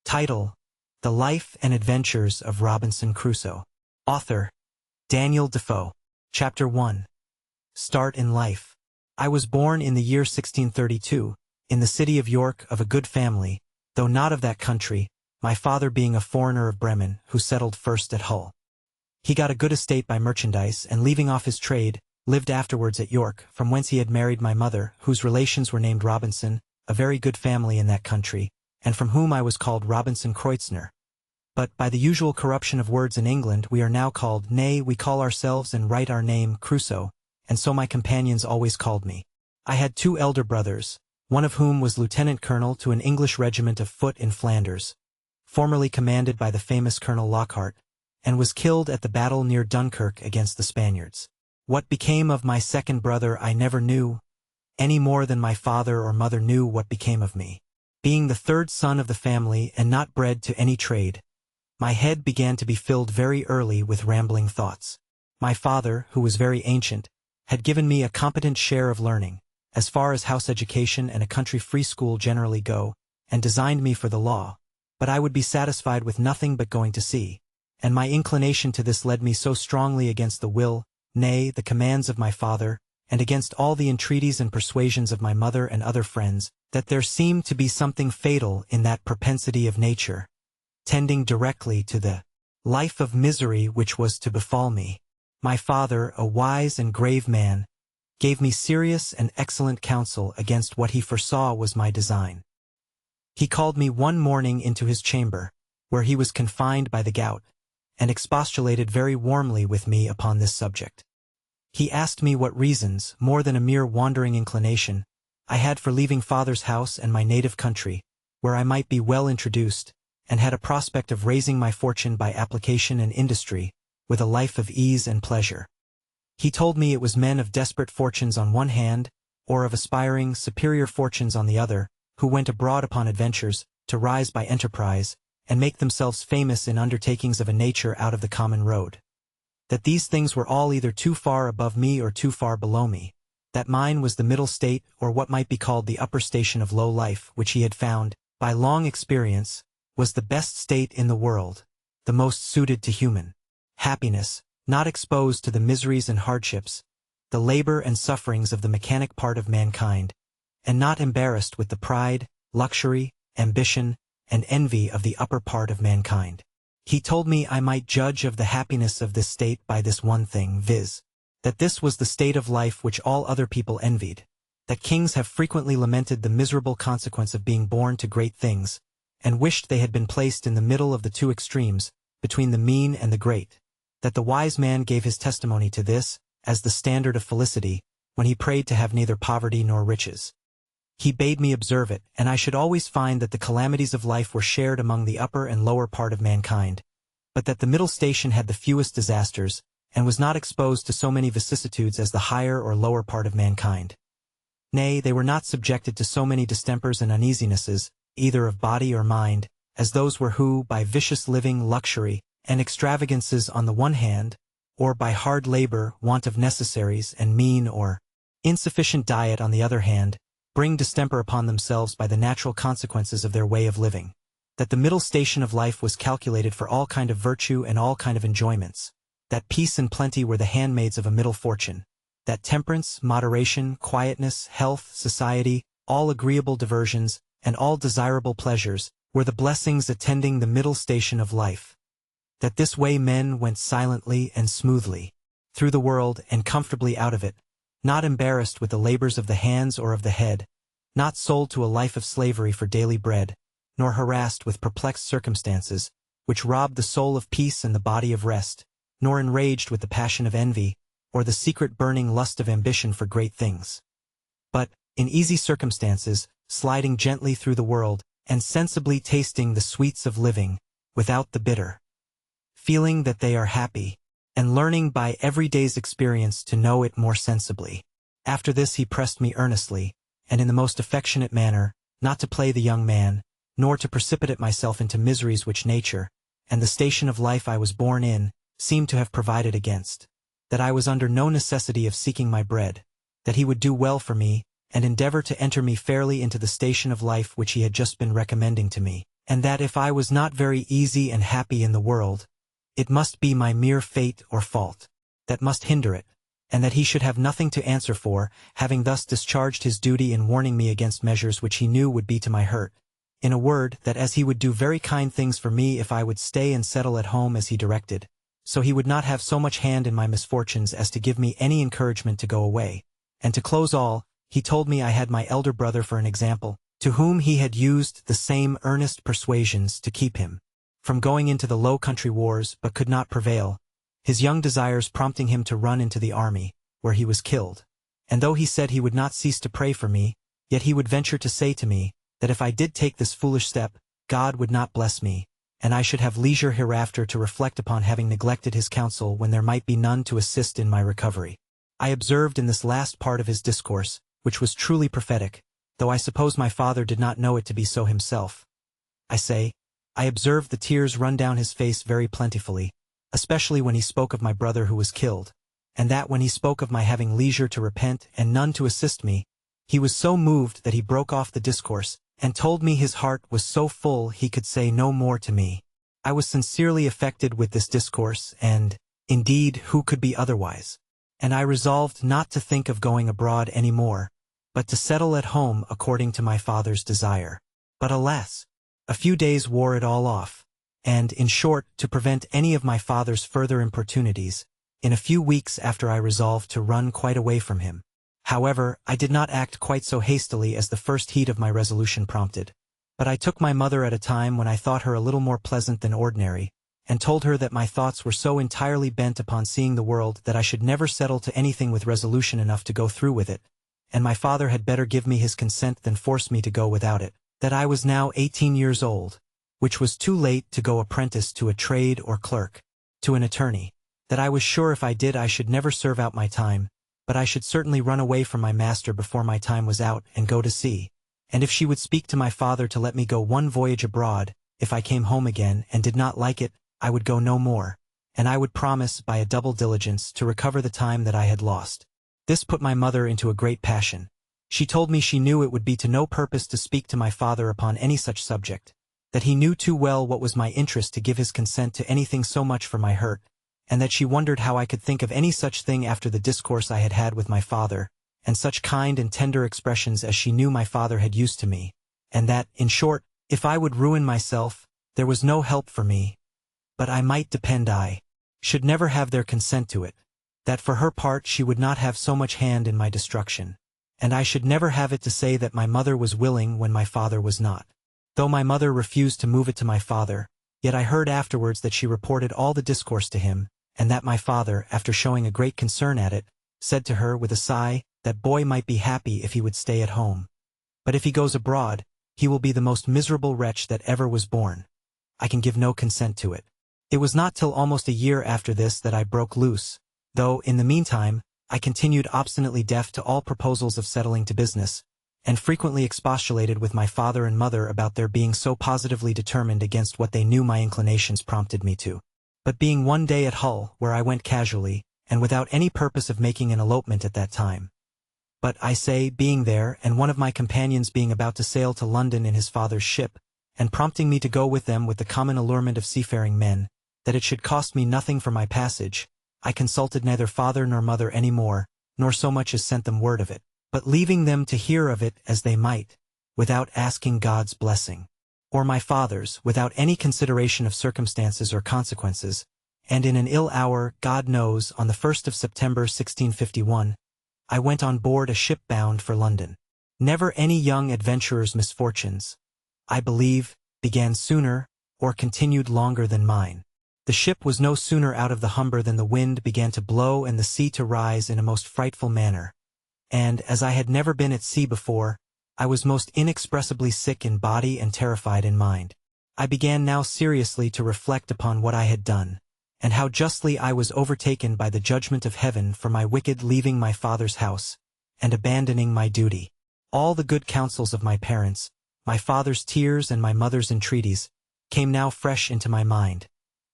Title: The Life and Adventures of Robinson Crusoe. Author: Daniel Defoe. Chapter 1. Start in Life. I was born in the year 1632, in the city of York, of a good family, though not of that country, my father being a foreigner of Bremen, who settled first at Hull. He got a good estate by merchandise, and leaving off his trade, lived afterwards at York, from whence he had married my mother, whose relations were named Robinson, a very good family in that country, and from whom I was called Robinson Kreutzner. But by the usual corruption of words in England we are now called, nay, we call ourselves and write our name, Crusoe, and so my companions always called me. I had 2 elder brothers, one of whom was lieutenant colonel to an English regiment of foot in Flanders, formerly commanded by the famous Colonel Lockhart, and was killed at the battle near Dunkirk against the Spaniards. What became of my second brother I never knew, any more than my father or mother knew what became of me. Being the 3rd son of the family and not bred to any trade, my head began to be filled very early with rambling thoughts. My father, who was very ancient, had given me a competent share of learning, as far as house education and a country free school generally go, and designed me for the law, but I would be satisfied with nothing but going to sea, and my inclination to this led me so strongly against the will, nay, the commands of my father, and against all the entreaties and persuasions of my mother and other friends, that there seemed to be something fatal in that propensity of nature, tending directly to the life of misery which was to befall me. My father, a wise and grave man, gave me serious and excellent counsel against what he foresaw was my design. He called me one morning into his chamber, where he was confined by the gout, and expostulated very warmly with me upon this subject. He asked me what reasons, more than a mere wandering inclination, I had for leaving father's house and my native country, where I might be well introduced, and had a prospect of raising my fortune by application and industry, with a life of ease and pleasure. He told me it was men of desperate fortunes on one hand, or of aspiring, superior fortunes on the other, who went abroad upon adventures, to rise by enterprise, and make themselves famous in undertakings of a nature out of the common road. That these things were all either too far above me or too far below me, that mine was the middle state, or what might be called the upper station of low life, which he had found, by long experience, was the best state in the world, the most suited to human happiness, not exposed to the miseries and hardships, the labor and sufferings of the mechanic part of mankind, and not embarrassed with the pride, luxury, ambition, and envy of the upper part of mankind. He told me I might judge of the happiness of this state by this one thing, viz., that this was the state of life which all other people envied, that kings have frequently lamented the miserable consequence of being born to great things, and wished they had been placed in the middle of the 2 extremes, between the mean and the great, that the wise man gave his testimony to this, as the standard of felicity, when he prayed to have neither poverty nor riches. He bade me observe it, and I should always find that the calamities of life were shared among the upper and lower part of mankind, but that the middle station had the fewest disasters, and was not exposed to so many vicissitudes as the higher or lower part of mankind. Nay, they were not subjected to so many distempers and uneasinesses, either of body or mind, as those were who, by vicious living, luxury, and extravagances on the one hand, or by hard labor, want of necessaries, and mean or insufficient diet on the other hand, bring distemper upon themselves by the natural consequences of their way of living, that the middle station of life was calculated for all kind of virtue and all kind of enjoyments, that peace and plenty were the handmaids of a middle fortune, that temperance, moderation, quietness, health, society, all agreeable diversions, and all desirable pleasures, were the blessings attending the middle station of life, that this way men went silently and smoothly through the world and comfortably out of it, not embarrassed with the labors of the hands or of the head, not sold to a life of slavery for daily bread, nor harassed with perplexed circumstances, which robbed the soul of peace and the body of rest, nor enraged with the passion of envy, or the secret burning lust of ambition for great things. But, in easy circumstances, sliding gently through the world, and sensibly tasting the sweets of living, without the bitter, feeling that they are happy, and learning by every day's experience to know it more sensibly. After this he pressed me earnestly, and in the most affectionate manner, not to play the young man, nor to precipitate myself into miseries which nature, and the station of life I was born in, seemed to have provided against, that I was under no necessity of seeking my bread, that he would do well for me, and endeavor to enter me fairly into the station of life which he had just been recommending to me, and that if I was not very easy and happy in the world, it must be my mere fate or fault that must hinder it, and that he should have nothing to answer for, having thus discharged his duty in warning me against measures which he knew would be to my hurt. In a word, that as he would do very kind things for me if I would stay and settle at home as he directed, so he would not have so much hand in my misfortunes as to give me any encouragement to go away. And to close all, he told me I had my elder brother for an example, to whom he had used the same earnest persuasions to keep him from going into the Low Country wars but could not prevail, his young desires prompting him to run into the army, where he was killed. And though he said he would not cease to pray for me, yet he would venture to say to me, that if I did take this foolish step, God would not bless me, and I should have leisure hereafter to reflect upon having neglected his counsel when there might be none to assist in my recovery. I observed in this last part of his discourse, which was truly prophetic, though I suppose my father did not know it to be so himself. I observed the tears run down his face very plentifully, especially when he spoke of my brother who was killed, and that when he spoke of my having leisure to repent and none to assist me, he was so moved that he broke off the discourse, and told me his heart was so full he could say no more to me. I was sincerely affected with this discourse, and, indeed, who could be otherwise? And I resolved not to think of going abroad any more, but to settle at home according to my father's desire. But alas! A few days wore it all off, and, in short, to prevent any of my father's further importunities, in a few weeks after I resolved to run quite away from him. However, I did not act quite so hastily as the first heat of my resolution prompted, but I took my mother at a time when I thought her a little more pleasant than ordinary, and told her that my thoughts were so entirely bent upon seeing the world that I should never settle to anything with resolution enough to go through with it, and my father had better give me his consent than force me to go without it, that I was now 18 years old, which was too late to go apprentice to a trade or clerk, to an attorney, that I was sure if I did I should never serve out my time, but I should certainly run away from my master before my time was out and go to sea, and if she would speak to my father to let me go one voyage abroad, if I came home again and did not like it, I would go no more, and I would promise by a double diligence to recover the time that I had lost. This put my mother into a great passion. She told me she knew it would be to no purpose to speak to my father upon any such subject, that he knew too well what was my interest to give his consent to anything so much for my hurt, and that she wondered how I could think of any such thing after the discourse I had had with my father, and such kind and tender expressions as she knew my father had used to me, and that, in short, if I would ruin myself, there was no help for me, but I might depend I should never have their consent to it, that for her part she would not have so much hand in my destruction, and I should never have it to say that my mother was willing when my father was not. Though my mother refused to move it to my father, yet I heard afterwards that she reported all the discourse to him, and that my father, after showing a great concern at it, said to her with a sigh, that boy might be happy if he would stay at home. But if he goes abroad, he will be the most miserable wretch that ever was born. I can give no consent to it. It was not till almost a year after this that I broke loose, though, in the meantime, I continued obstinately deaf to all proposals of settling to business, and frequently expostulated with my father and mother about their being so positively determined against what they knew my inclinations prompted me to. But being one day at Hull, where I went casually, and without any purpose of making an elopement at that time, but, being there, and one of my companions being about to sail to London in his father's ship, and prompting me to go with them with the common allurement of seafaring men, that it should cost me nothing for my passage, I consulted neither father nor mother any more, nor so much as sent them word of it, but leaving them to hear of it as they might, without asking God's blessing, or my father's, without any consideration of circumstances or consequences, and in an ill hour, God knows, on the 1st of September 1651, I went on board a ship bound for London. Never any young adventurer's misfortunes, I believe, began sooner, or continued longer than mine. The ship was no sooner out of the Humber than the wind began to blow and the sea to rise in a most frightful manner, and, as I had never been at sea before, I was most inexpressibly sick in body and terrified in mind. I began now seriously to reflect upon what I had done, and how justly I was overtaken by the judgment of heaven for my wicked leaving my father's house, and abandoning my duty. All the good counsels of my parents, my father's tears and my mother's entreaties, came now fresh into my mind,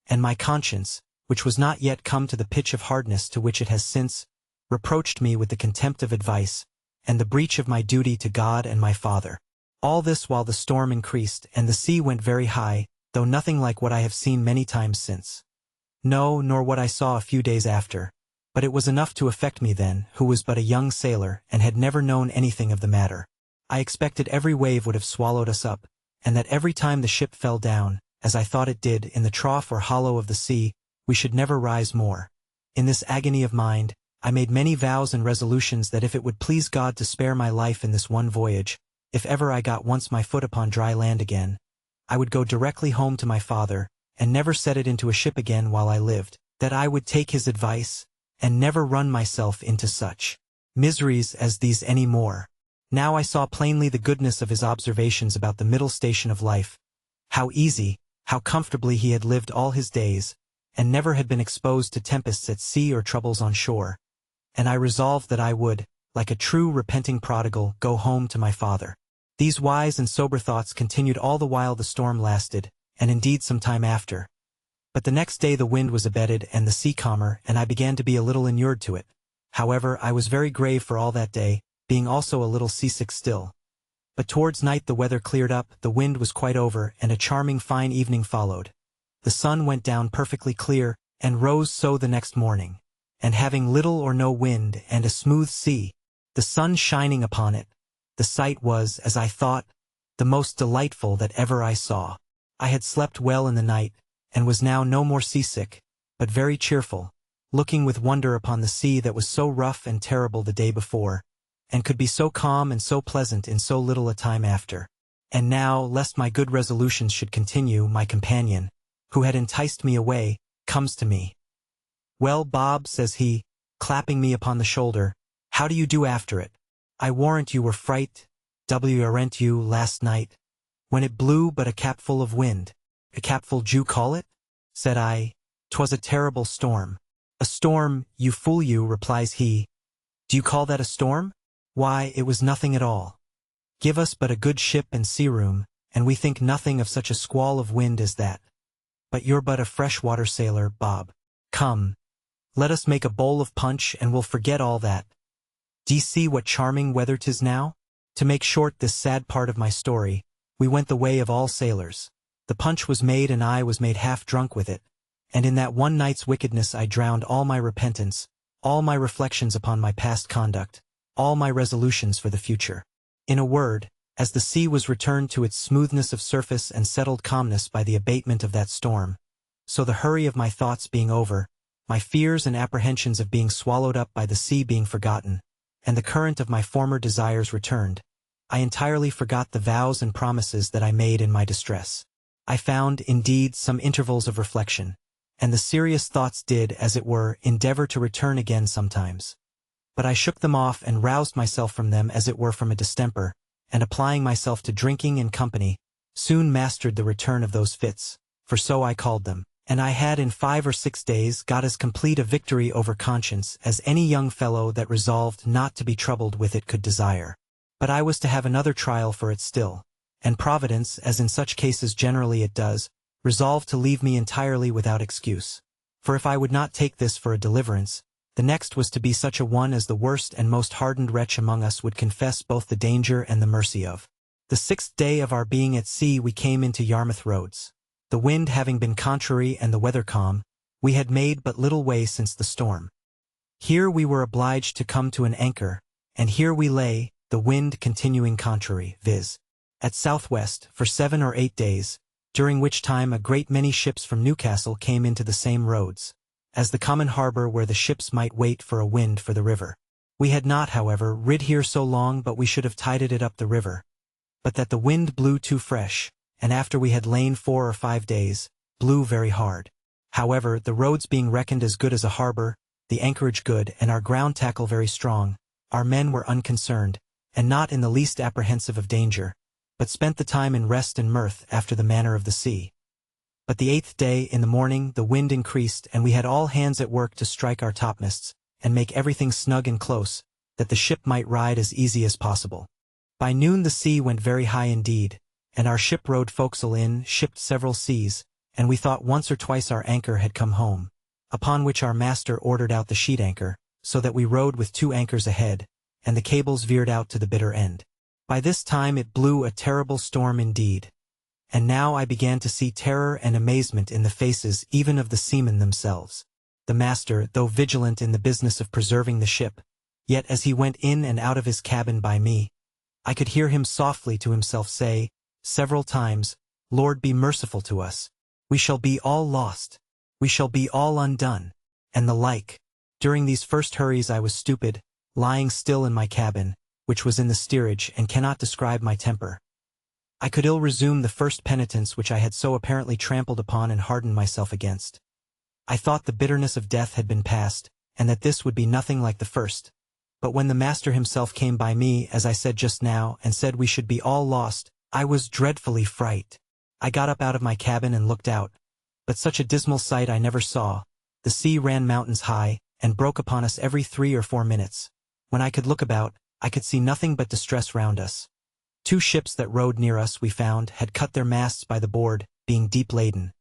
and my conscience, which was not yet come to the pitch of hardness to which it has since, reproached me with the contempt of advice, and the breach of my duty to God and my father. All this while the storm increased, and the sea went very high, though nothing like what I have seen many times since. No, nor what I saw a few days after. But it was enough to affect me then, who was but a young sailor, and had never known anything of the matter. I expected every wave would have swallowed us up, and that every time the ship fell down, as I thought it did, in the trough or hollow of the sea, we should never rise more. In this agony of mind, I made many vows and resolutions that if it would please God to spare my life in this one voyage, if ever I got once my foot upon dry land again, I would go directly home to my father, and never set it into a ship again while I lived, that I would take his advice, and never run myself into such miseries as these any more. Now I saw plainly the goodness of his observations about the middle station of life, how easy, how comfortably he had lived all his days, and never had been exposed to tempests at sea or troubles on shore. And I resolved that I would, like a true repenting prodigal, go home to my father. These wise and sober thoughts continued all the while the storm lasted, and indeed some time after. But the next day the wind was abated and the sea calmer, and I began to be a little inured to it. However, I was very grave for all that day, being also a little seasick still. But towards night the weather cleared up, the wind was quite over, and a charming fine evening followed. The sun went down perfectly clear, and rose so the next morning. And having little or no wind, and a smooth sea, the sun shining upon it, the sight was, as I thought, the most delightful that ever I saw. I had slept well in the night, and was now no more seasick, but very cheerful, looking with wonder upon the sea that was so rough and terrible the day before, and could be so calm and so pleasant in so little a time after. And now, lest my good resolutions should continue, my companion, who had enticed me away, comes to me. "Well, Bob," says he, clapping me upon the shoulder, "how do you do after it? I warrant you were fright, warrant you, last night, when it blew but a capful of wind." "A capful, d'you call it?" said I. "'Twas a terrible storm." "A storm, you fool you," replies he. "Do you call that a storm? Why, it was nothing at all. Give us but a good ship and sea-room, and we think nothing of such a squall of wind as that. But you're but a fresh-water sailor, Bob. Come, let us make a bowl of punch, and we'll forget all that. D'ye see what charming weather 'tis now?" To make short this sad part of my story, we went the way of all sailors. The punch was made, and I was made half drunk with it, and in that one night's wickedness I drowned all my repentance, all my reflections upon my past conduct, all my resolutions for the future. In a word, as the sea was returned to its smoothness of surface and settled calmness by the abatement of that storm, so the hurry of my thoughts being over, my fears and apprehensions of being swallowed up by the sea being forgotten, and the current of my former desires returned, I entirely forgot the vows and promises that I made in my distress. I found, indeed, some intervals of reflection, and the serious thoughts did, as it were, endeavor to return again sometimes. But I shook them off and roused myself from them as it were from a distemper, and applying myself to drinking and company, soon mastered the return of those fits, for so I called them, and I had in 5 or 6 days got as complete a victory over conscience as any young fellow that resolved not to be troubled with it could desire. But I was to have another trial for it still, and Providence, as in such cases generally it does, resolved to leave me entirely without excuse. For if I would not take this for a deliverance, the next was to be such a one as the worst and most hardened wretch among us would confess both the danger and the mercy of. The 6th day of our being at sea we came into Yarmouth Roads. The wind having been contrary and the weather calm, we had made but little way since the storm. Here we were obliged to come to an anchor, and here we lay, the wind continuing contrary, viz. at southwest, for 7 or 8 days, during which time a great many ships from Newcastle came into the same roads, as the common harbor where the ships might wait for a wind for the river. We had not, however, rid here so long but we should have tided it up the river, but that the wind blew too fresh, and after we had lain 4 or 5 days, blew very hard. However, the roads being reckoned as good as a harbor, the anchorage good, and our ground tackle very strong, our men were unconcerned, and not in the least apprehensive of danger, but spent the time in rest and mirth after the manner of the sea. But the 8th day, in the morning, the wind increased, and we had all hands at work to strike our topmasts, and make everything snug and close, that the ship might ride as easy as possible. By noon the sea went very high indeed, and our ship rode forecastle in, shipped several seas, and we thought once or twice our anchor had come home, upon which our master ordered out the sheet anchor, so that we rode with 2 anchors ahead, and the cables veered out to the bitter end. By this time it blew a terrible storm indeed. And now I began to see terror and amazement in the faces even of the seamen themselves. The master, though vigilant in the business of preserving the ship, yet as he went in and out of his cabin by me, I could hear him softly to himself say, several times, Lord, be merciful to us. We shall be all lost. We shall be all undone. And the like. During these first hurries I was stupid, lying still in my cabin, which was in the steerage, and cannot describe my temper. I could ill resume the first penitence which I had so apparently trampled upon and hardened myself against. I thought the bitterness of death had been past, and that this would be nothing like the first. But when the master himself came by me, as I said just now, and said we should be all lost, I was dreadfully frightened. I got up out of my cabin and looked out, but such a dismal sight I never saw. The sea ran mountains high, and broke upon us every 3 or 4 minutes. When I could look about, I could see nothing but distress round us. 2 ships that rode near us, we found, had cut their masts by the board, being deep laden.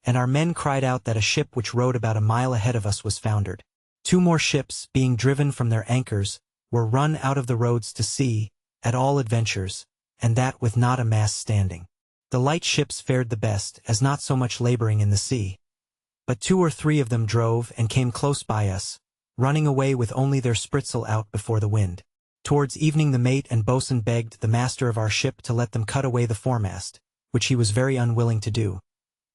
And our men cried out that a ship which rode about a mile ahead of us was foundered. 2 more ships, being driven from their anchors, were run out of the roads to sea, at all adventures, and that with not a mast standing. The light ships fared the best, as not so much laboring in the sea. But 2 or 3 of them drove and came close by us, running away with only their spritsail out before the wind. Towards evening the mate and boatswain begged the master of our ship to let them cut away the foremast, which he was very unwilling to do.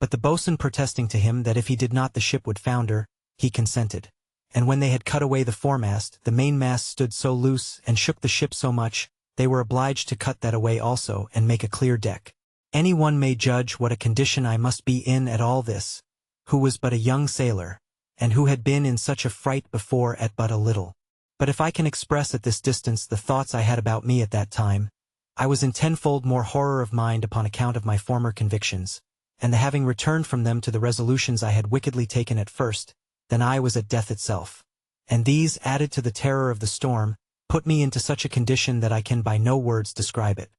But the boatswain protesting to him that if he did not the ship would founder, he consented. And when they had cut away the foremast, the mainmast stood so loose and shook the ship so much, they were obliged to cut that away also and make a clear deck. Any one may judge what a condition I must be in at all this, who was but a young sailor, and who had been in such a fright before at but a little. But if I can express at this distance the thoughts I had about me at that time, I was in tenfold more horror of mind upon account of my former convictions, and the having returned from them to the resolutions I had wickedly taken at first, than I was at death itself. And these, added to the terror of the storm, put me into such a condition that I can by no words describe it.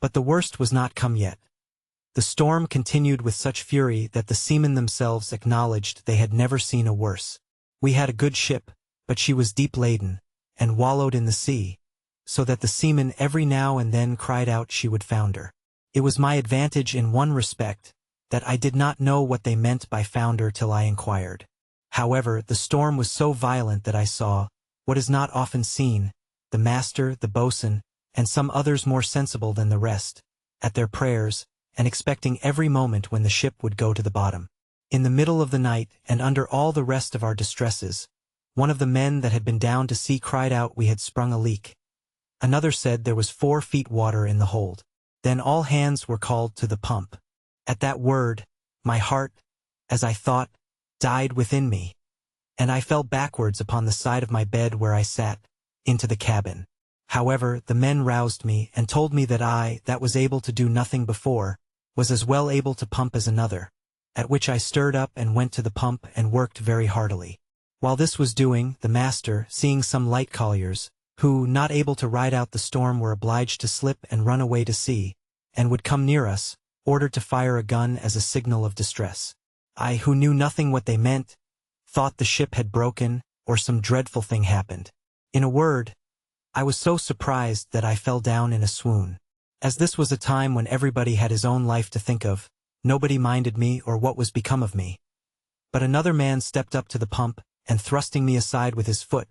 But the worst was not come yet. The storm continued with such fury that the seamen themselves acknowledged they had never seen a worse. We had a good ship, but she was deep laden, and wallowed in the sea, so that the seamen every now and then cried out she would founder. It was my advantage in one respect, that I did not know what they meant by founder till I inquired. However, the storm was so violent that I saw, what is not often seen, the master, the boatswain, and some others more sensible than the rest, at their prayers, and expecting every moment when the ship would go to the bottom. In the middle of the night, and under all the rest of our distresses, one of the men that had been down to see cried out we had sprung a leak. Another said there was 4 feet water in the hold. Then all hands were called to the pump. At that word, my heart, as I thought, died within me, and I fell backwards upon the side of my bed where I sat, into the cabin. However, the men roused me, and told me that I, that was able to do nothing before, was as well able to pump as another, at which I stirred up and went to the pump and worked very heartily. While this was doing, the master, seeing some light colliers, who, not able to ride out the storm, were obliged to slip and run away to sea, and would come near us, ordered to fire a gun as a signal of distress. I, who knew nothing what they meant, thought the ship had broken, or some dreadful thing happened. In a word, I was so surprised that I fell down in a swoon. As this was a time when everybody had his own life to think of, nobody minded me or what was become of me. But another man stepped up to the pump, and thrusting me aside with his foot,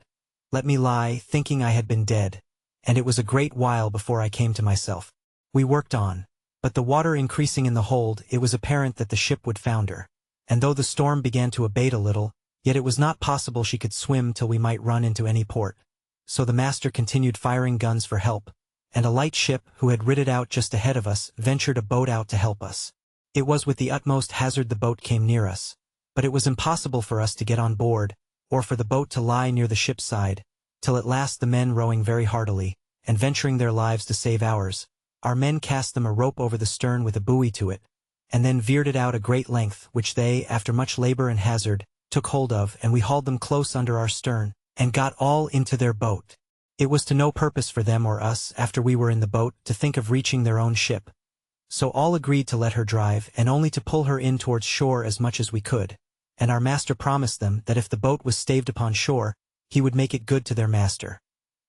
let me lie, thinking I had been dead, and it was a great while before I came to myself. We worked on, but the water increasing in the hold, it was apparent that the ship would founder, and though the storm began to abate a little, yet it was not possible she could swim till we might run into any port. So the master continued firing guns for help, and a light ship, who had rid it out just ahead of us, ventured a boat out to help us. It was with the utmost hazard the boat came near us, but it was impossible for us to get on board, or for the boat to lie near the ship's side, till at last the men rowing very heartily, and venturing their lives to save ours, our men cast them a rope over the stern with a buoy to it, and then veered it out a great length, which they, after much labor and hazard, took hold of, and we hauled them close under our stern, and got all into their boat. It was to no purpose for them or us, after we were in the boat, to think of reaching their own ship. So all agreed to let her drive, and only to pull her in towards shore as much as we could, and our master promised them that if the boat was staved upon shore, he would make it good to their master.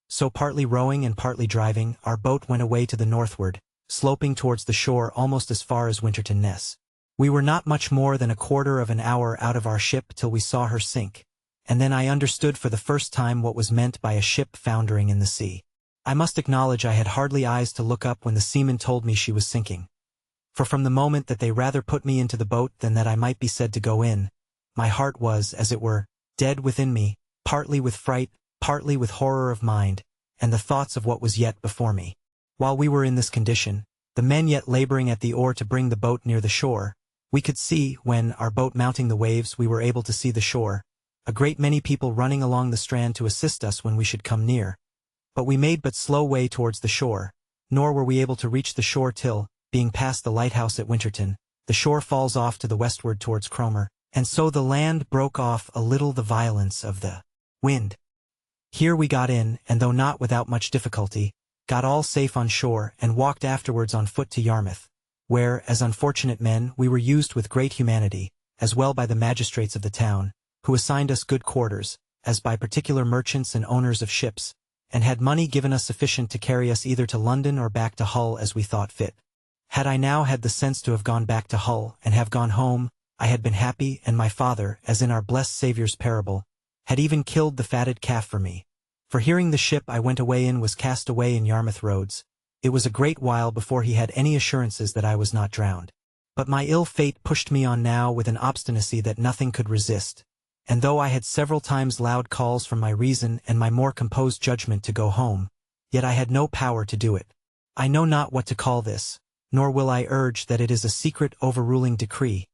So partly rowing and partly driving, our boat went away to the northward, sloping towards the shore almost as far as Winterton Ness. We were not much more than a quarter of an hour out of our ship till we saw her sink, and then I understood for the first time what was meant by a ship foundering in the sea. I must acknowledge I had hardly eyes to look up when the seamen told me she was sinking. For from the moment that they rather put me into the boat than that I might be said to go in, my heart was, as it were, dead within me, partly with fright, partly with horror of mind, and the thoughts of what was yet before me. While we were in this condition, the men yet laboring at the oar to bring the boat near the shore, we could see, when, our boat mounting the waves, we were able to see the shore, a great many people running along the strand to assist us when we should come near. But we made but slow way towards the shore, nor were we able to reach the shore till, being past the lighthouse at Winterton, the shore falls off to the westward towards Cromer, and so the land broke off a little the violence of the wind. Here we got in, and though not without much difficulty, got all safe on shore, and walked afterwards on foot to Yarmouth, where, as unfortunate men, we were used with great humanity, as well by the magistrates of the town, who assigned us good quarters, as by particular merchants and owners of ships, and had money given us sufficient to carry us either to London or back to Hull as we thought fit. Had I now had the sense to have gone back to Hull, and have gone home, I had been happy, and my father, as in our blessed Saviour's parable, had even killed the fatted calf for me. For hearing the ship I went away in was cast away in Yarmouth roads, it was a great while before he had any assurances that I was not drowned. But my ill fate pushed me on now with an obstinacy that nothing could resist, and though I had several times loud calls from my reason and my more composed judgment to go home, yet I had no power to do it. I know not what to call this, nor will I urge that it is a secret overruling decree,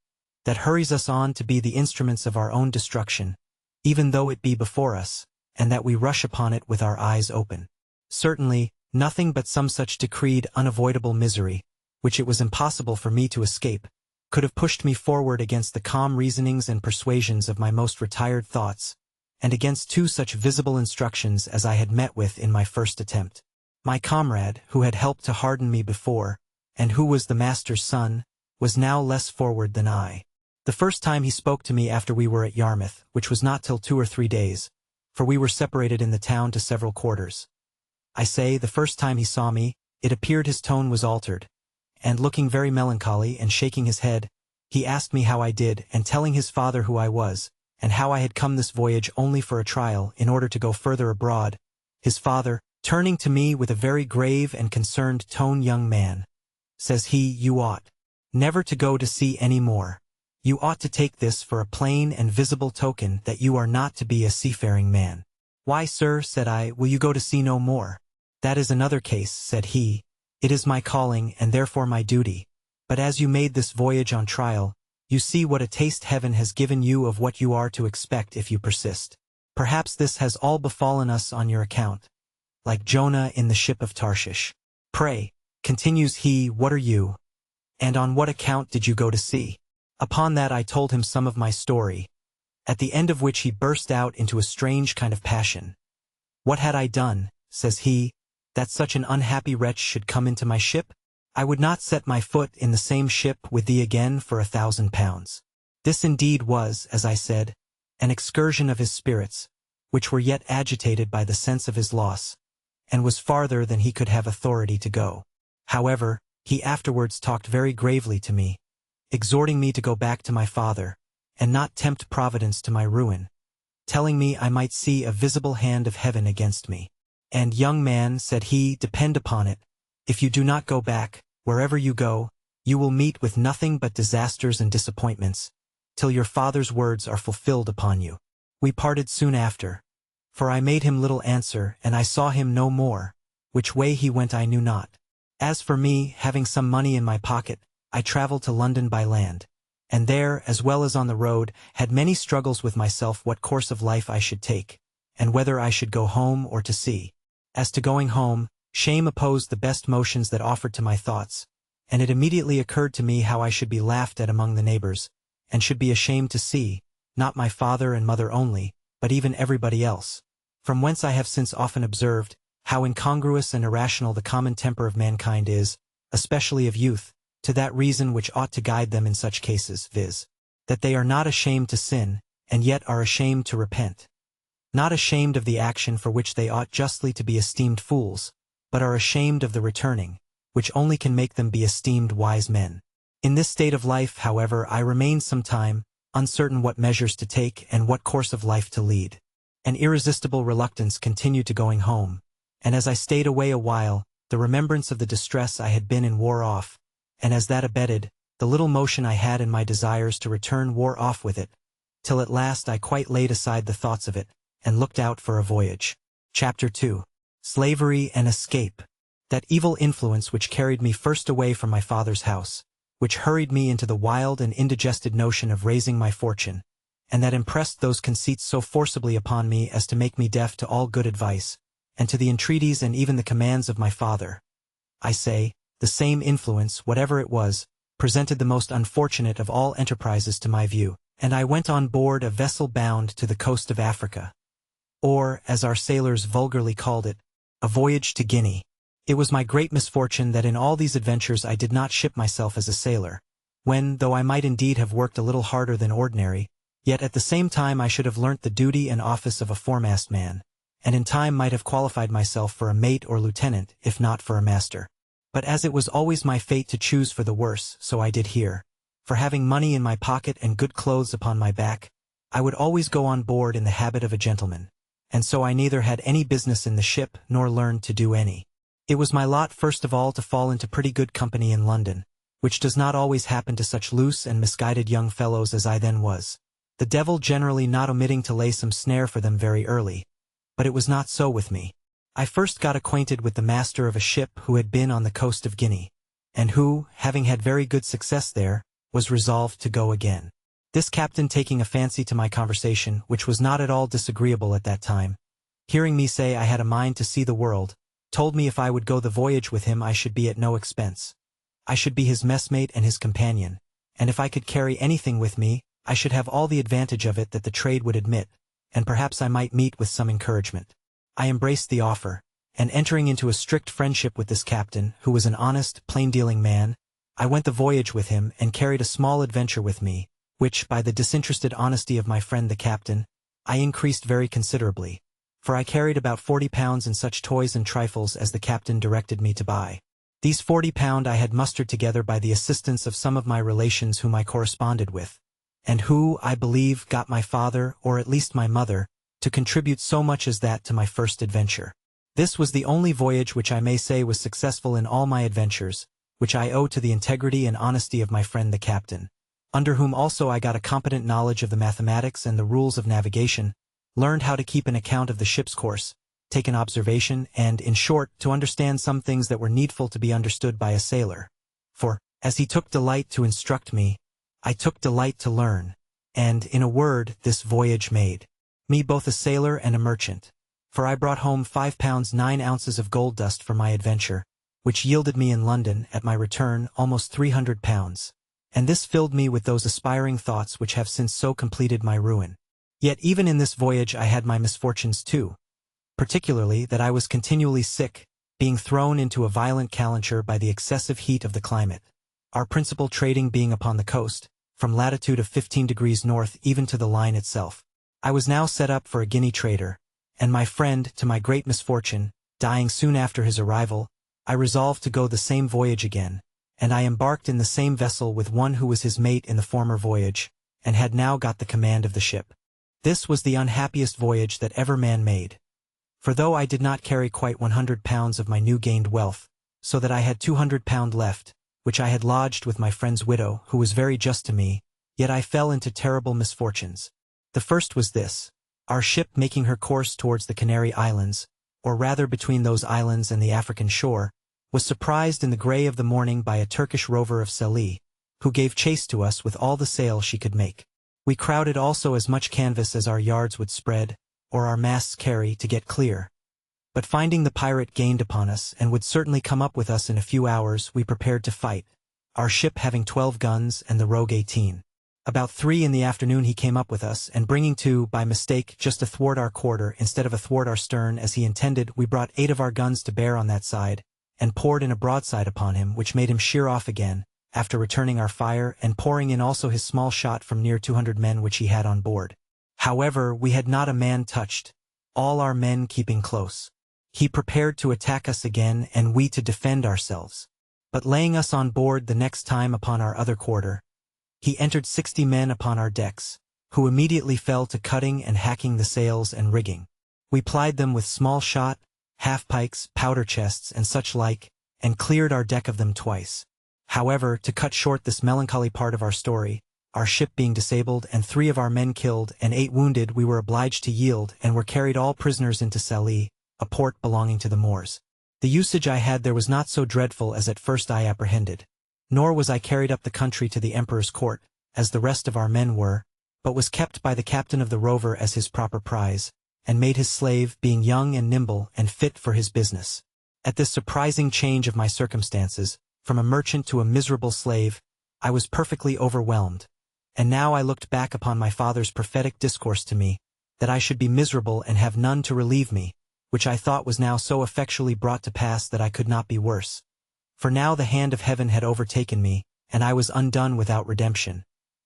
that hurries us on to be the instruments of our own destruction, even though it be before us, and that we rush upon it with our eyes open. Certainly, nothing but some such decreed unavoidable misery, which it was impossible for me to escape, could have pushed me forward against the calm reasonings and persuasions of my most retired thoughts, and against two such visible instructions as I had met with in my first attempt. My comrade, who had helped to harden me before, and who was the master's son, was now less forward than I. The first time he spoke to me after we were at Yarmouth, which was not till 2 or 3 days, for we were separated in the town to several quarters. I say, the first time he saw me, it appeared his tone was altered, and looking very melancholy and shaking his head, he asked me how I did, and telling his father who I was, and how I had come this voyage only for a trial in order to go further abroad, his father, turning to me with a very grave and concerned tone, "Young man," says he, "you ought never to go to sea any more. You ought to take this for a plain and visible token that you are not to be a seafaring man." "Why, sir," said I, "will you go to sea no more?" "That is another case," said he. "It is my calling, and therefore my duty. But as you made this voyage on trial, you see what a taste heaven has given you of what you are to expect if you persist. Perhaps this has all befallen us on your account, like Jonah in the ship of Tarshish. Pray," continues he, "what are you? And on what account did you go to sea?" Upon that I told him some of my story, at the end of which he burst out into a strange kind of passion. "What had I done," says he, "that such an unhappy wretch should come into my ship? I would not set my foot in the same ship with thee again for £1,000. This indeed was, as I said, an excursion of his spirits, which were yet agitated by the sense of his loss, and was farther than he could have authority to go. However, he afterwards talked very gravely to me, exhorting me to go back to my father, and not tempt Providence to my ruin, telling me I might see a visible hand of heaven against me. And, young man, said he, depend upon it, if you do not go back, wherever you go, you will meet with nothing but disasters and disappointments, till your father's words are fulfilled upon you. We parted soon after, for I made him little answer, and I saw him no more. Which way he went I knew not. As for me, having some money in my pocket, I traveled to London by land, and there, as well as on the road, had many struggles with myself what course of life I should take, and whether I should go home or to sea. As to going home, shame opposed the best motions that offered to my thoughts, and it immediately occurred to me how I should be laughed at among the neighbors, and should be ashamed to see, not my father and mother only, but even everybody else. From whence I have since often observed, how incongruous and irrational the common temper of mankind is, especially of youth, to that reason which ought to guide them in such cases, viz., that they are not ashamed to sin, and yet are ashamed to repent. not ashamed of the action for which they ought justly to be esteemed fools, but are ashamed of the returning, which only can make them be esteemed wise men. In this state of life, however, I remained some time, uncertain what measures to take and what course of life to lead. An irresistible reluctance continued to going home, and as I stayed away a while, the remembrance of the distress I had been in wore off, and as that abated, the little motion I had in my desires to return wore off with it, till at last I quite laid aside the thoughts of it, and looked out for a voyage. Chapter 2. Slavery and Escape. That evil influence which carried me first away from my father's house, which hurried me into the wild and indigested notion of raising my fortune, and that impressed those conceits so forcibly upon me as to make me deaf to all good advice, and to the entreaties and even the commands of my father. I say, the same influence, whatever it was, presented the most unfortunate of all enterprises to my view, and I went on board a vessel bound to the coast of Africa, or, as our sailors vulgarly called it, a voyage to Guinea. It was my great misfortune that in all these adventures I did not ship myself as a sailor, when, though I might indeed have worked a little harder than ordinary, yet at the same time I should have learnt the duty and office of a foremast man, and in time might have qualified myself for a mate or lieutenant, if not for a master. But as it was always my fate to choose for the worse, so I did here. For having money in my pocket and good clothes upon my back, I would always go on board in the habit of a gentleman, and so I neither had any business in the ship nor learned to do any. It was my lot first of all to fall into pretty good company in London, which does not always happen to such loose and misguided young fellows as I then was, the devil generally not omitting to lay some snare for them very early. But it was not so with me. I first got acquainted with the master of a ship who had been on the coast of Guinea, and who, having had very good success there, was resolved to go again. This captain, taking a fancy to my conversation, which was not at all disagreeable at that time, hearing me say I had a mind to see the world, told me if I would go the voyage with him I should be at no expense. I should be his messmate and his companion, and if I could carry anything with me, I should have all the advantage of it that the trade would admit, and perhaps I might meet with some encouragement. I embraced the offer, and entering into a strict friendship with this captain, who was an honest, plain-dealing man, I went the voyage with him and carried a small adventure with me, which, by the disinterested honesty of my friend the captain, I increased very considerably, for I carried about £40 in such toys and trifles as the captain directed me to buy. These £40 I had mustered together by the assistance of some of my relations whom I corresponded with, and who, I believe, got my father, or at least my mother, to contribute so much as that to my first adventure. This was the only voyage which I may say was successful in all my adventures, which I owe to the integrity and honesty of my friend the captain, under whom also I got a competent knowledge of the mathematics and the rules of navigation, learned how to keep an account of the ship's course, take an observation, and, in short, to understand some things that were needful to be understood by a sailor. For, as he took delight to instruct me, I took delight to learn, and, in a word, this voyage made me both a sailor and a merchant, for I brought home £5 9 ounces of gold dust for my adventure, which yielded me in London, at my return, almost £300, and this filled me with those aspiring thoughts which have since so completed my ruin. Yet even in this voyage I had my misfortunes too, particularly that I was continually sick, being thrown into a violent calenture by the excessive heat of the climate, our principal trading being upon the coast, from latitude of 15 degrees north even to the line itself. I was now set up for a Guinea trader, and my friend, to my great misfortune, dying soon after his arrival, I resolved to go the same voyage again, and I embarked in the same vessel with one who was his mate in the former voyage, and had now got the command of the ship. This was the unhappiest voyage that ever man made. For though I did not carry quite £100 of my new-gained wealth, so that I had £200 left, which I had lodged with my friend's widow, who was very just to me, yet I fell into terrible misfortunes. The first was this: our ship, making her course towards the Canary Islands, or rather between those islands and the African shore, was surprised in the grey of the morning by a Turkish rover of Sallee, who gave chase to us with all the sail she could make. We crowded also as much canvas as our yards would spread, or our masts carry, to get clear. But finding the pirate gained upon us and would certainly come up with us in a few hours, we prepared to fight, our ship having 12 guns and the rogue 18. About 3 in the afternoon he came up with us, and bringing to, by mistake, just athwart our quarter instead of athwart our stern as he intended, we brought 8 of our guns to bear on that side, and poured in a broadside upon him, which made him sheer off again, after returning our fire and pouring in also his small shot from near 200 men which he had on board. However, we had not a man touched, all our men keeping close. He prepared to attack us again and we to defend ourselves. But laying us on board the next time upon our other quarter, he entered 60 men upon our decks, who immediately fell to cutting and hacking the sails and rigging. We plied them with small shot, half-pikes, powder chests, and such like, and cleared our deck of them twice. However, to cut short this melancholy part of our story, our ship being disabled and 3 of our men killed and 8 wounded, we were obliged to yield and were carried all prisoners into Sallee, a port belonging to the Moors. The usage I had there was not so dreadful as at first I apprehended. Nor was I carried up the country to the emperor's court, as the rest of our men were, but was kept by the captain of the rover as his proper prize, and made his slave, being young and nimble and fit for his business. At this surprising change of my circumstances, from a merchant to a miserable slave, I was perfectly overwhelmed. And now I looked back upon my father's prophetic discourse to me, that I should be miserable and have none to relieve me, which I thought was now so effectually brought to pass that I could not be worse. For now the hand of heaven had overtaken me, and I was undone without redemption.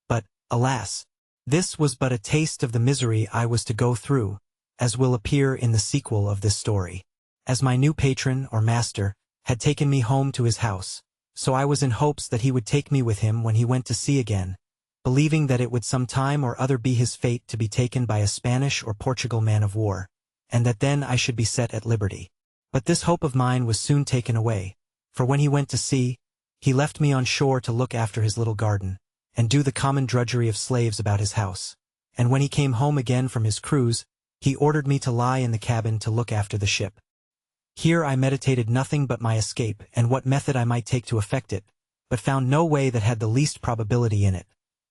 But, alas! This was but a taste of the misery I was to go through, as will appear in the sequel of this story. As my new patron, or master, had taken me home to his house, so I was in hopes that he would take me with him when he went to sea again, believing that it would some time or other be his fate to be taken by a Spanish or Portugal man of war, and that then I should be set at liberty. But this hope of mine was soon taken away, for when he went to sea, he left me on shore to look after his little garden, and do the common drudgery of slaves about his house. And when he came home again from his cruise, he ordered me to lie in the cabin to look after the ship. Here I meditated nothing but my escape and what method I might take to effect it, but found no way that had the least probability in it.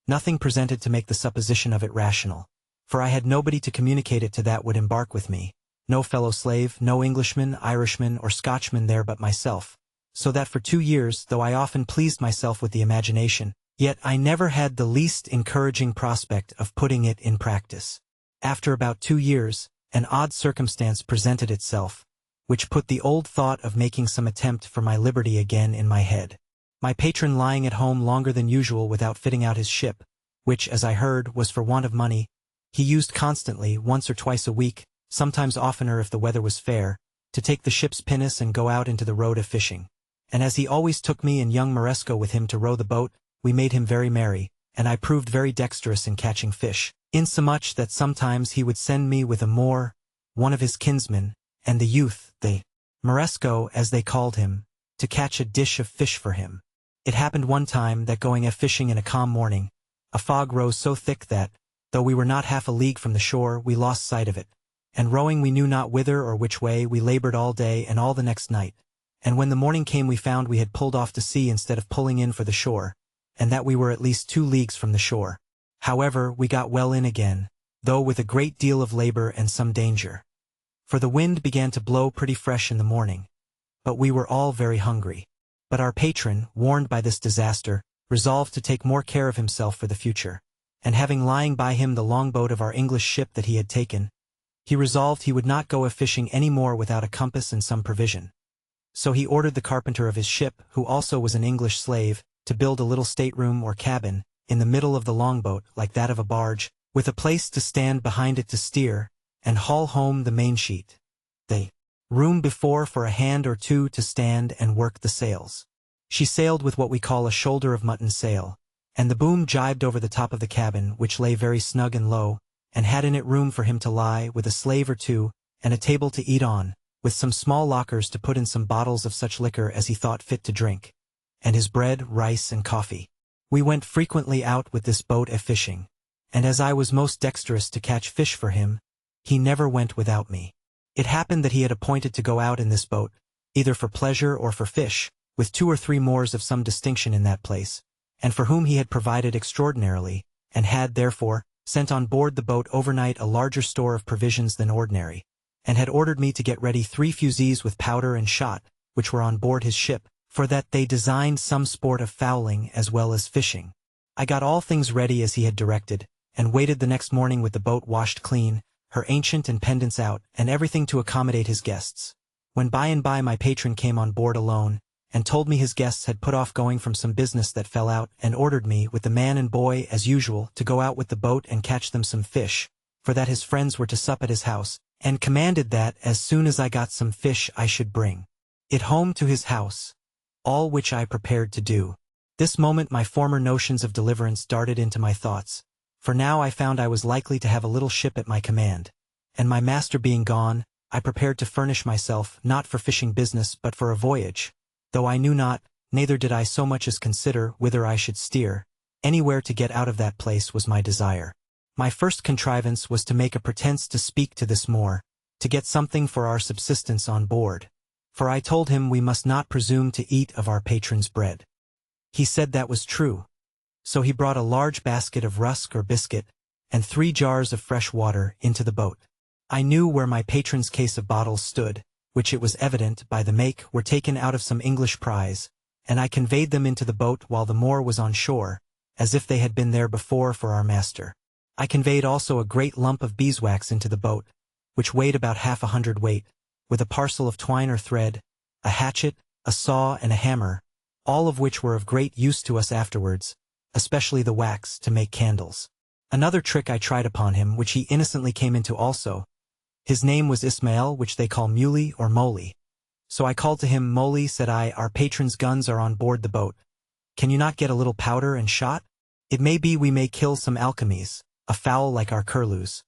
Nothing presented to make the supposition of it rational, for I had nobody to communicate it to that would embark with me, no fellow slave, no Englishman, Irishman, or Scotchman there but myself, so that for 2 years, though I often pleased myself with the imagination, yet I never had the least encouraging prospect of putting it in practice. After about 2 years, an odd circumstance presented itself, which put the old thought of making some attempt for my liberty again in my head. My patron lying at home longer than usual without fitting out his ship, which, as I heard, was for want of money, he used constantly, once or twice a week, sometimes oftener if the weather was fair, to take the ship's pinnace and go out into the road a fishing. And as he always took me and young Moresco with him to row the boat, we made him very merry, and I proved very dexterous in catching fish, insomuch that sometimes he would send me with a Moor, one of his kinsmen, and the youth, the Moresco, as they called him, to catch a dish of fish for him. It happened one time that going a-fishing in a calm morning, a fog rose so thick that, though we were not half a league from the shore, we lost sight of it, and rowing we knew not whither or which way, we labored all day and all the next night, and when the morning came we found we had pulled off to sea instead of pulling in for the shore, and that we were at least 2 leagues from the shore. However, we got well in again, though with a great deal of labor and some danger. For the wind began to blow pretty fresh in the morning, but we were all very hungry. But our patron, warned by this disaster, resolved to take more care of himself for the future, and having lying by him the longboat of our English ship that he had taken, he resolved he would not go a-fishing any more without a compass and some provision. So he ordered the carpenter of his ship, who also was an English slave, to build a little stateroom or cabin, in the middle of the longboat, like that of a barge, with a place to stand behind it to steer, and haul home the mainsheet. The room before for a hand or 2 to stand and work the sails. She sailed with what we call a shoulder of mutton sail, and the boom jibed over the top of the cabin, which lay very snug and low, and had in it room for him to lie, with a slave or 2, and a table to eat on, with some small lockers to put in some bottles of such liquor as he thought fit to drink, and his bread, rice, and coffee. We went frequently out with this boat a-fishing, and as I was most dexterous to catch fish for him, he never went without me. It happened that he had appointed to go out in this boat, either for pleasure or for fish, with 2 or 3 Moors of some distinction in that place, and for whom he had provided extraordinarily, and had, therefore, sent on board the boat overnight a larger store of provisions than ordinary, and had ordered me to get ready 3 fusees with powder and shot, which were on board his ship, for that they designed some sport of fowling as well as fishing. I got all things ready as he had directed, and waited the next morning with the boat washed clean, her ancient and pendants out, and everything to accommodate his guests, when by and by my patron came on board alone, and told me his guests had put off going from some business that fell out, and ordered me, with the man and boy, as usual, to go out with the boat and catch them some fish, for that his friends were to sup at his house, and commanded that, as soon as I got some fish, I should bring it home to his house, all which I prepared to do. This moment my former notions of deliverance darted into my thoughts, for now I found I was likely to have a little ship at my command, and my master being gone, I prepared to furnish myself, not for fishing business but for a voyage, though I knew not, neither did I so much as consider whither I should steer. Anywhere to get out of that place was my desire. My first contrivance was to make a pretense to speak to this Moor, to get something for our subsistence on board, for I told him we must not presume to eat of our patron's bread. He said that was true. So he brought a large basket of rusk or biscuit, and 3 jars of fresh water, into the boat. I knew where my patron's case of bottles stood, which it was evident, by the make, were taken out of some English prize, and I conveyed them into the boat while the Moor was on shore, as if they had been there before for our master. I conveyed also a great lump of beeswax into the boat, which weighed about 1/2 weight, with a parcel of twine or thread, a hatchet, a saw, and a hammer, all of which were of great use to us afterwards, especially the wax, to make candles. Another trick I tried upon him, which he innocently came into also. His name was Ismael, which they call Muley or Moly. So I called to him, "Moly," said I, "our patron's guns are on board the boat. Can you not get a little powder and shot? It may be we may kill some alchemies, a fowl like our curlews,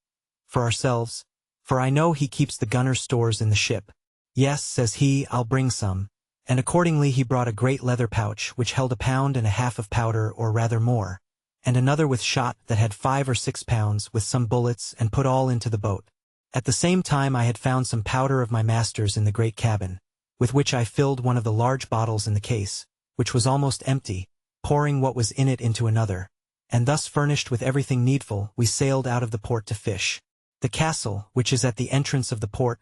for ourselves, for I know he keeps the gunner's stores in the ship." "Yes," says he, "I'll bring some." And accordingly he brought a great leather pouch which held 1.5 pounds of powder, or rather more, and another with shot that had 5 or 6 pounds, with some bullets, and put all into the boat. At the same time I had found some powder of my master's in the great cabin, with which I filled one of the large bottles in the case, which was almost empty, pouring what was in it into another, and thus furnished with everything needful, we sailed out of the port to fish. The castle, which is at the entrance of the port,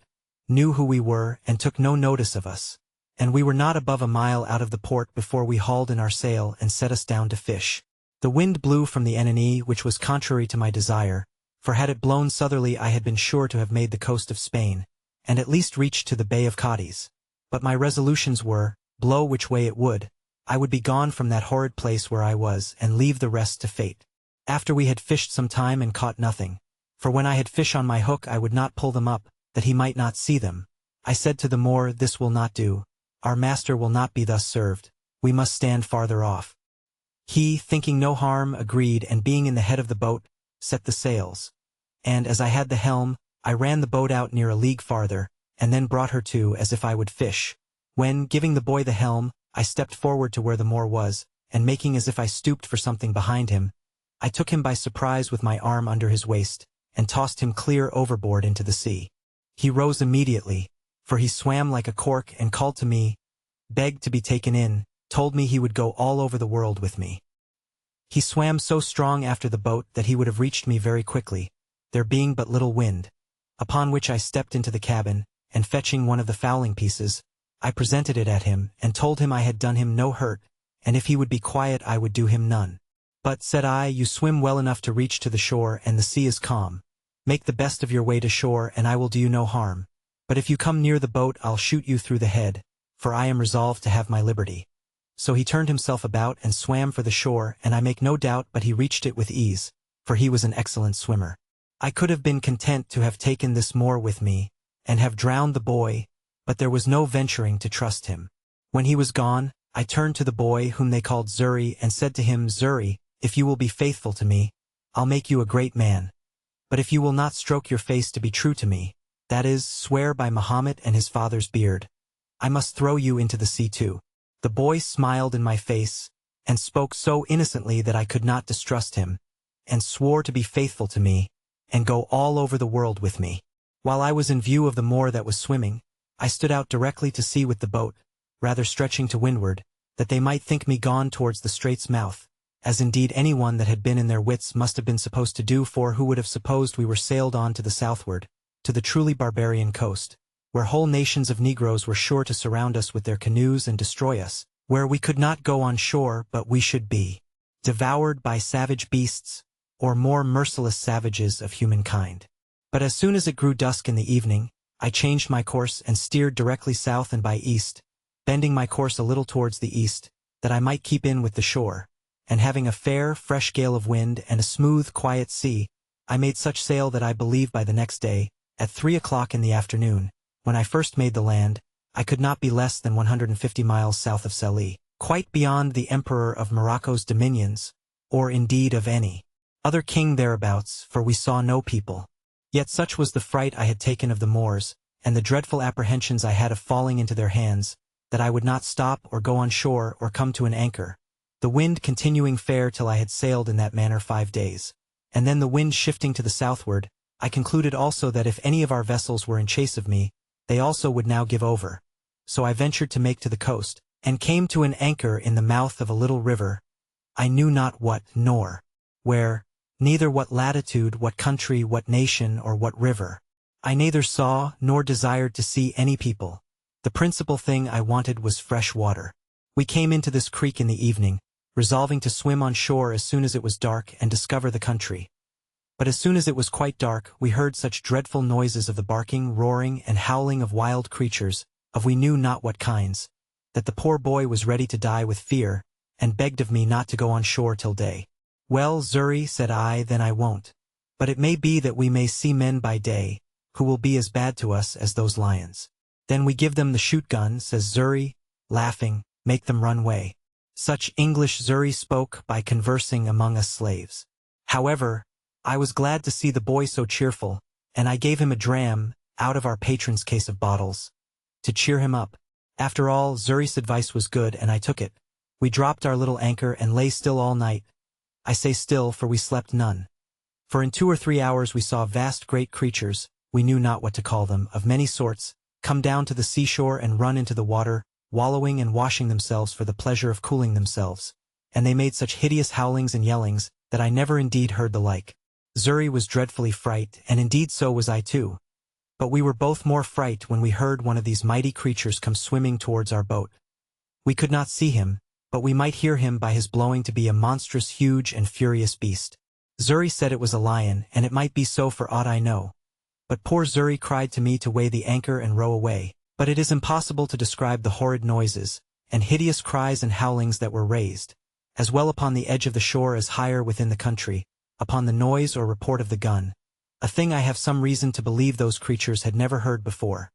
knew who we were and took no notice of us, and we were not above a mile out of the port before we hauled in our sail and set us down to fish. The wind blew from the Enemy, which was contrary to my desire, for had it blown southerly I had been sure to have made the coast of Spain, and at least reached to the Bay of Cadiz. But my resolutions were, blow which way it would, I would be gone from that horrid place where I was, and leave the rest to fate. After we had fished some time and caught nothing, for when I had fish on my hook I would not pull them up, that he might not see them, I said to the Moor, "This will not do. Our master will not be thus served. We must stand farther off." He, thinking no harm, agreed, and being in the head of the boat, set the sails. And as I had the helm, I ran the boat out near a league farther, and then brought her to as if I would fish, when, giving the boy the helm, I stepped forward to where the Moor was, and making as if I stooped for something behind him, I took him by surprise with my arm under his waist, and tossed him clear overboard into the sea. He rose immediately, for he swam like a cork, and called to me, begged to be taken in, told me he would go all over the world with me. He swam so strong after the boat that he would have reached me very quickly, there being but little wind, upon which I stepped into the cabin, and fetching one of the fowling pieces, I presented it at him, and told him I had done him no hurt, and if he would be quiet I would do him none. "But," said I, "you swim well enough to reach to the shore, and the sea is calm. Make the best of your way to shore, and I will do you no harm. But if you come near the boat I'll shoot you through the head, for I am resolved to have my liberty." So he turned himself about and swam for the shore, and I make no doubt but he reached it with ease, for he was an excellent swimmer. I could have been content to have taken this Moor with me, and have drowned the boy, but there was no venturing to trust him. When he was gone, I turned to the boy whom they called Xury, and said to him, "Xury, if you will be faithful to me, I'll make you a great man. But if you will not stroke your face to be true to me, that is, swear by Mahomet and his father's beard, I must throw you into the sea too." The boy smiled in my face, and spoke so innocently that I could not distrust him, and swore to be faithful to me, and go all over the world with me. While I was in view of the Moor that was swimming, I stood out directly to sea with the boat, rather stretching to windward, that they might think me gone towards the strait's mouth, as indeed anyone that had been in their wits must have been supposed to do, for who would have supposed we were sailed on to the southward, to the truly barbarian coast, where whole nations of Negroes were sure to surround us with their canoes and destroy us, where we could not go on shore but we should be devoured by savage beasts, or more merciless savages of humankind. But as soon as it grew dusk in the evening, I changed my course and steered directly south and by east, bending my course a little towards the east, that I might keep in with the shore, and having a fair, fresh gale of wind and a smooth, quiet sea, I made such sail that I believe by the next day At 3 o'clock in the afternoon, when I first made the land, I could not be less than 150 miles south of Selly, quite beyond the Emperor of Morocco's dominions, or indeed of any other king thereabouts, for we saw no people. Yet such was the fright I had taken of the Moors, and the dreadful apprehensions I had of falling into their hands, that I would not stop or go on shore or come to an anchor, the wind continuing fair till I had sailed in that manner 5 days. And then the wind shifting to the southward, I concluded also that if any of our vessels were in chase of me, they also would now give over. So I ventured to make to the coast, and came to an anchor in the mouth of a little river, I knew not what nor where, neither what latitude, what country, what nation, or what river. I neither saw nor desired to see any people. The principal thing I wanted was fresh water. We came into this creek in the evening, resolving to swim on shore as soon as it was dark and discover the country. But as soon as it was quite dark, we heard such dreadful noises of the barking, roaring, and howling of wild creatures, of we knew not what kinds, that the poor boy was ready to die with fear, and begged of me not to go on shore till day. Well, Xury, said I, then I won't. But it may be that we may see men by day, who will be as bad to us as those lions. Then we give them the shoot-gun, says Xury, laughing, make them run away. Such English Xury spoke by conversing among us slaves. However, I was glad to see the boy so cheerful, and I gave him a dram, out of our patron's case of bottles, to cheer him up. After all, Xury's advice was good, and I took it. We dropped our little anchor and lay still all night. I say still, for we slept none. For in 2 or 3 hours we saw vast great creatures, we knew not what to call them, of many sorts, come down to the seashore and run into the water, wallowing and washing themselves for the pleasure of cooling themselves. And they made such hideous howlings and yellings, that I never indeed heard the like. Xury was dreadfully fright, and indeed so was I too. But we were both more fright when we heard one of these mighty creatures come swimming towards our boat. We could not see him, but we might hear him by his blowing to be a monstrous, huge, and furious beast. Xury said it was a lion, and it might be so for aught I know. But poor Xury cried to me to weigh the anchor and row away. But it is impossible to describe the horrid noises, and hideous cries and howlings that were raised, as well upon the edge of the shore as higher within the country, upon the noise or report of the gun, a thing I have some reason to believe those creatures had never heard before.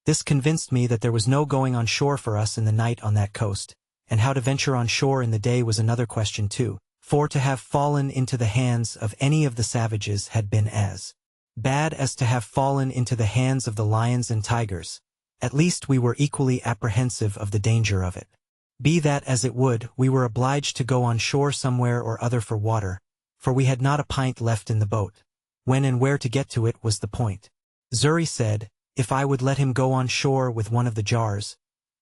This convinced me that there was no going on shore for us in the night on that coast, and how to venture on shore in the day was another question too, for to have fallen into the hands of any of the savages had been as bad as to have fallen into the hands of the lions and tigers. At least we were equally apprehensive of the danger of it. Be that as it would, we were obliged to go on shore somewhere or other for water, for we had not a pint left in the boat. When and where to get to it was the point. Xury said, if I would let him go on shore with one of the jars,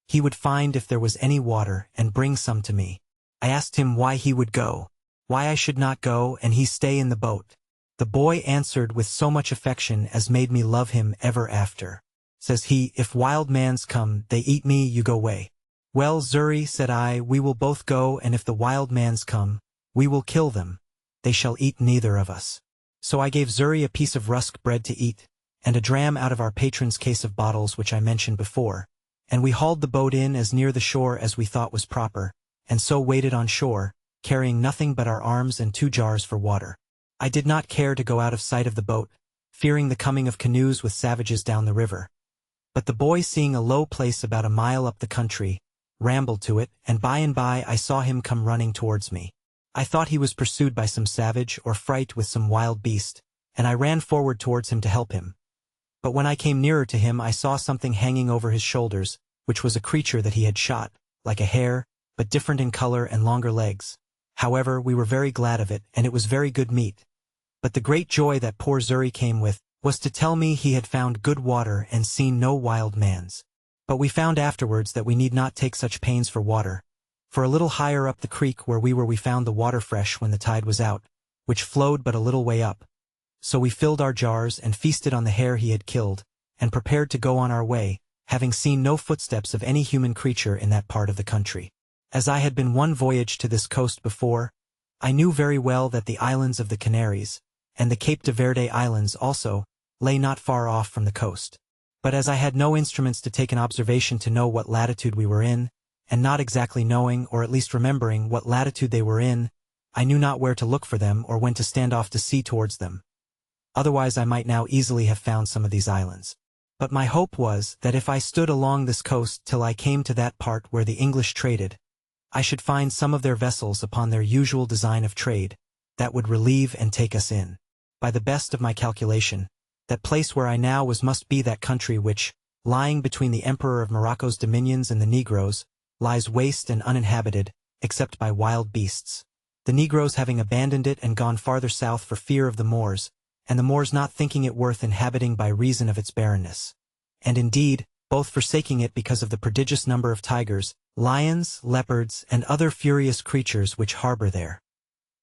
he would find if there was any water and bring some to me. I asked him why he would go, why I should not go and he stay in the boat. The boy answered with so much affection as made me love him ever after. Says he, if wild mans come, they eat me, you go way. Well, Xury, said I, we will both go, and if the wild mans come, we will kill them. They shall eat neither of us. So I gave Xury a piece of rusk bread to eat, and a dram out of our patron's case of bottles which I mentioned before, and we hauled the boat in as near the shore as we thought was proper, and so waited on shore, carrying nothing but our arms and 2 jars for water. I did not care to go out of sight of the boat, fearing the coming of canoes with savages down the river. But the boy, seeing a low place about a mile up the country, rambled to it, and by I saw him come running towards me. I thought he was pursued by some savage or fright with some wild beast, and I ran forward towards him to help him. But when I came nearer to him I saw something hanging over his shoulders, which was a creature that he had shot, like a hare, but different in color and longer legs. However, we were very glad of it, and it was very good meat. But the great joy that poor Xury came with, was to tell me he had found good water and seen no wild mans. But we found afterwards that we need not take such pains for water, for a little higher up the creek where we were we found the water fresh when the tide was out, which flowed but a little way up. So we filled our jars and feasted on the hare he had killed, and prepared to go on our way, having seen no footsteps of any human creature in that part of the country. As I had been one voyage to this coast before, I knew very well that the islands of the Canaries, and the Cape de Verde Islands also, lay not far off from the coast. But as I had no instruments to take an observation to know what latitude we were in, and not exactly knowing, or at least remembering, what latitude they were in, I knew not where to look for them or when to stand off to sea towards them. otherwise I might now easily have found some of these islands. But my hope was that if I stood along this coast till I came to that part where the English traded, I should find some of their vessels upon their usual design of trade, that would relieve and take us in. By the best of my calculation, that place where I now was must be that country which, lying between the Emperor of Morocco's dominions and the Negroes, lies waste and uninhabited, except by wild beasts, the Negroes having abandoned it and gone farther south for fear of the Moors, and the Moors not thinking it worth inhabiting by reason of its barrenness, and indeed, both forsaking it because of the prodigious number of tigers, lions, leopards, and other furious creatures which harbor there.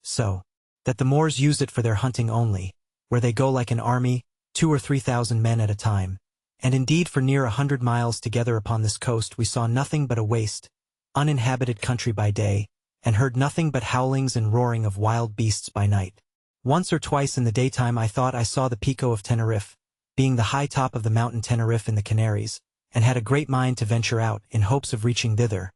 So, that the Moors use it for their hunting only, where they go like an army, 2,000 or 3,000 men at a time, and indeed for near 100 miles together upon this coast we saw nothing but a waste, uninhabited country by day, and heard nothing but howlings and roaring of wild beasts by night. Once or twice in the daytime I thought I saw the Pico of Tenerife, being the high top of the mountain Tenerife in the Canaries, and had a great mind to venture out, in hopes of reaching thither.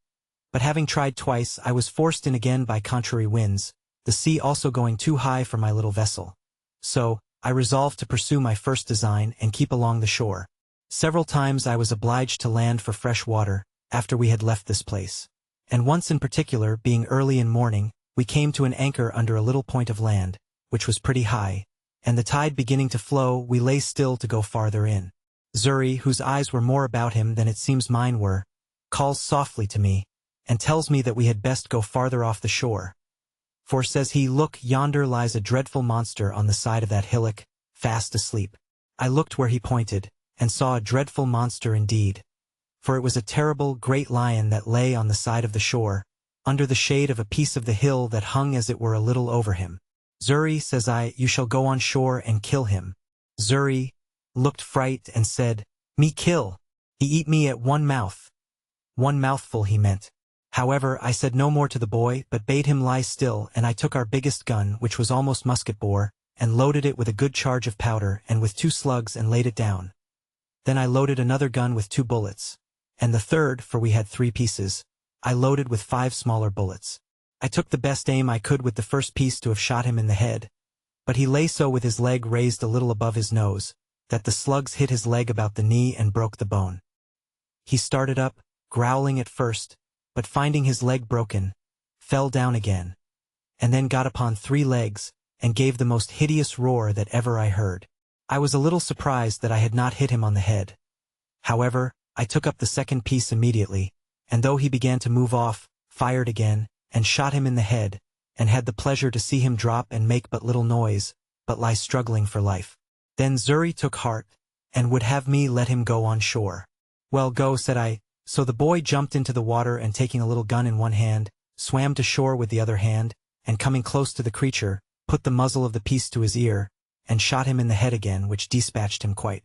But having tried twice, I was forced in again by contrary winds, the sea also going too high for my little vessel. So, I resolved to pursue my first design and keep along the shore. Several times I was obliged to land for fresh water, after we had left this place. And once in particular, being early in morning, we came to an anchor under a little point of land, which was pretty high, and the tide beginning to flow, we lay still to go farther in. Xury, whose eyes were more about him than it seems mine were, calls softly to me, and tells me that we had best go farther off the shore. For, says he, look, yonder lies a dreadful monster on the side of that hillock, fast asleep. I looked where he pointed, and saw a dreadful monster indeed. For it was a terrible, great lion that lay on the side of the shore, under the shade of a piece of the hill that hung as it were a little over him. Xury, says I, you shall go on shore and kill him. Xury looked fright and said, me kill? He eat me at one mouth. One mouthful he meant. However, I said no more to the boy, but bade him lie still, and I took our biggest gun, which was almost musket-bore, and loaded it with a good charge of powder and with 2 slugs and laid it down. Then I loaded another gun with 2 bullets, and the third, for we had 3 pieces, I loaded with 5 smaller bullets. I took the best aim I could with the first piece to have shot him in the head, but he lay so with his leg raised a little above his nose, that the slugs hit his leg about the knee and broke the bone. He started up, growling at first, but finding his leg broken, fell down again, and then got upon 3 legs, and gave the most hideous roar that ever I heard. I was a little surprised that I had not hit him on the head. However, I took up the second piece immediately, and though he began to move off, fired again, and shot him in the head, and had the pleasure to see him drop and make but little noise, but lie struggling for life. Then Xury took heart, and would have me let him go on shore. Well, go, said I. So the boy jumped into the water and taking a little gun in one hand, swam to shore with the other hand, and coming close to the creature, put the muzzle of the piece to his ear, and shot him in the head again, which dispatched him quite.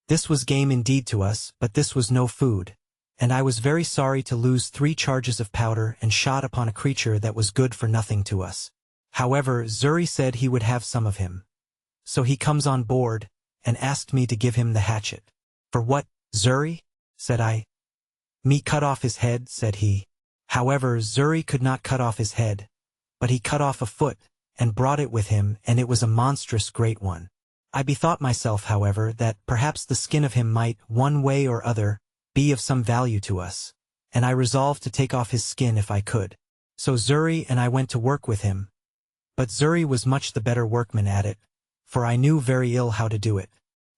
This was game indeed to us, but this was no food, and I was very sorry to lose 3 charges of powder and shot upon a creature that was good for nothing to us. However, Xury said he would have some of him. So he comes on board, and asked me to give him the hatchet. For what, Xury? Said I. Me cut off his head, said he. However, Xury could not cut off his head, but he cut off a foot, and brought it with him, and it was a monstrous great one. I bethought myself, however, that perhaps the skin of him might, one way or other, be of some value to us, and I resolved to take off his skin if I could. So Xury and I went to work with him. But Xury was much the better workman at it, for I knew very ill how to do it.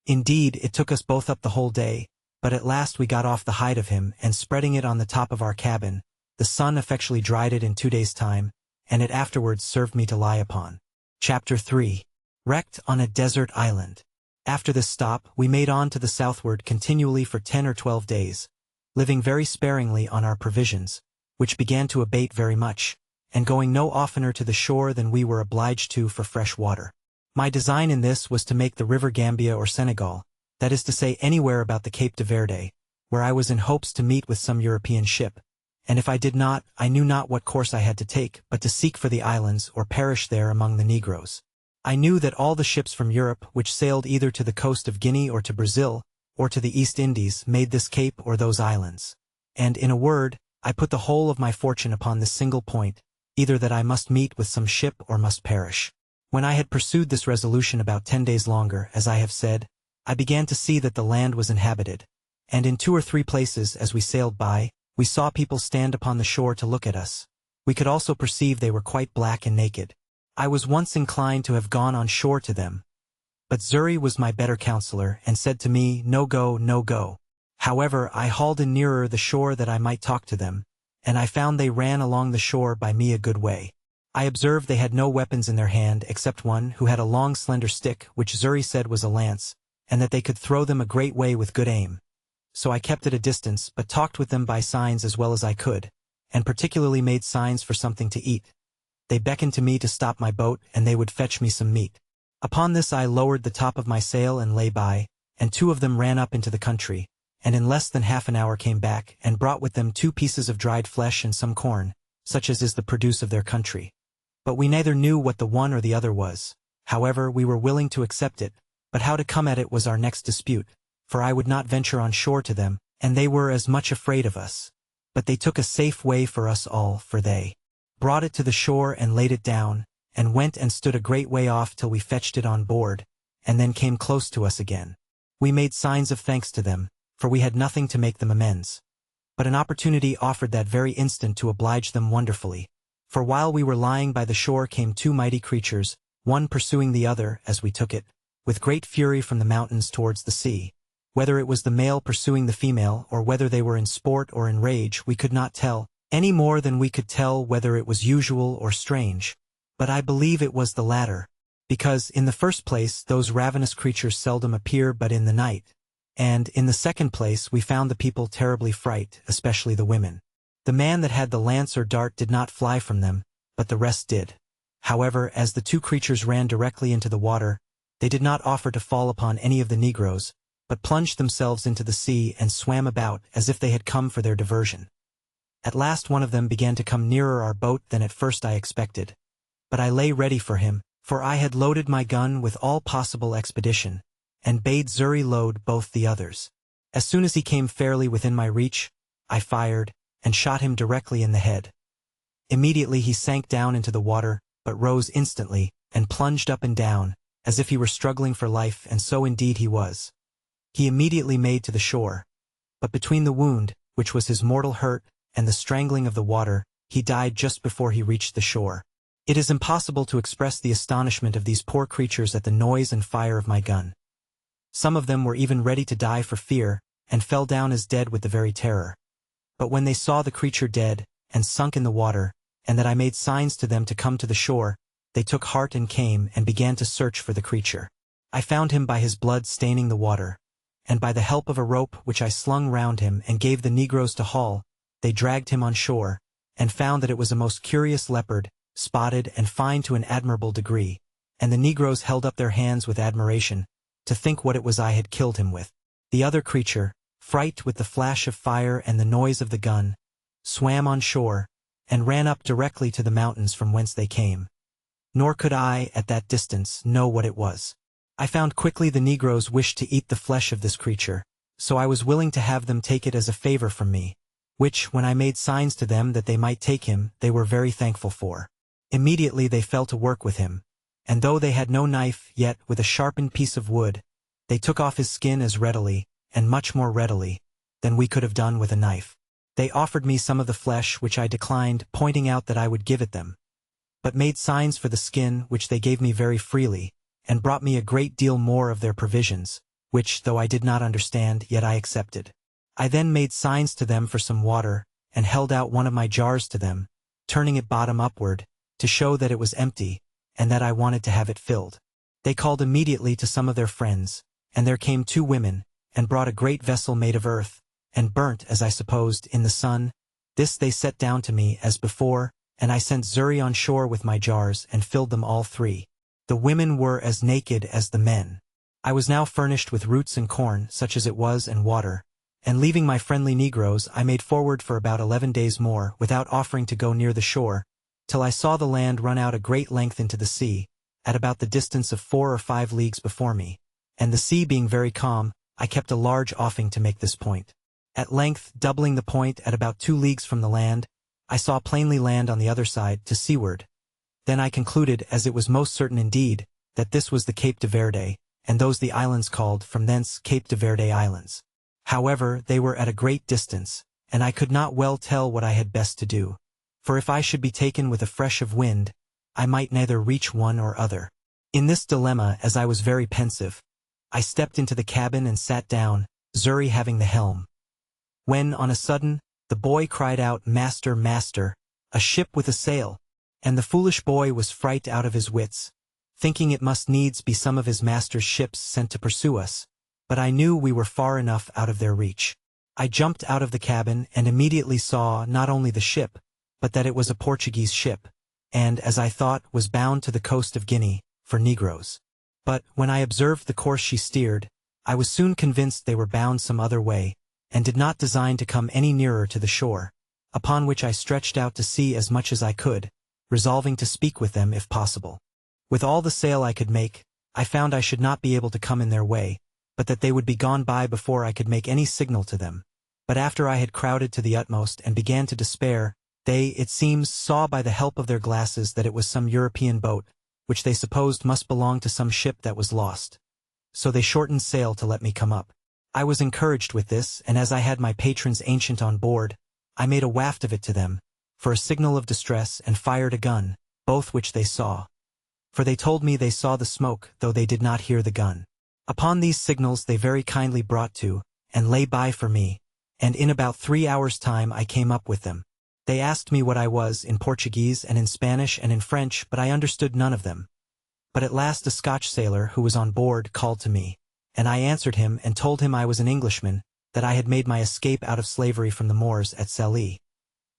Indeed, it took us both up the whole day, but at last we got off the hide of him, and spreading it on the top of our cabin, the sun effectually dried it in 2 days' time, and it afterwards served me to lie upon. Chapter 3. Wrecked on a desert island. After this stop, we made on to the southward continually for 10 or 12 days, living very sparingly on our provisions, which began to abate very much, and going no oftener to the shore than we were obliged to for fresh water. My design in this was to make the river Gambia or Senegal, that is to say anywhere about the Cape de Verde, where I was in hopes to meet with some European ship, and if I did not, I knew not what course I had to take, but to seek for the islands or perish there among the Negroes. I knew that all the ships from Europe which sailed either to the coast of Guinea or to Brazil, or to the East Indies, made this cape or those islands. And, in a word, I put the whole of my fortune upon this single point, either that I must meet with some ship or must perish. When I had pursued this resolution about 10 days longer, as I have said, I began to see that the land was inhabited, and in 2 or 3 places as we sailed by, we saw people stand upon the shore to look at us. We could also perceive they were quite black and naked. I was once inclined to have gone on shore to them, but Zuri was my better counselor and said to me, "No go, no go." However, I hauled in nearer the shore that I might talk to them, and I found they ran along the shore by me a good way. I observed they had no weapons in their hand except one who had a long slender stick which Zuri said was a lance, and that they could throw them a great way with good aim. So I kept at a distance but talked with them by signs as well as I could, and particularly made signs for something to eat. They beckoned to me to stop my boat and they would fetch me some meat. Upon this I lowered the top of my sail and lay by, and 2 of them ran up into the country, and in less than half an hour came back and brought with them 2 pieces of dried flesh and some corn, such as is the produce of their country. But we neither knew what the one or the other was. However, we were willing to accept it, but how to come at it was our next dispute, for I would not venture on shore to them, and they were as much afraid of us. But they took a safe way for us all, for they brought it to the shore and laid it down, and went and stood a great way off till we fetched it on board, and then came close to us again. We made signs of thanks to them, for we had nothing to make them amends. But an opportunity offered that very instant to oblige them wonderfully. For while we were lying by the shore came 2 mighty creatures, one pursuing the other, as we took it, with great fury from the mountains towards the sea. Whether it was the male pursuing the female, or whether they were in sport or in rage, we could not tell, any more than we could tell whether it was usual or strange. But I believe it was the latter, because, in the first place, those ravenous creatures seldom appear but in the night, and, in the second place, we found the people terribly frightened, especially the women. The man that had the lance or dart did not fly from them, but the rest did. However, as the 2 creatures ran directly into the water, they did not offer to fall upon any of the Negroes, but plunged themselves into the sea and swam about as if they had come for their diversion. At last one of them began to come nearer our boat than at first I expected. But I lay ready for him, for I had loaded my gun with all possible expedition, and bade Zuri load both the others. As soon as he came fairly within my reach, I fired, and shot him directly in the head. Immediately he sank down into the water, but rose instantly, and plunged up and down, as if he were struggling for life, and so indeed he was. He immediately made to the shore. But between the wound, which was his mortal hurt, and the strangling of the water, he died just before he reached the shore. It is impossible to express the astonishment of these poor creatures at the noise and fire of my gun. Some of them were even ready to die for fear, and fell down as dead with the very terror. But when they saw the creature dead, and sunk in the water, and that I made signs to them to come to the shore, they took heart and came and began to search for the creature. I found him by his blood staining the water, and by the help of a rope which I slung round him and gave the Negroes to haul, they dragged him on shore, and found that it was a most curious leopard, spotted and fine to an admirable degree, and the Negroes held up their hands with admiration, to think what it was I had killed him with. The other creature, frightened with the flash of fire and the noise of the gun, swam on shore, and ran up directly to the mountains from whence they came. Nor could I, at that distance, know what it was. I found quickly the Negroes wished to eat the flesh of this creature, so I was willing to have them take it as a favor from me, which, when I made signs to them that they might take him, they were very thankful for. Immediately they fell to work with him, and though they had no knife, yet, with a sharpened piece of wood, they took off his skin as readily, and much more readily, than we could have done with a knife. They offered me some of the flesh, which I declined, pointing out that I would give it them, but made signs for the skin, which they gave me very freely, and brought me a great deal more of their provisions, which, though I did not understand, yet I accepted. I then made signs to them for some water, and held out one of my jars to them, turning it bottom upward, to show that it was empty, and that I wanted to have it filled. They called immediately to some of their friends, and there came 2 women, and brought a great vessel made of earth, and burnt, as I supposed, in the sun. This they set down to me, as before, and I sent Zuri on shore with my jars, and filled them all 3. The women were as naked as the men. I was now furnished with roots and corn, such as it was, and water, and leaving my friendly Negroes, I made forward for about 11 days more, without offering to go near the shore, till I saw the land run out a great length into the sea, at about the distance of 4 or 5 leagues before me, and the sea being very calm, I kept a large offing to make this point. At length, doubling the point at about 2 leagues from the land, I saw plainly land on the other side, to seaward. Then I concluded, as it was most certain indeed, that this was the Cape de Verde, and those the islands called from thence Cape de Verde Islands. However, they were at a great distance, and I could not well tell what I had best to do, for if I should be taken with a fresh of wind, I might neither reach one or other. In this dilemma, as I was very pensive, I stepped into the cabin and sat down, Xury having the helm. When, on a sudden, the boy cried out, "Master, master, a ship with a sail!" And the foolish boy was fright out of his wits, thinking it must needs be some of his master's ships sent to pursue us, but I knew we were far enough out of their reach. I jumped out of the cabin and immediately saw not only the ship, but that it was a Portuguese ship, and, as I thought, was bound to the coast of Guinea, for Negroes. But, when I observed the course she steered, I was soon convinced they were bound some other way, and did not design to come any nearer to the shore, upon which I stretched out to sea as much as I could, resolving to speak with them if possible. With all the sail I could make, I found I should not be able to come in their way, but that they would be gone by before I could make any signal to them. But after I had crowded to the utmost and began to despair, they, it seems, saw by the help of their glasses that it was some European boat, which they supposed must belong to some ship that was lost. So they shortened sail to let me come up. I was encouraged with this, and as I had my patron's ancient on board, I made a waft of it to them, for a signal of distress, and fired a gun, both which they saw. For they told me they saw the smoke, though they did not hear the gun. Upon these signals they very kindly brought to, and lay by for me, and in about 3 hours' time I came up with them. They asked me what I was, in Portuguese and in Spanish and in French, but I understood none of them. But at last a Scotch sailor, who was on board, called to me, and I answered him and told him I was an Englishman, that I had made my escape out of slavery from the Moors at Sallee.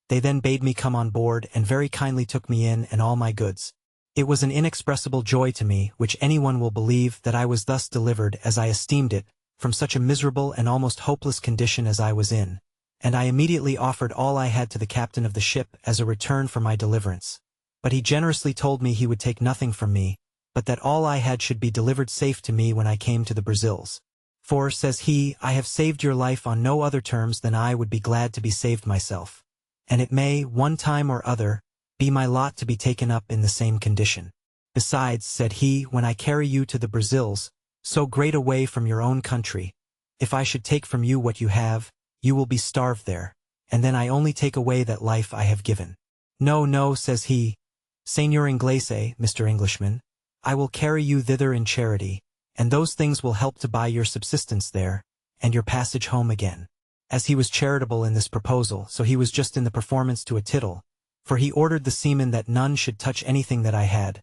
They then bade me come on board, and very kindly took me in and all my goods. It was an inexpressible joy to me, which anyone will believe, that I was thus delivered, as I esteemed it, from such a miserable and almost hopeless condition as I was in, and I immediately offered all I had to the captain of the ship as a return for my deliverance. But he generously told me he would take nothing from me, but that all I had should be delivered safe to me when I came to the Brazils. For, says he, I have saved your life on no other terms than I would be glad to be saved myself, and it may, one time or other, be my lot to be taken up in the same condition. Besides, said he, when I carry you to the Brazils, so great a way from your own country, if I should take from you what you have, you will be starved there, and then I only take away that life I have given. No, no, says he, Señor Inglese, Mr. Englishman, I will carry you thither in charity, and those things will help to buy your subsistence there, and your passage home again. As he was charitable in this proposal, so he was just in the performance to a tittle, for he ordered the seamen that none should touch anything that I had.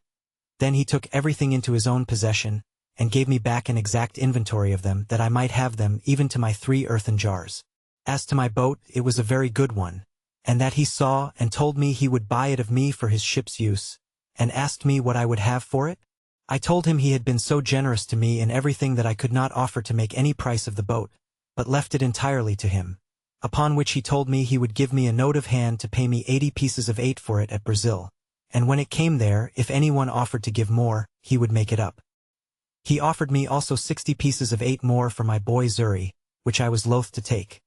Then he took everything into his own possession, and gave me back an exact inventory of them, that I might have them even to my 3 earthen jars. As to my boat, it was a very good one, and that he saw, and told me he would buy it of me for his ship's use, and asked me what I would have for it. I told him he had been so generous to me in everything that I could not offer to make any price of the boat, but left it entirely to him, upon which he told me he would give me a note of hand to pay me 80 pieces of 8 for it at Brazil, and when it came there, if anyone offered to give more, he would make it up. He offered me also 60 pieces of 8 more for my boy Xury, which I was loath to take.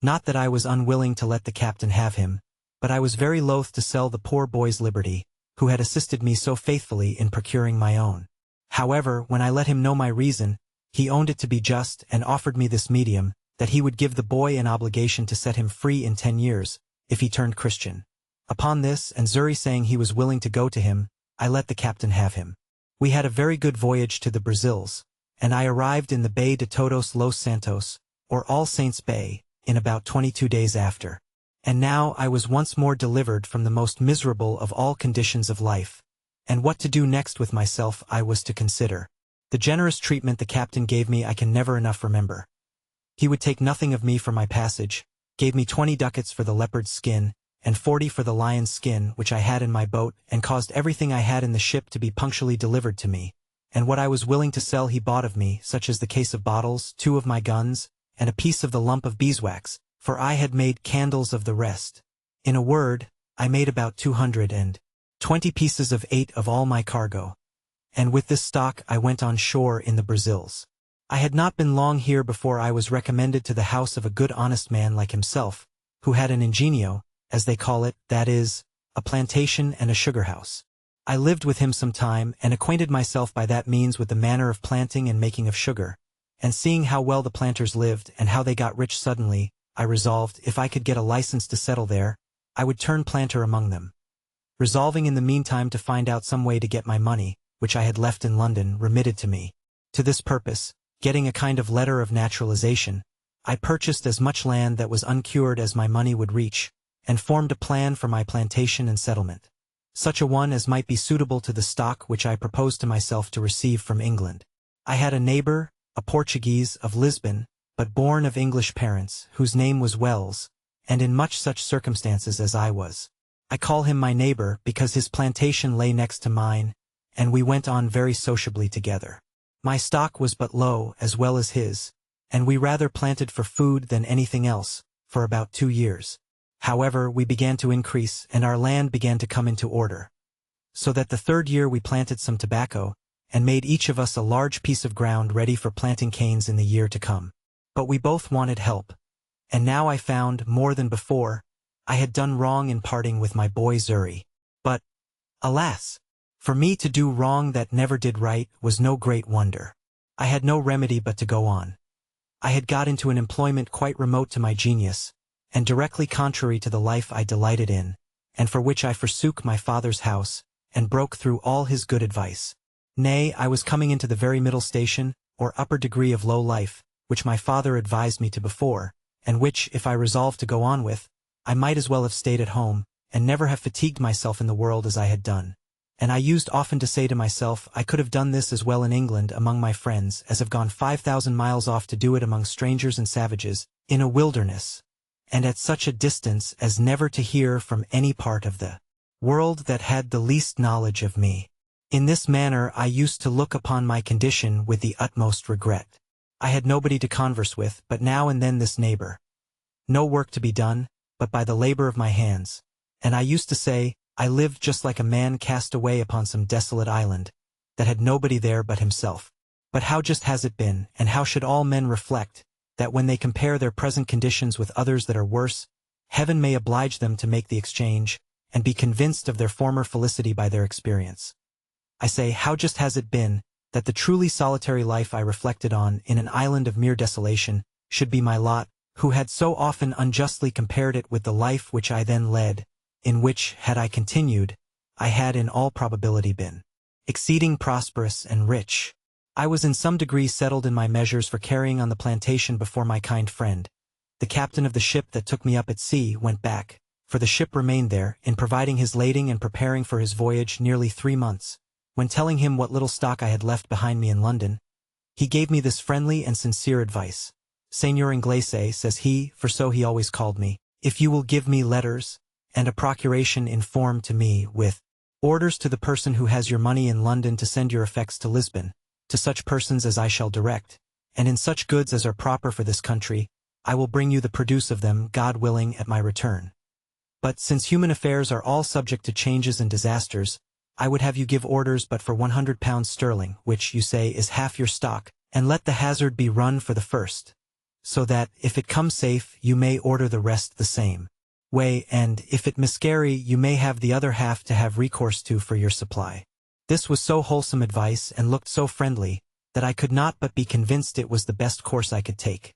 Not that I was unwilling to let the captain have him, but I was very loath to sell the poor boy's liberty, who had assisted me so faithfully in procuring my own. However, when I let him know my reason, he owned it to be just, and offered me this medium, that he would give the boy an obligation to set him free in 10 years, if he turned Christian. Upon this, and Xury saying he was willing to go to him, I let the captain have him. We had a very good voyage to the Brazils, and I arrived in the Bay de Todos los Santos, or All Saints Bay, in about 22 days after. And now I was once more delivered from the most miserable of all conditions of life, and what to do next with myself I was to consider. The generous treatment the captain gave me I can never enough remember. He would take nothing of me for my passage, gave me 20 ducats for the leopard's skin, and 40 for the lion's skin which I had in my boat, and caused everything I had in the ship to be punctually delivered to me, and what I was willing to sell he bought of me, such as the case of bottles, 2 of my guns, and a piece of the lump of beeswax, for I had made candles of the rest. In a word, I made about 220 pieces of 8 of all my cargo, and with this stock I went on shore in the Brazils. I had not been long here before I was recommended to the house of a good honest man like himself, who had an ingenio, as they call it, that is, a plantation and a sugar house. I lived with him some time and acquainted myself by that means with the manner of planting and making of sugar, and seeing how well the planters lived and how they got rich suddenly, I resolved, if I could get a license to settle there, I would turn planter among them. Resolving in the meantime to find out some way to get my money, which I had left in London, remitted to me. To this purpose, getting a kind of letter of naturalization, I purchased as much land that was uncured as my money would reach, and formed a plan for my plantation and settlement. Such a one as might be suitable to the stock which I proposed to myself to receive from England. I had a neighbor, a Portuguese, of Lisbon, but born of English parents, whose name was Wells, and in much such circumstances as I was. I call him my neighbor because his plantation lay next to mine, and we went on very sociably together. My stock was but low as well as his, and we rather planted for food than anything else, for about 2 years. However, we began to increase, and our land began to come into order. So that the 3rd year we planted some tobacco, and made each of us a large piece of ground ready for planting canes in the year to come. But we both wanted help, and now I found, more than before, I had done wrong in parting with my boy Zuri. But, alas! For me to do wrong that never did right was no great wonder. I had no remedy but to go on. I had got into an employment quite remote to my genius, and directly contrary to the life I delighted in, and for which I forsook my father's house, and broke through all his good advice. Nay, I was coming into the very middle station, or upper degree of low life, which my father advised me to before, and which, if I resolved to go on with, I might as well have stayed at home, and never have fatigued myself in the world as I had done. And I used often to say to myself, I could have done this as well in England among my friends as have gone 5,000 miles off to do it among strangers and savages, in a wilderness, and at such a distance as never to hear from any part of the world that had the least knowledge of me. In this manner I used to look upon my condition with the utmost regret. I had nobody to converse with, but now and then this neighbor. No work to be done, but by the labor of my hands. And I used to say, I lived just like a man cast away upon some desolate island, that had nobody there but himself. But how just has it been, and how should all men reflect, that when they compare their present conditions with others that are worse, heaven may oblige them to make the exchange, and be convinced of their former felicity by their experience. I say, how just has it been, that the truly solitary life I reflected on in an island of mere desolation should be my lot, who had so often unjustly compared it with the life which I then led, in which, had I continued, I had in all probability been exceeding prosperous and rich. I was in some degree settled in my measures for carrying on the plantation before my kind friend. The captain of the ship that took me up at sea went back, for the ship remained there, in providing his lading and preparing for his voyage nearly 3 months. When telling him what little stock I had left behind me in London, he gave me this friendly and sincere advice. Señor Inglese, says he, for so he always called me, if you will give me letters, and a procuration in form to me, with orders to the person who has your money in London to send your effects to Lisbon, to such persons as I shall direct, and in such goods as are proper for this country, I will bring you the produce of them, God willing, at my return. But since human affairs are all subject to changes and disasters, I would have you give orders but for £100 sterling, which, you say, is half your stock, and let the hazard be run for the first, so that, if it come safe, you may order the rest the same way, and, if it miscarry, you may have the other half to have recourse to for your supply. This was so wholesome advice, and looked so friendly, that I could not but be convinced it was the best course I could take.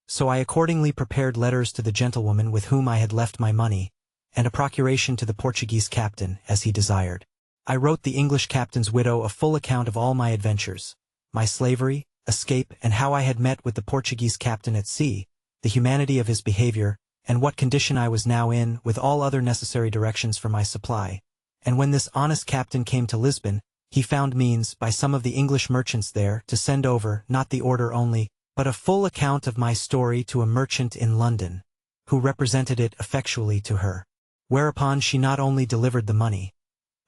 So I accordingly prepared letters to the gentlewoman with whom I had left my money, and a procuration to the Portuguese captain, as he desired. I wrote the English captain's widow a full account of all my adventures, my slavery, escape, and how I had met with the Portuguese captain at sea, the humanity of his behavior, and what condition I was now in, with all other necessary directions for my supply. And when this honest captain came to Lisbon, he found means, by some of the English merchants there, to send over, not the order only, but a full account of my story to a merchant in London, who represented it effectually to her. Whereupon she not only delivered the money,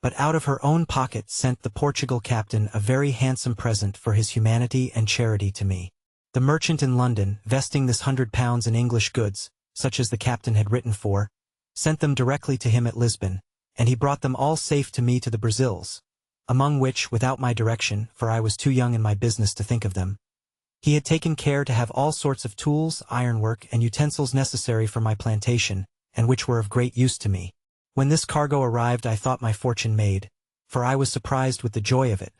but out of her own pocket sent the Portugal captain a very handsome present for his humanity and charity to me. The merchant in London, vesting this £100 in English goods, such as the captain had written for, sent them directly to him at Lisbon, and he brought them all safe to me to the Brazils, among which, without my direction, for I was too young in my business to think of them, he had taken care to have all sorts of tools, ironwork, and utensils necessary for my plantation, and which were of great use to me. When this cargo arrived I thought my fortune made, for I was surprised with the joy of it.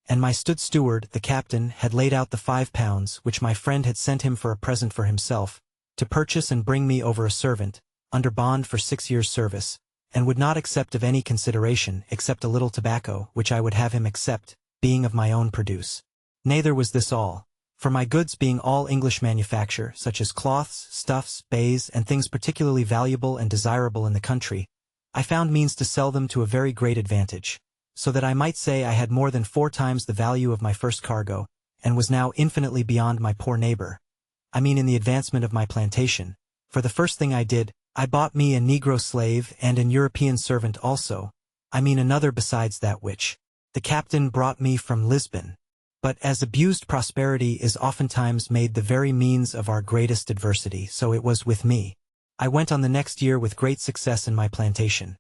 And my steward, the captain, had laid out the £5, which my friend had sent him for a present for himself, to purchase and bring me over a servant, under bond for 6 years' service, and would not accept of any consideration except a little tobacco, which I would have him accept, being of my own produce. Neither was this all, for my goods being all English manufacture, such as cloths, stuffs, baize, and things particularly valuable and desirable in the country, I found means to sell them to a very great advantage, so that I might say I had more than 4 times the value of my first cargo, and was now infinitely beyond my poor neighbor. I mean in the advancement of my plantation, for the first thing I did, I bought me a Negro slave and an European servant also, I mean another besides that which the captain brought me from Lisbon. But as abused prosperity is oftentimes made the very means of our greatest adversity, so it was with me. I went on the next year with great success in my plantation.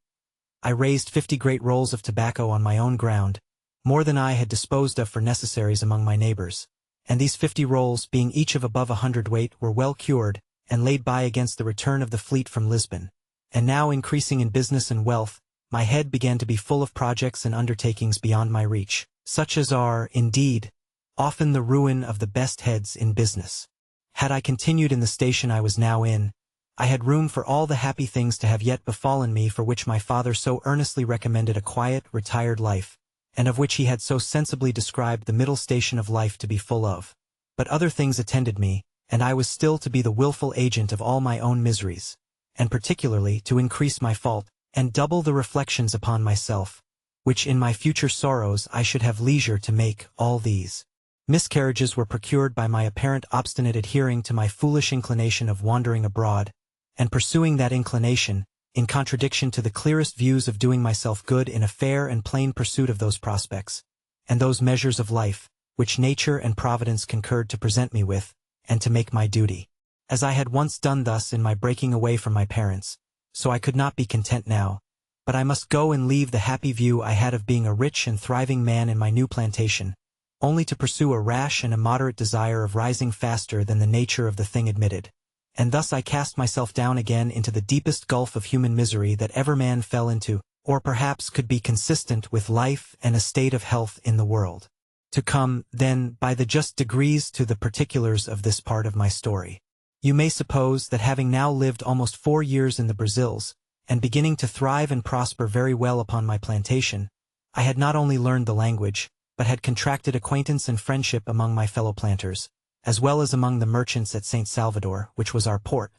I raised 50 great rolls of tobacco on my own ground, more than I had disposed of for necessaries among my neighbors, and these 50 rolls, being each of above 100 weight, were well cured, and laid by against the return of the fleet from Lisbon. And now, increasing in business and wealth, my head began to be full of projects and undertakings beyond my reach, such as are, indeed, often the ruin of the best heads in business. Had I continued in the station I was now in, I had room for all the happy things to have yet befallen me for which my father so earnestly recommended a quiet, retired life, and of which he had so sensibly described the middle station of life to be full of. But other things attended me, and I was still to be the willful agent of all my own miseries, and particularly to increase my fault, and double the reflections upon myself, which in my future sorrows I should have leisure to make. All these miscarriages were procured by my apparent obstinate adhering to my foolish inclination of wandering abroad, and pursuing that inclination, in contradiction to the clearest views of doing myself good in a fair and plain pursuit of those prospects, and those measures of life, which nature and providence concurred to present me with, and to make my duty. As I had once done thus in my breaking away from my parents, so I could not be content now, but I must go and leave the happy view I had of being a rich and thriving man in my new plantation, only to pursue a rash and immoderate desire of rising faster than the nature of the thing admitted. And thus I cast myself down again into the deepest gulf of human misery that ever man fell into, or perhaps could be consistent with life and a state of health in the world. To come, then, by the just degrees to the particulars of this part of my story. You may suppose that having now lived almost 4 years in the Brazils, and beginning to thrive and prosper very well upon my plantation, I had not only learned the language, but had contracted acquaintance and friendship among my fellow planters, as well as among the merchants at St. Salvador, which was our port,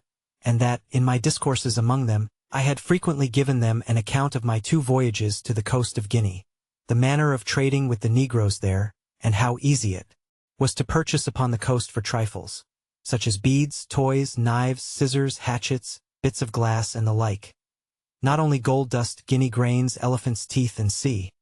and that, in my discourses among them, I had frequently given them an account of my 2 voyages to the coast of Guinea, the manner of trading with the Negroes there, and how easy it was to purchase upon the coast for trifles, such as beads, toys, knives, scissors, hatchets, bits of glass, and the like. Not only gold dust, guinea grains, elephants' teeth, and sea,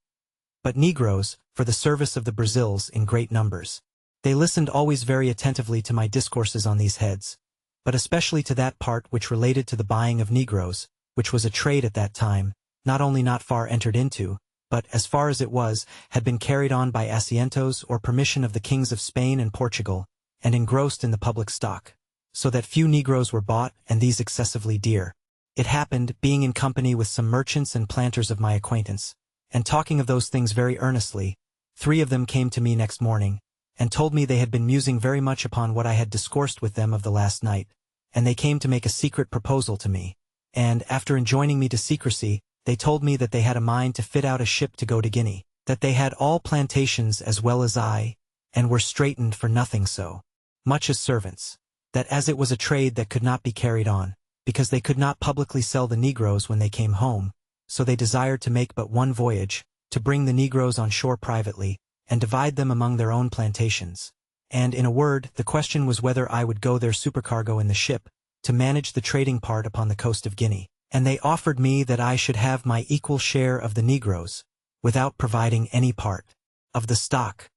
but Negroes, for the service of the Brazils, in great numbers. They listened always very attentively to my discourses on these heads, but especially to that part which related to the buying of Negroes, which was a trade at that time, not only not far entered into, but, as far as it was, had been carried on by asientos or permission of the kings of Spain and Portugal, and engrossed in the public stock, so that few Negroes were bought, and these excessively dear. It happened, being in company with some merchants and planters of my acquaintance, and talking of those things very earnestly, 3 of them came to me next morning, and told me they had been musing very much upon what I had discoursed with them of the last night, and they came to make a secret proposal to me, and, after enjoining me to secrecy, they told me that they had a mind to fit out a ship to go to Guinea, that they had all plantations as well as I, and were straitened for nothing so much as servants, that as it was a trade that could not be carried on, because they could not publicly sell the Negroes when they came home, so they desired to make but one voyage, to bring the Negroes on shore privately, and divide them among their own plantations. And, in a word, the question was whether I would go their supercargo in the ship, to manage the trading part upon the coast of Guinea, and they offered me that I should have my equal share of the Negroes, without providing any part of the stock.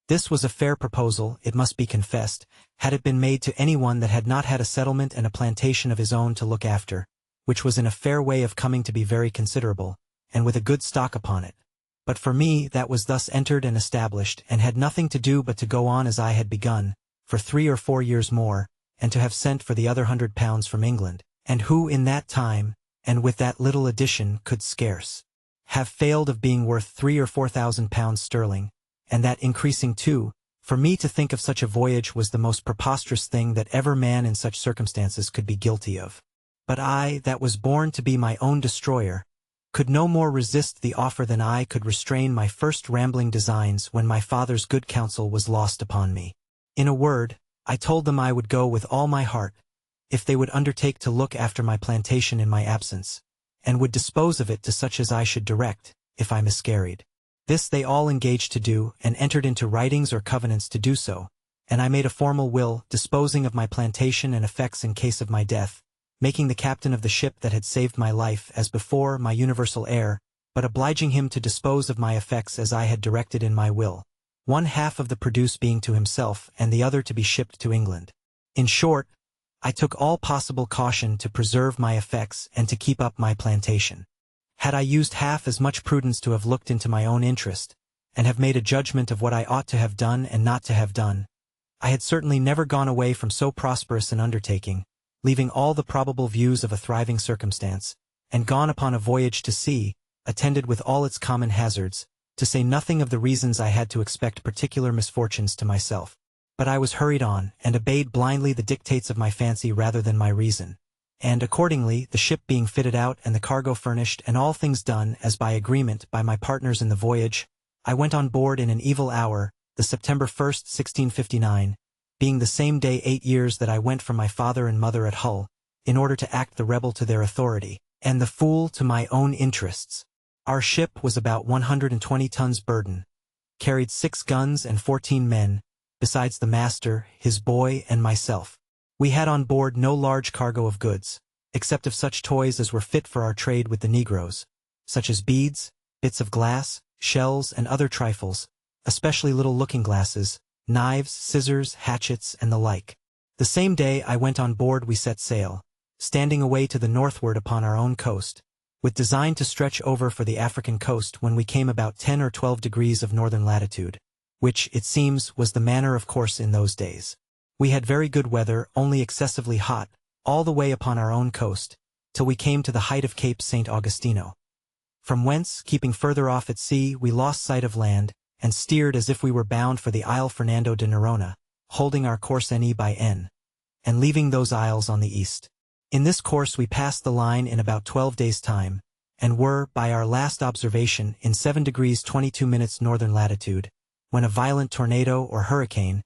This was a fair proposal, it must be confessed, had it been made to anyone that had not had a settlement and a plantation of his own to look after, which was in a fair way of coming to be very considerable, and with a good stock upon it. But for me that was thus entered and established, and had nothing to do but to go on as I had begun, for 3 or 4 years more, and to have sent for the other £100 from England, and who in that time, and with that little addition, could scarce have failed of being worth 3 or 4,000 pounds sterling, and that increasing too. For me to think of such a voyage was the most preposterous thing that ever man in such circumstances could be guilty of. But I, that was born to be my own destroyer, could no more resist the offer than I could restrain my first rambling designs when my father's good counsel was lost upon me. In a word, I told them I would go with all my heart, if they would undertake to look after my plantation in my absence, and would dispose of it to such as I should direct, if I miscarried. This they all engaged to do, and entered into writings or covenants to do so, and I made a formal will, disposing of my plantation and effects in case of my death, making the captain of the ship that had saved my life, as before, my universal heir, but obliging him to dispose of my effects as I had directed in my will, one half of the produce being to himself and the other to be shipped to England. In short, I took all possible caution to preserve my effects and to keep up my plantation. Had I used half as much prudence to have looked into my own interest, and have made a judgment of what I ought to have done and not to have done, I had certainly never gone away from so prosperous an undertaking, leaving all the probable views of a thriving circumstance, and gone upon a voyage to sea, attended with all its common hazards, to say nothing of the reasons I had to expect particular misfortunes to myself. But I was hurried on, and obeyed blindly the dictates of my fancy rather than my reason, and accordingly, the ship being fitted out and the cargo furnished and all things done as by agreement by my partners in the voyage, I went on board in an evil hour, the September 1st, 1659, being the same day 8 years that I went from my father and mother at Hull, in order to act the rebel to their authority, and the fool to my own interests. Our ship was about 120 tons burden, carried 6 guns and 14 men, besides the master, his boy, and myself. We had on board no large cargo of goods, except of such toys as were fit for our trade with the negroes, such as beads, bits of glass, shells, and other trifles, especially little looking-glasses, knives, scissors, hatchets, and the like. The same day I went on board we set sail, standing away to the northward upon our own coast, with design to stretch over for the African coast when we came about 10 or 12 degrees of northern latitude, which, it seems, was the manner of course in those days. We had very good weather, only excessively hot, all the way upon our own coast, till we came to the height of Cape St. Augustino. From whence, keeping further off at sea, we lost sight of land, and steered as if we were bound for the Isle Fernando de Noronha, holding our course N by N, and leaving those isles on the east. In this course we passed the line in about 12 days' time, and were, by our last observation, in 7 degrees 22 minutes northern latitude, when a violent tornado or hurricane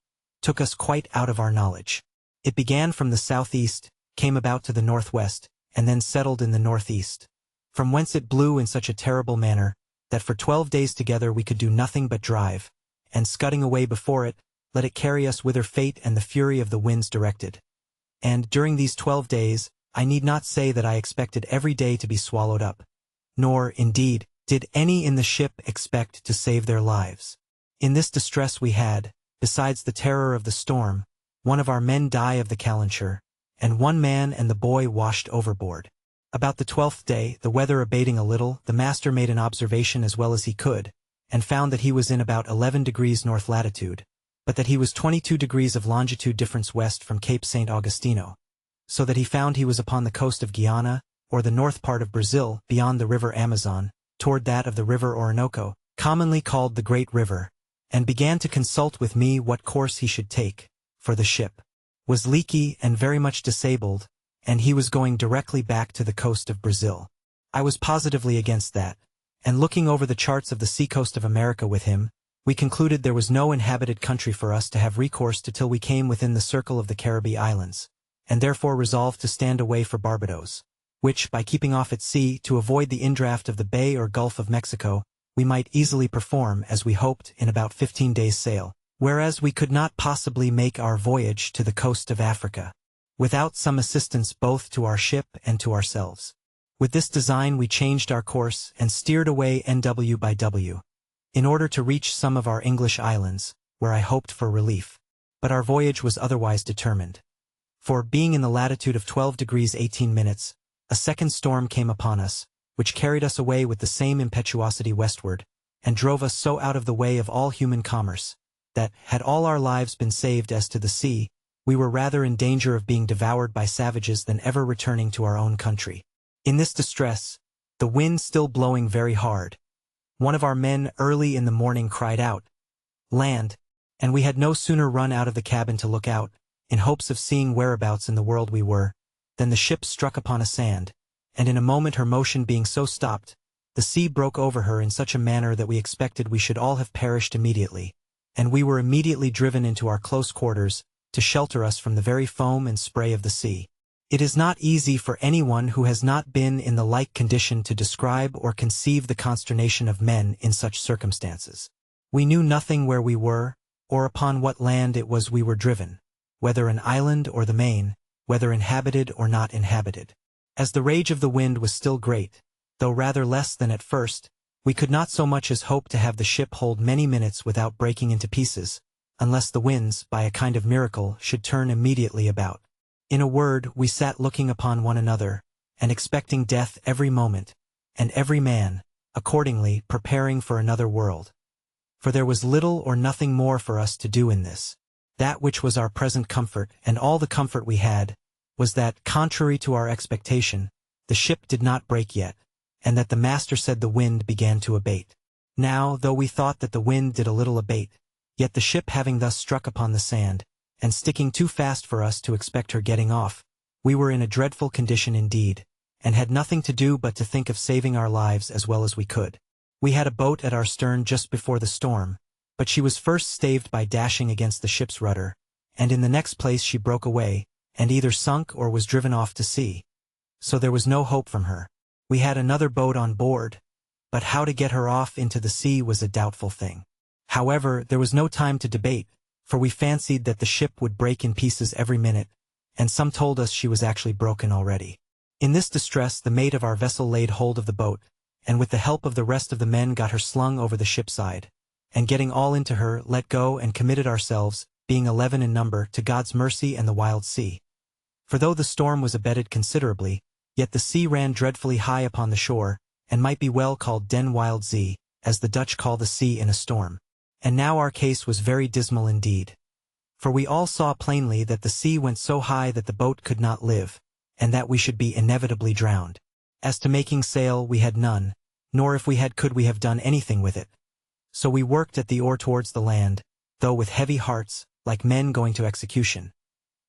took us quite out of our knowledge. It began from the southeast, came about to the northwest, and then settled in the northeast, from whence it blew in such a terrible manner, that for 12 days together we could do nothing but drive, and scudding away before it, let it carry us whither fate and the fury of the winds directed. And during these 12 days, I need not say that I expected every day to be swallowed up, nor, indeed, did any in the ship expect to save their lives. In this distress we had, besides the terror of the storm, one of our men die of the calenture, and one man and the boy washed overboard. About the 12th day, the weather abating a little, the master made an observation as well as he could, and found that he was in about 11 degrees north latitude, but that he was 22 degrees of longitude difference west from Cape St. Augustino, so that he found he was upon the coast of Guiana, or the north part of Brazil, beyond the river Amazon, toward that of the river Orinoco, commonly called the Great River, and began to consult with me what course he should take, for the ship was leaky and very much disabled, and he was going directly back to the coast of Brazil. I was positively against that, and looking over the charts of the seacoast of America with him, we concluded there was no inhabited country for us to have recourse to till we came within the circle of the Caribbee Islands, and therefore resolved to stand away for Barbados, which, by keeping off at sea to avoid the indraft of the Bay or Gulf of Mexico, we might easily perform, as we hoped, in about 15 days' sail, whereas we could not possibly make our voyage to the coast of Africa without some assistance both to our ship and to ourselves. With this design we changed our course and steered away NW by W, in order to reach some of our English islands, where I hoped for relief. But our voyage was otherwise determined. For, being in the latitude of 12 degrees 18 minutes, a second storm came upon us, which carried us away with the same impetuosity westward, and drove us so out of the way of all human commerce, that, had all our lives been saved as to the sea, we were rather in danger of being devoured by savages than ever returning to our own country. In this distress, the wind still blowing very hard. One of our men early in the morning cried out, "Land," and we had no sooner run out of the cabin to look out, in hopes of seeing whereabouts in the world we were, than the ship struck upon a sand, and in a moment her motion being so stopped, the sea broke over her in such a manner that we expected we should all have perished immediately, and we were immediately driven into our close quarters, to shelter us from the very foam and spray of the sea. It is not easy for anyone who has not been in the like condition to describe or conceive the consternation of men in such circumstances. We knew nothing where we were, or upon what land it was we were driven, whether an island or the main, whether inhabited or not inhabited. As the rage of the wind was still great, though rather less than at first, we could not so much as hope to have the ship hold many minutes without breaking into pieces, unless the winds, by a kind of miracle, should turn immediately about. In a word, we sat looking upon one another, and expecting death every moment, and every man, accordingly, preparing for another world. For there was little or nothing more for us to do in this. That which was our present comfort, and all the comfort we had, was that, contrary to our expectation, the ship did not break yet, and that the master said the wind began to abate. Now, though we thought that the wind did a little abate, yet the ship having thus struck upon the sand, and sticking too fast for us to expect her getting off, we were in a dreadful condition indeed, and had nothing to do but to think of saving our lives as well as we could. We had a boat at our stern just before the storm, but she was first staved by dashing against the ship's rudder, and in the next place she broke away, and either sunk or was driven off to sea. So there was no hope from her. We had another boat on board, but how to get her off into the sea was a doubtful thing. However, there was no time to debate, for we fancied that the ship would break in pieces every minute, and some told us she was actually broken already. In this distress the mate of our vessel laid hold of the boat, and with the help of the rest of the men got her slung over the ship's side, and getting all into her, let go and committed ourselves, being 11 in number, to God's mercy and the wild sea. For though the storm was abated considerably, yet the sea ran dreadfully high upon the shore, and might be well called den wild zee, as the Dutch call the sea in a storm. And now our case was very dismal indeed. For we all saw plainly that the sea went so high that the boat could not live, and that we should be inevitably drowned. As to making sail, we had none, nor if we had could we have done anything with it. So we worked at the oar towards the land, though with heavy hearts, like men going to execution.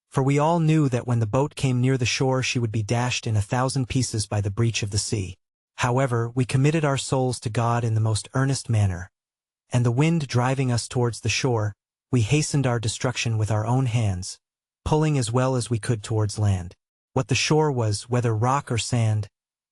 For we all knew that when the boat came near the shore she would be dashed in 1,000 pieces by the breach of the sea. However, we committed our souls to God in the most earnest manner, and the wind driving us towards the shore, we hastened our destruction with our own hands, pulling as well as we could towards land. What the shore was, whether rock or sand,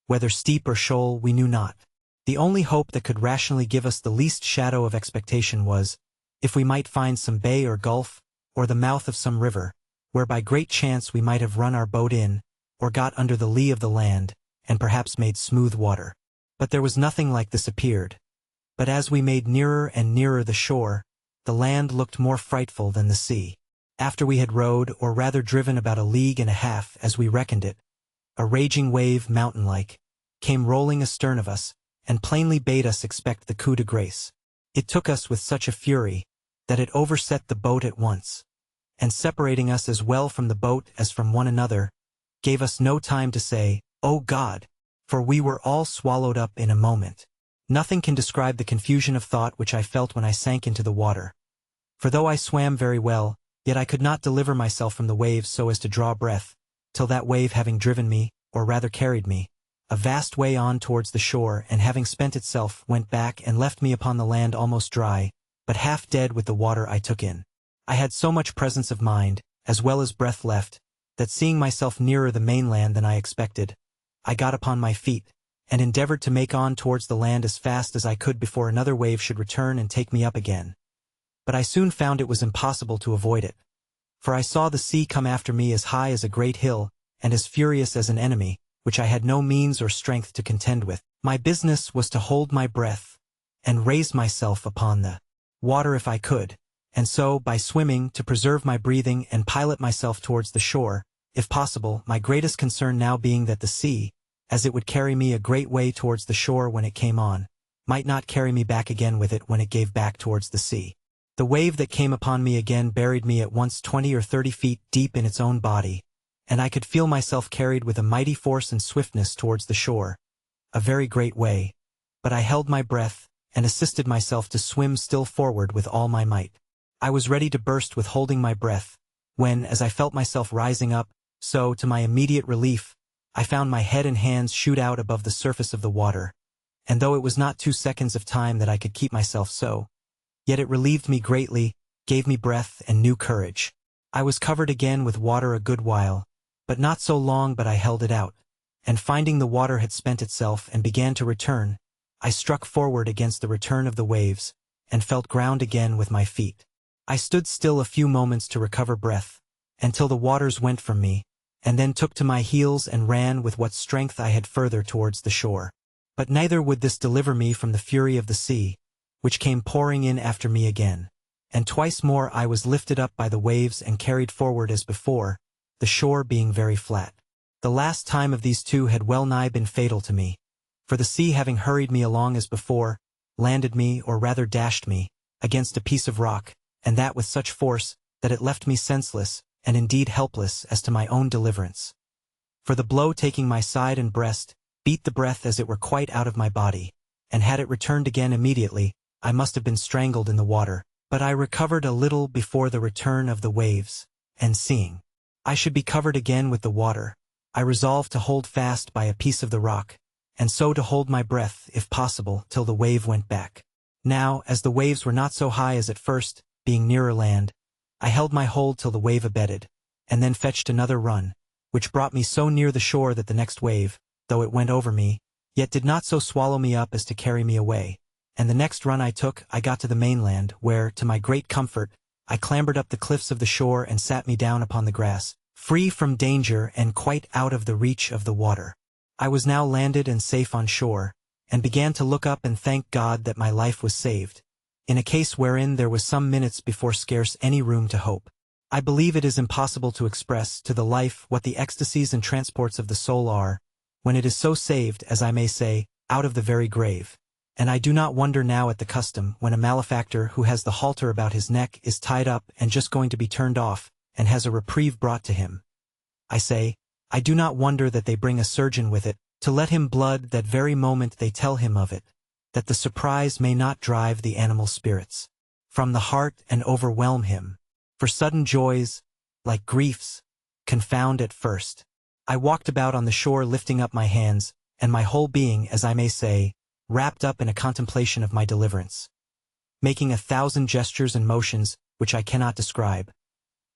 whether steep or shoal, we knew not. The only hope that could rationally give us the least shadow of expectation was, if we might find some bay or gulf, or the mouth of some river, where by great chance we might have run our boat in, or got under the lee of the land, and perhaps made smooth water. But there was nothing like this appeared. But as we made nearer and nearer the shore, the land looked more frightful than the sea. After we had rowed, or rather driven about 1.5 leagues as we reckoned it, a raging wave, mountain-like, came rolling astern of us, and plainly bade us expect the coup de grace. It took us with such a fury, that it overset the boat at once, and separating us as well from the boat as from one another, gave us no time to say, "O God!" for we were all swallowed up in a moment. Nothing can describe the confusion of thought which I felt when I sank into the water. For though I swam very well, yet I could not deliver myself from the waves so as to draw breath, till that wave having driven me, or rather carried me, a vast way on towards the shore, and having spent itself, went back and left me upon the land almost dry, but half dead with the water I took in. I had so much presence of mind, as well as breath left, that seeing myself nearer the mainland than I expected, I got upon my feet, and endeavored to make on towards the land as fast as I could before another wave should return and take me up again. But I soon found it was impossible to avoid it, for I saw the sea come after me as high as a great hill, and as furious as an enemy, which I had no means or strength to contend with. My business was to hold my breath, and raise myself upon the water if I could, and so, by swimming, to preserve my breathing and pilot myself towards the shore, if possible, my greatest concern now being that the sea, as it would carry me a great way towards the shore when it came on, might not carry me back again with it when it gave back towards the sea. The wave that came upon me again buried me at once 20 or 30 feet deep in its own body, and I could feel myself carried with a mighty force and swiftness towards the shore. a very great way, but I held my breath and assisted myself to swim still forward with all my might. I was ready to burst with holding my breath, when, as I felt myself rising up, so, to my immediate relief, I found my head and hands shoot out above the surface of the water, and though it was not 2 seconds of time that I could keep myself so, yet it relieved me greatly, gave me breath and new courage. I was covered again with water a good while, but not so long but I held it out, and finding the water had spent itself and began to return, I struck forward against the return of the waves, and felt ground again with my feet. I stood still a few moments to recover breath, until the waters went from me, and then took to my heels and ran with what strength I had further towards the shore. But neither would this deliver me from the fury of the sea, which came pouring in after me again, and twice more I was lifted up by the waves and carried forward as before, the shore being very flat. The last time of these two had well nigh been fatal to me, for the sea having hurried me along as before, landed me, or rather dashed me, against a piece of rock, and that with such force, that it left me senseless, and indeed helpless as to my own deliverance. For the blow taking my side and breast, beat the breath as it were quite out of my body, and had it returned again immediately, I must have been strangled in the water, but I recovered a little before the return of the waves, and seeing I should be covered again with the water, I resolved to hold fast by a piece of the rock, and so to hold my breath, if possible, till the wave went back. Now, as the waves were not so high as at first, being nearer land, I held my hold till the wave abated, and then fetched another run, which brought me so near the shore that the next wave, though it went over me, yet did not so swallow me up as to carry me away, and the next run I took I got to the mainland, where, to my great comfort, I clambered up the cliffs of the shore and sat me down upon the grass, free from danger and quite out of the reach of the water. I was now landed and safe on shore, and began to look up and thank God that my life was saved, in a case wherein there was some minutes before scarce any room to hope. I believe it is impossible to express to the life what the ecstasies and transports of the soul are, when it is so saved, as I may say, out of the very grave. And I do not wonder now at the custom, when a malefactor who has the halter about his neck is tied up and just going to be turned off, and has a reprieve brought to him. I say, I do not wonder that they bring a surgeon with it, to let him blood that very moment they tell him of it, that the surprise may not drive the animal spirits from the heart and overwhelm him. For sudden joys, like griefs, confound at first. I walked about on the shore lifting up my hands, and my whole being, as I may say, wrapped up in a contemplation of my deliverance, making 1,000 gestures and motions which I cannot describe,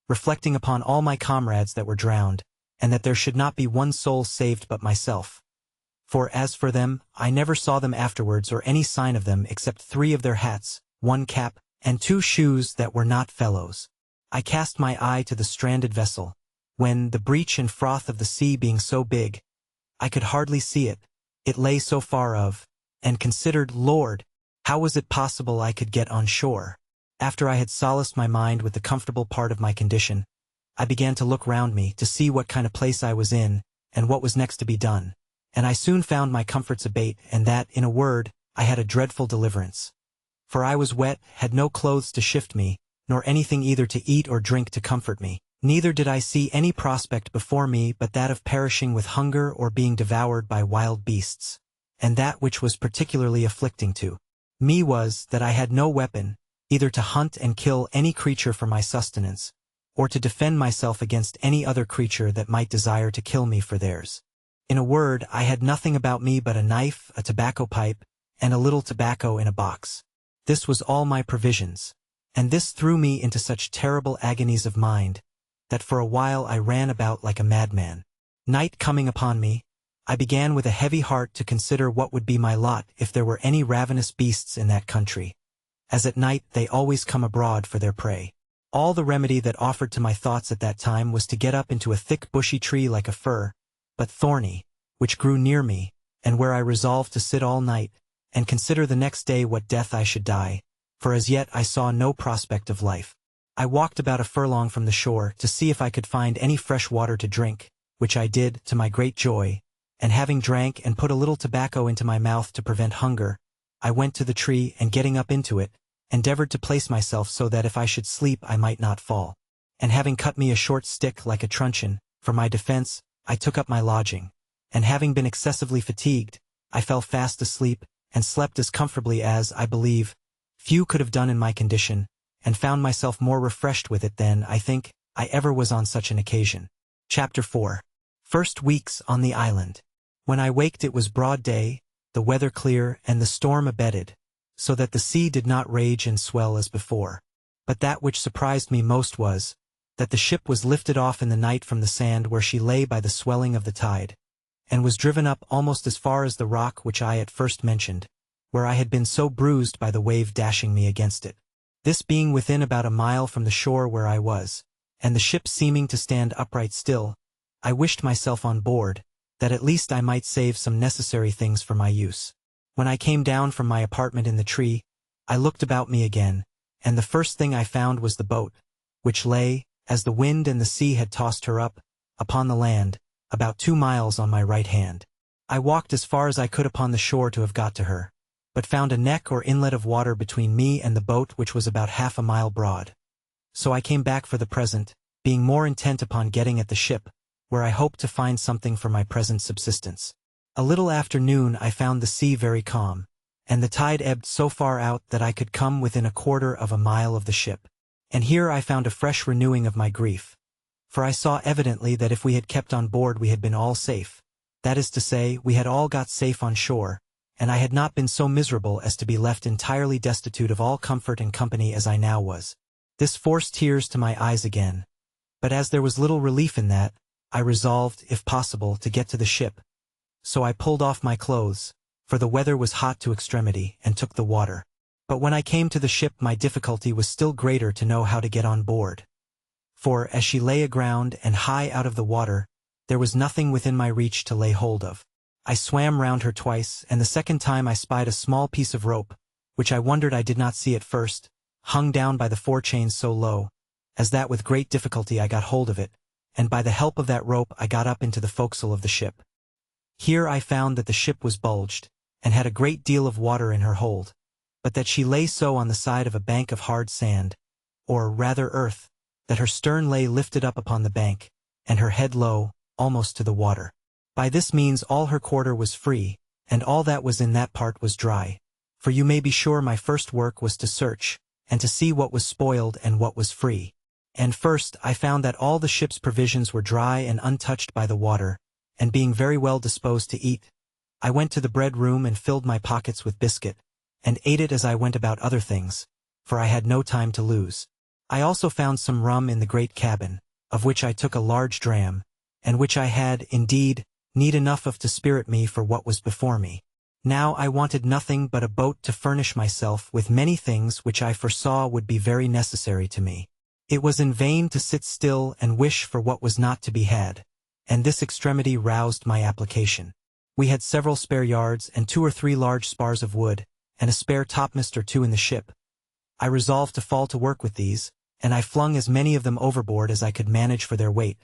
reflecting upon all my comrades that were drowned, and that there should not be one soul saved but myself. For as for them, I never saw them afterwards or any sign of them except 3 of their hats, 1 cap, and 2 shoes that were not fellows. I cast my eye to the stranded vessel, when, the breach and froth of the sea being so big, I could hardly see it, it lay so far of, and considered, Lord, how was it possible I could get on shore? After I had solaced my mind with the comfortable part of my condition, I began to look round me to see what kind of place I was in, and what was next to be done, and I soon found my comforts abate, and that, in a word, I had a dreadful deliverance. For I was wet, had no clothes to shift me, nor anything either to eat or drink to comfort me. Neither did I see any prospect before me but that of perishing with hunger or being devoured by wild beasts. And that which was particularly afflicting to me was, that I had no weapon, either to hunt and kill any creature for my sustenance, or to defend myself against any other creature that might desire to kill me for theirs. In a word, I had nothing about me but a knife, a tobacco pipe, and a little tobacco in a box. This was all my provisions, and this threw me into such terrible agonies of mind, that for a while I ran about like a madman. Night coming upon me, I began with a heavy heart to consider what would be my lot if there were any ravenous beasts in that country, as at night they always come abroad for their prey. All the remedy that offered to my thoughts at that time was to get up into a thick bushy tree like a fir, but thorny, which grew near me, and where I resolved to sit all night, and consider the next day what death I should die, for as yet I saw no prospect of life. I walked about a furlong from the shore to see if I could find any fresh water to drink, which I did, to my great joy, and having drank and put a little tobacco into my mouth to prevent hunger, I went to the tree and getting up into it, endeavored to place myself so that if I should sleep I might not fall. And having cut me a short stick like a truncheon, for my defense, I took up my lodging, and having been excessively fatigued, I fell fast asleep, and slept as comfortably as, I believe, few could have done in my condition, and found myself more refreshed with it than, I think, I ever was on such an occasion. Chapter 4. First weeks on the island. When I waked it was broad day, the weather clear, and the storm abated, so that the sea did not rage and swell as before. But that which surprised me most was, that the ship was lifted off in the night from the sand where she lay by the swelling of the tide, and was driven up almost as far as the rock which I at first mentioned, where I had been so bruised by the wave dashing me against it. This being within about a mile from the shore where I was, and the ship seeming to stand upright still, I wished myself on board, that at least I might save some necessary things for my use. When I came down from my apartment in the tree, I looked about me again, and the first thing I found was the boat, which lay, as the wind and the sea had tossed her up, upon the land, about 2 miles on my right hand. I walked as far as I could upon the shore to have got to her, but found a neck or inlet of water between me and the boat which was about half a mile broad. So I came back for the present, being more intent upon getting at the ship, where I hoped to find something for my present subsistence. A little after noon I found the sea very calm, and the tide ebbed so far out that I could come within 1/4 of a mile of the ship. And here I found a fresh renewing of my grief, for I saw evidently that if we had kept on board we had been all safe, that is to say, we had all got safe on shore, and I had not been so miserable as to be left entirely destitute of all comfort and company as I now was. This forced tears to my eyes again, but as there was little relief in that, I resolved, if possible, to get to the ship. So I pulled off my clothes, for the weather was hot to extremity, and took the water. But when I came to the ship my difficulty was still greater to know how to get on board. For, as she lay aground and high out of the water, there was nothing within my reach to lay hold of. I swam round her twice, and the second time I spied a small piece of rope, which I wondered I did not see at first, hung down by the forechains so low, as that with great difficulty I got hold of it, and by the help of that rope I got up into the forecastle of the ship. Here I found that the ship was bulged, and had a great deal of water in her hold, but that she lay so on the side of a bank of hard sand, or rather earth, that her stern lay lifted up upon the bank, and her head low, almost to the water. By this means all her quarter was free, and all that was in that part was dry, for you may be sure my first work was to search, and to see what was spoiled and what was free. And first I found that all the ship's provisions were dry and untouched by the water, and being very well disposed to eat, I went to the bread room and filled my pockets with biscuit, and ate it as I went about other things, for I had no time to lose. I also found some rum in the great cabin, of which I took a large dram, and which I had, indeed, need enough of to spirit me for what was before me. Now I wanted nothing but a boat to furnish myself with many things which I foresaw would be very necessary to me. It was in vain to sit still and wish for what was not to be had, and this extremity roused my application. We had several spare yards and 2 or 3 large spars of wood, and a spare topmast or 2 in the ship. I resolved to fall to work with these, and I flung as many of them overboard as I could manage for their weight,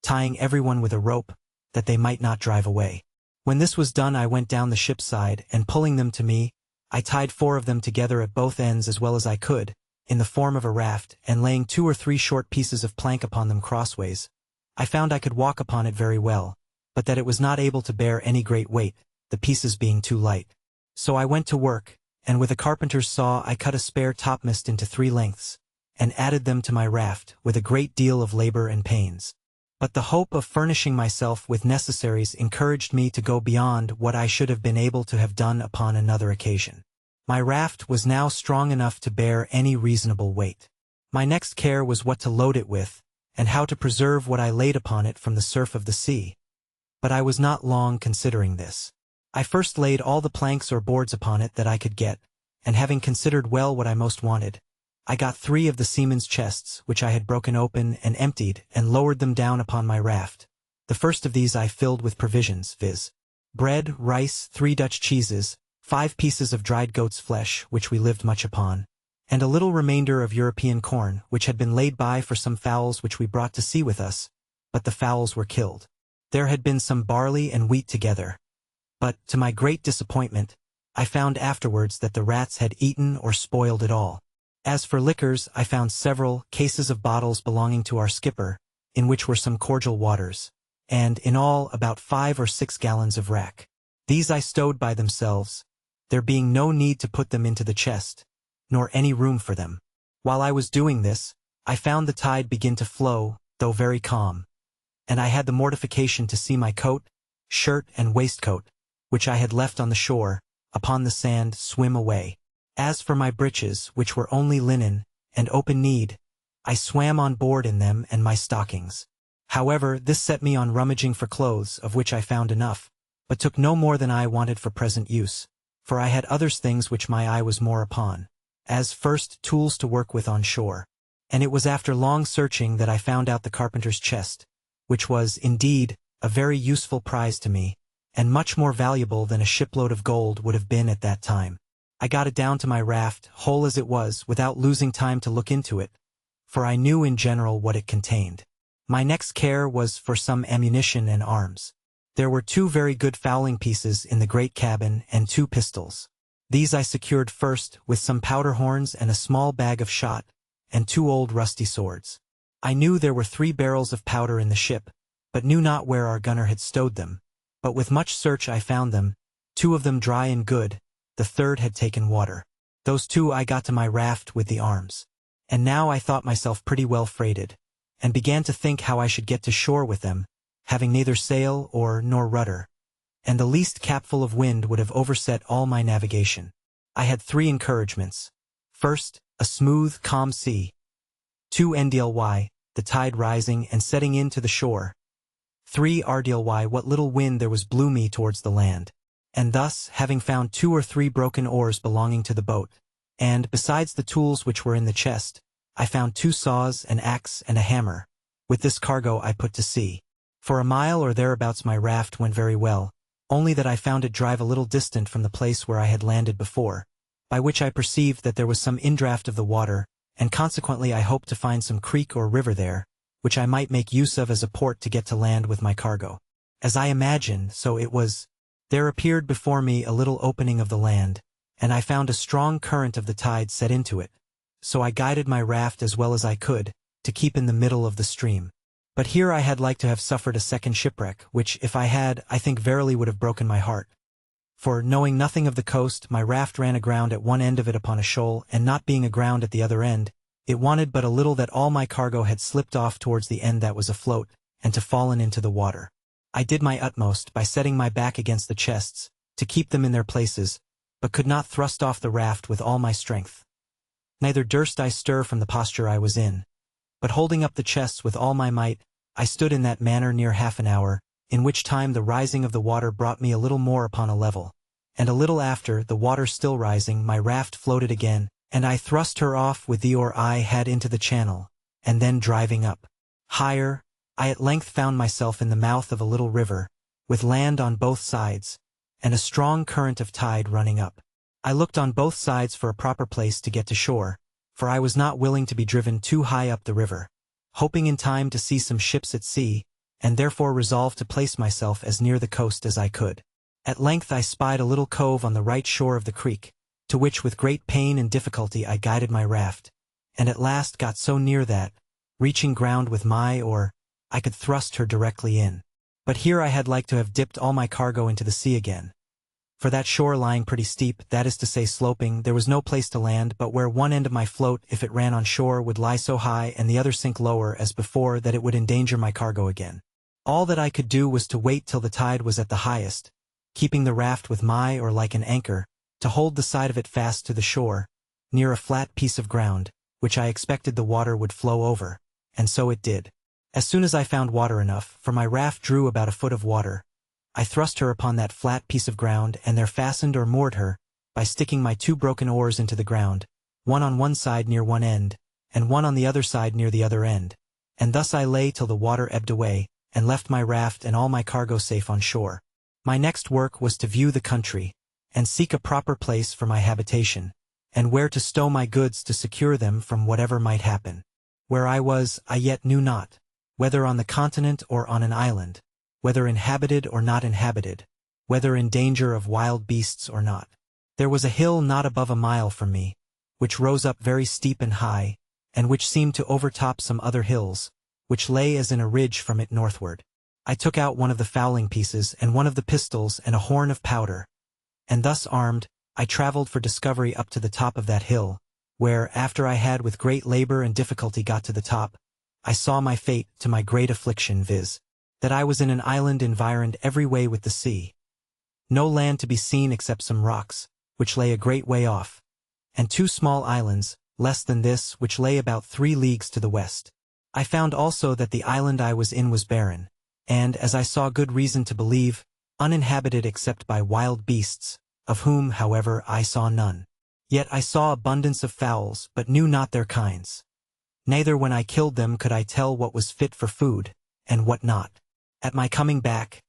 tying everyone with a rope, that they might not drive away. When this was done I went down the ship's side, and pulling them to me, I tied 4 of them together at both ends as well as I could, in the form of a raft, and laying 2 or 3 short pieces of plank upon them crossways, I found I could walk upon it very well, but that it was not able to bear any great weight, the pieces being too light. So I went to work, and with a carpenter's saw I cut a spare topmast into 3 lengths, and added them to my raft, with a great deal of labor and pains. But the hope of furnishing myself with necessaries encouraged me to go beyond what I should have been able to have done upon another occasion. My raft was now strong enough to bear any reasonable weight. My next care was what to load it with, and how to preserve what I laid upon it from the surf of the sea. But I was not long considering this. I first laid all the planks or boards upon it that I could get, and having considered well what I most wanted, I got 3 of the seamen's chests which I had broken open and emptied, and lowered them down upon my raft. The first of these I filled with provisions, viz. bread, rice, 3 Dutch cheeses, 5 pieces of dried goat's flesh, which we lived much upon, and a little remainder of European corn, which had been laid by for some fowls which we brought to sea with us, but the fowls were killed. There had been some barley and wheat together, but, to my great disappointment, I found afterwards that the rats had eaten or spoiled it all. As for liquors, I found several cases of bottles belonging to our skipper, in which were some cordial waters, and, in all, about 5 or 6 gallons of rack. These I stowed by themselves, there being no need to put them into the chest, nor any room for them. While I was doing this, I found the tide begin to flow, though very calm, and I had the mortification to see my coat, shirt, and waistcoat, which I had left on the shore, upon the sand, swim away. As for my breeches, which were only linen, and open-kneed, I swam on board in them, and my stockings. However, this set me on rummaging for clothes, of which I found enough, but took no more than I wanted for present use, for I had other things which my eye was more upon, as first tools to work with on shore. And it was after long searching that I found out the carpenter's chest, which was, indeed, a very useful prize to me, and much more valuable than a shipload of gold would have been at that time. I got it down to my raft, whole as it was, without losing time to look into it, for I knew in general what it contained. My next care was for some ammunition and arms. There were 2 very good fowling pieces in the great cabin and 2 pistols. These I secured first, with some powder horns and a small bag of shot, and 2 old rusty swords. I knew there were 3 barrels of powder in the ship, but knew not where our gunner had stowed them. But with much search I found them, 2 of them dry and good, the 3rd had taken water. Those 2 I got to my raft with the arms. And now I thought myself pretty well freighted, and began to think how I should get to shore with them, having neither sail nor rudder, and the least capful of wind would have overset all my navigation. I had 3 encouragements. First, a smooth, calm sea. 2 NDLY, the tide rising and setting in to the shore. 3 RDLY, what little wind there was blew me towards the land. And thus, having found 2 or 3 broken oars belonging to the boat, and, besides the tools which were in the chest, I found 2 saws, an axe, and a hammer. With this cargo I put to sea. For a mile or thereabouts my raft went very well, only that I found it drive a little distant from the place where I had landed before, by which I perceived that there was some indraft of the water, and consequently I hoped to find some creek or river there, which I might make use of as a port to get to land with my cargo. As I imagined, so it was. There appeared before me a little opening of the land, and I found a strong current of the tide set into it. So I guided my raft as well as I could, to keep in the middle of the stream. But here I had like to have suffered a second shipwreck, which, if I had, I think verily would have broken my heart. For, knowing nothing of the coast, my raft ran aground at one end of it upon a shoal, and not being aground at the other end, it wanted but a little that all my cargo had slipped off towards the end that was afloat, and to fallen into the water. I did my utmost, by setting my back against the chests, to keep them in their places, but could not thrust off the raft with all my strength. Neither durst I stir from the posture I was in, but holding up the chests with all my might, I stood in that manner near half an hour, in which time the rising of the water brought me a little more upon a level, and a little after, the water still rising, my raft floated again, and I thrust her off with the oar I had into the channel, and then driving up higher, I at length found myself in the mouth of a little river, with land on both sides, and a strong current of tide running up. I looked on both sides for a proper place to get to shore, for I was not willing to be driven too high up the river, hoping in time to see some ships at sea, and therefore resolved to place myself as near the coast as I could. At length I spied a little cove on the right shore of the creek, to which with great pain and difficulty I guided my raft, and at last got so near that, reaching ground with my oar, I could thrust her directly in. But here I had like to have dipped all my cargo into the sea again. For that shore lying pretty steep, that is to say sloping, there was no place to land but where one end of my float, if it ran on shore, would lie so high and the other sink lower as before that it would endanger my cargo again. All that I could do was to wait till the tide was at the highest, keeping the raft with my oar like an anchor, to hold the side of it fast to the shore, near a flat piece of ground, which I expected the water would flow over, and so it did. As soon as I found water enough, for my raft drew about a foot of water, I thrust her upon that flat piece of ground and there fastened or moored her, by sticking my 2 broken oars into the ground, one on one side near one end, and one on the other side near the other end, and thus I lay till the water ebbed away, and left my raft and all my cargo safe on shore. My next work was to view the country, and seek a proper place for my habitation, and where to stow my goods to secure them from whatever might happen. Where I was, I yet knew not, whether on the continent or on an island, whether inhabited or not inhabited, whether in danger of wild beasts or not. There was a hill not above a mile from me, which rose up very steep and high, and which seemed to overtop some other hills, which lay as in a ridge from it northward. I took out one of the fowling pieces and one of the pistols and a horn of powder, and thus armed, I traveled for discovery up to the top of that hill, where, after I had with great labor and difficulty got to the top, I saw my fate, to my great affliction, viz., that I was in an island environed every way with the sea. No land to be seen except some rocks, which lay a great way off, and 2 small islands, less than this, which lay about 3 leagues to the west. I found also that the island I was in was barren, and, as I saw good reason to believe, uninhabited except by wild beasts, of whom, however, I saw none. Yet I saw abundance of fowls, but knew not their kinds. Neither when I killed them could I tell what was fit for food, and what not. At my coming back,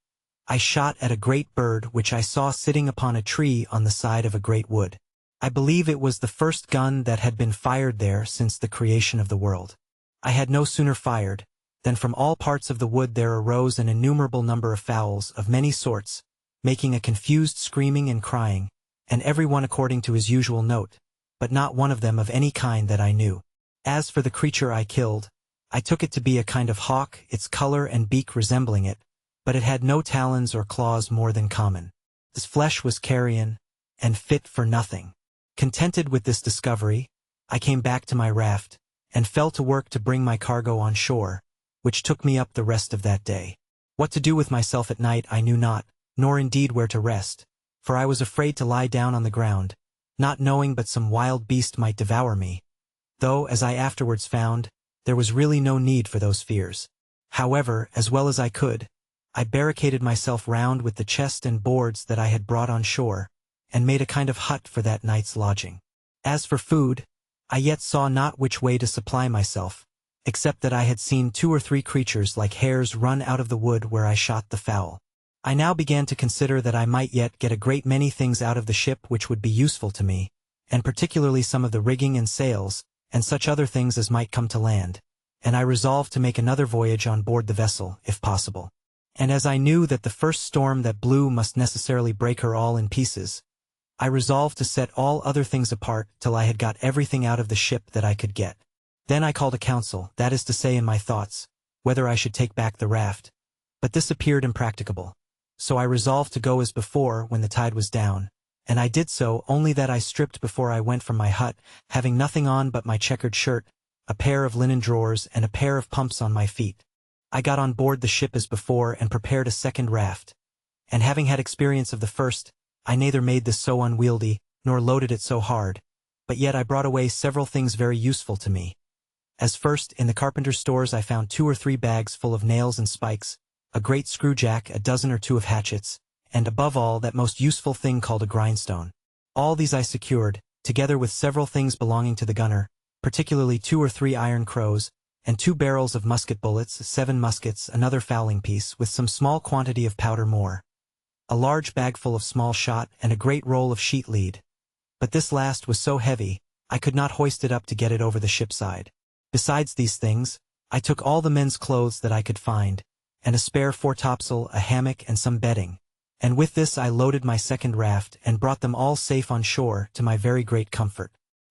I shot at a great bird which I saw sitting upon a tree on the side of a great wood. I believe it was the first gun that had been fired there since the creation of the world. I had no sooner fired, than from all parts of the wood there arose an innumerable number of fowls of many sorts, making a confused screaming and crying, and every one according to his usual note, but not one of them of any kind that I knew. As for the creature I killed, I took it to be a kind of hawk, its color and beak resembling it, but it had no talons or claws more than common. Its flesh was carrion, and fit for nothing. Contented with this discovery, I came back to my raft, and fell to work to bring my cargo on shore, which took me up the rest of that day. What to do with myself at night I knew not, nor indeed where to rest, for I was afraid to lie down on the ground, not knowing but some wild beast might devour me, though, as I afterwards found, there was really no need for those fears. However, as well as I could, I barricaded myself round with the chest and boards that I had brought on shore, and made a kind of hut for that night's lodging. As for food, I yet saw not which way to supply myself, except that I had seen 2 or 3 creatures like hares run out of the wood where I shot the fowl. I now began to consider that I might yet get a great many things out of the ship which would be useful to me, and particularly some of the rigging and sails, and such other things as might come to land, and I resolved to make another voyage on board the vessel, if possible. And as I knew that the first storm that blew must necessarily break her all in pieces, I resolved to set all other things apart till I had got everything out of the ship that I could get. Then I called a council, that is to say in my thoughts, whether I should take back the raft, but this appeared impracticable. So I resolved to go as before when the tide was down, and I did so, only that I stripped before I went from my hut, having nothing on but my checkered shirt, a pair of linen drawers and a pair of pumps on my feet. I got on board the ship as before and prepared a second raft, and having had experience of the first, I neither made this so unwieldy, nor loaded it so hard, but yet I brought away several things very useful to me. As first, in the carpenter's stores I found 2 or 3 bags full of nails and spikes, a great screwjack, a dozen or 2 of hatchets, and above all that most useful thing called a grindstone. All these I secured, together with several things belonging to the gunner, particularly 2 or 3 iron crows, and 2 barrels of musket bullets, 7 muskets, another fowling piece, with some small quantity of powder more, a large bag full of small shot, and a great roll of sheet lead. But this last was so heavy, I could not hoist it up to get it over the ship side. Besides these things, I took all the men's clothes that I could find, and a spare foretopsail, a hammock, and some bedding, and with this I loaded my second raft and brought them all safe on shore, to my very great comfort.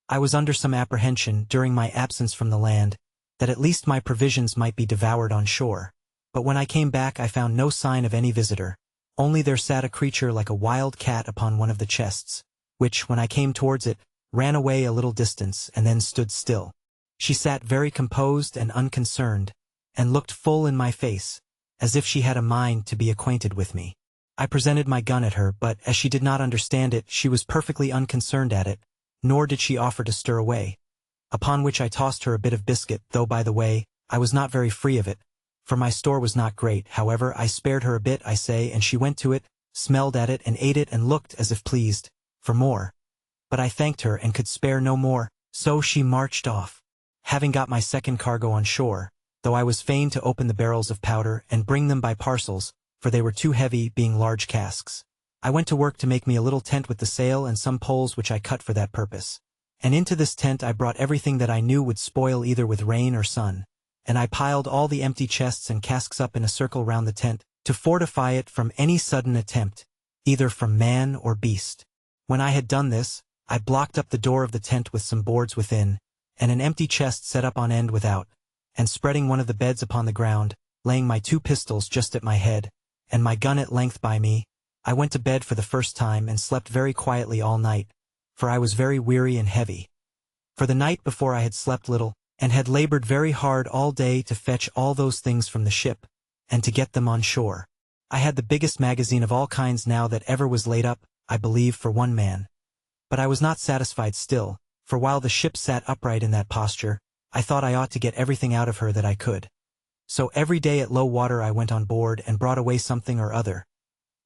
I was under some apprehension, during my absence from the land, that at least my provisions might be devoured on shore, but when I came back I found no sign of any visitor, only there sat a creature like a wild cat upon one of the chests, which, when I came towards it, ran away a little distance and then stood still. She sat very composed and unconcerned, and looked full in my face, as if she had a mind to be acquainted with me. I presented my gun at her, but, as she did not understand it, she was perfectly unconcerned at it, nor did she offer to stir away, upon which I tossed her a bit of biscuit, though, by the way, I was not very free of it, for my store was not great. However, I spared her a bit, I say, and she went to it, smelled at it, and ate it, and looked as if pleased for more. But I thanked her and could spare no more, so she marched off. Having got my second cargo on shore, though I was fain to open the barrels of powder and bring them by parcels, for they were too heavy, being large casks, I went to work to make me a little tent with the sail and some poles which I cut for that purpose. And into this tent I brought everything that I knew would spoil either with rain or sun, and I piled all the empty chests and casks up in a circle round the tent, to fortify it from any sudden attempt, either from man or beast. When I had done this, I blocked up the door of the tent with some boards within, and an empty chest set up on end without, and spreading one of the beds upon the ground, laying my 2 pistols just at my head, and my gun at length by me, I went to bed for the first time and slept very quietly all night, for I was very weary and heavy. For the night before I had slept little, and had labored very hard all day to fetch all those things from the ship, and to get them on shore. I had the biggest magazine of all kinds now that ever was laid up, I believe, for one man. But I was not satisfied still, for while the ship sat upright in that posture, I thought I ought to get everything out of her that I could. So every day at low water I went on board and brought away something or other.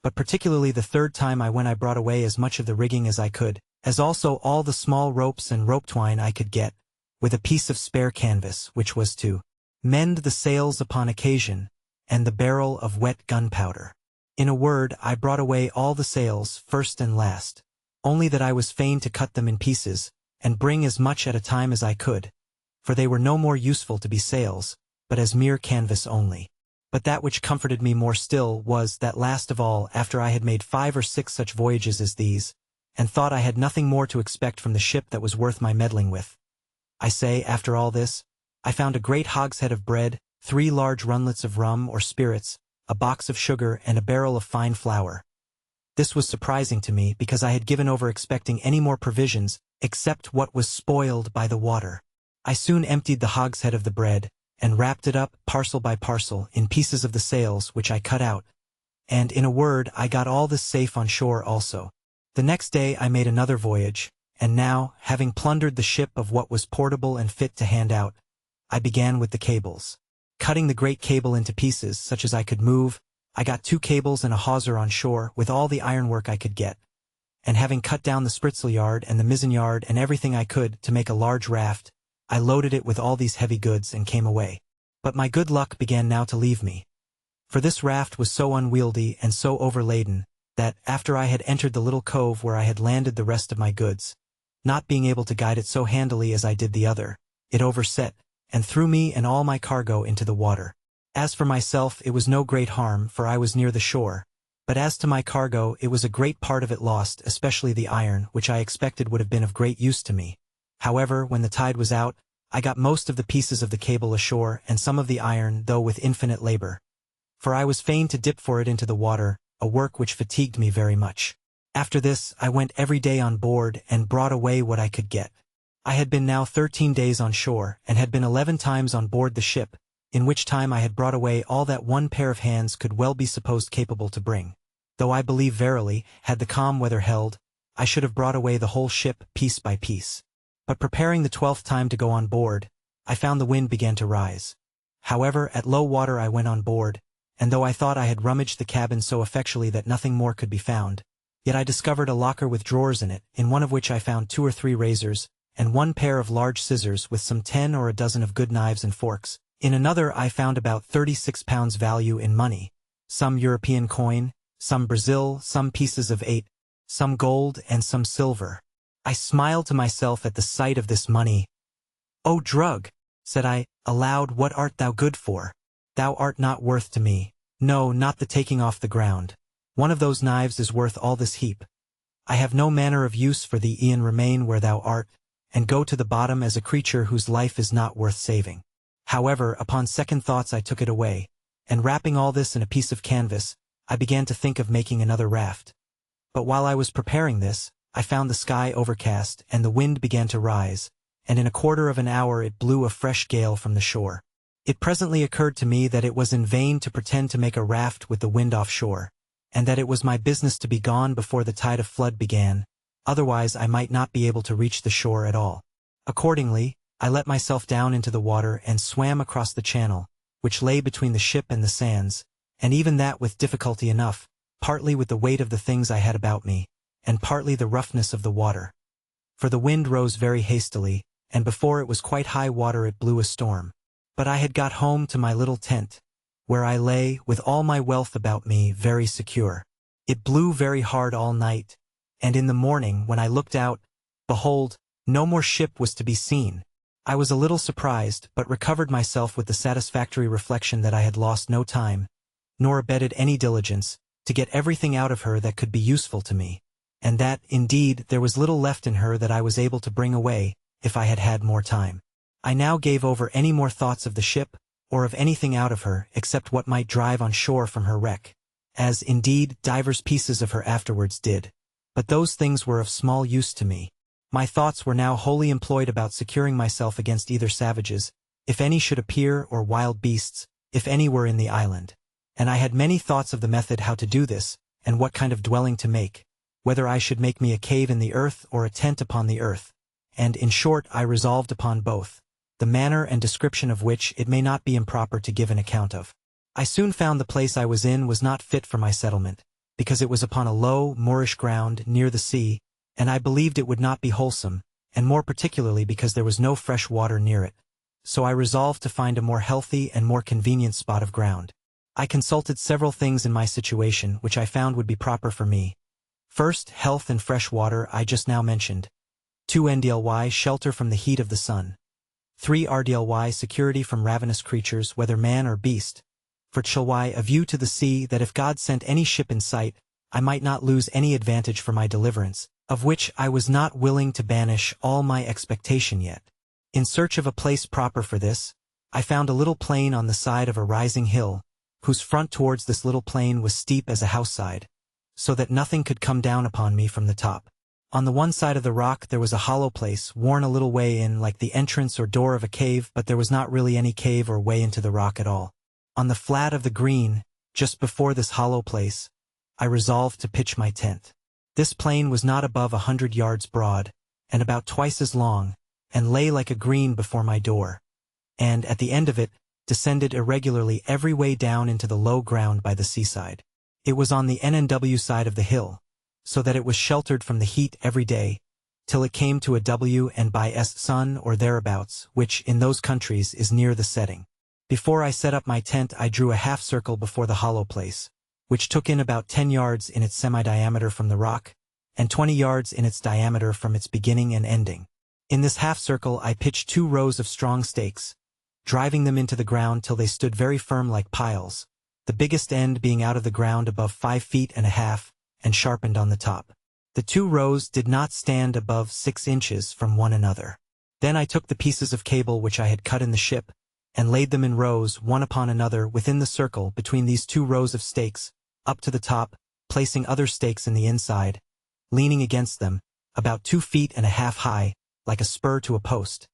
But particularly the 3rd time I brought away as much of the rigging as I could, as also all the small ropes and rope twine I could get, with a piece of spare canvas, which was to mend the sails upon occasion, and the barrel of wet gunpowder. In a word, I brought away all the sails, first and last, only that I was fain to cut them in pieces, and bring as much at a time as I could, for they were no more useful to be sails, but as mere canvas only. But that which comforted me more still was that last of all, after I had made 5 or 6 such voyages as these, and thought I had nothing more to expect from the ship that was worth my meddling with. I say, after all this, I found a great hogshead of bread, 3 large runlets of rum or spirits, a box of sugar, and a barrel of fine flour. This was surprising to me, because I had given over expecting any more provisions, except what was spoiled by the water. I soon emptied the hogshead of the bread, and wrapped it up, parcel by parcel, in pieces of the sails which I cut out. And, in a word, I got all this safe on shore also. The next day I made another voyage, and now, having plundered the ship of what was portable and fit to hand out, I began with the cables. Cutting the great cable into pieces, such as I could move, I got 2 cables and a hawser on shore with all the ironwork I could get. And having cut down the spritsail yard and the mizzen yard and everything I could to make a large raft, I loaded it with all these heavy goods and came away. But my good luck began now to leave me. For this raft was so unwieldy and so overladen, that, after I had entered the little cove where I had landed the rest of my goods, not being able to guide it so handily as I did the other, it overset, and threw me and all my cargo into the water. As for myself, it was no great harm, for I was near the shore, but as to my cargo, it was a great part of it lost, especially the iron, which I expected would have been of great use to me. However, when the tide was out, I got most of the pieces of the cable ashore and some of the iron, though with infinite labor. For I was fain to dip for it into the water, a work which fatigued me very much. After this, I went every day on board and brought away what I could get. I had been now 13 days on shore, and had been 11 times on board the ship, in which time I had brought away all that one pair of hands could well be supposed capable to bring. Though I believe verily, had the calm weather held, I should have brought away the whole ship, piece by piece. But preparing the 12th time to go on board, I found the wind began to rise. However, at low water I went on board, and though I thought I had rummaged the cabin so effectually that nothing more could be found, yet I discovered a locker with drawers in it, in one of which I found 2 or 3 razors, and 1 pair of large scissors with some 10 or a dozen of good knives and forks. In another I found about 36 pounds value in money, some European coin, some Brazil, some pieces of 8, some gold, and some silver. I smiled to myself at the sight of this money. "O drug," said I, aloud, "what art thou good for? Thou art not worth to me. No, not the taking off the ground. One of those knives is worth all this heap. I have no manner of use for thee, e'en remain where thou art, and go to the bottom as a creature whose life is not worth saving." However, upon second thoughts I took it away, and wrapping all this in a piece of canvas, I began to think of making another raft. But while I was preparing this, I found the sky overcast, and the wind began to rise, and in a quarter of an hour it blew a fresh gale from the shore. It presently occurred to me that it was in vain to pretend to make a raft with the wind offshore, and that it was my business to be gone before the tide of flood began, otherwise I might not be able to reach the shore at all. Accordingly, I let myself down into the water and swam across the channel, which lay between the ship and the sands, and even that with difficulty enough, partly with the weight of the things I had about me, and partly the roughness of the water. For the wind rose very hastily, and before it was quite high water it blew a storm. But I had got home to my little tent, where I lay, with all my wealth about me, very secure. It blew very hard all night, and in the morning, when I looked out, behold, no more ship was to be seen. I was a little surprised, but recovered myself with the satisfactory reflection that I had lost no time, nor abetted any diligence, to get everything out of her that could be useful to me, and that, indeed, there was little left in her that I was able to bring away, if I had had more time. I now gave over any more thoughts of the ship, or of anything out of her except what might drive on shore from her wreck, as, indeed, divers pieces of her afterwards did. But those things were of small use to me. My thoughts were now wholly employed about securing myself against either savages, if any should appear, or wild beasts, if any were in the island. And I had many thoughts of the method how to do this, and what kind of dwelling to make, whether I should make me a cave in the earth or a tent upon the earth, and, in short, I resolved upon both, the manner and description of which it may not be improper to give an account of. I soon found the place I was in was not fit for my settlement, because it was upon a low, moorish ground near the sea, and I believed it would not be wholesome, and more particularly because there was no fresh water near it. So I resolved to find a more healthy and more convenient spot of ground. I consulted several things in my situation which I found would be proper for me. First, health and fresh water I just now mentioned. 2 ndly shelter from the heat of the sun. 3 rdly security from ravenous creatures, whether man or beast. 4 chly a view to the sea, that if God sent any ship in sight, I might not lose any advantage for my deliverance, of which I was not willing to banish all my expectation yet. In search of a place proper for this, I found a little plain on the side of a rising hill, whose front towards this little plain was steep as a house side, so that nothing could come down upon me from the top. On the one side of the rock there was a hollow place worn a little way in like the entrance or door of a cave, but there was not really any cave or way into the rock at all. On the flat of the green, just before this hollow place, I resolved to pitch my tent. This plain was not above 100 yards broad, and about twice as long, and lay like a green before my door, and, at the end of it, descended irregularly every way down into the low ground by the seaside. It was on the NNW side of the hill, so that it was sheltered from the heat every day, till it came to a W and by S sun or thereabouts, which, in those countries, is near the setting. Before I set up my tent I drew a half-circle before the hollow place, which took in about 10 yards in its semi-diameter from the rock, and 20 yards in its diameter from its beginning and ending. In this half-circle I pitched 2 rows of strong stakes, driving them into the ground till they stood very firm like piles, the biggest end being out of the ground above 5 feet and a half, and sharpened on the top. The 2 rows did not stand above 6 inches from one another. Then I took the pieces of cable which I had cut in the ship, and laid them in rows one upon another within the circle between these 2 rows of stakes, up to the top, placing other stakes in the inside, leaning against them, about 2 feet and a half high, like a spur to a post.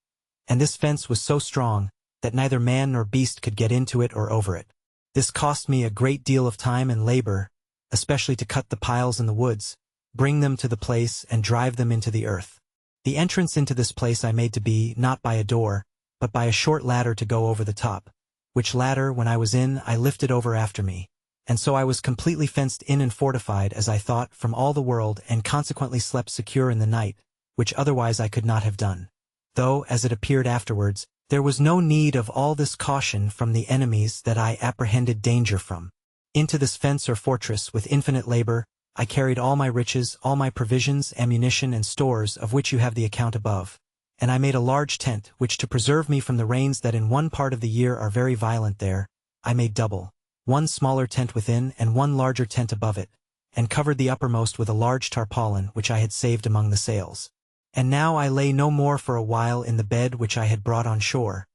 And this fence was so strong, that neither man nor beast could get into it or over it. This cost me a great deal of time and labor, especially to cut the piles in the woods, bring them to the place and drive them into the earth. The entrance into this place I made to be, not by a door, but by a short ladder to go over the top, which ladder, when I was in, I lifted over after me, and so I was completely fenced in and fortified, as I thought, from all the world, and consequently slept secure in the night, which otherwise I could not have done. Though, as it appeared afterwards, there was no need of all this caution from the enemies that I apprehended danger from. Into this fence or fortress, with infinite labor, I carried all my riches, all my provisions, ammunition, and stores, of which you have the account above. And I made a large tent, which to preserve me from the rains that in one part of the year are very violent there, I made double, 1 smaller tent within and 1 larger tent above it, and covered the uppermost with a large tarpaulin which I had saved among the sails. And now I lay no more for a while in the bed which I had brought on shore,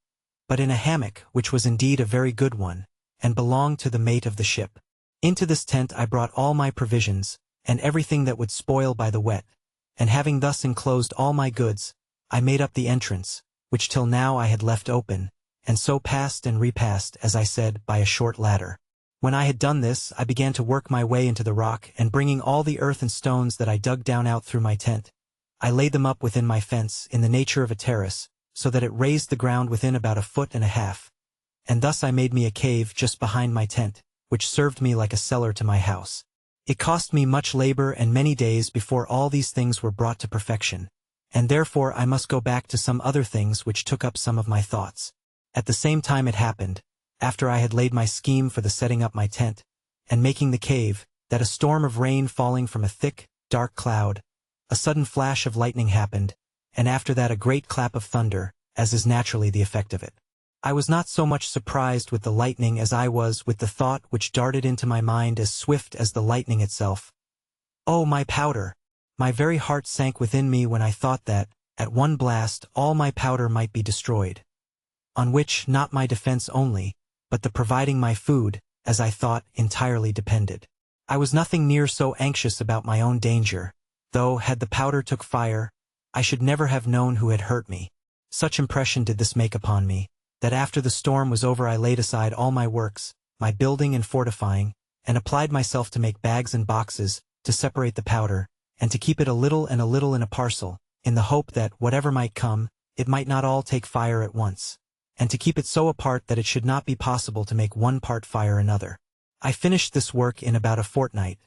but in a hammock which was indeed a very good one, and belonged to the mate of the ship. Into this tent I brought all my provisions, and everything that would spoil by the wet, and having thus enclosed all my goods, I made up the entrance, which till now I had left open, and so passed and repassed, as I said, by a short ladder. When I had done this, I began to work my way into the rock, and bringing all the earth and stones that I dug down out through my tent, I laid them up within my fence, in the nature of a terrace, so that it raised the ground within about 1.5 feet, and thus I made me a cave just behind my tent, which served me like a cellar to my house. It cost me much labor and many days before all these things were brought to perfection, and therefore I must go back to some other things which took up some of my thoughts. At the same time it happened, after I had laid my scheme for the setting up my tent, and making the cave, that a storm of rain falling from a thick, dark cloud, a sudden flash of lightning happened, and after that a great clap of thunder, as is naturally the effect of it. I was not so much surprised with the lightning as I was with the thought which darted into my mind as swift as the lightning itself. Oh, my powder! My very heart sank within me when I thought that, at one blast, all my powder might be destroyed. on which not my defense only, but the providing my food, as I thought, entirely depended. I was nothing near so anxious about my own danger, though, had the powder took fire, I should never have known who had hurt me. Such impression did this make upon me, that after the storm was over I laid aside all my works, my building and fortifying, and applied myself to make bags and boxes, to separate the powder, and to keep it a little and a little in a parcel, in the hope that, whatever might come, it might not all take fire at once, and to keep it so apart that it should not be possible to make one part fire another. I finished this work in about a fortnight,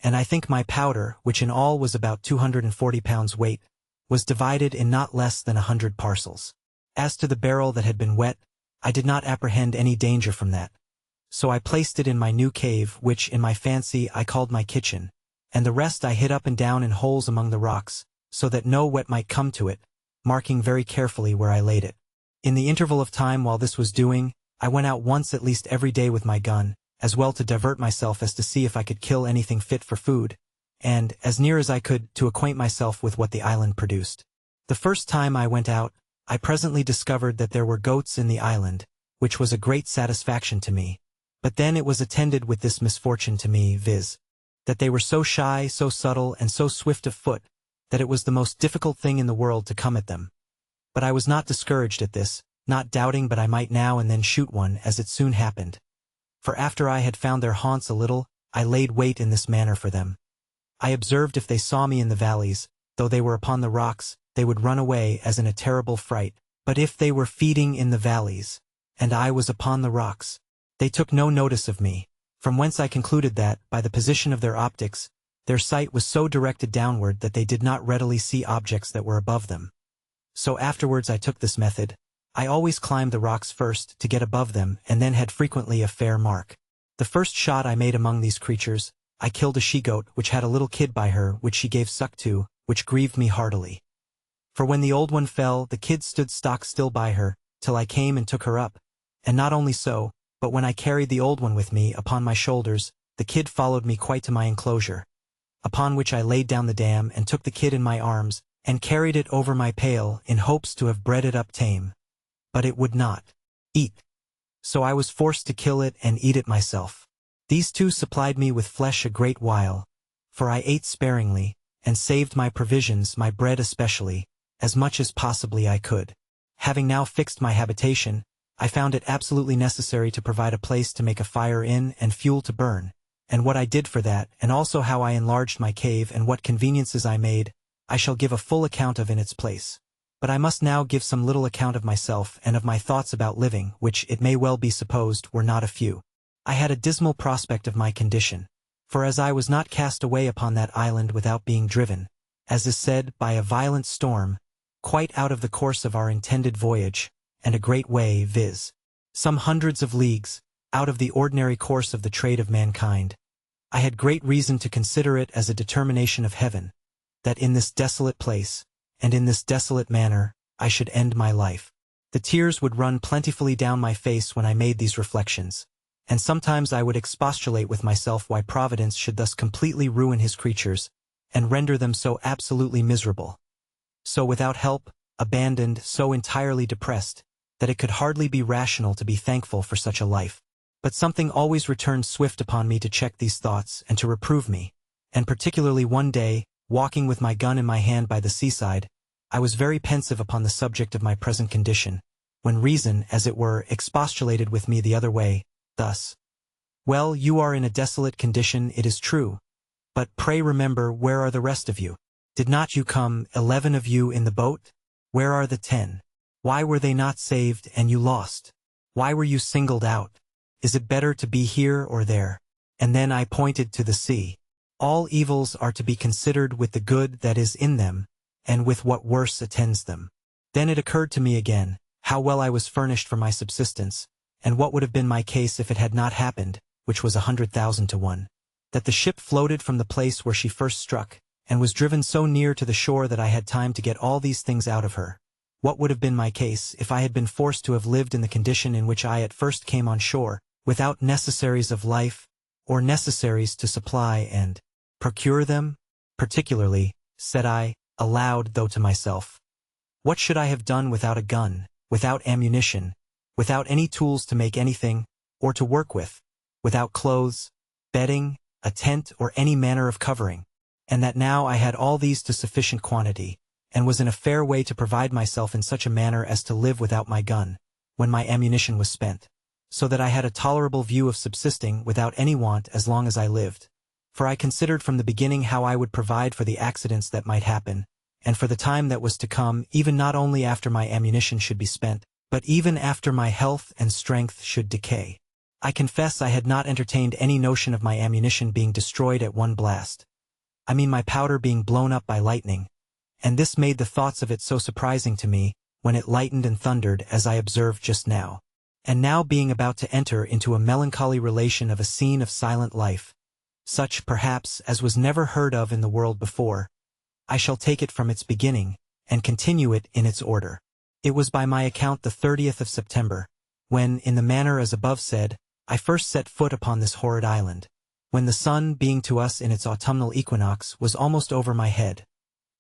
and I think my powder, which in all was about 240 pounds weight, was divided in not less than 100 parcels. As to the barrel that had been wet, I did not apprehend any danger from that. So I placed it in my new cave, which in my fancy I called my kitchen, and the rest I hid up and down in holes among the rocks, so that no wet might come to it, marking very carefully where I laid it. In the interval of time while this was doing, I went out once at least every day with my gun, as well to divert myself as to see if I could kill anything fit for food, and, as near as I could, to acquaint myself with what the island produced. The first time I went out, I presently discovered that there were goats in the island, which was a great satisfaction to me. But then it was attended with this misfortune to me, viz., that they were so shy, so subtle, and so swift of foot, that it was the most difficult thing in the world to come at them. But I was not discouraged at this, not doubting but I might now and then shoot one, as it soon happened. For after I had found their haunts a little, I laid wait in this manner for them. I observed if they saw me in the valleys, though they were upon the rocks, they would run away as in a terrible fright, but if they were feeding in the valleys, and I was upon the rocks, they took no notice of me, from whence I concluded that, by the position of their optics, their sight was so directed downward that they did not readily see objects that were above them. So afterwards I took this method. I always climbed the rocks first, to get above them, and then had frequently a fair mark. The first shot I made among these creatures, I killed a she-goat which had a little kid by her which she gave suck to, which grieved me heartily. For when the old one fell, the kid stood stock still by her, till I came and took her up, and not only so, but when I carried the old one with me upon my shoulders, the kid followed me quite to my enclosure, upon which I laid down the dam and took the kid in my arms, and carried it over my pail in hopes to have bred it up tame. But it would not eat. So I was forced to kill it and eat it myself. These two supplied me with flesh a great while, for I ate sparingly, and saved my provisions, my bread especially, as much as possibly I could. Having now fixed my habitation, I found it absolutely necessary to provide a place to make a fire in and fuel to burn, and what I did for that, and also how I enlarged my cave and what conveniences I made, I shall give a full account of in its place. But I must now give some little account of myself and of my thoughts about living, which, it may well be supposed, were not a few. I had a dismal prospect of my condition, for as I was not cast away upon that island without being driven, as is said, by a violent storm, quite out of the course of our intended voyage, and a great way, viz., some hundreds of leagues, out of the ordinary course of the trade of mankind, I had great reason to consider it as a determination of heaven, that in this desolate place, and in this desolate manner, I should end my life. The tears would run plentifully down my face when I made these reflections, and sometimes I would expostulate with myself why Providence should thus completely ruin his creatures, and render them so absolutely miserable, so without help, abandoned, so entirely depressed, that it could hardly be rational to be thankful for such a life. But something always returned swift upon me to check these thoughts and to reprove me, and particularly one day, walking with my gun in my hand by the seaside, I was very pensive upon the subject of my present condition, when reason, as it were, expostulated with me the other way, thus: "Well, you are in a desolate condition, it is true, but pray remember, where are the rest of you? Did not you come, 11 of you in the boat? Where are the 10? Why were they not saved and you lost? Why were you singled out? Is it better to be here or there?" And then I pointed to the sea. All evils are to be considered with the good that is in them, and with what worse attends them. Then it occurred to me again, how well I was furnished for my subsistence, and what would have been my case if it had not happened, which was 100,000 to 1, that the ship floated from the place where she first struck, and was driven so near to the shore that I had time to get all these things out of her. What would have been my case if I had been forced to have lived in the condition in which I at first came on shore, without necessaries of life, or necessaries to supply and procure them? Particularly, said I, aloud though to myself, what should I have done without a gun, without ammunition, without any tools to make anything, or to work with, without clothes, bedding, a tent or any manner of covering, and that now I had all these to sufficient quantity, and was in a fair way to provide myself in such a manner as to live without my gun, when my ammunition was spent, so that I had a tolerable view of subsisting without any want as long as I lived. For I considered from the beginning how I would provide for the accidents that might happen, and for the time that was to come, even not only after my ammunition should be spent, but even after my health and strength should decay. I confess I had not entertained any notion of my ammunition being destroyed at one blast. I mean my powder being blown up by lightning, and this made the thoughts of it so surprising to me, when it lightened and thundered as I observed just now. And now being about to enter into a melancholy relation of a scene of silent life, such, perhaps, as was never heard of in the world before, I shall take it from its beginning, and continue it in its order. It was by my account the 30th of September, when, in the manner as above said, I first set foot upon this horrid island, when the sun, being to us in its autumnal equinox, was almost over my head.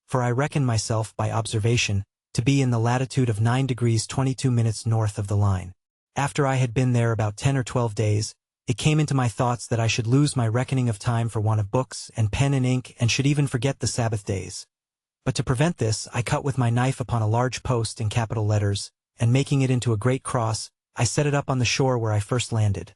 For I reckon myself, by observation, to be in the latitude of 9 degrees 22 minutes north of the line. After I had been there about 10 or 12 days, it came into my thoughts that I should lose my reckoning of time for want of books and pen and ink, and should even forget the Sabbath days. But to prevent this, I cut with my knife upon a large post in capital letters, and making it into a great cross, I set it up on the shore where I first landed.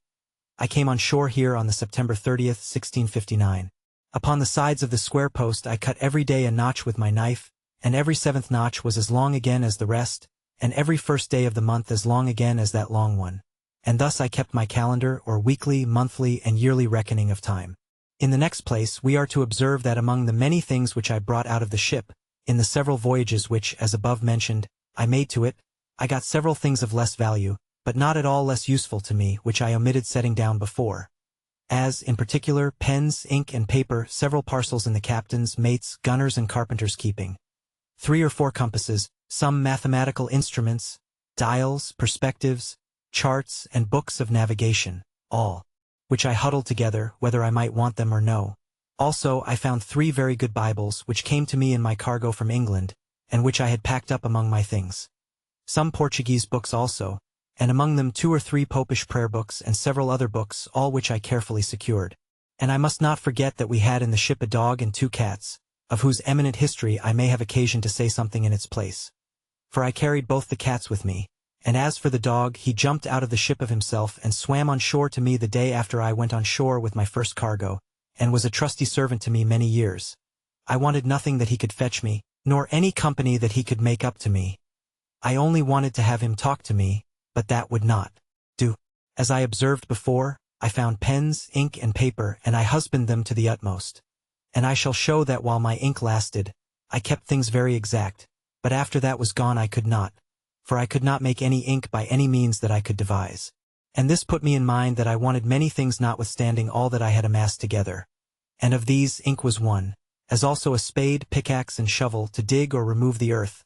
I came on shore here on the September 30th, 1659. Upon the sides of the square post I cut every day a notch with my knife, and every 7th notch was as long again as the rest, and every first day of the month as long again as that long one. And thus I kept my calendar, or weekly, monthly, and yearly reckoning of time. In the next place, we are to observe that among the many things which I brought out of the ship, in the several voyages which, as above mentioned, I made to it, I got several things of less value, but not at all less useful to me, which I omitted setting down before. As, in particular, pens, ink, and paper, several parcels in the captain's, mate's, gunner's, and carpenter's keeping. 3 or 4 compasses, some mathematical instruments, dials, perspectives, charts, and books of navigation, all, which I huddled together, whether I might want them or no. Also, I found 3 very good Bibles, which came to me in my cargo from England, and which I had packed up among my things. Some Portuguese books also, and among them 2 or 3 Popish prayer books and several other books, all which I carefully secured. And I must not forget that we had in the ship a dog and 2 cats, of whose eminent history I may have occasion to say something in its place. For I carried both the cats with me, and as for the dog, he jumped out of the ship of himself and swam on shore to me the day after I went on shore with my first cargo, and was a trusty servant to me many years. I wanted nothing that he could fetch me, nor any company that he could make up to me. I only wanted to have him talk to me, but that would not do. As I observed before, I found pens, ink, and paper, and I husbanded them to the utmost. And I shall show that while my ink lasted, I kept things very exact, but after that was gone I could not, for I could not make any ink by any means that I could devise. And this put me in mind that I wanted many things notwithstanding all that I had amassed together. And of these ink was one, as also a spade, pickaxe, and shovel to dig or remove the earth,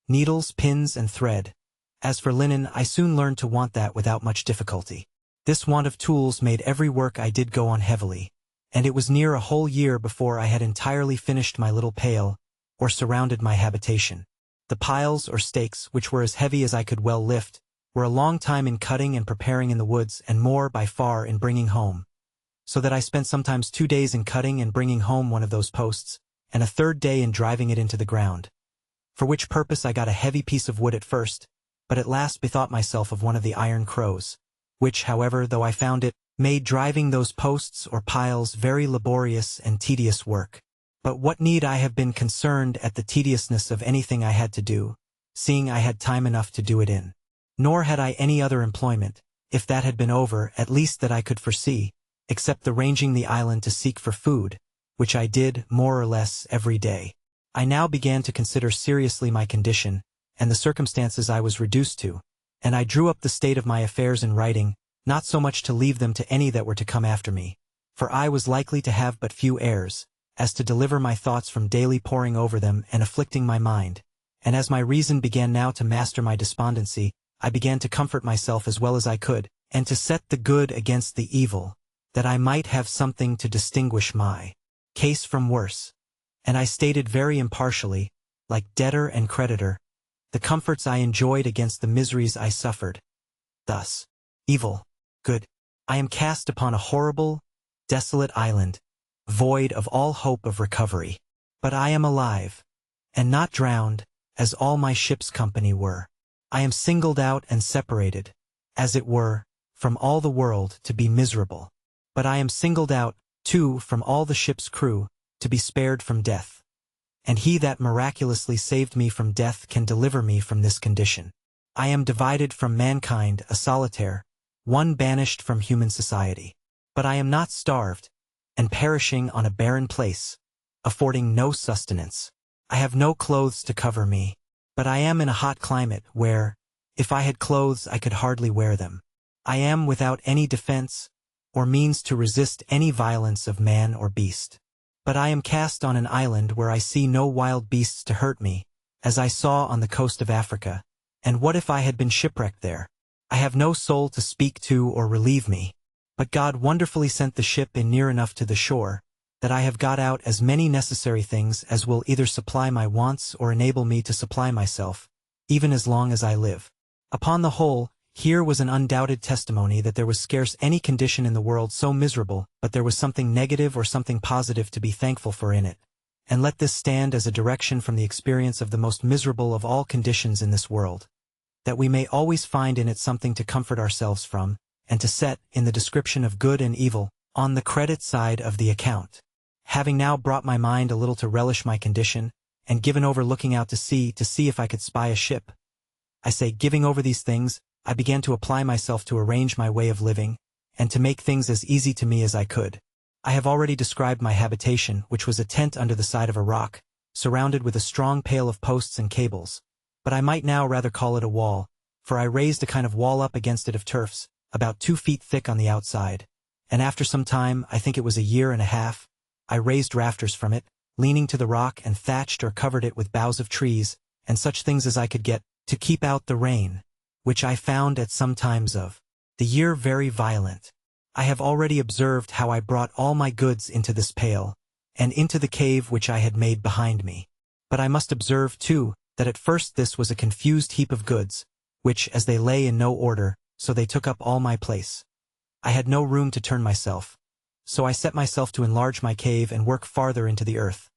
needles, pins, and thread. As for linen, I soon learned to want that without much difficulty. This want of tools made every work I did go on heavily, and it was near a whole year before I had entirely finished my little pail, or surrounded my habitation. The piles or stakes, which were as heavy as I could well lift, were a long time in cutting and preparing in the woods, and more by far in bringing home, so that I spent sometimes 2 days in cutting and bringing home one of those posts, and a 3rd day in driving it into the ground. For which purpose I got a heavy piece of wood at first, but at last bethought myself of one of the iron crows, which, however, though I found it, made driving those posts or piles very laborious and tedious work. But what need I have been concerned at the tediousness of anything I had to do, seeing I had time enough to do it in? Nor had I any other employment, if that had been over, at least that I could foresee, except the ranging the island to seek for food, which I did, more or less, every day. I now began to consider seriously my condition, and the circumstances I was reduced to, and I drew up the state of my affairs in writing, not so much to leave them to any that were to come after me, for I was likely to have but few heirs, as to deliver my thoughts from daily poring over them and afflicting my mind. And as my reason began now to master my despondency, I began to comfort myself as well as I could, and to set the good against the evil, that I might have something to distinguish my case from worse. And I stated very impartially, like debtor and creditor, the comforts I enjoyed against the miseries I suffered. thus: evil, good. I am cast upon a horrible, desolate island, void of all hope of recovery. But I am alive, and not drowned, as all my ship's company were. I am singled out and separated, as it were, from all the world to be miserable. But I am singled out, too, from all the ship's crew, to be spared from death. And he that miraculously saved me from death can deliver me from this condition. I am divided from mankind, a solitaire, one banished from human society. But I am not starved, and perishing on a barren place, affording no sustenance. I have no clothes to cover me, but I am in a hot climate where, if I had clothes I could hardly wear them. I am without any defense, or means to resist any violence of man or beast. But I am cast on an island where I see no wild beasts to hurt me, as I saw on the coast of Africa. And what if I had been shipwrecked there? I have no soul to speak to or relieve me. But God wonderfully sent the ship in near enough to the shore, that I have got out as many necessary things as will either supply my wants or enable me to supply myself, even as long as I live. Upon the whole, here was an undoubted testimony that there was scarce any condition in the world so miserable, but there was something negative or something positive to be thankful for in it. And let this stand as a direction from the experience of the most miserable of all conditions in this world, that we may always find in it something to comfort ourselves from, and to set, in the description of good and evil, on the credit side of the account. Having now brought my mind a little to relish my condition, and given over looking out to see if I could spy a ship, I say, giving over these things, I began to apply myself to arrange my way of living, and to make things as easy to me as I could. I have already described my habitation, which was a tent under the side of a rock, surrounded with a strong pale of posts and cables. But I might now rather call it a wall, for I raised a kind of wall up against it of turfs, about 2 feet thick on the outside, and after some time, I think it was a year and a half, I raised rafters from it, leaning to the rock, and thatched or covered it with boughs of trees, and such things as I could get, to keep out the rain, which I found at some times of the year very violent. I have already observed how I brought all my goods into this pail, and into the cave which I had made behind me. But I must observe, too, that at first this was a confused heap of goods, which, as they lay in no order, so they took up all my place. I had no room to turn myself, so I set myself to enlarge my cave and work farther into the earth.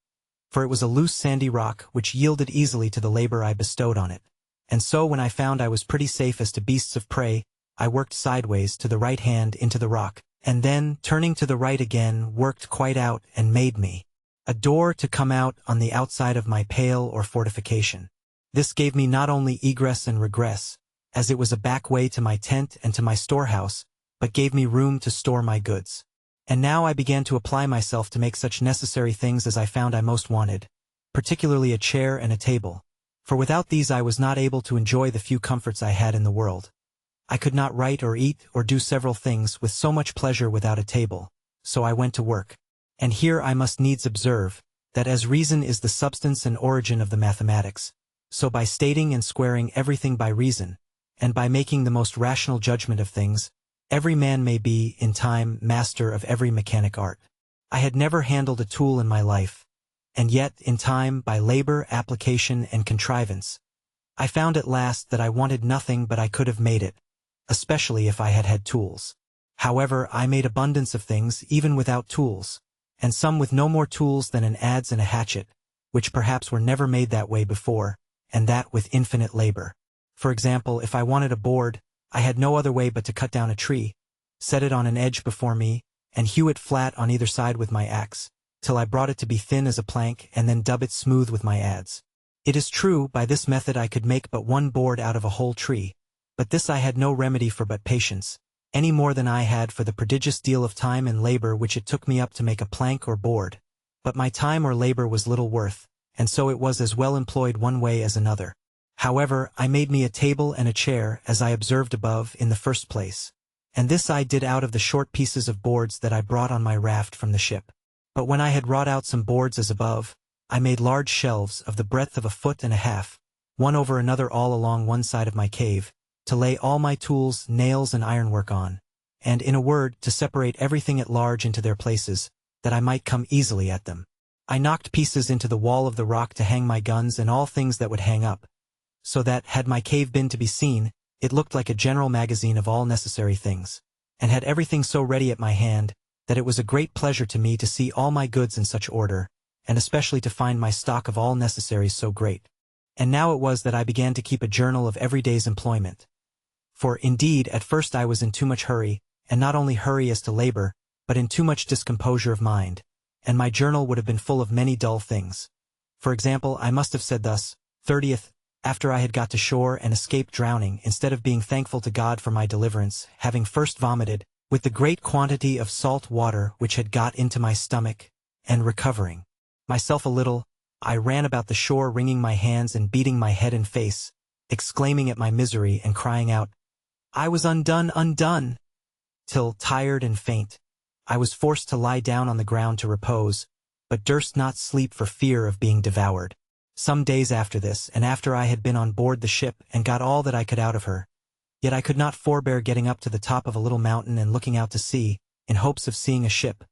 For it was a loose sandy rock which yielded easily to the labor I bestowed on it. And so when I found I was pretty safe as to beasts of prey, I worked sideways to the right hand into the rock, and then, turning to the right again, worked quite out and made me a door to come out on the outside of my pale or fortification. This gave me not only egress and regress, as it was a back way to my tent and to my storehouse, but gave me room to store my goods. And now I began to apply myself to make such necessary things as I found I most wanted, particularly a chair and a table. For without these I was not able to enjoy the few comforts I had in the world. I could not write or eat or do several things with so much pleasure without a table, so I went to work. And here I must needs observe, that as reason is the substance and origin of the mathematics, so by stating and squaring everything by reason, and by making the most rational judgment of things, every man may be, in time, master of every mechanic art. I had never handled a tool in my life, and yet, in time, by labor, application, and contrivance, I found at last that I wanted nothing but I could have made it, especially if I had had tools. However, I made abundance of things even without tools, and some with no more tools than an adze and a hatchet, which perhaps were never made that way before, and that with infinite labor. For example, if I wanted a board, I had no other way but to cut down a tree, set it on an edge before me, and hew it flat on either side with my axe, till I brought it to be thin as a plank, and then dub it smooth with my adze. It is true, by this method I could make but one board out of a whole tree, but this I had no remedy for but patience, any more than I had for the prodigious deal of time and labor which it took me up to make a plank or board. But my time or labor was little worth, and so it was as well employed one way as another. However, I made me a table and a chair, as I observed above, in the first place, and this I did out of the short pieces of boards that I brought on my raft from the ship. But when I had wrought out some boards as above, I made large shelves of the breadth of 1.5 feet, one over another all along one side of my cave, to lay all my tools, nails, and ironwork on, and, in a word, to separate everything at large into their places, that I might come easily at them. I knocked pieces into the wall of the rock to hang my guns and all things that would hang up, so that, had my cave been to be seen, It looked like a general magazine of all necessary things, and had everything so ready at my hand that it was a great pleasure to me to see all my goods in such order, and especially to find my stock of all necessaries so great. And now it was that I began to keep a journal of every day's employment. For, indeed, at first I was in too much hurry, and not only hurry as to labor, but in too much discomposure of mind, and my journal would have been full of many dull things. For example, I must have said thus, 30th, after I had got to shore and escaped drowning, instead of being thankful to God for my deliverance, having first vomited, with the great quantity of salt water which had got into my stomach, and recovering myself a little, I ran about the shore wringing my hands and beating my head and face, exclaiming at my misery and crying out, I was undone, undone! Till, tired and faint, I was forced to lie down on the ground to repose, but durst not sleep for fear of being devoured. Some days after this, and after I had been on board the ship and got all that I could out of her, yet I could not forbear getting up to the top of a little mountain and looking out to sea, in hopes of seeing a ship.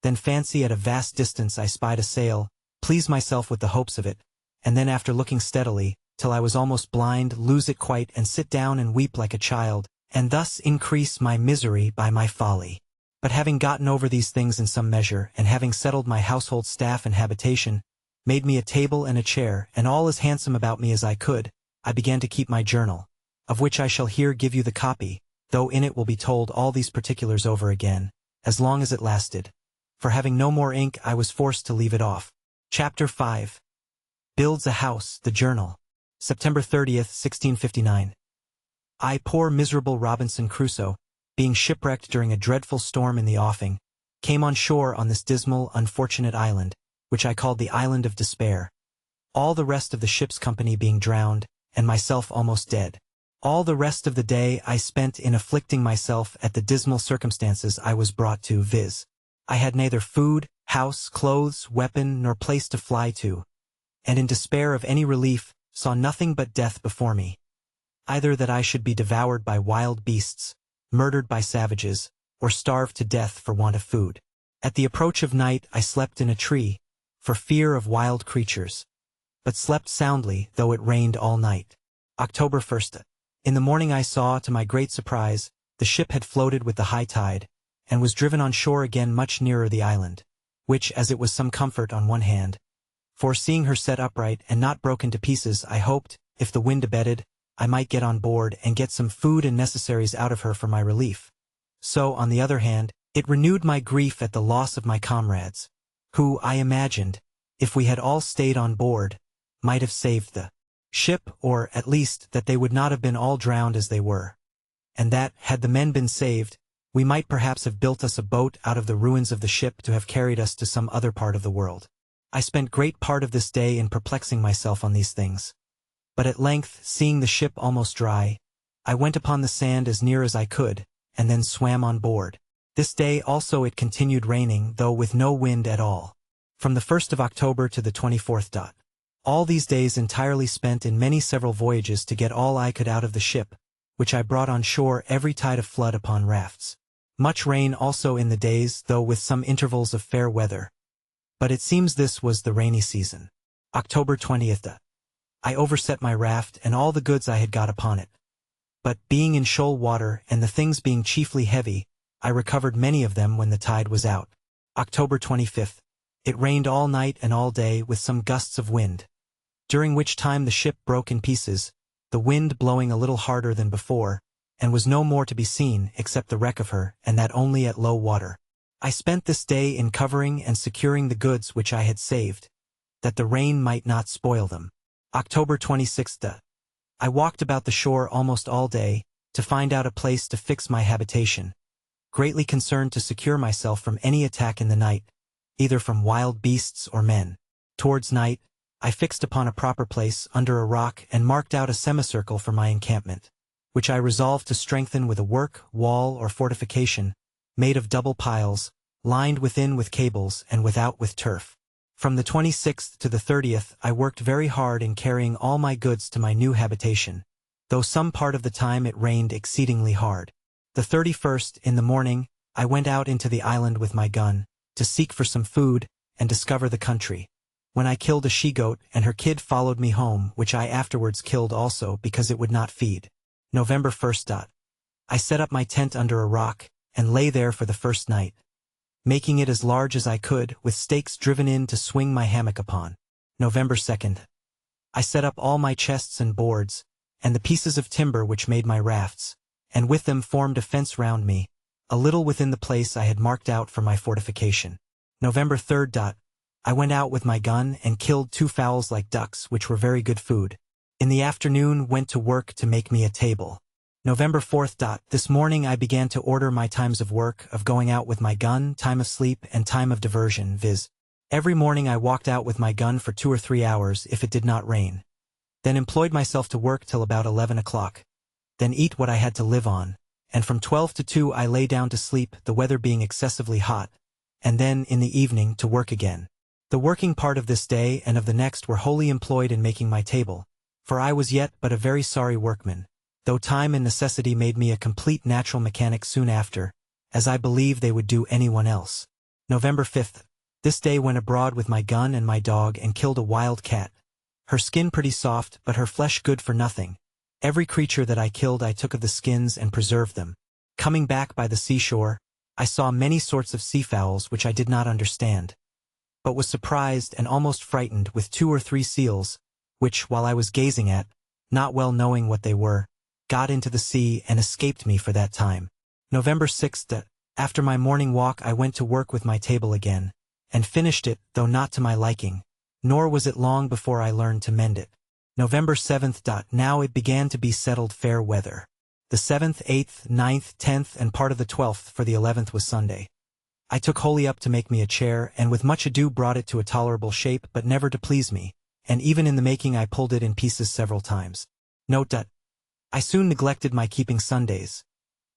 Then fancy at a vast distance I spied a sail, please myself with the hopes of it, and then after looking steadily, till I was almost blind, lose it quite and sit down and weep like a child, and thus increase my misery by my folly. But having gotten over these things in some measure, and having settled my household staff and habitation, made me a table and a chair, and all as handsome about me as I could, I began to keep my journal, of which I shall here give you the copy, though in it will be told all these particulars over again, as long as it lasted. For having no more ink I was forced to leave it off. Chapter 5. Builds a House, the Journal. September 30th, 1659. I, poor miserable Robinson Crusoe, being shipwrecked during a dreadful storm in the offing, came on shore on this dismal, unfortunate island, which I called the Island of Despair, all the rest of the ship's company being drowned, and myself almost dead. All the rest of the day I spent in afflicting myself at the dismal circumstances I was brought to, viz. I had neither food, house, clothes, weapon, nor place to fly to, and in despair of any relief, saw nothing but death before me. Either that I should be devoured by wild beasts, murdered by savages, or starved to death for want of food. At the approach of night I slept in a tree, for fear of wild creatures, but slept soundly, though it rained all night. October 1st. In the morning I saw, to my great surprise, the ship had floated with the high tide, and was driven on shore again much nearer the island, which, as it was some comfort on one hand, for seeing her set upright and not broken to pieces, I hoped, if the wind abated, I might get on board and get some food and necessaries out of her for my relief. So, on the other hand, it renewed my grief at the loss of my comrades, who, I imagined, if we had all stayed on board, might have saved the ship, or, at least, that they would not have been all drowned as they were, and that, had the men been saved, we might perhaps have built us a boat out of the ruins of the ship to have carried us to some other part of the world. I spent great part of this day in perplexing myself on these things. But at length, seeing the ship almost dry, I went upon the sand as near as I could, and then swam on board. This day also it continued raining, though with no wind at all, from the 1st of October to the 24th. All these days entirely spent in many several voyages to get all I could out of the ship, which I brought on shore every tide of flood upon rafts. Much rain also in the days, though with some intervals of fair weather. But it seems this was the rainy season. October 20th. I overset my raft and all the goods I had got upon it. But, being in shoal water and the things being chiefly heavy, I recovered many of them when the tide was out. October 25th. It rained all night and all day with some gusts of wind, during which time the ship broke in pieces, the wind blowing a little harder than before, and was no more to be seen except the wreck of her, and that only at low water. I spent this day in covering and securing the goods which I had saved, that the rain might not spoil them. October 26th. I walked about the shore almost all day, to find out a place to fix my habitation, greatly concerned to secure myself from any attack in the night, either from wild beasts or men. Towards night, I fixed upon a proper place under a rock and marked out a semicircle for my encampment, which I resolved to strengthen with a work, wall, or fortification, made of double piles, lined within with cables and without with turf. From the 26th to the 30th I worked very hard in carrying all my goods to my new habitation, though some part of the time it rained exceedingly hard. The 31st, in the morning, I went out into the island with my gun, to seek for some food, and discover the country, when I killed a she-goat, and her kid followed me home, which I afterwards killed also because it would not feed. November 1st. I set up my tent under a rock, and lay there for the first night, making it as large as I could, with stakes driven in to swing my hammock upon. November 2nd. I set up all my chests and boards, and the pieces of timber which made my rafts, and with them formed a fence round me, a little within the place I had marked out for my fortification. November 3rd. I went out with my gun and killed 2 fowls like ducks, which were very good food. In the afternoon went to work to make me a table. November 4th. This morning I began to order my times of work, of going out with my gun, time of sleep, and time of diversion, viz. Every morning I walked out with my gun for 2 or 3 hours if it did not rain. Then employed myself to work till about 11 o'clock. Then eat what I had to live on, and from 12 to 2 I lay down to sleep, the weather being excessively hot, and then in the evening to work again. The working part of this day and of the next were wholly employed in making my table, for I was yet but a very sorry workman, though time and necessity made me a complete natural mechanic soon after, as I believe they would do anyone else. November 5th. This day went abroad with my gun and my dog and killed a wild cat. Her skin pretty soft, but her flesh good for nothing. Every creature that I killed I took of the skins and preserved them. Coming back by the seashore, I saw many sorts of seafowls which I did not understand, but was surprised and almost frightened with 2 or 3 seals, which, while I was gazing at, not well knowing what they were, got into the sea and escaped me for that time. November 6th. After my morning walk I went to work with my table again, and finished it, though not to my liking, nor was it long before I learned to mend it. November 7th. Now it began to be settled fair weather. The 7th, 8th, 9th, 10th, and part of the 12th, for the 11th was Sunday. I took Holy up to make me a chair, and with much ado brought it to a tolerable shape, but never to please me, and even in the making I pulled it in pieces several times. Note. I soon neglected my keeping Sundays,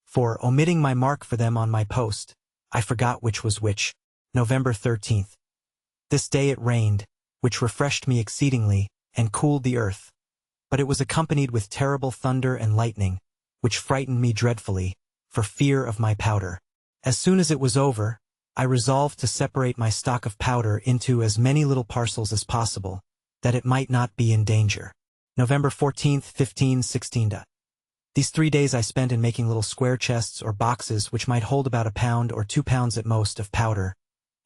for, omitting my mark for them on my post, I forgot which was which. November 13th. This day it rained, which refreshed me exceedingly, and cooled the earth, but it was accompanied with terrible thunder and lightning, which frightened me dreadfully, for fear of my powder. As soon as it was over, I resolved to separate my stock of powder into as many little parcels as possible, that it might not be in danger. November 14th, 15, 16. These 3 days I spent in making little square chests or boxes which might hold about 1 pound or 2 pounds at most of powder,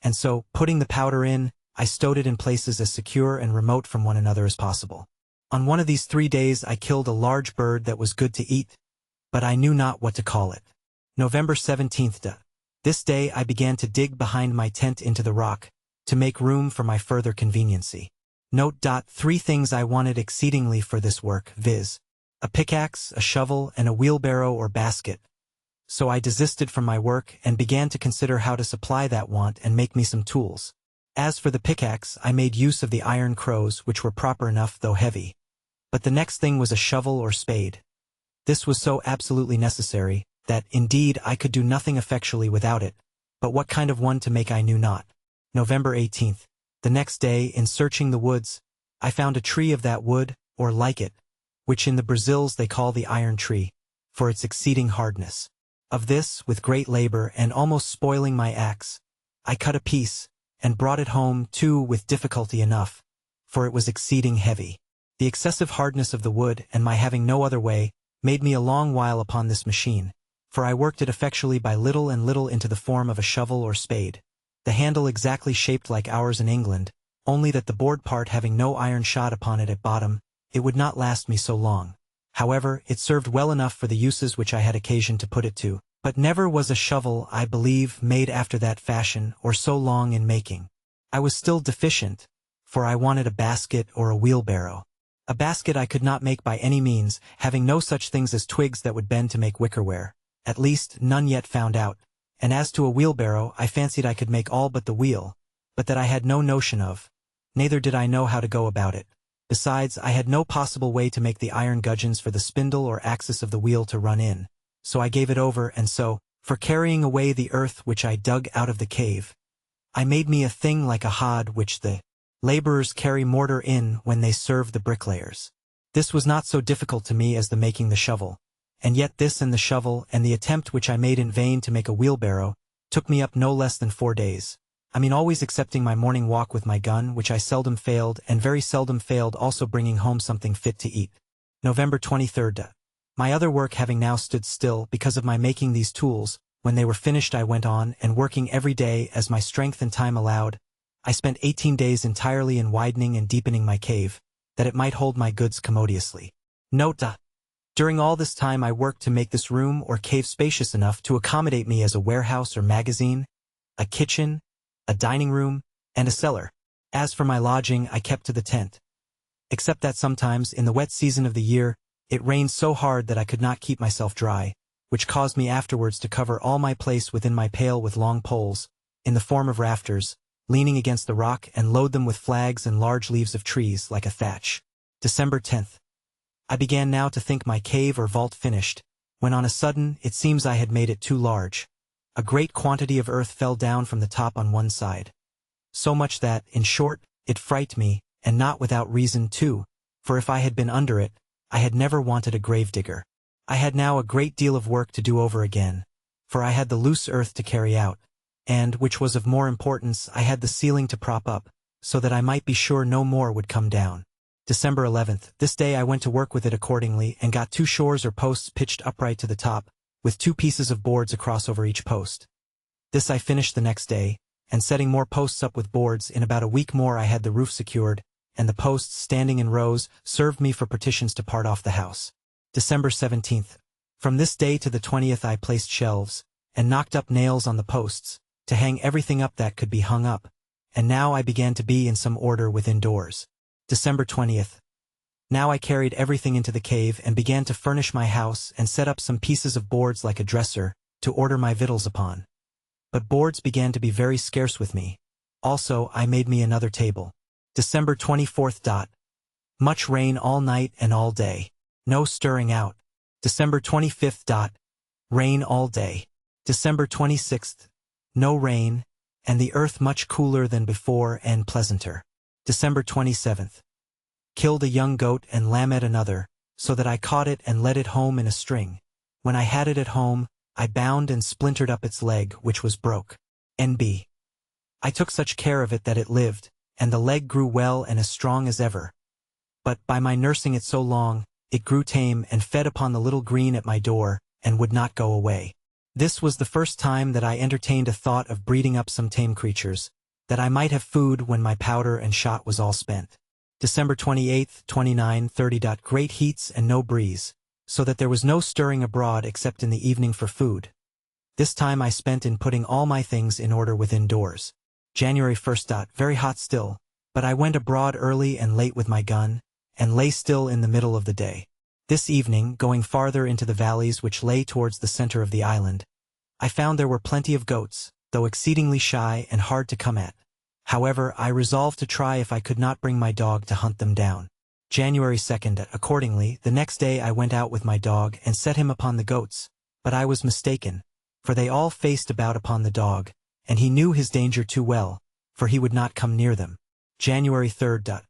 and so, putting the powder in, I stowed it in places as secure and remote from one another as possible. On one of these 3 days I killed a large bird that was good to eat, but I knew not what to call it. November 17th. This day I began to dig behind my tent into the rock, to make room for my further conveniency. Note. 3 things I wanted exceedingly for this work, viz. a pickaxe, a shovel, and a wheelbarrow or basket. So I desisted from my work and began to consider how to supply that want and make me some tools. As for the pickaxe, I made use of the iron crows, which were proper enough though heavy. But the next thing was a shovel or spade. This was so absolutely necessary, that, indeed, I could do nothing effectually without it, but what kind of one to make I knew not. November 18th. The next day, in searching the woods, I found a tree of that wood, or like it, which in the Brazils they call the iron tree, for its exceeding hardness. Of this, with great labor and almost spoiling my axe, I cut a piece, and brought it home, too, with difficulty enough, for it was exceeding heavy. The excessive hardness of the wood, and my having no other way, made me a long while upon this machine, for I worked it effectually by little and little into the form of a shovel or spade, the handle exactly shaped like ours in England, only that the board part having no iron shot upon it at bottom, it would not last me so long. However, it served well enough for the uses which I had occasion to put it to, but never was a shovel, I believe, made after that fashion, or so long in making. I was still deficient, for I wanted a basket or a wheelbarrow. A basket I could not make by any means, having no such things as twigs that would bend to make wickerware, at least none yet found out, and as to a wheelbarrow I fancied I could make all but the wheel, but that I had no notion of, neither did I know how to go about it. Besides, I had no possible way to make the iron gudgeons for the spindle or axis of the wheel to run in, so I gave it over, and so, for carrying away the earth which I dug out of the cave, I made me a thing like a hod which the laborers carry mortar in when they serve the bricklayers. This was not so difficult to me as the making the shovel, and yet this and the shovel and the attempt which I made in vain to make a wheelbarrow took me up no less than 4 days. I mean always excepting my morning walk with my gun, which I seldom failed, and very seldom failed also bringing home something fit to eat. November 23rd. My other work having now stood still because of my making these tools. When they were finished I went on and working every day as my strength and time allowed. I spent 18 days entirely in widening and deepening my cave, that it might hold my goods commodiously. Note: during all this time I worked to make this room or cave spacious enough to accommodate me as a warehouse or magazine, a kitchen, a dining room, and a cellar. As for my lodging I kept to the tent. Except that sometimes, in the wet season of the year, it rained so hard that I could not keep myself dry, which caused me afterwards to cover all my place within my pail with long poles, in the form of rafters, leaning against the rock, and load them with flags and large leaves of trees like a thatch. December 10th. I began now to think my cave or vault finished, when on a sudden it seems I had made it too large. A great quantity of earth fell down from the top on one side. So much that, in short, it frightened me, and not without reason too, for if I had been under it, I had never wanted a gravedigger. I had now a great deal of work to do over again, for I had the loose earth to carry out, and, which was of more importance, I had the ceiling to prop up, so that I might be sure no more would come down. December 11th. This day I went to work with it accordingly, and got 2 shores or posts pitched upright to the top, with 2 pieces of boards across over each post. This I finished the next day, and setting more posts up with boards, in about a week more I had the roof secured, and the posts, standing in rows, served me for partitions to part off the house. December 17th. From this day to the 20th I placed shelves, and knocked up nails on the posts, to hang everything up that could be hung up, and now I began to be in some order within doors. December 20th. Now I carried everything into the cave and began to furnish my house and set up some pieces of boards like a dresser, to order my victuals upon. But boards began to be very scarce with me. Also I made me another table. December 24th. Much rain all night and all day. No stirring out. December 25th. Rain all day. December 26th. No rain, and the earth much cooler than before and pleasanter. December 27th. Killed a young goat and lammed another, so that I caught it and led it home in a string. When I had it at home, I bound and splintered up its leg, which was broke. N.B. I took such care of it that it lived, and the leg grew well and as strong as ever. But, by my nursing it so long, it grew tame and fed upon the little green at my door, and would not go away. This was the first time that I entertained a thought of breeding up some tame creatures, that I might have food when my powder and shot was all spent. December 28th, 29, 30. Great heats and no breeze, so that there was no stirring abroad except in the evening for food. This time I spent in putting all my things in order within doors. January 1st. Very hot still, but I went abroad early and late with my gun, and lay still in the middle of the day. This evening, going farther into the valleys which lay towards the center of the island, I found there were plenty of goats, though exceedingly shy and hard to come at. However, I resolved to try if I could not bring my dog to hunt them down. January 2nd. Accordingly, the next day I went out with my dog and set him upon the goats, but I was mistaken, for they all faced about upon the dog, and he knew his danger too well, for he would not come near them. January 3rd.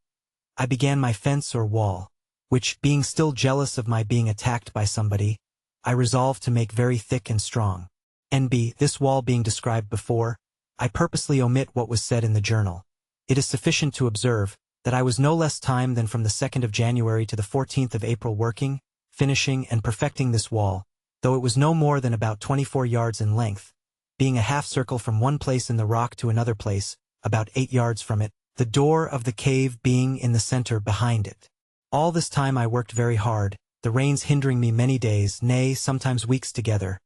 I began my fence or wall, which, being still jealous of my being attacked by somebody, I resolved to make very thick and strong. N.B. This wall being described before, I purposely omit what was said in the journal. It is sufficient to observe that I was no less time than from the 2nd of January to the 14th of April working, finishing, and perfecting this wall, though it was no more than about 24 yards in length, being a half-circle from one place in the rock to another place, about 8 yards from it, the door of the cave being in the center behind it. All this time I worked very hard, the rains hindering me many days, nay, sometimes weeks together.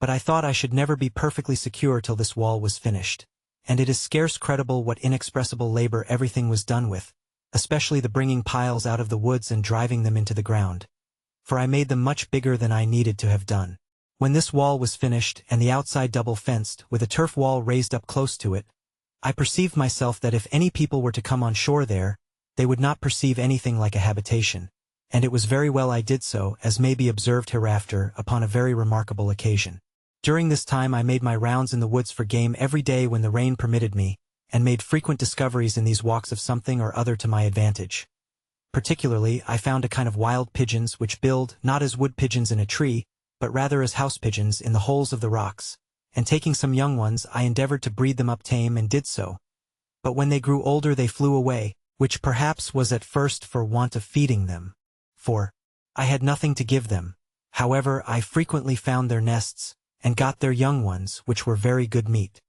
But I thought I should never be perfectly secure till this wall was finished. And it is scarce credible what inexpressible labor everything was done with, especially the bringing piles out of the woods and driving them into the ground. For I made them much bigger than I needed to have done. When this wall was finished, and the outside double-fenced, with a turf wall raised up close to it, I perceived myself that if any people were to come on shore there, they would not perceive anything like a habitation, and it was very well I did so, as may be observed hereafter, upon a very remarkable occasion. During this time I made my rounds in the woods for game every day when the rain permitted me, and made frequent discoveries in these walks of something or other to my advantage. Particularly, I found a kind of wild pigeons which build, not as wood pigeons in a tree, but rather as house pigeons in the holes of the rocks, and taking some young ones I endeavored to breed them up tame and did so. But when they grew older they flew away, which perhaps was at first for want of feeding them. For I had nothing to give them, However, I frequently found their nests, and got their young ones, which were very good meat.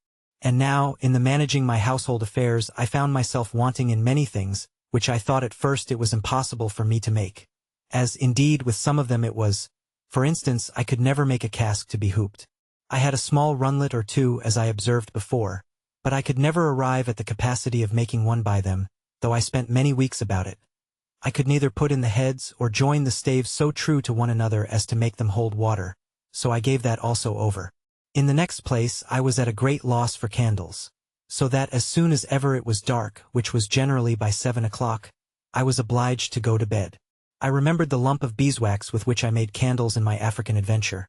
And now, in the managing my household affairs, I found myself wanting in many things, which I thought at first it was impossible for me to make. As, indeed, with some of them it was. For instance, I could never make a cask to be hooped. I had a small runlet or two, as I observed before, but I could never arrive at the capacity of making one by them, though I spent many weeks about it. I could neither put in the heads or join the staves so true to one another as to make them hold water, so I gave that also over. In the next place, I was at a great loss for candles, so that as soon as ever it was dark, which was generally by 7 o'clock, I was obliged to go to bed. I remembered the lump of beeswax with which I made candles in my African adventure.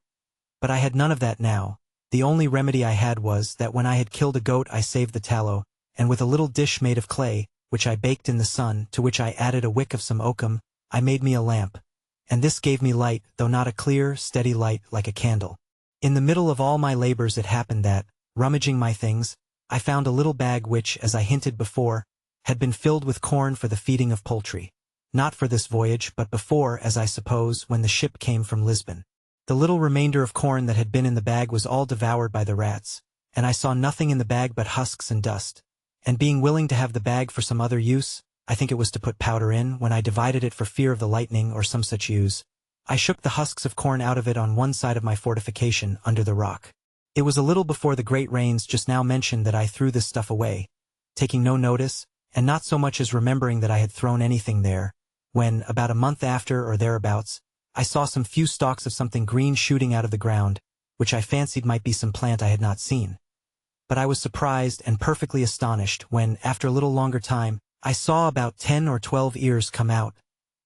But I had none of that now. The only remedy I had was that when I had killed a goat I saved the tallow, and with a little dish made of clay, which I baked in the sun, to which I added a wick of some oakum, I made me a lamp. And this gave me light, though not a clear, steady light like a candle. In the middle of all my labors it happened that, rummaging my things, I found a little bag which, as I hinted before, had been filled with corn for the feeding of poultry. Not for this voyage, but before, as I suppose, when the ship came from Lisbon. The little remainder of corn that had been in the bag was all devoured by the rats, and I saw nothing in the bag but husks and dust. And being willing to have the bag for some other use, I think it was to put powder in, when I divided it for fear of the lightning or some such use, I shook the husks of corn out of it on one side of my fortification, under the rock. It was a little before the great rains just now mentioned that I threw this stuff away, taking no notice, and not so much as remembering that I had thrown anything there, when, about a month after or thereabouts, I saw some few stalks of something green shooting out of the ground, which I fancied might be some plant I had not seen. But I was surprised and perfectly astonished when, after a little longer time, I saw about 10 or 12 ears come out,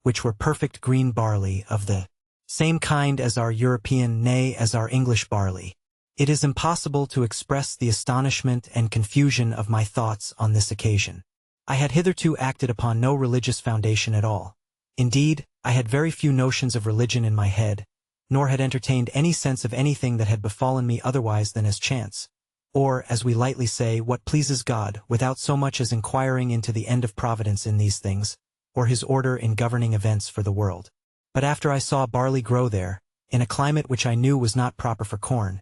which were perfect green barley of the same kind as our European, nay, as our English barley. It is impossible to express the astonishment and confusion of my thoughts on this occasion. I had hitherto acted upon no religious foundation at all. Indeed, I had very few notions of religion in my head, nor had entertained any sense of anything that had befallen me otherwise than as chance, or, as we lightly say, what pleases God, without so much as inquiring into the end of providence in these things, or his order in governing events for the world. But after I saw barley grow there, in a climate which I knew was not proper for corn,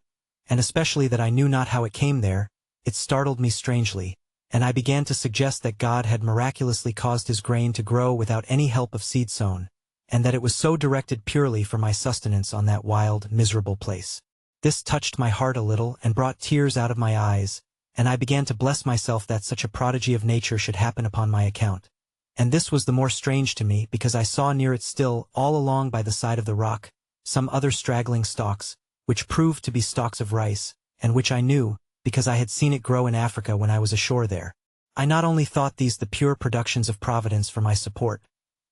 and especially that I knew not how it came there, it startled me strangely, and I began to suggest that God had miraculously caused his grain to grow without any help of seed sown, and that it was so directed purely for my sustenance on that wild, miserable place. This touched my heart a little and brought tears out of my eyes, and I began to bless myself that such a prodigy of nature should happen upon my account. And this was the more strange to me because I saw near it still, all along by the side of the rock, some other straggling stalks, which proved to be stalks of rice, and which I knew, because I had seen it grow in Africa when I was ashore there. I not only thought these the pure productions of Providence for my support,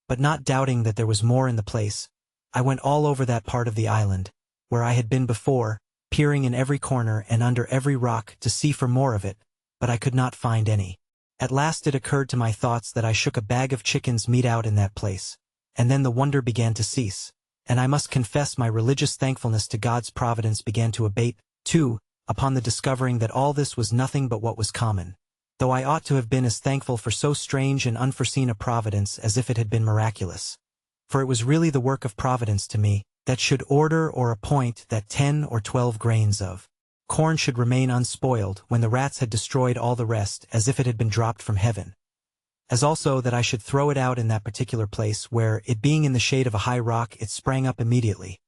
but not doubting that there was more in the place, I went all over that part of the island, where I had been before, peering in every corner and under every rock to see for more of it, but I could not find any. At last it occurred to my thoughts that I shook a bag of chickens' meat out in that place, and then the wonder began to cease, and I must confess my religious thankfulness to God's providence began to abate, too, upon the discovering that all this was nothing but what was common, though I ought to have been as thankful for so strange and unforeseen a providence as if it had been miraculous. For it was really the work of Providence to me, that should order or appoint that 10 or 12 grains of corn should remain unspoiled when the rats had destroyed all the rest as if it had been dropped from heaven. As also that I should throw it out in that particular place where, it being in the shade of a high rock, it sprang up immediately.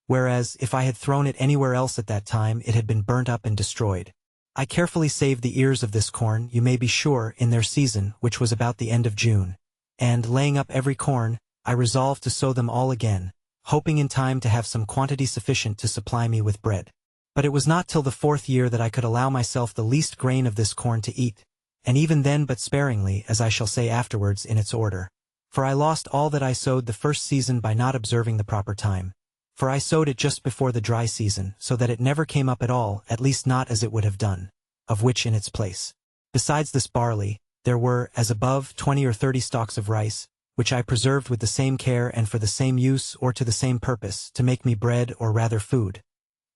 Whereas, if I had thrown it anywhere else at that time, it had been burnt up and destroyed. I carefully saved the ears of this corn, you may be sure, in their season, which was about the end of June. And, laying up every corn, I resolved to sow them all again, hoping in time to have some quantity sufficient to supply me with bread. But it was not till the 4th year that I could allow myself the least grain of this corn to eat, and even then but sparingly, as I shall say afterwards in its order. For I lost all that I sowed the first season by not observing the proper time. For I sowed it just before the dry season, so that it never came up at all, at least not as it would have done, of which in its place. Besides this barley, there were, as above, 20 or 30 stalks of rice, which I preserved with the same care and for the same use or to the same purpose, to make me bread or rather food.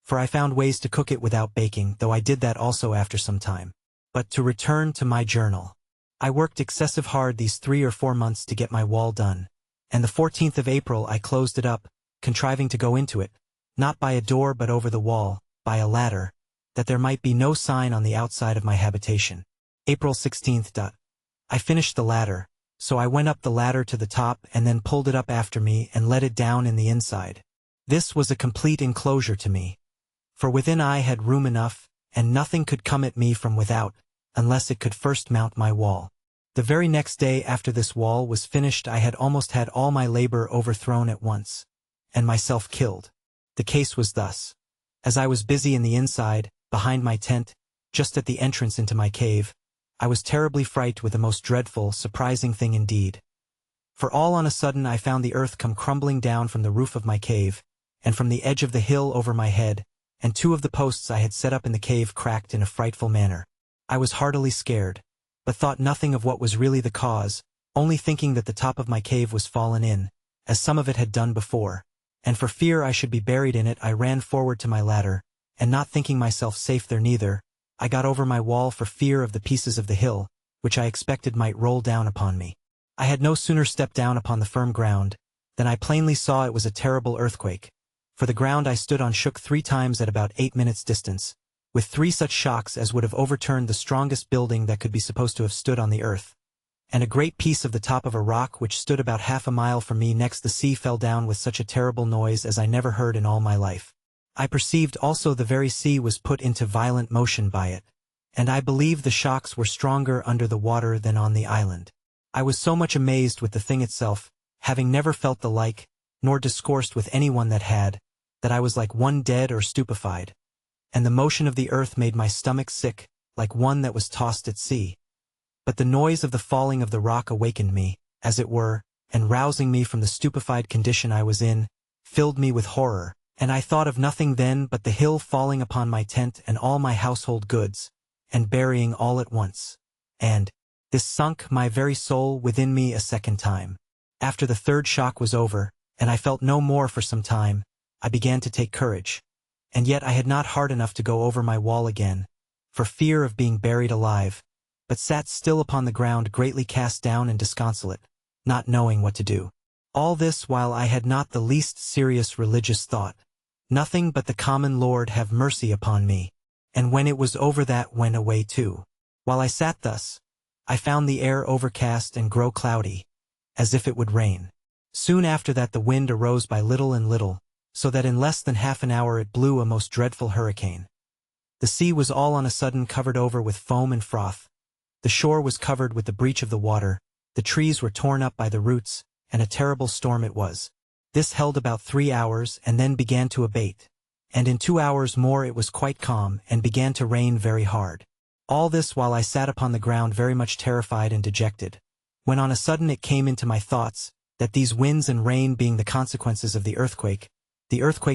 For I found ways to cook it without baking, though I did that also after some time. But to return to my journal. I worked excessive hard these 3 or 4 months to get my wall done, and the 14th of April I closed it up, contriving to go into it, not by a door but over the wall, by a ladder, that there might be no sign on the outside of my habitation. April 16th. I finished the ladder, so I went up the ladder to the top and then pulled it up after me and let it down in the inside. This was a complete enclosure to me. For within I had room enough, and nothing could come at me from without, unless it could first mount my wall. The very next day after this wall was finished I had almost had all my labor overthrown at once, and myself killed. The case was thus. As I was busy in the inside, behind my tent, just at the entrance into my cave, I was terribly frightened with a most dreadful, surprising thing indeed. For all on a sudden I found the earth come crumbling down from the roof of my cave, and from the edge of the hill over my head, and 2 of the posts I had set up in the cave cracked in a frightful manner. I was heartily scared, but thought nothing of what was really the cause, only thinking that the top of my cave was fallen in, as some of it had done before, and for fear I should be buried in it I ran forward to my ladder, and not thinking myself safe there neither, I got over my wall for fear of the pieces of the hill, which I expected might roll down upon me. I had no sooner stepped down upon the firm ground, than I plainly saw it was a terrible earthquake, for the ground I stood on shook 3 times at about 8 minutes' distance, with 3 such shocks as would have overturned the strongest building that could be supposed to have stood on the earth. And a great piece of the top of a rock which stood about half a mile from me next the sea fell down with such a terrible noise as I never heard in all my life. I perceived also the very sea was put into violent motion by it, and I believe the shocks were stronger under the water than on the island. I was so much amazed with the thing itself, having never felt the like, nor discoursed with anyone that had, that I was like one dead or stupefied, and the motion of the earth made my stomach sick, like one that was tossed at sea. But the noise of the falling of the rock awakened me, as it were, and rousing me from the stupefied condition I was in, filled me with horror, and I thought of nothing then but the hill falling upon my tent and all my household goods, and burying all at once. And this sunk my very soul within me a second time. After the 3rd shock was over, and I felt no more for some time, I began to take courage. And yet I had not heart enough to go over my wall again, for fear of being buried alive, but sat still upon the ground greatly cast down and disconsolate, not knowing what to do. All this while I had not the least serious religious thought. Nothing but the common Lord have mercy upon me, and when it was over that went away too. While I sat thus, I found the air overcast and grow cloudy, as if it would rain. Soon after that the wind arose by little and little, so that in less than half an hour it blew a most dreadful hurricane. The sea was all on a sudden covered over with foam and froth. The shore was covered with the breach of the water, the trees were torn up by the roots, and a terrible storm it was. This held about 3 hours and then began to abate, and in 2 hours more it was quite calm and began to rain very hard. All this while I sat upon the ground very much terrified and dejected, when on a sudden it came into my thoughts, that these winds and rain being the consequences of the earthquake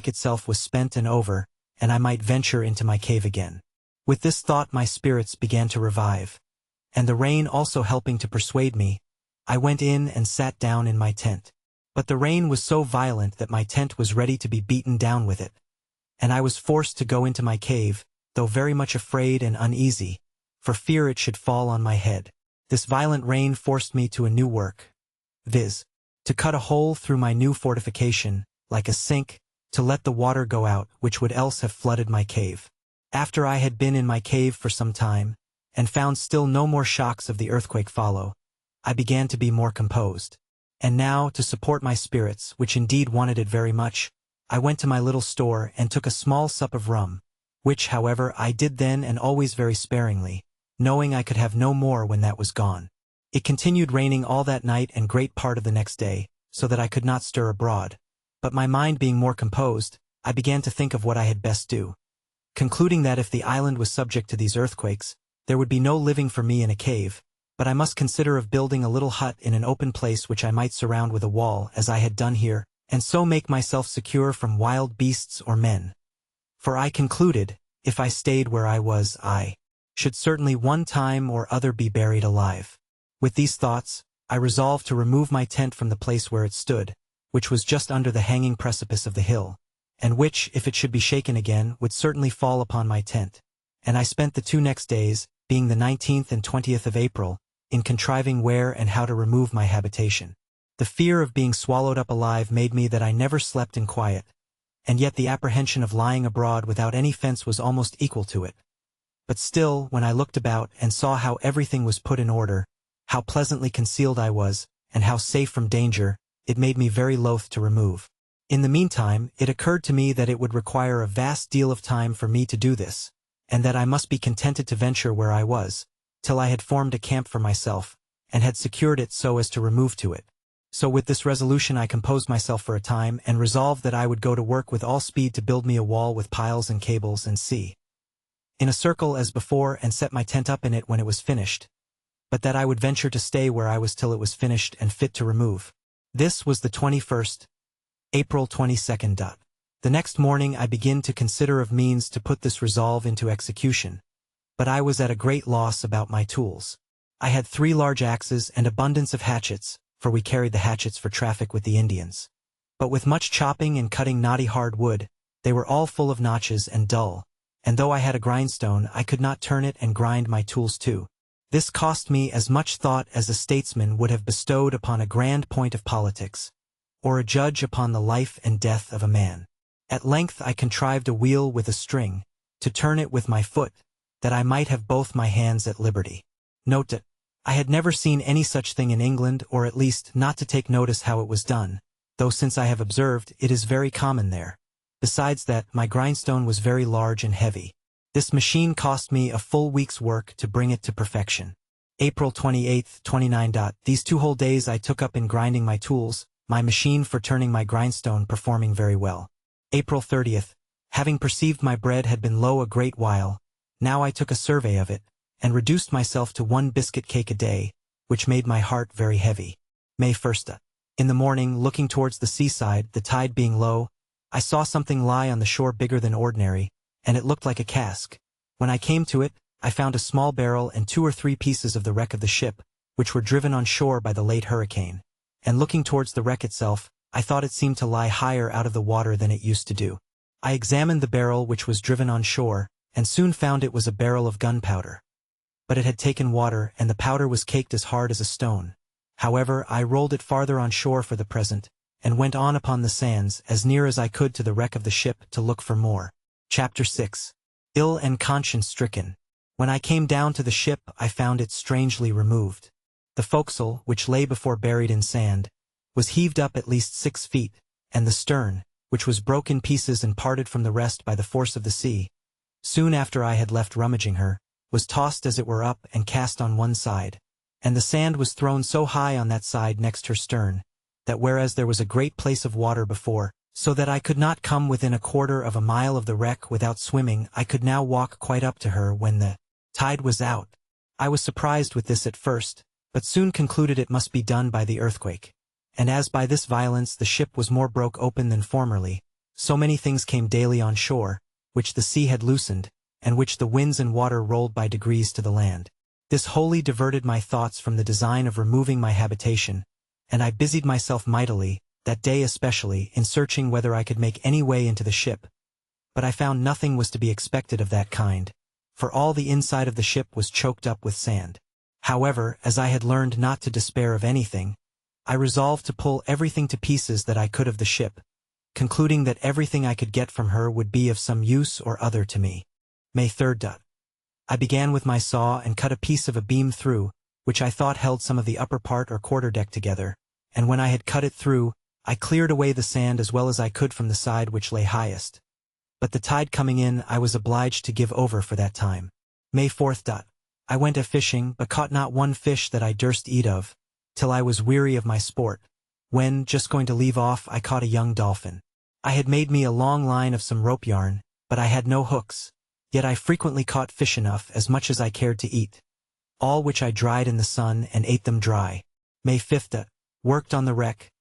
itself was spent and over, and I might venture into my cave again. With this thought my spirits began to revive, and the rain also helping to persuade me, I went in and sat down in my tent. But the rain was so violent that my tent was ready to be beaten down with it, and I was forced to go into my cave, though very much afraid and uneasy, for fear it should fall on my head. This violent rain forced me to a new work, viz., to cut a hole through my new fortification, like a sink, to let the water go out, which would else have flooded my cave. After I had been in my cave for some time, and found still no more shocks of the earthquake follow, I began to be more composed. And now, to support my spirits, which indeed wanted it very much, I went to my little store and took a small sup of rum, which, however, I did then and always very sparingly, knowing I could have no more when that was gone. It continued raining all that night and great part of the next day, so that I could not stir abroad. But my mind being more composed, I began to think of what I had best do. Concluding that if the island was subject to these earthquakes, there would be no living for me in a cave, but I must consider of building a little hut in an open place which I might surround with a wall, as I had done here, and so make myself secure from wild beasts or men. For I concluded, if I stayed where I was, I should certainly one time or other be buried alive. With these thoughts, I resolved to remove my tent from the place where it stood, which was just under the hanging precipice of the hill, and which, if it should be shaken again, would certainly fall upon my tent. And I spent the 2 next days, being the 19th and 20th of April, in contriving where and how to remove my habitation. The fear of being swallowed up alive made me that I never slept in quiet, and yet the apprehension of lying abroad without any fence was almost equal to it. But still, when I looked about and saw how everything was put in order, how pleasantly concealed I was, and how safe from danger, it made me very loath to remove. In the meantime, it occurred to me that it would require a vast deal of time for me to do this, and that I must be contented to venture where I was, till I had formed a camp for myself, and had secured it so as to remove to it. So with this resolution I composed myself for a time, and resolved that I would go to work with all speed to build me a wall with piles and cables and see in a circle as before, and set my tent up in it when it was finished, but that I would venture to stay where I was till it was finished and fit to remove. This was the 21st, April 22nd. The next morning I began to consider of means to put this resolve into execution, but I was at a great loss about my tools. I had 3 large axes and abundance of hatchets, for we carried the hatchets for traffic with the Indians. But with much chopping and cutting knotty hard wood, they were all full of notches and dull, and though I had a grindstone I could not turn it and grind my tools too. This cost me as much thought as a statesman would have bestowed upon a grand point of politics, or a judge upon the life and death of a man. At length I contrived a wheel with a string, to turn it with my foot, that I might have both my hands at liberty. Note that I had never seen any such thing in England, or at least not to take notice how it was done, though since I have observed it is very common there. Besides that, my grindstone was very large and heavy. This machine cost me a full week's work to bring it to perfection. April 28th, 29. These 2 whole days I took up in grinding my tools, my machine for turning my grindstone performing very well. April 30th, having perceived my bread had been low a great while, now I took a survey of it, and reduced myself to 1 biscuit cake a day, which made my heart very heavy. May 1st. In the morning, looking towards the seaside, the tide being low, I saw something lie on the shore bigger than ordinary, and it looked like a cask. When I came to it, I found a small barrel and 2 or 3 pieces of the wreck of the ship, which were driven on shore by the late hurricane. And looking towards the wreck itself, I thought it seemed to lie higher out of the water than it used to do. I examined the barrel which was driven on shore, and soon found it was a barrel of gunpowder. But it had taken water, and the powder was caked as hard as a stone. However, I rolled it farther on shore for the present, and went on upon the sands, as near as I could to the wreck of the ship, to look for more. Chapter 6. Ill and conscience-stricken. When I came down to the ship, I found it strangely removed. The forecastle, which lay before buried in sand, was heaved up at least 6 feet, and the stern, which was broke in pieces and parted from the rest by the force of the sea, soon after I had left rummaging her, was tossed as it were up and cast on one side, and the sand was thrown so high on that side next her stern, that whereas there was a great place of water before, so that I could not come within a quarter of a mile of the wreck without swimming, I could now walk quite up to her when the tide was out. I was surprised with this at first, but soon concluded it must be done by the earthquake. And as by this violence the ship was more broke open than formerly, so many things came daily on shore, which the sea had loosened, and which the winds and water rolled by degrees to the land. This wholly diverted my thoughts from the design of removing my habitation, and I busied myself mightily, that day especially, in searching whether I could make any way into the ship. But I found nothing was to be expected of that kind, for all the inside of the ship was choked up with sand. However, as I had learned not to despair of anything, I resolved to pull everything to pieces that I could of the ship, concluding that everything I could get from her would be of some use or other to me. May 3rd. I began with my saw and cut a piece of a beam through, which I thought held some of the upper part or quarter-deck together, and when I had cut it through, I cleared away the sand as well as I could from the side which lay highest. But the tide coming in, I was obliged to give over for that time. May 4th. I went a-fishing, but caught not one fish that I durst eat of, till I was weary of my sport, when, just going to leave off, I caught a young dolphin. I had made me a long line of some rope yarn, but I had no hooks, yet I frequently caught fish enough, as much as I cared to eat, all which I dried in the sun and ate them dry. May 5th. Worked on the wreck,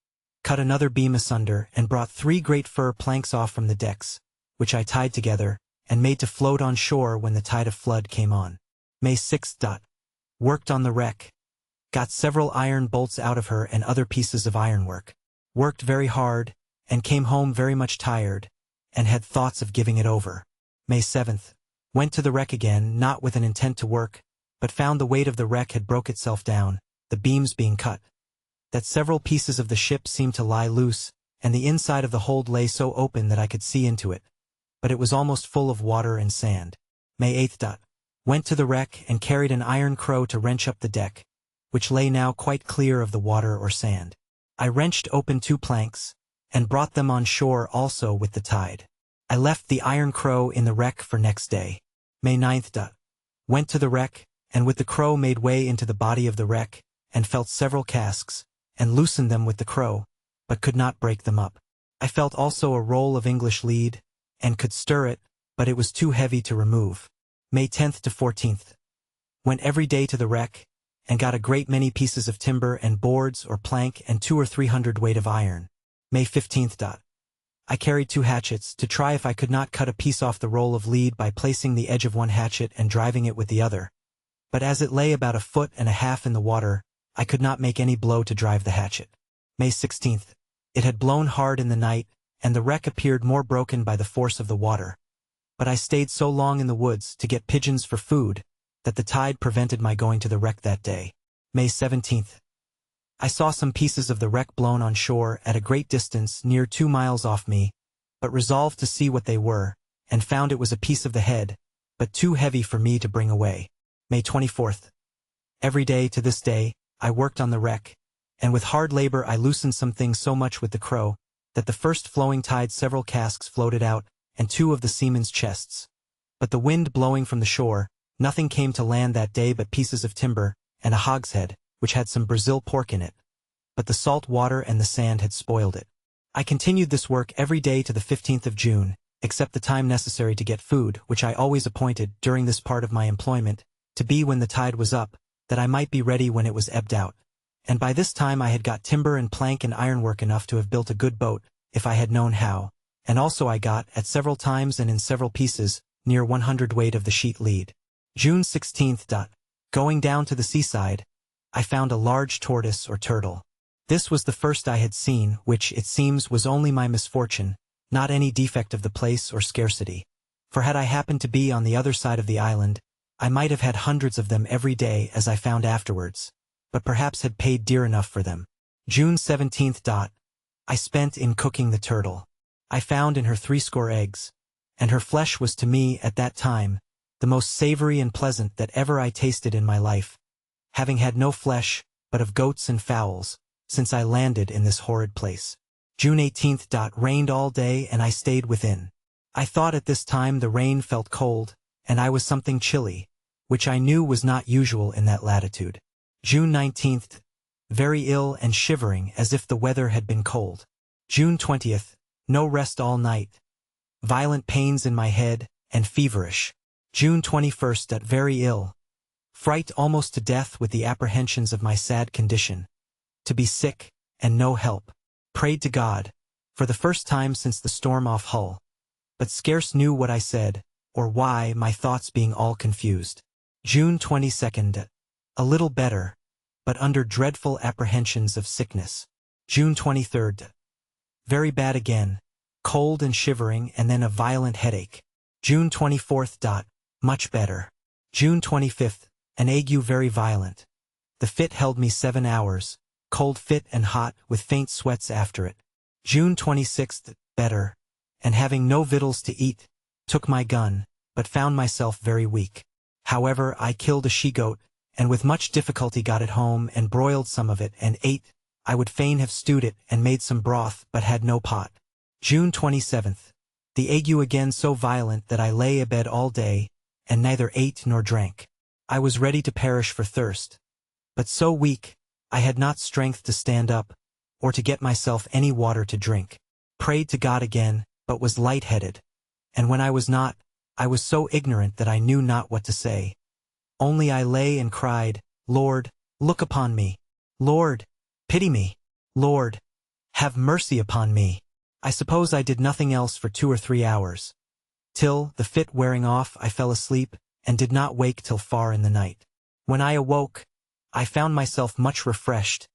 cut another beam asunder, and brought 3 great fir planks off from the decks, which I tied together, and made to float on shore when the tide of flood came on. May 6th. Worked on the wreck, got several iron bolts out of her and other pieces of ironwork, worked very hard, and came home very much tired, and had thoughts of giving it over. May 7th. Went to the wreck again, not with an intent to work, but found the weight of the wreck had broke itself down, the beams being cut. that several pieces of the ship seemed to lie loose, and the inside of the hold lay so open that I could see into it. But it was almost full of water and sand. May 8th. Went to the wreck and carried an iron crow to wrench up the deck, which lay now quite clear of the water or sand. I wrenched open 2 planks, and brought them on shore also with the tide. I left the iron crow in the wreck for next day. May 9th. Went to the wreck, and with the crow made way into the body of the wreck, and felt several casks, and loosened them with the crow, but could not break them up. I felt also a roll of English lead, and could stir it, but it was too heavy to remove. May 10th to 14th. Went every day to the wreck, and got a great many pieces of timber and boards or plank and 200 or 300 weight of iron. May 15th. I carried 2 hatchets to try if I could not cut a piece off the roll of lead by placing the edge of one hatchet and driving it with the other. But as it lay about 1.5 feet in the water, I could not make any blow to drive the hatchet. May 16th. It had blown hard in the night, and the wreck appeared more broken by the force of the water. But I stayed so long in the woods to get pigeons for food, that the tide prevented my going to the wreck that day. May 17th. I saw some pieces of the wreck blown on shore at a great distance near 2 miles off me, but resolved to see what they were, and found it was a piece of the head, but too heavy for me to bring away. May 24th. Every day to this day, I worked on the wreck, and with hard labor I loosened some things so much with the crow, that the first flowing tide several casks floated out, and 2 of the seamen's chests. But the wind blowing from the shore, nothing came to land that day but pieces of timber, and a hogshead, which had some Brazil pork in it. But the salt water and the sand had spoiled it. I continued this work every day to the 15th of June, except the time necessary to get food, which I always appointed, during this part of my employment, to be when the tide was up, that I might be ready when it was ebbed out. And by this time I had got timber and plank and ironwork enough to have built a good boat, if I had known how, and also I got, at several times and in several pieces, near 100 weight of the sheet lead. June 16th. Going down to the seaside, I found a large tortoise or turtle. This was the first I had seen, which, it seems, was only my misfortune, not any defect of the place or scarcity. For had I happened to be on the other side of the island, I might have had hundreds of them every day as I found afterwards, but perhaps had paid dear enough for them. June 17th. I spent in cooking the turtle. I found in her 80 eggs, and her flesh was to me, at that time, the most savory and pleasant that ever I tasted in my life, having had no flesh, but of goats and fowls, since I landed in this horrid place. June 18th. Rained all day and I stayed within. I thought at this time the rain felt cold, and I was something chilly, which I knew was not usual in that latitude. June 19th. Very ill and shivering as if the weather had been cold. June 20th. No rest all night. Violent pains in my head, and feverish. June 21st. Very ill. Fright almost to death with the apprehensions of my sad condition. To be sick, and no help. Prayed to God, for the first time since the storm off Hull. But scarce knew what I said, or why, my thoughts being all confused. June 22nd. A little better, but under dreadful apprehensions of sickness. June 23rd. Very bad again, cold and shivering and then a violent headache. June 24th. Much better. June 25th. An ague very violent. The fit held me 7 hours, cold fit and hot, with faint sweats after it. June 26th. Better, and having no victuals to eat, took my gun, but found myself very weak. However, I killed a she-goat, and with much difficulty got it home and broiled some of it and ate. I would fain have stewed it and made some broth, but had no pot. June 27th. The ague again so violent that I lay abed all day, and neither ate nor drank. I was ready to perish for thirst, but so weak, I had not strength to stand up, or to get myself any water to drink. Prayed to God again, but was light-headed, and when I was not, I was so ignorant that I knew not what to say. Only I lay and cried, Lord, look upon me. Lord, pity me. Lord, have mercy upon me. I suppose I did nothing else for 2 or 3 hours. Till, the fit wearing off, I fell asleep, and did not wake till far in the night. When I awoke, I found myself much refreshed,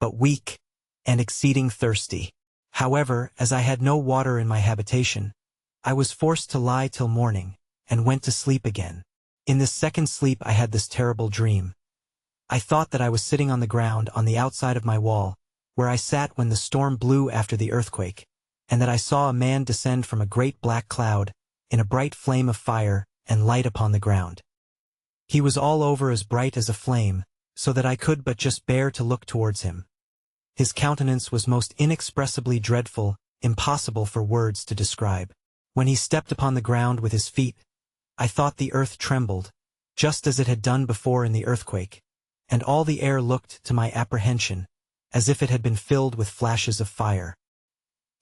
but weak, and exceeding thirsty. However, as I had no water in my habitation, I was forced to lie till morning, and went to sleep again. In this second sleep I had this terrible dream. I thought that I was sitting on the ground on the outside of my wall, where I sat when the storm blew after the earthquake, and that I saw a man descend from a great black cloud, in a bright flame of fire, and light upon the ground. He was all over as bright as a flame, so that I could but just bear to look towards him. His countenance was most inexpressibly dreadful, impossible for words to describe. When he stepped upon the ground with his feet, I thought the earth trembled, just as it had done before in the earthquake, and all the air looked, to my apprehension, as if it had been filled with flashes of fire.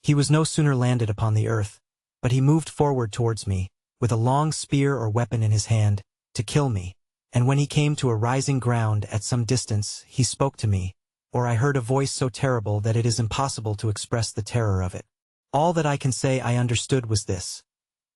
He was no sooner landed upon the earth, but he moved forward towards me, with a long spear or weapon in his hand, to kill me, and when he came to a rising ground at some distance, he spoke to me, or I heard a voice so terrible that it is impossible to express the terror of it. All that I can say I understood was this: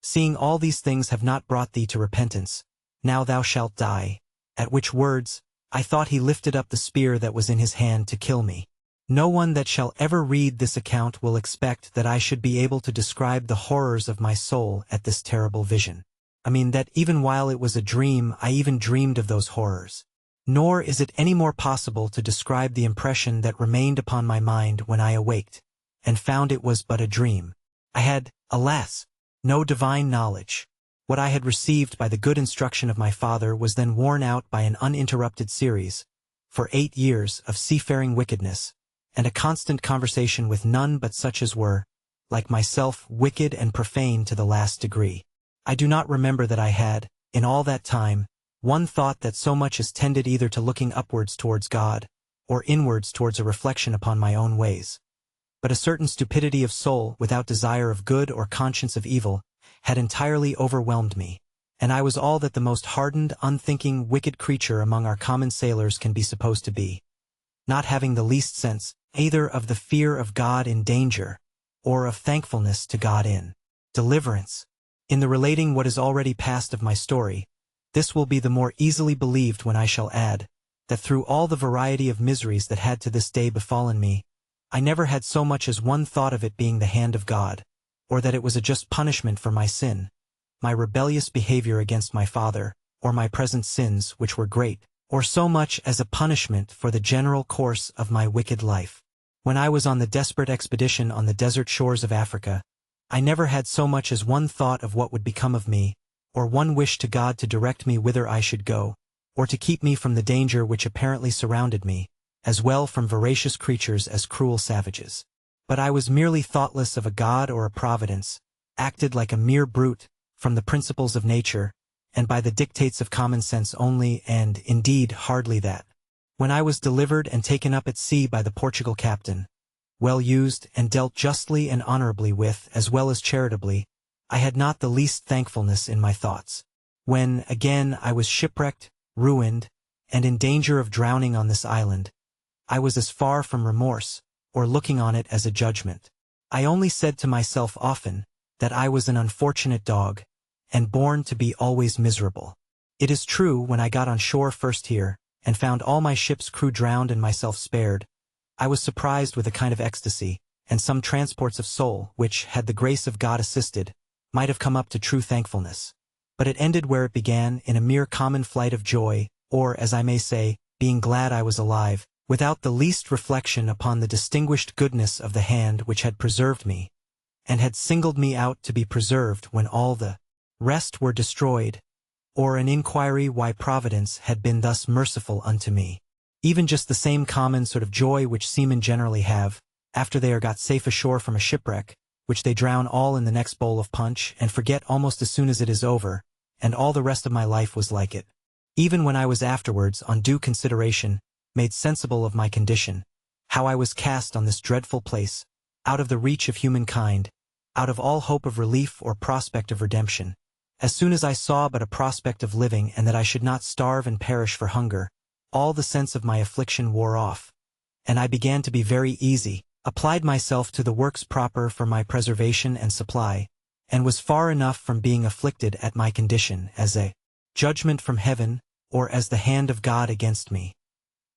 seeing all these things have not brought thee to repentance, now thou shalt die. At which words, I thought he lifted up the spear that was in his hand to kill me. No one that shall ever read this account will expect that I should be able to describe the horrors of my soul at this terrible vision. I mean that even while it was a dream, I even dreamed of those horrors. Nor is it any more possible to describe the impression that remained upon my mind when I awaked, and found it was but a dream. I had, alas, no divine knowledge. What I had received by the good instruction of my father was then worn out by an uninterrupted series, for 8 years, of seafaring wickedness, and a constant conversation with none but such as were, like myself, wicked and profane to the last degree. I do not remember that I had, in all that time, one thought that so much as tended either to looking upwards towards God, or inwards towards a reflection upon my own ways. But a certain stupidity of soul, without desire of good or conscience of evil, had entirely overwhelmed me, and I was all that the most hardened, unthinking, wicked creature among our common sailors can be supposed to be, not having the least sense, either of the fear of God in danger, or of thankfulness to God in deliverance. In the relating what is already past of my story, this will be the more easily believed when I shall add, that through all the variety of miseries that had to this day befallen me, I never had so much as one thought of it being the hand of God, or that it was a just punishment for my sin, my rebellious behavior against my father, or my present sins, which were great, or so much as a punishment for the general course of my wicked life. When I was on the desperate expedition on the desert shores of Africa, I never had so much as one thought of what would become of me, or one wish to God to direct me whither I should go, or to keep me from the danger which apparently surrounded me, as well from voracious creatures as cruel savages. But I was merely thoughtless of a God or a providence, acted like a mere brute, from the principles of nature, and by the dictates of common sense only, and, indeed, hardly that. When I was delivered and taken up at sea by the Portugal captain, well used and dealt justly and honorably with, as well as charitably, I had not the least thankfulness in my thoughts. When, again, I was shipwrecked, ruined, and in danger of drowning on this island, I was as far from remorse, or looking on it as a judgment. I only said to myself often, that I was an unfortunate dog, and born to be always miserable. It is true, when I got on shore first here, and found all my ship's crew drowned and myself spared, I was surprised with a kind of ecstasy, and some transports of soul, which, had the grace of God assisted, might have come up to true thankfulness. But it ended where it began, in a mere common flight of joy, or, as I may say, being glad I was alive, without the least reflection upon the distinguished goodness of the hand which had preserved me, and had singled me out to be preserved when all the rest were destroyed, or an inquiry why Providence had been thus merciful unto me. Even just the same common sort of joy which seamen generally have, after they are got safe ashore from a shipwreck, which they drown all in the next bowl of punch, and forget almost as soon as it is over, and all the rest of my life was like it. Even when I was afterwards, on due consideration, made sensible of my condition, how I was cast on this dreadful place, out of the reach of humankind, out of all hope of relief or prospect of redemption. As soon as I saw but a prospect of living, and that I should not starve and perish for hunger, all the sense of my affliction wore off, and I began to be very easy, applied myself to the works proper for my preservation and supply, and was far enough from being afflicted at my condition as a judgment from heaven, or as the hand of God against me.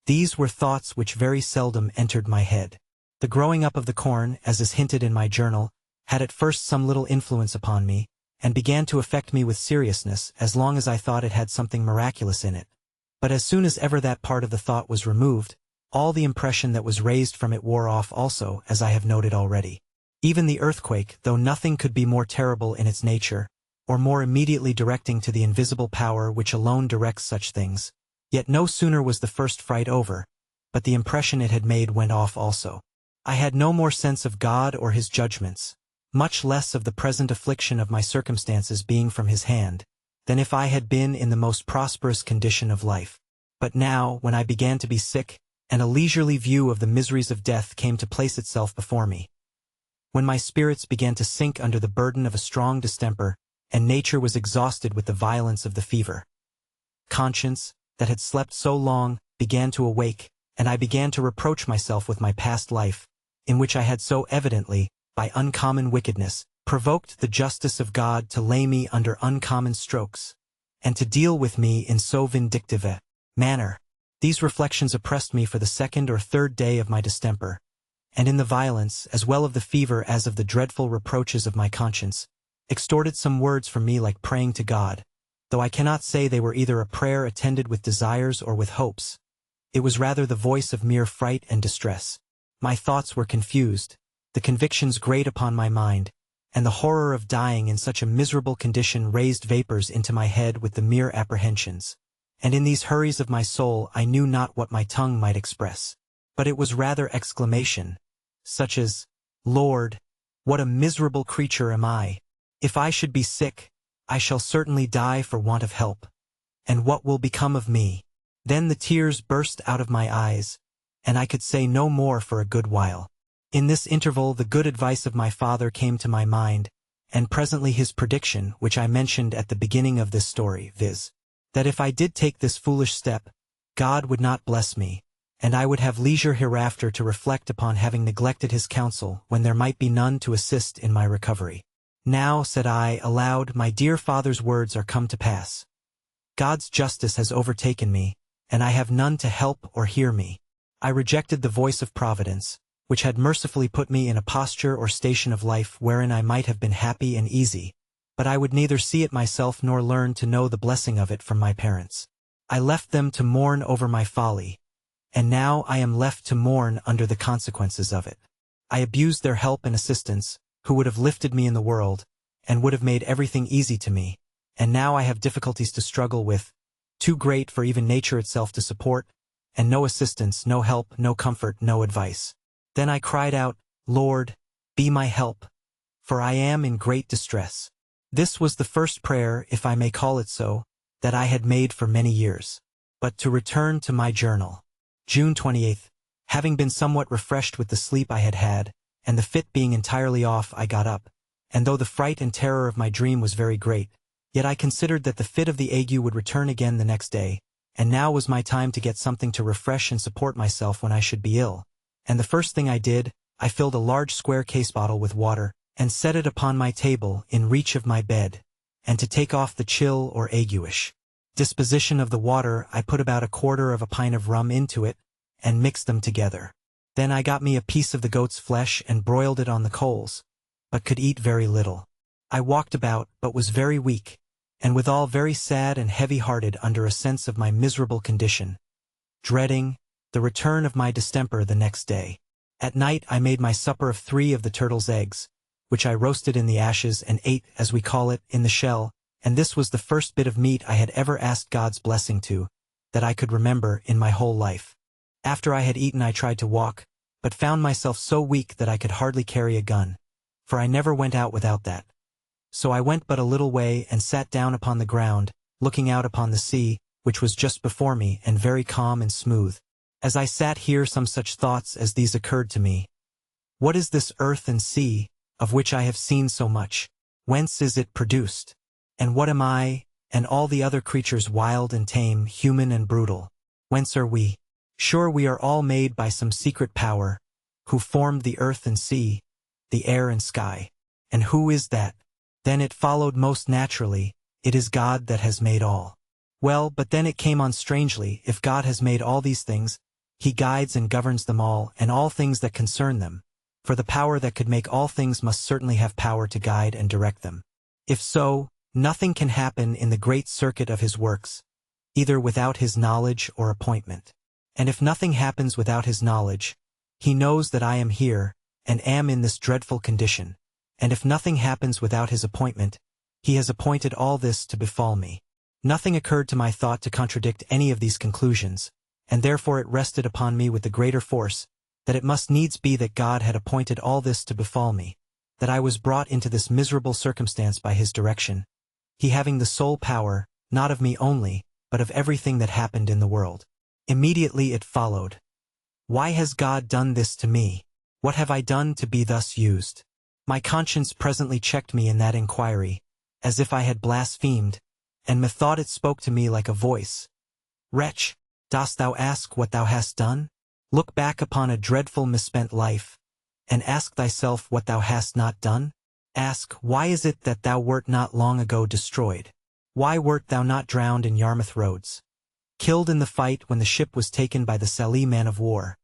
These were thoughts which very seldom entered my head. The growing up of the corn, as is hinted in my journal, had at first some little influence upon me, and began to affect me with seriousness as long as I thought it had something miraculous in it. But as soon as ever that part of the thought was removed, All the impression that was raised from it wore off also, as I have noted already. Even the earthquake, though nothing could be more terrible in its nature, or more immediately directing to the invisible power which alone directs such things, yet no sooner was the first fright over, but the impression it had made went off also. I had no more sense of God or his judgments, much less of the present affliction of my circumstances being from his hand, than if I had been in the most prosperous condition of life. But now, when I began to be sick, and a leisurely view of the miseries of death came to place itself before me, when my spirits began to sink under the burden of a strong distemper, and nature was exhausted with the violence of the fever, conscience, that had slept so long, began to awake, and I began to reproach myself with my past life, in which I had so evidently, by uncommon wickedness, provoked the justice of God to lay me under uncommon strokes, and to deal with me in so vindictive a manner. These reflections oppressed me for the second or third day of my distemper, and in the violence, as well of the fever as of the dreadful reproaches of my conscience, extorted some words from me like praying to God, though I cannot say they were either a prayer attended with desires or with hopes. It was rather the voice of mere fright and distress. My thoughts were confused, the convictions great upon my mind, and the horror of dying in such a miserable condition raised vapors into my head with the mere apprehensions. And in these hurries of my soul I knew not what my tongue might express. But it was rather exclamation, such as, Lord, what a miserable creature am I! If I should be sick, I shall certainly die for want of help. And what will become of me? Then the tears burst out of my eyes, and I could say no more for a good while. In this interval the good advice of my father came to my mind, and presently his prediction, which I mentioned at the beginning of this story, viz., that if I did take this foolish step, God would not bless me, and I would have leisure hereafter to reflect upon having neglected his counsel when there might be none to assist in my recovery. Now, said I aloud, my dear father's words are come to pass. God's justice has overtaken me, and I have none to help or hear me. I rejected the voice of Providence, which had mercifully put me in a posture or station of life wherein I might have been happy and easy, but I would neither see it myself nor learn to know the blessing of it from my parents. I left them to mourn over my folly, and now I am left to mourn under the consequences of it. I abused their help and assistance, who would have lifted me in the world, and would have made everything easy to me, and now I have difficulties to struggle with, too great for even nature itself to support, and no assistance, no help, no comfort, no advice. Then I cried out, Lord, be my help, for I am in great distress. This was the first prayer, if I may call it so, that I had made for many years. But to return to my journal. June 28th. Having been somewhat refreshed with the sleep I had had, and the fit being entirely off, I got up, and though the fright and terror of my dream was very great, yet I considered that the fit of the ague would return again the next day, and now was my time to get something to refresh and support myself when I should be ill. And the first thing I did, I filled a large square case bottle with water, and set it upon my table in reach of my bed, and to take off the chill or aguish disposition of the water I put about 1/4 of a pint of rum into it, and mixed them together. Then I got me a piece of the goat's flesh and broiled it on the coals, but could eat very little. I walked about, but was very weak, and withal very sad and heavy-hearted under a sense of my miserable condition, dreading the return of my distemper the next day. At night I made my supper of 3 of the turtle's eggs, which I roasted in the ashes and ate, as we call it, in the shell, and this was the first bit of meat I had ever asked God's blessing to, that I could remember in my whole life. After I had eaten I tried to walk, but found myself so weak that I could hardly carry a gun, for I never went out without that. So I went but a little way and sat down upon the ground, looking out upon the sea, which was just before me and very calm and smooth. As I sat here some such thoughts as these occurred to me. What is this earth and sea, of which I have seen so much? Whence is it produced? And what am I, and all the other creatures wild and tame, human and brutal? Whence are we? Sure we are all made by some secret power, who formed the earth and sea, the air and sky. And who is that? Then it followed most naturally, it is God that has made all. Well, but then it came on strangely, if God has made all these things, he guides and governs them all, and all things that concern them, for the power that could make all things must certainly have power to guide and direct them. If so, nothing can happen in the great circuit of his works, either without his knowledge or appointment. And if nothing happens without his knowledge, he knows that I am here, and am in this dreadful condition. And if nothing happens without his appointment, he has appointed all this to befall me. Nothing occurred to my thought to contradict any of these conclusions, and therefore it rested upon me with the greater force, that it must needs be that God had appointed all this to befall me, that I was brought into this miserable circumstance by his direction, he having the sole power, not of me only, but of everything that happened in the world. Immediately it followed. Why has God done this to me? What have I done to be thus used? My conscience presently checked me in that inquiry, as if I had blasphemed, and methought it spoke to me like a voice. Wretch, dost thou ask what thou hast done? Look back upon a dreadful misspent life, and ask thyself what thou hast not done? Ask, why is it that thou wert not long ago destroyed? Why wert thou not drowned in Yarmouth Roads? Killed in the fight when the ship was taken by the Sallee man-of-war?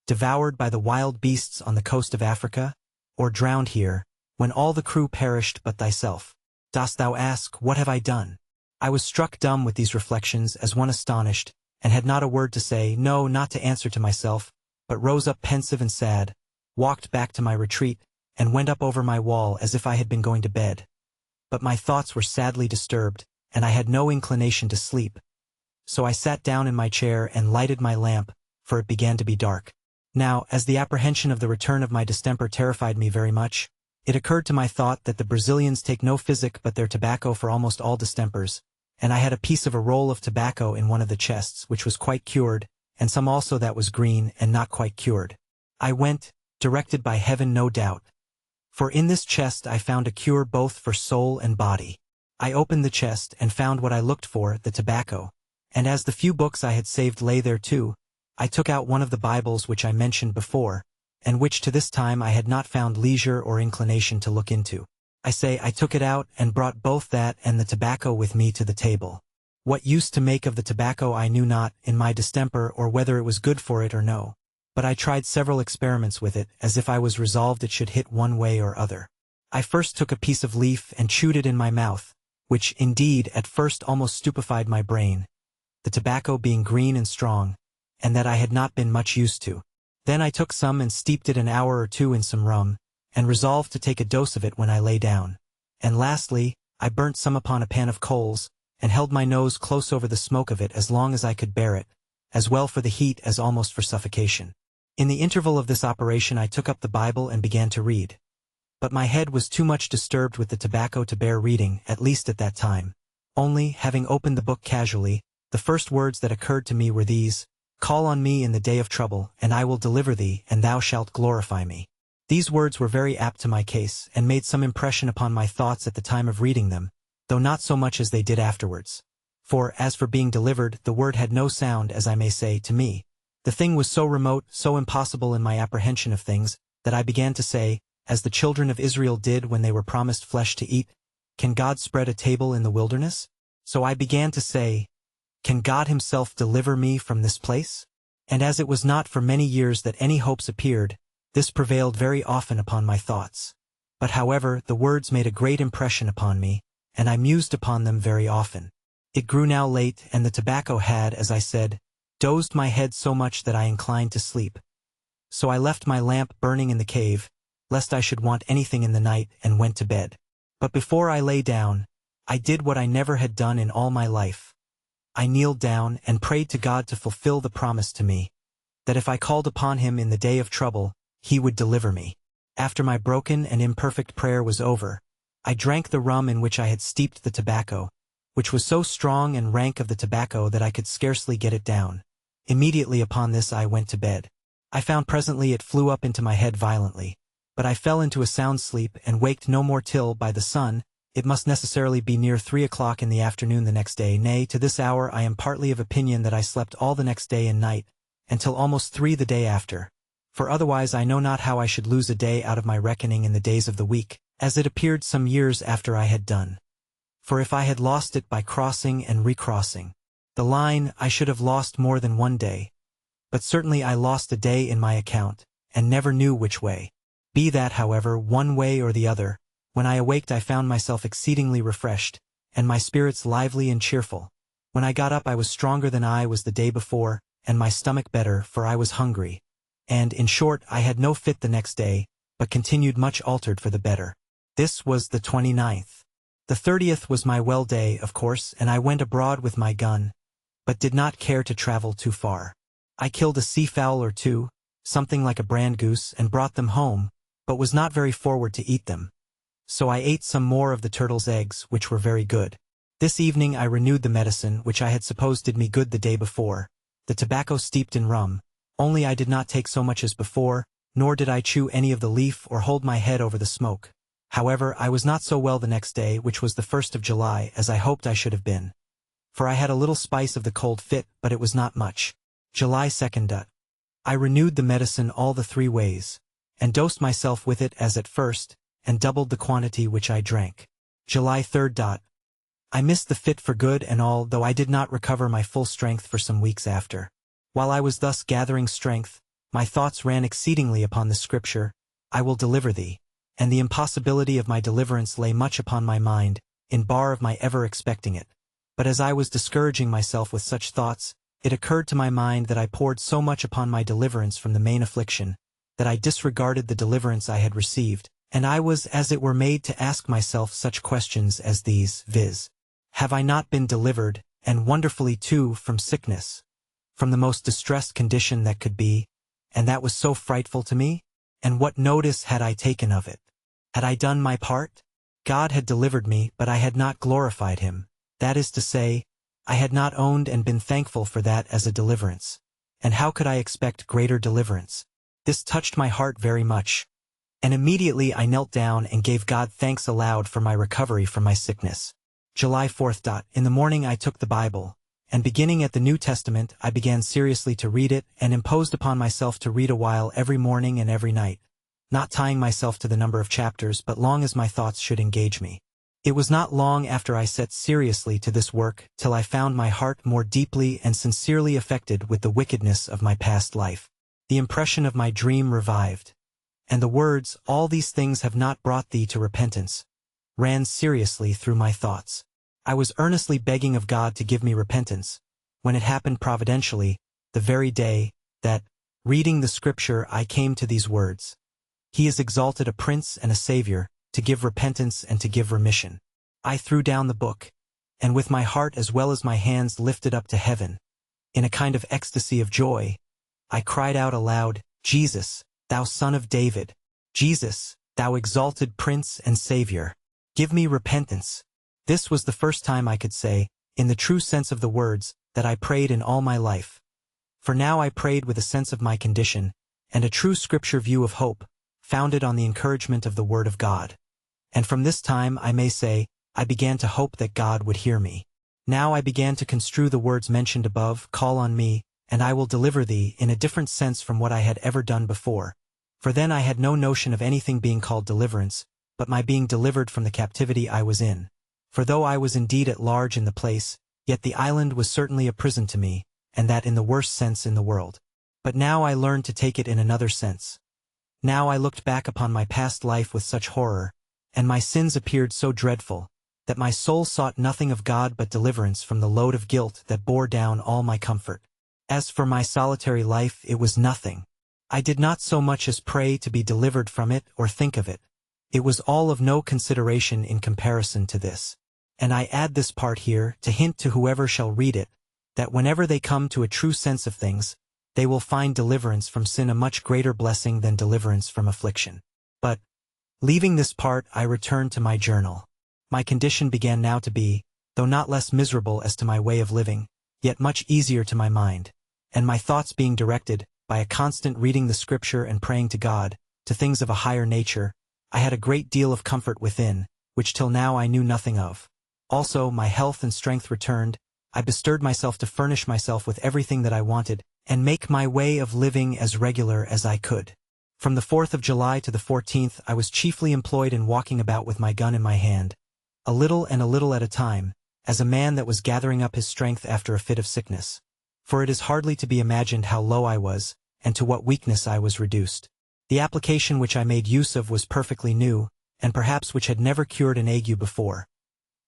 Devoured by the wild beasts on the coast of Africa? Or drowned here, when all the crew perished but thyself? Dost thou ask, what have I done? I was struck dumb with these reflections as one astonished, and had not a word to say, no, not to answer to myself, but rose up pensive and sad, walked back to my retreat, and went up over my wall as if I had been going to bed. But my thoughts were sadly disturbed, and I had no inclination to sleep. So I sat down in my chair and lighted my lamp, for it began to be dark. Now, as the apprehension of the return of my distemper terrified me very much, it occurred to my thought that the Brazilians take no physic but their tobacco for almost all distempers, and I had a piece of a roll of tobacco in one of the chests which was quite cured, and some also that was green and not quite cured. I went, directed by heaven no doubt, for in this chest I found a cure both for soul and body. I opened the chest and found what I looked for, the tobacco, and as the few books I had saved lay there too, I took out one of the Bibles which I mentioned before, and which to this time I had not found leisure or inclination to look into. I say I took it out and brought both that and the tobacco with me to the table. What use to make of the tobacco I knew not, in my distemper, or whether it was good for it or no. But I tried several experiments with it, as if I was resolved it should hit one way or other. I first took a piece of leaf and chewed it in my mouth, which, indeed, at first almost stupefied my brain, the tobacco being green and strong, and that I had not been much used to. Then I took some and steeped it an hour or two in some rum, and resolved to take a dose of it when I lay down. And lastly, I burnt some upon a pan of coals, and held my nose close over the smoke of it as long as I could bear it, as well for the heat as almost for suffocation. In the interval of this operation I took up the Bible and began to read. But my head was too much disturbed with the tobacco to bear reading, at least at that time. Only, having opened the book casually, the first words that occurred to me were these: Call on me in the day of trouble, and I will deliver thee, and thou shalt glorify me. These words were very apt to my case, and made some impression upon my thoughts at the time of reading them, though not so much as they did afterwards. For, as for being delivered, the word had no sound, as I may say, to me. The thing was so remote, so impossible in my apprehension of things, that I began to say, as the children of Israel did when they were promised flesh to eat, Can God spread a table in the wilderness? So I began to say, Can God himself deliver me from this place? And as it was not for many years that any hopes appeared, this prevailed very often upon my thoughts. But however, the words made a great impression upon me, and I mused upon them very often. It grew now late, and the tobacco had, as I said, dozed my head so much that I inclined to sleep. So I left my lamp burning in the cave, lest I should want anything in the night, and went to bed. But before I lay down, I did what I never had done in all my life. I kneeled down and prayed to God to fulfill the promise to me, that if I called upon him in the day of trouble, he would deliver me. After my broken and imperfect prayer was over, I drank the rum in which I had steeped the tobacco, which was so strong and rank of the tobacco that I could scarcely get it down. Immediately upon this I went to bed. I found presently it flew up into my head violently, but I fell into a sound sleep and waked no more till, by the sun, it must necessarily be near 3 o'clock in the afternoon the next day. Nay, to this hour I am partly of opinion that I slept all the next day and night, until almost 3 the day after. For otherwise I know not how I should lose a day out of my reckoning in the days of the week, as it appeared some years after I had done. For if I had lost it by crossing and recrossing the line, I should have lost more than one day. But certainly I lost a day in my account, and never knew which way. Be that, however, one way or the other, when I awaked I found myself exceedingly refreshed, and my spirits lively and cheerful. When I got up I was stronger than I was the day before, and my stomach better, for I was hungry. And, in short, I had no fit the next day, but continued much altered for the better. This was the 29th. The 30th was my well day, of course, and I went abroad with my gun, but did not care to travel too far. I killed a seafowl or two, something like a brand goose, and brought them home, but was not very forward to eat them. So I ate some more of the turtle's eggs, which were very good. This evening I renewed the medicine which I had supposed did me good the day before, the tobacco steeped in rum, only I did not take so much as before, nor did I chew any of the leaf or hold my head over the smoke. However, I was not so well the next day, which was the 1st of July, as I hoped I should have been. For I had a little spice of the cold fit, but it was not much. July 2nd. I renewed the medicine all the 3 ways, and dosed myself with it as at first, and doubled the quantity which I drank. July 3rd. I missed the fit for good and all, though I did not recover my full strength for some weeks after. While I was thus gathering strength, my thoughts ran exceedingly upon the scripture, "I will deliver thee," and the impossibility of my deliverance lay much upon my mind, in bar of my ever expecting it. But as I was discouraging myself with such thoughts, it occurred to my mind that I poured so much upon my deliverance from the main affliction, that I disregarded the deliverance I had received, and I was as it were made to ask myself such questions as these, viz. Have I not been delivered, and wonderfully too, from sickness, from the most distressed condition that could be, and that was so frightful to me? And what notice had I taken of it? Had I done my part? God had delivered me, but I had not glorified him. That is to say, I had not owned and been thankful for that as a deliverance. And how could I expect greater deliverance? This touched my heart very much, and immediately I knelt down and gave God thanks aloud for my recovery from my sickness. July 4th. In the morning I took the Bible, and beginning at the New Testament I began seriously to read it, and imposed upon myself to read a while every morning and every night, not tying myself to the number of chapters, but long as my thoughts should engage me. It was not long after I set seriously to this work till I found my heart more deeply and sincerely affected with the wickedness of my past life. The impression of my dream revived, and the words, "All these things have not brought thee to repentance," ran seriously through my thoughts. I was earnestly begging of God to give me repentance, when it happened providentially, the very day, that, reading the scripture, I came to these words, "He is exalted a Prince and a Savior, to give repentance and to give remission." I threw down the book, and with my heart as well as my hands lifted up to heaven, in a kind of ecstasy of joy, I cried out aloud, "Jesus, thou Son of David, Jesus, thou exalted Prince and Savior, give me repentance." This was the first time I could say, in the true sense of the words, that I prayed in all my life. For now I prayed with a sense of my condition, and a true scripture view of hope, founded on the encouragement of the Word of God. And from this time, I may say, I began to hope that God would hear me. Now I began to construe the words mentioned above, "Call on me, and I will deliver thee," in a different sense from what I had ever done before. For then I had no notion of anything being called deliverance, but my being delivered from the captivity I was in. For though I was indeed at large in the place, yet the island was certainly a prison to me, and that in the worst sense in the world. But now I learned to take it in another sense. Now I looked back upon my past life with such horror, and my sins appeared so dreadful, that my soul sought nothing of God but deliverance from the load of guilt that bore down all my comfort. As for my solitary life, it was nothing. I did not so much as pray to be delivered from it or think of it. It was all of no consideration in comparison to this. And I add this part here to hint to whoever shall read it, that whenever they come to a true sense of things, they will find deliverance from sin a much greater blessing than deliverance from affliction. But, leaving this part, I returned to my journal. My condition began now to be, though not less miserable as to my way of living, yet much easier to my mind, and my thoughts being directed, by a constant reading the scripture and praying to God, to things of a higher nature, I had a great deal of comfort within, which till now I knew nothing of. Also, my health and strength returned. I bestirred myself to furnish myself with everything that I wanted, and make my way of living as regular as I could. From the 4th of July to the 14th I was chiefly employed in walking about with my gun in my hand, a little and a little at a time, as a man that was gathering up his strength after a fit of sickness. For it is hardly to be imagined how low I was, and to what weakness I was reduced. The application which I made use of was perfectly new, and perhaps which had never cured an ague before.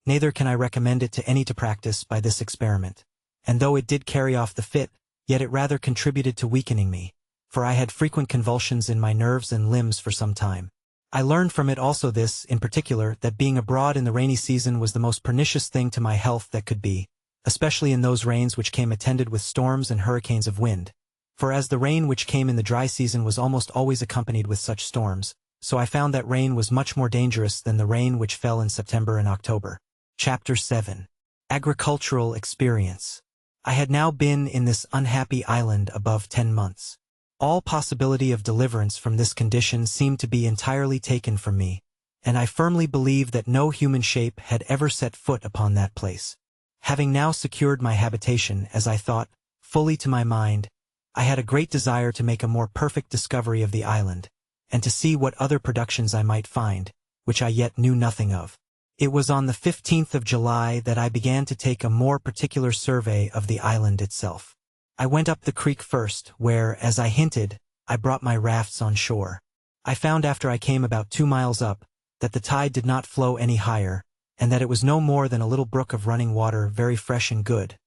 Neither can I recommend it to any to practice by this experiment. And though it did carry off the fit, yet it rather contributed to weakening me, for I had frequent convulsions in my nerves and limbs for some time. I learned from it also this, in particular, that being abroad in the rainy season was the most pernicious thing to my health that could be, especially in those rains which came attended with storms and hurricanes of wind. For as the rain which came in the dry season was almost always accompanied with such storms, so I found that rain was much more dangerous than the rain which fell in September and October. Chapter 7. Agricultural Experience. I had now been in this unhappy island above 10 months. All possibility of deliverance from this condition seemed to be entirely taken from me, and I firmly believed that no human shape had ever set foot upon that place. Having now secured my habitation, as I thought, fully to my mind, I had a great desire to make a more perfect discovery of the island, and to see what other productions I might find, which I yet knew nothing of. It was on the 15th of July that I began to take a more particular survey of the island itself. I went up the creek first, where, as I hinted, I brought my rafts on shore. I found after I came about 2 miles up, that the tide did not flow any higher, and that it was no more than a little brook of running water very fresh and good.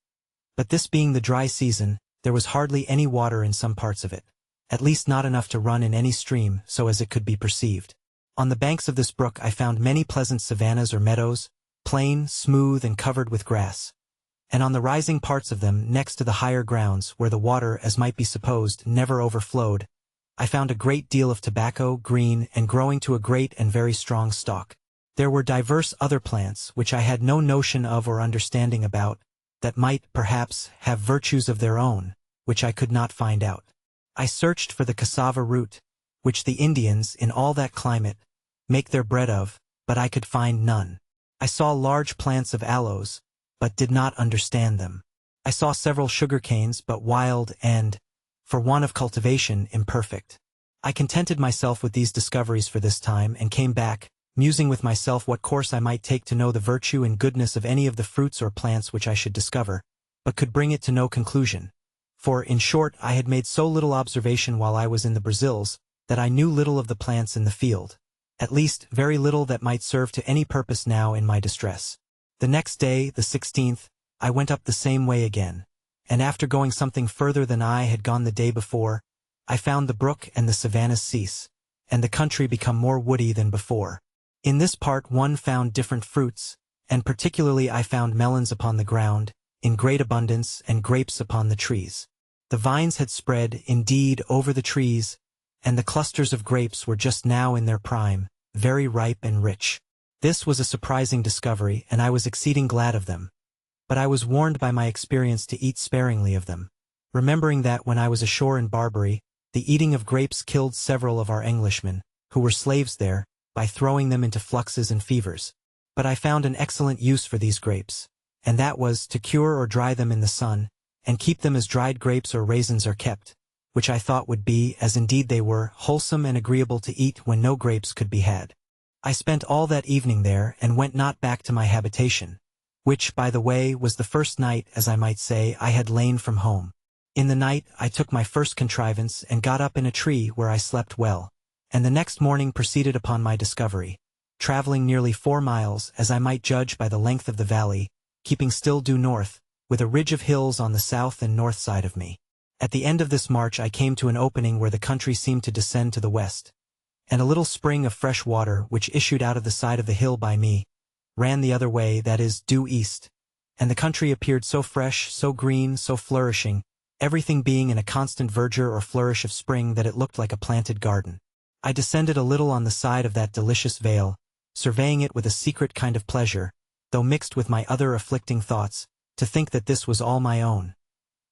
But this being the dry season, there was hardly any water in some parts of it, at least not enough to run in any stream so as it could be perceived. On the banks of this brook I found many pleasant savannas or meadows, plain, smooth, and covered with grass. And on the rising parts of them, next to the higher grounds, where the water, as might be supposed, never overflowed, I found a great deal of tobacco, green, and growing to a great and very strong stalk. There were divers other plants, which I had no notion of or understanding about, that might, perhaps, have virtues of their own, which I could not find out. I searched for the cassava root, which the Indians, in all that climate, make their bread of, but I could find none. I saw large plants of aloes, but did not understand them. I saw several sugar canes, but wild and, for want of cultivation, imperfect. I contented myself with these discoveries for this time, and came back, musing with myself what course I might take to know the virtue and goodness of any of the fruits or plants which I should discover, but could bring it to no conclusion. For, in short, I had made so little observation while I was in the Brazils, that I knew little of the plants in the field, at least very little that might serve to any purpose now in my distress. The next day, the 16th, I went up the same way again, and after going something further than I had gone the day before, I found the brook and the savannas cease, and the country become more woody than before. In this part one found different fruits, and particularly I found melons upon the ground, in great abundance, and grapes upon the trees. The vines had spread, indeed, over the trees, and the clusters of grapes were just now in their prime, very ripe and rich. This was a surprising discovery, and I was exceeding glad of them. But I was warned by my experience to eat sparingly of them, remembering that when I was ashore in Barbary, the eating of grapes killed several of our Englishmen, who were slaves there, by throwing them into fluxes and fevers. But I found an excellent use for these grapes, and that was to cure or dry them in the sun, and keep them as dried grapes or raisins are kept, which I thought would be, as indeed they were, wholesome and agreeable to eat when no grapes could be had. I spent all that evening there, and went not back to my habitation, which, by the way, was the first night, as I might say, I had lain from home. In the night I took my first contrivance, and got up in a tree where I slept well, and the next morning proceeded upon my discovery, traveling nearly 4 miles, as I might judge by the length of the valley, keeping still due north, with a ridge of hills on the south and north side of me. At the end of this march I came to an opening where the country seemed to descend to the west, and a little spring of fresh water, which issued out of the side of the hill by me, ran the other way, that is, due east, and the country appeared so fresh, so green, so flourishing, everything being in a constant verdure or flourish of spring, that it looked like a planted garden. I descended a little on the side of that delicious vale, surveying it with a secret kind of pleasure, though mixed with my other afflicting thoughts, to think that this was all my own,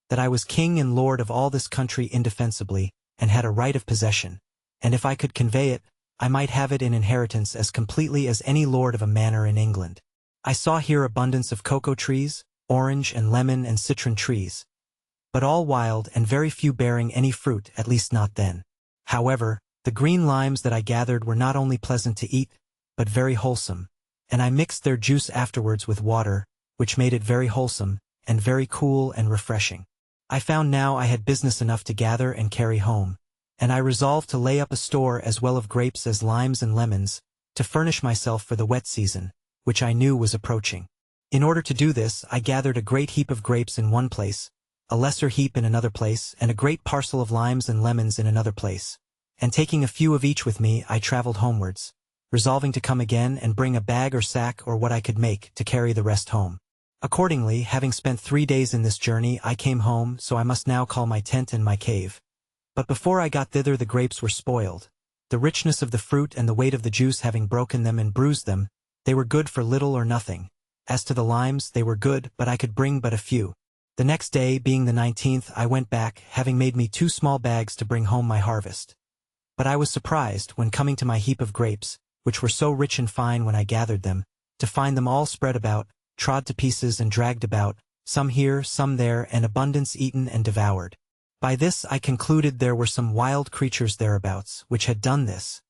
that I was king and lord of all this country indefensibly, and had a right of possession, and if I could convey it, I might have it in inheritance as completely as any lord of a manor in England. I saw here abundance of cocoa trees, orange and lemon and citron trees, but all wild and very few bearing any fruit, at least not then. However, the green limes that I gathered were not only pleasant to eat, but very wholesome, and I mixed their juice afterwards with water, which made it very wholesome, and very cool and refreshing. I found now I had business enough to gather and carry home, and I resolved to lay up a store as well of grapes as limes and lemons, to furnish myself for the wet season, which I knew was approaching. In order to do this, I gathered a great heap of grapes in one place, a lesser heap in another place, and a great parcel of limes and lemons in another place. And taking a few of each with me, I traveled homewards, resolving to come again and bring a bag or sack or what I could make to carry the rest home. Accordingly, having spent 3 days in this journey, I came home, so I must now call my tent and my cave. But before I got thither the grapes were spoiled. The richness of the fruit and the weight of the juice having broken them and bruised them, they were good for little or nothing. As to the limes, they were good, but I could bring but a few. The next day, being the 19th, I went back, having made me 2 small bags to bring home my harvest. But I was surprised, when coming to my heap of grapes, which were so rich and fine when I gathered them, to find them all spread about, trod to pieces and dragged about, some here, some there, and abundance eaten and devoured. By this I concluded there were some wild creatures thereabouts, which had done this.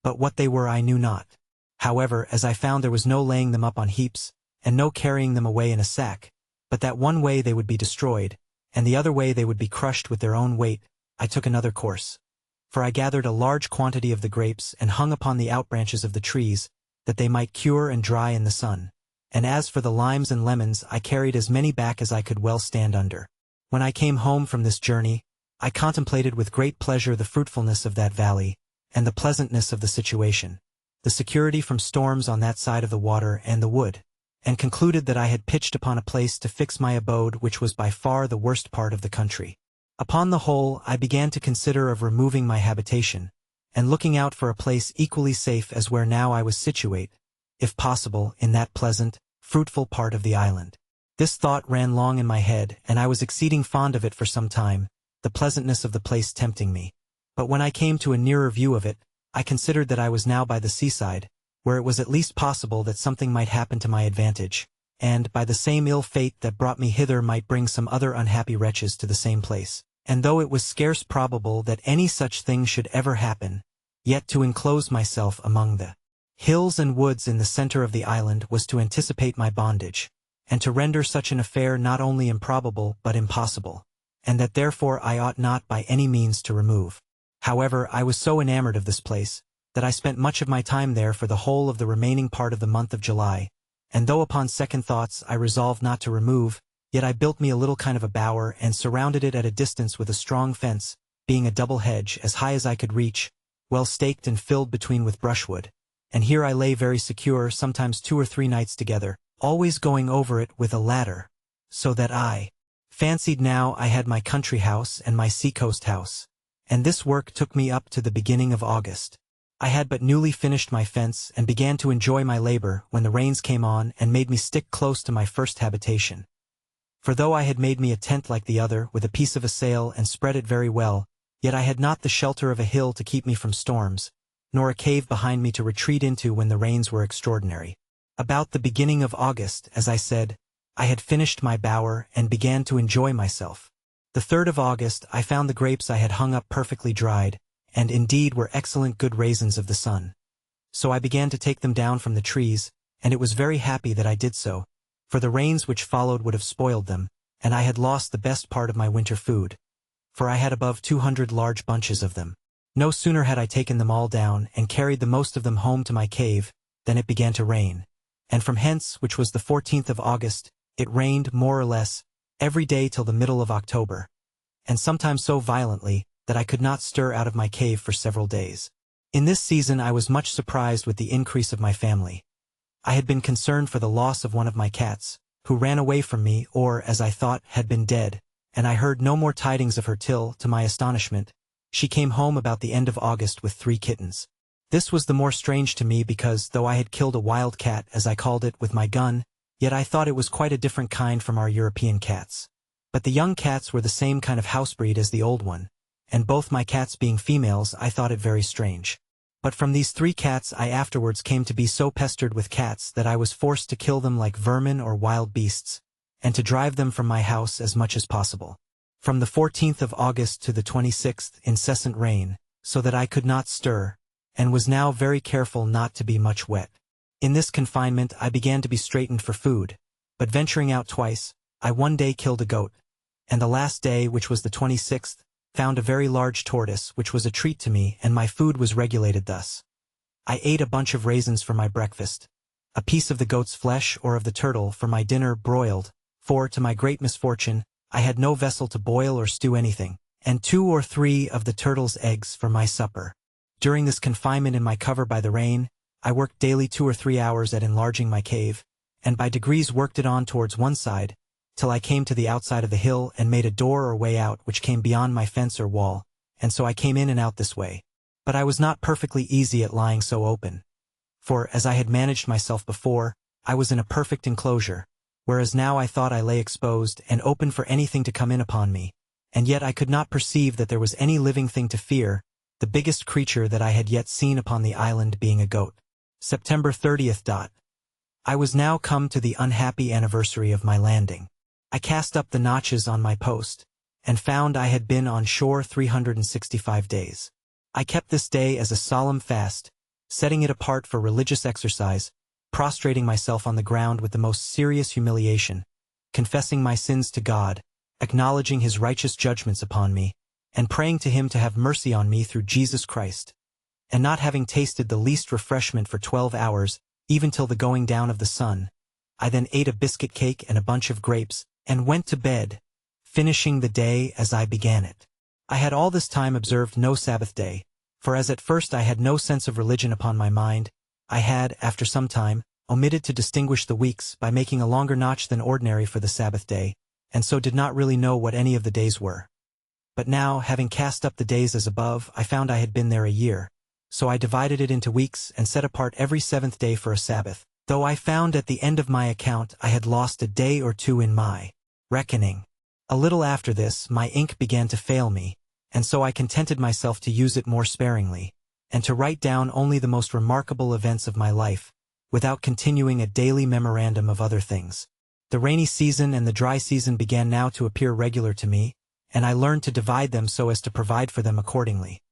But what they were I knew not. However, as I found there was no laying them up on heaps, and no carrying them away in a sack, but that one way they would be destroyed, and the other way they would be crushed with their own weight, I took another course. For I gathered a large quantity of the grapes and hung upon the outbranches of the trees, that they might cure and dry in the sun. And as for the limes and lemons, I carried as many back as I could well stand under. When I came home from this journey, I contemplated with great pleasure the fruitfulness of that valley, and the pleasantness of the situation, the security from storms on that side of the water and the wood, and concluded that I had pitched upon a place to fix my abode which was by far the worst part of the country. Upon the whole, I began to consider of removing my habitation, and looking out for a place equally safe as where now I was situate, if possible, in that pleasant, fruitful part of the island. This thought ran long in my head, and I was exceeding fond of it for some time, the pleasantness of the place tempting me. But when I came to a nearer view of it, I considered that I was now by the seaside, where it was at least possible that something might happen to my advantage, and, by the same ill fate that brought me hither, might bring some other unhappy wretches to the same place. And though it was scarce probable that any such thing should ever happen, yet to enclose myself among the hills and woods in the center of the island was to anticipate my bondage, and to render such an affair not only improbable but impossible, and that therefore I ought not by any means to remove. However, I was so enamored of this place, that I spent much of my time there for the whole of the remaining part of the month of July, and though upon second thoughts I resolved not to remove, yet I built me a little kind of a bower and surrounded it at a distance with a strong fence, being a double hedge as high as I could reach, well staked and filled between with brushwood, and here I lay very secure, sometimes 2 or 3 nights together, always going over it with a ladder, so that I fancied now I had my country house and my seacoast house. And this work took me up to the beginning of August. I had but newly finished my fence and began to enjoy my labor when the rains came on and made me stick close to my first habitation. For though I had made me a tent like the other, with a piece of a sail and spread it very well, yet I had not the shelter of a hill to keep me from storms, nor a cave behind me to retreat into when the rains were extraordinary. About the beginning of August, as I said, I had finished my bower and began to enjoy myself. The 3rd of August I found the grapes I had hung up perfectly dried, and indeed were excellent good raisins of the sun. So I began to take them down from the trees, and it was very happy that I did so, for the rains which followed would have spoiled them, and I had lost the best part of my winter food, for I had above 200 large bunches of them. No sooner had I taken them all down and carried the most of them home to my cave, than it began to rain, and from hence, which was the 14th of August, it rained, more or less, every day till the middle of October, and sometimes so violently that I could not stir out of my cave for several days. In this season I was much surprised with the increase of my family. I had been concerned for the loss of one of my cats, who ran away from me or, as I thought, had been dead, and I heard no more tidings of her till, to my astonishment, she came home about the end of August with 3 kittens. This was the more strange to me because, though I had killed a wild cat, as I called it, with my gun, yet I thought it was quite a different kind from our European cats. But the young cats were the same kind of housebreed as the old one, and both my cats being females, I thought it very strange. But from these 3 cats I afterwards came to be so pestered with cats that I was forced to kill them like vermin or wild beasts, and to drive them from my house as much as possible. From the 14th of August to the 26th, incessant rain, so that I could not stir, and was now very careful not to be much wet. In this confinement I began to be straitened for food, but venturing out twice, I one day killed a goat, and the last day, which was the 26th, found a very large tortoise, which was a treat to me, and my food was regulated thus. I ate a bunch of raisins for my breakfast, a piece of the goat's flesh or of the turtle for my dinner broiled, for, to my great misfortune, I had no vessel to boil or stew anything, and 2 or 3 of the turtle's eggs for my supper. During this confinement in my cover by the rain, I worked daily 2 or 3 hours at enlarging my cave, and by degrees worked it on towards one side, till I came to the outside of the hill and made a door or way out which came beyond my fence or wall, and so I came in and out this way. But I was not perfectly easy at lying so open. For, as I had managed myself before, I was in a perfect enclosure, whereas now I thought I lay exposed and open for anything to come in upon me, and yet I could not perceive that there was any living thing to fear, the biggest creature that I had yet seen upon the island being a goat. September 30th. I was now come to the unhappy anniversary of my landing. I cast up the notches on my post, and found I had been on shore 365 days. I kept this day as a solemn fast, setting it apart for religious exercise, prostrating myself on the ground with the most serious humiliation, confessing my sins to God, acknowledging his righteous judgments upon me, and praying to him to have mercy on me through Jesus Christ. And not having tasted the least refreshment for 12 hours, even till the going down of the sun, I then ate a biscuit cake and a bunch of grapes, and went to bed, finishing the day as I began it. I had all this time observed no Sabbath day, for as at first I had no sense of religion upon my mind, I had, after some time, omitted to distinguish the weeks by making a longer notch than ordinary for the Sabbath day, and so did not really know what any of the days were. But now, having cast up the days as above, I found I had been there a year, so I divided it into weeks and set apart every 7th day for a Sabbath, though I found at the end of my account I had lost a day or 2 in my reckoning. A little after this, my ink began to fail me, and so I contented myself to use it more sparingly, and to write down only the most remarkable events of my life, without continuing a daily memorandum of other things. The rainy season and the dry season began now to appear regular to me, and I learned to divide them so as to provide for them accordingly.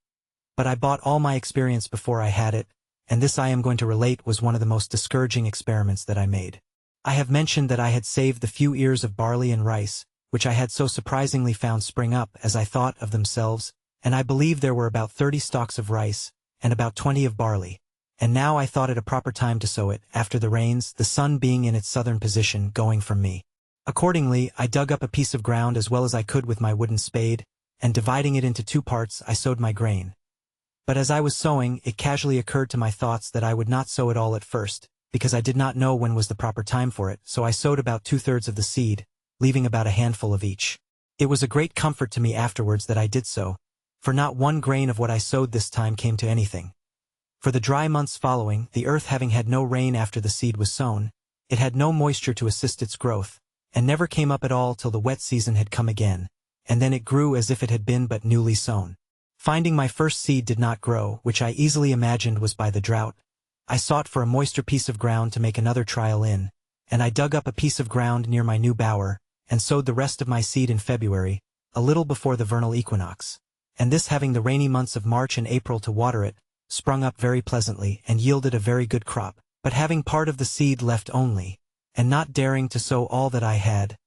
But I bought all my experience before I had it, and this I am going to relate was one of the most discouraging experiments that I made. I have mentioned that I had saved the few ears of barley and rice, which I had so surprisingly found spring up as I thought of themselves, and I believe there were about 30 stalks of rice, and about 20 of barley, and now I thought it a proper time to sow it, after the rains, the sun being in its southern position, going from me. Accordingly, I dug up a piece of ground as well as I could with my wooden spade, and dividing it into 2 parts, I sowed my grain. But as I was sowing, it casually occurred to my thoughts that I would not sow it all at first, because I did not know when was the proper time for it, so I sowed about 2/3 of the seed, leaving about a handful of each. It was a great comfort to me afterwards that I did so, for not 1 grain of what I sowed this time came to anything. For the dry months following, the earth having had no rain after the seed was sown, it had no moisture to assist its growth, and never came up at all till the wet season had come again, and then it grew as if it had been but newly sown. Finding my first seed did not grow, which I easily imagined was by the drought, I sought for a moister piece of ground to make another trial in, and I dug up a piece of ground near my new bower, and sowed the rest of my seed in February, a little before the vernal equinox. And this, having the rainy months of March and April to water it, sprung up very pleasantly and yielded a very good crop. But having part of the seed left only, and not daring to sow all that I had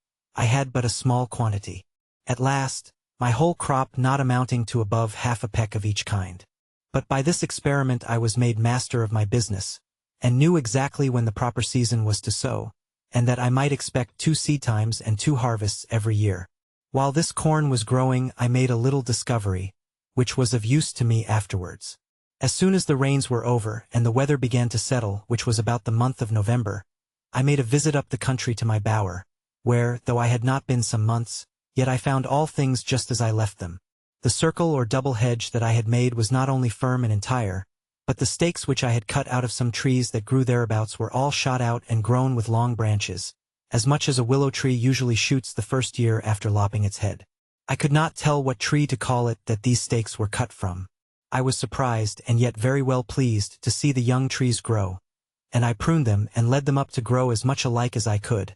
but a small quantity. At last, my whole crop not amounting to above half a peck of each kind. But by this experiment I was made master of my business, and knew exactly when the proper season was to sow, and that I might expect 2 seed times and 2 harvests every year. While this corn was growing, I made a little discovery, which was of use to me afterwards. As soon as the rains were over and the weather began to settle, which was about the month of November, I made a visit up the country to my bower, where, though I had not been some months, yet I found all things just as I left them. The circle or double hedge that I had made was not only firm and entire, but the stakes which I had cut out of some trees that grew thereabouts were all shot out and grown with long branches, as much as a willow tree usually shoots the first year after lopping its head. I could not tell what tree to call it that these stakes were cut from. I was surprised and yet very well pleased to see the young trees grow, and I pruned them and led them up to grow as much alike as I could,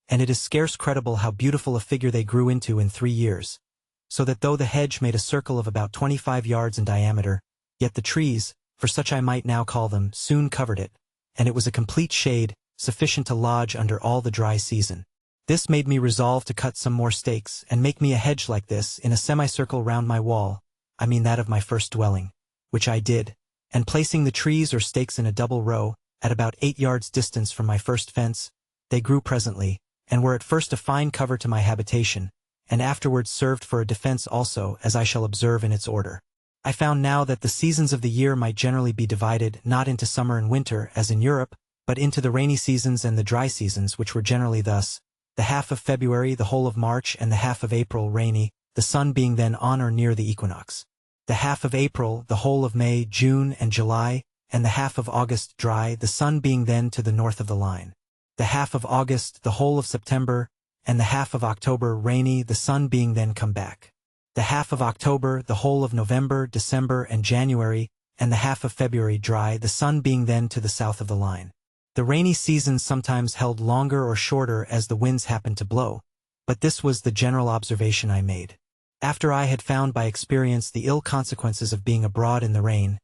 and it is scarce credible how beautiful a figure they grew into in 3 years, so that though the hedge made a circle of about 25 yards in diameter, yet the trees, for such I might now call them, soon covered it, and it was a complete shade, sufficient to lodge under all the dry season. This made me resolve to cut some more stakes and make me a hedge like this in a semicircle round my wall, I mean that of my first dwelling, which I did, and placing the trees or stakes in a double row, at about 8 yards distance from my first fence, they grew presently, and were at first a fine cover to my habitation, and afterwards served for a defense also, as I shall observe in its order. I found now that the seasons of the year might generally be divided not into summer and winter, as in Europe, but into the rainy seasons and the dry seasons, which were generally thus: the half of February, the whole of March, and the half of April rainy, the sun being then on or near the equinox; the half of April, the whole of May, June, and July, and the half of August dry, the sun being then to the north of the line; the half of August, the whole of September, and the half of October rainy, the sun being then come back; the half of October, the whole of November, December, and January, and the half of February dry, the sun being then to the south of the line. The rainy seasons sometimes held longer or shorter as the winds happened to blow, but this was the general observation I made. After I had found by experience the ill consequences of being abroad in the rain,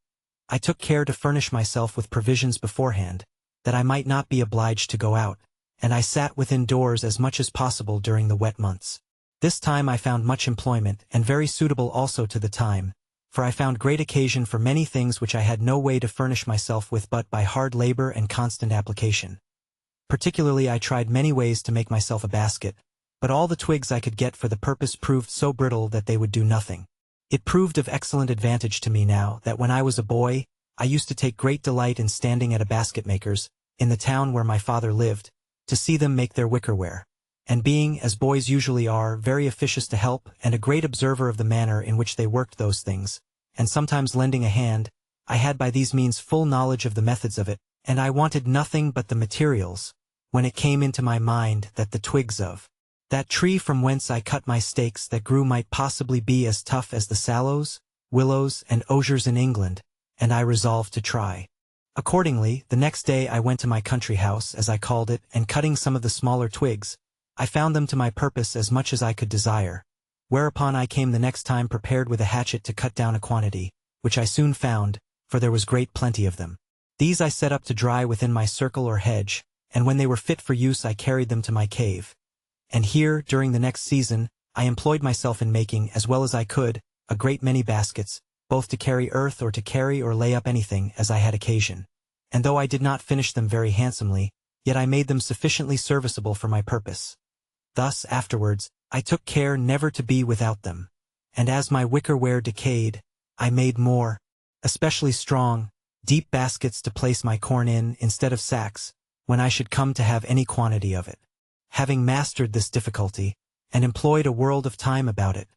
I took care to furnish myself with provisions beforehand, that I might not be obliged to go out, and I sat within doors as much as possible during the wet months. This time I found much employment, and very suitable also to the time, for I found great occasion for many things which I had no way to furnish myself with but by hard labor and constant application. Particularly I tried many ways to make myself a basket, but all the twigs I could get for the purpose proved so brittle that they would do nothing. It proved of excellent advantage to me now that when I was a boy, I used to take great delight in standing at a basket-maker's, in the town where my father lived, to see them make their wickerware, and being, as boys usually are, very officious to help, and a great observer of the manner in which they worked those things, and sometimes lending a hand, I had by these means full knowledge of the methods of it, and I wanted nothing but the materials, when it came into my mind that the twigs of that tree from whence I cut my stakes that grew might possibly be as tough as the sallows, willows, and osiers in England, and I resolved to try. Accordingly, the next day I went to my country house, as I called it, and cutting some of the smaller twigs, I found them to my purpose as much as I could desire, whereupon I came the next time prepared with a hatchet to cut down a quantity, which I soon found, for there was great plenty of them. These I set up to dry within my circle or hedge, and when they were fit for use I carried them to my cave. And here, during the next season, I employed myself in making, as well as I could, a great many baskets, both to carry earth or to carry or lay up anything, as I had occasion. And though I did not finish them very handsomely, yet I made them sufficiently serviceable for my purpose. Thus, afterwards, I took care never to be without them, and as my wickerware decayed, I made more, especially strong, deep baskets to place my corn in, instead of sacks, when I should come to have any quantity of it. Having mastered this difficulty, and employed a world of time about it,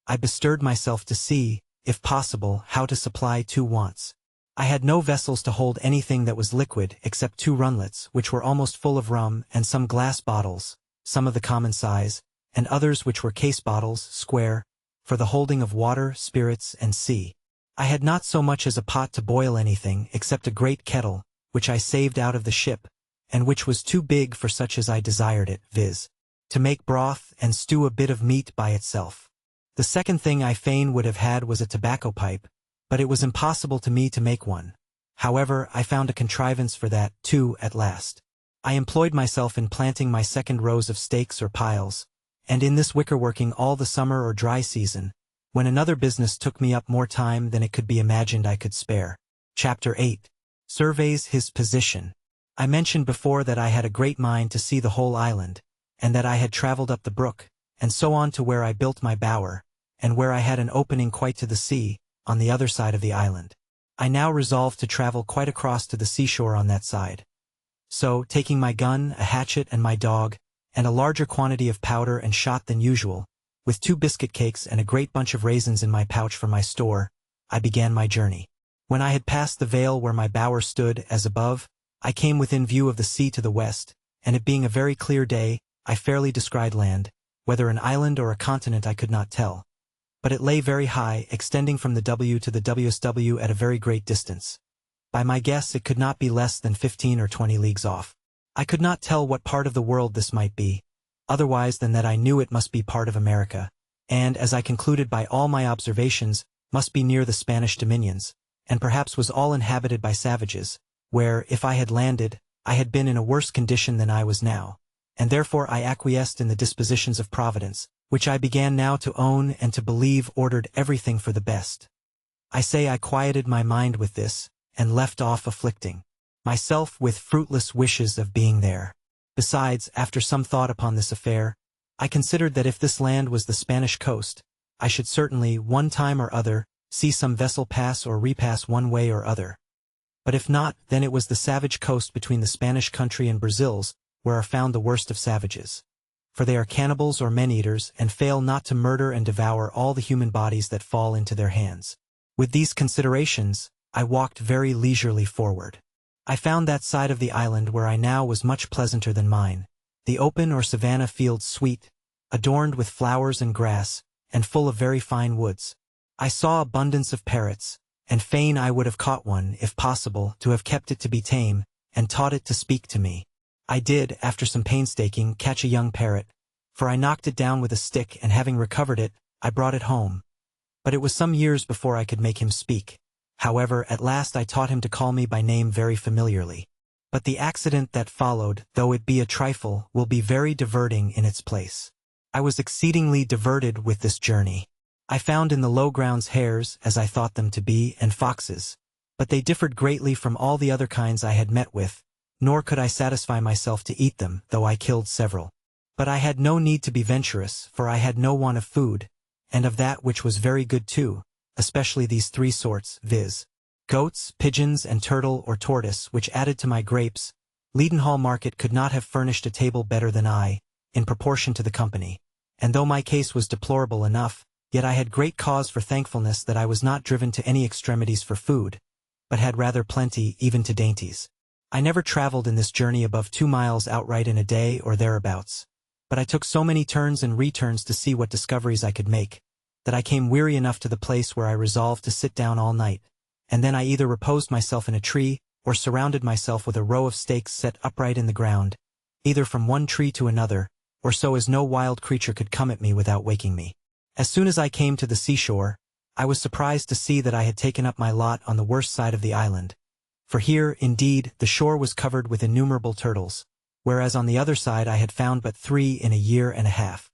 I bestirred myself to see, if possible, how to supply two wants. I had no vessels to hold anything that was liquid except two runlets, which were almost full of rum, and some glass bottles, some of the common size, and others which were case bottles, square, for the holding of water, spirits, and sea. I had not so much as a pot to boil anything except a great kettle, which I saved out of the ship, and which was too big for such as I desired it, viz., to make broth and stew a bit of meat by itself. The second thing I fain would have had was a tobacco pipe, but it was impossible to me to make one. However, I found a contrivance for that, too, at last. I employed myself in planting my second rows of stakes or piles, and in this wickerworking all the summer or dry season, when another business took me up more time than it could be imagined I could spare. Chapter 8. Surveys his position. I mentioned before that I had a great mind to see the whole island, and that I had traveled up the brook, and so on to where I built my bower, and where I had an opening quite to the sea, on the other side of the island. I now resolved to travel quite across to the seashore on that side. So, taking my gun, a hatchet, and my dog, and a larger quantity of powder and shot than usual, with 2 biscuit cakes and a great bunch of raisins in my pouch for my store, I began my journey. When I had passed the vale where my bower stood, as above, I came within view of the sea to the west, and it being a very clear day, I fairly descried land, whether an island or a continent I could not tell. But it lay very high, extending from the W to the WSW at a very great distance. By my guess it could not be less than 15 or 20 leagues off. I could not tell what part of the world this might be, otherwise than that I knew it must be part of America, and, as I concluded by all my observations, must be near the Spanish dominions, and perhaps was all inhabited by savages, where, if I had landed, I had been in a worse condition than I was now, and therefore I acquiesced in the dispositions of Providence, which I began now to own and to believe ordered everything for the best. I say I quieted my mind with this, and left off afflicting myself with fruitless wishes of being there. Besides, after some thought upon this affair, I considered that if this land was the Spanish coast, I should certainly, one time or other, see some vessel pass or repass one way or other. But if not, then it was the savage coast between the Spanish country and Brazil's, where are found the worst of savages. For they are cannibals or men-eaters and fail not to murder and devour all the human bodies that fall into their hands. With these considerations, I walked very leisurely forward. I found that side of the island where I now was much pleasanter than mine, the open or savanna fields sweet, adorned with flowers and grass, and full of very fine woods. I saw abundance of parrots, and fain I would have caught one, if possible, to have kept it to be tame, and taught it to speak to me. I did, after some painstaking, catch a young parrot, for I knocked it down with a stick, and having recovered it, I brought it home. But it was some years before I could make him speak. However, at last I taught him to call me by name very familiarly. But the accident that followed, though it be a trifle, will be very diverting in its place. I was exceedingly diverted with this journey. I found in the low grounds hares, as I thought them to be, and foxes, but they differed greatly from all the other kinds I had met with, nor could I satisfy myself to eat them, though I killed several. But I had no need to be venturous, for I had no want of food, and of that which was very good too, especially these three sorts, viz. Goats, pigeons, and turtle or tortoise, which added to my grapes. Leadenhall Market could not have furnished a table better than I, in proportion to the company, and though my case was deplorable enough, yet I had great cause for thankfulness that I was not driven to any extremities for food, but had rather plenty, even to dainties. I never traveled in this journey above 2 miles outright in a day or thereabouts, but I took so many turns and returns to see what discoveries I could make, that I came weary enough to the place where I resolved to sit down all night, and then I either reposed myself in a tree, or surrounded myself with a row of stakes set upright in the ground, either from one tree to another, or so as no wild creature could come at me without waking me. As soon as I came to the seashore, I was surprised to see that I had taken up my lot on the worst side of the island. For here, indeed, the shore was covered with innumerable turtles, whereas on the other side I had found but 3 in a year and a half.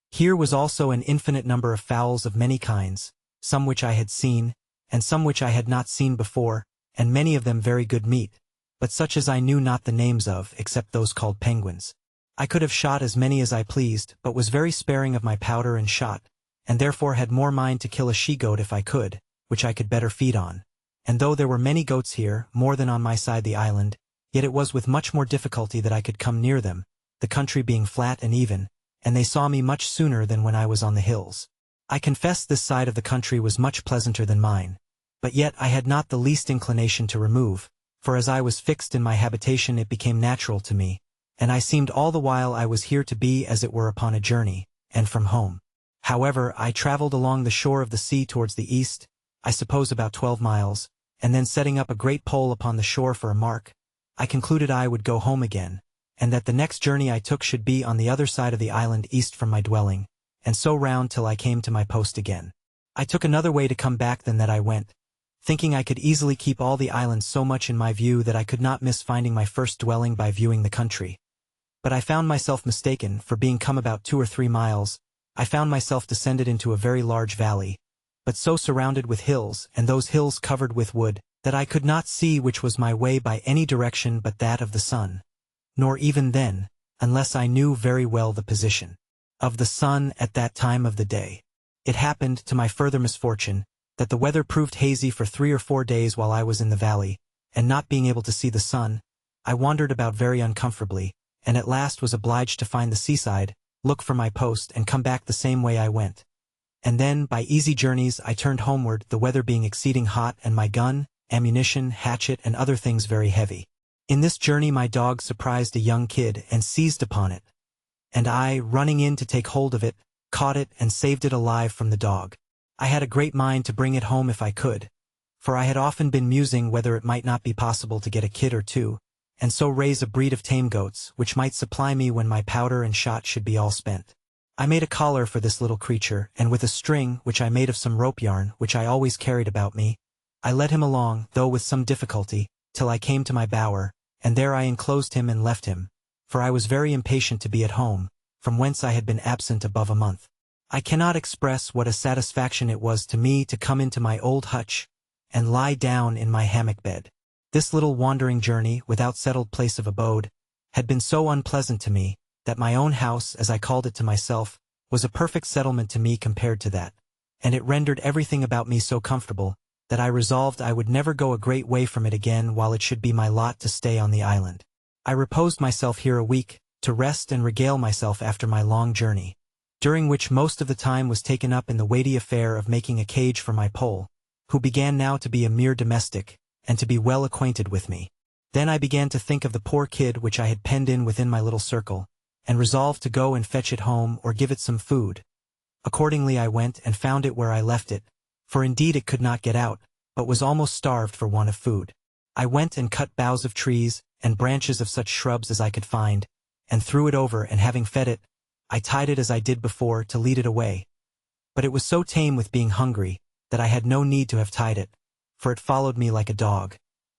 Here was also an infinite number of fowls of many kinds, some which I had seen, and some which I had not seen before, and many of them very good meat, but such as I knew not the names of, except those called penguins. I could have shot as many as I pleased, but was very sparing of my powder and shot, and therefore had more mind to kill a she-goat if I could, which I could better feed on. And though there were many goats here, more than on my side the island, yet it was with much more difficulty that I could come near them, the country being flat and even, and they saw me much sooner than when I was on the hills. I confess this side of the country was much pleasanter than mine, but yet I had not the least inclination to remove, for as I was fixed in my habitation it became natural to me, and I seemed all the while I was here to be as it were upon a journey, and from home. However, I traveled along the shore of the sea towards the east, I suppose about 12 miles, and then setting up a great pole upon the shore for a mark, I concluded I would go home again, and that the next journey I took should be on the other side of the island east from my dwelling, and so round till I came to my post again. I took another way to come back than that I went, thinking I could easily keep all the island so much in my view that I could not miss finding my first dwelling by viewing the country. But I found myself mistaken, for being come about 2 or 3 miles, I found myself descended into a very large valley, but so surrounded with hills, and those hills covered with wood, that I could not see which was my way by any direction but that of the sun, nor even then, unless I knew very well the position of the sun at that time of the day. It happened, to my further misfortune, that the weather proved hazy for 3 or 4 days while I was in the valley, and not being able to see the sun, I wandered about very uncomfortably, and at last was obliged to find the seaside, look for my post, and come back the same way I went. And then, by easy journeys, I turned homeward, the weather being exceeding hot, and my gun, ammunition, hatchet, and other things very heavy. In this journey my dog surprised a young kid, and seized upon it, and I, running in to take hold of it, caught it and saved it alive from the dog. I had a great mind to bring it home if I could, for I had often been musing whether it might not be possible to get a kid or 2, and so raise a breed of tame goats, which might supply me when my powder and shot should be all spent. I made a collar for this little creature, and with a string, which I made of some rope yarn, which I always carried about me, I led him along, though with some difficulty, till I came to my bower, and there I enclosed him and left him, for I was very impatient to be at home, from whence I had been absent above a month. I cannot express what a satisfaction it was to me to come into my old hutch, and lie down in my hammock bed. This little wandering journey, without settled place of abode, had been so unpleasant to me, that my own house, as I called it to myself, was a perfect settlement to me compared to that, and it rendered everything about me so comfortable that I resolved I would never go a great way from it again while it should be my lot to stay on the island. I reposed myself here a week, to rest and regale myself after my long journey, during which most of the time was taken up in the weighty affair of making a cage for my Pole, who began now to be a mere domestic, and to be well acquainted with me. Then I began to think of the poor kid which I had penned in within my little circle, and resolved to go and fetch it home or give it some food. Accordingly I went and found it where I left it, for indeed it could not get out, but was almost starved for want of food. I went and cut boughs of trees, and branches of such shrubs as I could find, and threw it over, and having fed it, I tied it as I did before to lead it away. But it was so tame with being hungry, that I had no need to have tied it, for it followed me like a dog.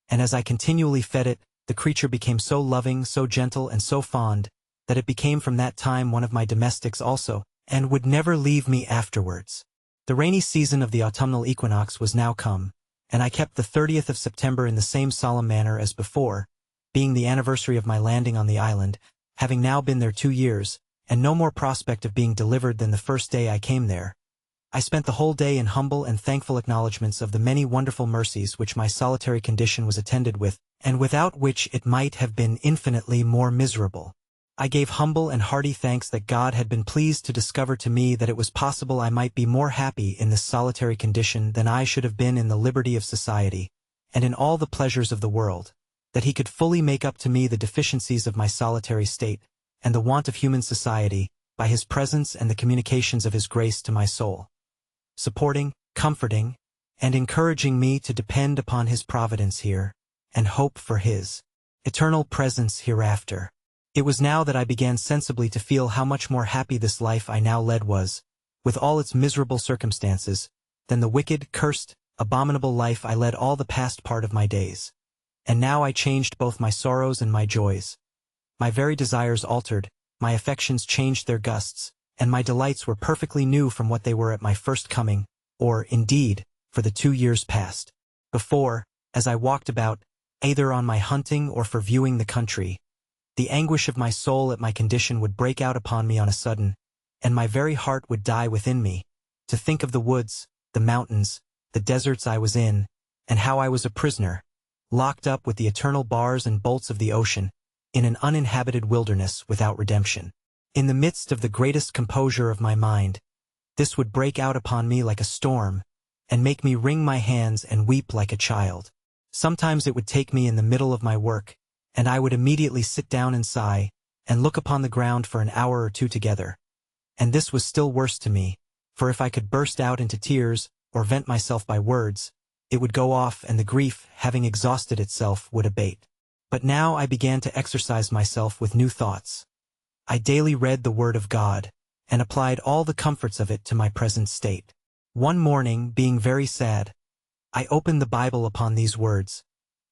And as I continually fed it, the creature became so loving, so gentle, and so fond, that it became from that time one of my domestics also, and would never leave me afterwards. The rainy season of the autumnal equinox was now come, and I kept the 30th of September in the same solemn manner as before, being the anniversary of my landing on the island, having now been there 2 years, and no more prospect of being delivered than the first day I came there. I spent the whole day in humble and thankful acknowledgments of the many wonderful mercies which my solitary condition was attended with, and without which it might have been infinitely more miserable. I gave humble and hearty thanks that God had been pleased to discover to me that it was possible I might be more happy in this solitary condition than I should have been in the liberty of society, and in all the pleasures of the world, that he could fully make up to me the deficiencies of my solitary state, and the want of human society, by his presence and the communications of his grace to my soul, supporting, comforting, and encouraging me to depend upon his providence here, and hope for his eternal presence hereafter. It was now that I began sensibly to feel how much more happy this life I now led was, with all its miserable circumstances, than the wicked, cursed, abominable life I led all the past part of my days. And now I changed both my sorrows and my joys. My very desires altered, my affections changed their gusts, and my delights were perfectly new from what they were at my first coming, or, indeed, for the 2 years past. Before, as I walked about, either on my hunting or for viewing the country, the anguish of my soul at my condition would break out upon me on a sudden, and my very heart would die within me, to think of the woods, the mountains, the deserts I was in, and how I was a prisoner, locked up with the eternal bars and bolts of the ocean, in an uninhabited wilderness without redemption. In the midst of the greatest composure of my mind, this would break out upon me like a storm, and make me wring my hands and weep like a child. Sometimes it would take me in the middle of my work, and I would immediately sit down and sigh, and look upon the ground for an hour or two together. And this was still worse to me, for if I could burst out into tears, or vent myself by words, it would go off, and the grief, having exhausted itself, would abate. But now I began to exercise myself with new thoughts. I daily read the Word of God, and applied all the comforts of it to my present state. One morning, being very sad, I opened the Bible upon these words,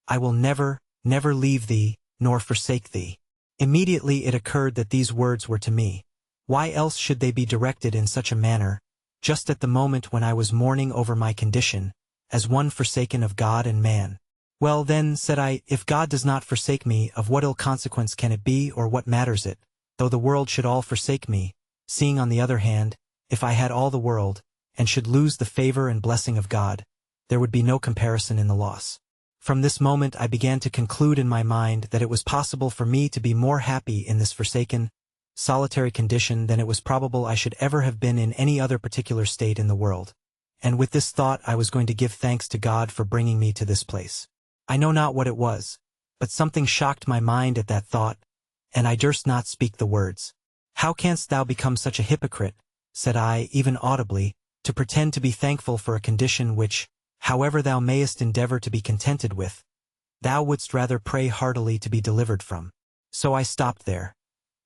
"I will never, never leave thee, nor forsake thee." Immediately it occurred that these words were to me. Why else should they be directed in such a manner, just at the moment when I was mourning over my condition, as one forsaken of God and man? Well then, said I, if God does not forsake me, of what ill consequence can it be, or what matters it, though the world should all forsake me, seeing on the other hand, if I had all the world, and should lose the favor and blessing of God, there would be no comparison in the loss. From this moment I began to conclude in my mind that it was possible for me to be more happy in this forsaken, solitary condition than it was probable I should ever have been in any other particular state in the world. And with this thought I was going to give thanks to God for bringing me to this place. I know not what it was, but something shocked my mind at that thought, and I durst not speak the words. "How canst thou become such a hypocrite," said I, even audibly, "to pretend to be thankful for a condition which, however thou mayest endeavor to be contented with, thou wouldst rather pray heartily to be delivered from?" So I stopped there.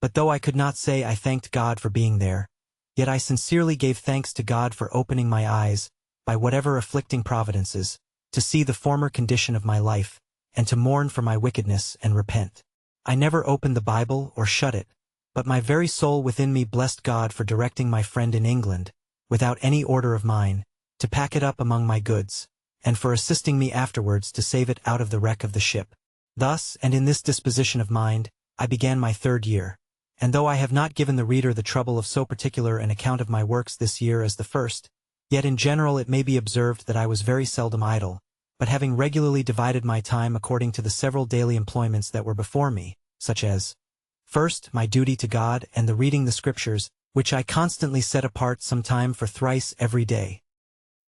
But though I could not say I thanked God for being there, yet I sincerely gave thanks to God for opening my eyes, by whatever afflicting providences, to see the former condition of my life, and to mourn for my wickedness and repent. I never opened the Bible or shut it, but my very soul within me blessed God for directing my friend in England, without any order of mine, to pack it up among my goods, and for assisting me afterwards to save it out of the wreck of the ship. Thus, and in this disposition of mind, I began my 3rd year, and though I have not given the reader the trouble of so particular an account of my works this year as the first, yet in general it may be observed that I was very seldom idle, but having regularly divided my time according to the several daily employments that were before me, such as, first, my duty to God and the reading the Scriptures, which I constantly set apart some time for thrice every day.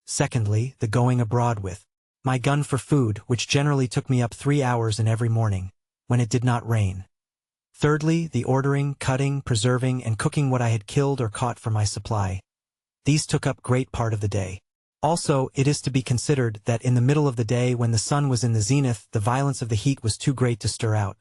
Secondly, the going abroad with my gun for food, which generally took me up 3 hours in every morning, when it did not rain. Thirdly, the ordering, cutting, preserving, and cooking what I had killed or caught for my supply. These took up great part of the day. Also, it is to be considered that in the middle of the day when the sun was in the zenith, the violence of the heat was too great to stir out,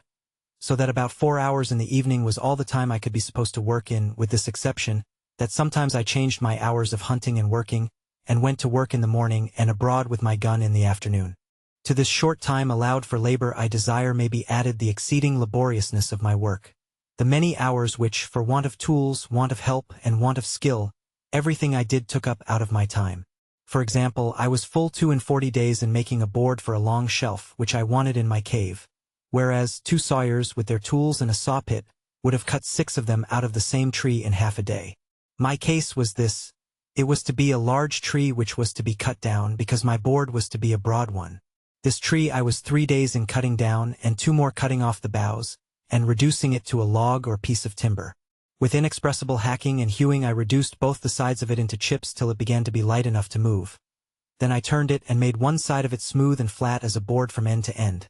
so that about 4 hours in the evening was all the time I could be supposed to work in, with this exception, that sometimes I changed my hours of hunting and working, and went to work in the morning and abroad with my gun in the afternoon. To this short time allowed for labor I desire may be added the exceeding laboriousness of my work. The many hours which, for want of tools, want of help, and want of skill, everything I did took up out of my time. For example, I was full 42 days in making a board for a long shelf which I wanted in my cave, whereas 2 sawyers with their tools and a saw pit would have cut 6 of them out of the same tree in half a day. My case was this: it was to be a large tree which was to be cut down because my board was to be a broad one. This tree I was 3 days in cutting down and 2 more cutting off the boughs, and reducing it to a log or piece of timber. With inexpressible hacking and hewing I reduced both the sides of it into chips till it began to be light enough to move. Then I turned it and made one side of it smooth and flat as a board from end to end.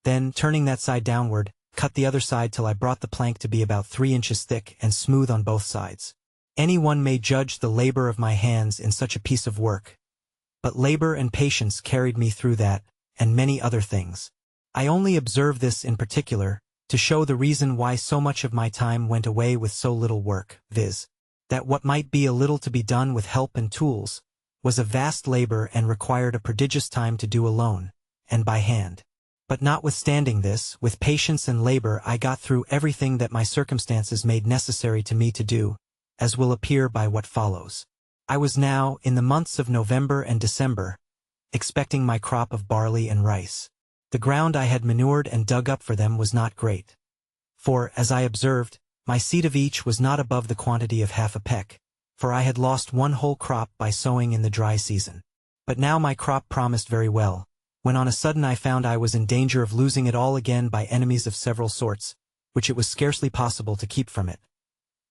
Then, turning that side downward, cut the other side till I brought the plank to be about 3 inches thick and smooth on both sides. Any one may judge the labor of my hands in such a piece of work. But labor and patience carried me through that, and many other things. I only observe this in particular, to show the reason why so much of my time went away with so little work, viz., that what might be a little to be done with help and tools, was a vast labor and required a prodigious time to do alone, and by hand. But notwithstanding this, with patience and labor I got through everything that my circumstances made necessary to me to do, as will appear by what follows. I was now, in the months of November and December, expecting my crop of barley and rice. The ground I had manured and dug up for them was not great. For, as I observed, my seed of each was not above the quantity of half a peck, for I had lost 1 whole crop by sowing in the dry season. But now my crop promised very well, when on a sudden I found I was in danger of losing it all again by enemies of several sorts, which it was scarcely possible to keep from it.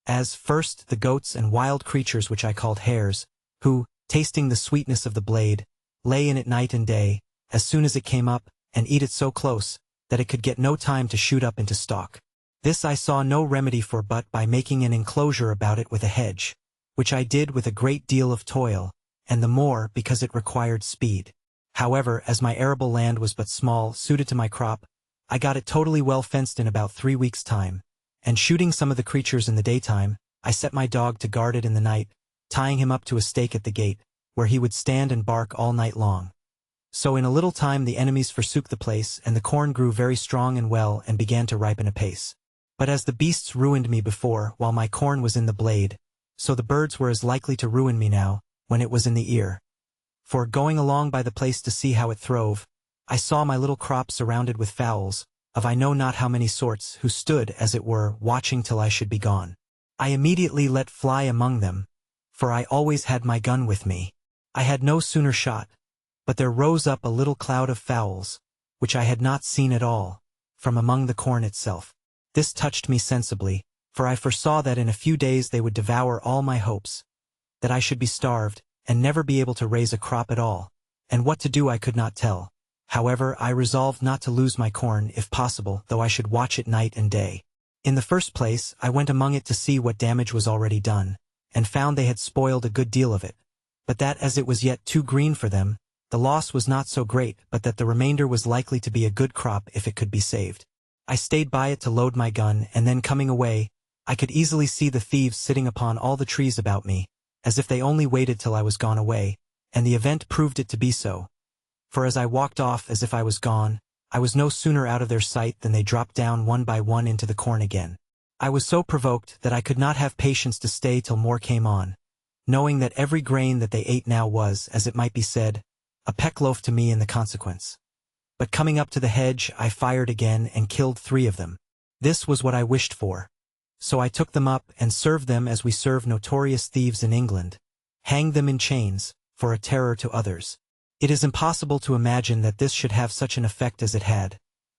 As, first, the goats and wild creatures which I called hares, who, tasting the sweetness of the blade, lay in it night and day, as soon as it came up, and eat it so close, that it could get no time to shoot up into stalk. This I saw no remedy for but by making an enclosure about it with a hedge, which I did with a great deal of toil, and the more because it required speed. However, as my arable land was but small, suited to my crop, I got it totally well fenced in about 3 weeks' time, and shooting some of the creatures in the daytime, I set my dog to guard it in the night, tying him up to a stake at the gate, where he would stand and bark all night long. So in a little time the enemies forsook the place, and the corn grew very strong and well and began to ripen apace. But as the beasts ruined me before, while my corn was in the blade, so the birds were as likely to ruin me now, when it was in the ear. For, going along by the place to see how it throve, I saw my little crop surrounded with fowls, of I know not how many sorts, who stood, as it were, watching till I should be gone. I immediately let fly among them, for I always had my gun with me. I had no sooner shot, but there rose up a little cloud of fowls, which I had not seen at all, from among the corn itself. This touched me sensibly, for I foresaw that in a few days they would devour all my hopes, that I should be starved, and never be able to raise a crop at all, and what to do I could not tell. However, I resolved not to lose my corn, if possible, though I should watch it night and day. In the first place, I went among it to see what damage was already done, and found they had spoiled a good deal of it, but that as it was yet too green for them, the loss was not so great, but that the remainder was likely to be a good crop if it could be saved. I stayed by it to load my gun, and then coming away, I could easily see the thieves sitting upon all the trees about me, as if they only waited till I was gone away, and the event proved it to be so. For as I walked off as if I was gone, I was no sooner out of their sight than they dropped down one by one into the corn again. I was so provoked that I could not have patience to stay till more came on, knowing that every grain that they ate now was, as it might be said, a peckloaf to me in the consequence. But coming up to the hedge, I fired again and killed 3 of them. This was what I wished for. So I took them up and served them as we serve notorious thieves in England. Hanged them in chains, for a terror to others. It is impossible to imagine that this should have such an effect as it had.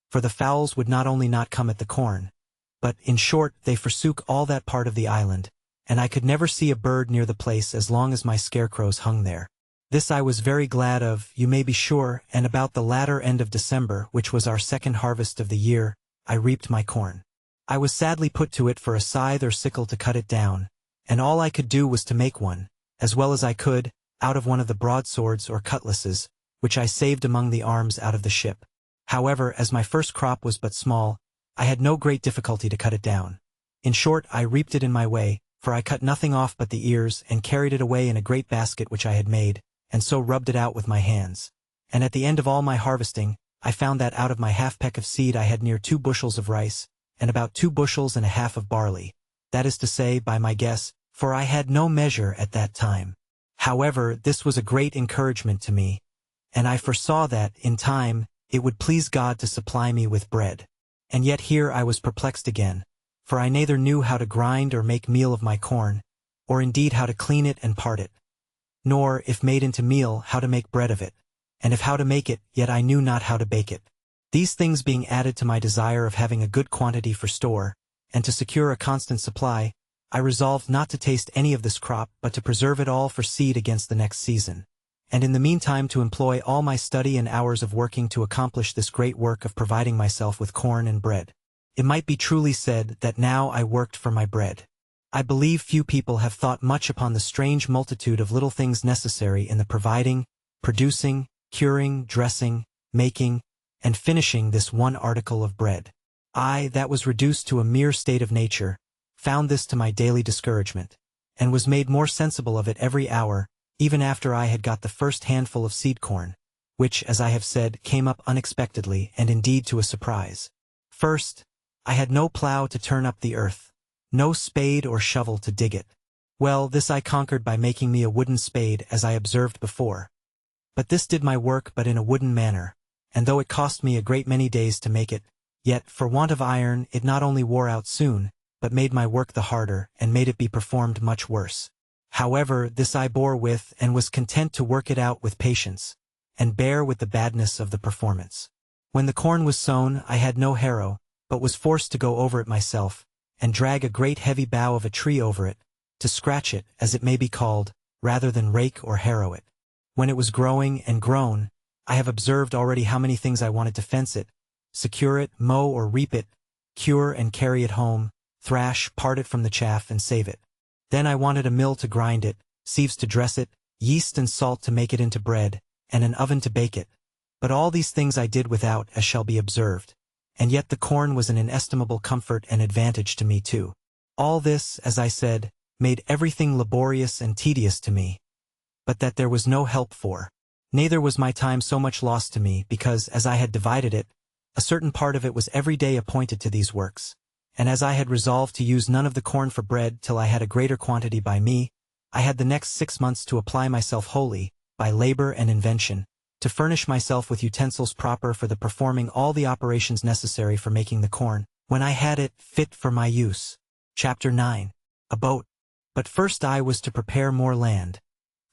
For the fowls would not only not come at the corn, but, in short, they forsook all that part of the island, and I could never see a bird near the place as long as my scarecrows hung there. This I was very glad of, you may be sure, and about the latter end of December, which was our second harvest of the year, I reaped my corn. I was sadly put to it for a scythe or sickle to cut it down, and all I could do was to make one, as well as I could, out of one of the broadswords or cutlasses, which I saved among the arms out of the ship. However, as my first crop was but small, I had no great difficulty to cut it down. In short, I reaped it in my way, for I cut nothing off but the ears and carried it away in a great basket which I had made, and so rubbed it out with my hands. And at the end of all my harvesting, I found that out of my half-peck of seed I had near 2 bushels of rice, and about 2 bushels and a half of barley, that is to say, by my guess, for I had no measure at that time. However, this was a great encouragement to me, and I foresaw that, in time, it would please God to supply me with bread. And yet here I was perplexed again, for I neither knew how to grind or make meal of my corn, or indeed how to clean it and part it, nor, if made into meal, how to make bread of it, and if how to make it, yet I knew not how to bake it. These things being added to my desire of having a good quantity for store, and to secure a constant supply, I resolved not to taste any of this crop but to preserve it all for seed against the next season, and in the meantime to employ all my study and hours of working to accomplish this great work of providing myself with corn and bread. It might be truly said that now I worked for my bread. I believe few people have thought much upon the strange multitude of little things necessary in the providing, producing, curing, dressing, making, and finishing this one article of bread. I, that was reduced to a mere state of nature, found this to my daily discouragement, and was made more sensible of it every hour, even after I had got the first handful of seed corn, which, as I have said, came up unexpectedly and indeed to a surprise. First, I had no plough to turn up the earth, no spade or shovel to dig it. Well, this I conquered by making me a wooden spade, as I observed before. But this did my work but in a wooden manner, and though it cost me a great many days to make it, yet, for want of iron, it not only wore out soon, but made my work the harder, and made it be performed much worse. However, this I bore with, and was content to work it out with patience, and bear with the badness of the performance. When the corn was sown, I had no harrow, but was forced to go over it myself, and drag a great heavy bough of a tree over it, to scratch it, as it may be called, rather than rake or harrow it. When it was growing and grown, I have observed already how many things I wanted to fence it, secure it, mow or reap it, cure and carry it home, thrash, part it from the chaff and save it. Then I wanted a mill to grind it, sieves to dress it, yeast and salt to make it into bread, and an oven to bake it. But all these things I did without, as shall be observed. And yet the corn was an inestimable comfort and advantage to me too. All this, as I said, made everything laborious and tedious to me, but that there was no help for. Neither was my time so much lost to me, because, as I had divided it, a certain part of it was every day appointed to these works. And as I had resolved to use none of the corn for bread till I had a greater quantity by me, I had the next 6 months to apply myself wholly, by labor and invention, to furnish myself with utensils proper for the performing all the operations necessary for making the corn, when I had it fit for my use. Chapter 9. A boat. But first I was to prepare more land,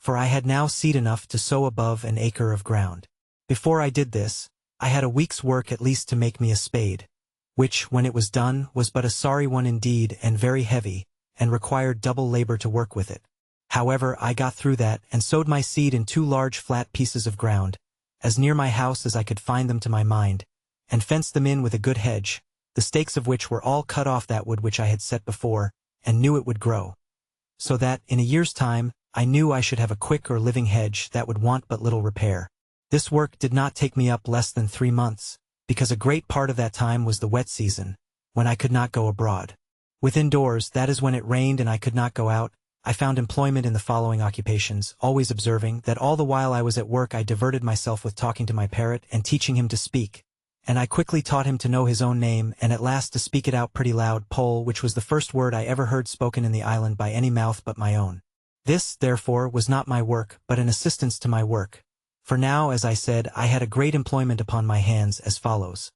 for I had now seed enough to sow above an acre of ground. Before I did this, I had a week's work at least to make me a spade, which, when it was done, was but a sorry one indeed and very heavy, and required double labor to work with it. However, I got through that, and sowed my seed in 2 large flat pieces of ground, as near my house as I could find them to my mind, and fenced them in with a good hedge, the stakes of which were all cut off that wood which I had set before, and knew it would grow. So that, in a year's time, I knew I should have a quick or living hedge that would want but little repair. This work did not take me up less than 3 months, because a great part of that time was the wet season, when I could not go abroad. Within doors, that is when it rained and I could not go out, I found employment in the following occupations, always observing that all the while I was at work I diverted myself with talking to my parrot and teaching him to speak, and I quickly taught him to know his own name and at last to speak it out pretty loud, Pole, which was the first word I ever heard spoken in the island by any mouth but my own. This, therefore, was not my work, but an assistance to my work. For now, as I said, I had a great employment upon my hands as follows.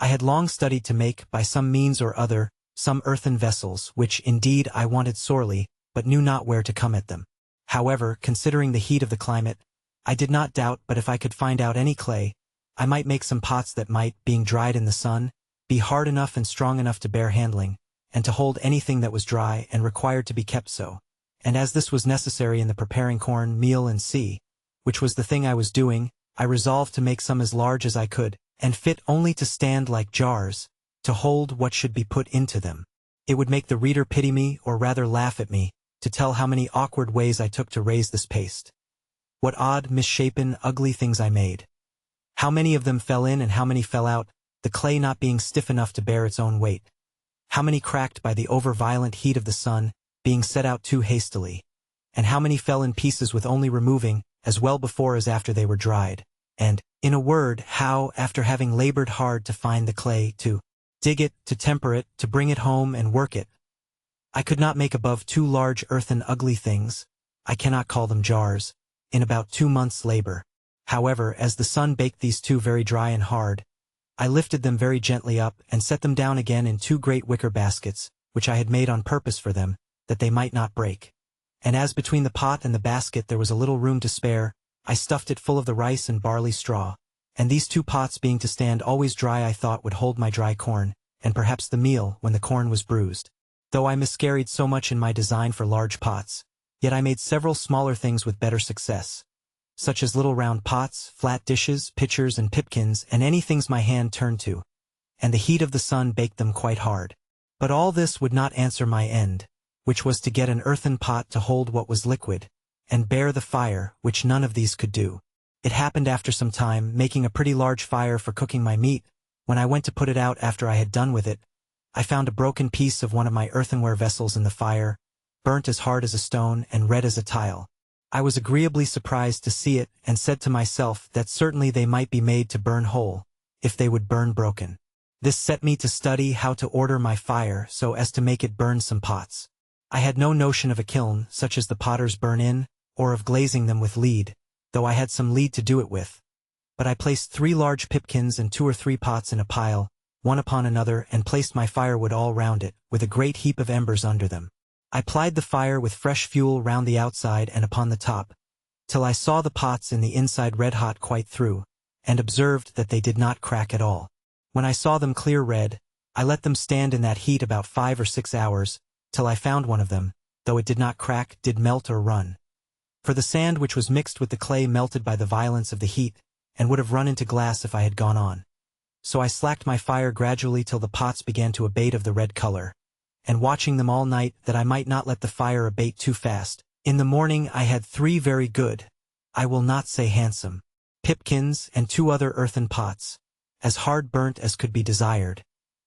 I had long studied to make, by some means or other, some earthen vessels, which, indeed, I wanted sorely, but knew not where to come at them. However, considering the heat of the climate, I did not doubt but if I could find out any clay, I might make some pots that might, being dried in the sun, be hard enough and strong enough to bear handling, and to hold anything that was dry and required to be kept so. And as this was necessary in the preparing corn, meal and sea, which was the thing I was doing, I resolved to make some as large as I could, and fit only to stand like jars, to hold what should be put into them. It would make the reader pity me, or rather laugh at me, to tell how many awkward ways I took to raise this paste. What odd, misshapen, ugly things I made. How many of them fell in and how many fell out, the clay not being stiff enough to bear its own weight. How many cracked by the over-violent heat of the sun, being set out too hastily. And how many fell in pieces with only removing, as well before as after they were dried. And, in a word, how, after having labored hard to find the clay, to dig it, to temper it, to bring it home and work it, I could not make above 2 large earthen ugly things, I cannot call them jars, in about 2 months' labor. However, as the sun baked these 2 very dry and hard, I lifted them very gently up and set them down again in 2 great wicker baskets, which I had made on purpose for them, that they might not break. And as between the pot and the basket there was a little room to spare, I stuffed it full of the rice and barley straw, and these 2 pots being to stand always dry I thought would hold my dry corn, and perhaps the meal when the corn was bruised. Though I miscarried so much in my design for large pots, yet I made several smaller things with better success, such as little round pots, flat dishes, pitchers and pipkins, and any things my hand turned to, and the heat of the sun baked them quite hard. But all this would not answer my end, which was to get an earthen pot to hold what was liquid, and bear the fire, which none of these could do. It happened after some time, making a pretty large fire for cooking my meat, when I went to put it out after I had done with it, I found a broken piece of one of my earthenware vessels in the fire, burnt as hard as a stone and red as a tile. I was agreeably surprised to see it, and said to myself that certainly they might be made to burn whole, if they would burn broken. This set me to study how to order my fire so as to make it burn some pots. I had no notion of a kiln, such as the potters burn in, or of glazing them with lead, though I had some lead to do it with. But I placed 3 large pipkins and 2 or 3 pots in a pile, one upon another, and placed my firewood all round it, with a great heap of embers under them. I plied the fire with fresh fuel round the outside and upon the top, till I saw the pots in the inside red-hot quite through, and observed that they did not crack at all. When I saw them clear red, I let them stand in that heat about 5 or 6 hours, till I found one of them, though it did not crack, did melt or run. For the sand which was mixed with the clay melted by the violence of the heat, and would have run into glass if I had gone on. So I slacked my fire gradually till the pots began to abate of the red color, and watching them all night that I might not let the fire abate too fast, in the morning I had 3 very good, I will not say handsome, pipkins and 2 other earthen pots, as hard burnt as could be desired,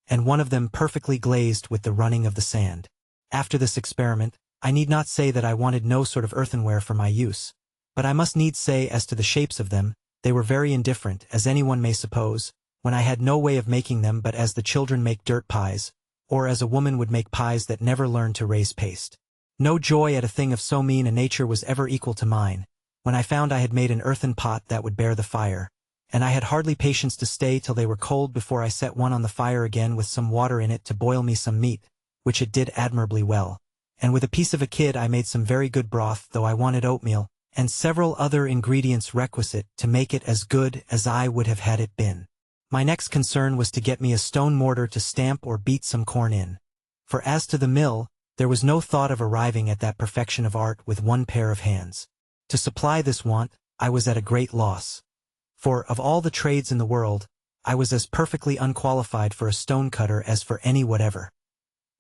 and one of them perfectly glazed with the running of the sand. After this experiment, I need not say that I wanted no sort of earthenware for my use, but I must needs say as to the shapes of them, they were very indifferent, as anyone may suppose, when I had no way of making them but as the children make dirt pies, or as a woman would make pies that never learned to raise paste. No joy at a thing of so mean a nature was ever equal to mine, when I found I had made an earthen pot that would bear the fire, and I had hardly patience to stay till they were cold before I set one on the fire again with some water in it to boil me some meat, which it did admirably well, and with a piece of a kid I made some very good broth, though I wanted oatmeal, and several other ingredients requisite to make it as good as I would have had it been. My next concern was to get me a stone mortar to stamp or beat some corn in. For as to the mill, there was no thought of arriving at that perfection of art with one pair of hands. To supply this want, I was at a great loss. For, of all the trades in the world, I was as perfectly unqualified for a stone cutter as for any whatever.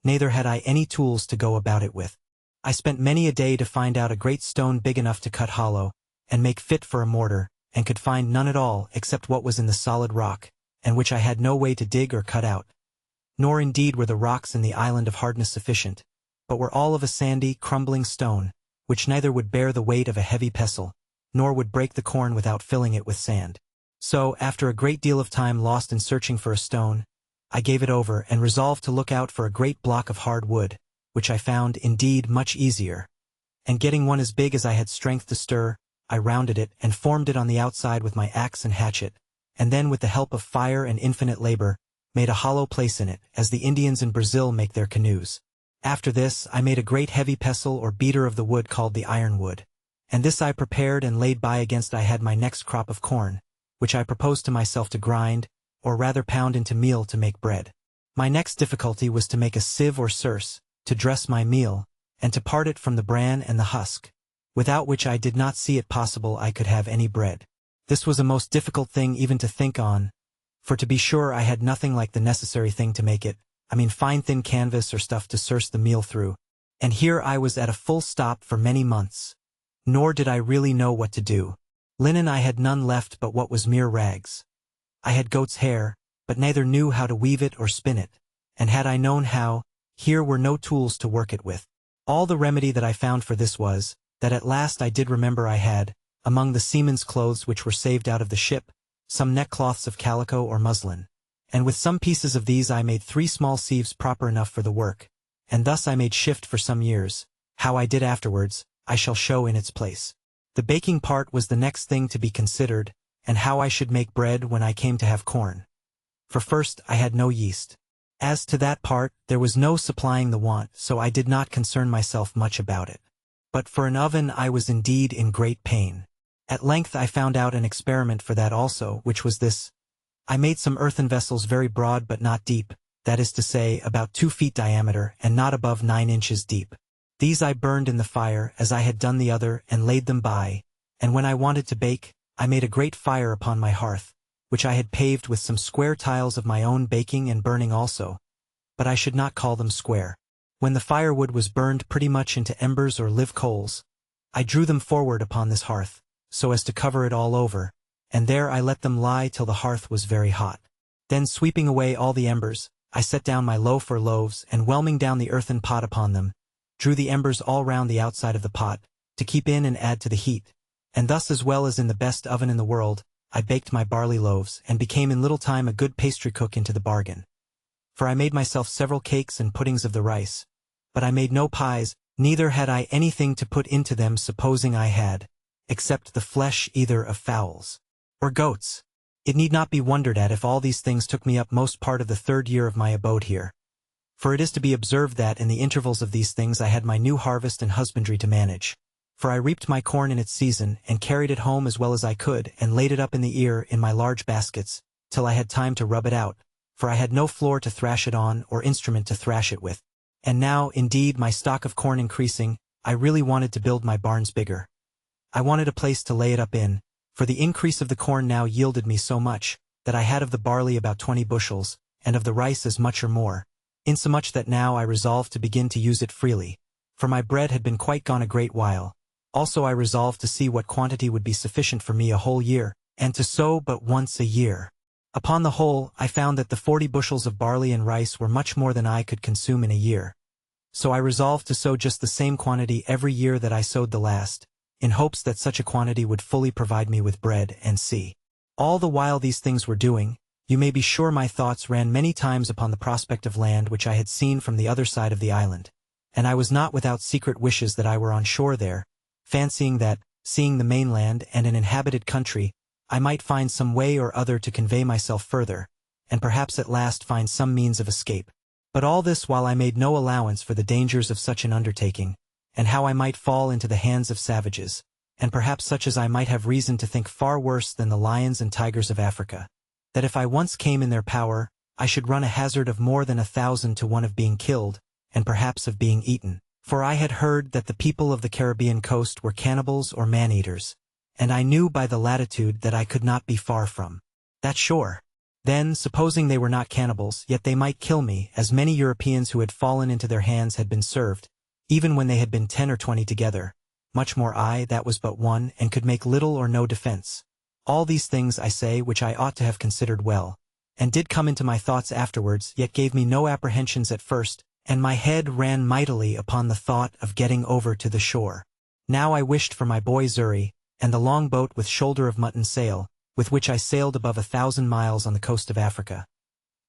Neither had I any tools to go about it with. I spent many a day to find out a great stone big enough to cut hollow, and make fit for a mortar, and could find none at all except what was in the solid rock, and which I had no way to dig or cut out. Nor indeed were the rocks in the island of hardness sufficient, but were all of a sandy, crumbling stone, which neither would bear the weight of a heavy pestle, nor would break the corn without filling it with sand. So, after a great deal of time lost in searching for a stone, I gave it over and resolved to look out for a great block of hard wood, which I found, indeed, much easier. And getting one as big as I had strength to stir, I rounded it and formed it on the outside with my axe and hatchet, and then with the help of fire and infinite labor, made a hollow place in it, as the Indians in Brazil make their canoes. After this, I made a great heavy pestle or beater of the wood called the ironwood. And this I prepared and laid by against I had my next crop of corn, which I proposed to myself to grind, or rather pound into meal to make bread. My next difficulty was to make a sieve or circe, to dress my meal, and to part it from the bran and the husk, without which I did not see it possible I could have any bread. This was a most difficult thing even to think on, for to be sure I had nothing like the necessary thing to make it, fine thin canvas or stuff to circe the meal through, and here I was at a full stop for many months. Nor did I really know what to do. Linen I had none left but what was mere rags. I had goat's hair, but neither knew how to weave it or spin it, and had I known how, here were no tools to work it with. All the remedy that I found for this was, that at last I did remember I had, among the seamen's clothes which were saved out of the ship, some neckcloths of calico or muslin, and with some pieces of these I made 3 small sieves proper enough for the work, and thus I made shift for some years. How I did afterwards, I shall show in its place. The baking part was the next thing to be considered, and how I should make bread when I came to have corn. For first, I had no yeast. As to that part, there was no supplying the want, so I did not concern myself much about it. But for an oven I was indeed in great pain. At length I found out an experiment for that also, which was this. I made some earthen vessels very broad but not deep, that is to say, about 2 feet diameter and not above 9 inches deep. These I burned in the fire, as I had done the other, and laid them by, and when I wanted to bake, I made a great fire upon my hearth, which I had paved with some square tiles of my own baking and burning also, but I should not call them square. When the firewood was burned pretty much into embers or live coals, I drew them forward upon this hearth, so as to cover it all over, and there I let them lie till the hearth was very hot. Then sweeping away all the embers, I set down my loaf or loaves, and whelming down the earthen pot upon them, drew the embers all round the outside of the pot, to keep in and add to the heat, and thus as well as in the best oven in the world, I baked my barley loaves, and became in little time a good pastry cook into the bargain. For I made myself several cakes and puddings of the rice, but I made no pies, neither had I anything to put into them supposing I had, except the flesh either of fowls or goats. It need not be wondered at if all these things took me up most part of the 3rd year of my abode here. For it is to be observed that in the intervals of these things I had my new harvest and husbandry to manage. For I reaped my corn in its season, and carried it home as well as I could, and laid it up in the ear in my large baskets, till I had time to rub it out, for I had no floor to thrash it on, or instrument to thrash it with. And now, indeed, my stock of corn increasing, I really wanted to build my barns bigger. I wanted a place to lay it up in, for the increase of the corn now yielded me so much, that I had of the barley about 20 bushels, and of the rice as much or more, insomuch that now I resolved to begin to use it freely, for my bread had been quite gone a great while. Also I resolved to see what quantity would be sufficient for me a whole year, and to sow but once a year. Upon the whole, I found that the 40 bushels of barley and rice were much more than I could consume in a year. So I resolved to sow just the same quantity every year that I sowed the last, in hopes that such a quantity would fully provide me with bread and sea. All the while these things were doing, you may be sure my thoughts ran many times upon the prospect of land which I had seen from the other side of the island, and I was not without secret wishes that I were on shore there, fancying that, seeing the mainland and an inhabited country, I might find some way or other to convey myself further, and perhaps at last find some means of escape. But all this while I made no allowance for the dangers of such an undertaking, and how I might fall into the hands of savages, and perhaps such as I might have reason to think far worse than the lions and tigers of Africa. That if I once came in their power, I should run a hazard of more than 1,000 to 1 of being killed, and perhaps of being eaten. For I had heard that the people of the Caribbean coast were cannibals or man-eaters, and I knew by the latitude that I could not be far from that shore. Then, supposing they were not cannibals, yet they might kill me, as many Europeans who had fallen into their hands had been served, even when they had been 10 or 20 together, much more I, that was but one, and could make little or no defense. All these things, I say, which I ought to have considered well, and did come into my thoughts afterwards, yet gave me no apprehensions at first, and my head ran mightily upon the thought of getting over to the shore. Now I wished for my boy Xury, and the long boat with shoulder of mutton sail, with which I sailed above 1,000 miles on the coast of Africa.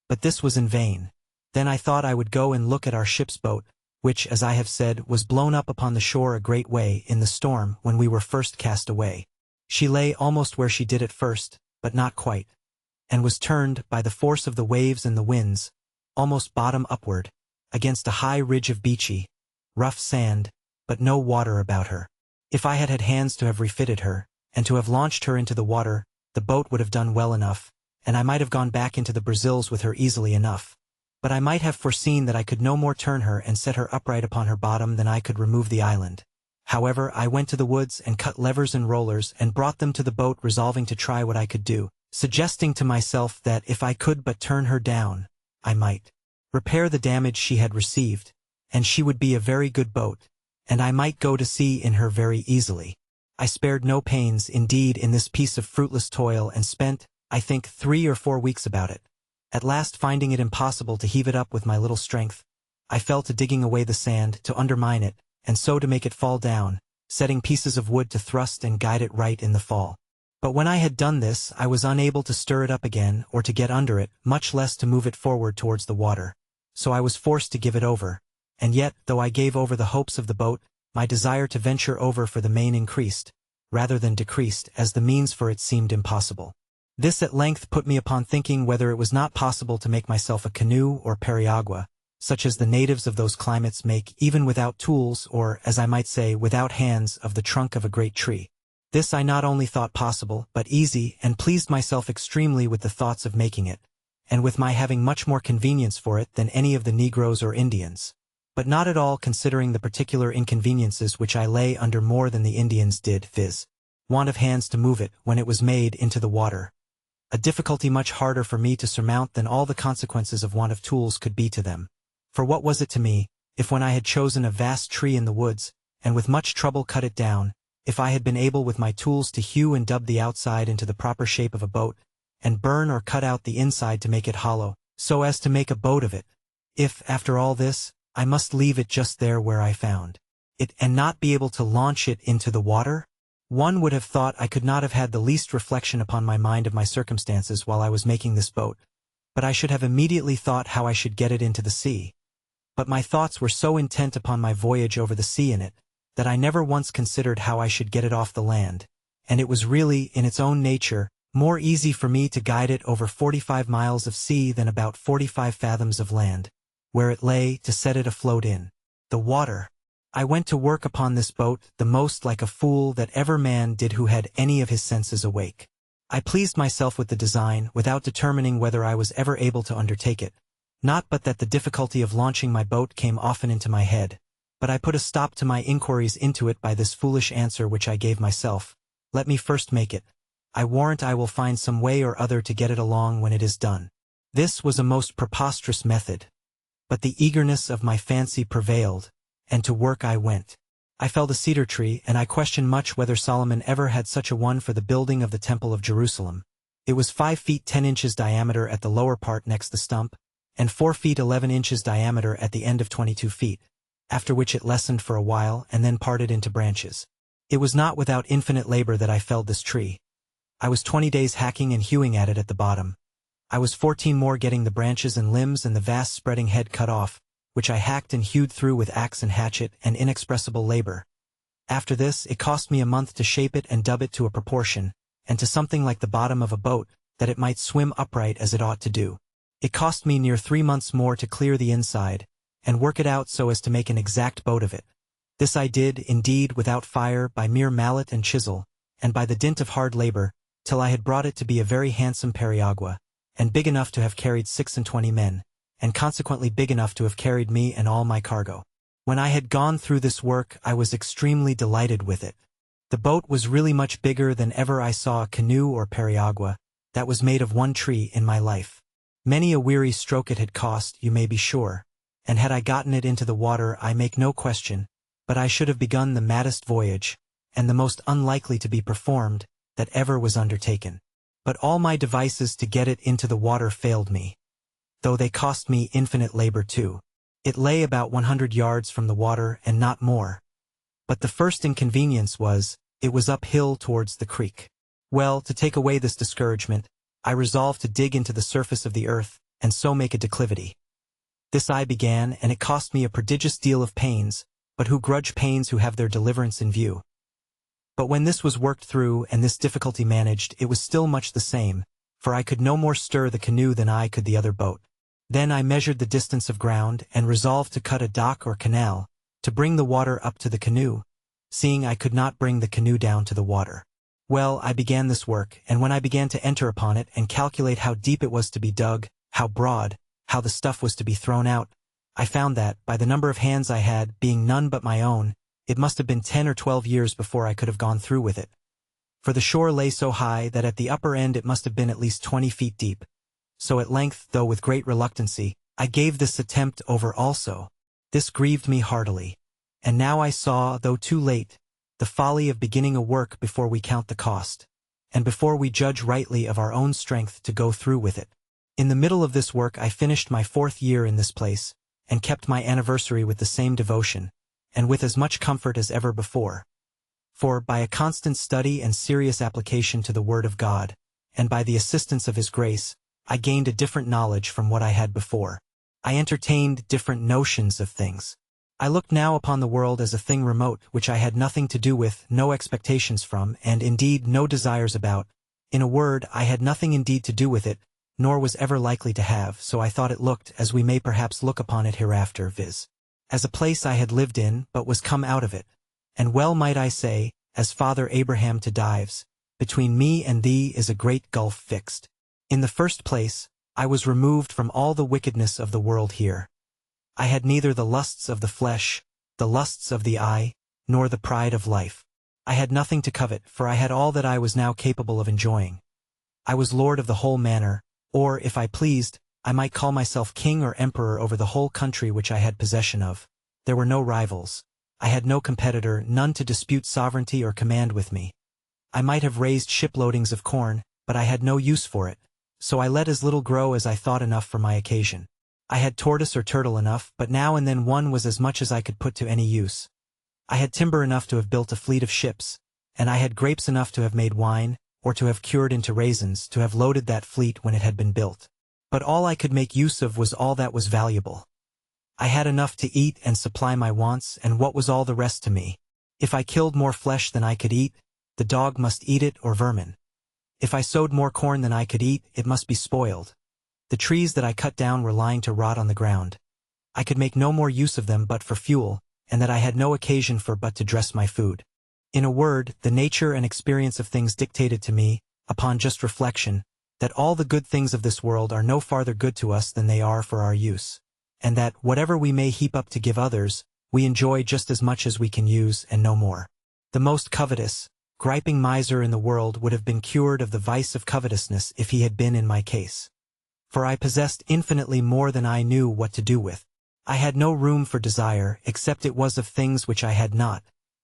But this was in vain. Then I thought I would go and look at our ship's boat, which, as I have said, was blown up upon the shore a great way in the storm when we were first cast away. She lay almost where she did at first, but not quite. and was turned, by the force of the waves and the winds, almost bottom upward, against a high ridge of beachy, rough sand, but no water about her. If I had had hands to have refitted her, and to have launched her into the water, the boat would have done well enough, and I might have gone back into the Brazils with her easily enough. But I might have foreseen that I could no more turn her and set her upright upon her bottom than I could remove the island. However, I went to the woods and cut levers and rollers and brought them to the boat, resolving to try what I could do, suggesting to myself that if I could but turn her down, I might repair the damage she had received, and she would be a very good boat, and I might go to sea in her very easily. I spared no pains, indeed, in this piece of fruitless toil, and spent, I think, 3 or 4 weeks about it. At last, finding it impossible to heave it up with my little strength, I fell to digging away the sand, to undermine it, and so to make it fall down, setting pieces of wood to thrust and guide it right in the fall. But when I had done this, I was unable to stir it up again, or to get under it, much less to move it forward towards the water. So I was forced to give it over. And yet, though I gave over the hopes of the boat, my desire to venture over for the main increased, rather than decreased, as the means for it seemed impossible. This at length put me upon thinking whether it was not possible to make myself a canoe or periagua, such as the natives of those climates make, even without tools, or, as I might say, without hands, of the trunk of a great tree. This I not only thought possible, but easy, and pleased myself extremely with the thoughts of making it, and with my having much more convenience for it than any of the Negroes or Indians. But not at all considering the particular inconveniences which I lay under more than the Indians did, viz., want of hands to move it when it was made into the water, a difficulty much harder for me to surmount than all the consequences of want of tools could be to them. For what was it to me, if when I had chosen a vast tree in the woods, and with much trouble cut it down, if I had been able with my tools to hew and dub the outside into the proper shape of a boat, and burn or cut out the inside to make it hollow, so as to make a boat of it, if, after all this, I must leave it just there where I found it, and not be able to launch it into the water? One would have thought I could not have had the least reflection upon my mind of my circumstances while I was making this boat, but I should have immediately thought how I should get it into the sea. But my thoughts were so intent upon my voyage over the sea in it, that I never once considered how I should get it off the land, and it was really, in its own nature, more easy for me to guide it over 45 miles of sea than about 45 fathoms of land, where it lay, to set it afloat in the water. I went to work upon this boat, the most like a fool that ever man did who had any of his senses awake. I pleased myself with the design, without determining whether I was ever able to undertake it. Not but that the difficulty of launching my boat came often into my head, but I put a stop to my inquiries into it by this foolish answer which I gave myself: let me first make it. I warrant I will find some way or other to get it along when it is done. This was a most preposterous method, but the eagerness of my fancy prevailed, and to work I went. I felled a cedar tree, and I questioned much whether Solomon ever had such a one for the building of the Temple of Jerusalem. It was 5 feet 10 inches diameter at the lower part next the stump, and 4 feet 11 inches diameter at the end of 22 feet, after which it lessened for a while and then parted into branches. It was not without infinite labor that I felled this tree. I was 20 days hacking and hewing at it at the bottom. I was 14 more getting the branches and limbs and the vast spreading head cut off, which I hacked and hewed through with axe and hatchet and inexpressible labor. After this, it cost me a month to shape it and dub it to a proportion, and to something like the bottom of a boat, that it might swim upright as it ought to do. It cost me near 3 months more to clear the inside, and work it out so as to make an exact boat of it. This I did, indeed, without fire, by mere mallet and chisel, and by the dint of hard labor, till I had brought it to be a very handsome periagua, and big enough to have carried 26 men, and consequently big enough to have carried me and all my cargo. When I had gone through this work, I was extremely delighted with it. The boat was really much bigger than ever I saw a canoe or periagua, that was made of one tree, in my life. Many a weary stroke it had cost, you may be sure, and had I gotten it into the water, I make no question, but I should have begun the maddest voyage, and the most unlikely to be performed, that ever was undertaken. But all my devices to get it into the water failed me, though they cost me infinite labor too. It lay about 100 yards from the water and not more. But the first inconvenience was, it was uphill towards the creek. Well, to take away this discouragement, I resolved to dig into the surface of the earth, and so make a declivity. This I began, and it cost me a prodigious deal of pains, but who grudge pains who have their deliverance in view? But when this was worked through and this difficulty managed, it was still much the same, for I could no more stir the canoe than I could the other boat. Then I measured the distance of ground and resolved to cut a dock or canal, to bring the water up to the canoe, seeing I could not bring the canoe down to the water. Well, I began this work, and when I began to enter upon it and calculate how deep it was to be dug, how broad, how the stuff was to be thrown out, I found that, by the number of hands I had, being none but my own, it must have been 10 or 12 years before I could have gone through with it. For the shore lay so high that at the upper end it must have been at least 20 feet deep. So at length, though with great reluctancy, I gave this attempt over also. This grieved me heartily. And now I saw, though too late, the folly of beginning a work before we count the cost, and before we judge rightly of our own strength to go through with it. In the middle of this work I finished my 4th year in this place, and kept my anniversary with the same devotion, and with as much comfort as ever before. For, by a constant study and serious application to the Word of God, and by the assistance of His grace, I gained a different knowledge from what I had before. I entertained different notions of things. I looked now upon the world as a thing remote, which I had nothing to do with, no expectations from, and indeed no desires about. In a word, I had nothing indeed to do with it, nor was ever likely to have, so I thought it looked, as we may perhaps look upon it hereafter, viz. As a place I had lived in, but was come out of it. And well might I say, as Father Abraham to Dives, between me and thee is a great gulf fixed. In the first place, I was removed from all the wickedness of the world here. I had neither the lusts of the flesh, the lusts of the eye, nor the pride of life. I had nothing to covet, for I had all that I was now capable of enjoying. I was lord of the whole manor, or, if I pleased, I might call myself king or emperor over the whole country which I had possession of. There were no rivals. I had no competitor, none to dispute sovereignty or command with me. I might have raised shiploadings of corn, but I had no use for it, so I let as little grow as I thought enough for my occasion. I had tortoise or turtle enough, but now and then one was as much as I could put to any use. I had timber enough to have built a fleet of ships, and I had grapes enough to have made wine, or to have cured into raisins, to have loaded that fleet when it had been built. But all I could make use of was all that was valuable. I had enough to eat and supply my wants, and what was all the rest to me? If I killed more flesh than I could eat, the dog must eat it or vermin. If I sowed more corn than I could eat, it must be spoiled. The trees that I cut down were lying to rot on the ground. I could make no more use of them but for fuel, and that I had no occasion for but to dress my food. In a word, the nature and experience of things dictated to me, upon just reflection, that all the good things of this world are no farther good to us than they are for our use, and that, whatever we may heap up to give others, we enjoy just as much as we can use and no more. The most covetous, griping miser in the world would have been cured of the vice of covetousness if he had been in my case. For I possessed infinitely more than I knew what to do with. I had no room for desire, except it was of things which I had not,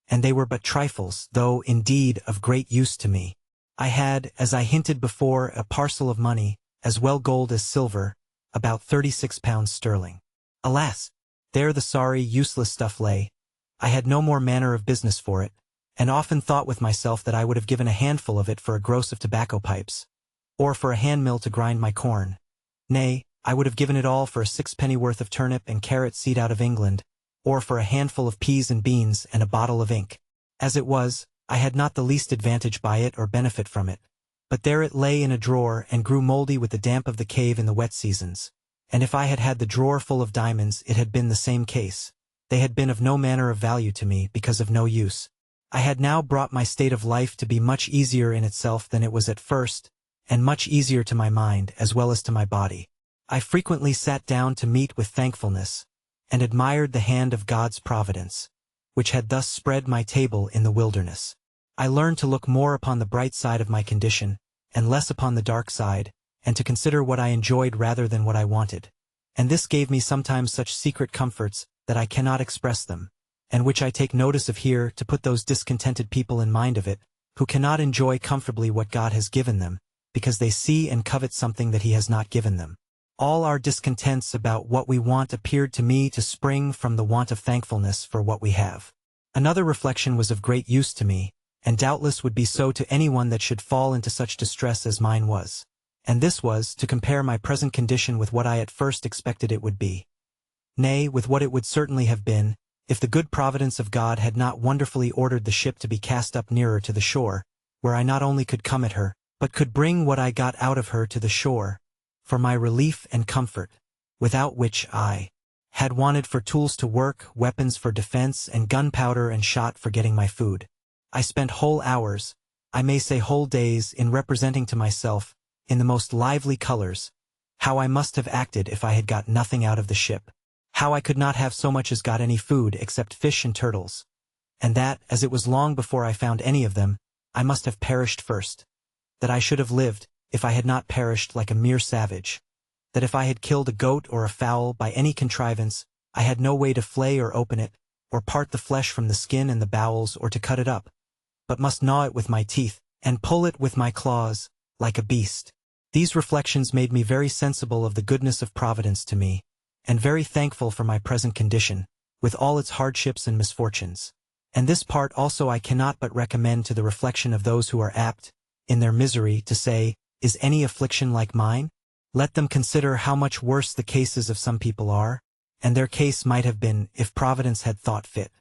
and they were but trifles, though, indeed, of great use to me. I had, as I hinted before, a parcel of money, as well gold as silver, about 36 pounds sterling. Alas! There the sorry, useless stuff lay. I had no more manner of business for it, and often thought with myself that I would have given a handful of it for a gross of tobacco pipes, or for a hand-mill to grind my corn. Nay, I would have given it all for a 6 penny worth of turnip and carrot seed out of England, or for a handful of peas and beans and a bottle of ink. As it was, I had not the least advantage by it or benefit from it. But there it lay in a drawer and grew mouldy with the damp of the cave in the wet seasons. And if I had had the drawer full of diamonds, it had been the same case. They had been of no manner of value to me because of no use. I had now brought my state of life to be much easier in itself than it was at first, and much easier to my mind as well as to my body. I frequently sat down to meat with thankfulness, and admired the hand of God's providence, which had thus spread my table in the wilderness. I learned to look more upon the bright side of my condition, and less upon the dark side, and to consider what I enjoyed rather than what I wanted. And this gave me sometimes such secret comforts that I cannot express them, and which I take notice of here to put those discontented people in mind of it, who cannot enjoy comfortably what God has given them, because they see and covet something that He has not given them. All our discontents about what we want appeared to me to spring from the want of thankfulness for what we have. Another reflection was of great use to me, and doubtless would be so to anyone that should fall into such distress as mine was. And this was, to compare my present condition with what I at first expected it would be. Nay, with what it would certainly have been, if the good providence of God had not wonderfully ordered the ship to be cast up nearer to the shore, where I not only could come at her, but could bring what I got out of her to the shore, for my relief and comfort, without which I had wanted for tools to work, weapons for defense, and gunpowder and shot for getting my food. I spent whole hours, I may say whole days, in representing to myself, in the most lively colors, how I must have acted if I had got nothing out of the ship, how I could not have so much as got any food except fish and turtles, and that, as it was long before I found any of them, I must have perished first, that I should have lived, if I had not perished like a mere savage, that if I had killed a goat or a fowl by any contrivance, I had no way to flay or open it, or part the flesh from the skin and the bowels, or to cut it up, but must gnaw it with my teeth, and pull it with my claws, like a beast. These reflections made me very sensible of the goodness of Providence to me, and very thankful for my present condition, with all its hardships and misfortunes. And this part also I cannot but recommend to the reflection of those who are apt, in their misery, to say, "Is any affliction like mine?" Let them consider how much worse the cases of some people are, and their case might have been, if Providence had thought fit.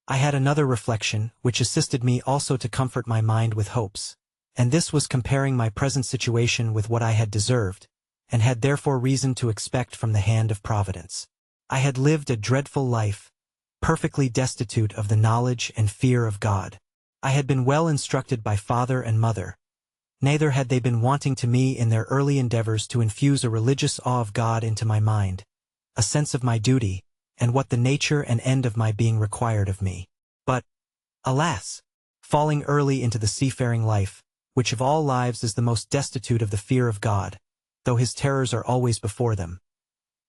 I had another reflection, which assisted me also to comfort my mind with hopes, and this was comparing my present situation with what I had deserved, and had therefore reason to expect from the hand of Providence. I had lived a dreadful life, perfectly destitute of the knowledge and fear of God. I had been well instructed by father and mother. Neither had they been wanting to me in their early endeavors to infuse a religious awe of God into my mind, a sense of my duty, and what the nature and end of my being required of me. But, alas! Falling early into the seafaring life, which of all lives is the most destitute of the fear of God, though his terrors are always before them.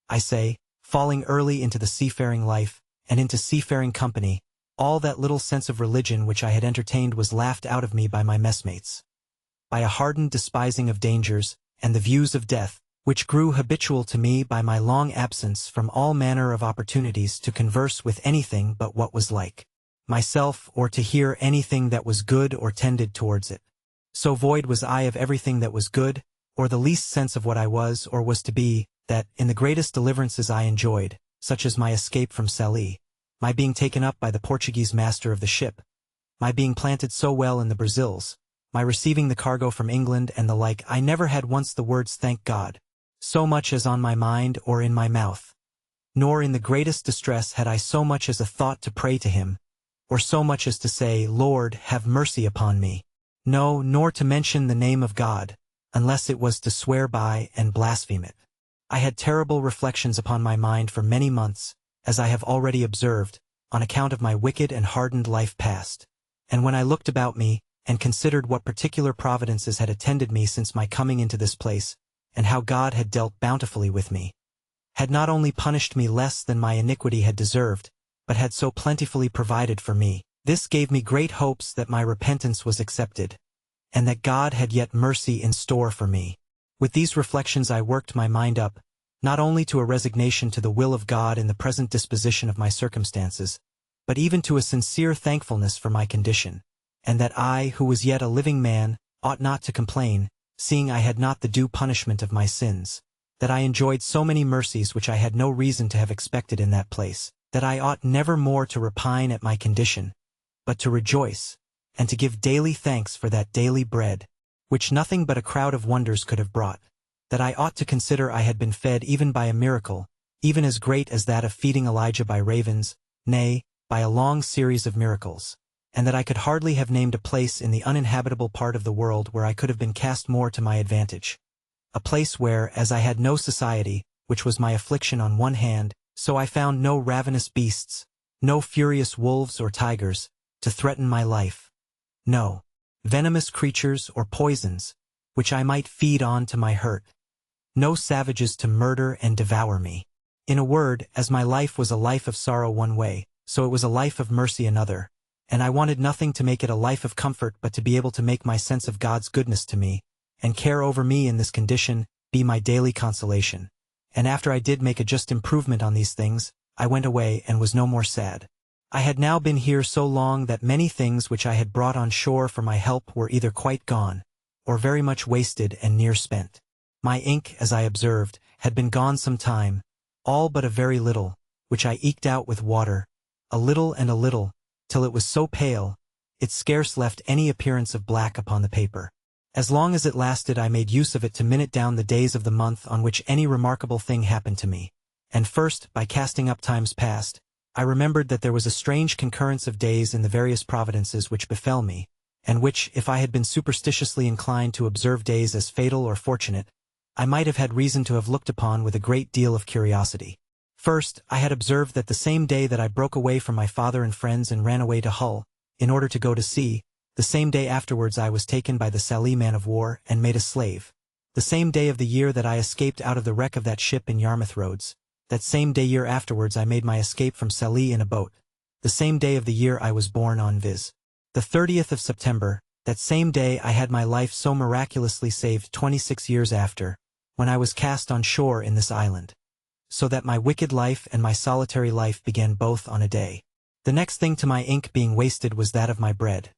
I say, falling early into the seafaring life, and into seafaring company, all that little sense of religion which I had entertained was laughed out of me by my messmates, by a hardened despising of dangers, and the views of death, which grew habitual to me by my long absence from all manner of opportunities to converse with anything but what was like myself, or to hear anything that was good or tended towards it. So void was I of everything that was good, or the least sense of what I was or was to be, that, in the greatest deliverances I enjoyed, such as my escape from Salé, my being taken up by the Portuguese master of the ship, my being planted so well in the Brazils, my receiving the cargo from England, and the like, I never had once the words "thank God," so much as on my mind or in my mouth. Nor in the greatest distress had I so much as a thought to pray to him, or so much as to say, "Lord, have mercy upon me." No, nor to mention the name of God, unless it was to swear by and blaspheme it. I had terrible reflections upon my mind for many months, as I have already observed, on account of my wicked and hardened life past. And when I looked about me, and considered what particular providences had attended me since my coming into this place, and how God had dealt bountifully with me, had not only punished me less than my iniquity had deserved, but had so plentifully provided for me, this gave me great hopes that my repentance was accepted, and that God had yet mercy in store for me. With these reflections I worked my mind up, not only to a resignation to the will of God in the present disposition of my circumstances, but even to a sincere thankfulness for my condition, and that I, who was yet a living man, ought not to complain, seeing I had not the due punishment of my sins, that I enjoyed so many mercies which I had no reason to have expected in that place, that I ought never more to repine at my condition, but to rejoice, and to give daily thanks for that daily bread, which nothing but a crowd of wonders could have brought, that I ought to consider I had been fed even by a miracle, even as great as that of feeding Elijah by ravens, nay, by a long series of miracles, and that I could hardly have named a place in the uninhabitable part of the world where I could have been cast more to my advantage. A place where, as I had no society, which was my affliction on one hand, so I found no ravenous beasts, no furious wolves or tigers, to threaten my life, no venomous creatures or poisons, which I might feed on to my hurt, no savages to murder and devour me. In a word, as my life was a life of sorrow one way, so it was a life of mercy another, and I wanted nothing to make it a life of comfort but to be able to make my sense of God's goodness to me, and care over me in this condition, be my daily consolation. And after I did make a just improvement on these things, I went away and was no more sad. I had now been here so long that many things which I had brought on shore for my help were either quite gone, or very much wasted and near spent. My ink, as I observed, had been gone some time, all but a very little, which I eked out with water, a little and a little, till it was so pale, it scarce left any appearance of black upon the paper. As long as it lasted, I made use of it to minute down the days of the month on which any remarkable thing happened to me. And first, by casting up times past, I remembered that there was a strange concurrence of days in the various providences which befell me, and which, if I had been superstitiously inclined to observe days as fatal or fortunate, I might have had reason to have looked upon with a great deal of curiosity. First, I had observed that the same day that I broke away from my father and friends and ran away to Hull, in order to go to sea, the same day afterwards I was taken by the Sallee man-of-war and made a slave. The same day of the year that I escaped out of the wreck of that ship in Yarmouth Roads, that same day year afterwards I made my escape from Sallee in a boat. The same day of the year I was born on, viz. the 30th of September, that same day I had my life so miraculously saved 26 years after, when I was cast on shore in this island. So that my wicked life and my solitary life began both on a day. The next thing to my ink being wasted was that of my bread.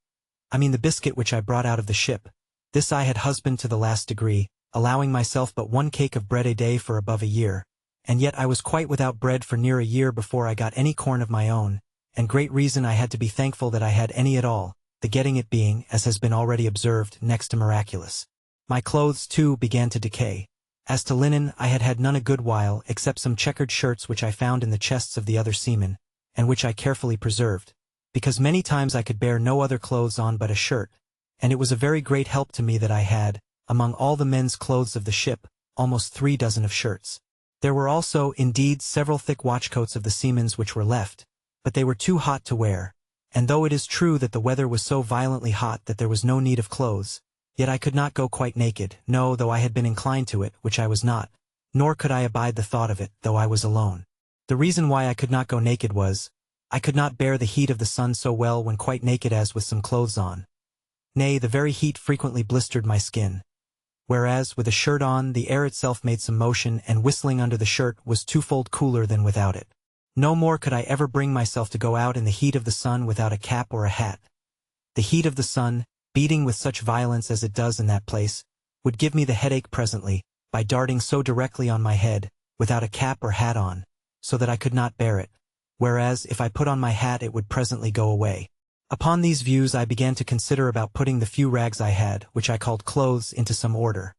I mean the biscuit which I brought out of the ship. This I had husbanded to the last degree, allowing myself but one cake of bread a day for above a year, and yet I was quite without bread for near a year before I got any corn of my own, and great reason I had to be thankful that I had any at all, the getting it being, as has been already observed, next to miraculous. My clothes, too, began to decay. As to linen, I had had none a good while, except some checkered shirts which I found in the chests of the other seamen, and which I carefully preserved, because many times I could bear no other clothes on but a shirt, and it was a very great help to me that I had, among all the men's clothes of the ship, almost 3 dozen of shirts. There were also, indeed, several thick watchcoats of the seamen's which were left, but they were too hot to wear, and though it is true that the weather was so violently hot that there was no need of clothes, yet I could not go quite naked, no, though I had been inclined to it, which I was not, nor could I abide the thought of it, though I was alone. The reason why I could not go naked was, I could not bear the heat of the sun so well when quite naked as with some clothes on. Nay, the very heat frequently blistered my skin. Whereas, with a shirt on, the air itself made some motion, and whistling under the shirt was twofold cooler than without it. No more could I ever bring myself to go out in the heat of the sun without a cap or a hat. The heat of the sun, beating with such violence as it does in that place, would give me the headache presently, by darting so directly on my head, without a cap or hat on, so that I could not bear it, whereas if I put on my hat it would presently go away. Upon these views I began to consider about putting the few rags I had, which I called clothes, into some order.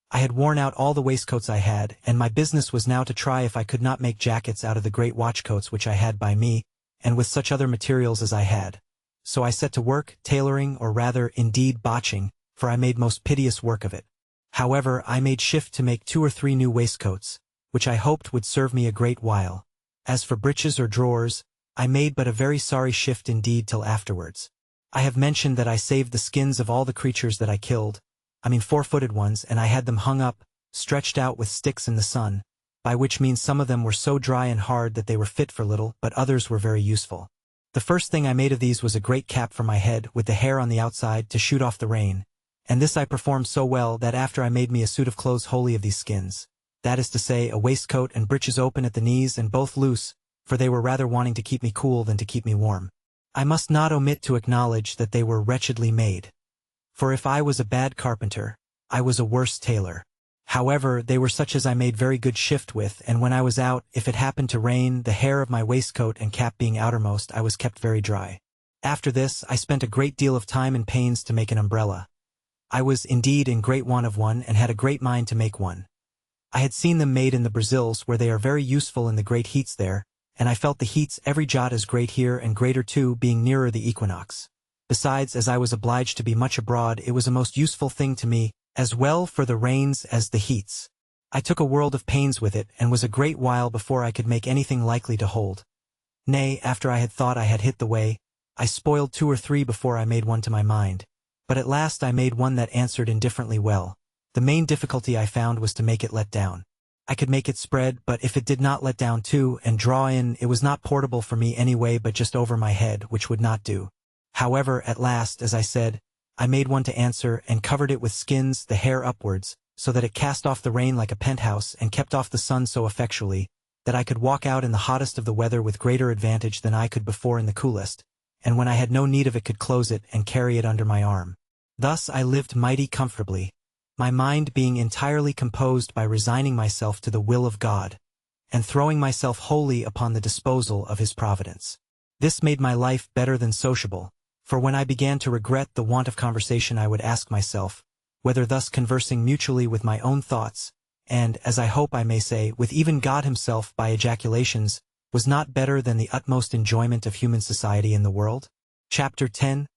I had worn out all the waistcoats I had, and my business was now to try if I could not make jackets out of the great watchcoats which I had by me, and with such other materials as I had. So I set to work, tailoring, or rather, indeed, botching, for I made most piteous work of it. However, I made shift to make 2 or 3 new waistcoats, which I hoped would serve me a great while. As for breeches or drawers, I made but a very sorry shift indeed till afterwards. I have mentioned that I saved the skins of all the creatures that I killed, 4-footed ones, and I had them hung up, stretched out with sticks in the sun, by which means some of them were so dry and hard that they were fit for little, but others were very useful. The first thing I made of these was a great cap for my head, with the hair on the outside to shoot off the rain, and this I performed so well that after I made me a suit of clothes wholly of these skins, that is to say, a waistcoat and breeches open at the knees and both loose, for they were rather wanting to keep me cool than to keep me warm. I must not omit to acknowledge that they were wretchedly made. For if I was a bad carpenter, I was a worse tailor. However, they were such as I made very good shift with, and when I was out, if it happened to rain, the hair of my waistcoat and cap being outermost, I was kept very dry. After this, I spent a great deal of time and pains to make an umbrella. I was, indeed, in great want of one, and had a great mind to make one. I had seen them made in the Brazils, where they are very useful in the great heats there, and I felt the heats every jot as great here, and greater too, being nearer the equinox. Besides, as I was obliged to be much abroad, it was a most useful thing to me, as well for the rains as the heats. I took a world of pains with it, and was a great while before I could make anything likely to hold. Nay, after I had thought I had hit the way, I spoiled 2 or 3 before I made one to my mind, but at last I made one that answered indifferently well. The main difficulty I found was to make it let down. I could make it spread, but if it did not let down too, and draw in, it was not portable for me anyway but just over my head, which would not do. However, at last, as I said, I made one to answer, and covered it with skins, the hair upwards, so that it cast off the rain like a penthouse, and kept off the sun so effectually, that I could walk out in the hottest of the weather with greater advantage than I could before in the coolest, and when I had no need of it could close it and carry it under my arm. Thus I lived mighty comfortably, my mind being entirely composed by resigning myself to the will of God, and throwing myself wholly upon the disposal of His providence. This made my life better than sociable, for when I began to regret the want of conversation I would ask myself, whether thus conversing mutually with my own thoughts, and, as I hope I may say, with even God himself by ejaculations, was not better than the utmost enjoyment of human society in the world? Chapter 10.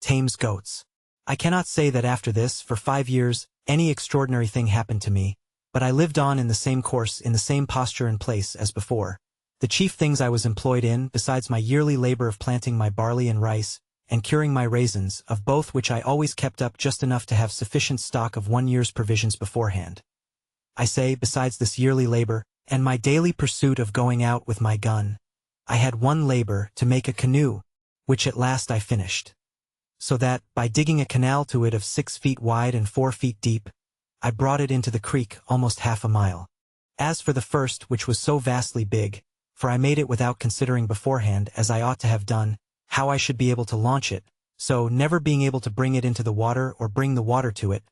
Tames Goats. I cannot say that after this, for 5 years, any extraordinary thing happened to me, but I lived on in the same course, in the same posture and place as before. The chief things I was employed in, besides my yearly labor of planting my barley and rice, and curing my raisins, of both which I always kept up just enough to have sufficient stock of 1 year's provisions beforehand. I say, besides this yearly labor, and my daily pursuit of going out with my gun, I had one labor to make a canoe, which at last I finished. So that, by digging a canal to it of 6 feet wide and 4 feet deep, I brought it into the creek almost half a mile. As for the first, which was so vastly big, for I made it without considering beforehand, as I ought to have done, how I should be able to launch it, so, never being able to bring it into the water or bring the water to it,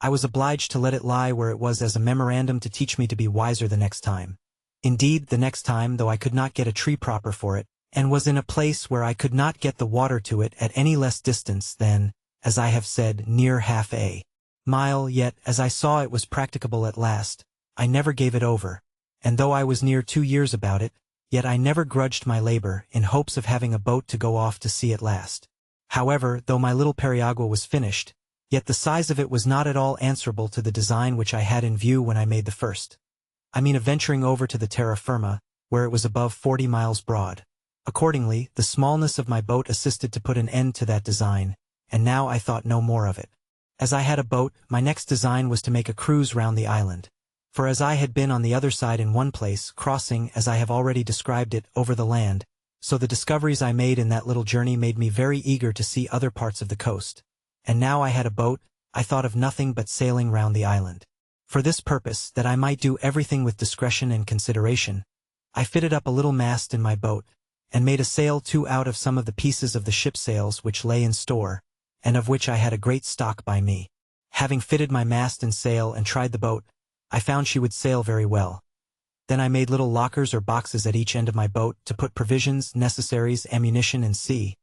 I was obliged to let it lie where it was as a memorandum to teach me to be wiser the next time. Indeed, the next time, though I could not get a tree proper for it, and was in a place where I could not get the water to it at any less distance than, as I have said, near half a mile, yet, as I saw it was practicable at last, I never gave it over, and though I was near 2 years about it, yet I never grudged my labor, in hopes of having a boat to go off to sea at last. However, though my little periagua was finished, yet the size of it was not at all answerable to the design which I had in view when I made the first. I mean of venturing over to the terra firma, where it was above 40 miles broad. Accordingly, the smallness of my boat assisted to put an end to that design, and now I thought no more of it. As I had a boat, my next design was to make a cruise round the island. For as I had been on the other side in one place, crossing, as I have already described it, over the land, so the discoveries I made in that little journey made me very eager to see other parts of the coast. And now I had a boat, I thought of nothing but sailing round the island. For this purpose, that I might do everything with discretion and consideration, I fitted up a little mast in my boat, and made a sail too out of some of the pieces of the ship sails which lay in store, and of which I had a great stock by me. Having fitted my mast and sail and tried the boat, I found she would sail very well. Then I made little lockers or boxes at each end of my boat to put provisions, necessaries, ammunition, and sea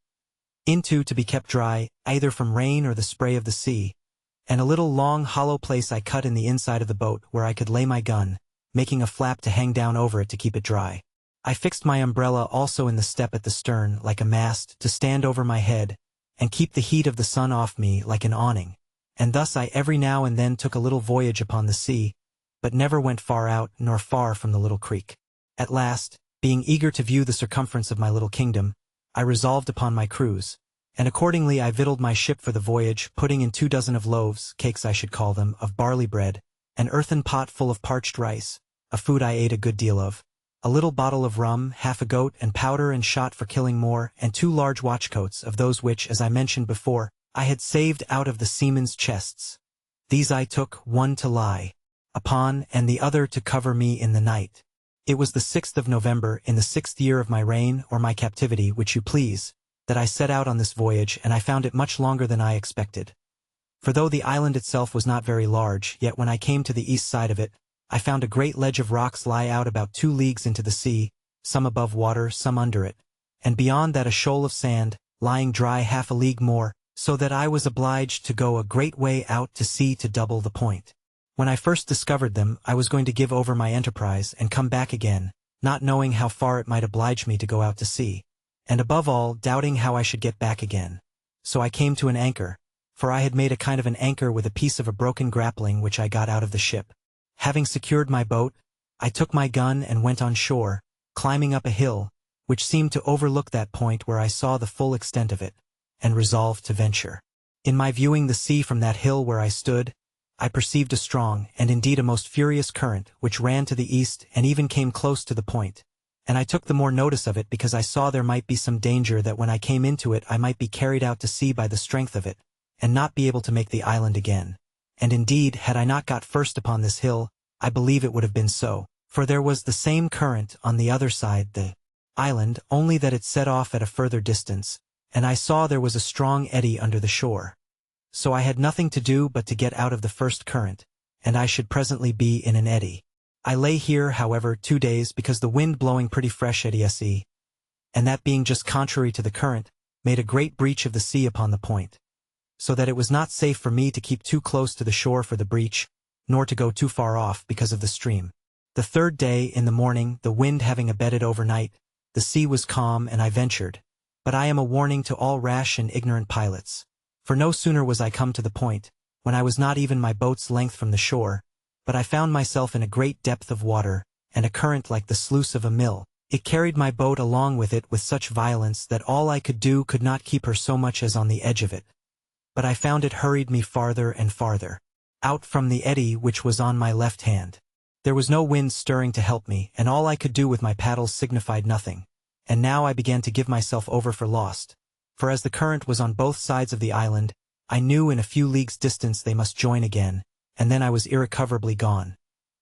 into to be kept dry, either from rain or the spray of the sea, and a little long hollow place I cut in the inside of the boat where I could lay my gun, making a flap to hang down over it to keep it dry. I fixed my umbrella also in the step at the stern, like a mast, to stand over my head, and keep the heat of the sun off me like an awning, and thus I every now and then took a little voyage upon the sea, but never went far out nor far from the little creek. At last, being eager to view the circumference of my little kingdom, I resolved upon my cruise, and accordingly I victualled my ship for the voyage, putting in 24 of loaves, cakes I should call them, of barley bread, an earthen pot full of parched rice, a food I ate a good deal of, a little bottle of rum, half a goat, and powder and shot for killing more, and 2 large watchcoats of those which, as I mentioned before, I had saved out of the seamen's chests. These I took, one to lie upon, and the other to cover me in the night. It was the 6th of November, in the 6th year of my reign, or my captivity, which you please, that I set out on this voyage, and I found it much longer than I expected. For though the island itself was not very large, yet when I came to the east side of it, I found a great ledge of rocks lie out about 2 leagues into the sea, some above water, some under it, and beyond that a shoal of sand, lying dry half a league more, so that I was obliged to go a great way out to sea to double the point. When I first discovered them, I was going to give over my enterprise and come back again, not knowing how far it might oblige me to go out to sea, and above all, doubting how I should get back again. So I came to an anchor, for I had made a kind of an anchor with a piece of a broken grappling which I got out of the ship. Having secured my boat, I took my gun and went on shore, climbing up a hill, which seemed to overlook that point where I saw the full extent of it, and resolved to venture. In my viewing the sea from that hill where I stood, I perceived a strong, and indeed a most furious current, which ran to the east and even came close to the point, and I took the more notice of it because I saw there might be some danger that when I came into it I might be carried out to sea by the strength of it, and not be able to make the island again. And indeed, had I not got first upon this hill, I believe it would have been so, for there was the same current on the other side the island, only that it set off at a further distance, and I saw there was a strong eddy under the shore. So I had nothing to do but to get out of the first current, and I should presently be in an eddy. I lay here, however, 2 days, because the wind blowing pretty fresh at ESE, and that being just contrary to the current, made a great breach of the sea upon the point. so that it was not safe for me to keep too close to the shore for the breach, nor to go too far off because of the stream. The third day, in the morning, the wind having abated overnight, the sea was calm and I ventured. But I am a warning to all rash and ignorant pilots. For no sooner was I come to the point, when I was not even my boat's length from the shore, but I found myself in a great depth of water, and a current like the sluice of a mill. It carried my boat along with it with such violence that all I could do could not keep her so much as on the edge of it. But I found it hurried me farther and farther, out from the eddy which was on my left hand. There was no wind stirring to help me, and all I could do with my paddles signified nothing. And now I began to give myself over for lost. For as the current was on both sides of the island, I knew in a few leagues' distance they must join again, and then I was irrecoverably gone.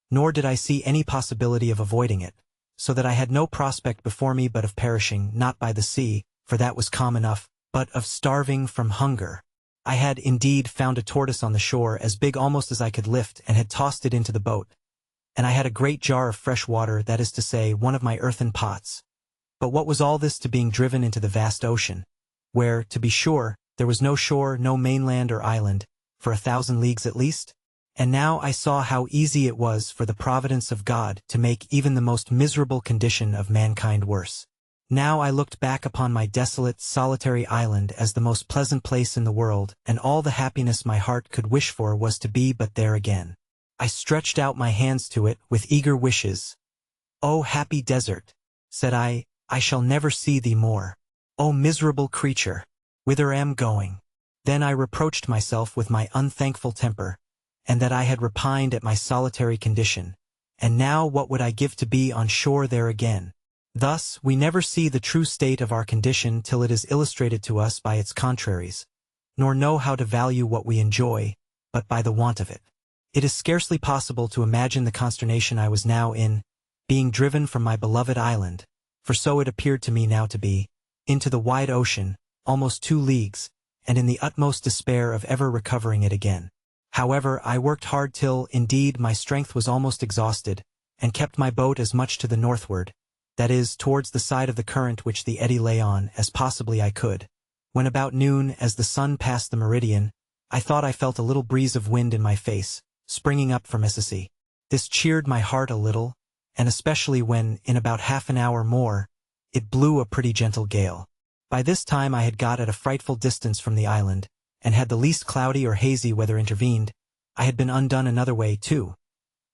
Nor did I see any possibility of avoiding it, so that I had no prospect before me but of perishing, not by the sea, for that was calm enough, but of starving from hunger. I had, indeed, found a tortoise on the shore as big almost as I could lift and had tossed it into the boat. And I had a great jar of fresh water, that is to say, one of my earthen pots. But what was all this to being driven into the vast ocean, where, to be sure, there was no shore, no mainland or island, for 1,000 leagues at least? And now I saw how easy it was for the providence of God to make even the most miserable condition of mankind worse. Now I looked back upon my desolate, solitary island as the most pleasant place in the world, and all the happiness my heart could wish for was to be but there again. I stretched out my hands to it with eager wishes. "O happy desert," said I shall never see thee more. O miserable creature, whither am going? Then I reproached myself with my unthankful temper, and that I had repined at my solitary condition, and now what would I give to be on shore there again? Thus, we never see the true state of our condition till it is illustrated to us by its contraries, nor know how to value what we enjoy, but by the want of it. It is scarcely possible to imagine the consternation I was now in, being driven from my beloved island, for so it appeared to me now to be, into the wide ocean, almost 2 leagues, and in the utmost despair of ever recovering it again. However, I worked hard till, indeed, my strength was almost exhausted, and kept my boat as much to the northward, that is, towards the side of the current which the eddy lay on, as possibly I could. When about noon, as the sun passed the meridian, I thought I felt a little breeze of wind in my face, springing up from Mississippi. This cheered my heart a little, and especially when, in about half an hour more, it blew a pretty gentle gale. By this time I had got at a frightful distance from the island, and had the least cloudy or hazy weather intervened, I had been undone another way too.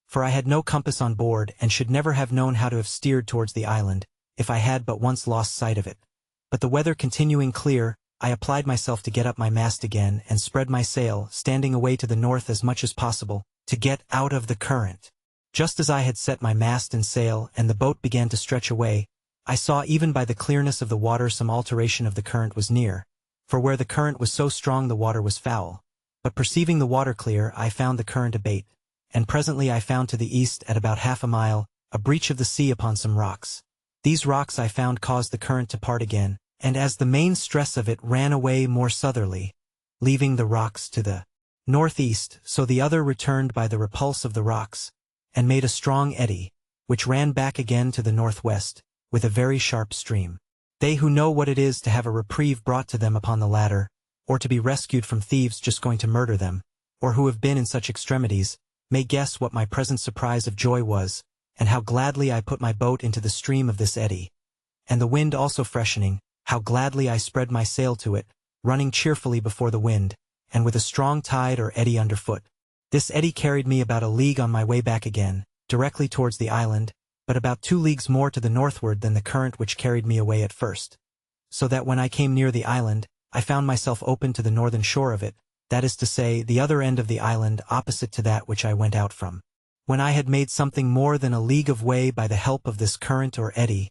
For I had no compass on board, and should never have known how to have steered towards the island, if I had but once lost sight of it. But the weather continuing clear, I applied myself to get up my mast again, and spread my sail, standing away to the north as much as possible, to get out of the current. Just as I had set my mast and sail, and the boat began to stretch away, I saw even by the clearness of the water some alteration of the current was near, for where the current was so strong the water was foul. But perceiving the water clear, I found the current abate, and presently I found to the east, at about half a mile, a breach of the sea upon some rocks. These rocks I found caused the current to part again, and as the main stress of it ran away more southerly, leaving the rocks to the northeast, so the other returned by the repulse of the rocks, and made a strong eddy, which ran back again to the northwest, with a very sharp stream. They who know what it is to have a reprieve brought to them upon the ladder, or to be rescued from thieves just going to murder them, or who have been in such extremities, may guess what my present surprise of joy was, and how gladly I put my boat into the stream of this eddy. And the wind also freshening, how gladly I spread my sail to it, running cheerfully before the wind, and with a strong tide or eddy underfoot. This eddy carried me about a league on my way back again, directly towards the island, but about 2 leagues more to the northward than the current which carried me away at first. So that when I came near the island, I found myself open to the northern shore of it, that is to say, the other end of the island opposite to that which I went out from. When I had made something more than a league of way by the help of this current or eddy,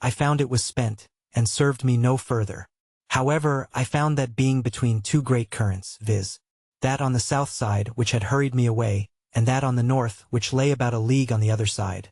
I found it was spent, and served me no further. However, I found that being between 2 great currents, viz., that on the south side which had hurried me away, and that on the north which lay about a league on the other side.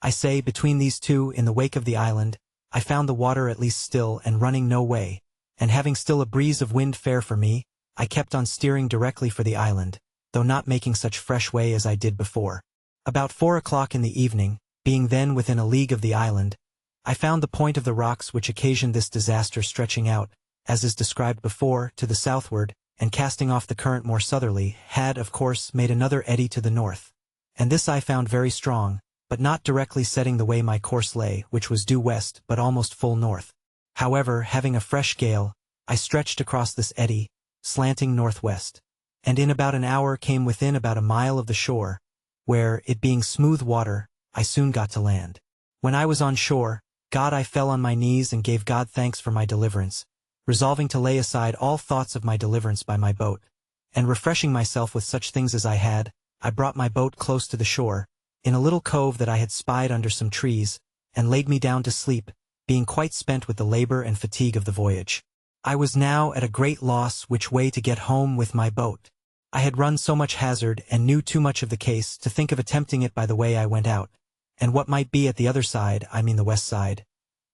I say, between these two, in the wake of the island, I found the water at least still and running no way, and having still a breeze of wind fair for me, I kept on steering directly for the island, though not making such fresh way as I did before. About 4 o'clock in the evening, being then within a league of the island, I found the point of the rocks which occasioned this disaster stretching out, as is described before, to the southward, and casting off the current more southerly, had, of course, made another eddy to the north. And this I found very strong, but not directly setting the way my course lay, which was due west but almost full north. However, having a fresh gale, I stretched across this eddy, slanting northwest, and in about an hour came within about a mile of the shore, where, it being smooth water, I soon got to land. When I was on shore, I fell on my knees and gave God thanks for my deliverance, resolving to lay aside all thoughts of my deliverance by my boat, and refreshing myself with such things as I had, I brought my boat close to the shore, in a little cove that I had spied under some trees, and laid me down to sleep, being quite spent with the labor and fatigue of the voyage. I was now at a great loss which way to get home with my boat. I had run so much hazard and knew too much of the case to think of attempting it by the way I went out, and what might be at the other side, I mean the west side,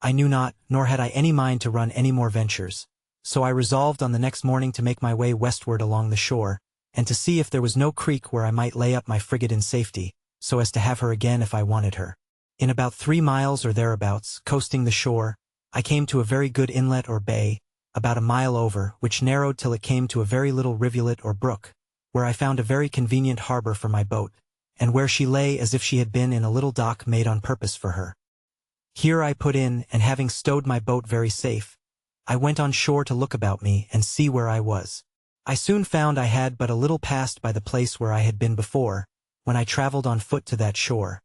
I knew not, nor had I any mind to run any more ventures. So I resolved on the next morning to make my way westward along the shore, and to see if there was no creek where I might lay up my frigate in safety, so as to have her again if I wanted her. In about 3 miles or thereabouts, coasting the shore, I came to a very good inlet or bay, about a mile over, which narrowed till it came to a very little rivulet or brook, where I found a very convenient harbor for my boat, and where she lay as if she had been in a little dock made on purpose for her. Here I put in, and having stowed my boat very safe, I went on shore to look about me and see where I was. I soon found I had but a little passed by the place where I had been before, when I traveled on foot to that shore.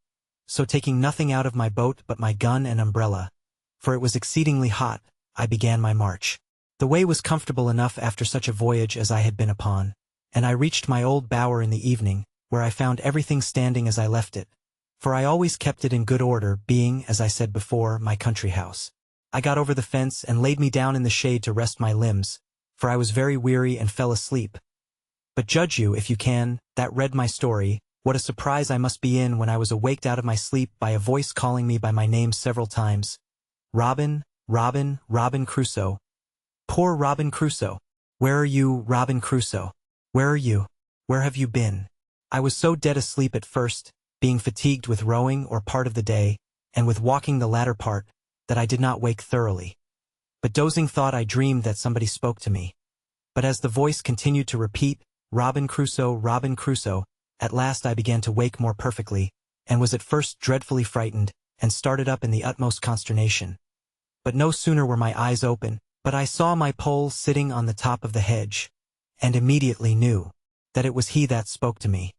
So taking nothing out of my boat but my gun and umbrella, for it was exceedingly hot, I began my march. The way was comfortable enough after such a voyage as I had been upon, and I reached my old bower in the evening, where I found everything standing as I left it, for I always kept it in good order, being, as I said before, my country house. I got over the fence and laid me down in the shade to rest my limbs, for I was very weary and fell asleep. But judge you, if you can, that read my story, what a surprise I must be in when I was awaked out of my sleep by a voice calling me by my name several times. Robin, Robin, Robin Crusoe. Poor Robin Crusoe. Where are you, Robin Crusoe? Where are you? Where have you been? I was so dead asleep at first, being fatigued with rowing or part of the day, and with walking the latter part, that I did not wake thoroughly. But dozing thought I dreamed that somebody spoke to me. But as the voice continued to repeat, Robin Crusoe, at last I began to wake more perfectly, and was at first dreadfully frightened, and started up in the utmost consternation. But no sooner were my eyes open, but I saw my pole sitting on the top of the hedge, and immediately knew that it was he that spoke to me.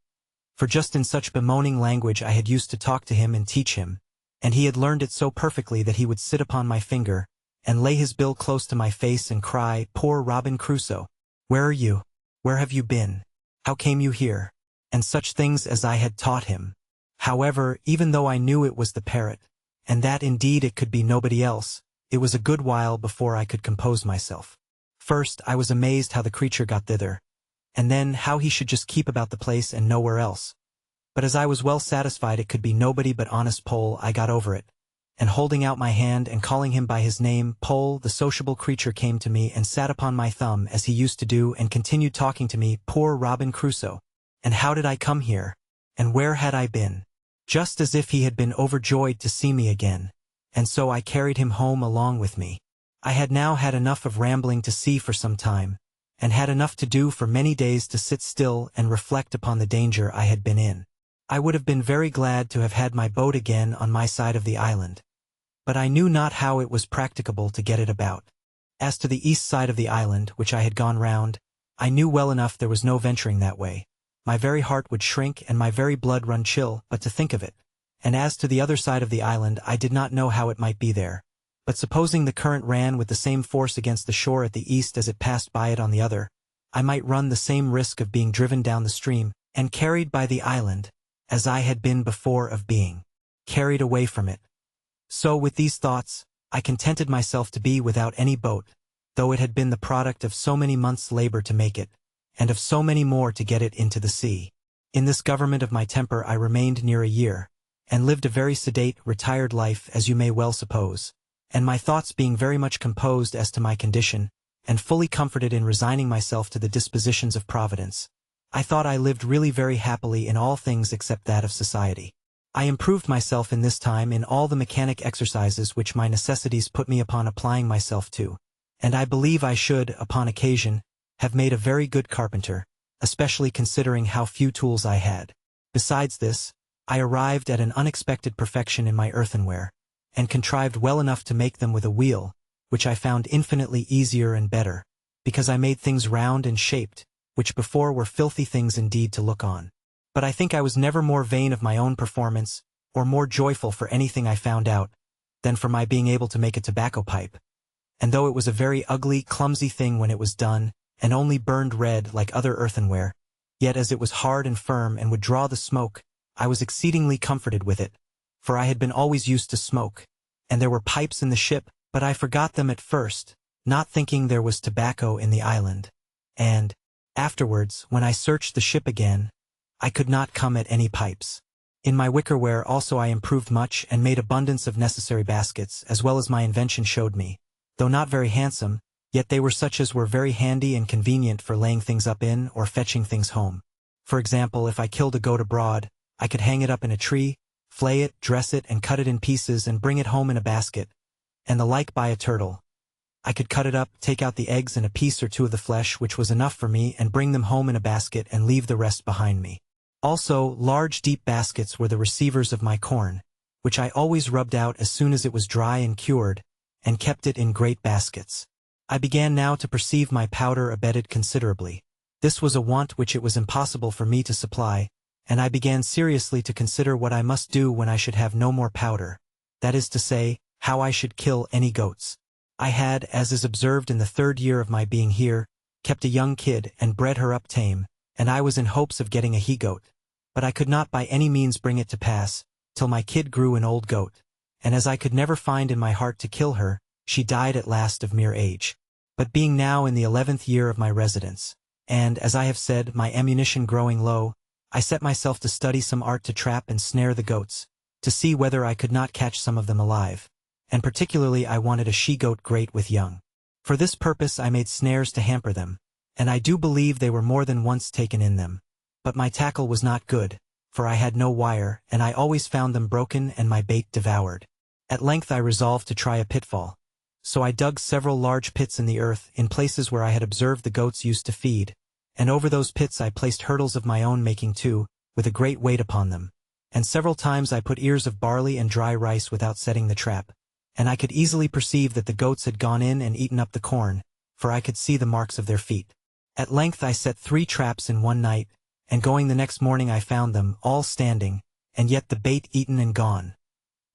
For just in such bemoaning language I had used to talk to him and teach him, and he had learned it so perfectly that he would sit upon my finger, and lay his bill close to my face and cry, Poor Robin Crusoe! Where are you? Where have you been? How came you here? And such things as I had taught him. However, even though I knew it was the parrot, and that indeed it could be nobody else, it was a good while before I could compose myself. First, I was amazed how the creature got thither, and then how he should just keep about the place and nowhere else. But as I was well satisfied it could be nobody but honest Pole, I got over it, and holding out my hand and calling him by his name, Pole, the sociable creature came to me and sat upon my thumb as he used to do and continued talking to me, Poor Robin Crusoe! And how did I come here? And where had I been? Just as if he had been overjoyed to see me again, and so I carried him home along with me. I had now had enough of rambling to sea for some time, and had enough to do for many days to sit still and reflect upon the danger I had been in. I would have been very glad to have had my boat again on my side of the island, but I knew not how it was practicable to get it about. As to the east side of the island, which I had gone round, I knew well enough there was no venturing that way. My very heart would shrink and my very blood run chill, but to think of it. And as to the other side of the island, I did not know how it might be there. But supposing the current ran with the same force against the shore at the east as it passed by it on the other, I might run the same risk of being driven down the stream, and carried by the island, as I had been before of being carried away from it. So with these thoughts, I contented myself to be without any boat, though it had been the product of so many months' labor to make it, and of so many more to get it into the sea. In this government of my temper I remained near a year, and lived a very sedate, retired life, as you may well suppose, and my thoughts being very much composed as to my condition, and fully comforted in resigning myself to the dispositions of Providence, I thought I lived really very happily in all things except that of society. I improved myself in this time in all the mechanic exercises which my necessities put me upon applying myself to, and I believe I should, upon occasion, have made a very good carpenter, especially considering how few tools I had. Besides this, I arrived at an unexpected perfection in my earthenware, and contrived well enough to make them with a wheel, which I found infinitely easier and better, because I made things round and shaped, which before were filthy things indeed to look on. But I think I was never more vain of my own performance, or more joyful for anything I found out, than for my being able to make a tobacco pipe. And though it was a very ugly, clumsy thing when it was done, and only burned red like other earthenware, yet as it was hard and firm and would draw the smoke, I was exceedingly comforted with it, for I had been always used to smoke, and there were pipes in the ship, but I forgot them at first, not thinking there was tobacco in the island. And, afterwards, when I searched the ship again, I could not come at any pipes. In my wickerware also I improved much and made abundance of necessary baskets, as well as my invention showed me. Though not very handsome, yet they were such as were very handy and convenient for laying things up in or fetching things home. For example, if I killed a goat abroad, I could hang it up in a tree, flay it, dress it, and cut it in pieces and bring it home in a basket, and the like by a turtle. I could cut it up, take out the eggs and a piece or two of the flesh, which was enough for me, and bring them home in a basket and leave the rest behind me. Also, large deep baskets were the receivers of my corn, which I always rubbed out as soon as it was dry and cured, and kept it in great baskets. I began now to perceive my powder abated considerably. This was a want which it was impossible for me to supply, and I began seriously to consider what I must do when I should have no more powder, that is to say, how I should kill any goats. I had, as is observed in the 3rd year of my being here, kept a young kid and bred her up tame, and I was in hopes of getting a he-goat, but I could not by any means bring it to pass, till my kid grew an old goat, and as I could never find in my heart to kill her, she died at last of mere age. But being now in the 11th year of my residence, and, as I have said, my ammunition growing low, I set myself to study some art to trap and snare the goats, to see whether I could not catch some of them alive, and particularly I wanted a she-goat great with young. For this purpose I made snares to hamper them, and I do believe they were more than once taken in them. But my tackle was not good, for I had no wire, and I always found them broken and my bait devoured. At length I resolved to try a pitfall. So I dug several large pits in the earth, in places where I had observed the goats used to feed, and over those pits I placed hurdles of my own making too, with a great weight upon them, and several times I put ears of barley and dry rice without setting the trap, and I could easily perceive that the goats had gone in and eaten up the corn, for I could see the marks of their feet. At length I set 3 traps in one night, and going the next morning I found them, all standing, and yet the bait eaten and gone.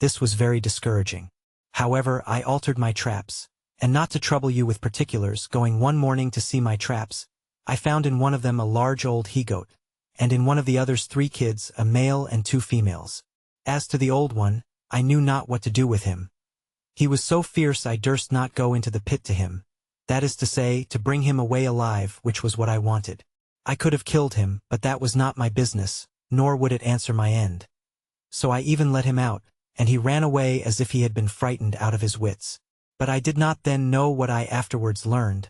This was very discouraging. However, I altered my traps, and not to trouble you with particulars, going one morning to see my traps, I found in one of them a large old he-goat, and in one of the others 3 kids, a male and 2 females. As to the old one, I knew not what to do with him. He was so fierce I durst not go into the pit to him, that is to say, to bring him away alive, which was what I wanted. I could have killed him, but that was not my business, nor would it answer my end. So I even let him out, and he ran away as if he had been frightened out of his wits. But I did not then know what I afterwards learned,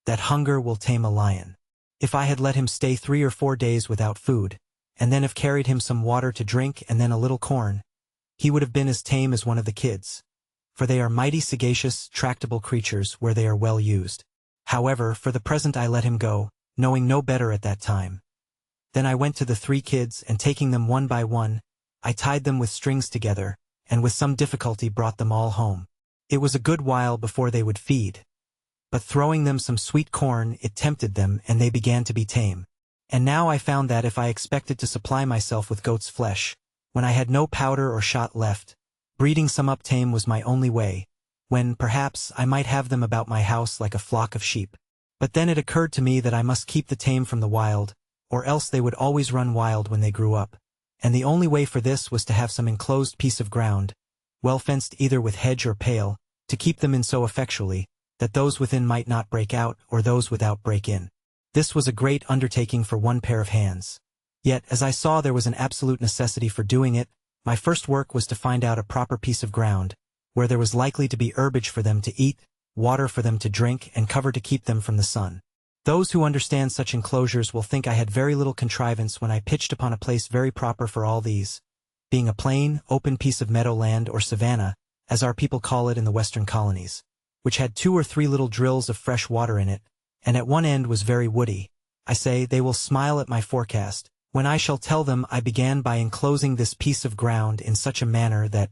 that hunger will tame a lion. If I had let him stay 3 or 4 days without food, and then have carried him some water to drink and then a little corn, he would have been as tame as one of the kids. For they are mighty sagacious, tractable creatures where they are well used. However, for the present I let him go, knowing no better at that time. Then I went to the 3 kids, and taking them one by one, I tied them with strings together, and with some difficulty brought them all home. It was a good while before they would feed. But throwing them some sweet corn, it tempted them, and they began to be tame. And now I found that if I expected to supply myself with goat's flesh, when I had no powder or shot left, breeding some up tame was my only way, when, perhaps, I might have them about my house like a flock of sheep. But then it occurred to me that I must keep the tame from the wild, or else they would always run wild when they grew up, and the only way for this was to have some enclosed piece of ground, well fenced either with hedge or pale, to keep them in so effectually, that those within might not break out, or those without break in. This was a great undertaking for one pair of hands. Yet, as I saw there was an absolute necessity for doing it, my first work was to find out a proper piece of ground, where there was likely to be herbage for them to eat, water for them to drink, and cover to keep them from the sun. Those who understand such enclosures will think I had very little contrivance when I pitched upon a place very proper for all these, being a plain, open piece of meadowland or savanna, as our people call it in the western colonies, which had 2 or 3 little drills of fresh water in it, and at one end was very woody. I say, they will smile at my forecast, when I shall tell them I began by enclosing this piece of ground in such a manner that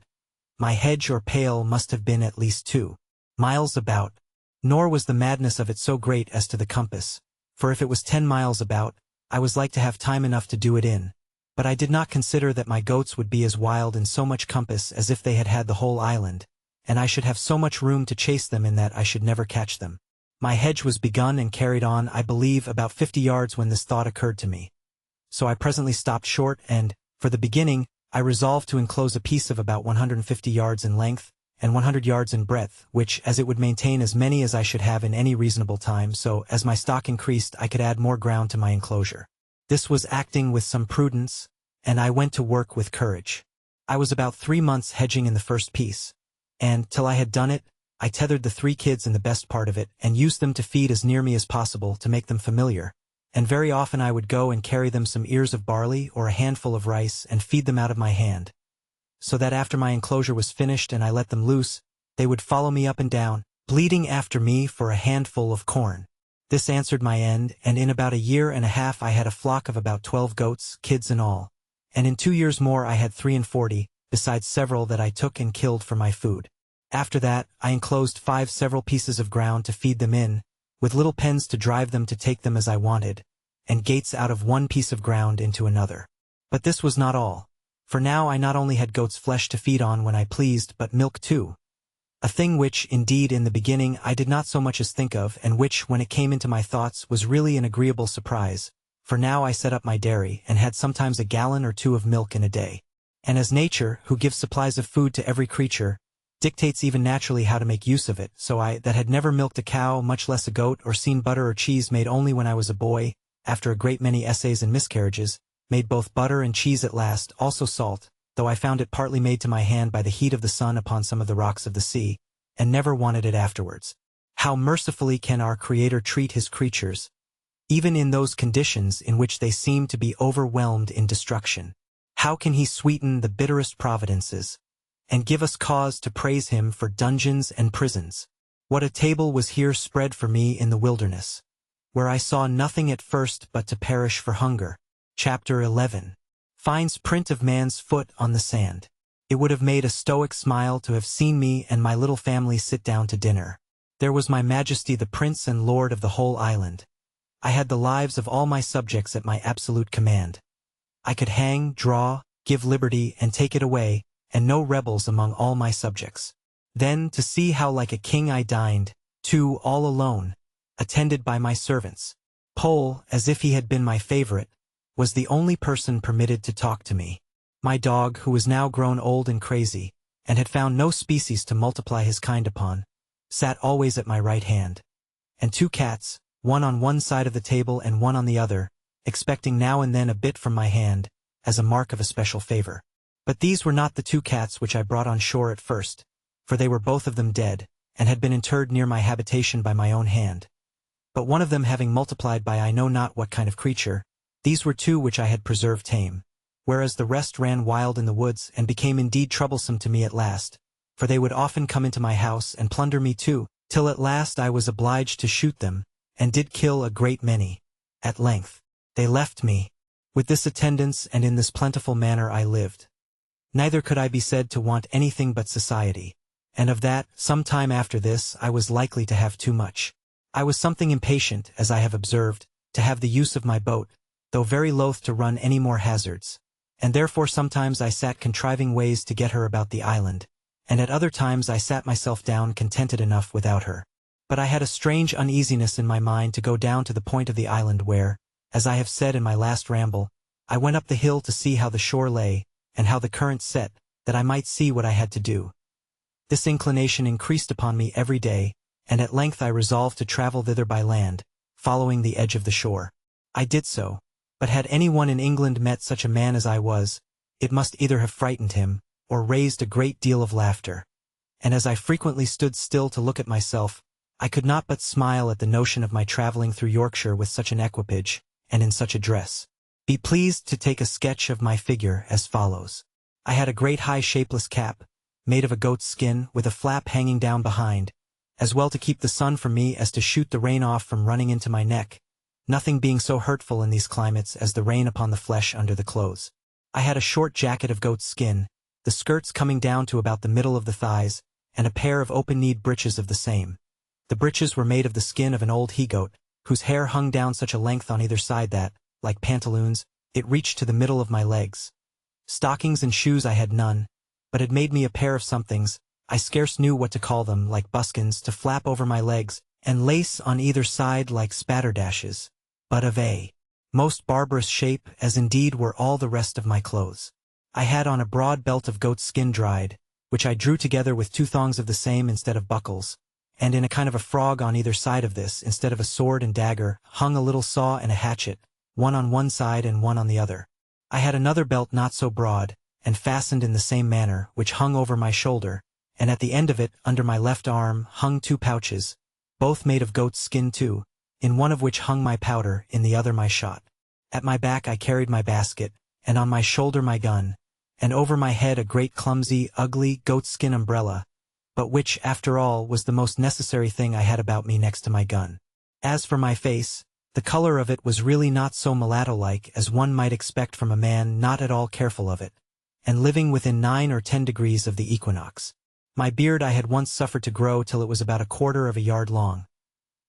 my hedge or pale must have been at least 2 miles about, nor was the madness of it so great as to the compass, for if it was 10 miles about, I was like to have time enough to do it in. But I did not consider that my goats would be as wild in so much compass as if they had had the whole island, and I should have so much room to chase them in that I should never catch them. My hedge was begun and carried on, I believe, about 50 yards when this thought occurred to me. So I presently stopped short and, for the beginning, I resolved to enclose a piece of about 150 yards in length and 100 yards in breadth, which, as it would maintain as many as I should have in any reasonable time, so, as my stock increased, I could add more ground to my enclosure. This was acting with some prudence, and I went to work with courage. I was about 3 months hedging in the first piece, and, till I had done it, I tethered the 3 kids in the best part of it and used them to feed as near me as possible to make them familiar, and very often I would go and carry them some ears of barley or a handful of rice and feed them out of my hand, so that after my enclosure was finished and I let them loose, they would follow me up and down, bleating after me for a handful of corn. This answered my end, and in about a year and a half I had a flock of about 12 goats, kids and all, and in 2 years more I had 43, besides several that I took and killed for my food. After that, I enclosed 5 several pieces of ground to feed them in, with little pens to drive them to take them as I wanted, and gates out of one piece of ground into another. But this was not all, for now I not only had goat's flesh to feed on when I pleased, but milk too. A thing which, indeed, in the beginning I did not so much as think of, and which, when it came into my thoughts, was really an agreeable surprise, for now I set up my dairy, and had sometimes a gallon or 2 of milk in a day. And as nature, who gives supplies of food to every creature, dictates even naturally how to make use of it, so I, that had never milked a cow, much less a goat, or seen butter or cheese made only when I was a boy, after a great many essays and miscarriages, made both butter and cheese at last, also salt, though I found it partly made to my hand by the heat of the sun upon some of the rocks of the sea, and never wanted it afterwards. How mercifully can our Creator treat His creatures, even in those conditions in which they seem to be overwhelmed in destruction. How can He sweeten the bitterest providences, and give us cause to praise Him for dungeons and prisons. What a table was here spread for me in the wilderness, where I saw nothing at first but to perish for hunger. Chapter 11 finds print of man's foot on the sand. It would have made a stoic smile to have seen me and my little family sit down to dinner. There was my Majesty the Prince and Lord of the whole island. I had the lives of all my subjects at my absolute command. I could hang, draw, give liberty, and take it away, and no rebels among all my subjects. Then, to see how like a king I dined, too, all alone, attended by my servants. Pole, as if he had been my favorite, was the only person permitted to talk to me. My dog, who was now grown old and crazy, and had found no species to multiply his kind upon, sat always at my right hand. And 2 cats, one on one side of the table and one on the other, expecting now and then a bit from my hand, as a mark of a special favor. But these were not the 2 cats which I brought on shore at first, for they were both of them dead, and had been interred near my habitation by my own hand. But one of them having multiplied by I know not what kind of creature, these were 2 which I had preserved tame, whereas the rest ran wild in the woods and became indeed troublesome to me at last, for they would often come into my house and plunder me too, till at last I was obliged to shoot them, and did kill a great many. At length, they left me. With this attendance and in this plentiful manner I lived. Neither could I be said to want anything but society, and of that, some time after this, I was likely to have too much. I was something impatient, as I have observed, to have the use of my boat, though very loath to run any more hazards, and therefore sometimes I sat contriving ways to get her about the island, and at other times I sat myself down contented enough without her. But I had a strange uneasiness in my mind to go down to the point of the island where, as I have said in my last ramble, I went up the hill to see how the shore lay, and how the current set, that I might see what I had to do. This inclination increased upon me every day, and at length I resolved to travel thither by land, following the edge of the shore. I did so, but had any one in England met such a man as I was, it must either have frightened him, or raised a great deal of laughter. And as I frequently stood still to look at myself, I could not but smile at the notion of my traveling through Yorkshire with such an equipage, and in such a dress. Be pleased to take a sketch of my figure as follows. I had a great high shapeless cap, made of a goat's skin, with a flap hanging down behind, as well to keep the sun from me as to shoot the rain off from running into my neck, nothing being so hurtful in these climates as the rain upon the flesh under the clothes. I had a short jacket of goat's skin, the skirts coming down to about the middle of the thighs, and a pair of open-kneed breeches of the same. The breeches were made of the skin of an old he-goat, whose hair hung down such a length on either side that, like pantaloons, it reached to the middle of my legs. Stockings and shoes I had none, but had made me a pair of somethings, I scarce knew what to call them, like buskins, to flap over my legs, and lace on either side like spatterdashes, but of a most barbarous shape, as indeed were all the rest of my clothes. I had on a broad belt of goat's skin dried, which I drew together with 2 thongs of the same instead of buckles, and in a kind of a frog on either side of this, instead of a sword and dagger, hung a little saw and a hatchet, one on one side and one on the other. I had another belt not so broad, and fastened in the same manner, which hung over my shoulder, and at the end of it, under my left arm, hung 2 pouches, both made of goat's skin too, in one of which hung my powder, in the other my shot. At my back I carried my basket, and on my shoulder my gun, and over my head a great clumsy, ugly, goatskin umbrella, but which, after all, was the most necessary thing I had about me next to my gun. As for my face, the color of it was really not so mulatto-like as one might expect from a man not at all careful of it, and living within 9 or 10 degrees of the equinox. My beard I had once suffered to grow till it was about 1/4 of a yard long.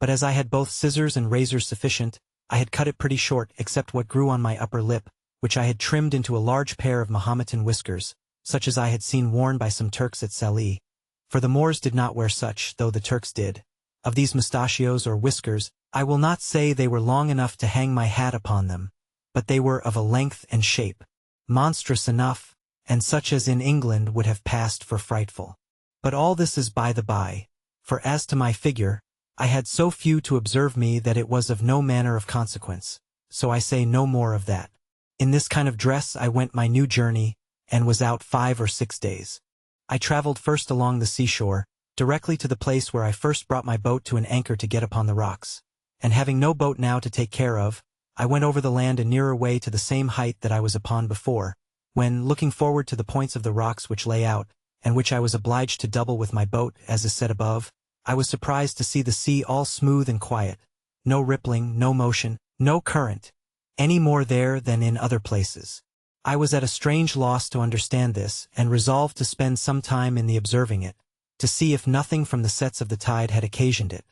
But as I had both scissors and razors sufficient, I had cut it pretty short except what grew on my upper lip, which I had trimmed into a large pair of Mahometan whiskers, such as I had seen worn by some Turks at Salih. For the Moors did not wear such, though the Turks did. Of these mustachios or whiskers, I will not say they were long enough to hang my hat upon them, but they were of a length and shape monstrous enough, and such as in England would have passed for frightful. But all this is by the by, for as to my figure, I had so few to observe me that it was of no manner of consequence, so I say no more of that. In this kind of dress I went my new journey, and was out 5 or 6 days. I traveled first along the seashore, directly to the place where I first brought my boat to an anchor to get upon the rocks, and having no boat now to take care of, I went over the land a nearer way to the same height that I was upon before, when, looking forward to the points of the rocks which lay out, and which I was obliged to double with my boat, as is said above, I was surprised to see the sea all smooth and quiet, no rippling, no motion, no current, any more there than in other places. I was at a strange loss to understand this, and resolved to spend some time in the observing it, to see if nothing from the sets of the tide had occasioned it.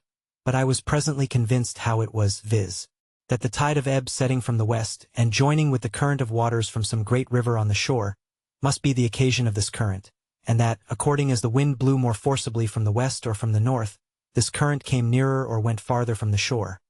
But I was presently convinced how it was, viz., that the tide of ebb setting from the west, and joining with the current of waters from some great river on the shore, must be the occasion of this current, and that, according as the wind blew more forcibly from the west or from the north, this current came nearer or went farther from the shore.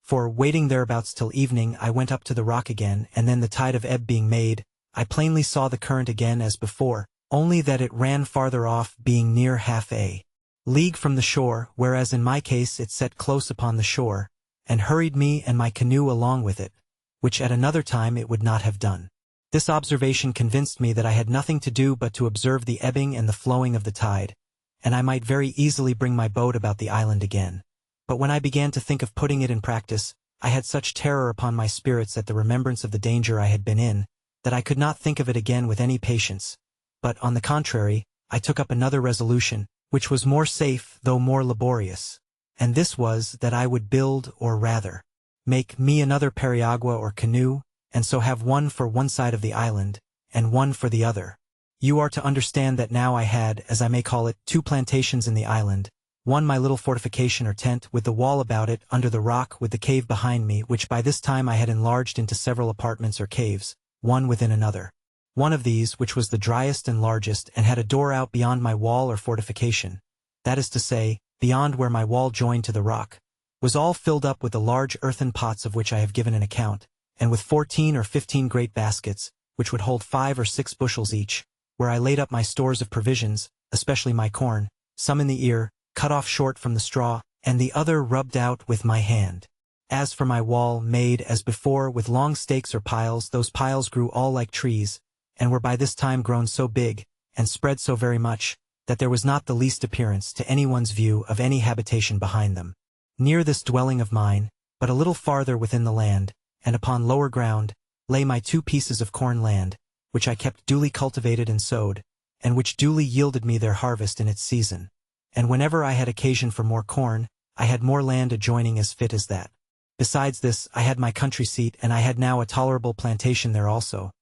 For, waiting thereabouts till evening, I went up to the rock again, and then the tide of ebb being made, I plainly saw the current again as before, only that it ran farther off, being near half a league from the shore, whereas in my case it set close upon the shore, and hurried me and my canoe along with it, which at another time it would not have done. This observation convinced me that I had nothing to do but to observe the ebbing and the flowing of the tide, and I might very easily bring my boat about the island again. But when I began to think of putting it in practice, I had such terror upon my spirits at the remembrance of the danger I had been in, that I could not think of it again with any patience. But, on the contrary, I took up another resolution, which was more safe though more laborious, and this was that I would build, or rather, make me another periagua or canoe, and so have one for one side of the island, and one for the other. You are to understand that now I had, as I may call it, 2 plantations in the island, one my little fortification or tent with the wall about it under the rock with the cave behind me, which by this time I had enlarged into several apartments or caves, one within another. One of these, which was the driest and largest, and had a door out beyond my wall or fortification, that is to say, beyond where my wall joined to the rock, was all filled up with the large earthen pots of which I have given an account, and with 14 or 15 great baskets, which would hold 5 or 6 bushels each, where I laid up my stores of provisions, especially my corn, some in the ear, cut off short from the straw, and the other rubbed out with my hand. As for my wall, made, as before, with long stakes or piles, those piles grew all like trees, and were by this time grown so big, and spread so very much, that there was not the least appearance, to anyone's view, of any habitation behind them. Near this dwelling of mine, but a little farther within the land, and upon lower ground, lay my 2 pieces of corn land, which I kept duly cultivated and sowed, and which duly yielded me their harvest in its season. and whenever I had occasion for more corn, I had more land adjoining as fit as that. Besides this, I had my country seat, and I had now a tolerable plantation there also.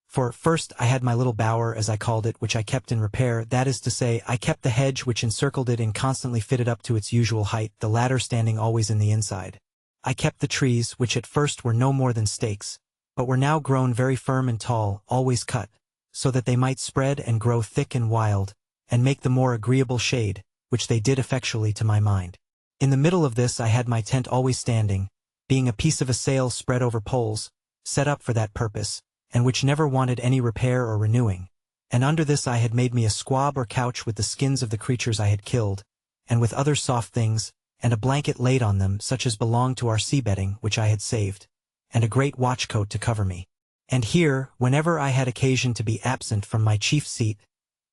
For, first, I had my little bower, as I called it, which I kept in repair, that is to say, I kept the hedge which encircled it and constantly fitted up to its usual height, the latter standing always in the inside. I kept the trees, which at first were no more than stakes, but were now grown very firm and tall, always cut, so that they might spread and grow thick and wild, and make the more agreeable shade, which they did effectually to my mind. In the middle of this I had my tent always standing, being a piece of a sail spread over poles, set up for that purpose, and which never wanted any repair or renewing, and under this I had made me a squab or couch with the skins of the creatures I had killed, and with other soft things, and a blanket laid on them such as belonged to our sea-bedding which I had saved, and a great watchcoat to cover me. And here, whenever I had occasion to be absent from my chief seat,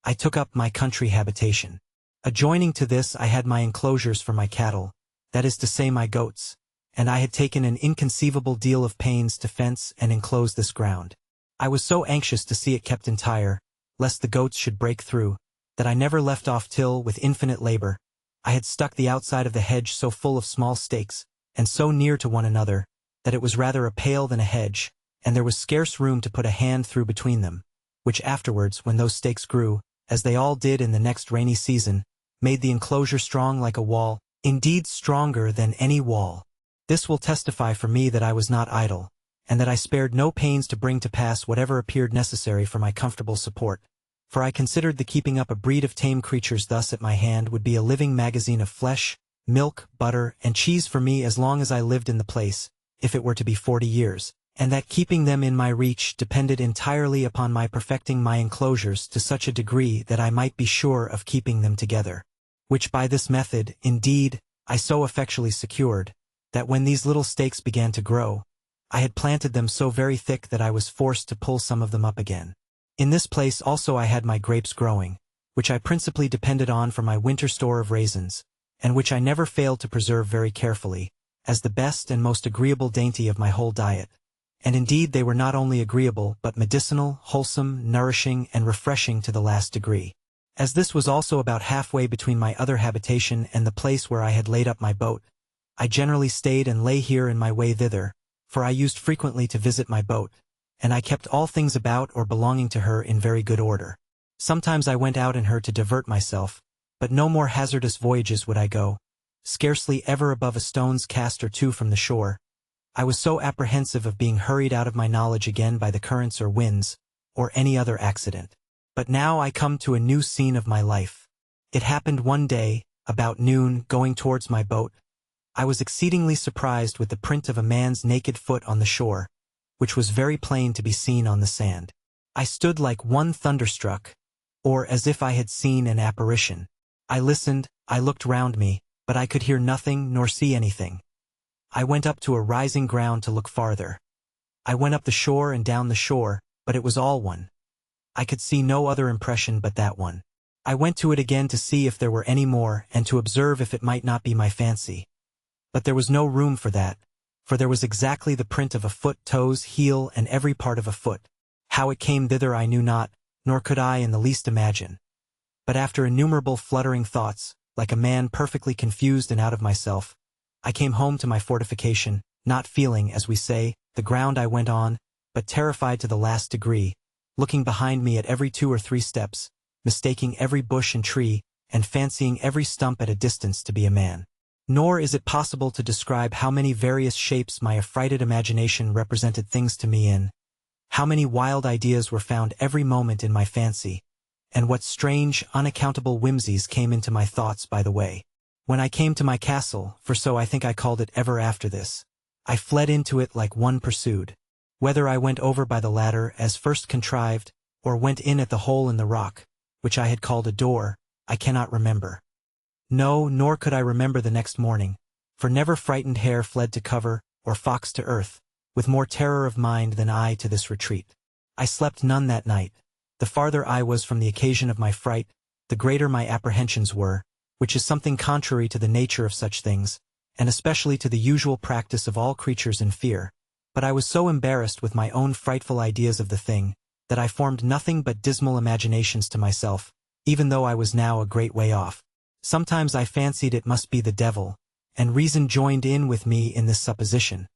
I took up my country habitation. Adjoining to this I had my enclosures for my cattle, that is to say my goats, and I had taken an inconceivable deal of pains to fence and enclose this ground. I was so anxious to see it kept entire, lest the goats should break through, that I never left off till, with infinite labor, I had stuck the outside of the hedge so full of small stakes, and so near to one another, that it was rather a pale than a hedge, and there was scarce room to put a hand through between them, which afterwards, when those stakes grew, as they all did in the next rainy season, made the enclosure strong like a wall, indeed stronger than any wall. This will testify for me that I was not idle, and that I spared no pains to bring to pass whatever appeared necessary for my comfortable support, for I considered the keeping up a breed of tame creatures thus at my hand would be a living magazine of flesh, milk, butter, and cheese for me as long as I lived in the place, if it were to be 40 years, and that keeping them in my reach depended entirely upon my perfecting my enclosures to such a degree that I might be sure of keeping them together, which by this method, indeed, I so effectually secured, that when these little stakes began to grow, I had planted them so very thick that I was forced to pull some of them up again. In this place also I had my grapes growing, which I principally depended on for my winter store of raisins, and which I never failed to preserve very carefully, as the best and most agreeable dainty of my whole diet. And indeed they were not only agreeable but medicinal, wholesome, nourishing, and refreshing to the last degree. As this was also about halfway between my other habitation and the place where I had laid up my boat, I generally stayed and lay here in my way thither, for I used frequently to visit my boat, and I kept all things about or belonging to her in very good order. Sometimes I went out in her to divert myself, but no more hazardous voyages would I go, scarcely ever above a stone's cast or two from the shore. I was so apprehensive of being hurried out of my knowledge again by the currents or winds, or any other accident. But now I come to a new scene of my life. It happened one day, about noon, going towards my boat, I was exceedingly surprised with the print of a man's naked foot on the shore, which was very plain to be seen on the sand. I stood like one thunderstruck, or as if I had seen an apparition. I listened, I looked round me, but I could hear nothing nor see anything. I went up to a rising ground to look farther. I went up the shore and down the shore, but it was all one. I could see no other impression but that one. I went to it again to see if there were any more and to observe if it might not be my fancy. But there was no room for that, for there was exactly the print of a foot, toes, heel, and every part of a foot. How it came thither I knew not, nor could I in the least imagine. But after innumerable fluttering thoughts, like a man perfectly confused and out of myself, I came home to my fortification, not feeling, as we say, the ground I went on, but terrified to the last degree, looking behind me at every 2 or 3 steps, mistaking every bush and tree, and fancying every stump at a distance to be a man. Nor is it possible to describe how many various shapes my affrighted imagination represented things to me in, how many wild ideas were found every moment in my fancy, and what strange, unaccountable whimsies came into my thoughts by the way. When I came to my castle, for so I think I called it ever after this, I fled into it like one pursued. Whether I went over by the ladder as first contrived, or went in at the hole in the rock, which I had called a door, I cannot remember. No, nor could I remember the next morning, for never frightened hare fled to cover, or fox to earth, with more terror of mind than I to this retreat. I slept none that night. The farther I was from the occasion of my fright, the greater my apprehensions were, which is something contrary to the nature of such things, and especially to the usual practice of all creatures in fear. But I was so embarrassed with my own frightful ideas of the thing, that I formed nothing but dismal imaginations to myself, even though I was now a great way off. Sometimes I fancied it must be the devil, and reason joined in with me in this supposition.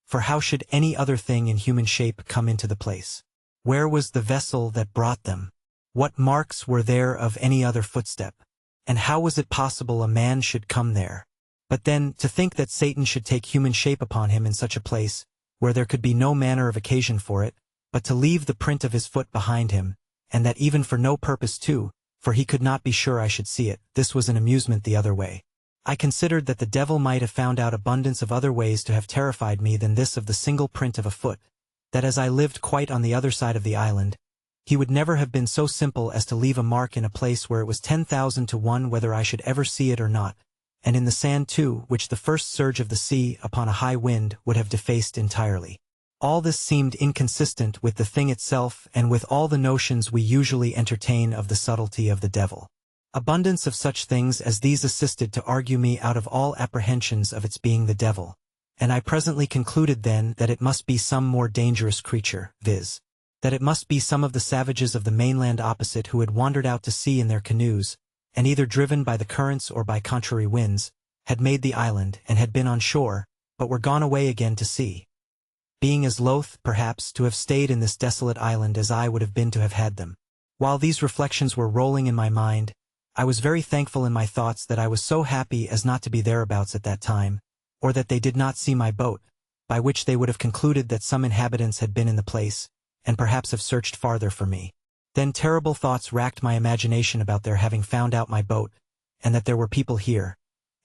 For how should any other thing in human shape come into the place? Where was the vessel that brought them? What marks were there of any other footstep? And how was it possible a man should come there? But then, to think that Satan should take human shape upon him in such a place, where there could be no manner of occasion for it, but to leave the print of his foot behind him, and that even for no purpose too, for he could not be sure I should see it, this was an amusement the other way. I considered that the devil might have found out abundance of other ways to have terrified me than this of the single print of a foot, that as I lived quite on the other side of the island, he would never have been so simple as to leave a mark in a place where it was 10,000 to 1 whether I should ever see it or not, and in the sand too, which the first surge of the sea upon a high wind would have defaced entirely. All this seemed inconsistent with the thing itself and with all the notions we usually entertain of the subtlety of the devil. Abundance of such things as these assisted to argue me out of all apprehensions of its being the devil, and I presently concluded then that it must be some more dangerous creature, viz., that it must be some of the savages of the mainland opposite who had wandered out to sea in their canoes, and either driven by the currents or by contrary winds, had made the island and had been on shore, but were gone away again to sea, being as loath, perhaps, to have stayed in this desolate island as I would have been to have had them. While these reflections were rolling in my mind, I was very thankful in my thoughts that I was so happy as not to be thereabouts at that time, or that they did not see my boat, by which they would have concluded that some inhabitants had been in the place, and perhaps have searched farther for me. Then terrible thoughts racked my imagination about their having found out my boat, and that there were people here,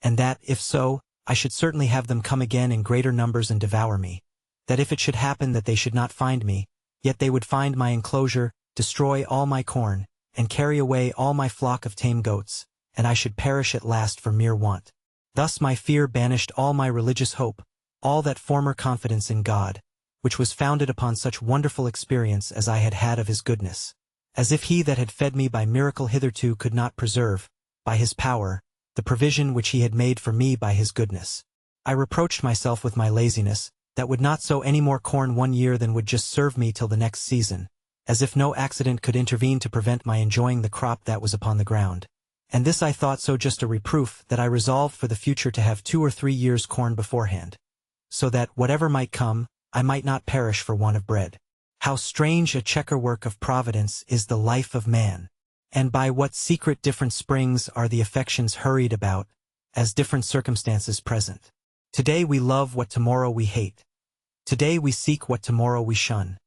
and that, if so, I should certainly have them come again in greater numbers and devour me, that if it should happen that they should not find me, yet they would find my enclosure, destroy all my corn, and carry away all my flock of tame goats, and I should perish at last for mere want. Thus my fear banished all my religious hope, all that former confidence in God, which was founded upon such wonderful experience as I had had of his goodness, as if he that had fed me by miracle hitherto could not preserve, by his power, the provision which he had made for me by his goodness. I reproached myself with my laziness, that would not sow any more corn one year than would just serve me till the next season, as if no accident could intervene to prevent my enjoying the crop that was upon the ground. And this I thought so just a reproof that I resolved for the future to have 2 or 3 years' corn beforehand, so that, whatever might come, I might not perish for want of bread. How strange a checkerwork of Providence is the life of man, and by what secret different springs are the affections hurried about, as different circumstances present. Today we love what tomorrow we hate. Today we seek what tomorrow we shun.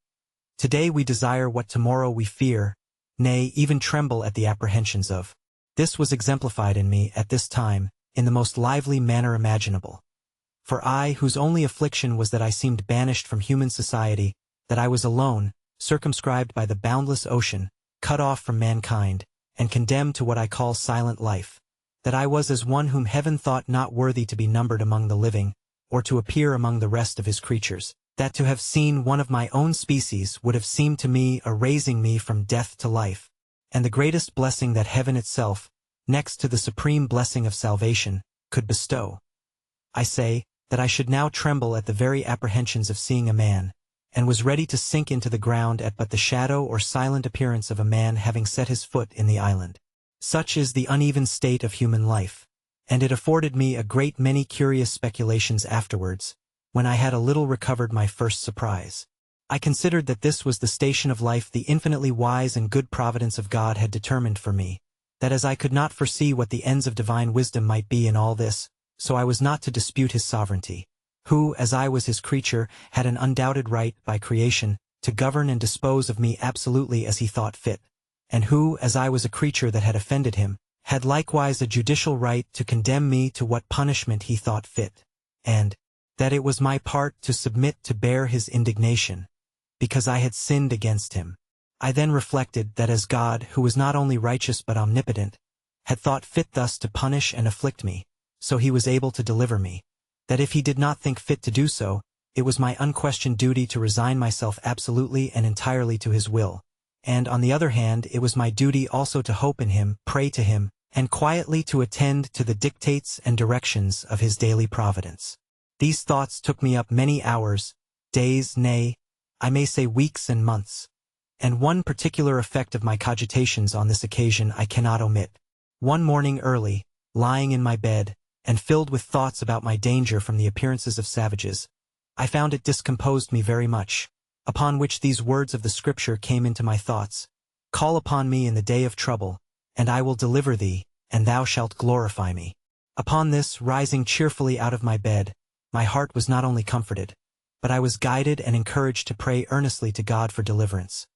Today we desire what tomorrow we fear, nay, even tremble at the apprehensions of. This was exemplified in me, at this time, in the most lively manner imaginable. For I, whose only affliction was that I seemed banished from human society, that I was alone, circumscribed by the boundless ocean, cut off from mankind, and condemned to what I call silent life, that I was as one whom heaven thought not worthy to be numbered among the living, or to appear among the rest of his creatures, that to have seen one of my own species would have seemed to me a raising me from death to life, and the greatest blessing that heaven itself, next to the supreme blessing of salvation, could bestow. I say, that I should now tremble at the very apprehensions of seeing a man, and was ready to sink into the ground at but the shadow or silent appearance of a man having set his foot in the island. Such is the uneven state of human life, and it afforded me a great many curious speculations afterwards, when I had a little recovered my first surprise. I considered that this was the station of life the infinitely wise and good providence of God had determined for me, that as I could not foresee what the ends of divine wisdom might be in all this, so I was not to dispute his sovereignty, who, as I was his creature, had an undoubted right, by creation, to govern and dispose of me absolutely as he thought fit, and who, as I was a creature that had offended him, had likewise a judicial right to condemn me to what punishment he thought fit, and that it was my part to submit to bear his indignation, because I had sinned against him. I then reflected that as God, who was not only righteous but omnipotent, had thought fit thus to punish and afflict me, so he was able to deliver me, that if he did not think fit to do so, it was my unquestioned duty to resign myself absolutely and entirely to his will, and on the other hand it was my duty also to hope in him, pray to him, and quietly to attend to the dictates and directions of his daily providence. These thoughts took me up many hours, days, nay, I may say weeks and months, and one particular effect of my cogitations on this occasion I cannot omit. One morning early, lying in my bed, and filled with thoughts about my danger from the appearances of savages. I found it discomposed me very much, upon which these words of the Scripture came into my thoughts. Call upon me in the day of trouble, and I will deliver thee, and thou shalt glorify me. Upon this, rising cheerfully out of my bed, my heart was not only comforted, but I was guided and encouraged to pray earnestly to God for deliverance.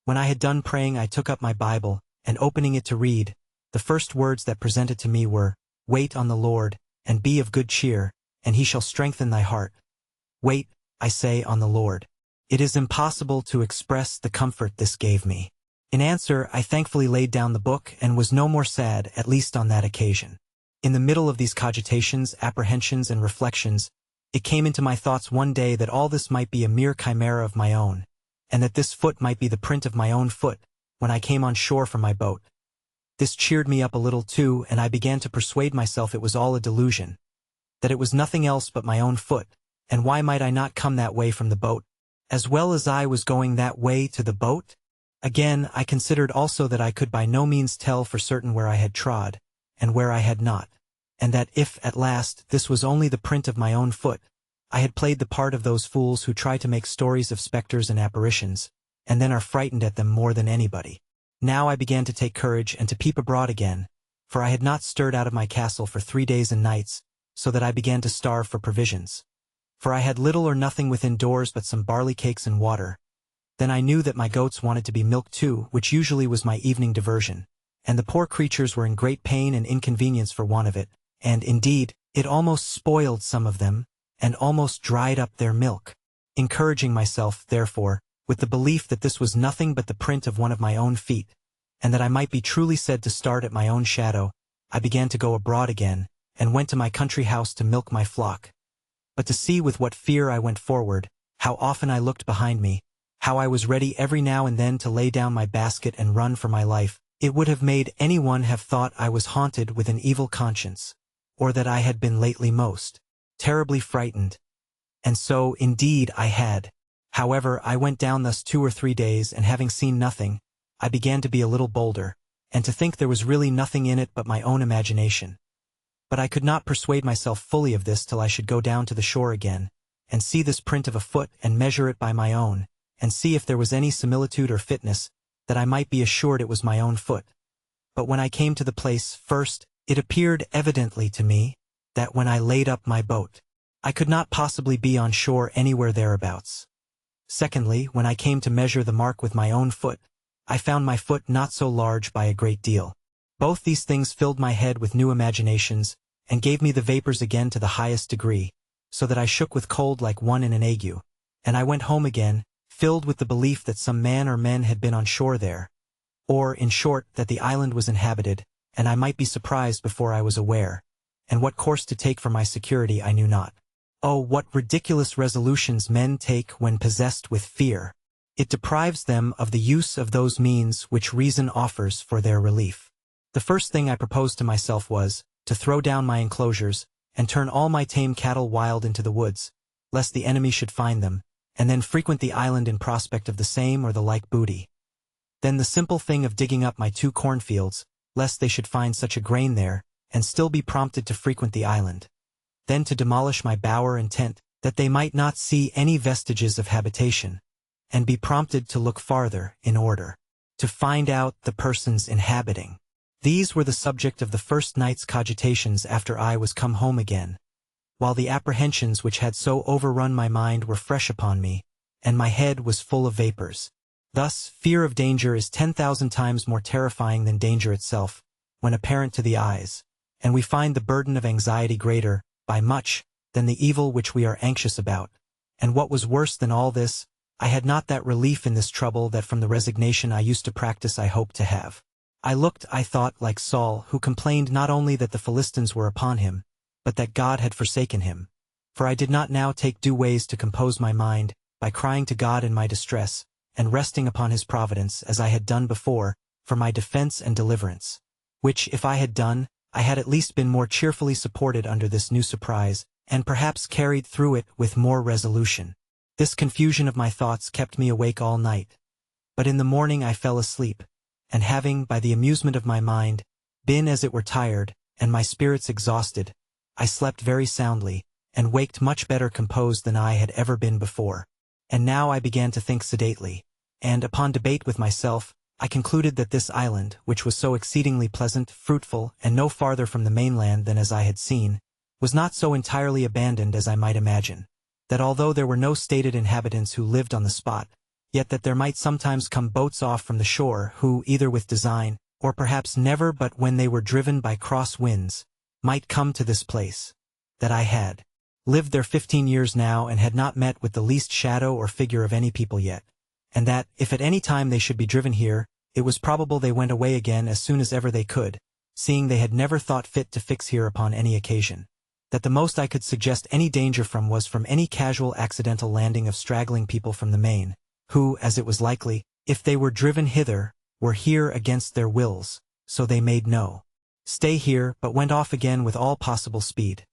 When I had done praying, I took up my Bible, and opening it to read, the first words that presented to me were, Wait on the Lord, and be of good cheer, and he shall strengthen thy heart. Wait, I say, on the Lord. It is impossible to express the comfort this gave me. In answer, I thankfully laid down the book and was no more sad, at least on that occasion. In the middle of these cogitations, apprehensions, and reflections, it came into my thoughts one day that all this might be a mere chimera of my own, and that this foot might be the print of my own foot when I came on shore from my boat. This cheered me up a little too, and I began to persuade myself it was all a delusion, that it was nothing else but my own foot, and why might I not come that way from the boat, as well as I was going that way to the boat? Again, I considered also that I could by no means tell for certain where I had trod, and where I had not, and that if, at last, this was only the print of my own foot, I had played the part of those fools who try to make stories of specters and apparitions, and then are frightened at them more than anybody. Now I began to take courage and to peep abroad again, for I had not stirred out of my castle for 3 days and nights, so that I began to starve for provisions. For I had little or nothing within doors but some barley cakes and water. Then I knew that my goats wanted to be milked too, which usually was my evening diversion, and the poor creatures were in great pain and inconvenience for want of it, and, indeed, it almost spoiled some of them, and almost dried up their milk. Encouraging myself, therefore, with the belief that this was nothing but the print of one of my own feet, and that I might be truly said to start at my own shadow, I began to go abroad again, and went to my country house to milk my flock. But to see with what fear I went forward, how often I looked behind me, how I was ready every now and then to lay down my basket and run for my life, it would have made anyone have thought I was haunted with an evil conscience, or that I had been lately most terribly frightened. And so, indeed, I had. However, I went down thus 2 or 3 days, and having seen nothing, I began to be a little bolder, and to think there was really nothing in it but my own imagination. But I could not persuade myself fully of this till I should go down to the shore again, and see this print of a foot and measure it by my own, and see if there was any similitude or fitness, that I might be assured it was my own foot. But when I came to the place, first, it appeared evidently to me, that when I laid up my boat, I could not possibly be on shore anywhere thereabouts. Secondly, when I came to measure the mark with my own foot, I found my foot not so large by a great deal. Both these things filled my head with new imaginations, and gave me the vapors again to the highest degree, so that I shook with cold like one in an ague, and I went home again, filled with the belief that some man or men had been on shore there, or, in short, that the island was inhabited, and I might be surprised before I was aware, and what course to take for my security I knew not. Oh, what ridiculous resolutions men take when possessed with fear! It deprives them of the use of those means which reason offers for their relief. The first thing I proposed to myself was, to throw down my enclosures, and turn all my tame cattle wild into the woods, lest the enemy should find them, and then frequent the island in prospect of the same or the like booty. Then the simple thing of digging up my 2 cornfields, lest they should find such a grain there, and still be prompted to frequent the island. Then to demolish my bower and tent, that they might not see any vestiges of habitation, and be prompted to look farther, in order to find out the persons inhabiting. These were the subject of the first night's cogitations after I was come home again, while the apprehensions which had so overrun my mind were fresh upon me, and my head was full of vapors. Thus, fear of danger is 10,000 times more terrifying than danger itself, when apparent to the eyes, and we find the burden of anxiety greater, by much, than the evil which we are anxious about. And what was worse than all this, I had not that relief in this trouble that from the resignation I used to practice I hoped to have. I looked, I thought, like Saul, who complained not only that the Philistines were upon him, but that God had forsaken him. For I did not now take due ways to compose my mind, by crying to God in my distress, and resting upon his providence, as I had done before, for my defense and deliverance. Which, if I had done, I had at least been more cheerfully supported under this new surprise, and perhaps carried through it with more resolution. This confusion of my thoughts kept me awake all night. But in the morning I fell asleep, and having, by the amusement of my mind, been as it were tired, and my spirits exhausted, I slept very soundly, and waked much better composed than I had ever been before. And now I began to think sedately, and upon debate with myself, I concluded that this island, which was so exceedingly pleasant, fruitful, and no farther from the mainland than as I had seen, was not so entirely abandoned as I might imagine, that although there were no stated inhabitants who lived on the spot, yet that there might sometimes come boats off from the shore who, either with design, or perhaps never but when they were driven by cross winds, might come to this place, that I had lived there 15 years now and had not met with the least shadow or figure of any people yet, and that, if at any time they should be driven here, it was probable they went away again as soon as ever they could, seeing they had never thought fit to fix here upon any occasion. That the most I could suggest any danger from was from any casual accidental landing of straggling people from the main, who, as it was likely, if they were driven hither, were here against their wills, so they made no stay here, but went off again with all possible speed,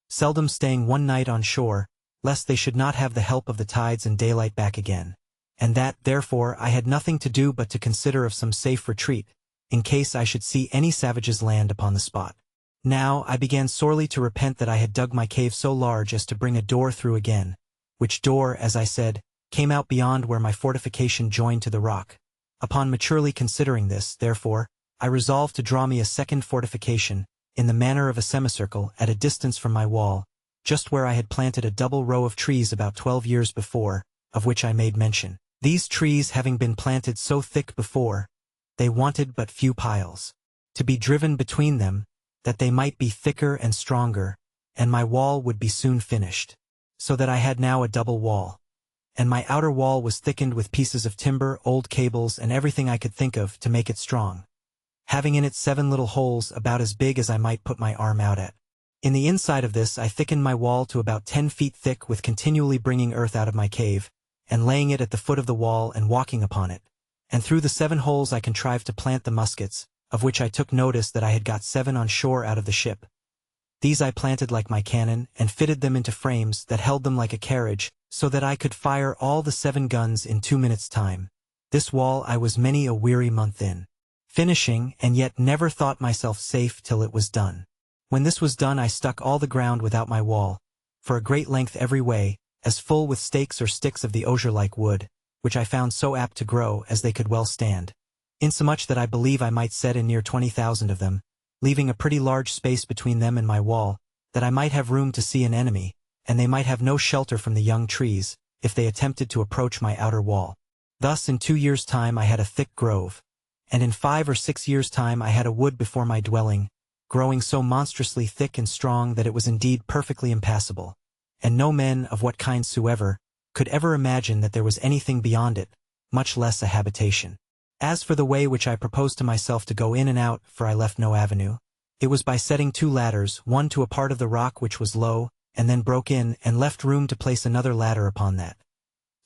seldom staying one night on shore, lest they should not have the help of the tides and daylight back again, and that, therefore, I had nothing to do but to consider of some safe retreat, in case I should see any savages land upon the spot. Now I began sorely to repent that I had dug my cave so large as to bring a door through again, which door, as I said, came out beyond where my fortification joined to the rock. Upon maturely considering this, therefore, I resolved to draw me a second fortification, in the manner of a semicircle, at a distance from my wall, just where I had planted a double row of trees about 12 years before, of which I made mention. These trees having been planted so thick before, they wanted but few piles to be driven between them, that they might be thicker and stronger, and my wall would be soon finished. So that I had now a double wall, and my outer wall was thickened with pieces of timber, old cables, and everything I could think of to make it strong, having in it 7 little holes about as big as I might put my arm out at. In the inside of this I thickened my wall to about 10 feet thick, with continually bringing earth out of my cave, and laying it at the foot of the wall and walking upon it, and through the 7 holes I contrived to plant the muskets, of which I took notice that I had got 7 on shore out of the ship. These I planted like my cannon, and fitted them into frames that held them like a carriage, so that I could fire all the 7 guns in 2 minutes' time. This wall I was many a weary month in finishing, and yet never thought myself safe till it was done. When this was done I stuck all the ground without my wall, for a great length every way, as full with stakes or sticks of the osier-like wood, which I found so apt to grow as they could well stand, insomuch that I believe I might set in near 20,000 of them, leaving a pretty large space between them and my wall, that I might have room to see an enemy, and they might have no shelter from the young trees, if they attempted to approach my outer wall. Thus in 2 years' time I had a thick grove, and in 5 or 6 years' time I had a wood before my dwelling, growing so monstrously thick and strong that it was indeed perfectly impassable, and no men, of what kind soever, could ever imagine that there was anything beyond it, much less a habitation. As for the way which I proposed to myself to go in and out, for I left no avenue, it was by setting 2 ladders, one to a part of the rock which was low, and then broke in, and left room to place another ladder upon that.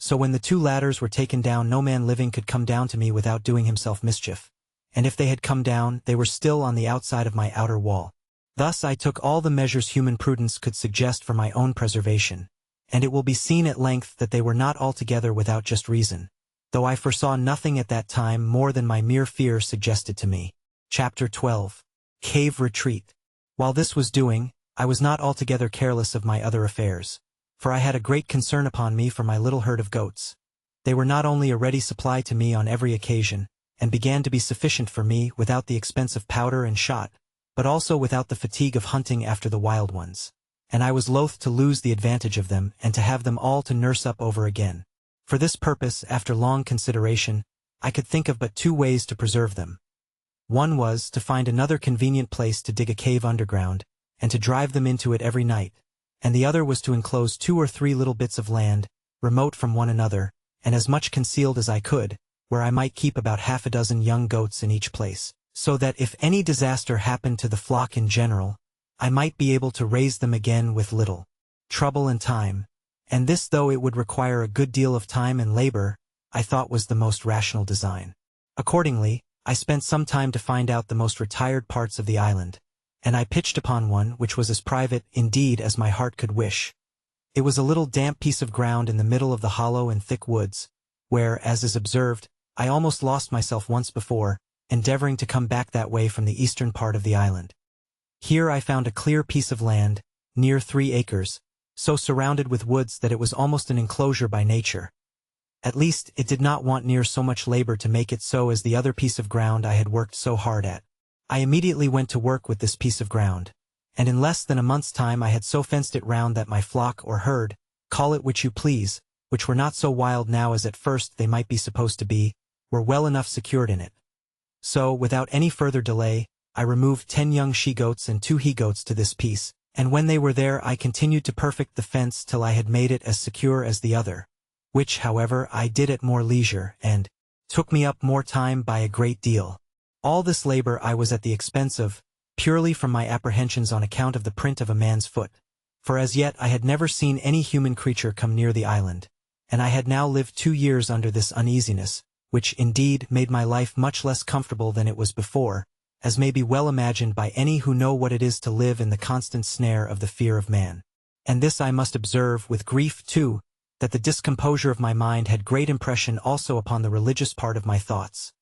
So when the 2 ladders were taken down, no man living could come down to me without doing himself mischief, and if they had come down, they were still on the outside of my outer wall. Thus I took all the measures human prudence could suggest for my own preservation, and it will be seen at length that they were not altogether without just reason, though I foresaw nothing at that time more than my mere fear suggested to me. Chapter 12. Cave Retreat. While this was doing, I was not altogether careless of my other affairs, for I had a great concern upon me for my little herd of goats. They were not only a ready supply to me on every occasion, and began to be sufficient for me without the expense of powder and shot, but also without the fatigue of hunting after the wild ones, and I was loath to lose the advantage of them and to have them all to nurse up over again. For this purpose, after long consideration, I could think of but 2 ways to preserve them. One was to find another convenient place to dig a cave underground, and to drive them into it every night, and the other was to enclose 2 or 3 little bits of land, remote from one another, and as much concealed as I could, where I might keep about 6 young goats in each place, so that if any disaster happened to the flock in general, I might be able to raise them again with little trouble and time, and this, though it would require a good deal of time and labor, I thought was the most rational design. Accordingly, I spent some time to find out the most retired parts of the island, and I pitched upon one which was as private, indeed, as my heart could wish. It was a little damp piece of ground in the middle of the hollow and thick woods, where, as is observed, I almost lost myself once before, endeavoring to come back that way from the eastern part of the island. Here I found a clear piece of land, near 3 acres, so surrounded with woods that it was almost an enclosure by nature. At least, it did not want near so much labor to make it so as the other piece of ground I had worked so hard at. I immediately went to work with this piece of ground, and in less than a month's time I had so fenced it round that my flock or herd, call it which you please, which were not so wild now as at first they might be supposed to be, were well enough secured in it. So, without any further delay, I removed 10 young she-goats and 2 he-goats to this piece, and when they were there I continued to perfect the fence till I had made it as secure as the other, which, however, I did at more leisure, and took me up more time by a great deal. All this labor I was at the expense of, purely from my apprehensions on account of the print of a man's foot, for as yet I had never seen any human creature come near the island, and I had now lived 2 years under this uneasiness, which, indeed, made my life much less comfortable than it was before, as may be well imagined by any who know what it is to live in the constant snare of the fear of man. And this I must observe, with grief too, that the discomposure of my mind had great impression also upon the religious part of my thoughts.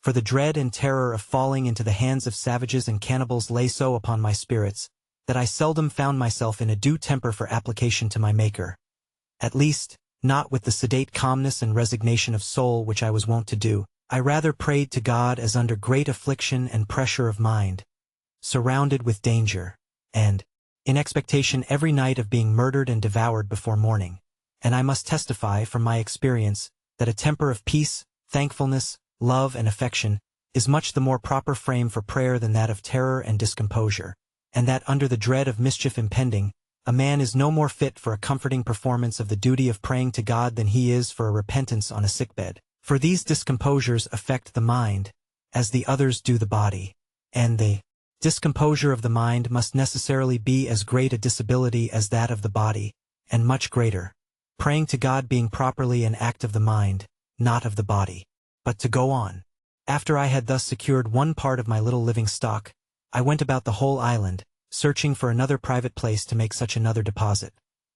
For the dread and terror of falling into the hands of savages and cannibals lay so upon my spirits, that I seldom found myself in a due temper for application to my Maker. At least, not with the sedate calmness and resignation of soul which I was wont to do. I rather prayed to God as under great affliction and pressure of mind, surrounded with danger, and in expectation every night of being murdered and devoured before morning. And I must testify, from my experience, that a temper of peace, thankfulness, love, and affection is much the more proper frame for prayer than that of terror and discomposure, and that under the dread of mischief impending, a man is no more fit for a comforting performance of the duty of praying to God than he is for a repentance on a sickbed. For these discomposures affect the mind, as the others do the body, and the discomposure of the mind must necessarily be as great a disability as that of the body, and much greater, praying to God being properly an act of the mind, not of the body. But to go on. After I had thus secured one part of my little living stock, I went about the whole island, searching for another private place to make such another deposit.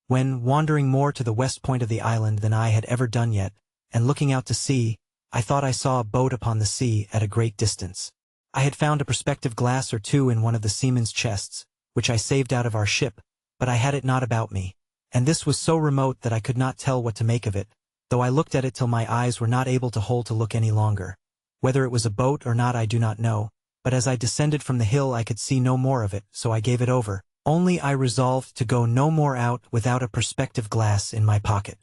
When, wandering more to the west point of the island than I had ever done yet, and looking out to sea, I thought I saw a boat upon the sea at a great distance. I had found a perspective glass or 2 in one of the seaman's chests, which I saved out of our ship, but I had it not about me, and this was so remote that I could not tell what to make of it, though I looked at it till my eyes were not able to hold to look any longer. Whether it was a boat or not I do not know, but as I descended from the hill I could see no more of it, so I gave it over. Only I resolved to go no more out without a perspective glass in my pocket.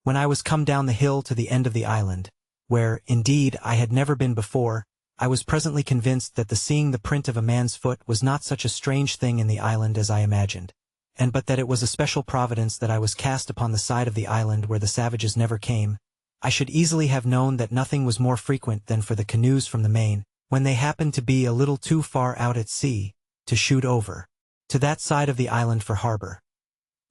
When I was come down the hill to the end of the island, where, indeed, I had never been before, I was presently convinced that the seeing the print of a man's foot was not such a strange thing in the island as I imagined, and but that it was a special providence that I was cast upon the side of the island where the savages never came. I should easily have known that nothing was more frequent than for the canoes from the main, when they happened to be a little too far out at sea, to shoot over to that side of the island for harbor.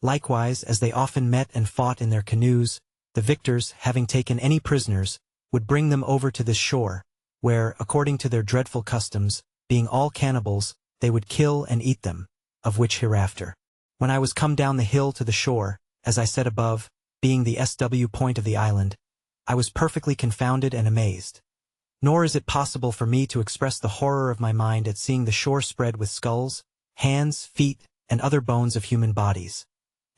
Likewise, as they often met and fought in their canoes, the victors, having taken any prisoners, would bring them over to this shore, where, according to their dreadful customs, being all cannibals, they would kill and eat them, of which hereafter. When I was come down the hill to the shore, as I said above, being the SW point of the island, I was perfectly confounded and amazed. Nor is it possible for me to express the horror of my mind at seeing the shore spread with skulls, hands, feet, and other bones of human bodies.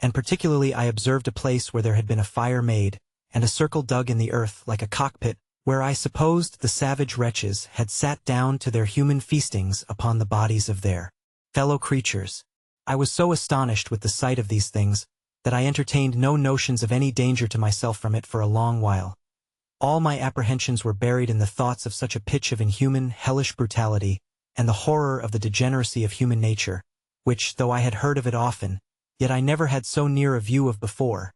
And particularly I observed a place where there had been a fire made, and a circle dug in the earth like a cockpit, where I supposed the savage wretches had sat down to their human feastings upon the bodies of their fellow creatures. I was so astonished with the sight of these things, that I entertained no notions of any danger to myself from it for a long while. All my apprehensions were buried in the thoughts of such a pitch of inhuman, hellish brutality, and the horror of the degeneracy of human nature, which, though I had heard of it often, yet I never had so near a view of before.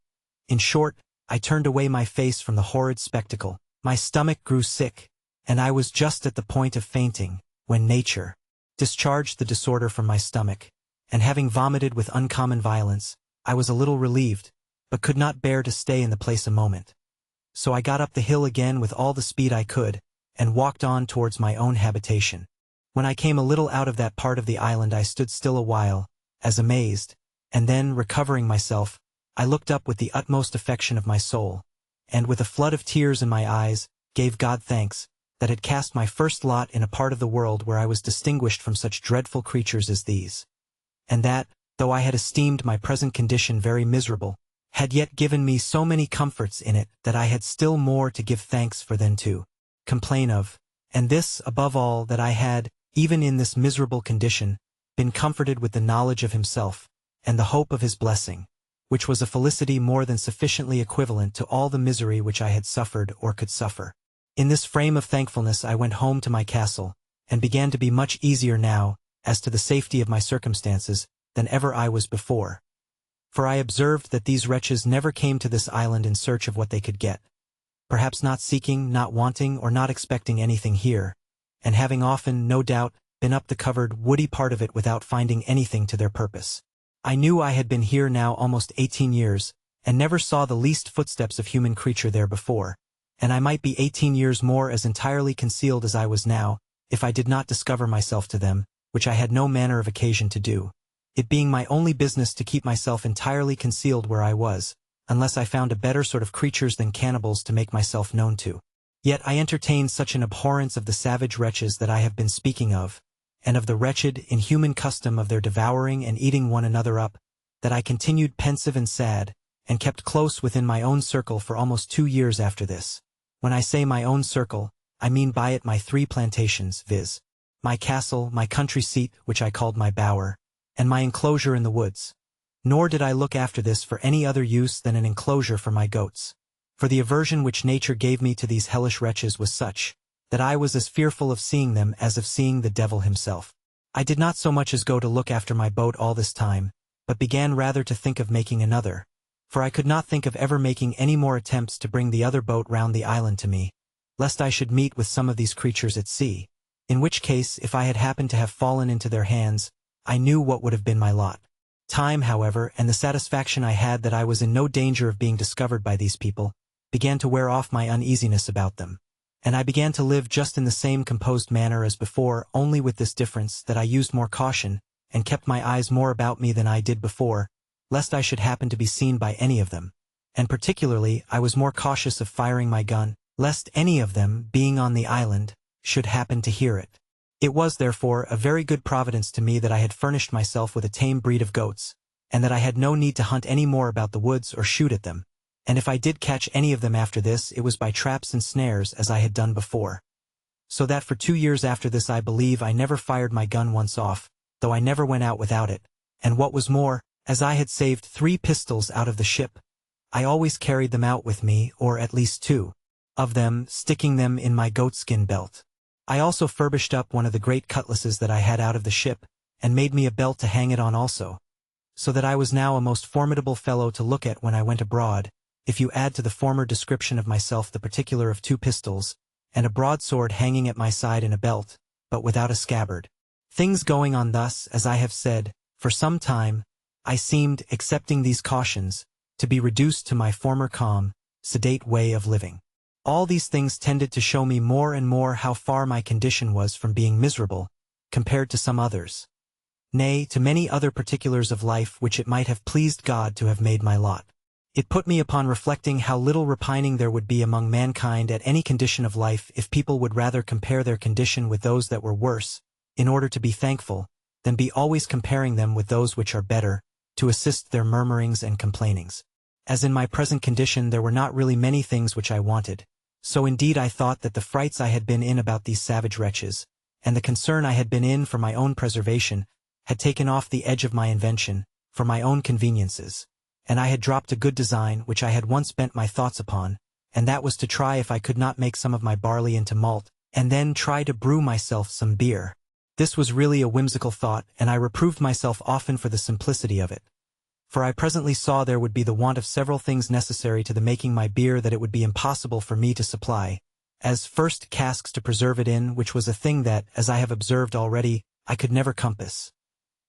In short, I turned away my face from the horrid spectacle, my stomach grew sick, and I was just at the point of fainting, when nature discharged the disorder from my stomach, and having vomited with uncommon violence, I was a little relieved, but could not bear to stay in the place a moment. So I got up the hill again with all the speed I could, and walked on towards my own habitation. When I came a little out of that part of the island I stood still a while, as amazed, and then, recovering myself, I looked up with the utmost affection of my soul, and with a flood of tears in my eyes, gave God thanks, that had cast my first lot in a part of the world where I was distinguished from such dreadful creatures as these. And that, though I had esteemed my present condition very miserable, had yet given me so many comforts in it that I had still more to give thanks for than to complain of, and this, above all, that I had, even in this miserable condition, been comforted with the knowledge of himself, and the hope of his blessing, which was a felicity more than sufficiently equivalent to all the misery which I had suffered or could suffer. In this frame of thankfulness I went home to my castle, and began to be much easier now, as to the safety of my circumstances, than ever I was before. For I observed that these wretches never came to this island in search of what they could get, perhaps not seeking, not wanting, or not expecting anything here, and having often, no doubt, been up the covered, woody part of it without finding anything to their purpose. I knew I had been here now almost 18 years, and never saw the least footsteps of human creature there before, and I might be 18 years more as entirely concealed as I was now, if I did not discover myself to them, which I had no manner of occasion to do, it being my only business to keep myself entirely concealed where I was, unless I found a better sort of creatures than cannibals to make myself known to. Yet I entertained such an abhorrence of the savage wretches that I have been speaking of, and of the wretched, inhuman custom of their devouring and eating one another up, that I continued pensive and sad, and kept close within my own circle for almost 2 years after this. When I say my own circle, I mean by it my 3 plantations, viz., my castle, my country seat, which I called my bower, and my enclosure in the woods. Nor did I look after this for any other use than an enclosure for my goats. For the aversion which nature gave me to these hellish wretches was such, that I was as fearful of seeing them as of seeing the devil himself. I did not so much as go to look after my boat all this time, but began rather to think of making another, for I could not think of ever making any more attempts to bring the other boat round the island to me, lest I should meet with some of these creatures at sea, in which case, if I had happened to have fallen into their hands, I knew what would have been my lot. Time, however, and the satisfaction I had that I was in no danger of being discovered by these people, began to wear off my uneasiness about them, and I began to live just in the same composed manner as before, only with this difference that I used more caution, and kept my eyes more about me than I did before, lest I should happen to be seen by any of them, and particularly I was more cautious of firing my gun, lest any of them, being on the island, should happen to hear it. It was, therefore, a very good providence to me that I had furnished myself with a tame breed of goats, and that I had no need to hunt any more about the woods or shoot at them, and if I did catch any of them after this it was by traps and snares as I had done before. So that for 2 years after this I believe I never fired my gun once off, though I never went out without it, and what was more, as I had saved 3 pistols out of the ship, I always carried them out with me, or at least 2 of them, sticking them in my goatskin belt. I also furbished up one of the great cutlasses that I had out of the ship, and made me a belt to hang it on also, so that I was now a most formidable fellow to look at when I went abroad, if you add to the former description of myself the particular of 2 pistols, and a broadsword hanging at my side in a belt, but without a scabbard. Things going on thus, as I have said, for some time, I seemed, excepting these cautions, to be reduced to my former calm, sedate way of living. All these things tended to show me more and more how far my condition was from being miserable, compared to some others. Nay, to many other particulars of life which it might have pleased God to have made my lot. It put me upon reflecting how little repining there would be among mankind at any condition of life if people would rather compare their condition with those that were worse, in order to be thankful, than be always comparing them with those which are better, to assist their murmurings and complainings. As in my present condition there were not really many things which I wanted, so indeed I thought that the frights I had been in about these savage wretches, and the concern I had been in for my own preservation, had taken off the edge of my invention, for my own conveniences, and I had dropped a good design which I had once bent my thoughts upon, and that was to try if I could not make some of my barley into malt, and then try to brew myself some beer. This was really a whimsical thought, and I reproved myself often for the simplicity of it. For I presently saw there would be the want of several things necessary to the making my beer that it would be impossible for me to supply, as first casks to preserve it in, which was a thing that, as I have observed already, I could never compass.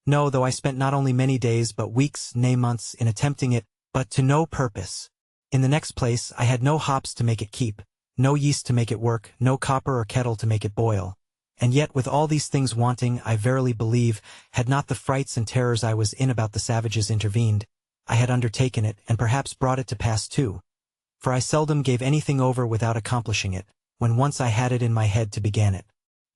No, though I spent not only many days but weeks, nay months, in attempting it, but to no purpose. In the next place, I had no hops to make it keep, no yeast to make it work, no copper or kettle to make it boil. And yet with all these things wanting, I verily believe, had not the frights and terrors I was in about the savages intervened, I had undertaken it, and perhaps brought it to pass too. For I seldom gave anything over without accomplishing it, when once I had it in my head to begin it.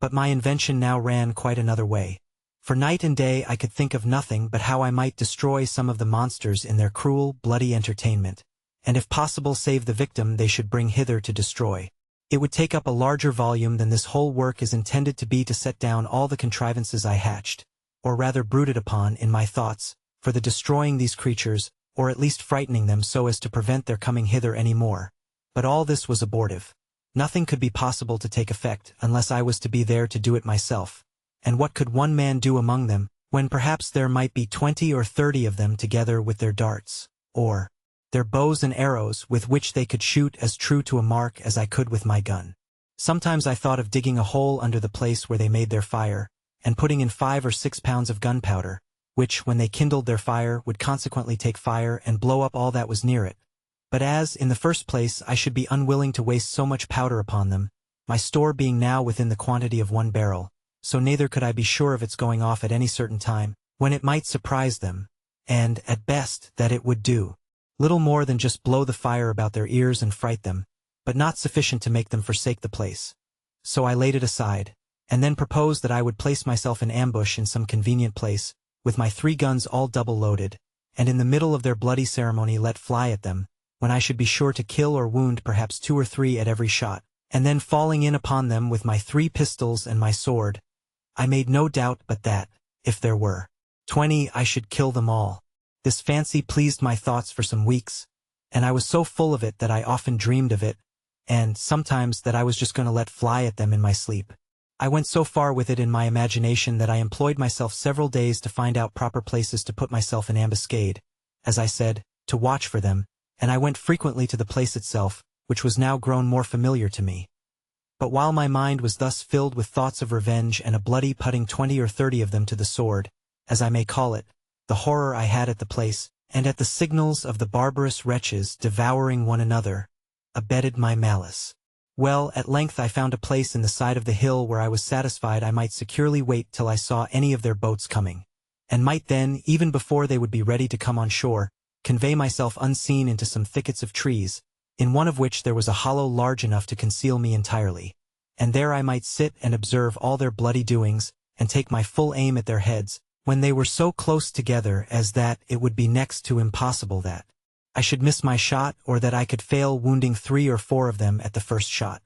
But my invention now ran quite another way. For night and day I could think of nothing but how I might destroy some of the monsters in their cruel, bloody entertainment, and if possible save the victim they should bring hither to destroy. It would take up a larger volume than this whole work is intended to be to set down all the contrivances I hatched, or rather brooded upon in my thoughts, for the destroying these creatures, or at least frightening them so as to prevent their coming hither any more. But all this was abortive. Nothing could be possible to take effect unless I was to be there to do it myself. And what could one man do among them, when perhaps there might be 20 or 30 of them together with their darts, or their bows and arrows with which they could shoot as true to a mark as I could with my gun? Sometimes I thought of digging a hole under the place where they made their fire, and putting in 5 or 6 pounds of gunpowder, which, when they kindled their fire, would consequently take fire and blow up all that was near it. But as, in the first place, I should be unwilling to waste so much powder upon them, my store being now within the quantity of 1 barrel, so neither could I be sure of its going off at any certain time, when it might surprise them, and, at best, that it would do little more than just blow the fire about their ears and fright them, but not sufficient to make them forsake the place. So I laid it aside, and then proposed that I would place myself in ambush in some convenient place, with my 3 guns all double-loaded, and in the middle of their bloody ceremony let fly at them, when I should be sure to kill or wound perhaps 2 or 3 at every shot, and then falling in upon them with my 3 pistols and my sword, I made no doubt but that, if there were 20, I should kill them all. This fancy pleased my thoughts for some weeks, and I was so full of it that I often dreamed of it, and sometimes that I was just going to let fly at them in my sleep. I went so far with it in my imagination that I employed myself several days to find out proper places to put myself in ambuscade, as I said, to watch for them, and I went frequently to the place itself, which was now grown more familiar to me. But while my mind was thus filled with thoughts of revenge and a bloody putting 20 or 30 of them to the sword, as I may call it, the horror I had at the place, and at the signals of the barbarous wretches devouring one another, abetted my malice. Well, at length I found a place in the side of the hill where I was satisfied I might securely wait till I saw any of their boats coming, and might then, even before they would be ready to come on shore, convey myself unseen into some thickets of trees, in one of which there was a hollow large enough to conceal me entirely, and there I might sit and observe all their bloody doings, and take my full aim at their heads, when they were so close together as that it would be next to impossible that I should miss my shot, or that I could fail wounding 3 or 4 of them at the first shot.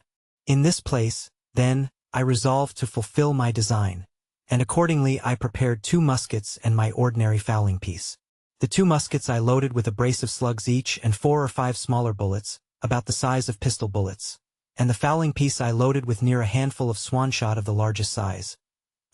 In this place, then, I resolved to fulfill my design, and accordingly I prepared 2 muskets and my ordinary fowling piece. The 2 muskets I loaded with a brace of slugs each and 4 or 5 smaller bullets, about the size of pistol bullets, and the fowling piece I loaded with near a handful of swan shot of the largest size.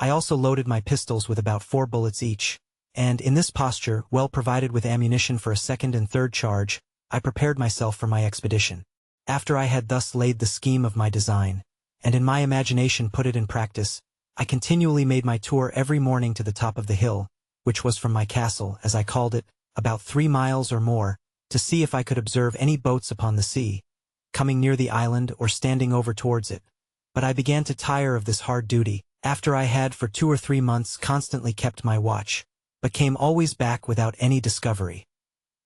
I also loaded my pistols with about 4 bullets each, and in this posture, well provided with ammunition for a second and third charge, I prepared myself for my expedition. After I had thus laid the scheme of my design, and in my imagination put it in practice, I continually made my tour every morning to the top of the hill, which was from my castle, as I called it, about 3 miles or more, to see if I could observe any boats upon the sea, coming near the island or standing over towards it. But I began to tire of this hard duty, after I had for 2 or 3 months constantly kept my watch, but came always back without any discovery,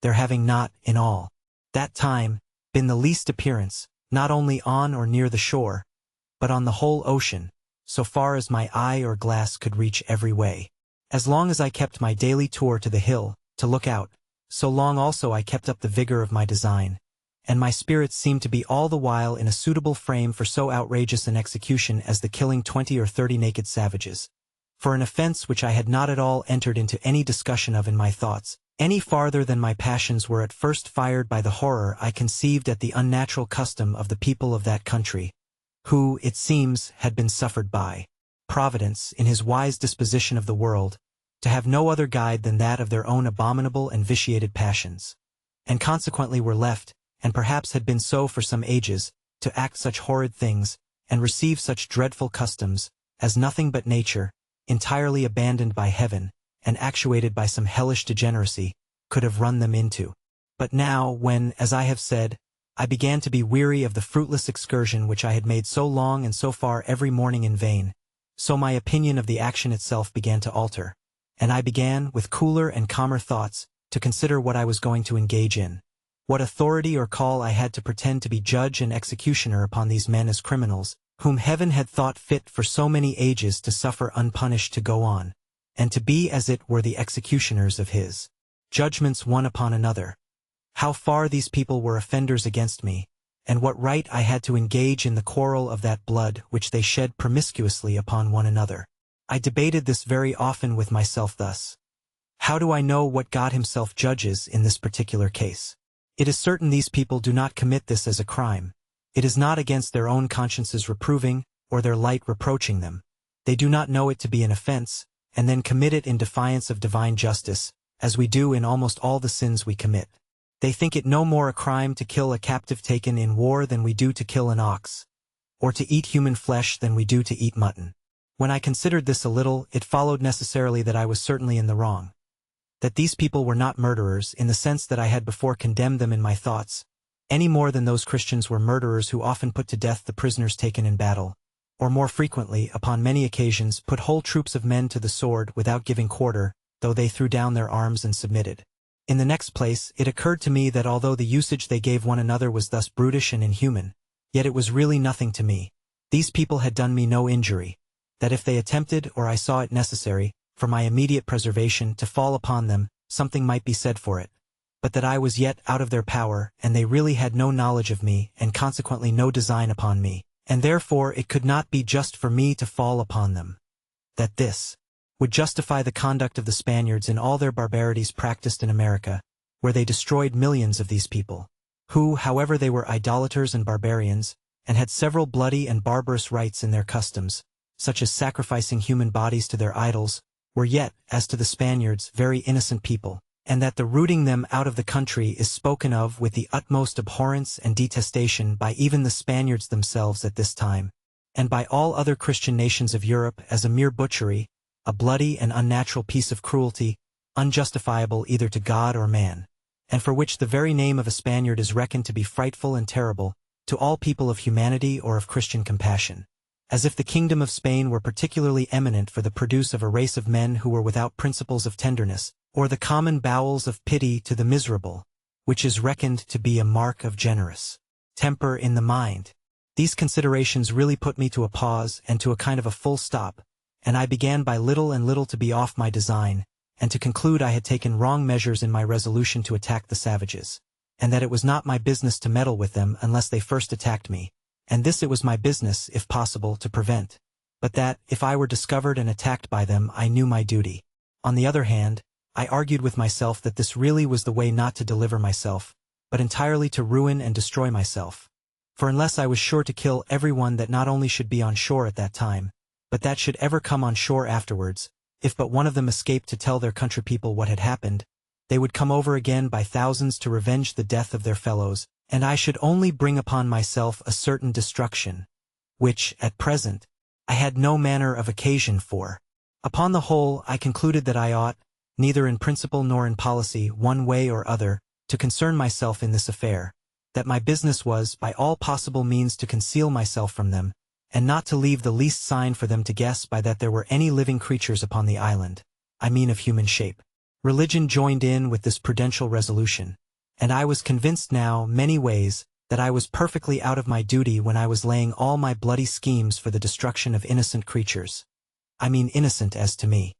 there having not, in all that time, been the least appearance, not only on or near the shore, but on the whole ocean, so far as my eye or glass could reach every way. As long as I kept my daily tour to the hill, to look out, so long also I kept up the vigor of my design, and my spirits seemed to be all the while in a suitable frame for so outrageous an execution as the killing 20 or 30 naked savages, for an offense which I had not at all entered into any discussion of in my thoughts, any farther than my passions were at first fired by the horror I conceived at the unnatural custom of the people of that country, who, it seems, had been suffered by Providence, in his wise disposition of the world, to have no other guide than that of their own abominable and vitiated passions, and consequently were left, and perhaps had been so for some ages, to act such horrid things, and receive such dreadful customs, as nothing but nature, entirely abandoned by heaven, and actuated by some hellish degeneracy, could have run them into. But now, when, as I have said, I began to be weary of the fruitless excursion which I had made so long and so far every morning in vain, so my opinion of the action itself began to alter, and I began, with cooler and calmer thoughts, to consider what I was going to engage in. What authority or call I had to pretend to be judge and executioner upon these men as criminals, whom heaven had thought fit for so many ages to suffer unpunished to go on, and to be as it were the executioners of his judgments one upon another. How far these people were offenders against me, and what right I had to engage in the quarrel of that blood which they shed promiscuously upon one another. I debated this very often with myself thus. How do I know what God himself judges in this particular case? It is certain these people do not commit this as a crime. It is not against their own consciences reproving, or their light reproaching them. They do not know it to be an offense, and then commit it in defiance of divine justice, as we do in almost all the sins we commit. They think it no more a crime to kill a captive taken in war than we do to kill an ox, or to eat human flesh than we do to eat mutton. When I considered this a little, it followed necessarily that I was certainly in the wrong. That these people were not murderers in the sense that I had before condemned them in my thoughts, any more than those Christians were murderers who often put to death the prisoners taken in battle, or more frequently, upon many occasions, put whole troops of men to the sword without giving quarter, though they threw down their arms and submitted. In the next place, it occurred to me that although the usage they gave one another was thus brutish and inhuman, yet it was really nothing to me. These people had done me no injury, that if they attempted, or I saw it necessary, for my immediate preservation, to fall upon them, something might be said for it, but that I was yet out of their power, and they really had no knowledge of me, and consequently no design upon me, and therefore it could not be just for me to fall upon them. That this would justify the conduct of the Spaniards in all their barbarities practiced in America, where they destroyed millions of these people, who, however they were idolaters and barbarians, and had several bloody and barbarous rites in their customs, such as sacrificing human bodies to their idols, were yet, as to the Spaniards, very innocent people, and that the rooting them out of the country is spoken of with the utmost abhorrence and detestation by even the Spaniards themselves at this time, and by all other Christian nations of Europe as a mere butchery, a bloody and unnatural piece of cruelty, unjustifiable either to God or man, and for which the very name of a Spaniard is reckoned to be frightful and terrible to all people of humanity or of Christian compassion. As if the kingdom of Spain were particularly eminent for the produce of a race of men who were without principles of tenderness, or the common bowels of pity to the miserable, which is reckoned to be a mark of generous temper in the mind. These considerations really put me to a pause and to a kind of a full stop, and I began by little and little to be off my design, and to conclude I had taken wrong measures in my resolution to attack the savages, and that it was not my business to meddle with them unless they first attacked me, and this it was my business, if possible, to prevent, but that, if I were discovered and attacked by them, I knew my duty. On the other hand, I argued with myself that this really was the way not to deliver myself, but entirely to ruin and destroy myself. For unless I was sure to kill everyone that not only should be on shore at that time, but that should ever come on shore afterwards, if but one of them escaped to tell their country people what had happened, they would come over again by thousands to revenge the death of their fellows, and I should only bring upon myself a certain destruction, which, at present, I had no manner of occasion for. Upon the whole, I concluded that I ought, neither in principle nor in policy, one way or other, to concern myself in this affair, that my business was, by all possible means, to conceal myself from them, and not to leave the least sign for them to guess by that there were any living creatures upon the island, I mean of human shape. Religion joined in with this prudential resolution, and I was convinced now, many ways, that I was perfectly out of my duty when I was laying all my bloody schemes for the destruction of innocent creatures. I mean innocent as to me.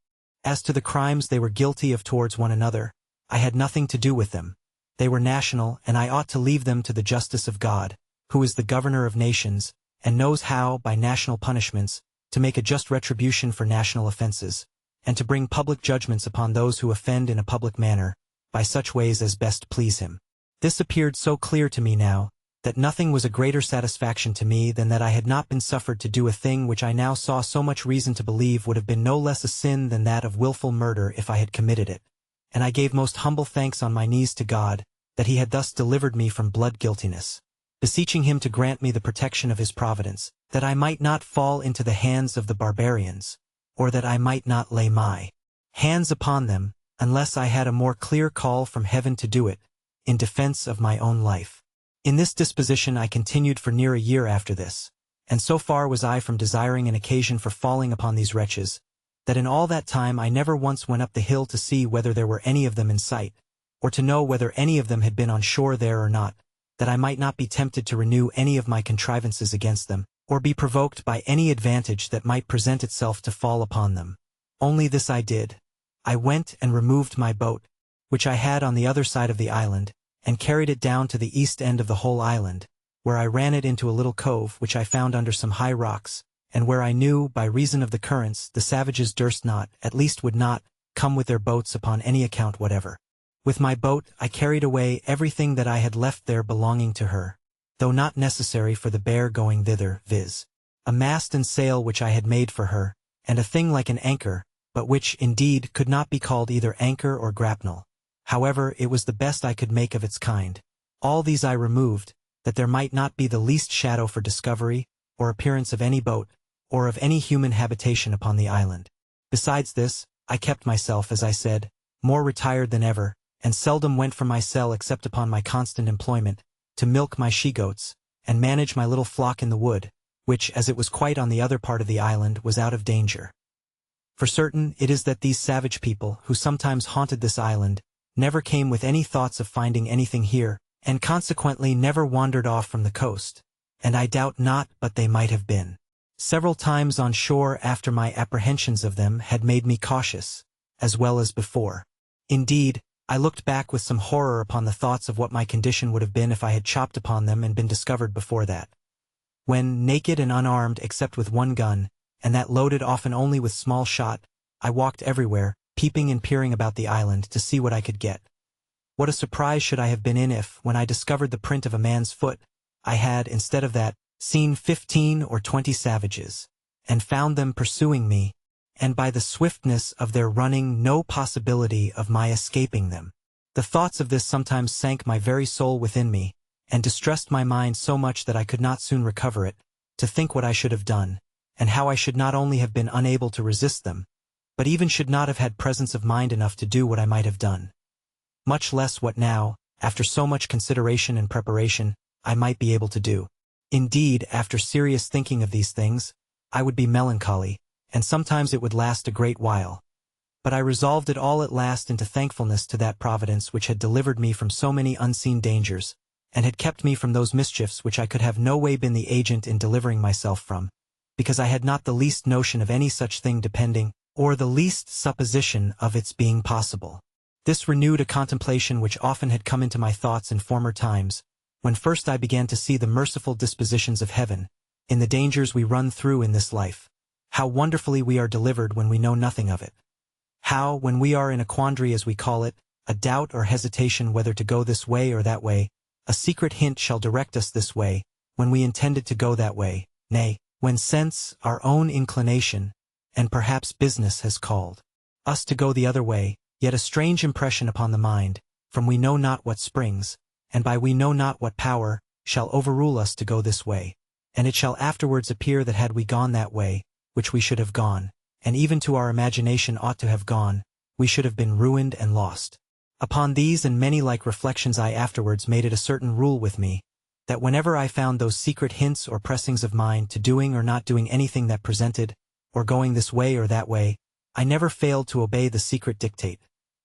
As to the crimes they were guilty of towards one another, I had nothing to do with them. They were national, and I ought to leave them to the justice of God, who is the governor of nations, and knows how, by national punishments, to make a just retribution for national offenses, and to bring public judgments upon those who offend in a public manner, by such ways as best please him. This appeared so clear to me now, that nothing was a greater satisfaction to me than that I had not been suffered to do a thing which I now saw so much reason to believe would have been no less a sin than that of wilful murder if I had committed it, and I gave most humble thanks on my knees to God, that he had thus delivered me from blood guiltiness, beseeching him to grant me the protection of his providence, that I might not fall into the hands of the barbarians, or that I might not lay my hands upon them, unless I had a more clear call from heaven to do it, in defense of my own life. In this disposition I continued for near a year after this, and so far was I from desiring an occasion for falling upon these wretches, that in all that time I never once went up the hill to see whether there were any of them in sight, or to know whether any of them had been on shore there or not, that I might not be tempted to renew any of my contrivances against them, or be provoked by any advantage that might present itself to fall upon them. Only this I did. I went and removed my boat, which I had on the other side of the island, and carried it down to the east end of the whole island, where I ran it into a little cove which I found under some high rocks, and where I knew, by reason of the currents, the savages durst not, at least would not, come with their boats upon any account whatever. With my boat I carried away everything that I had left there belonging to her, though not necessary for the bare going thither, viz. a mast and sail which I had made for her, and a thing like an anchor, but which, indeed, could not be called either anchor or grapnel. However, it was the best I could make of its kind. All these I removed, that there might not be the least shadow for discovery, or appearance of any boat, or of any human habitation upon the island. Besides this, I kept myself, as I said, more retired than ever, and seldom went from my cell except upon my constant employment, to milk my she-goats, and manage my little flock in the wood, which, as it was quite on the other part of the island, was out of danger. For certain it is that these savage people, who sometimes haunted this island, never came with any thoughts of finding anything here, and consequently never wandered off from the coast, and I doubt not but they might have been several times on shore after my apprehensions of them had made me cautious, as well as before. Indeed, I looked back with some horror upon the thoughts of what my condition would have been if I had chopped upon them and been discovered before that. When, naked and unarmed except with one gun, and that loaded often only with small shot, I walked everywhere, peeping and peering about the island to see what I could get. What a surprise should I have been in if, when I discovered the print of a man's foot, I had, instead of that, seen 15 or 20 savages, and found them pursuing me, and by the swiftness of their running no possibility of my escaping them. The thoughts of this sometimes sank my very soul within me, and distressed my mind so much that I could not soon recover it, to think what I should have done, and how I should not only have been unable to resist them, but even should not have had presence of mind enough to do what I might have done. Much less what now, after so much consideration and preparation, I might be able to do. Indeed, after serious thinking of these things, I would be melancholy, and sometimes it would last a great while. But I resolved it all at last into thankfulness to that Providence which had delivered me from so many unseen dangers, and had kept me from those mischiefs which I could have no way been the agent in delivering myself from, because I had not the least notion of any such thing depending, or the least supposition of its being possible. This renewed a contemplation which often had come into my thoughts in former times, when first I began to see the merciful dispositions of heaven, in the dangers we run through in this life. How wonderfully we are delivered when we know nothing of it. How, when we are in a quandary as we call it, a doubt or hesitation whether to go this way or that way, a secret hint shall direct us this way, when we intended to go that way, nay, when sense, our own inclination, and perhaps business has called us to go the other way, yet a strange impression upon the mind, from we know not what springs, and by we know not what power, shall overrule us to go this way, and it shall afterwards appear that had we gone that way, which we should have gone, and even to our imagination ought to have gone, we should have been ruined and lost. Upon these and many like reflections I afterwards made it a certain rule with me, that whenever I found those secret hints or pressings of mine to doing or not doing anything that presented, or going this way or that way, I never failed to obey the secret dictate,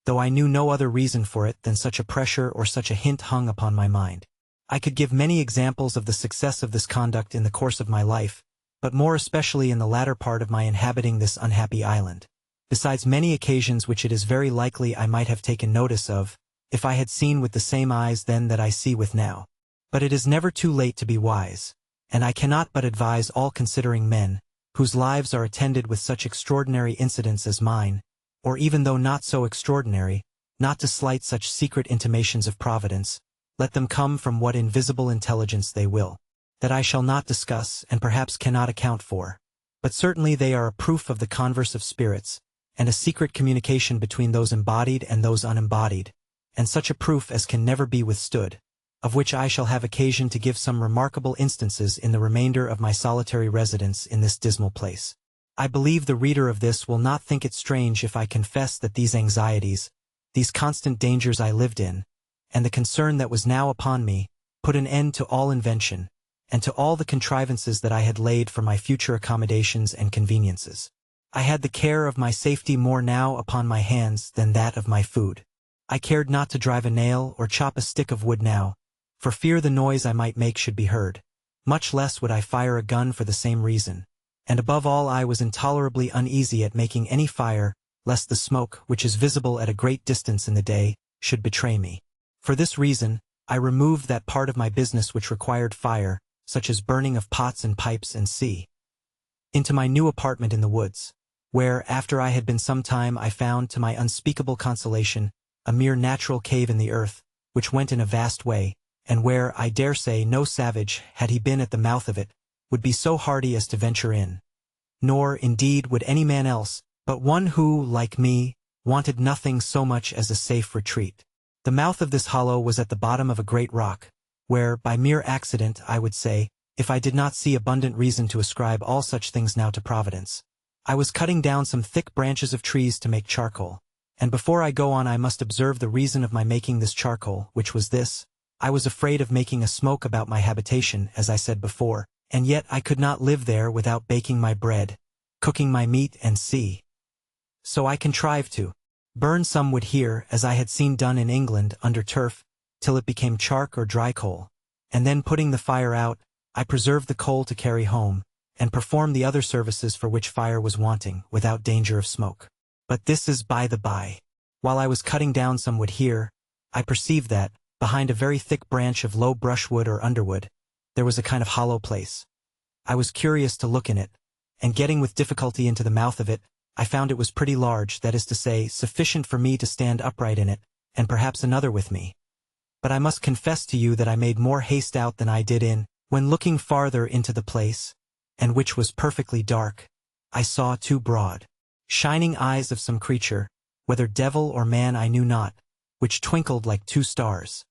though I knew no other reason for it than such a pressure or such a hint hung upon my mind. I could give many examples of the success of this conduct in the course of my life, but more especially in the latter part of my inhabiting this unhappy island, besides many occasions which it is very likely I might have taken notice of, if I had seen with the same eyes then that I see with now. But it is never too late to be wise, and I cannot but advise all considering men, whose lives are attended with such extraordinary incidents as mine, or even though not so extraordinary, not to slight such secret intimations of Providence, let them come from what invisible intelligence they will, that I shall not discuss and perhaps cannot account for, but certainly they are a proof of the converse of spirits, and a secret communication between those embodied and those unembodied, and such a proof as can never be withstood, of which I shall have occasion to give some remarkable instances in the remainder of my solitary residence in this dismal place. I believe the reader of this will not think it strange if I confess that these anxieties, these constant dangers I lived in, and the concern that was now upon me, put an end to all invention, and to all the contrivances that I had laid for my future accommodations and conveniences. I had the care of my safety more now upon my hands than that of my food. I cared not to drive a nail or chop a stick of wood now, for fear the noise I might make should be heard. Much less would I fire a gun for the same reason. And above all, I was intolerably uneasy at making any fire, lest the smoke, which is visible at a great distance in the day, should betray me. For this reason, I removed that part of my business which required fire, such as burning of pots and pipes and into my new apartment in the woods, where, after I had been some time, I found, to my unspeakable consolation, a mere natural cave in the earth, which went in a vast way, and where, I dare say, no savage, had he been at the mouth of it, would be so hardy as to venture in. Nor, indeed, would any man else, but one who, like me, wanted nothing so much as a safe retreat. The mouth of this hollow was at the bottom of a great rock, where, by mere accident, I would say, if I did not see abundant reason to ascribe all such things now to Providence, I was cutting down some thick branches of trees to make charcoal. And before I go on, I must observe the reason of my making this charcoal, which was this: I was afraid of making a smoke about my habitation, as I said before, and yet I could not live there without baking my bread, cooking my meat, and so I contrived to burn some wood here, as I had seen done in England, under turf, till it became chark or dry coal, and then putting the fire out, I preserved the coal to carry home, and perform the other services for which fire was wanting, without danger of smoke. But this is by the by. While I was cutting down some wood here, I perceived that, behind a very thick branch of low brushwood or underwood, there was a kind of hollow place. I was curious to look in it, and getting with difficulty into the mouth of it, I found it was pretty large, that is to say, sufficient for me to stand upright in it, and perhaps another with me. But I must confess to you that I made more haste out than I did in. When looking farther into the place, and which was perfectly dark, I saw two broad, shining eyes of some creature, whether devil or man I knew not, which twinkled like two stars,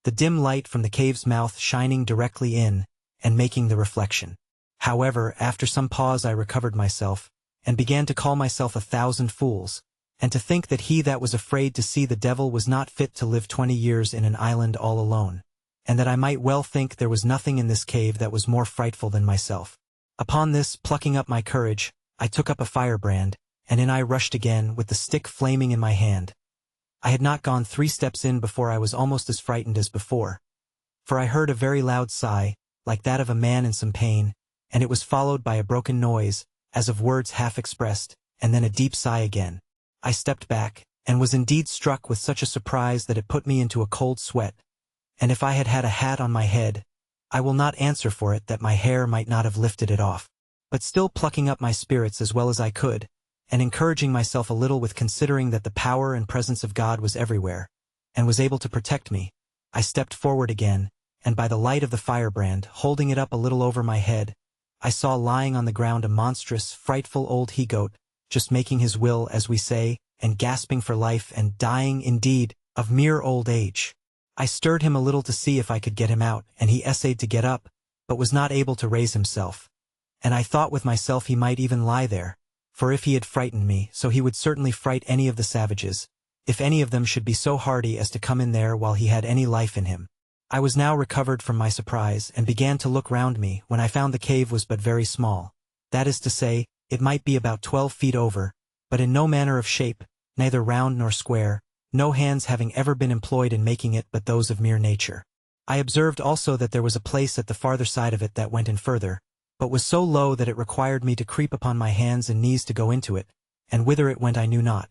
the dim light from the cave's mouth shining directly in, and making the reflection. However, after some pause I recovered myself, and began to call myself 1,000 fools, and to think that he that was afraid to see the devil was not fit to live 20 years in an island all alone, and that I might well think there was nothing in this cave that was more frightful than myself. Upon this, plucking up my courage, I took up a firebrand, and in I rushed again, with the stick flaming in my hand. I had not gone 3 steps in before I was almost as frightened as before, for I heard a very loud sigh, like that of a man in some pain, and it was followed by a broken noise, as of words half expressed, and then a deep sigh again. I stepped back, and was indeed struck with such a surprise that it put me into a cold sweat, and if I had had a hat on my head, I will not answer for it that my hair might not have lifted it off. But still plucking up my spirits as well as I could, and encouraging myself a little with considering that the power and presence of God was everywhere, and was able to protect me, I stepped forward again, and by the light of the firebrand, holding it up a little over my head, I saw lying on the ground a monstrous, frightful old he-goat, just making his will, as we say, and gasping for life, and dying, indeed, of mere old age. I stirred him a little to see if I could get him out, and he essayed to get up, but was not able to raise himself. And I thought with myself he might even lie there, for if he had frightened me, so he would certainly fright any of the savages, if any of them should be so hardy as to come in there while he had any life in him. I was now recovered from my surprise, and began to look round me, when I found the cave was but very small. That is to say, it might be about 12 feet over, but in no manner of shape, neither round nor square, no hands having ever been employed in making it but those of mere nature. I observed also that there was a place at the farther side of it that went in further, but was so low that it required me to creep upon my hands and knees to go into it, and whither it went I knew not.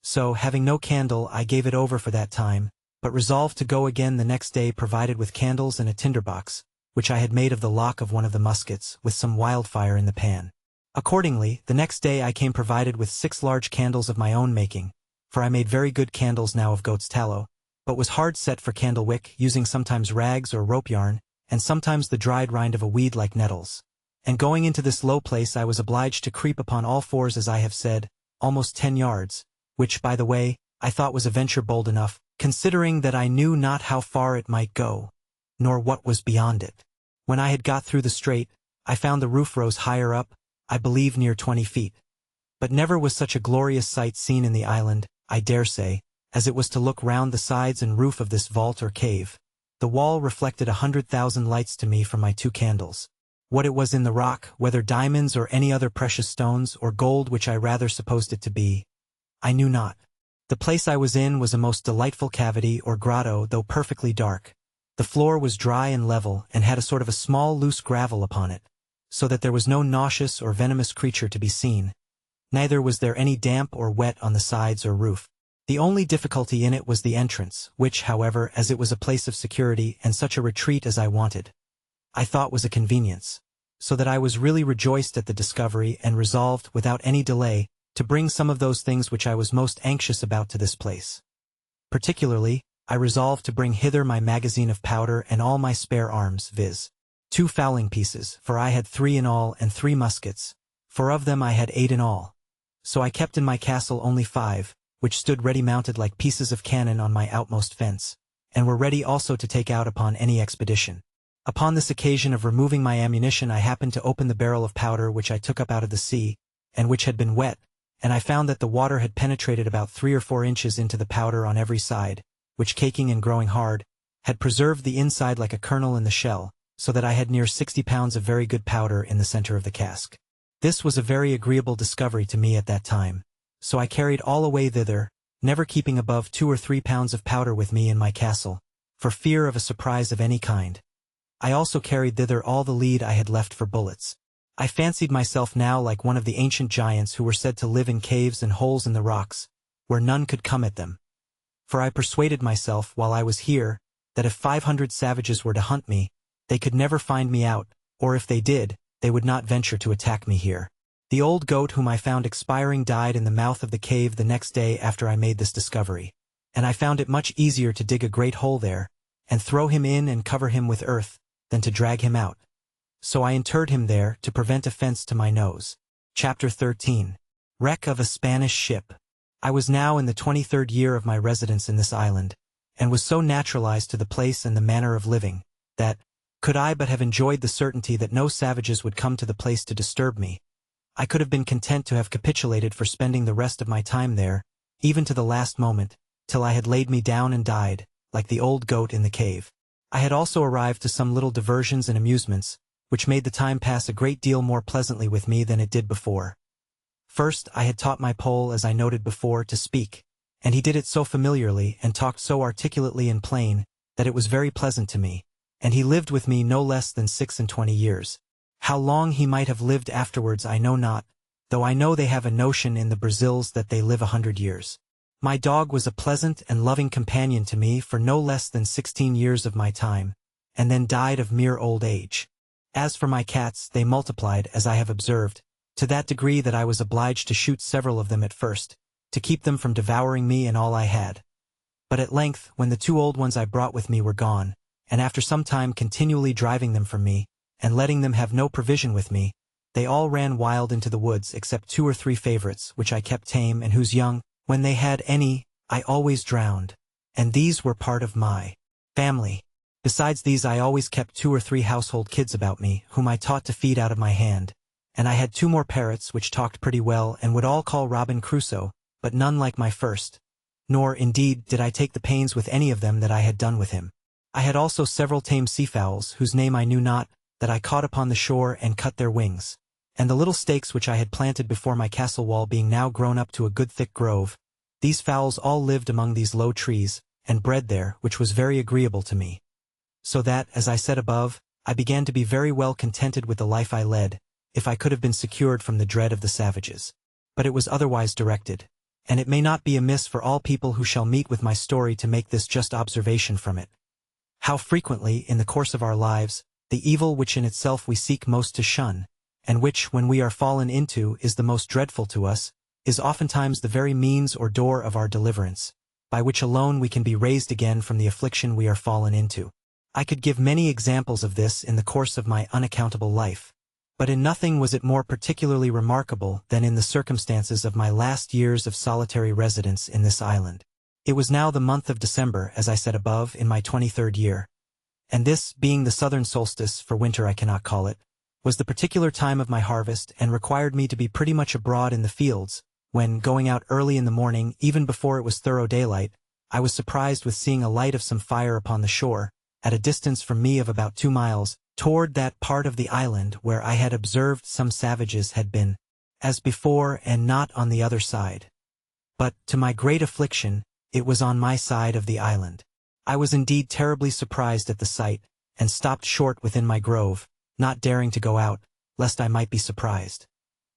So, having no candle, I gave it over for that time, but resolved to go again the next day provided with candles and a tinderbox, which I had made of the lock of one of the muskets, with some wildfire in the pan. Accordingly, the next day I came provided with 6 large candles of my own making, for I made very good candles now of goat's tallow, but was hard set for candle wick, using sometimes rags or rope yarn, and sometimes the dried rind of a weed like nettles. And going into this low place I was obliged to creep upon all fours, as I have said, almost 10 yards, which, by the way, I thought was a venture bold enough, considering that I knew not how far it might go, nor what was beyond it. When I had got through the strait, I found the roof rose higher up, I believe near 20 feet. But never was such a glorious sight seen in the island, I dare say, as it was to look round the sides and roof of this vault or cave. The wall reflected 100,000 lights to me from my 2 candles. What it was in the rock, whether diamonds or any other precious stones, or gold which I rather supposed it to be, I knew not. The place I was in was a most delightful cavity or grotto, though perfectly dark. The floor was dry and level and had a sort of a small loose gravel upon it, so that there was no nauseous or venomous creature to be seen. Neither was there any damp or wet on the sides or roof. The only difficulty in it was the entrance, which, however, as it was a place of security and such a retreat as I wanted, I thought was a convenience, so that I was really rejoiced at the discovery and resolved, without any delay, to bring some of those things which I was most anxious about to this place. Particularly, I resolved to bring hither my magazine of powder and all my spare arms, viz. 2 fowling pieces, for I had 3 in all, and 3 muskets, for of them I had 8 in all. So I kept in my castle only 5, which stood ready mounted like pieces of cannon on my outmost fence, and were ready also to take out upon any expedition. Upon this occasion of removing my ammunition I happened to open the barrel of powder which I took up out of the sea, and which had been wet, and I found that the water had penetrated about 3 or 4 inches into the powder on every side, which, caking and growing hard, had preserved the inside like a kernel in the shell, so that I had near 60 pounds of very good powder in the center of the cask. This was a very agreeable discovery to me at that time, so I carried all away thither, never keeping above 2 or 3 pounds of powder with me in my castle, for fear of a surprise of any kind. I also carried thither all the lead I had left for bullets. I fancied myself now like one of the ancient giants who were said to live in caves and holes in the rocks, where none could come at them. For I persuaded myself, while I was here, that if 500 savages were to hunt me, they could never find me out, or if they did, they would not venture to attack me here. The old goat whom I found expiring died in the mouth of the cave the next day after I made this discovery, and I found it much easier to dig a great hole there, and throw him in and cover him with earth, than to drag him out. So I interred him there to prevent offense to my nose. Chapter 13. Wreck of a Spanish Ship. I was now in the 23rd year of my residence in this island, and was so naturalized to the place and the manner of living, that, could I but have enjoyed the certainty that no savages would come to the place to disturb me, I could have been content to have capitulated for spending the rest of my time there, even to the last moment, till I had laid me down and died, like the old goat in the cave. I had also arrived to some little diversions and amusements, which made the time pass a great deal more pleasantly with me than it did before. First, I had taught my Pole, as I noted before, to speak, and he did it so familiarly and talked so articulately and plain, that it was very pleasant to me, and he lived with me no less than 26 years. How long he might have lived afterwards I know not, though I know they have a notion in the Brazils that they live 100 years. My dog was a pleasant and loving companion to me for no less than 16 years of my time, and then died of mere old age. As for my cats, they multiplied, as I have observed, to that degree that I was obliged to shoot several of them at first, to keep them from devouring me and all I had. But at length, when the 2 old ones I brought with me were gone, and after some time continually driving them from me, and letting them have no provision with me, they all ran wild into the woods except 2 or 3 favorites which I kept tame and whose young, when they had any, I always drowned, and these were part of my family. Besides these I always kept 2 or 3 household kids about me, whom I taught to feed out of my hand, and I had 2 more parrots which talked pretty well and would all call Robin Crusoe, but none like my first, nor, indeed, did I take the pains with any of them that I had done with him. I had also several tame seafowls, whose name I knew not, that I caught upon the shore and cut their wings, and the little stakes which I had planted before my castle wall being now grown up to a good thick grove, these fowls all lived among these low trees, and bred there, which was very agreeable to me. So that, as I said above, I began to be very well contented with the life I led, if I could have been secured from the dread of the savages. But it was otherwise directed, and it may not be amiss for all people who shall meet with my story to make this just observation from it. How frequently, in the course of our lives, the evil which in itself we seek most to shun, and which, when we are fallen into, is the most dreadful to us, is oftentimes the very means or door of our deliverance, by which alone we can be raised again from the affliction we are fallen into. I could give many examples of this in the course of my unaccountable life, but in nothing was it more particularly remarkable than in the circumstances of my last years of solitary residence in this island. It was now the month of December, as I said above, in my 23rd year, and this, being the southern solstice, for winter I cannot call it, was the particular time of my harvest and required me to be pretty much abroad in the fields, when, going out early in the morning, even before it was thorough daylight, I was surprised with seeing a light of some fire upon the shore, at a distance from me of about 2 miles, toward that part of the island where I had observed some savages had been, as before, and not on the other side, But, to my great affliction, it was on my side of the island. I was indeed terribly surprised at the sight, and stopped short within my grove, not daring to go out, lest I might be surprised.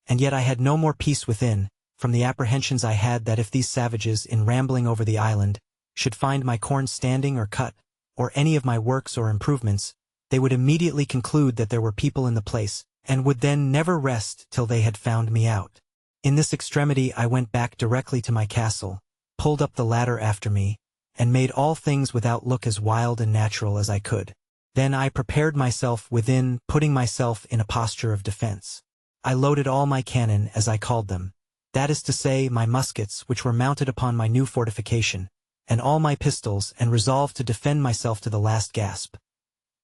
And yet I had no more peace within, from the apprehensions I had that if these savages, in rambling over the island, should find my corn standing or cut, or any of my works or improvements, they would immediately conclude that there were people in the place, and would then never rest till they had found me out. In this extremity I went back directly to my castle, pulled up the ladder after me, and made all things without look as wild and natural as I could. Then I prepared myself within, putting myself in a posture of defense. I loaded all my cannon, as I called them, that is to say, my muskets, which were mounted upon my new fortification, and all my pistols, and resolved to defend myself to the last gasp,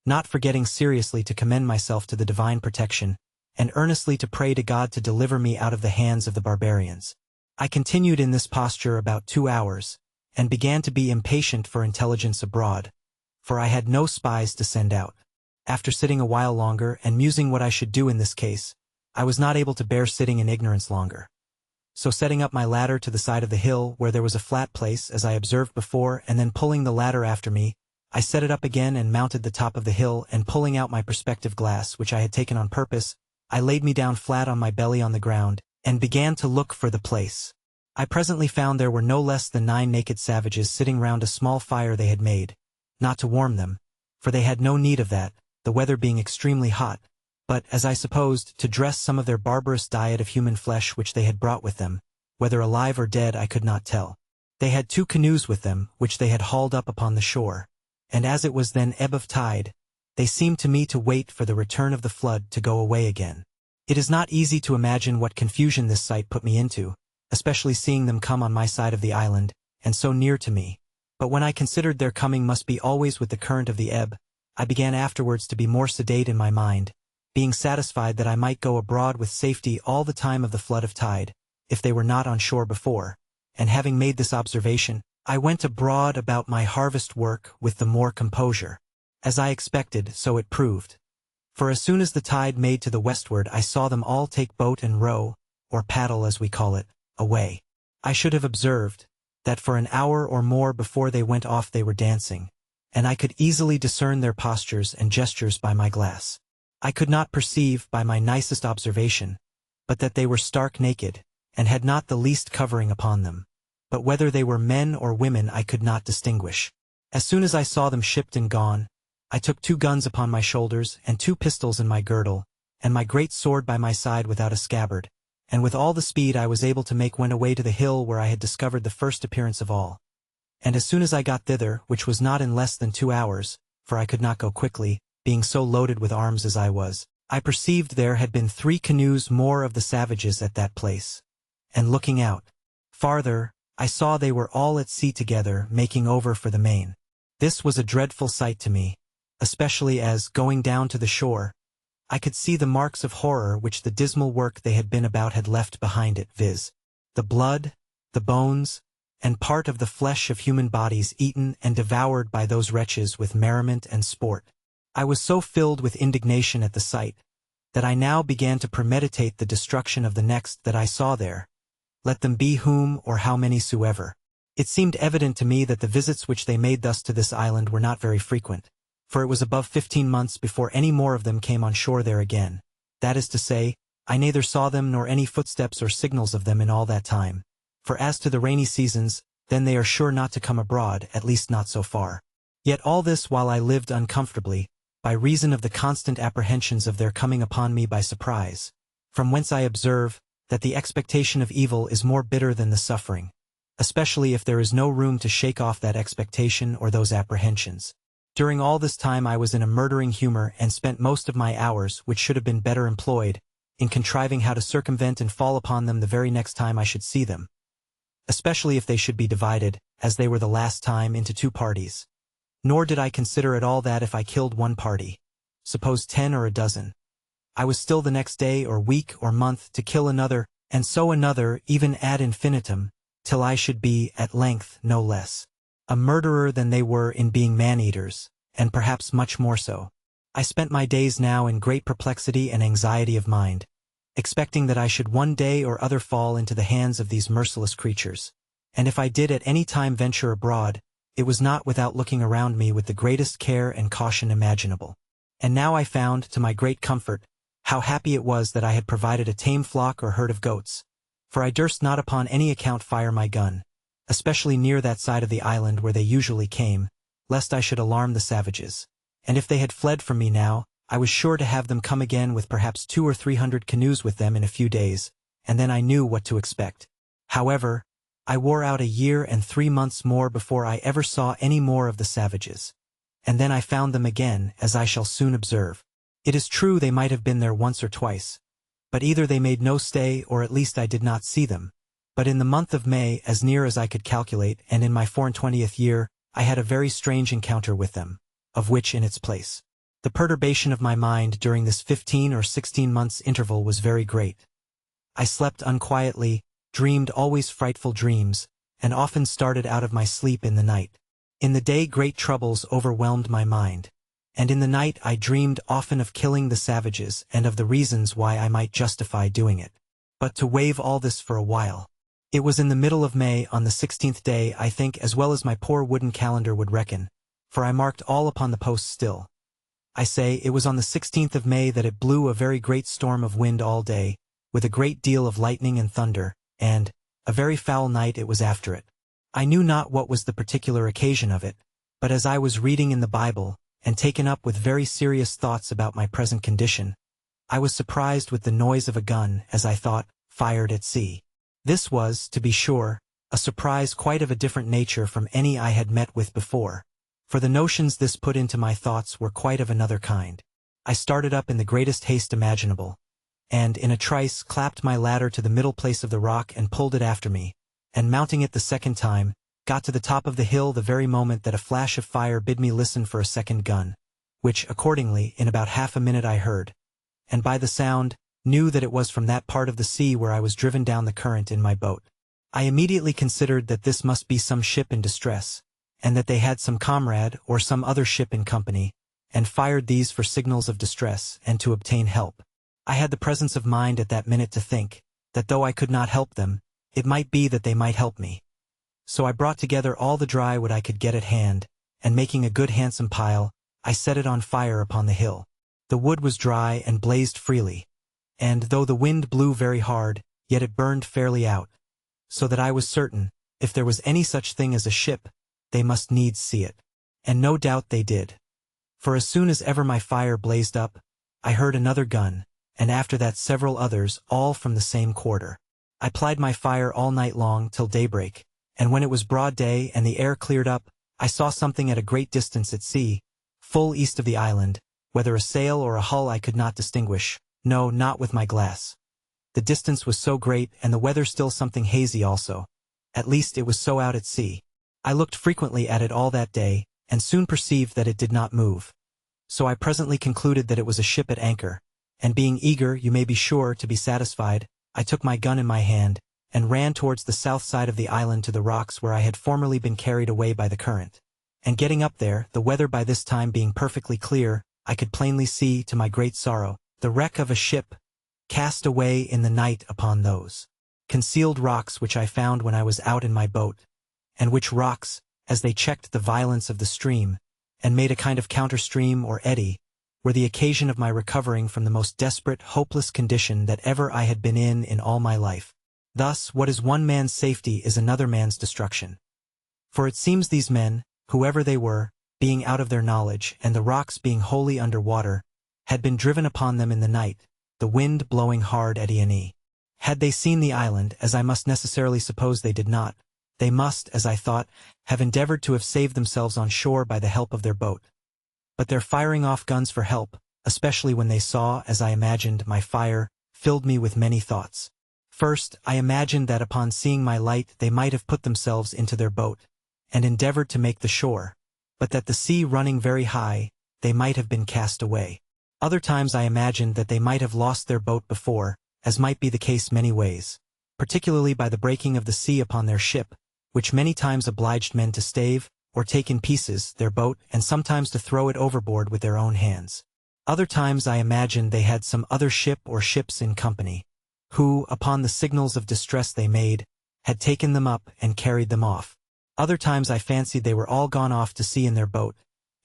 not forgetting seriously to commend myself to the divine protection, and earnestly to pray to God to deliver me out of the hands of the barbarians. I continued in this posture about 2 hours, and began to be impatient for intelligence abroad, for I had no spies to send out. After sitting a while longer and musing what I should do in this case, I was not able to bear sitting in ignorance longer. So setting up my ladder to the side of the hill where there was a flat place as I observed before, and then pulling the ladder after me, I set it up again and mounted the top of the hill, and pulling out my perspective glass which I had taken on purpose, I laid me down flat on my belly on the ground, and began to look for the place. I presently found there were no less than 9 naked savages sitting round a small fire they had made, not to warm them, for they had no need of that, the weather being extremely hot, but, as I supposed, to dress some of their barbarous diet of human flesh which they had brought with them, whether alive or dead I could not tell. They had 2 canoes with them, which they had hauled up upon the shore, and as it was then ebb of tide, they seemed to me to wait for the return of the flood to go away again. It is not easy to imagine what confusion this sight put me into, especially seeing them come on my side of the island, and so near to me. But when I considered their coming must be always with the current of the ebb, I began afterwards to be more sedate in my mind, being satisfied that I might go abroad with safety all the time of the flood of tide, if they were not on shore before, and having made this observation, I went abroad about my harvest work with the more composure. As I expected, so it proved. For as soon as the tide made to the westward I saw them all take boat and row, or paddle as we call it, away. I should have observed that for an hour or more before they went off they were dancing, and I could easily discern their postures and gestures by my glass. I could not perceive, by my nicest observation, but that they were stark naked, and had not the least covering upon them. But whether they were men or women I could not distinguish. As soon as I saw them shipped and gone, I took 2 guns upon my shoulders, and 2 pistols in my girdle, and my great sword by my side without a scabbard, and with all the speed I was able to make went away to the hill where I had discovered the first appearance of all. And as soon as I got thither, which was not in less than 2 hours, for I could not go quickly, being so loaded with arms as I was, I perceived there had been 3 canoes more of the savages at that place. And looking out farther, I saw they were all at sea together, making over for the main. This was a dreadful sight to me, especially as, going down to the shore, I could see the marks of horror which the dismal work they had been about had left behind it, viz., the blood, the bones, and part of the flesh of human bodies eaten and devoured by those wretches with merriment and sport. I was so filled with indignation at the sight, that I now began to premeditate the destruction of the next that I saw there, let them be whom or how many soever. It seemed evident to me that the visits which they made thus to this island were not very frequent, for it was above 15 months before any more of them came on shore there again. That is to say, I neither saw them nor any footsteps or signals of them in all that time. For as to the rainy seasons, then they are sure not to come abroad, at least not so far. Yet all this while I lived uncomfortably, by reason of the constant apprehensions of their coming upon me by surprise, from whence I observe that the expectation of evil is more bitter than the suffering, especially if there is no room to shake off that expectation or those apprehensions. During all this time I was in a murdering humor and spent most of my hours, which should have been better employed, in contriving how to circumvent and fall upon them the very next time I should see them, especially if they should be divided, as they were the last time, into 2 parties. Nor did I consider at all that if I killed one party, suppose 10 or a dozen, I was still the next day or week or month to kill another, and so another, even ad infinitum, till I should be, at length, no less a murderer than they were in being man-eaters, and perhaps much more so. I spent my days now in great perplexity and anxiety of mind, expecting that I should one day or other fall into the hands of these merciless creatures. and if I did at any time venture abroad, it was not without looking around me with the greatest care and caution imaginable. And now I found, to my great comfort, how happy it was that I had provided a tame flock or herd of goats, for I durst not upon any account fire my gun, especially near that side of the island where they usually came, lest I should alarm the savages. And if they had fled from me now, I was sure to have them come again with perhaps 200 or 300 canoes with them in a few days, and then I knew what to expect. However, I wore out 1 year and 3 months more before I ever saw any more of the savages. And then I found them again, as I shall soon observe. It is true they might have been there once or twice, but either they made no stay or at least I did not see them. But in the month of May, as near as I could calculate, and in my 24th year, I had a very strange encounter with them, of which in its place. The perturbation of my mind during this 15 or 16 months interval was very great. I slept unquietly, dreamed always frightful dreams, and often started out of my sleep in the night. In the day great troubles overwhelmed my mind, and in the night I dreamed often of killing the savages and of the reasons why I might justify doing it. But to waive all this for a while. It was in the middle of May, on the 16th day, I think, as well as my poor wooden calendar would reckon, for I marked all upon the post still. I say, it was on the 16th of May that it blew a very great storm of wind all day, with a great deal of lightning and thunder, and a very foul night it was after it. I knew not what was the particular occasion of it, but as I was reading in the Bible, and taken up with very serious thoughts about my present condition, I was surprised with the noise of a gun, as I thought, fired at sea. This was, to be sure, a surprise quite of a different nature from any I had met with before, for the notions this put into my thoughts were quite of another kind. I started up in the greatest haste imaginable, and in a trice clapped my ladder to the middle place of the rock and pulled it after me, and mounting it the second time, got to the top of the hill the very moment that a flash of fire bid me listen for a second gun, which accordingly in about half a minute I heard, and by the sound, knew that it was from that part of the sea where I was driven down the current in my boat. I immediately considered that this must be some ship in distress, and that they had some comrade or some other ship in company, and fired these for signals of distress and to obtain help. I had the presence of mind at that minute to think, that though I could not help them, it might be that they might help me. So I brought together all the dry wood I could get at hand, and making a good handsome pile, I set it on fire upon the hill. The wood was dry and blazed freely, and though the wind blew very hard, yet it burned fairly out, so that I was certain, if there was any such thing as a ship, they must needs see it. And no doubt they did. For as soon as ever my fire blazed up, I heard another gun, and after that several others, all from the same quarter. I plied my fire all night long till daybreak, and when it was broad day and the air cleared up, I saw something at a great distance at sea, full east of the island, whether a sail or a hull I could not distinguish, no, not with my glass. The distance was so great and the weather still something hazy also, at least it was so out at sea. I looked frequently at it all that day, and soon perceived that it did not move. So I presently concluded that it was a ship at anchor, and being eager, you may be sure, to be satisfied, I took my gun in my hand, and ran towards the south side of the island to the rocks where I had formerly been carried away by the current. And getting up there, the weather by this time being perfectly clear, I could plainly see, to my great sorrow, the wreck of a ship, cast away in the night upon those concealed rocks which I found when I was out in my boat, and which rocks, as they checked the violence of the stream, and made a kind of counter-stream or eddy, were the occasion of my recovering from the most desperate, hopeless condition that ever I had been in all my life. Thus, what is one man's safety is another man's destruction. For it seems these men, whoever they were, being out of their knowledge, and the rocks being wholly under water, had been driven upon them in the night, the wind blowing hard at E&E. Had they seen the island, as I must necessarily suppose they did not, they must, as I thought, have endeavored to have saved themselves on shore by the help of their boat. But their firing off guns for help, especially when they saw, as I imagined, my fire, filled me with many thoughts. First, I imagined that upon seeing my light they might have put themselves into their boat, and endeavored to make the shore, but that the sea running very high, they might have been cast away. Other times I imagined that they might have lost their boat before, as might be the case many ways, particularly by the breaking of the sea upon their ship, which many times obliged men to stave, or take in pieces, their boat, and sometimes to throw it overboard with their own hands. Other times I imagined they had some other ship or ships in company, who, upon the signals of distress they made, had taken them up and carried them off. Other times I fancied they were all gone off to sea in their boat,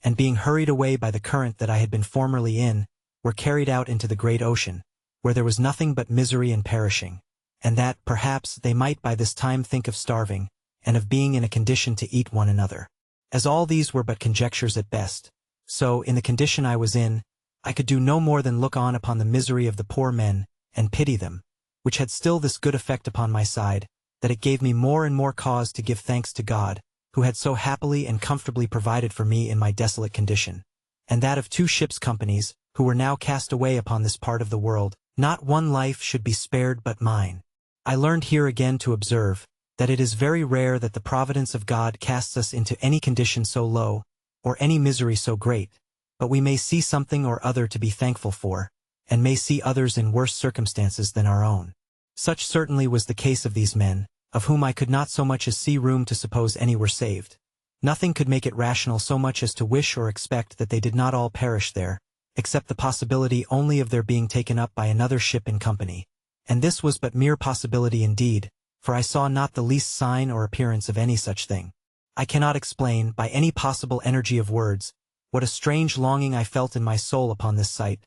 and being hurried away by the current that I had been formerly in, were carried out into the great ocean, where there was nothing but misery and perishing, and that, perhaps, they might by this time think of starving, and of being in a condition to eat one another. As all these were but conjectures at best, so, in the condition I was in, I could do no more than look on upon the misery of the poor men, and pity them, which had still this good effect upon my side, that it gave me more and more cause to give thanks to God, who had so happily and comfortably provided for me in my desolate condition, and that of 2 ships' companies, who were now cast away upon this part of the world, not one life should be spared but mine. I learned here again to observe, that it is very rare that the providence of God casts us into any condition so low, or any misery so great, but we may see something or other to be thankful for, and may see others in worse circumstances than our own. Such certainly was the case of these men, of whom I could not so much as see room to suppose any were saved. Nothing could make it rational so much as to wish or expect that they did not all perish there, except the possibility only of their being taken up by another ship in company. And this was but mere possibility indeed, for I saw not the least sign or appearance of any such thing. I cannot explain, by any possible energy of words, what a strange longing I felt in my soul upon this sight,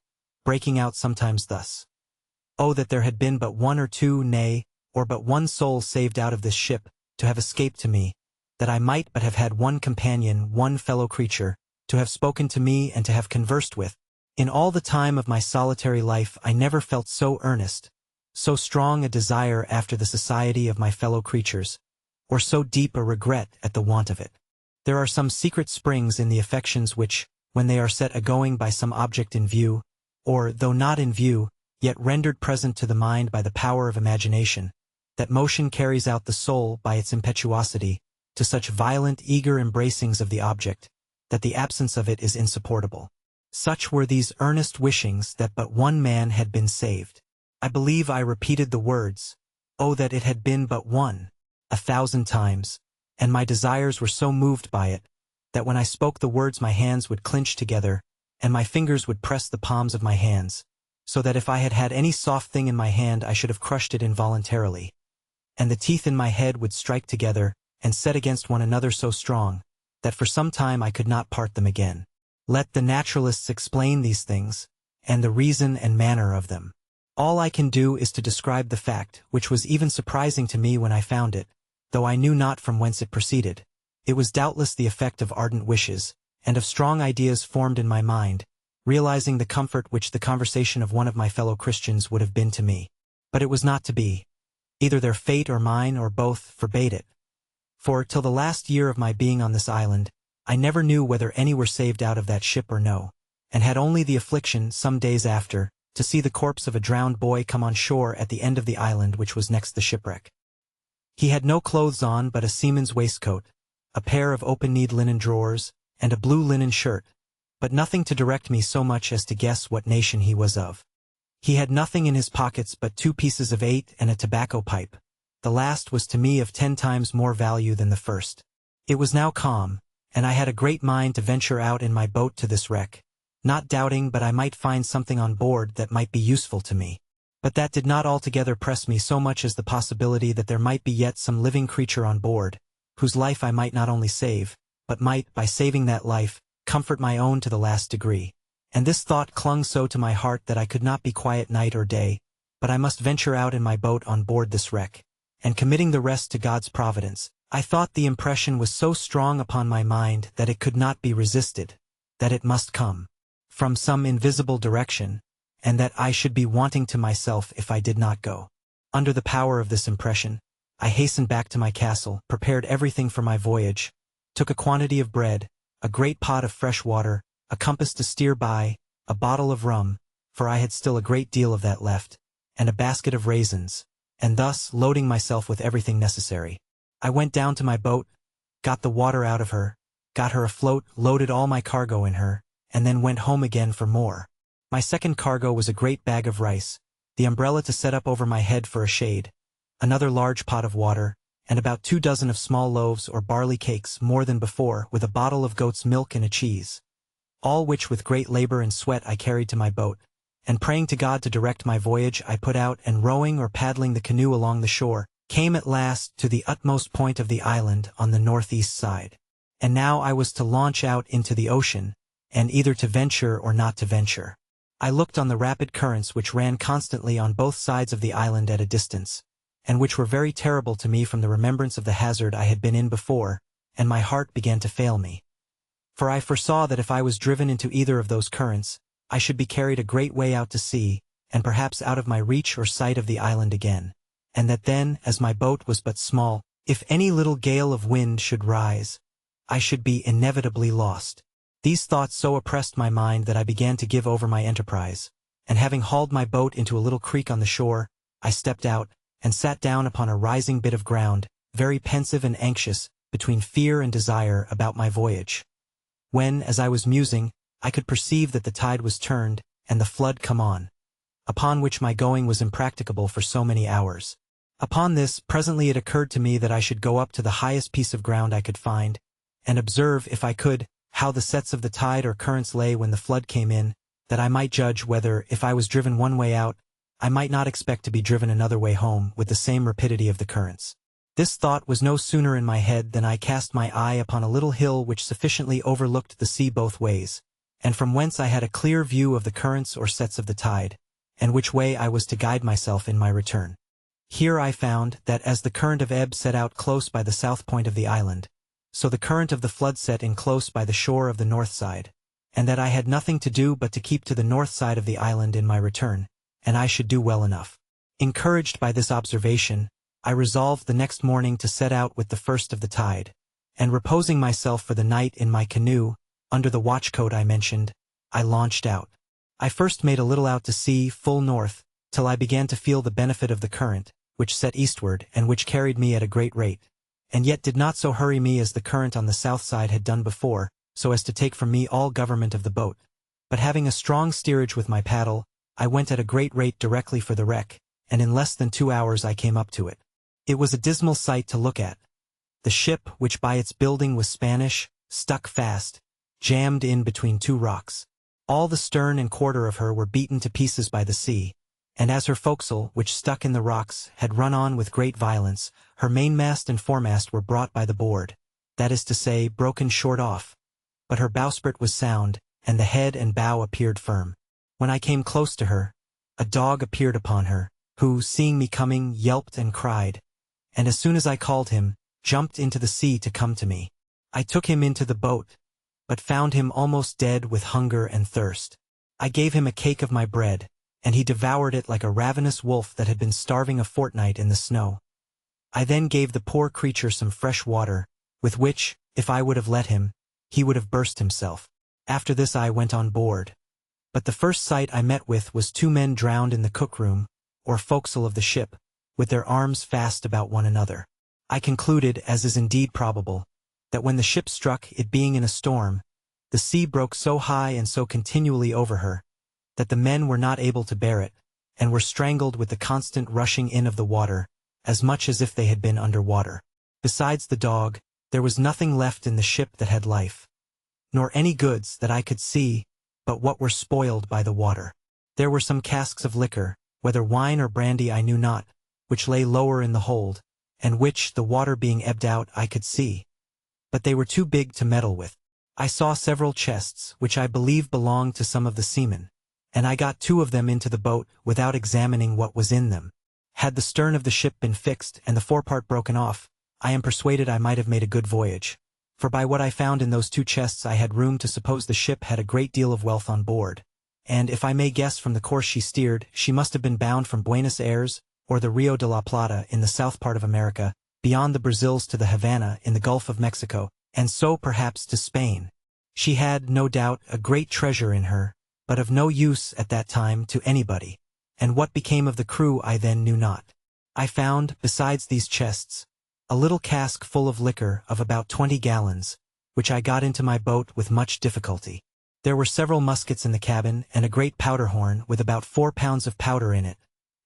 breaking out sometimes thus: "Oh, that there had been but 1 or 2, nay, or but 1 soul saved out of this ship, to have escaped to me, that I might but have had 1 companion, 1 fellow creature, to have spoken to me and to have conversed with. In all the time of my solitary life I never felt so earnest, so strong a desire after the society of my fellow creatures, or so deep a regret at the want of it." There are some secret springs in the affections which, when they are set a-going by some object in view, or, though not in view, yet rendered present to the mind by the power of imagination, that motion carries out the soul by its impetuosity, to such violent eager embracings of the object, that the absence of it is insupportable. Such were these earnest wishings that but 1 man had been saved. I believe I repeated the words, "Oh, that it had been but 1," 1,000 times, and my desires were so moved by it, that when I spoke the words my hands would clinch together, and my fingers would press the palms of my hands, so that if I had had any soft thing in my hand I should have crushed it involuntarily, and the teeth in my head would strike together, and set against one another so strong, that for some time I could not part them again. Let the naturalists explain these things, and the reason and manner of them. All I can do is to describe the fact, which was even surprising to me when I found it, though I knew not from whence it proceeded. It was doubtless the effect of ardent wishes, and of strong ideas formed in my mind, realizing the comfort which the conversation of one of my fellow Christians would have been to me. But it was not to be. Either their fate or mine, or both, forbade it. For, till the last year of my being on this island, I never knew whether any were saved out of that ship or no, and had only the affliction, some days after, to see the corpse of a drowned boy come on shore at the end of the island which was next the shipwreck. He had no clothes on but a seaman's waistcoat, a pair of open-kneed linen drawers, and a blue linen shirt, but nothing to direct me so much as to guess what nation he was of. He had nothing in his pockets but 2 pieces of 8 and a tobacco pipe. The last was to me of 10 times more value than the first. It was now calm, and I had a great mind to venture out in my boat to this wreck, not doubting but I might find something on board that might be useful to me. But that did not altogether press me so much as the possibility that there might be yet some living creature on board, whose life I might not only save, but might, by saving that life, comfort my own to the last degree. And this thought clung so to my heart that I could not be quiet night or day, but I must venture out in my boat on board this wreck, and committing the rest to God's providence, I thought the impression was so strong upon my mind that it could not be resisted, that it must come from some invisible direction, and that I should be wanting to myself if I did not go. Under the power of this impression, I hastened back to my castle, prepared everything for my voyage, took a quantity of bread, a great pot of fresh water, a compass to steer by, a bottle of rum, for I had still a great deal of that left, and a basket of raisins, and thus, loading myself with everything necessary, I went down to my boat, got the water out of her, got her afloat, loaded all my cargo in her, and then went home again for more. My second cargo was a great bag of rice, the umbrella to set up over my head for a shade, another large pot of water, and about 2 dozen of small loaves or barley cakes more than before, with a bottle of goat's milk and a cheese. All which with great labor and sweat I carried to my boat, and praying to God to direct my voyage I put out and rowing or paddling the canoe along the shore, came at last to the utmost point of the island on the northeast side. And now I was to launch out into the ocean, and either to venture or not to venture. I looked on the rapid currents which ran constantly on both sides of the island at a distance, and which were very terrible to me from the remembrance of the hazard I had been in before, and my heart began to fail me. For I foresaw that if I was driven into either of those currents, I should be carried a great way out to sea, and perhaps out of my reach or sight of the island again, and that then, as my boat was but small, if any little gale of wind should rise, I should be inevitably lost. These thoughts so oppressed my mind that I began to give over my enterprise, and having hauled my boat into a little creek on the shore, I stepped out, and sat down upon a rising bit of ground, very pensive and anxious, between fear and desire about my voyage. When, as I was musing, I could perceive that the tide was turned, and the flood come on, upon which my going was impracticable for so many hours. Upon this, presently it occurred to me that I should go up to the highest piece of ground I could find, and observe, if I could, how the sets of the tide or currents lay when the flood came in, that I might judge whether, if I was driven one way out, I might not expect to be driven another way home with the same rapidity of the currents. This thought was no sooner in my head than I cast my eye upon a little hill which sufficiently overlooked the sea both ways, and from whence I had a clear view of the currents or sets of the tide, and which way I was to guide myself in my return. Here I found that as the current of ebb set out close by the south point of the island, so the current of the flood set in close by the shore of the north side, and that I had nothing to do but to keep to the north side of the island in my return, and I should do well enough. Encouraged by this observation, I resolved the next morning to set out with the first of the tide, and reposing myself for the night in my canoe, under the watchcoat I mentioned, I launched out. I first made a little out to sea, full north, till I began to feel the benefit of the current, which set eastward and which carried me at a great rate, and yet did not so hurry me as the current on the south side had done before, so as to take from me all government of the boat. But having a strong steerage with my paddle, I went at a great rate directly for the wreck, and in less than 2 hours I came up to it. It was a dismal sight to look at. The ship, which by its building was Spanish, stuck fast, jammed in between two rocks. All the stern and quarter of her were beaten to pieces by the sea, and as her forecastle, which stuck in the rocks, had run on with great violence, her mainmast and foremast were brought by the board, that is to say, broken short off. But her bowsprit was sound, and the head and bow appeared firm. When I came close to her, a dog appeared upon her, who, seeing me coming, yelped and cried, and as soon as I called him, jumped into the sea to come to me. I took him into the boat, but found him almost dead with hunger and thirst. I gave him a cake of my bread, and he devoured it like a ravenous wolf that had been starving a fortnight in the snow. I then gave the poor creature some fresh water, with which, if I would have let him, he would have burst himself. After this I went on board. But the first sight I met with was 2 men drowned in the cook-room, or forecastle of the ship, with their arms fast about one another. I concluded, as is indeed probable, that when the ship struck, it being in a storm, the sea broke so high and so continually over her, that the men were not able to bear it, and were strangled with the constant rushing in of the water, as much as if they had been under water. Besides the dog, there was nothing left in the ship that had life, nor any goods that I could see, but what were spoiled by the water. There were some casks of liquor, whether wine or brandy I knew not, which lay lower in the hold, and which, the water being ebbed out, I could see. But they were too big to meddle with. I saw several chests, which I believe belonged to some of the seamen, and I got 2 of them into the boat without examining what was in them. Had the stern of the ship been fixed and the forepart broken off, I am persuaded I might have made a good voyage, for by what I found in those 2 chests I had room to suppose the ship had a great deal of wealth on board, and if I may guess from the course she steered, she must have been bound from Buenos Aires, or the Rio de la Plata in the south part of America, beyond the Brazils to the Havana in the Gulf of Mexico, and so perhaps to Spain. She had, no doubt, a great treasure in her, but of no use at that time to anybody, and what became of the crew I then knew not. I found, besides these chests, a little cask full of liquor of about 20 gallons, which I got into my boat with much difficulty. There were several muskets in the cabin, and a great powder horn with about 4 pounds of powder in it.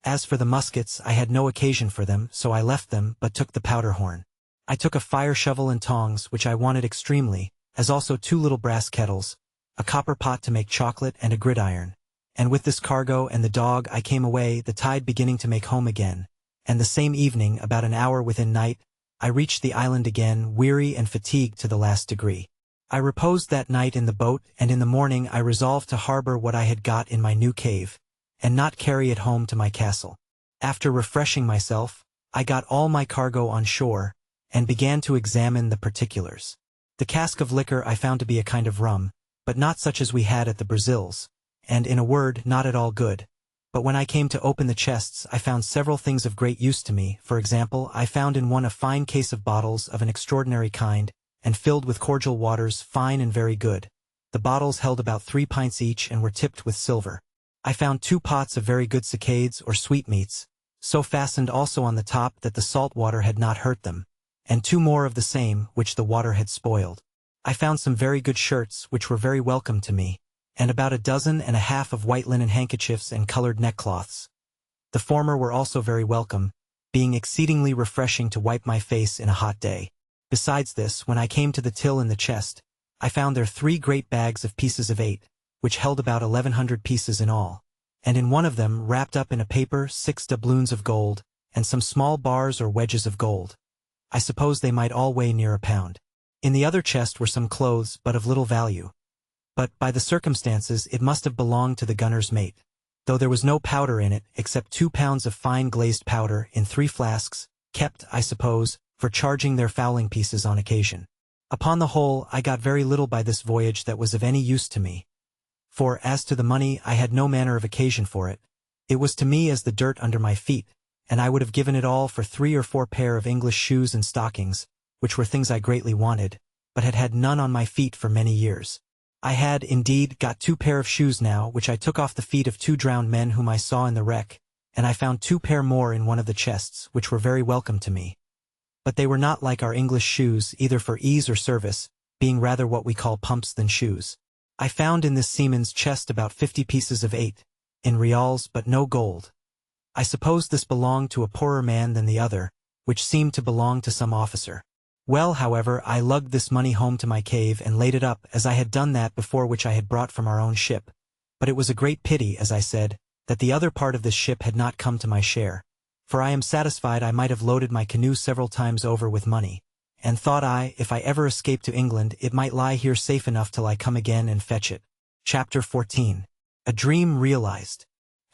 As for the muskets, I had no occasion for them, so I left them, but took the powder horn. I took a fire shovel and tongs, which I wanted extremely, as also 2 little brass kettles, a copper pot to make chocolate, and a gridiron. And with this cargo and the dog I came away, the tide beginning to make home again, and the same evening, about an hour within night, I reached the island again, weary and fatigued to the last degree. I reposed that night in the boat, and in the morning I resolved to harbor what I had got in my new cave, and not carry it home to my castle. After refreshing myself, I got all my cargo on shore, and began to examine the particulars. The cask of liquor I found to be a kind of rum, but not such as we had at the Brazils, and in a word, not at all good. But when I came to open the chests, I found several things of great use to me. For example, I found in one a fine case of bottles of an extraordinary kind, and filled with cordial waters, fine and very good. The bottles held about 3 pints each and were tipped with silver. I found 2 pots of very good cicades or sweetmeats, so fastened also on the top that the salt water had not hurt them, and 2 more of the same, which the water had spoiled. I found some very good shirts, which were very welcome to me, and about 12 and a half of white linen handkerchiefs and colored neckcloths. The former were also very welcome, being exceedingly refreshing to wipe my face in a hot day. Besides this, when I came to the till in the chest, I found there 3 great bags of pieces of 8, which held about 1100 pieces in all, and in one of them, wrapped up in a paper, 6 doubloons of gold, and some small bars or wedges of gold. I suppose they might all weigh near a pound. In the other chest were some clothes, but of little value. But, by the circumstances, it must have belonged to the gunner's mate, though there was no powder in it, except 2 pounds of fine glazed powder in 3 flasks, kept, I suppose, for charging their fowling pieces on occasion. Upon the whole, I got very little by this voyage that was of any use to me. For, as to the money, I had no manner of occasion for it. It was to me as the dirt under my feet, and I would have given it all for 3 or 4 pair of English shoes and stockings, which were things I greatly wanted, but had had none on my feet for many years. I had, indeed, got 2 pair of shoes now, which I took off the feet of 2 drowned men whom I saw in the wreck, and I found 2 pair more in one of the chests, which were very welcome to me. But they were not like our English shoes, either for ease or service, being rather what we call pumps than shoes. I found in this seaman's chest about 50 pieces of 8, in reals, but no gold. I suppose this belonged to a poorer man than the other, which seemed to belong to some officer. Well, however, I lugged this money home to my cave and laid it up, as I had done that before which I had brought from our own ship. But it was a great pity, as I said, that the other part of this ship had not come to my share, for I am satisfied I might have loaded my canoe several times over with money, and thought I, if I ever escaped to England, it might lie here safe enough till I come again and fetch it. Chapter 14. A Dream Realized.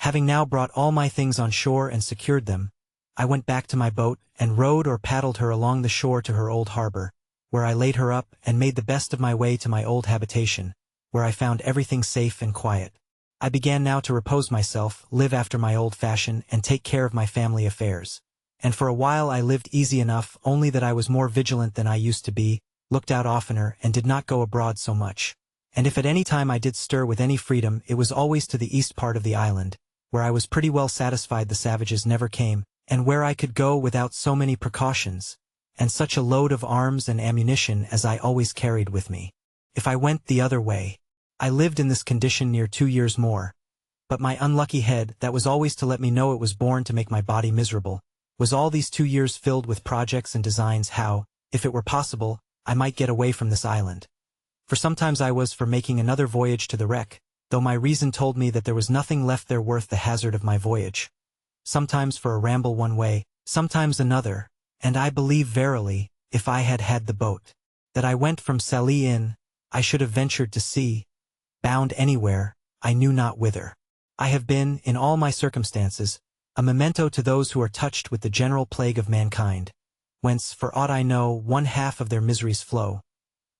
Having now brought all my things on shore and secured them, I went back to my boat, and rowed or paddled her along the shore to her old harbor, where I laid her up, and made the best of my way to my old habitation, where I found everything safe and quiet. I began now to repose myself, live after my old fashion, and take care of my family affairs. And for a while I lived easy enough, only that I was more vigilant than I used to be, looked out oftener, and did not go abroad so much. And if at any time I did stir with any freedom, it was always to the east part of the island, where I was pretty well satisfied the savages never came, and where I could go without so many precautions, and such a load of arms and ammunition as I always carried with me. If I went the other way, I lived in this condition near 2 years more, but my unlucky head, that was always to let me know it was born to make my body miserable, was all these 2 years filled with projects and designs how, if it were possible, I might get away from this island. For sometimes I was for making another voyage to the wreck, though my reason told me that there was nothing left there worth the hazard of my voyage. Sometimes for a ramble one way, sometimes another, and I believe verily, if I had had the boat, that I went from Sallee in, I should have ventured to sea, bound anywhere, I knew not whither. I have been, in all my circumstances, a memento to those who are touched with the general plague of mankind, whence, for aught I know, 1/2 of their miseries flow.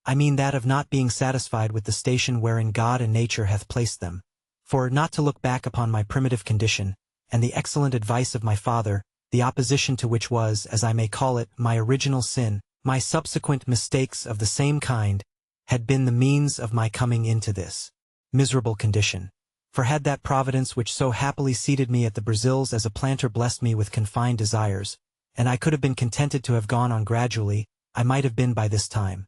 I mean that of not being satisfied with the station wherein God and nature hath placed them. For, not to look back upon my primitive condition, and the excellent advice of my father, the opposition to which was, as I may call it, my original sin, my subsequent mistakes of the same kind, had been the means of my coming into this miserable condition. For had that providence which so happily seated me at the Brazils as a planter blessed me with confined desires, and I could have been contented to have gone on gradually, I might have been by this time,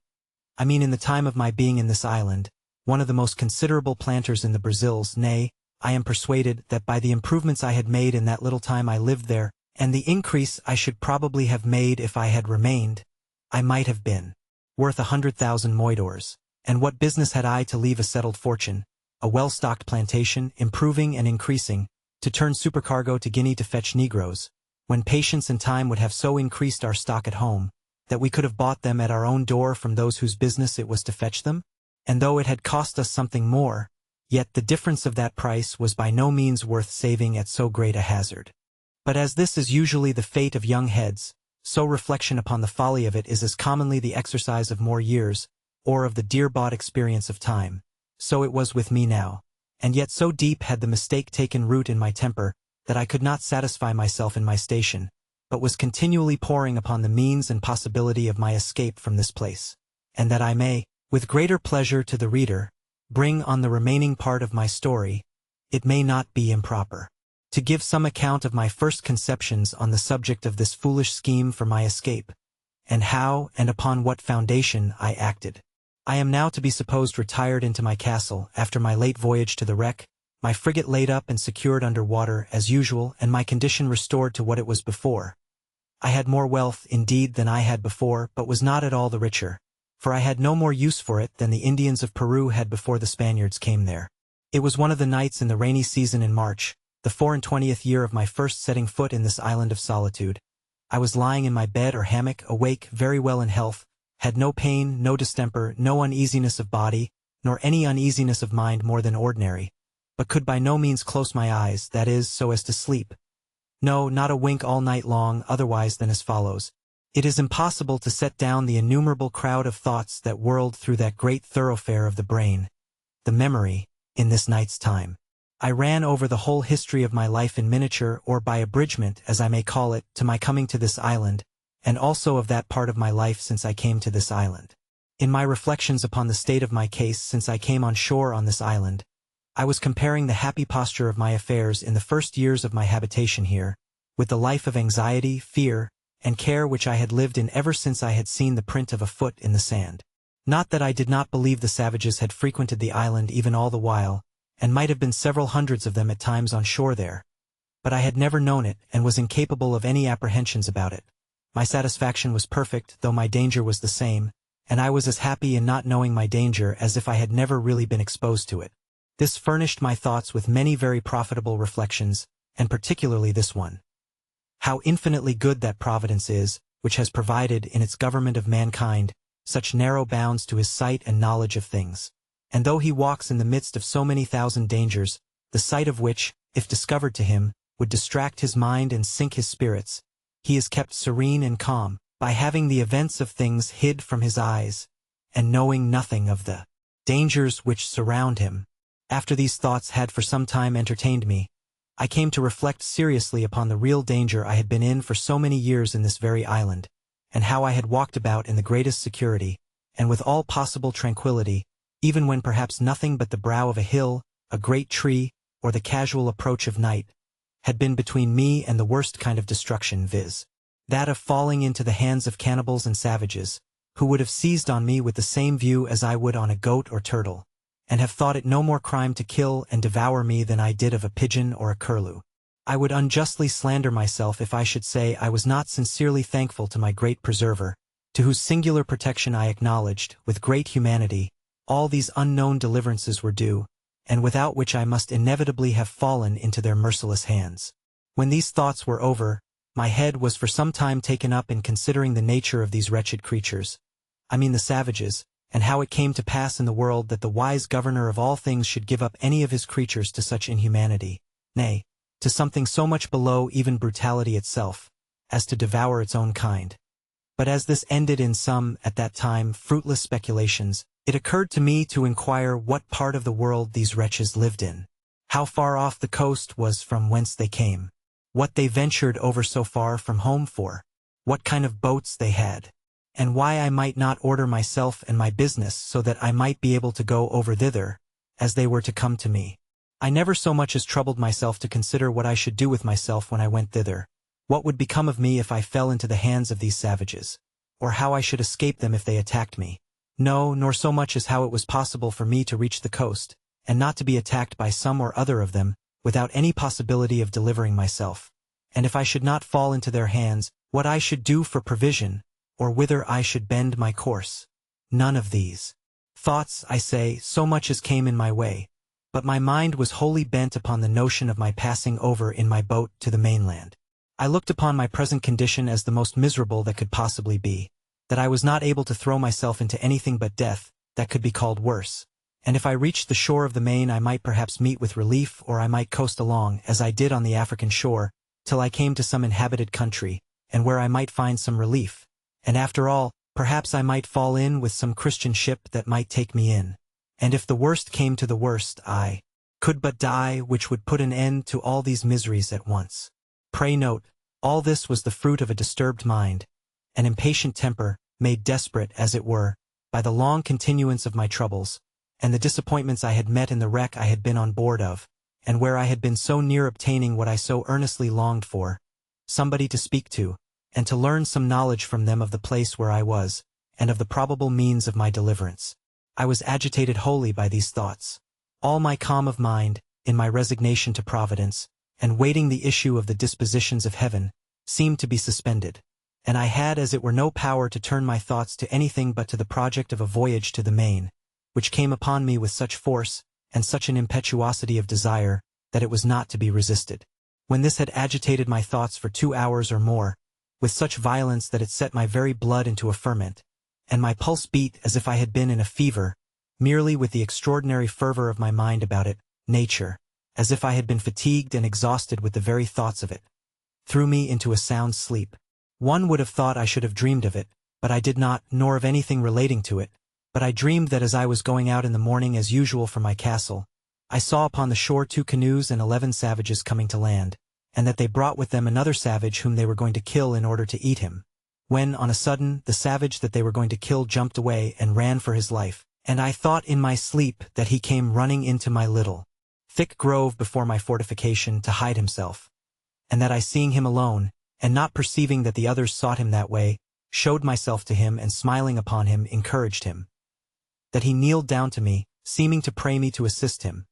I mean in the time of my being in this island, one of the most considerable planters in the Brazils. Nay, I am persuaded that by the improvements I had made in that little time I lived there, and the increase I should probably have made if I had remained, I might have been worth 100,000 moidores. And what business had I to leave a settled fortune, a well-stocked plantation, improving and increasing, to turn supercargo to Guinea to fetch Negroes, when patience and time would have so increased our stock at home, that we could have bought them at our own door from those whose business it was to fetch them? And though it had cost us something more, yet the difference of that price was by no means worth saving at so great a hazard. But as this is usually the fate of young heads, so reflection upon the folly of it is as commonly the exercise of more years, or of the dear-bought experience of time. So it was with me now, and yet so deep had the mistake taken root in my temper, that I could not satisfy myself in my station, but was continually poring upon the means and possibility of my escape from this place, and that I may, with greater pleasure to the reader, bring on the remaining part of my story, it may not be improper to give some account of my first conceptions on the subject of this foolish scheme for my escape, and how and upon what foundation I acted. I am now to be supposed retired into my castle after my late voyage to the wreck, my frigate laid up and secured under water as usual, and my condition restored to what it was before. I had more wealth, indeed, than I had before, but was not at all the richer, for I had no more use for it than the Indians of Peru had before the Spaniards came there. It was one of the nights in the rainy season in March, the 24th year of my first setting foot in this island of solitude. I was lying in my bed or hammock, awake, very well in health, had no pain, no distemper, no uneasiness of body, nor any uneasiness of mind more than ordinary, but could by no means close my eyes, that is, so as to sleep. No, not a wink all night long, otherwise than as follows. It is impossible to set down the innumerable crowd of thoughts that whirled through that great thoroughfare of the brain, the memory, in this night's time. I ran over the whole history of my life in miniature, or by abridgment, as I may call it, to my coming to this island, and also of that part of my life since I came to this island. In my reflections upon the state of my case since I came on shore on this island, I was comparing the happy posture of my affairs in the first years of my habitation here, with the life of anxiety, fear, and care which I had lived in ever since I had seen the print of a foot in the sand. Not that I did not believe the savages had frequented the island even all the while, and might have been several hundreds of them at times on shore there, but I had never known it, and was incapable of any apprehensions about it. My satisfaction was perfect, though my danger was the same, and I was as happy in not knowing my danger as if I had never really been exposed to it. This furnished my thoughts with many very profitable reflections, and particularly this one. How infinitely good that Providence is, which has provided, in its government of mankind, such narrow bounds to his sight and knowledge of things. And though he walks in the midst of so many thousand dangers, the sight of which, if discovered to him, would distract his mind and sink his spirits, he is kept serene and calm, by having the events of things hid from his eyes, and knowing nothing of the dangers which surround him. After these thoughts had for some time entertained me, I came to reflect seriously upon the real danger I had been in for so many years in this very island, and how I had walked about in the greatest security, and with all possible tranquillity, even when perhaps nothing but the brow of a hill, a great tree, or the casual approach of night, had been between me and the worst kind of destruction, viz., that of falling into the hands of cannibals and savages, who would have seized on me with the same view as I would on a goat or turtle, and have thought it no more crime to kill and devour me than I did of a pigeon or a curlew. I would unjustly slander myself if I should say I was not sincerely thankful to my great preserver, to whose singular protection I acknowledged, with great humanity, all these unknown deliverances were due, and without which I must inevitably have fallen into their merciless hands. When these thoughts were over, my head was for some time taken up in considering the nature of these wretched creatures, I mean the savages, and how it came to pass in the world that the wise governor of all things should give up any of his creatures to such inhumanity, nay, to something so much below even brutality itself, as to devour its own kind. But as this ended in some, at that time, fruitless speculations, it occurred to me to inquire what part of the world these wretches lived in, how far off the coast was from whence they came, what they ventured over so far from home for, what kind of boats they had, and why I might not order myself and my business so that I might be able to go over thither, as they were to come to me. I never so much as troubled myself to consider what I should do with myself when I went thither, what would become of me if I fell into the hands of these savages, or how I should escape them if they attacked me. No, nor so much as how it was possible for me to reach the coast, and not to be attacked by some or other of them, without any possibility of delivering myself, and if I should not fall into their hands, what I should do for provision, or whither I should bend my course. None of these thoughts, I say, so much as came in my way, but my mind was wholly bent upon the notion of my passing over in my boat to the mainland. I looked upon my present condition as the most miserable that could possibly be, that I was not able to throw myself into anything but death, that could be called worse. And if I reached the shore of the main I might perhaps meet with relief, or I might coast along, as I did on the African shore, till I came to some inhabited country, and where I might find some relief. And after all, perhaps I might fall in with some Christian ship that might take me in. And if the worst came to the worst, I could but die, which would put an end to all these miseries at once. Pray note, all this was the fruit of a disturbed mind, an impatient temper, made desperate, as it were, by the long continuance of my troubles, and the disappointments I had met in the wreck I had been on board of, and where I had been so near obtaining what I so earnestly longed for, somebody to speak to, and to learn some knowledge from them of the place where I was, and of the probable means of my deliverance. I was agitated wholly by these thoughts. All my calm of mind, in my resignation to Providence, and waiting the issue of the dispositions of heaven, seemed to be suspended, and I had as it were no power to turn my thoughts to anything but to the project of a voyage to the main, which came upon me with such force, and such an impetuosity of desire, that it was not to be resisted. When this had agitated my thoughts for 2 hours or more, with such violence that it set my very blood into a ferment, and my pulse beat as if I had been in a fever, merely with the extraordinary fervor of my mind about it, nature, as if I had been fatigued and exhausted with the very thoughts of it, threw me into a sound sleep. One would have thought I should have dreamed of it, but I did not, nor of anything relating to it, but I dreamed that as I was going out in the morning as usual from my castle, I saw upon the shore 2 canoes and 11 savages coming to land, and that they brought with them another savage whom they were going to kill in order to eat him. When, on a sudden, the savage that they were going to kill jumped away and ran for his life, and I thought in my sleep that he came running into my little, thick grove before my fortification to hide himself, and that I, seeing him alone, and not perceiving that the others sought him that way, showed myself to him, and smiling upon him encouraged him. That he kneeled down to me, seeming to pray me to assist him.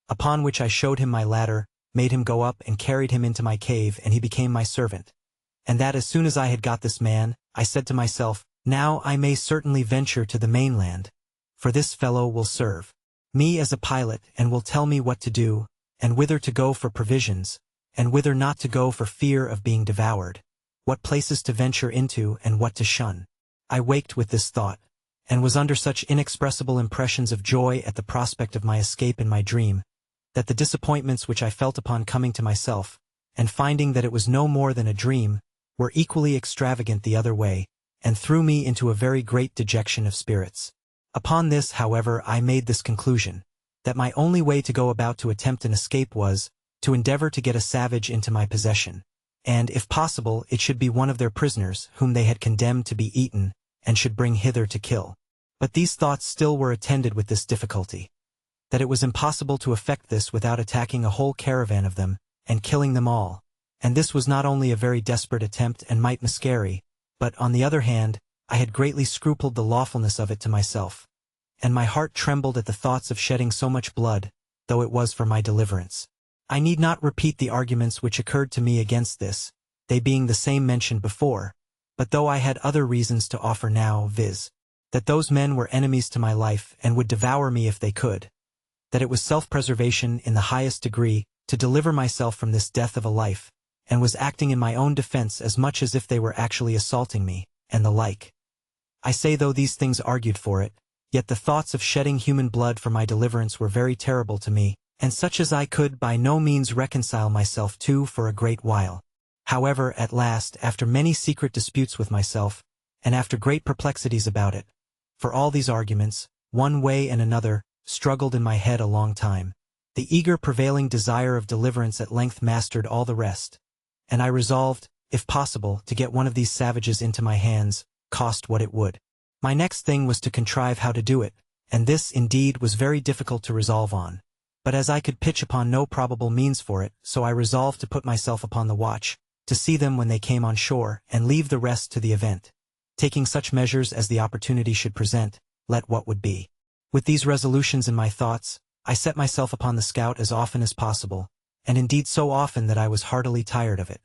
Upon which I showed him my ladder, made him go up and carried him into my cave, and he became my servant. And that as soon as I had got this man, I said to myself, now I may certainly venture to the mainland, for this fellow will serve me as a pilot, and will tell me what to do, and whither to go for provisions, and whither not to go for fear of being devoured, what places to venture into and what to shun. I waked with this thought, and was under such inexpressible impressions of joy at the prospect of my escape in my dream, that the disappointments which I felt upon coming to myself, and finding that it was no more than a dream, were equally extravagant the other way, and threw me into a very great dejection of spirits. Upon this, however, I made this conclusion, that my only way to go about to attempt an escape was, to endeavor to get a savage into my possession, and, if possible, it should be one of their prisoners, whom they had condemned to be eaten, and should bring hither to kill. But these thoughts still were attended with this difficulty, that it was impossible to effect this without attacking a whole caravan of them, and killing them all, and this was not only a very desperate attempt and might miscarry, but, on the other hand, I had greatly scrupled the lawfulness of it to myself, and my heart trembled at the thoughts of shedding so much blood, though it was for my deliverance. I need not repeat the arguments which occurred to me against this, they being the same mentioned before, but though I had other reasons to offer now, viz., that those men were enemies to my life and would devour me if they could, that it was self-preservation in the highest degree to deliver myself from this death of a life, and was acting in my own defense as much as if they were actually assaulting me, and the like. I say though these things argued for it, yet the thoughts of shedding human blood for my deliverance were very terrible to me, and such as I could by no means reconcile myself to for a great while. However, at last, after many secret disputes with myself, and after great perplexities about it, for all these arguments, one way and another, struggled in my head a long time, the eager prevailing desire of deliverance at length mastered all the rest, and I resolved, if possible, to get one of these savages into my hands, cost what it would. My next thing was to contrive how to do it, and this, indeed, was very difficult to resolve on. But as I could pitch upon no probable means for it, so I resolved to put myself upon the watch, to see them when they came on shore, and leave the rest to the event, taking such measures as the opportunity should present, let what would be. With these resolutions in my thoughts, I set myself upon the scout as often as possible, and indeed so often that I was heartily tired of it.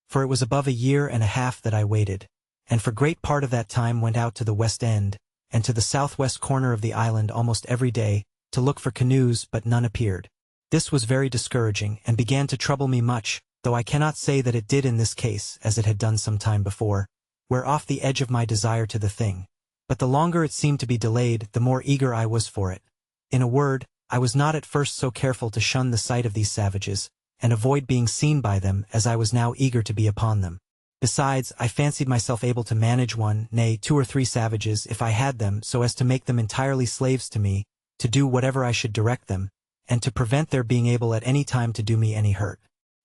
For it was above a year and a half that I waited, and for great part of that time went out to the West End, and to the southwest corner of the island almost every day, to look for canoes, but none appeared. This was very discouraging, and began to trouble me much, though I cannot say that it did in this case as it had done some time before, where off the edge of my desire to the thing. But the longer it seemed to be delayed, the more eager I was for it. In a word, I was not at first so careful to shun the sight of these savages, and avoid being seen by them as I was now eager to be upon them. Besides, I fancied myself able to manage one, nay, 2 or 3 savages if I had them, so as to make them entirely slaves to me, to do whatever I should direct them, and to prevent their being able at any time to do me any hurt.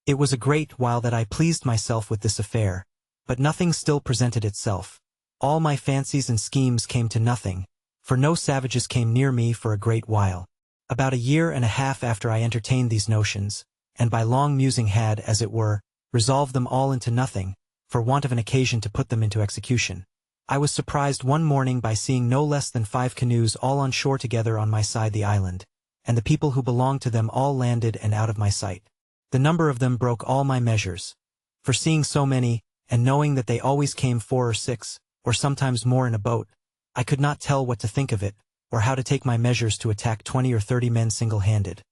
It was a great while that I pleased myself with this affair, but nothing still presented itself. All my fancies and schemes came to nothing, for no savages came near me for a great while. About a year and a half after I entertained these notions, and by long musing had, as it were, resolved them all into nothing, for want of an occasion to put them into execution, I was surprised one morning by seeing no less than 5 canoes all on shore together on my side the island, and the people who belonged to them all landed and out of my sight. The number of them broke all my measures. For seeing so many, and knowing that they always came 4 or 6, or sometimes more in a boat, I could not tell what to think of it, or how to take my measures to attack 20 or 30 men single-handed.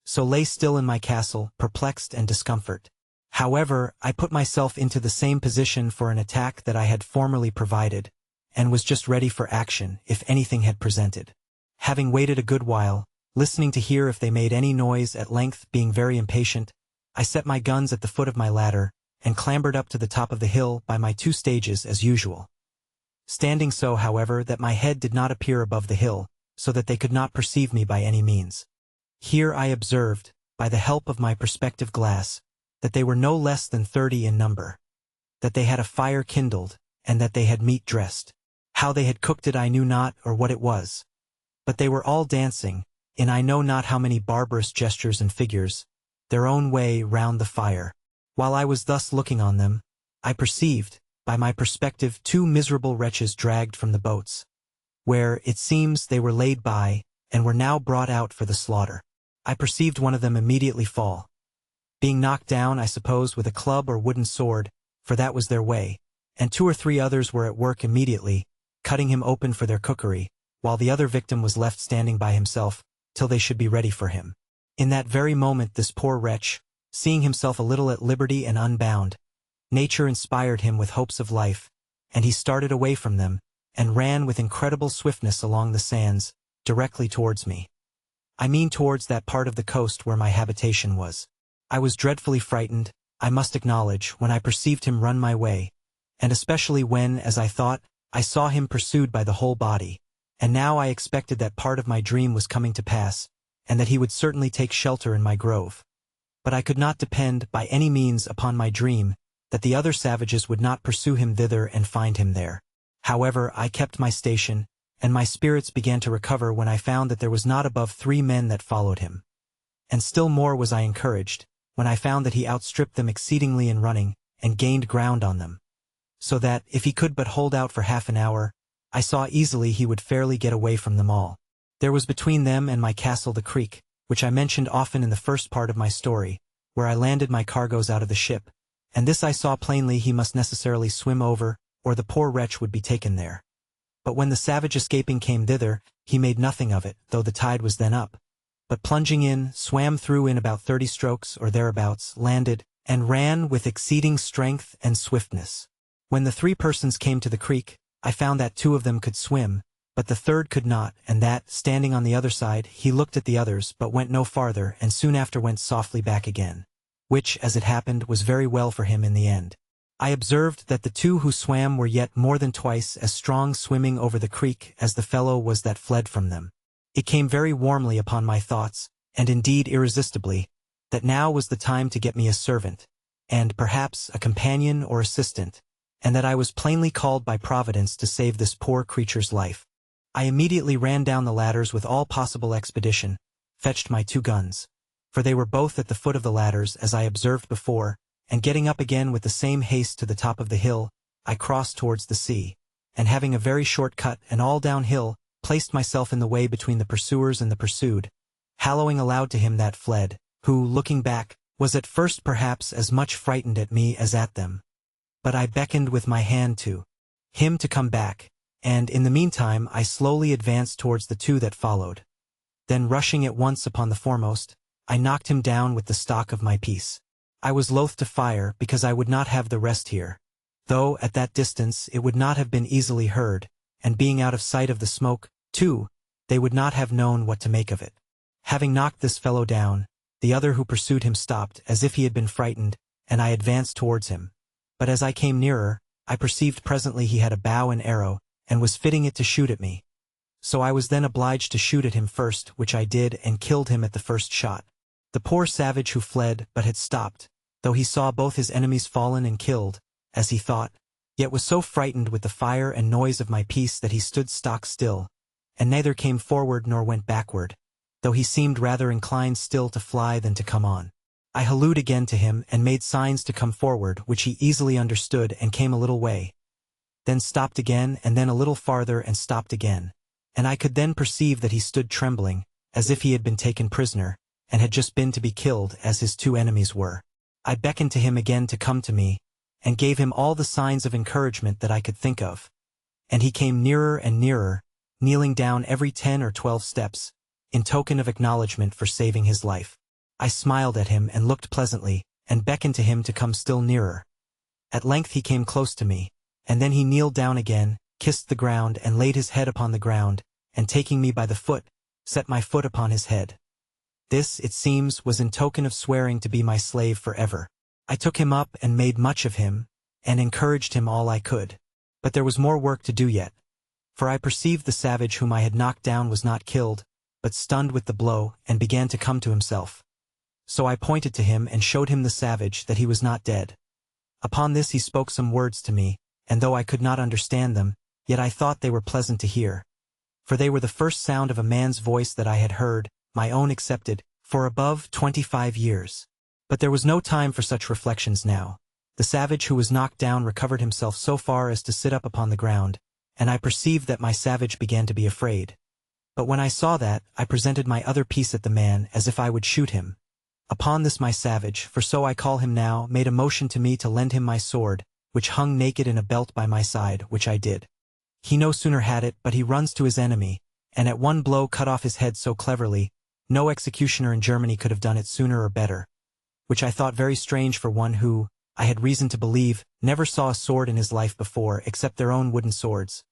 So lay still in my castle, perplexed and discomfort. However, I put myself into the same position for an attack that I had formerly provided, and was just ready for action if anything had presented. Having waited a good while, listening to hear if they made any noise, at length, being very impatient, I set my guns at the foot of my ladder, and clambered up to the top of the hill by my 2 stages as usual. Standing so, however, that my head did not appear above the hill, so that they could not perceive me by any means. Here I observed, by the help of my perspective glass, that they were no less than 30 in number, that they had a fire kindled, and that they had meat dressed. How they had cooked it I knew not, or what it was. But they were all dancing, in I know not how many barbarous gestures and figures, their own way round the fire. While I was thus looking on them, I perceived, by my perspective, 2 miserable wretches dragged from the boats, where, it seems, they were laid by, and were now brought out for the slaughter. I perceived one of them immediately fall, being knocked down, I suppose, with a club or wooden sword, for that was their way, and 2 or 3 others were at work immediately, cutting him open for their cookery, while the other victim was left standing by himself, till they should be ready for him. In that very moment this poor wretch, seeing himself a little at liberty and unbound, nature inspired him with hopes of life, and he started away from them, and ran with incredible swiftness along the sands, directly towards me. I mean towards that part of the coast where my habitation was. I was dreadfully frightened, I must acknowledge, when I perceived him run my way, and especially when, as I thought, I saw him pursued by the whole body, and now I expected that part of my dream was coming to pass, and that he would certainly take shelter in my grove. But I could not depend, by any means, upon my dream, that the other savages would not pursue him thither and find him there. However, I kept my station, and my spirits began to recover when I found that there was not above 3 men that followed him. And still more was I encouraged, when I found that he outstripped them exceedingly in running, and gained ground on them. So that, if he could but hold out for half an hour, I saw easily he would fairly get away from them all. There was between them and my castle the creek, which I mentioned often in the first part of my story, where I landed my cargoes out of the ship, and this I saw plainly he must necessarily swim over, or the poor wretch would be taken there. But when the savage escaping came thither, he made nothing of it, though the tide was then up, but plunging in, swam through in about 30 strokes or thereabouts, landed, and ran with exceeding strength and swiftness. When the 3 persons came to the creek, I found that 2 of them could swim, but the 3rd could not, and that, standing on the other side, he looked at the others, but went no farther, and soon after went softly back again, which, as it happened, was very well for him in the end. I observed that the 2 who swam were yet more than twice as strong swimming over the creek as the fellow was that fled from them. It came very warmly upon my thoughts, and indeed irresistibly, that now was the time to get me a servant, and, perhaps, a companion or assistant, and that I was plainly called by Providence to save this poor creature's life. I immediately ran down the ladders with all possible expedition, fetched my 2 guns, for they were both at the foot of the ladders as I observed before, and getting up again with the same haste to the top of the hill, I crossed towards the sea, and having a very short cut and all downhill, placed myself in the way between the pursuers and the pursued, hallooing aloud to him that fled, who, looking back, was at first perhaps as much frightened at me as at them. But I beckoned with my hand to him to come back, and in the meantime I slowly advanced towards the 2 that followed. Then rushing at once upon the foremost, I knocked him down with the stock of my piece. I was loath to fire because I would not have the rest here. Though, at that distance, it would not have been easily heard, and being out of sight of the smoke, too, they would not have known what to make of it. Having knocked this fellow down, the other who pursued him stopped as if he had been frightened, and I advanced towards him. But as I came nearer, I perceived presently he had a bow and arrow, and was fitting it to shoot at me. So I was then obliged to shoot at him first, which I did, and killed him at the first shot. The poor savage who fled but had stopped, though he saw both his enemies fallen and killed, as he thought, yet was so frightened with the fire and noise of my piece that he stood stock still, and neither came forward nor went backward, though he seemed rather inclined still to fly than to come on. I hallooed again to him and made signs to come forward, which he easily understood and came a little way, then stopped again and then a little farther and stopped again, and I could then perceive that he stood trembling, as if he had been taken prisoner, and had just been to be killed as his two enemies were. I beckoned to him again to come to me, and gave him all the signs of encouragement that I could think of, and he came nearer and nearer, kneeling down every 10 or 12 steps, in token of acknowledgment for saving his life. I smiled at him and looked pleasantly, and beckoned to him to come still nearer. At length he came close to me, and then he kneeled down again, kissed the ground and laid his head upon the ground, and taking me by the foot, set my foot upon his head. This, it seems, was in token of swearing to be my slave forever. I took him up and made much of him, and encouraged him all I could. But there was more work to do yet, for I perceived the savage whom I had knocked down was not killed, but stunned with the blow, and began to come to himself. So I pointed to him and showed him the savage that he was not dead. Upon this he spoke some words to me, and though I could not understand them, yet I thought they were pleasant to hear. For they were the first sound of a man's voice that I had heard, my own excepted, for above 25 years. But there was no time for such reflections now. The savage who was knocked down recovered himself so far as to sit up upon the ground, and I perceived that my savage began to be afraid. But when I saw that, I presented my other piece at the man as if I would shoot him. Upon this my savage, for so I call him now, made a motion to me to lend him my sword, which hung naked in a belt by my side, which I did. He no sooner had it, but he runs to his enemy, and at one blow cut off his head so cleverly, no executioner in Germany could have done it sooner or better, which I thought very strange for one who, I had reason to believe, never saw a sword in his life before except their own wooden swords.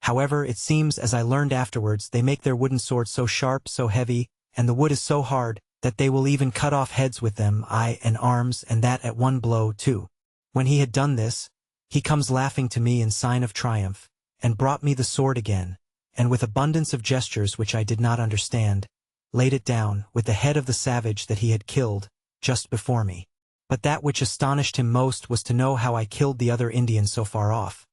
However, it seems, as I learned afterwards, they make their wooden swords so sharp, so heavy, and the wood is so hard, that they will even cut off heads with them, aye, and arms, and that at one blow, too. When he had done this, he comes laughing to me in sign of triumph, and brought me the sword again, and with abundance of gestures which I did not understand, laid it down, with the head of the savage that he had killed, just before me. But that which astonished him most was to know how I killed the other Indian so far off.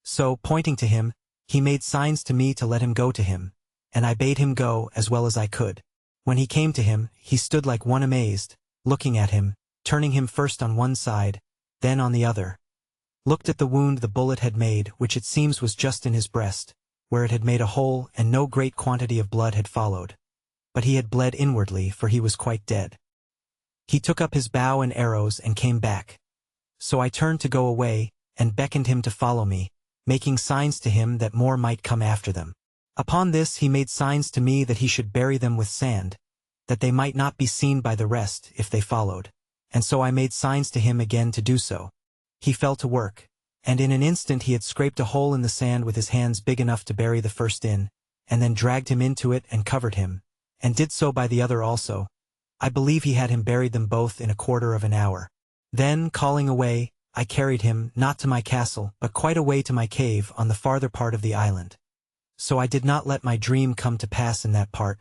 So, pointing to him, he made signs to me to let him go to him, and I bade him go as well as I could. When he came to him, he stood like one amazed, looking at him, turning him first on one side, then on the other. Looked at the wound the bullet had made, which it seems was just in his breast, where it had made a hole and no great quantity of blood had followed. But he had bled inwardly, for he was quite dead. He took up his bow and arrows and came back. So I turned to go away, and beckoned him to follow me, making signs to him that more might come after them. Upon this he made signs to me that he should bury them with sand, that they might not be seen by the rest if they followed, and so I made signs to him again to do so. He fell to work, and in an instant he had scraped a hole in the sand with his hands big enough to bury the first in, and then dragged him into it and covered him, and did so by the other also. I believe he had him buried them both in a quarter of an hour. Then, calling away, I carried him, not to my castle, but quite away to my cave on the farther part of the island. So I did not let my dream come to pass in that part,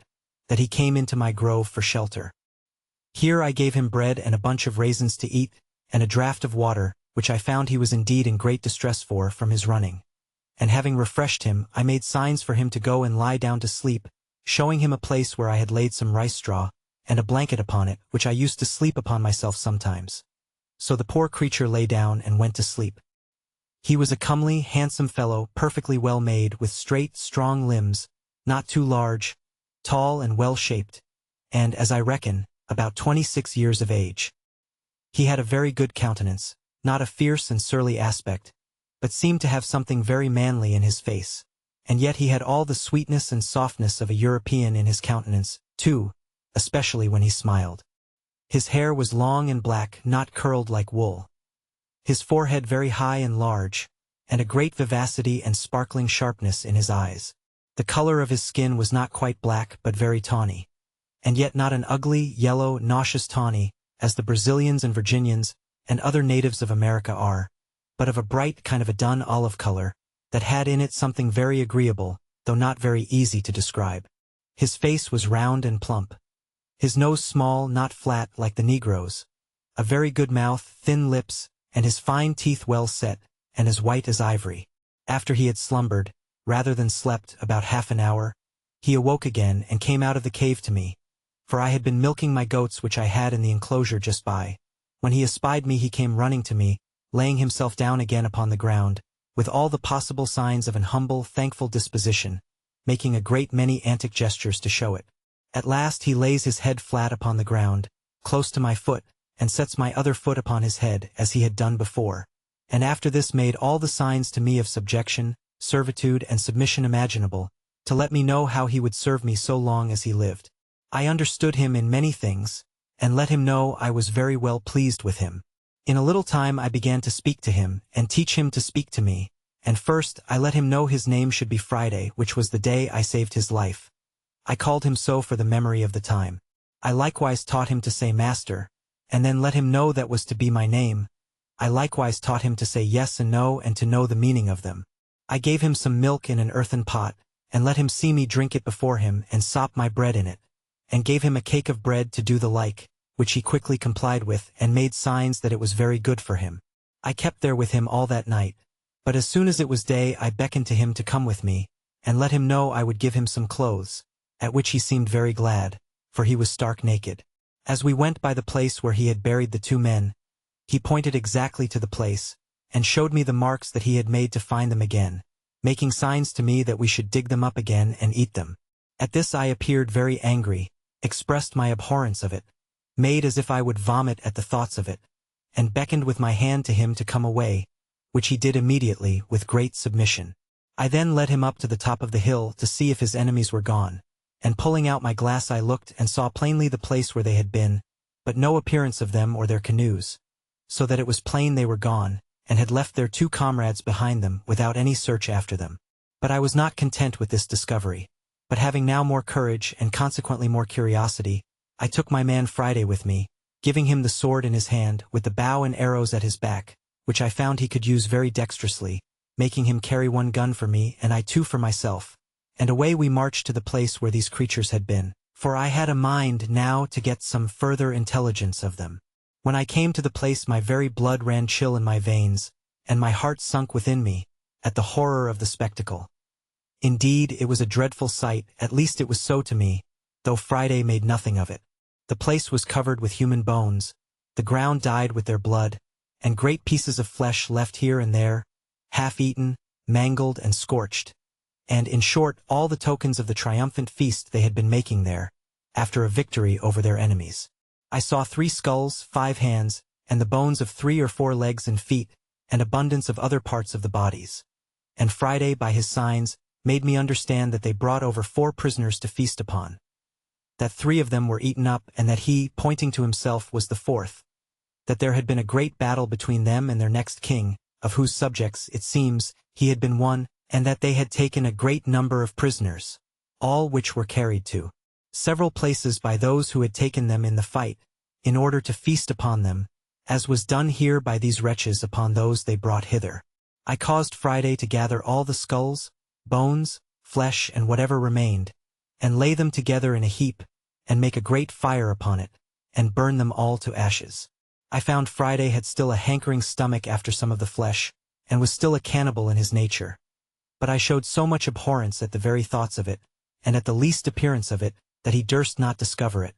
that he came into my grove for shelter. Here I gave him bread and a bunch of raisins to eat, and a draught of water, which I found he was indeed in great distress for from his running. And having refreshed him, I made signs for him to go and lie down to sleep, showing him a place where I had laid some rice straw, and a blanket upon it, which I used to sleep upon myself sometimes. So the poor creature lay down and went to sleep. He was a comely, handsome fellow, perfectly well made, with straight, strong limbs, not too large, tall and well-shaped, and, as I reckon, about 26 years of age. He had a very good countenance, not a fierce and surly aspect, but seemed to have something very manly in his face, and yet he had all the sweetness and softness of a European in his countenance, too, especially when he smiled. His hair was long and black, not curled like wool. His forehead very high and large, and a great vivacity and sparkling sharpness in his eyes. The color of his skin was not quite black but very tawny, and yet not an ugly, yellow, nauseous tawny, as the Brazilians and Virginians and other natives of America are, but of a bright kind of a dun olive color, that had in it something very agreeable, though not very easy to describe. His face was round and plump. His nose small, not flat like the Negroes. A very good mouth, thin lips, and his fine teeth well set, and as white as ivory. After he had slumbered, rather than slept, about half an hour, he awoke again and came out of the cave to me, for I had been milking my goats which I had in the enclosure just by. When he espied me he came running to me, laying himself down again upon the ground, with all the possible signs of an humble, thankful disposition, making a great many antic gestures to show it. At last he lays his head flat upon the ground, close to my foot, and sets my other foot upon his head, as he had done before, and after this made all the signs to me of subjection, servitude, and submission imaginable, to let me know how he would serve me so long as he lived. I understood him in many things, and let him know I was very well pleased with him. In a little time I began to speak to him, and teach him to speak to me, and first I let him know his name should be Friday, which was the day I saved his life. I called him so for the memory of the time. I likewise taught him to say master, and then let him know that was to be my name. I likewise taught him to say yes and no, and to know the meaning of them. I gave him some milk in an earthen pot, and let him see me drink it before him, and sop my bread in it, and gave him a cake of bread to do the like, which he quickly complied with, and made signs that it was very good for him. I kept there with him all that night, but as soon as it was day I beckoned to him to come with me, and let him know I would give him some clothes, at which he seemed very glad, for he was stark naked. As we went by the place where he had buried the two men, he pointed exactly to the place, and showed me the marks that he had made to find them again, making signs to me that we should dig them up again and eat them. At this I appeared very angry, expressed my abhorrence of it, made as if I would vomit at the thoughts of it, and beckoned with my hand to him to come away, which he did immediately with great submission. I then led him up to the top of the hill to see if his enemies were gone, and pulling out my glass I looked and saw plainly the place where they had been, but no appearance of them or their canoes, so that it was plain they were gone, and had left their two comrades behind them without any search after them. But I was not content with this discovery, but having now more courage and consequently more curiosity, I took my man Friday with me, giving him the sword in his hand with the bow and arrows at his back, which I found he could use very dexterously, making him carry one gun for me and I two for myself. And away we marched to the place where these creatures had been, for I had a mind now to get some further intelligence of them. When I came to the place my very blood ran chill in my veins, and my heart sunk within me, at the horror of the spectacle. Indeed, it was a dreadful sight, at least it was so to me, though Friday made nothing of it. The place was covered with human bones, the ground dyed with their blood, and great pieces of flesh left here and there, half-eaten, mangled, and scorched, and, in short, all the tokens of the triumphant feast they had been making there, after a victory over their enemies. I saw 3 skulls, 5 hands, and the bones of 3 or 4 legs and feet, and abundance of other parts of the bodies. And Friday, by his signs, made me understand that they brought over 4 prisoners to feast upon, that 3 of them were eaten up, and that he, pointing to himself, was the 4th, that there had been a great battle between them and their next king, of whose subjects, it seems, he had been one, and that they had taken a great number of prisoners, all which were carried to several places by those who had taken them in the fight, in order to feast upon them, as was done here by these wretches upon those they brought hither. I caused Friday to gather all the skulls, bones, flesh, and whatever remained, and lay them together in a heap, and make a great fire upon it, and burn them all to ashes. I found Friday had still a hankering stomach after some of the flesh, and was still a cannibal in his nature. But I showed so much abhorrence at the very thoughts of it, and at the least appearance of it, that he durst not discover it.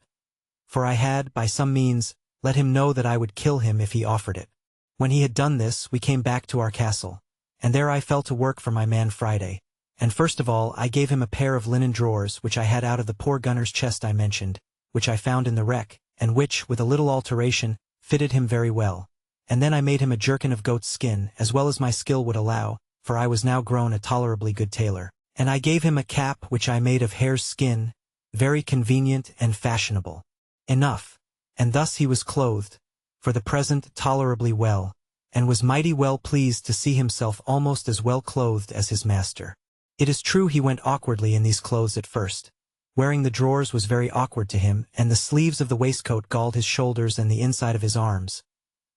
For I had, by some means, let him know that I would kill him if he offered it. When he had done this, we came back to our castle, and there I fell to work for my man Friday, and first of all I gave him a pair of linen drawers which I had out of the poor gunner's chest I mentioned, which I found in the wreck, and which, with a little alteration, fitted him very well. And then I made him a jerkin of goat's skin, as well as my skill would allow, for I was now grown a tolerably good tailor, and I gave him a cap which I made of hare's skin, very convenient and fashionable. Enough, And thus he was clothed, for the present tolerably well, and was mighty well pleased to see himself almost as well clothed as his master. It is true he went awkwardly in these clothes at first. Wearing the drawers was very awkward to him, and the sleeves of the waistcoat galled his shoulders and the inside of his arms.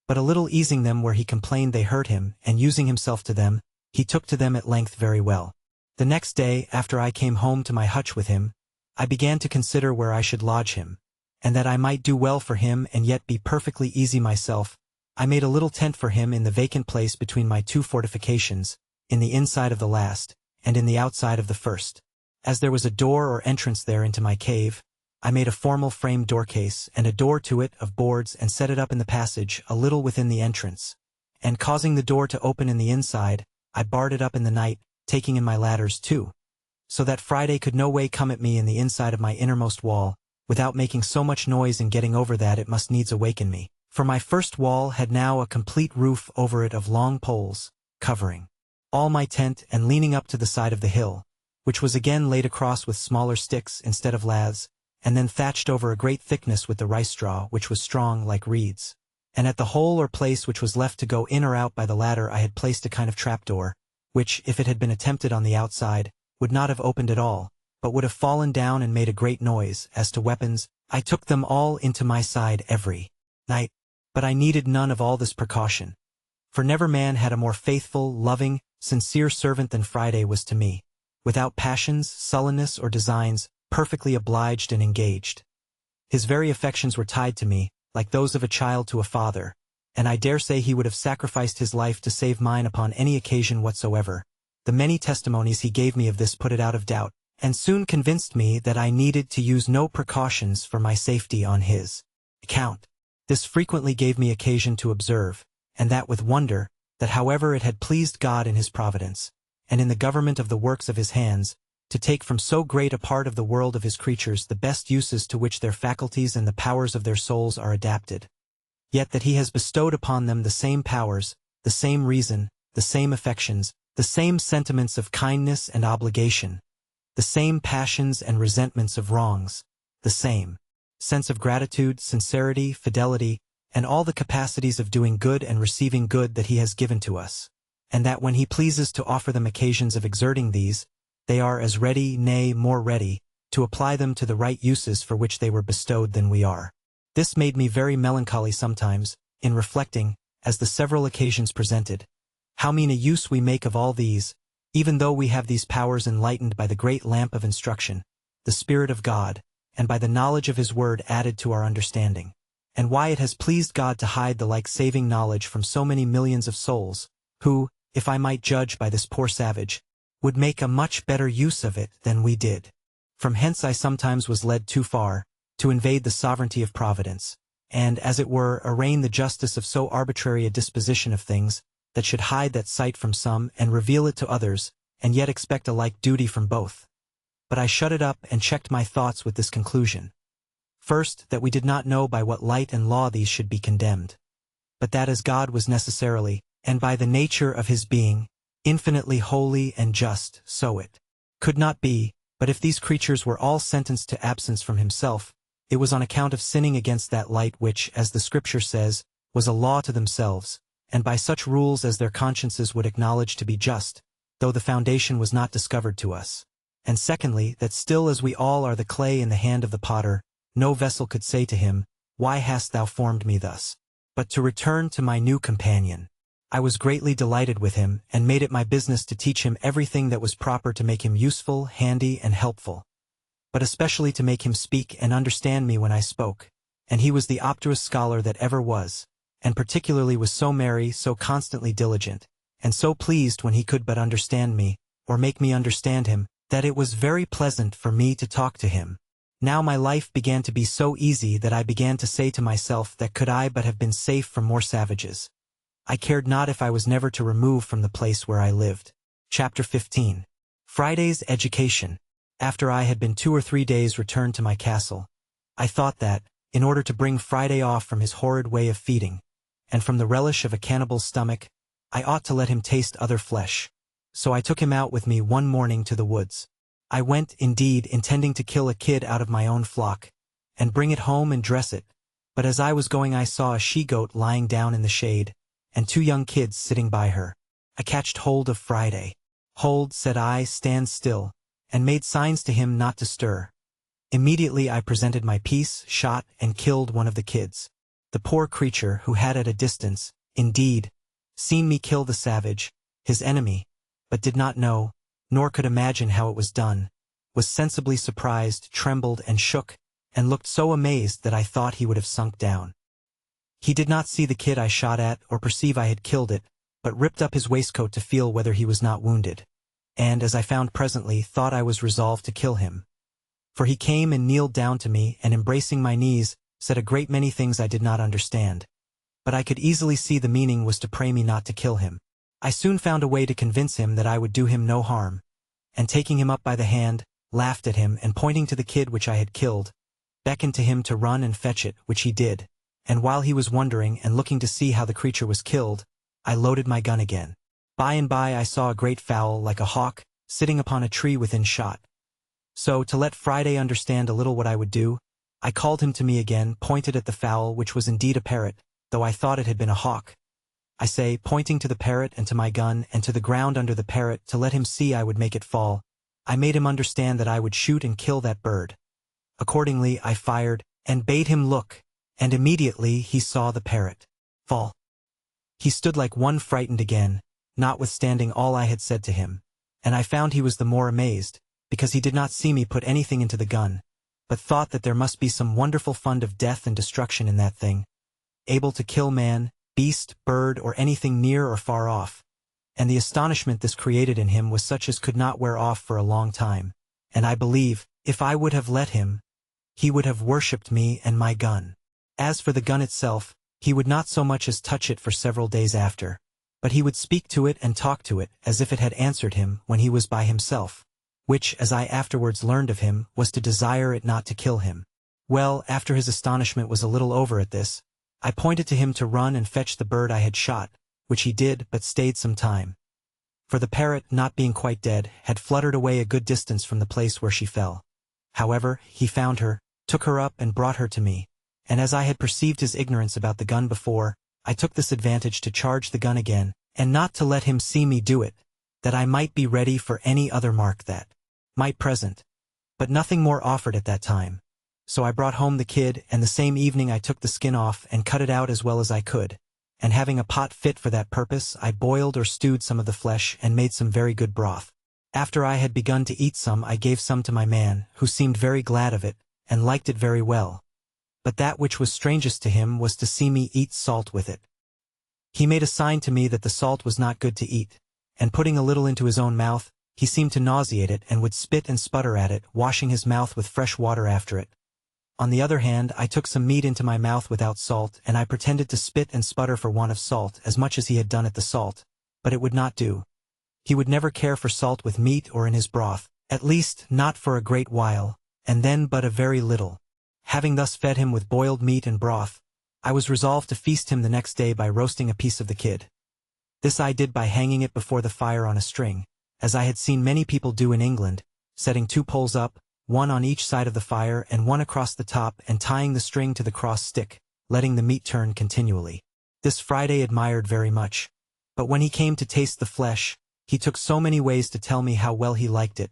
But a little easing them where he complained they hurt him, and using himself to them, he took to them at length very well. The next day, after I came home to my hutch with him, I began to consider where I should lodge him, and that I might do well for him and yet be perfectly easy myself. I made a little tent for him in the vacant place between my two fortifications, in the inside of the last, and in the outside of the first. As there was a door or entrance there into my cave, I made a formal framed doorcase and a door to it of boards and set it up in the passage a little within the entrance. And causing the door to open in the inside, I barred it up in the night, taking in my ladders too, so that Friday could no way come at me in the inside of my innermost wall, without making so much noise and getting over that it must needs awaken me. For my first wall had now a complete roof over it of long poles, covering all my tent and leaning up to the side of the hill, which was again laid across with smaller sticks instead of laths, and then thatched over a great thickness with the rice straw, which was strong like reeds. And at the hole or place which was left to go in or out by the ladder I had placed a kind of trapdoor, which, if it had been attempted on the outside, would not have opened at all, but would have fallen down and made a great noise. As to weapons, I took them all into my side every night. But I needed none of all this precaution. For never man had a more faithful, loving, sincere servant than Friday was to me, without passions, sullenness, or designs, perfectly obliged and engaged. His very affections were tied to me, like those of a child to a father, and I dare say he would have sacrificed his life to save mine upon any occasion whatsoever. The many testimonies he gave me of this put it out of doubt, and soon convinced me that I needed to use no precautions for my safety on his account. This frequently gave me occasion to observe, and that with wonder, that however it had pleased God in his providence, and in the government of the works of his hands, to take from so great a part of the world of his creatures the best uses to which their faculties and the powers of their souls are adapted, yet that he has bestowed upon them the same powers, the same reason, the same affections, the same sentiments of kindness and obligation, the same passions and resentments of wrongs, the same sense of gratitude, sincerity, fidelity, and all the capacities of doing good and receiving good that he has given to us, and that when he pleases to offer them occasions of exerting these, they are as ready, nay, more ready, to apply them to the right uses for which they were bestowed than we are. This made me very melancholy sometimes, in reflecting, as the several occasions presented, how mean a use we make of all these, even though we have these powers enlightened by the great lamp of instruction, the Spirit of God, and by the knowledge of his word added to our understanding, and why it has pleased God to hide the like saving knowledge from so many millions of souls, who, if I might judge by this poor savage, would make a much better use of it than we did. From hence I sometimes was led too far, to invade the sovereignty of Providence, and, as it were, arraign the justice of so arbitrary a disposition of things, that should hide that sight from some and reveal it to others, and yet expect a like duty from both. But I shut it up and checked my thoughts with this conclusion. First, that we did not know by what light and law these should be condemned, but that as God was necessarily, and by the nature of his being, infinitely holy and just, so it could not be, but if these creatures were all sentenced to absence from himself, it was on account of sinning against that light which, as the Scripture says, was a law to themselves, and by such rules as their consciences would acknowledge to be just, though the foundation was not discovered to us. And secondly, that still as we all are the clay in the hand of the potter, no vessel could say to him, "Why hast thou formed me thus?" But to return to my new companion. I was greatly delighted with him, and made it my business to teach him everything that was proper to make him useful, handy, and helpful, but especially to make him speak and understand me when I spoke, and he was the obtuse scholar that ever was, and particularly was so merry, so constantly diligent, and so pleased when he could but understand me, or make me understand him, that it was very pleasant for me to talk to him. Now my life began to be so easy that I began to say to myself that could I but have been safe from more savages, I cared not if I was never to remove from the place where I lived. Chapter 15. Friday's education. After I had been 2 or 3 days returned to my castle, I thought that, in order to bring Friday off from his horrid way of feeding, and from the relish of a cannibal's stomach, I ought to let him taste other flesh. So I took him out with me one morning to the woods. I went, indeed, intending to kill a kid out of my own flock, and bring it home and dress it, But as I was going I saw a she-goat lying down in the shade, and 2 young kids sitting by her. I catched hold of Friday. "Hold," said I, "stand still," and made signs to him not to stir. Immediately I presented my piece, shot, and killed one of the kids. The poor creature, who had at a distance, indeed, seen me kill the savage, his enemy, but did not know, nor could imagine how it was done, was sensibly surprised, trembled and shook, and looked so amazed that I thought he would have sunk down. He did not see the kid I shot at or perceive I had killed it, but ripped up his waistcoat to feel whether he was not wounded, and, as I found presently, thought I was resolved to kill him. For he came and kneeled down to me, and embracing my knees, said a great many things I did not understand. But I could easily see the meaning was to pray me not to kill him. I soon found a way to convince him that I would do him no harm, and taking him up by the hand, laughed at him, and pointing to the kid which I had killed, beckoned to him to run and fetch it, which he did, and while he was wondering and looking to see how the creature was killed, I loaded my gun again. By and by I saw a great fowl, like a hawk, sitting upon a tree within shot. So, to let Friday understand a little what I would do, I called him to me again, pointed at the fowl, which was indeed a parrot, though I thought it had been a hawk. I say, pointing to the parrot and to my gun and to the ground under the parrot to let him see I would make it fall, I made him understand that I would shoot and kill that bird. Accordingly I fired, and bade him look, and immediately he saw the parrot fall. He stood like one frightened again, notwithstanding all I had said to him, and I found he was the more amazed, because he did not see me put anything into the gun, but thought that there must be some wonderful fund of death and destruction in that thing, able to kill man, beast, bird, or anything near or far off, and the astonishment this created in him was such as could not wear off for a long time, and I believe, if I would have let him, he would have worshipped me and my gun. As for the gun itself, he would not so much as touch it for several days after, but he would speak to it and talk to it as if it had answered him when he was by himself, which, as I afterwards learned of him, was to desire it not to kill him. Well, after his astonishment was a little over at this, I pointed to him to run and fetch the bird I had shot, which he did, but stayed some time. For the parrot, not being quite dead, had fluttered away a good distance from the place where she fell. However, he found her, took her up and brought her to me, and as I had perceived his ignorance about the gun before, I took this advantage to charge the gun again, and not to let him see me do it, that I might be ready for any other mark that might present. But nothing more offered at that time. So I brought home the kid, and the same evening I took the skin off and cut it out as well as I could, and having a pot fit for that purpose, I boiled or stewed some of the flesh and made some very good broth. After I had begun to eat some, I gave some to my man, who seemed very glad of it, and liked it very well. But that which was strangest to him was to see me eat salt with it. He made a sign to me that the salt was not good to eat, and putting a little into his own mouth, he seemed to nauseate it and would spit and sputter at it, washing his mouth with fresh water after it. On the other hand, I took some meat into my mouth without salt, and I pretended to spit and sputter for want of salt as much as he had done at the salt, but it would not do. He would never care for salt with meat or in his broth, at least not for a great while, and then but a very little. Having thus fed him with boiled meat and broth, I was resolved to feast him the next day by roasting a piece of the kid. This I did by hanging it before the fire on a string, as I had seen many people do in England, setting 2 poles up, one on each side of the fire and one across the top, and tying the string to the cross stick, letting the meat turn continually. This Friday admired very much, but when he came to taste the flesh, he took so many ways to tell me how well he liked it,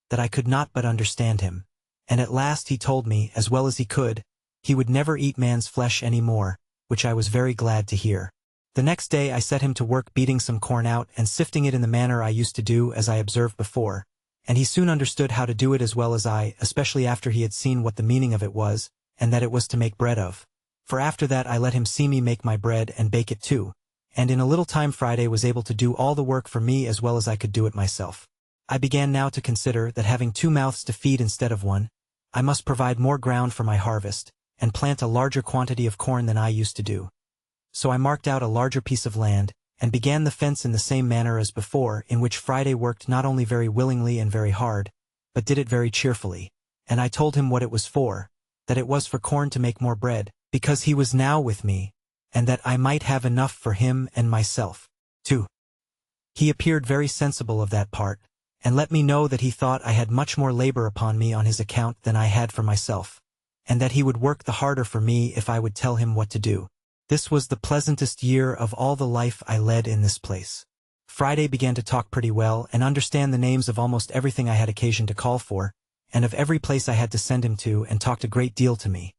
that I could not but understand him, and at last he told me, as well as he could, he would never eat man's flesh any more, which I was very glad to hear. The next day I set him to work beating some corn out and sifting it in the manner I used to do as I observed before, and he soon understood how to do it as well as I, especially after he had seen what the meaning of it was, and that it was to make bread of. For after that I let him see me make my bread and bake it too, and in a little time Friday was able to do all the work for me as well as I could do it myself. I began now to consider that having 2 mouths to feed instead of one, I must provide more ground for my harvest, and plant a larger quantity of corn than I used to do. So I marked out a larger piece of land, and began the fence in the same manner as before, in which Friday worked not only very willingly and very hard, but did it very cheerfully. And I told him what it was for, that it was for corn to make more bread, because he was now with me, and that I might have enough for him and myself, too. He appeared very sensible of that part, and let me know that he thought I had much more labor upon me on his account than I had for myself. and that he would work the harder for me if I would tell him what to do. This was the pleasantest year of all the life I led in this place. Friday began to talk pretty well and understand the names of almost everything I had occasion to call for, and of every place I had to send him to, and talked a great deal to me.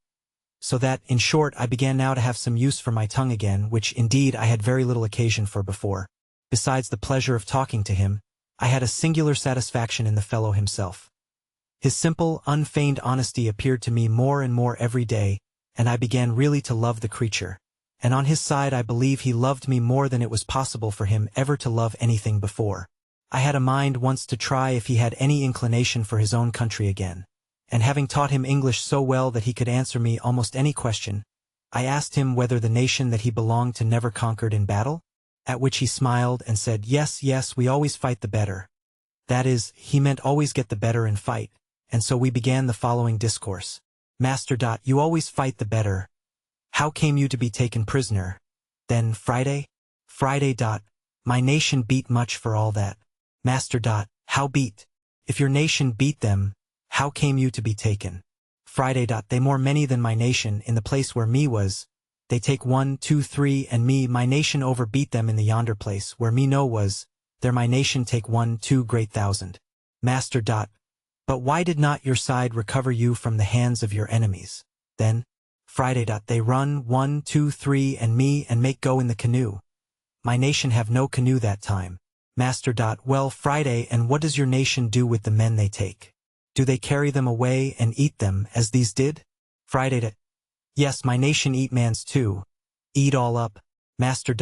So that, in short, I began now to have some use for my tongue again, which indeed I had very little occasion for before. Besides the pleasure of talking to him, I had a singular satisfaction in the fellow himself. His simple, unfeigned honesty appeared to me more and more every day, and I began really to love the creature. And on his side I believe he loved me more than it was possible for him ever to love anything before. I had a mind once to try if he had any inclination for his own country again. And having taught him English so well that he could answer me almost any question, I asked him whether the nation that he belonged to never conquered in battle? At which he smiled and said, "Yes, yes, we always fight the better." That is, he meant always get the better in fight, and so we began the following discourse. "Master, you always fight the better. How came you to be taken prisoner? Then, Friday? Friday, my nation beat much for all that. Master, how beat? If your nation beat them, how came you to be taken? Friday, they more many than my nation in the place where me was. They take 1, 2, 3, and me, my nation overbeat them in the yonder place where me no was. There my nation take 1, 2 great thousand. Master, but why did not your side recover you from the hands of your enemies? Then, Friday, they run 1, 2, 3, and me, and make go in the canoe. My nation have no canoe that time. Master, well, Friday, and what does your nation do with the men they take? Do they carry them away and eat them, as these did? Friday, yes, my nation eat mans too. Eat all up. Master,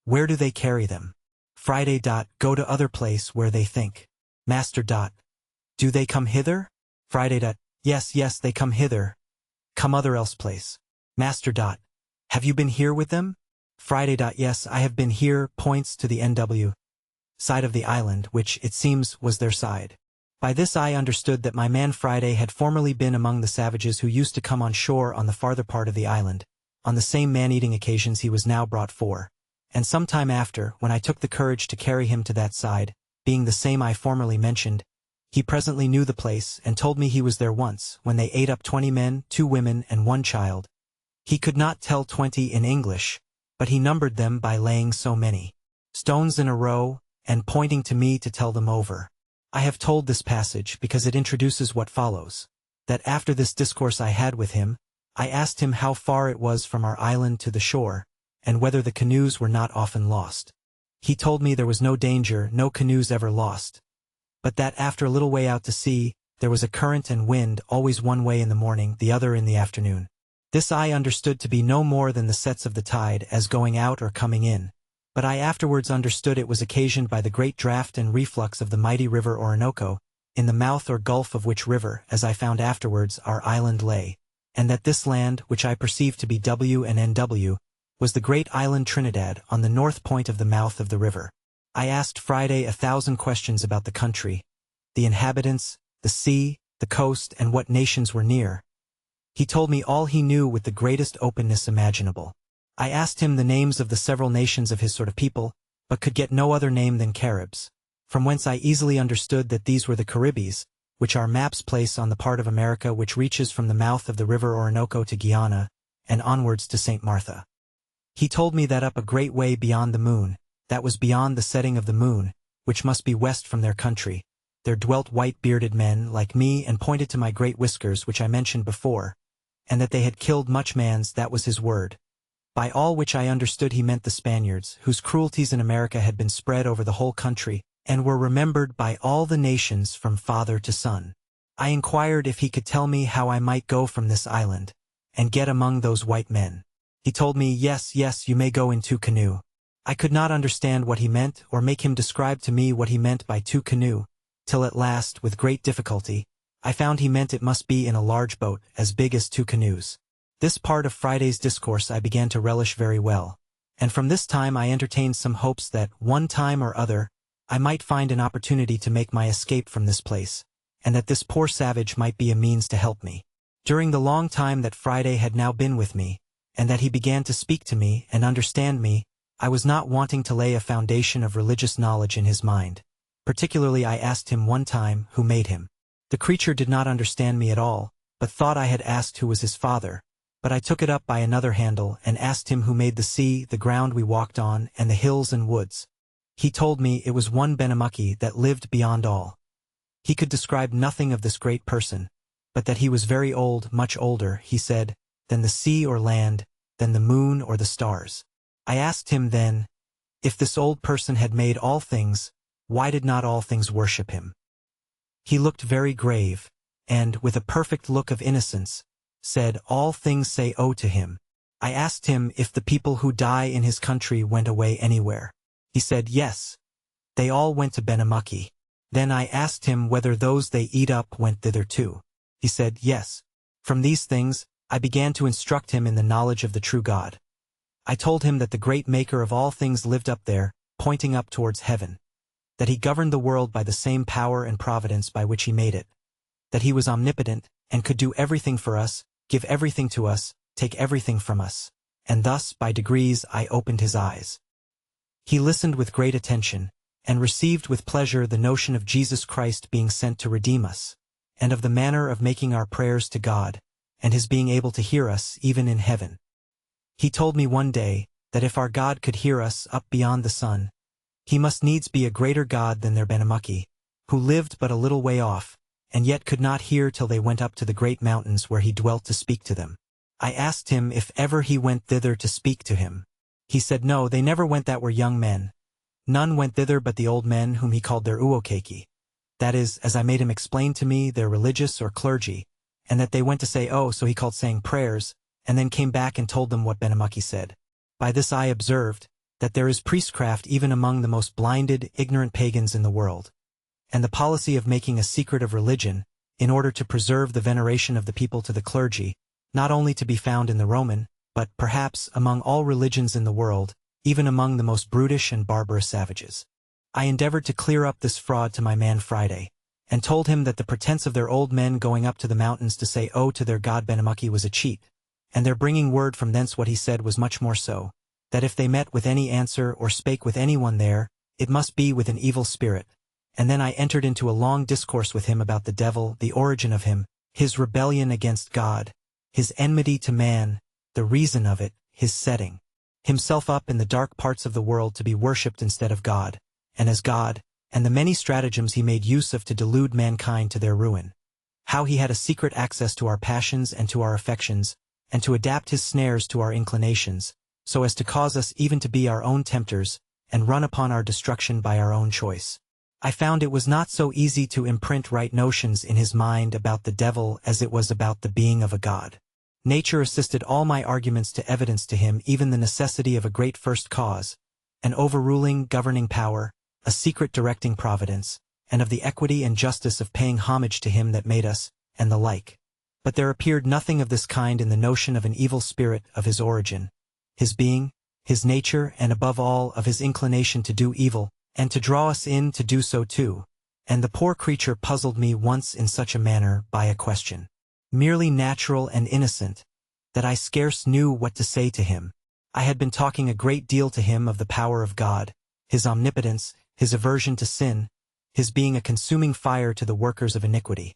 where do they carry them? Friday, go to other place where they think. Master, do they come hither? Friday, yes, yes, they come hither. Come other else place. Master, have you been here with them? Friday, yes, I have been here, points to the NW side of the island, which, it seems, was their side. By this I understood that my man Friday had formerly been among the savages who used to come on shore on the farther part of the island. On the same man-eating occasions he was now brought for. And some time after, when I took the courage to carry him to that side, being the same I formerly mentioned, he presently knew the place, and told me he was there once, when they ate up 20 men, 2 women, and 1 child. He could not tell 20 in English, but he numbered them by laying so many stones in a row, and pointing to me to tell them over. I have told this passage because it introduces what follows, that after this discourse I had with him, I asked him how far it was from our island to the shore, and whether the canoes were not often lost. He told me there was no danger, no canoes ever lost, but that after a little way out to sea, there was a current and wind, always one way in the morning, the other in the afternoon. This I understood to be no more than the sets of the tide as going out or coming in, but I afterwards understood it was occasioned by the great draught and reflux of the mighty river Orinoco, in the mouth or gulf of which river, as I found afterwards, our island lay, and that this land, which I perceived to be W and NW, was the great island Trinidad on the north point of the mouth of the river. I asked Friday 1,000 questions about the country, the inhabitants, the sea, the coast, and what nations were near. He told me all he knew with the greatest openness imaginable. I asked him the names of the several nations of his sort of people, but could get no other name than Caribs, from whence I easily understood that these were the Caribbees, which our maps place on the part of America which reaches from the mouth of the river Orinoco to Guyana, and onwards to St. Martha. He told me that up a great way beyond the moon, that was beyond the setting of the moon, which must be west from their country, there dwelt white-bearded men like me, and pointed to my great whiskers which I mentioned before, and that they had killed much mans, that was his word. By all which I understood he meant the Spaniards, whose cruelties in America had been spread over the whole country, and were remembered by all the nations from father to son. I inquired if he could tell me how I might go from this island, and get among those white men. He told me, yes, yes, you may go in 2 canoe. I could not understand what he meant, or make him describe to me what he meant by 2 canoe, till at last, with great difficulty, I found he meant it must be in a large boat, as big as 2 canoes. This part of Friday's discourse I began to relish very well, and from this time I entertained some hopes that, one time or other, I might find an opportunity to make my escape from this place, and that this poor savage might be a means to help me. During the long time that Friday had now been with me, and that he began to speak to me and understand me, I was not wanting to lay a foundation of religious knowledge in his mind. Particularly I asked him one time who made him. The creature did not understand me at all, but thought I had asked who was his father. But I took it up by another handle and asked him who made the sea, the ground we walked on, and the hills and woods. He told me it was one Benamuckee that lived beyond all. He could describe nothing of this great person, but that he was very old, much older, he said, than the sea or land, than the moon or the stars. I asked him then, if this old person had made all things, why did not all things worship him? He looked very grave, and, with a perfect look of innocence, said, all things say oh to him. I asked him if the people who die in his country went away anywhere. He said yes, they all went to Benamuckee. Then I asked him whether those they eat up went thither too. He said yes. From these things, I began to instruct him in the knowledge of the true God. I told him that the great Maker of all things lived up there, pointing up towards heaven, that he governed the world by the same power and providence by which he made it, that he was omnipotent, and could do everything for us, give everything to us, take everything from us, and thus, by degrees, I opened his eyes. He listened with great attention, and received with pleasure the notion of Jesus Christ being sent to redeem us, and of the manner of making our prayers to God, and his being able to hear us even in heaven. He told me one day that if our God could hear us up beyond the sun, he must needs be a greater God than their Benamuckee, who lived but a little way off, and yet could not hear till they went up to the great mountains where he dwelt to speak to them. I asked him if ever he went thither to speak to him. He said no, they never went that were young men. None went thither but the old men whom he called their uokeki. That is, as I made him explain to me, their religious or clergy, and that they went to say oh, so he called saying prayers, and then came back and told them what Benamuckee said. By this I observed that there is priestcraft even among the most blinded, ignorant pagans in the world, and the policy of making a secret of religion, in order to preserve the veneration of the people to the clergy, not only to be found in the Roman, but, perhaps, among all religions in the world, even among the most brutish and barbarous savages. I endeavored to clear up this fraud to my man Friday, and told him that the pretense of their old men going up to the mountains to say oh to their god Benamuckee was a cheat, and their bringing word from thence what he said was much more so, that if they met with any answer or spake with anyone there, it must be with an evil spirit. And then I entered into a long discourse with him about the devil, the origin of him, his rebellion against God, his enmity to man, the reason of it, his setting himself up in the dark parts of the world to be worshipped instead of God, and as God, and the many stratagems he made use of to delude mankind to their ruin. How he had a secret access to our passions and to our affections, and to adapt his snares to our inclinations, so as to cause us even to be our own tempters, and run upon our destruction by our own choice. I found it was not so easy to imprint right notions in his mind about the devil as it was about the being of a God. Nature assisted all my arguments to evidence to him even the necessity of a great first cause, an overruling, governing power, a secret directing providence, and of the equity and justice of paying homage to him that made us, and the like. But there appeared nothing of this kind in the notion of an evil spirit, of his origin, his being, his nature, and above all, of his inclination to do evil, and to draw us in to do so too. And the poor creature puzzled me once in such a manner by a question, merely natural and innocent, that I scarce knew what to say to him. I had been talking a great deal to him of the power of God, his omnipotence, his aversion to sin, his being a consuming fire to the workers of iniquity.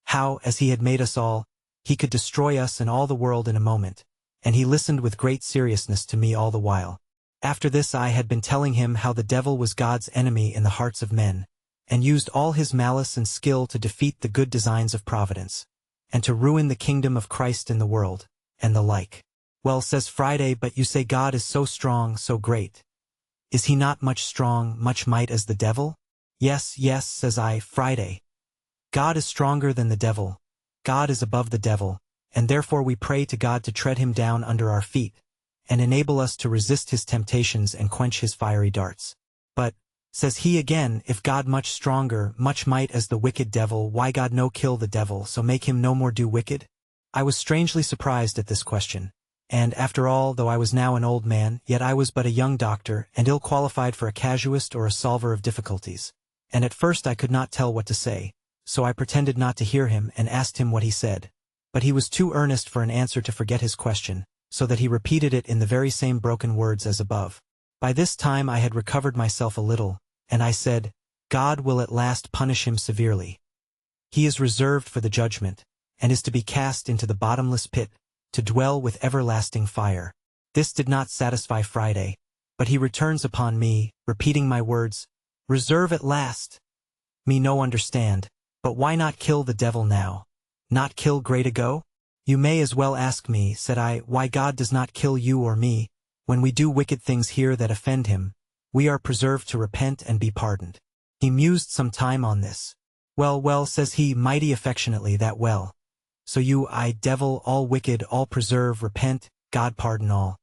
How, as he had made us all, he could destroy us and all the world in a moment, and he listened with great seriousness to me all the while. After this I had been telling him how the devil was God's enemy in the hearts of men, and used all his malice and skill to defeat the good designs of providence, and to ruin the kingdom of Christ in the world, and the like. Well, says Friday, but you say God is so strong, so great. Is he not much strong, much might as the devil? Yes, yes, says I, Friday. God is stronger than the devil. God is above the devil, and therefore we pray to God to tread him down under our feet, and enable us to resist his temptations and quench his fiery darts. But, says he again, if God much stronger, much might as the wicked devil, why God no kill the devil, so make him no more do wicked? I was strangely surprised at this question, and after all, though I was now an old man, yet I was but a young doctor, and ill qualified for a casuist or a solver of difficulties. And at first I could not tell what to say, so I pretended not to hear him and asked him what he said. But he was too earnest for an answer to forget his question, so that he repeated it in the very same broken words as above. By this time I had recovered myself a little, and I said, God will at last punish him severely. He is reserved for the judgment, and is to be cast into the bottomless pit, to dwell with everlasting fire. This did not satisfy Friday, but he returns upon me, repeating my words, "Reserve at last. Me no understand, but why not kill the devil now? Not kill great ago? You may as well ask me," said I, "why God does not kill you or me. When we do wicked things here that offend him, we are preserved to repent and be pardoned." He mused some time on this. "Well, well," says he mighty affectionately, "that well. So you, I, devil, all wicked, all preserve, repent, God pardon all."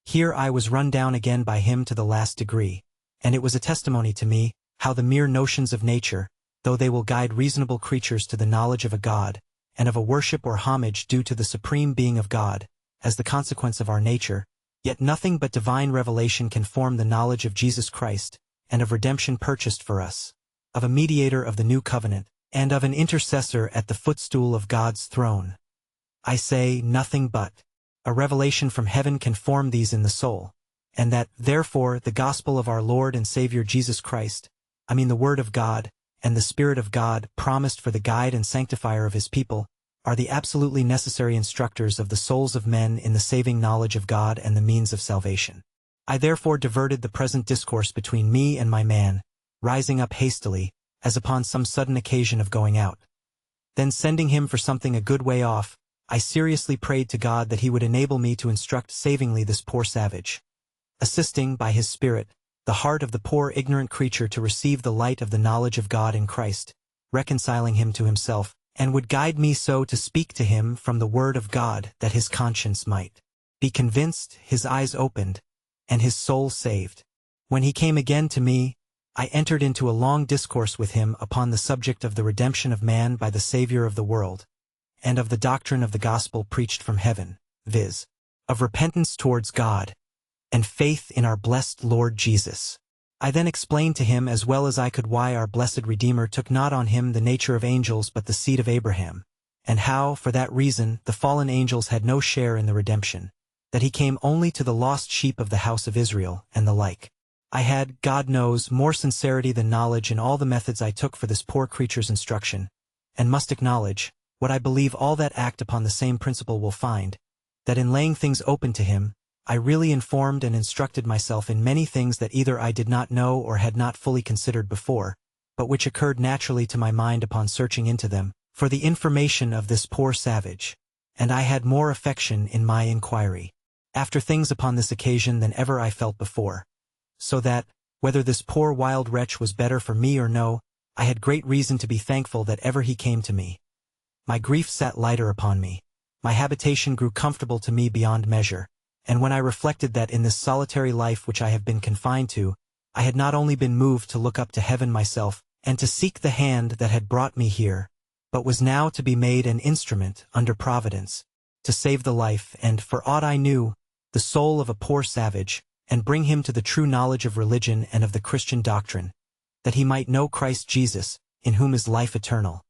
Here I was run down again by him to the last degree, and it was a testimony to me, how the mere notions of nature, though they will guide reasonable creatures to the knowledge of a God, and of a worship or homage due to the supreme being of God, as the consequence of our nature, yet nothing but divine revelation can form the knowledge of Jesus Christ, and of redemption purchased for us, of a mediator of the new covenant, and of an intercessor at the footstool of God's throne. I say, nothing but a revelation from heaven can form these in the soul, and that, therefore, the gospel of our Lord and Savior Jesus Christ, I mean the Word of God, and the Spirit of God, promised for the guide and sanctifier of his people, are the absolutely necessary instructors of the souls of men in the saving knowledge of God and the means of salvation. I therefore diverted the present discourse between me and my man, rising up hastily, as upon some sudden occasion of going out. Then sending him for something a good way off, I seriously prayed to God that he would enable me to instruct savingly this poor savage, assisting, by his Spirit, the heart of the poor ignorant creature to receive the light of the knowledge of God in Christ, reconciling him to himself, and would guide me so to speak to him from the word of God that his conscience might be convinced, his eyes opened, and his soul saved. When he came again to me, I entered into a long discourse with him upon the subject of the redemption of man by the Savior of the world, and of the doctrine of the gospel preached from heaven, viz., of repentance towards God, and faith in our blessed Lord Jesus. I then explained to him as well as I could why our blessed Redeemer took not on him the nature of angels but the seed of Abraham, and how, for that reason, the fallen angels had no share in the redemption, that he came only to the lost sheep of the house of Israel, and the like. I had, God knows, more sincerity than knowledge in all the methods I took for this poor creature's instruction, and must acknowledge, what I believe all that act upon the same principle will find, that in laying things open to him, I really informed and instructed myself in many things that either I did not know or had not fully considered before, but which occurred naturally to my mind upon searching into them, for the information of this poor savage, and I had more affection in my inquiry after things upon this occasion than ever I felt before, so that, whether this poor wild wretch was better for me or no, I had great reason to be thankful that ever he came to me. My grief sat lighter upon me, my habitation grew comfortable to me beyond measure, and when I reflected that in this solitary life which I have been confined to, I had not only been moved to look up to heaven myself, and to seek the hand that had brought me here, but was now to be made an instrument, under Providence, to save the life and, for aught I knew, the soul of a poor savage, and bring him to the true knowledge of religion and of the Christian doctrine, that he might know Christ Jesus, in whom is life eternal.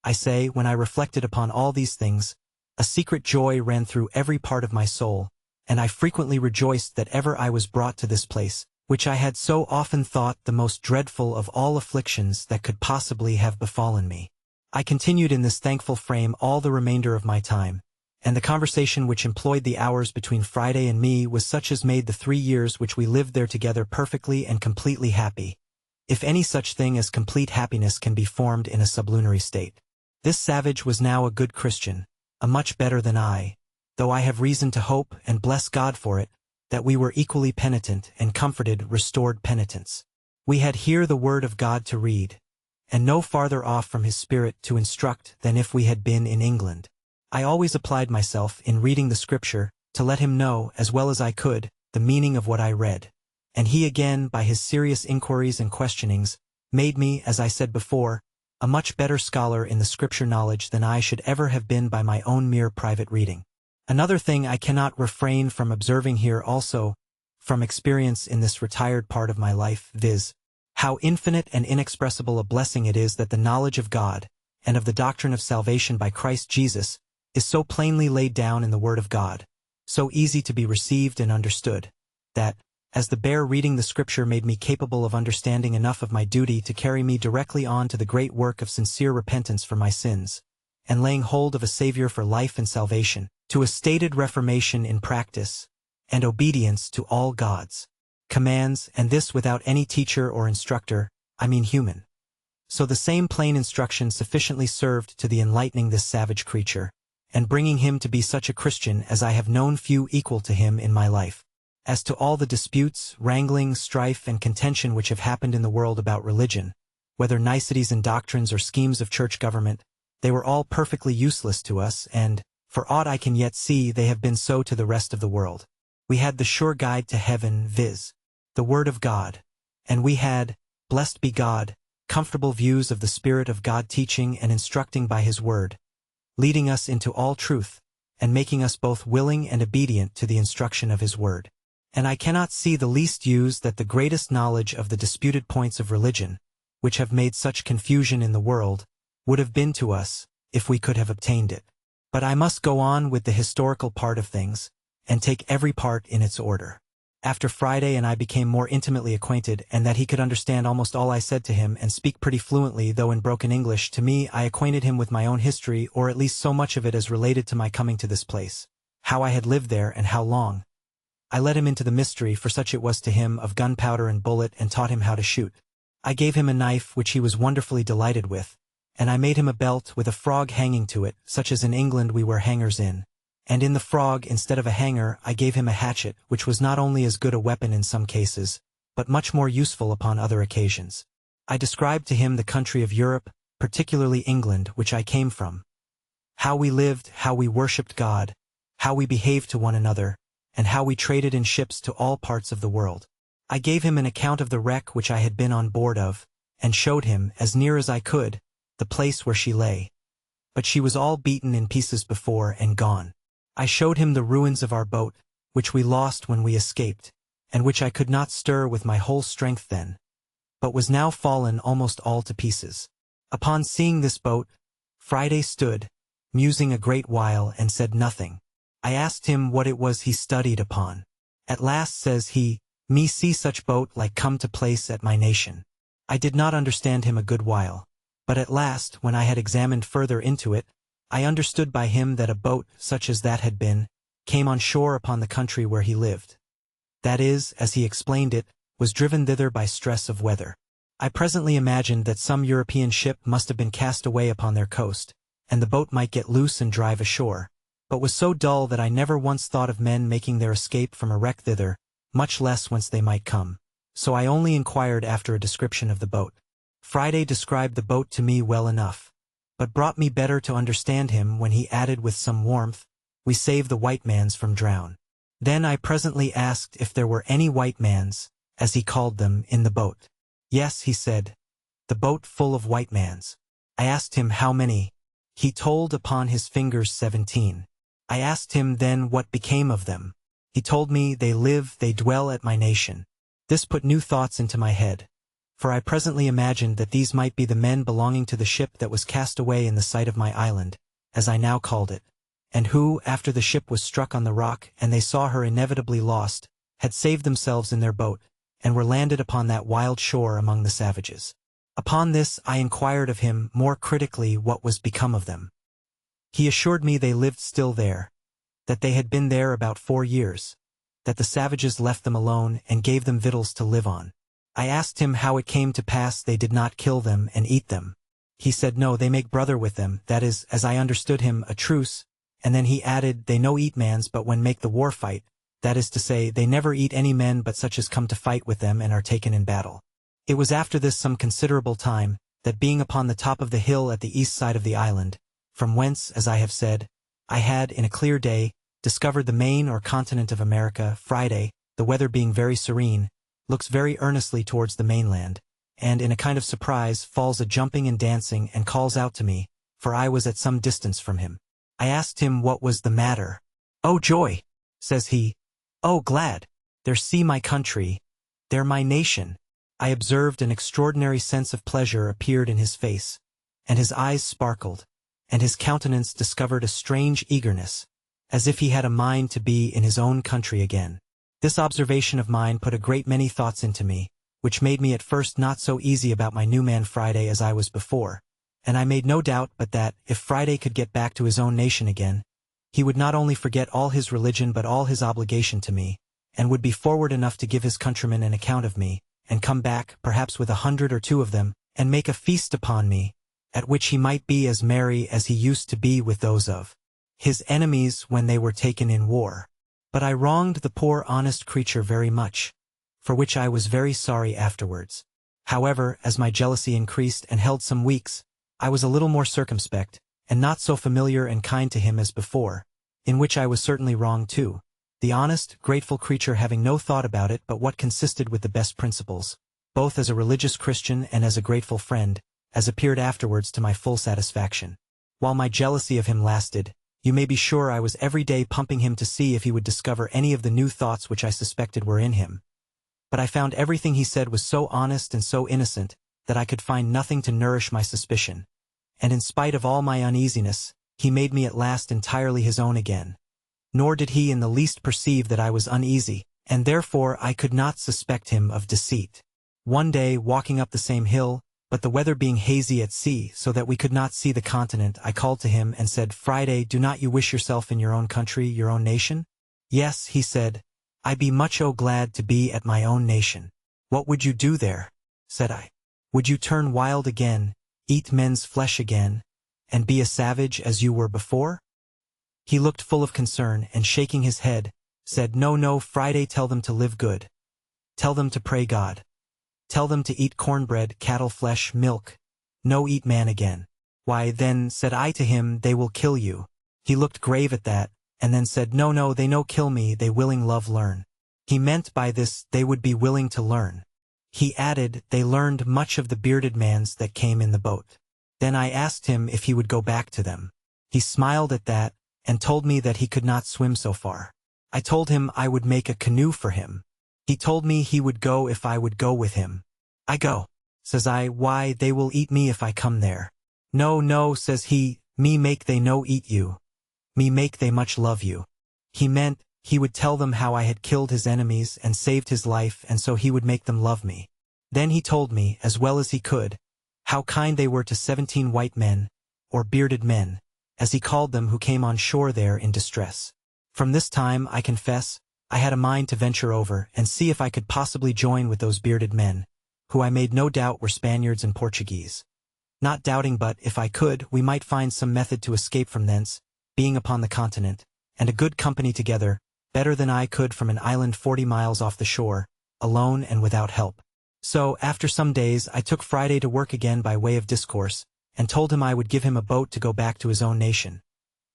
I say, when I reflected upon all these things, a secret joy ran through every part of my soul, and I frequently rejoiced that ever I was brought to this place, which I had so often thought the most dreadful of all afflictions that could possibly have befallen me. I continued in this thankful frame all the remainder of my time, and the conversation which employed the hours between Friday and me was such as made the 3 years which we lived there together perfectly and completely happy, if any such thing as complete happiness can be formed in a sublunary state. This savage was now a good Christian, a much better than I, though I have reason to hope, and bless God for it, that we were equally penitent and comforted restored penitents. We had here the word of God to read, and no farther off from his Spirit to instruct than if we had been in England. I always applied myself, in reading the Scripture, to let him know, as well as I could, the meaning of what I read, and he again, by his serious inquiries and questionings, made me, as I said before, a much better scholar in the Scripture knowledge than I should ever have been by my own mere private reading. Another thing I cannot refrain from observing here also, from experience in this retired part of my life, viz., how infinite and inexpressible a blessing it is that the knowledge of God, and of the doctrine of salvation by Christ Jesus, is so plainly laid down in the Word of God, so easy to be received and understood, that, as the bare reading the Scripture made me capable of understanding enough of my duty to carry me directly on to the great work of sincere repentance for my sins, and laying hold of a Savior for life and salvation, to a stated reformation in practice, and obedience to all God's commands, and this without any teacher or instructor, I mean human. So the same plain instruction sufficiently served to the enlightening this savage creature, and bringing him to be such a Christian as I have known few equal to him in my life. As to all the disputes, wranglings, strife, and contention which have happened in the world about religion, whether niceties in doctrines or schemes of church government, they were all perfectly useless to us, and, for aught I can yet see, they have been so to the rest of the world. We had the sure guide to heaven, viz., the Word of God, and we had, blessed be God, comfortable views of the Spirit of God teaching and instructing by His Word, leading us into all truth, and making us both willing and obedient to the instruction of His Word. And I cannot see the least use that the greatest knowledge of the disputed points of religion, which have made such confusion in the world, would have been to us, if we could have obtained it. But I must go on with the historical part of things, and take every part in its order. After Friday and I became more intimately acquainted, and that he could understand almost all I said to him and speak pretty fluently though in broken English to me, I acquainted him with my own history, or at least so much of it as related to my coming to this place, how I had lived there and how long. I led him into the mystery, for such it was to him, of gunpowder and bullet, and taught him how to shoot. I gave him a knife which he was wonderfully delighted with, and I made him a belt with a frog hanging to it, such as in England we wear hangers in. And in the frog, instead of a hanger, I gave him a hatchet, which was not only as good a weapon in some cases, but much more useful upon other occasions. I described to him the country of Europe, particularly England, which I came from, how we lived, how we worshipped God, how we behaved to one another, and how we traded in ships to all parts of the world. I gave him an account of the wreck which I had been on board of, and showed him, as near as I could, the place where she lay. But she was all beaten in pieces before and gone. I showed him the ruins of our boat, which we lost when we escaped, and which I could not stir with my whole strength then, but was now fallen almost all to pieces. Upon seeing this boat, Friday stood, musing a great while, and said nothing. I asked him what it was he studied upon. At last says he, "Me see such boat like come to place at my nation." I did not understand him a good while, but at last, when I had examined further into it, I understood by him that a boat, such as that had been, came on shore upon the country where he lived. That is, as he explained it, was driven thither by stress of weather. I presently imagined that some European ship must have been cast away upon their coast, and the boat might get loose and drive ashore, but was so dull that I never once thought of men making their escape from a wreck thither, much less whence they might come. So I only inquired after a description of the boat. Friday described the boat to me well enough, but brought me better to understand him when he added with some warmth, "We save the white mans from drown." Then I presently asked if there were any white mans, as he called them, in the boat. Yes, he said, the boat full of white mans. I asked him how many. He told upon his fingers 17. I asked him then what became of them. He told me, "They live, they dwell at my nation." This put new thoughts into my head, for I presently imagined that these might be the men belonging to the ship that was cast away in the sight of my island, as I now called it, and who, after the ship was struck on the rock and they saw her inevitably lost, had saved themselves in their boat, and were landed upon that wild shore among the savages. Upon this I inquired of him more critically what was become of them. He assured me they lived still there, that they had been there about 4 years, that the savages left them alone and gave them victuals to live on. I asked him how it came to pass they did not kill them and eat them. He said no, they make brother with them, that is, as I understood him, a truce, and then he added, they no eat mans but when make the war fight, that is to say, they never eat any men but such as come to fight with them and are taken in battle. It was after this some considerable time, that being upon the top of the hill at the east side of the island, from whence, as I have said, I had, in a clear day, discovered the main or continent of America, Friday, the weather being very serene, looks very earnestly towards the mainland, and in a kind of surprise falls a-jumping and dancing and calls out to me, for I was at some distance from him. I asked him what was the matter. "Oh joy," says he, "oh glad, there see my country, there my nation." I observed an extraordinary sense of pleasure appeared in his face, and his eyes sparkled, and his countenance discovered a strange eagerness, as if he had a mind to be in his own country again. This observation of mine put a great many thoughts into me, which made me at first not so easy about my new man Friday as I was before, and I made no doubt but that, if Friday could get back to his own nation again, he would not only forget all his religion but all his obligation to me, and would be forward enough to give his countrymen an account of me, and come back, perhaps with 100 or 2 of them, and make a feast upon me, at which he might be as merry as he used to be with those of his enemies when they were taken in war. But I wronged the poor honest creature very much, for which I was very sorry afterwards. However, as my jealousy increased and held some weeks, I was a little more circumspect, and not so familiar and kind to him as before, in which I was certainly wrong too, the honest, grateful creature having no thought about it but what consisted with the best principles, both as a religious Christian and as a grateful friend, as appeared afterwards to my full satisfaction. While my jealousy of him lasted, you may be sure I was every day pumping him to see if he would discover any of the new thoughts which I suspected were in him. But I found everything he said was so honest and so innocent that I could find nothing to nourish my suspicion, and in spite of all my uneasiness, he made me at last entirely his own again. Nor did he in the least perceive that I was uneasy, and therefore I could not suspect him of deceit. One day, walking up the same hill, but the weather being hazy at sea so that we could not see the continent, I called to him and said, "Friday, do not you wish yourself in your own country, your own nation?" "Yes," he said, "I be much glad to be at my own nation." "What would you do there?" said I. "Would you turn wild again, eat men's flesh again, and be a savage as you were before?" He looked full of concern, and shaking his head, said, "No, no, Friday, tell them to live good. Tell them to pray God. Tell them to eat cornbread, cattle flesh, milk. No eat man again." "Why, then," said I to him, "they will kill you." He looked grave at that, and then said, "No, no, they no kill me, they willing love learn." He meant by this they would be willing to learn. He added, they learned much of the bearded mans that came in the boat. Then I asked him if he would go back to them. He smiled at that, and told me that he could not swim so far. I told him I would make a canoe for him. He told me he would go if I would go with him. "I go," says I. "Why, they will eat me if I come there." "No, no," says he, "me make they no eat you. Me make they much love you." He meant, he would tell them how I had killed his enemies and saved his life, and so he would make them love me. Then he told me, as well as he could, how kind they were to 17 white men, or bearded men, as he called them, who came on shore there in distress. From this time, I confess, I had a mind to venture over and see if I could possibly join with those bearded men, who I made no doubt were Spaniards and Portuguese. Not doubting but, if I could, we might find some method to escape from thence, being upon the continent, and a good company together, better than I could from an island 40 miles off the shore, alone and without help. So, after some days, I took Friday to work again by way of discourse, and told him I would give him a boat to go back to his own nation.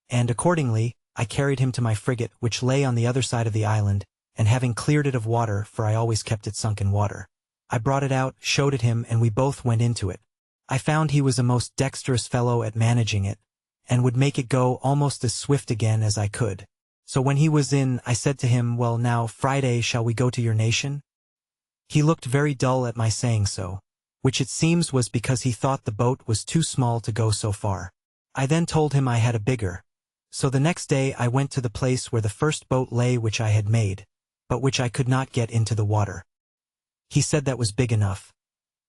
And accordingly, I carried him to my frigate, which lay on the other side of the island, and having cleared it of water, for I always kept it sunk in water, I brought it out, showed it him, and we both went into it. I found he was a most dexterous fellow at managing it, and would make it go almost as swift again as I could. So when he was in, I said to him, "Well now, Friday, shall we go to your nation?" He looked very dull at my saying so, which it seems was because he thought the boat was too small to go so far. I then told him I had a bigger. So the next day I went to the place where the first boat lay which I had made, but which I could not get into the water. He said that was big enough.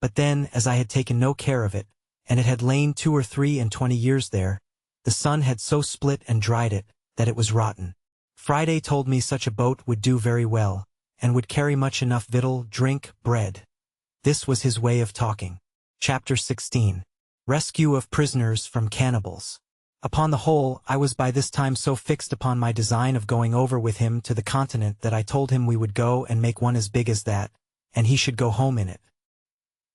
But then, as I had taken no care of it, and it had lain 2 or 23 years there, the sun had so split and dried it, that it was rotten. Friday told me such a boat would do very well, and would carry much enough victual, drink, bread. This was his way of talking. Chapter 16. Rescue of prisoners from cannibals. Upon the whole, I was by this time so fixed upon my design of going over with him to the continent that I told him we would go and make one as big as that, and he should go home in it.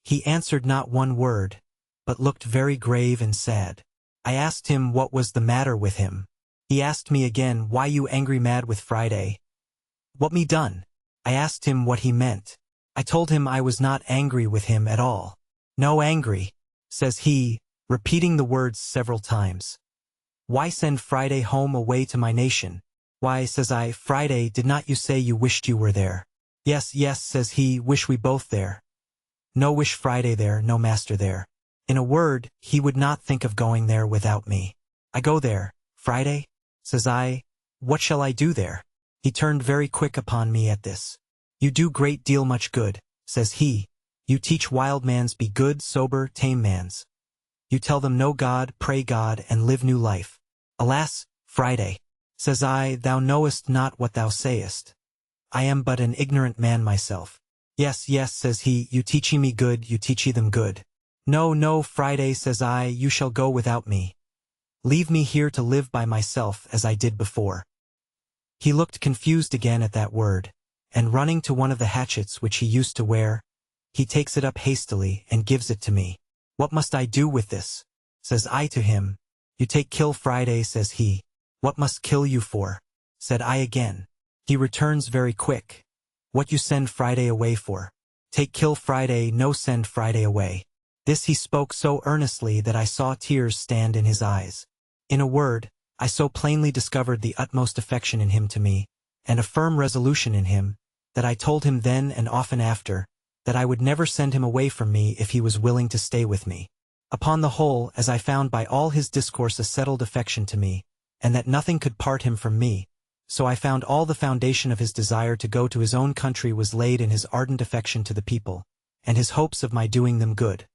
He answered not one word, but looked very grave and sad. I asked him what was the matter with him. He asked me again, "Why you angry mad with Friday?" "What me done?" I asked him what he meant. I told him I was not angry with him at all. "No angry," says he, repeating the words several times. "Why send Friday home away to my nation?" "Why," says I, "Friday, did not you say you wished you were there?" "Yes, yes," says he, "wish we both there. No wish Friday there, no master there." In a word, he would not think of going there without me. "I go there, Friday?" says I. "What shall I do there?" He turned very quick upon me at this. "You do great deal much good," says he. "You teach wild mans be good, sober, tame mans. You tell them know God, pray God, and live new life. Alas, Friday, says I, thou knowest not what thou sayest. I am but an ignorant man myself. Yes, yes, says he, you teach ye me good, you teach ye them good. No, no, Friday, says I, you shall go without me. Leave me here to live by myself as I did before. He looked confused again at that word, and running to one of the hatchets which he used to wear, he takes it up hastily and gives it to me. What must I do with this? Says I to him. You take kill Friday, says he. What must kill you for? Said I again. He returns very quick. What you send Friday away for? Take kill Friday, no send Friday away. This he spoke so earnestly that I saw tears stand in his eyes. In a word, I so plainly discovered the utmost affection in him to me, and a firm resolution in him, that I told him then and often after, that I would never send him away from me if he was willing to stay with me. Upon the whole, as I found by all his discourse a settled affection to me, and that nothing could part him from me, so I found all the foundation of his desire to go to his own country was laid in his ardent affection to the people, and his hopes of my doing them good.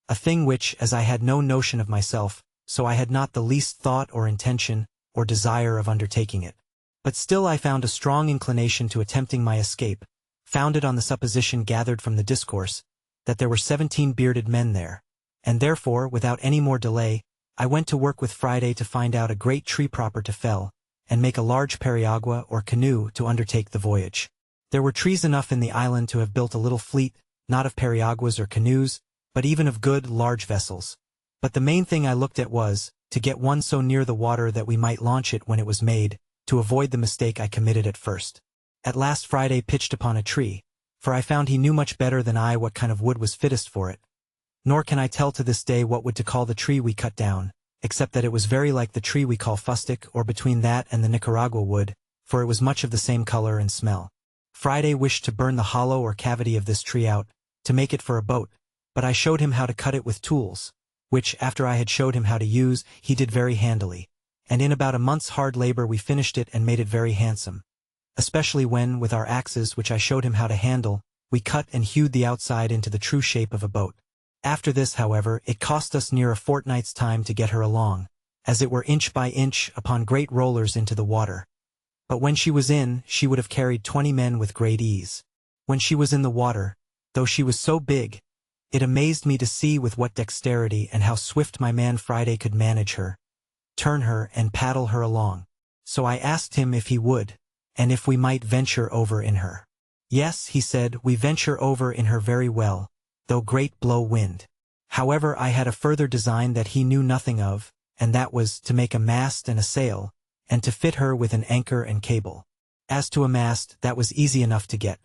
A thing which, as I had no notion of myself, so I had not the least thought or intention or desire of undertaking it. But still I found a strong inclination to attempting my escape, founded on the supposition gathered from the discourse, that there were 17 bearded men there, and therefore, without any more delay, I went to work with Friday to find out a great tree proper to fell, and make a large periagua or canoe to undertake the voyage. There were trees enough in the island to have built a little fleet, not of periaguas or canoes, but even of good, large vessels. But the main thing I looked at was, to get one so near the water that we might launch it when it was made, to avoid the mistake I committed at first. At last Friday pitched upon a tree, for I found he knew much better than I what kind of wood was fittest for it. Nor can I tell to this day what wood to call the tree we cut down, except that it was very like the tree we call fustic, or between that and the Nicaragua wood, for it was much of the same color and smell. Friday wished to burn the hollow or cavity of this tree out, to make it for a boat, but I showed him how to cut it with tools, which, after I had showed him how to use, he did very handily, and in about a month's hard labor we finished it and made it very handsome. Especially when, with our axes which I showed him how to handle, we cut and hewed the outside into the true shape of a boat. After this, however, it cost us near a fortnight's time to get her along, as it were inch by inch upon great rollers into the water. But when she was in, she would have carried 20 men with great ease. When she was in the water, though she was so big, it amazed me to see with what dexterity and how swift my man Friday could manage her, turn her and paddle her along. So I asked him if he would, and if we might venture over in her. Yes, he said, we venture over in her very well, though great blow wind. However, I had a further design that he knew nothing of, and that was to make a mast and a sail, and to fit her with an anchor and cable. As to a mast, that was easy enough to get.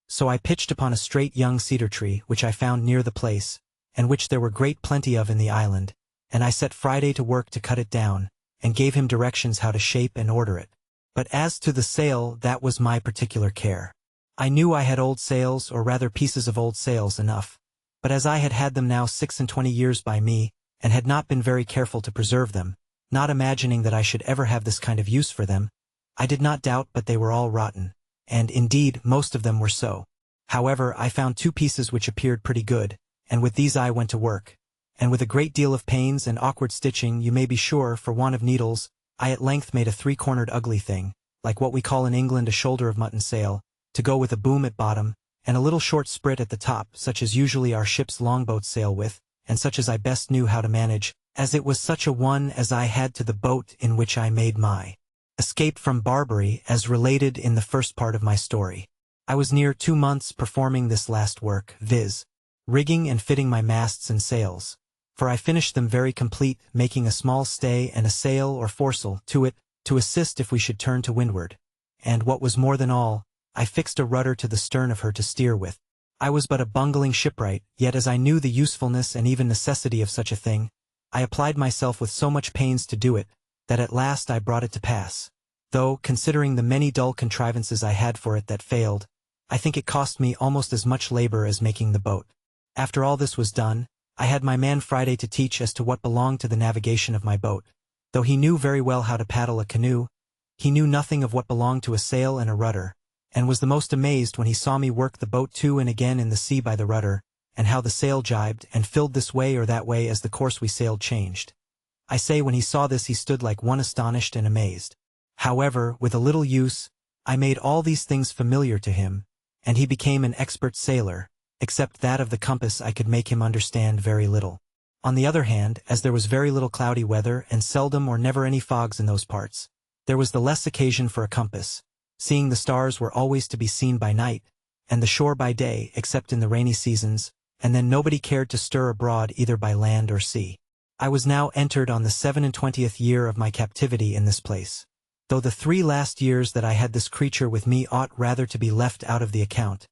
So I pitched upon a straight young cedar tree which I found near the place, and which there were great plenty of in the island, and I set Friday to work to cut it down, and gave him directions how to shape and order it. But as to the sail, that was my particular care. I knew I had old sails, or rather pieces of old sails, enough, but as I had had them now 26 years by me, and had not been very careful to preserve them, not imagining that I should ever have this kind of use for them, I did not doubt but they were all rotten, and indeed most of them were so. However, I found 2 pieces which appeared pretty good, and with these I went to work, and with a great deal of pains and awkward stitching, you may be sure, for want of needles, I at length made a 3-cornered ugly thing, like what we call in England a shoulder of mutton sail, to go with a boom at bottom, and a little short sprit at the top, such as usually our ship's longboats sail with, and such as I best knew how to manage, as it was such a one as I had to the boat in which I made my escape from Barbary, as related in the first part of my story. I was near 2 months performing this last work, viz., rigging and fitting my masts and sails, for I finished them very complete, making a small stay and a sail or foresail to it, to assist if we should turn to windward, and what was more than all, I fixed a rudder to the stern of her to steer with. I was but a bungling shipwright, yet as I knew the usefulness and even necessity of such a thing, I applied myself with so much pains to do it, that at last I brought it to pass. Though, considering the many dull contrivances I had for it that failed, I think it cost me almost as much labor as making the boat. After all this was done, I had my man Friday to teach as to what belonged to the navigation of my boat. Though he knew very well how to paddle a canoe, he knew nothing of what belonged to a sail and a rudder, and was the most amazed when he saw me work the boat to and again in the sea by the rudder, and how the sail jibed and filled this way or that way as the course we sailed changed. I say when he saw this he stood like one astonished and amazed. However, with a little use, I made all these things familiar to him, and he became an expert sailor, except that of the compass I could make him understand very little. On the other hand, as there was very little cloudy weather and seldom or never any fogs in those parts, there was the less occasion for a compass, seeing the stars were always to be seen by night, and the shore by day except in the rainy seasons, and then nobody cared to stir abroad either by land or sea. I was now entered on the 27th year of my captivity in this place, though the 3 last years that I had this creature with me ought rather to be left out of the account,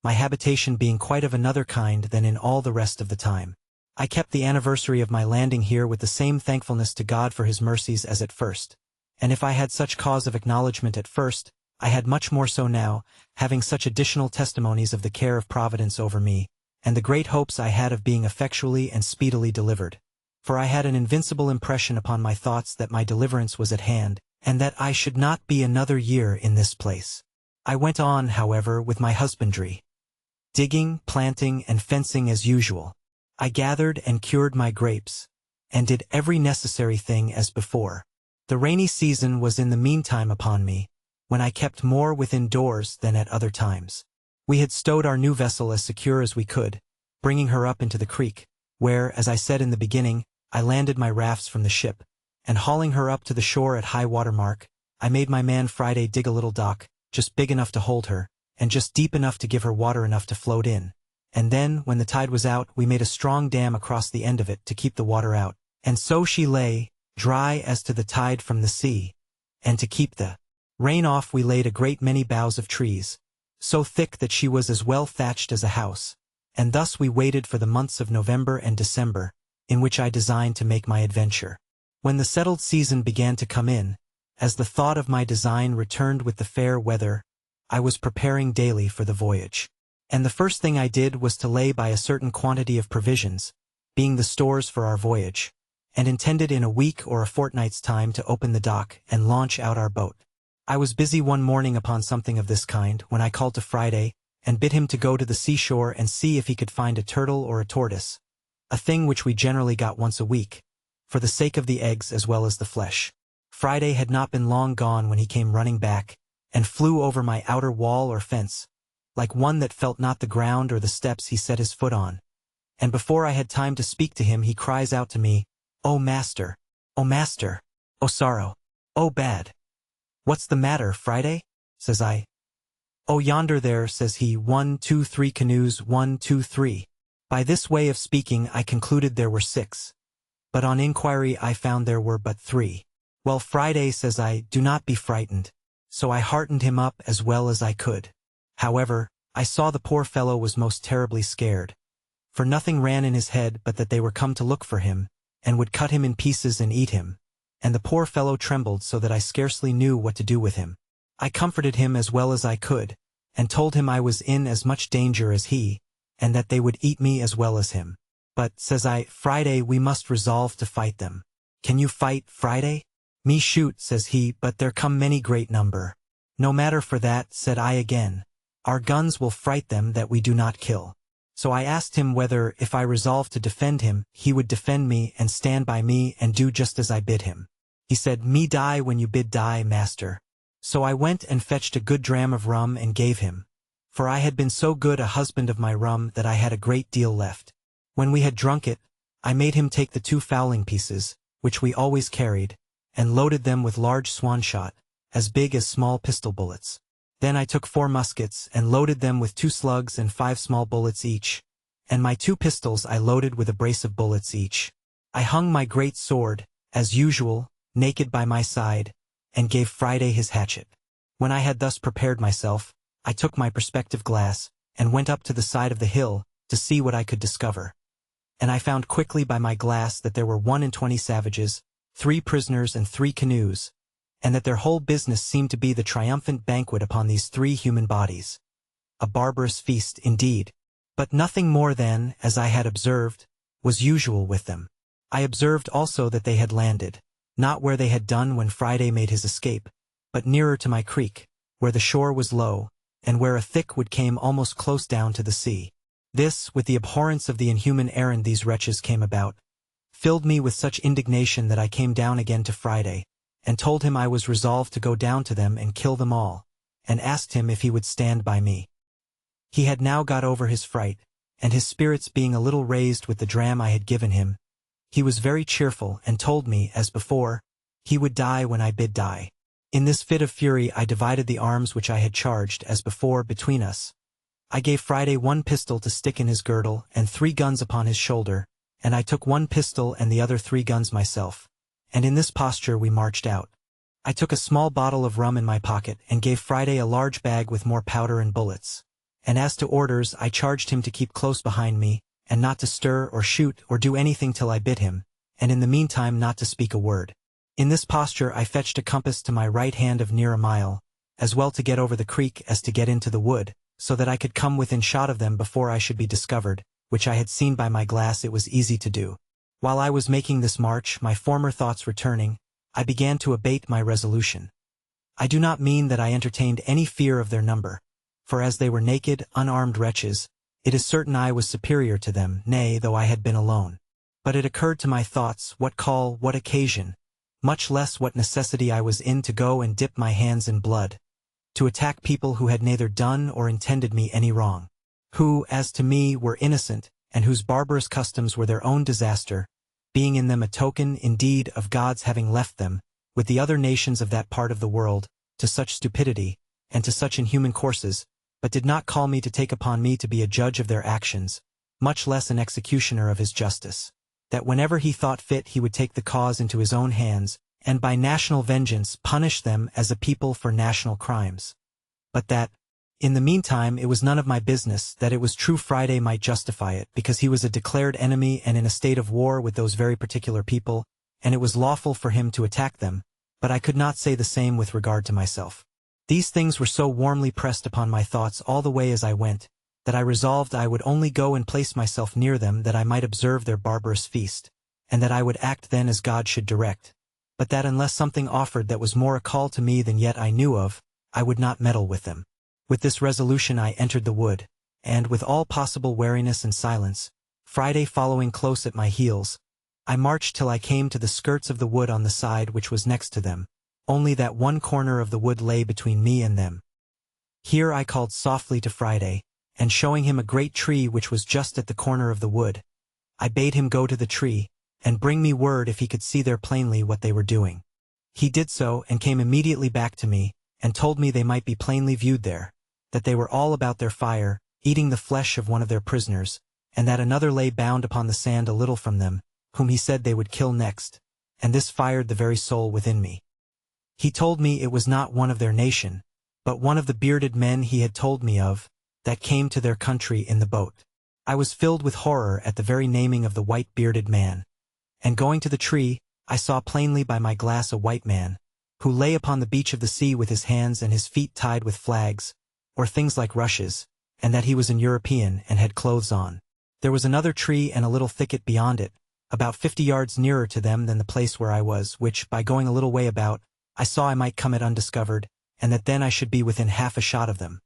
my habitation being quite of another kind than in all the rest of the time. I kept the anniversary of my landing here with the same thankfulness to God for his mercies as at first, and if I had such cause of acknowledgment at first, I had much more so now, having such additional testimonies of the care of Providence over me, and the great hopes I had of being effectually and speedily delivered. For I had an invincible impression upon my thoughts that my deliverance was at hand, and that I should not be another year in this place. I went on, however, with my husbandry, digging, planting, and fencing as usual. I gathered and cured my grapes, and did every necessary thing as before. The rainy season was in the meantime upon me, when I kept more within doors than at other times. We had stowed our new vessel as secure as we could, bringing her up into the creek, where, as I said in the beginning, I landed my rafts from the ship, and hauling her up to the shore at high water mark, I made my man Friday dig a little dock, just big enough to hold her, and just deep enough to give her water enough to float in. And then, when the tide was out, we made a strong dam across the end of it to keep the water out, and so she lay, dry as to the tide from the sea. And to keep the rain off we laid a great many boughs of trees, so thick that she was as well thatched as a house, and thus we waited for the months of November and December, in which I designed to make my adventure. When the settled season began to come in, as the thought of my design returned with the fair weather, I was preparing daily for the voyage. And the first thing I did was to lay by a certain quantity of provisions, being the stores for our voyage, and intended in a week or a fortnight's time to open the dock and launch out our boat. I was busy one morning upon something of this kind when I called to Friday and bid him to go to the seashore and see if he could find a turtle or a tortoise, a thing which we generally got once a week, for the sake of the eggs as well as the flesh. Friday had not been long gone when he came running back, and flew over my outer wall or fence, like one that felt not the ground or the steps he set his foot on. And before I had time to speak to him he cries out to me, "Oh master! Oh master! Oh sorrow! Oh bad!" "What's the matter, Friday?" says I. "Oh yonder there," says he, 1, 2, 3 canoes, 1, 2, 3. By this way of speaking I concluded there were 6. But on inquiry I found there were but 3. "Well, Friday," says I, "do not be frightened." So I heartened him up as well as I could. However, I saw the poor fellow was most terribly scared, for nothing ran in his head but that they were come to look for him, and would cut him in pieces and eat him, and the poor fellow trembled so that I scarcely knew what to do with him. I comforted him as well as I could, and told him I was in as much danger as he, and that they would eat me as well as him. "But," says I, "Friday, we must resolve to fight them." "Can you fight, Friday?" "Me shoot," says he, "but there come many great number." "No matter for that," said I again. "Our guns will fright them that we do not kill." So I asked him whether, if I resolved to defend him, he would defend me and stand by me and do just as I bid him. He said, "Me die when you bid die, master." So I went and fetched a good dram of rum and gave him, for I had been so good a husband of my rum that I had a great deal left. When we had drunk it, I made him take the 2 fowling pieces, which we always carried, and loaded them with large swan shot, as big as small pistol bullets. Then I took 4 muskets and loaded them with 2 slugs and 5 small bullets each, and my 2 pistols I loaded with a brace of bullets each. I hung my great sword, as usual, naked by my side, and gave Friday his hatchet. When I had thus prepared myself, I took my perspective glass, and went up to the side of the hill, to see what I could discover. And I found quickly by my glass that there were 21 savages, 3 prisoners and 3 canoes, and that their whole business seemed to be the triumphant banquet upon these 3 human bodies. A barbarous feast, indeed, but nothing more than, as I had observed, was usual with them. I observed also that they had landed, not where they had done when Friday made his escape, but nearer to my creek, where the shore was low, and where a thick wood came almost close down to the sea. This, with the abhorrence of the inhuman errand these wretches came about, filled me with such indignation that I came down again to Friday, and told him I was resolved to go down to them and kill them all, and asked him if he would stand by me. He had now got over his fright, and his spirits being a little raised with the dram I had given him, he was very cheerful and told me, as before, he would die when I bid die. In this fit of fury I divided the arms which I had charged, as before, between us. I gave Friday 1 pistol to stick in his girdle and 3 guns upon his shoulder, and I took 1 pistol and the other 3 guns myself, and in this posture we marched out. I took a small bottle of rum in my pocket and gave Friday a large bag with more powder and bullets, and as to orders I charged him to keep close behind me, and not to stir or shoot or do anything till I bid him, and in the meantime not to speak a word. In this posture I fetched a compass to my right hand of near a mile, as well to get over the creek as to get into the wood, so that I could come within shot of them before I should be discovered, which I had seen by my glass it was easy to do. While I was making this march, my former thoughts returning, I began to abate my resolution. I do not mean that I entertained any fear of their number, for as they were naked, unarmed wretches, it is certain I was superior to them, nay, though I had been alone. But it occurred to my thoughts what call, what occasion, much less what necessity I was in to go and dip my hands in blood, to attack people who had neither done or intended me any wrong, who, as to me, were innocent, and whose barbarous customs were their own disaster, being in them a token, indeed, of God's having left them, with the other nations of that part of the world, to such stupidity, and to such inhuman courses, but did not call me to take upon me to be a judge of their actions, much less an executioner of his justice, that whenever he thought fit he would take the cause into his own hands, and by national vengeance punish them as a people for national crimes. But that, in the meantime, it was none of my business, that it was true Friday might justify it, because he was a declared enemy and in a state of war with those very particular people, and it was lawful for him to attack them, but I could not say the same with regard to myself. These things were so warmly pressed upon my thoughts all the way as I went, that I resolved I would only go and place myself near them that I might observe their barbarous feast, and that I would act then as God should direct, but that unless something offered that was more a call to me than yet I knew of, I would not meddle with them. With this resolution I entered the wood, and with all possible wariness and silence, Friday following close at my heels, I marched till I came to the skirts of the wood on the side which was next to them, only that one corner of the wood lay between me and them. Here I called softly to Friday, and showing him a great tree which was just at the corner of the wood, I bade him go to the tree, and bring me word if he could see there plainly what they were doing. He did so, and came immediately back to me, and told me they might be plainly viewed there, that they were all about their fire, eating the flesh of one of their prisoners, and that another lay bound upon the sand a little from them, whom he said they would kill next, and this fired the very soul within me. He told me it was not one of their nation, but one of the bearded men he had told me of, that came to their country in the boat. I was filled with horror at the very naming of the white bearded man, and going to the tree, I saw plainly by my glass a white man, who lay upon the beach of the sea with his hands and his feet tied with flags, or things like rushes, and that he was an European and had clothes on. There was another tree and a little thicket beyond it, about 50 yards nearer to them than the place where I was, which, by going a little way about, I saw I might come at undiscovered, and that then I should be within half a shot of them.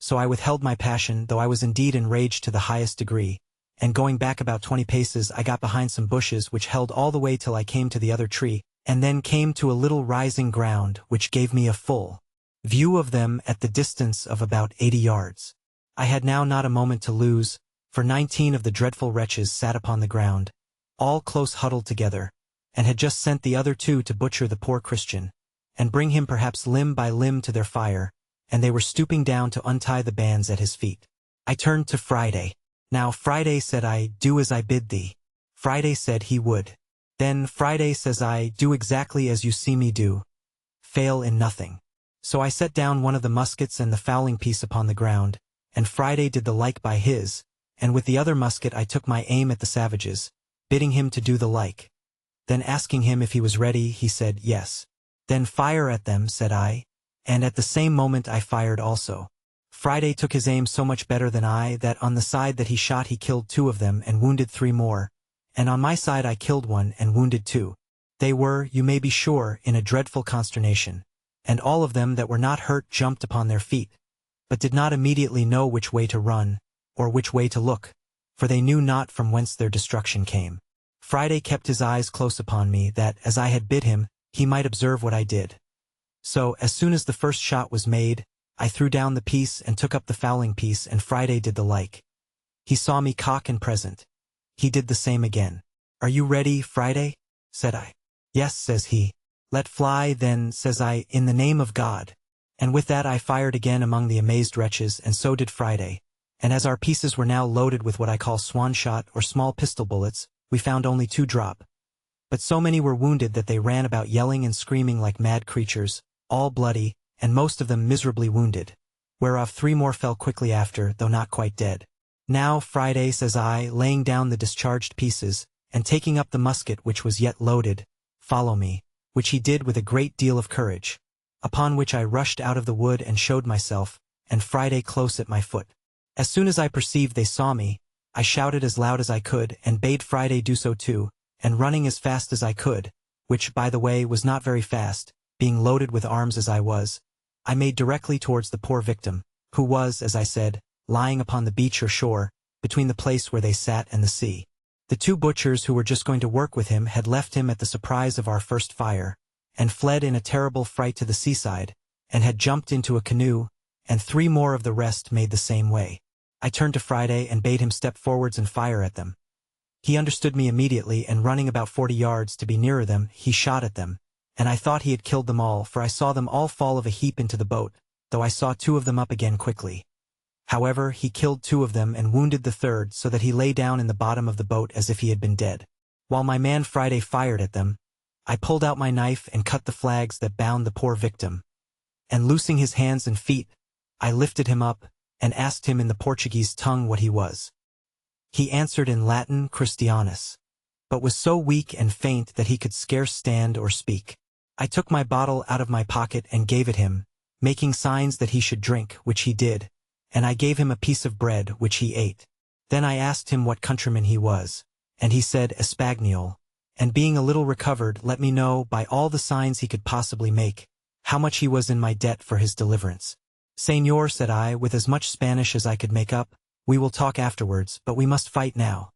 So I withheld my passion, though I was indeed enraged to the highest degree, and going back about 20 paces I got behind some bushes which held all the way till I came to the other tree, and then came to a little rising ground which gave me a full view of them at the distance of about 80 yards. I had now not a moment to lose, for 19 of the dreadful wretches sat upon the ground, all close huddled together, and had just sent the other 2 to butcher the poor Christian, and bring him perhaps limb by limb to their fire, and they were stooping down to untie the bands at his feet. I turned to Friday. Now Friday, said I, do as I bid thee. Friday said he would. Then, Friday, says I, do exactly as you see me do. Fail in nothing. So I set down one of the muskets and the fowling piece upon the ground, and Friday did the like by his, and with the other musket I took my aim at the savages, bidding him to do the like. Then asking him if he was ready, he said, yes. Then fire at them, said I, and at the same moment I fired also. Friday took his aim so much better than I that on the side that he shot he killed 2 of them and wounded 3 more, and on my side I killed 1 and wounded 2. They were, you may be sure, in a dreadful consternation, and all of them that were not hurt jumped upon their feet, but did not immediately know which way to run, or which way to look, for they knew not from whence their destruction came. Friday kept his eyes close upon me, that, as I had bid him, he might observe what I did. So, as soon as the first shot was made, I threw down the piece and took up the fowling piece, and Friday did the like. He saw me cock and present. He did the same again. "Are you ready, Friday?" said I. "Yes," says he. "Let fly, then," says I, "in the name of God." And with that I fired again among the amazed wretches, and so did Friday. And as our pieces were now loaded with what I call swan shot or small pistol bullets, we found only 2 drop. But so many were wounded that they ran about yelling and screaming like mad creatures, all bloody, and most of them miserably wounded, whereof 3 more fell quickly after, though not quite dead. "Now, Friday," says I, laying down the discharged pieces, and taking up the musket which was yet loaded, "follow me," which he did with a great deal of courage. Upon which I rushed out of the wood and showed myself, and Friday close at my foot. As soon as I perceived they saw me, I shouted as loud as I could, and bade Friday do so too, and running as fast as I could, which, by the way, was not very fast, being loaded with arms as I was, I made directly towards the poor victim, who was, as I said, lying upon the beach or shore, between the place where they sat and the sea. The 2 butchers who were just going to work with him had left him at the surprise of our first fire, and fled in a terrible fright to the seaside, and had jumped into a canoe, and 3 more of the rest made the same way. I turned to Friday and bade him step forwards and fire at them. He understood me immediately, and running about 40 yards to be nearer them, he shot at them, and I thought he had killed them all, for I saw them all fall of a heap into the boat, though I saw 2 of them up again quickly. However, he killed 2 of them and wounded the 3rd, so that he lay down in the bottom of the boat as if he had been dead. While my man Friday fired at them, I pulled out my knife and cut the flags that bound the poor victim, and loosing his hands and feet, I lifted him up, and asked him in the Portuguese tongue what he was. He answered in Latin, "Christianus," but was so weak and faint that he could scarce stand or speak. I took my bottle out of my pocket and gave it him, making signs that he should drink, which he did, and I gave him a piece of bread, which he ate. Then I asked him what countryman he was, and he said Espagnol, and being a little recovered, let me know, by all the signs he could possibly make, how much he was in my debt for his deliverance. "Señor," said I, with as much Spanish as I could make up, "we will talk afterwards, but we must fight now.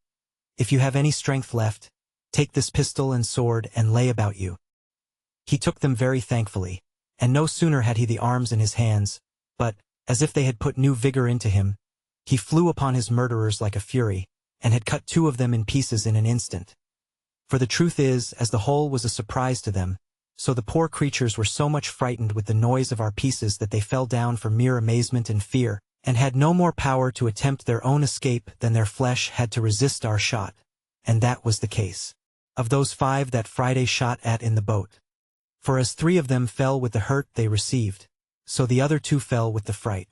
If you have any strength left, take this pistol and sword and lay about you." He took them very thankfully, and no sooner had he the arms in his hands, but, as if they had put new vigor into him, he flew upon his murderers like a fury, and had cut 2 of them in pieces in an instant. For the truth is, as the whole was a surprise to them, so the poor creatures were so much frightened with the noise of our pieces that they fell down for mere amazement and fear, and had no more power to attempt their own escape than their flesh had to resist our shot, and that was the case of those 5 that Friday shot at in the boat. For as 3 of them fell with the hurt they received, so the other 2 fell with the fright.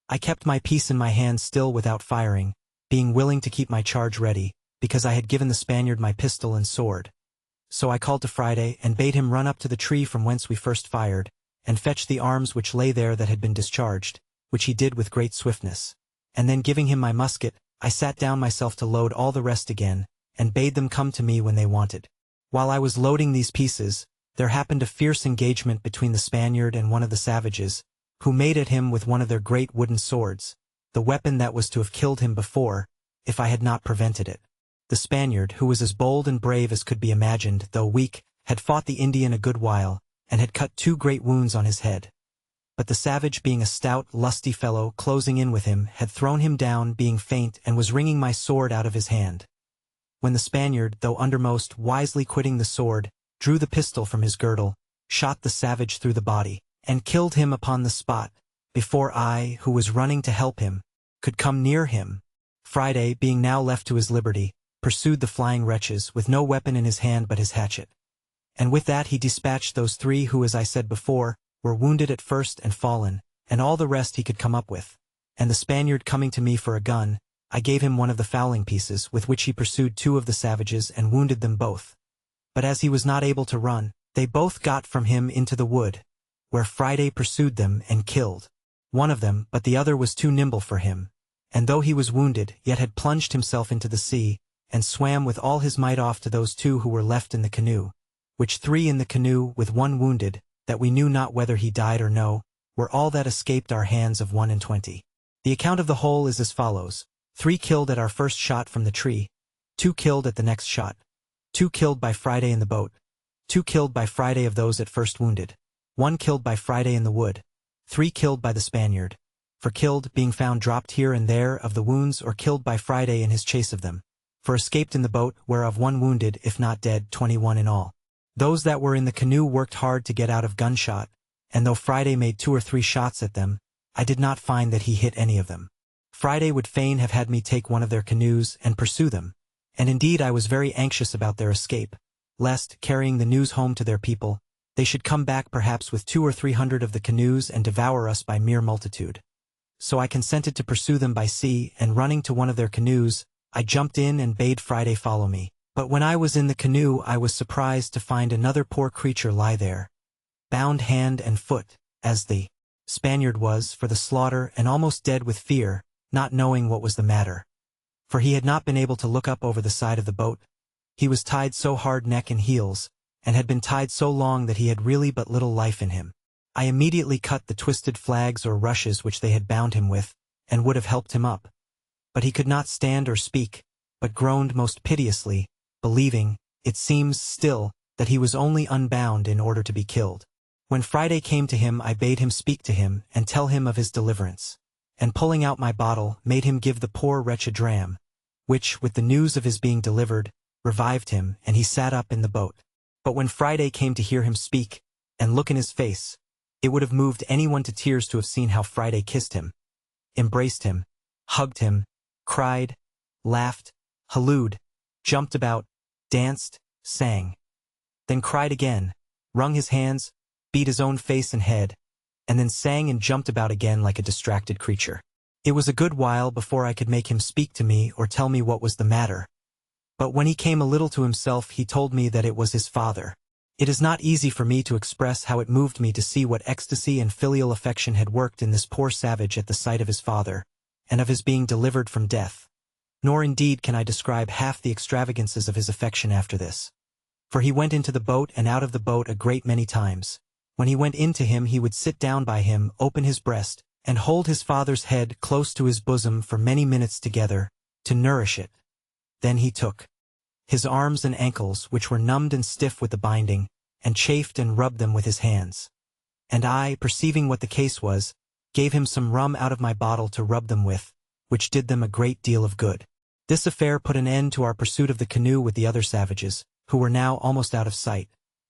I kept my piece in my hand still without firing, being willing to keep my charge ready, because I had given the Spaniard my pistol and sword. So I called to Friday, and bade him run up to the tree from whence we first fired, and fetch the arms which lay there that had been discharged, which he did with great swiftness. And then giving him my musket, I sat down myself to load all the rest again, and bade them come to me when they wanted. While I was loading these pieces, there happened a fierce engagement between the Spaniard and one of the savages, who made at him with one of their great wooden swords, the weapon that was to have killed him before, if I had not prevented it. The Spaniard, who was as bold and brave as could be imagined, though weak, had fought the Indian a good while, and had cut 2 great wounds on his head. But the savage, being a stout, lusty fellow, closing in with him, had thrown him down, being faint, and was wringing my sword out of his hand. When the Spaniard, though undermost, wisely quitting the sword, drew the pistol from his girdle, shot the savage through the body, and killed him upon the spot, before I, who was running to help him, could come near him. Friday, being now left to his liberty, pursued the flying wretches, with no weapon in his hand but his hatchet. And with that he dispatched those 3 who, as I said before, were wounded at first and fallen, and all the rest he could come up with. And the Spaniard coming to me for a gun, I gave him one of the fowling pieces, with which he pursued 2 of the savages and wounded them both. But as he was not able to run, they both got from him into the wood, where Friday pursued them and killed one of them, but the other was too nimble for him, and though he was wounded, yet had plunged himself into the sea, and swam with all his might off to those 2 who were left in the canoe, which 3 in the canoe, with 1 wounded, that we knew not whether he died or no, were all that escaped our hands of 21. The account of the whole is as follows. 3 killed at our first shot from the tree, 2 killed at the next shot, 2 killed by Friday in the boat, 2 killed by Friday of those at first wounded, 1 killed by Friday in the wood, 3 killed by the Spaniard, for killed being found dropped here and there of the wounds or killed by Friday in his chase of them, for escaped in the boat, whereof 1 wounded, if not dead, 21 in all. Those that were in the canoe worked hard to get out of gunshot, and though Friday made 2 or 3 shots at them, I did not find that he hit any of them. Friday would fain have had me take one of their canoes and pursue them, and indeed I was very anxious about their escape, lest, carrying the news home to their people, they should come back perhaps with 200 or 300 of the canoes and devour us by mere multitude. So I consented to pursue them by sea, and running to one of their canoes, I jumped in and bade Friday follow me. But when I was in the canoe I was surprised to find another poor creature lie there, bound hand and foot, as the Spaniard was, for the slaughter, and almost dead with fear, not knowing what was the matter. For he had not been able to look up over the side of the boat. He was tied so hard neck and heels, and had been tied so long that he had really but little life in him. I immediately cut the twisted flags or rushes which they had bound him with, and would have helped him up. But he could not stand or speak, but groaned most piteously, believing, it seems still, that he was only unbound in order to be killed. When Friday came to him I bade him speak to him and tell him of his deliverance, and pulling out my bottle made him give the poor wretch a dram, which, with the news of his being delivered, revived him, and he sat up in the boat. But when Friday came to hear him speak, and look in his face, it would have moved anyone to tears to have seen how Friday kissed him, embraced him, hugged him, cried, laughed, hallooed, jumped about, danced, sang, then cried again, wrung his hands, beat his own face and head, and then sang and jumped about again like a distracted creature. It was a good while before I could make him speak to me or tell me what was the matter. But when he came a little to himself he told me that it was his father. It is not easy for me to express how it moved me to see what ecstasy and filial affection had worked in this poor savage at the sight of his father, and of his being delivered from death. Nor indeed can I describe half the extravagances of his affection after this. For he went into the boat and out of the boat a great many times. When he went in to him he would sit down by him, open his breast, and hold his father's head close to his bosom for many minutes together, to nourish it. Then he took his arms and ankles, which were numbed and stiff with the binding, and chafed and rubbed them with his hands. And I, perceiving what the case was, gave him some rum out of my bottle to rub them with, which did them a great deal of good. This affair put an end to our pursuit of the canoe with the other savages, who were now almost out of sight,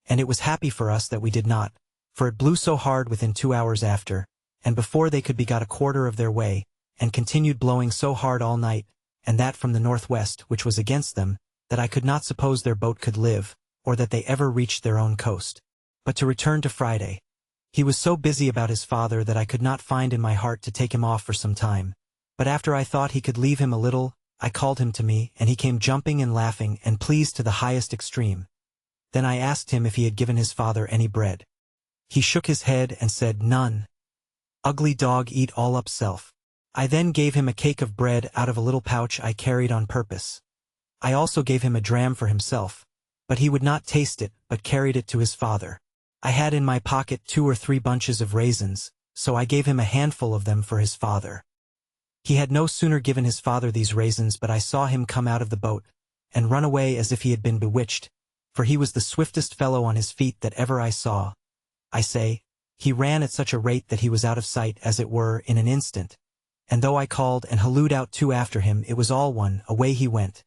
and it was happy for us that we did not, for it blew so hard within 2 hours after, and before they could be got a quarter of their way, and continued blowing so hard all night, and that from the northwest, which was against them, that I could not suppose their boat could live, or that they ever reached their own coast. But to return to Friday. He was so busy about his father that I could not find in my heart to take him off for some time, but after I thought he could leave him a little, I called him to me, and he came jumping and laughing and pleased to the highest extreme. Then I asked him if he had given his father any bread. He shook his head and said, "None. Ugly dog eat all up self." I then gave him a cake of bread out of a little pouch I carried on purpose. I also gave him a dram for himself, but he would not taste it, but carried it to his father. I had in my pocket 2 or 3 bunches of raisins, so I gave him a handful of them for his father. He had no sooner given his father these raisins but I saw him come out of the boat, and run away as if he had been bewitched, for he was the swiftest fellow on his feet that ever I saw. I say, he ran at such a rate that he was out of sight as it were in an instant, and though I called and hallooed out 2 after him it was all one, away he went.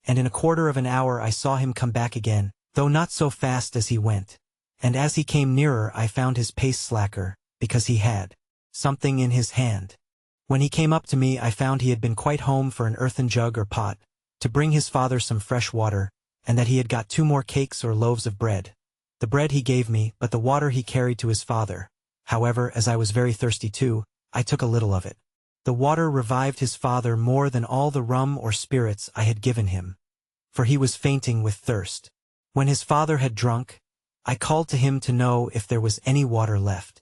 And in a quarter of an hour I saw him come back again, though not so fast as he went, and as he came nearer I found his pace slacker, because he had something in his hand. When he came up to me I found he had been quite home for an earthen jug or pot, to bring his father some fresh water, and that he had got 2 more cakes or loaves of bread. The bread he gave me, but the water he carried to his father. However, as I was very thirsty too, I took a little of it. The water revived his father more than all the rum or spirits I had given him, for he was fainting with thirst. When his father had drunk, I called to him to know if there was any water left.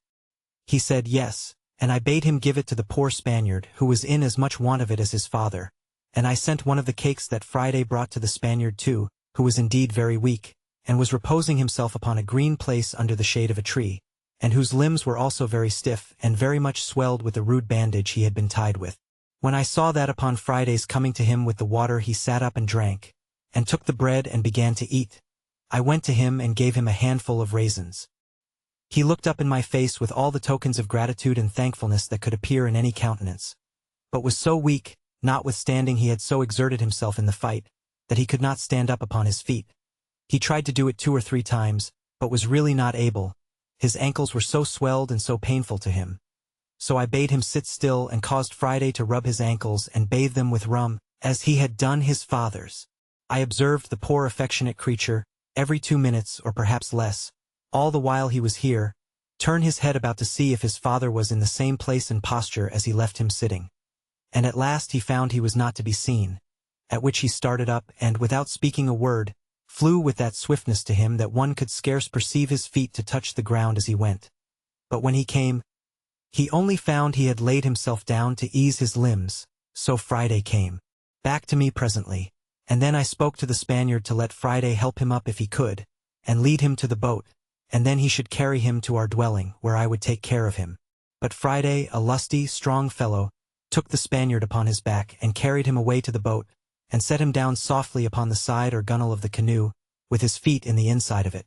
He said yes, and I bade him give it to the poor Spaniard, who was in as much want of it as his father, and I sent one of the cakes that Friday brought to the Spaniard too, who was indeed very weak, and was reposing himself upon a green place under the shade of a tree, and whose limbs were also very stiff and very much swelled with the rude bandage he had been tied with. When I saw that upon Friday's coming to him with the water he sat up and drank, and took the bread and began to eat, I went to him and gave him a handful of raisins. He looked up in my face with all the tokens of gratitude and thankfulness that could appear in any countenance, but was so weak, notwithstanding he had so exerted himself in the fight, that he could not stand up upon his feet. He tried to do it 2 or 3 times, but was really not able. His ankles were so swelled and so painful to him. So I bade him sit still and caused Friday to rub his ankles and bathe them with rum, as he had done his father's. I observed the poor affectionate creature, every 2 minutes or perhaps less, all the while he was here, turn his head about to see if his father was in the same place and posture as he left him sitting. And at last he found he was not to be seen, at which he started up and, without speaking a word, flew with that swiftness to him that one could scarce perceive his feet to touch the ground as he went. But when he came, he only found he had laid himself down to ease his limbs, so Friday came back to me presently, and then I spoke to the Spaniard to let Friday help him up if he could, and lead him to the boat, and then he should carry him to our dwelling, where I would take care of him. But Friday, a lusty, strong fellow, took the Spaniard upon his back and carried him away to the boat, and set him down softly upon the side or gunwale of the canoe, with his feet in the inside of it,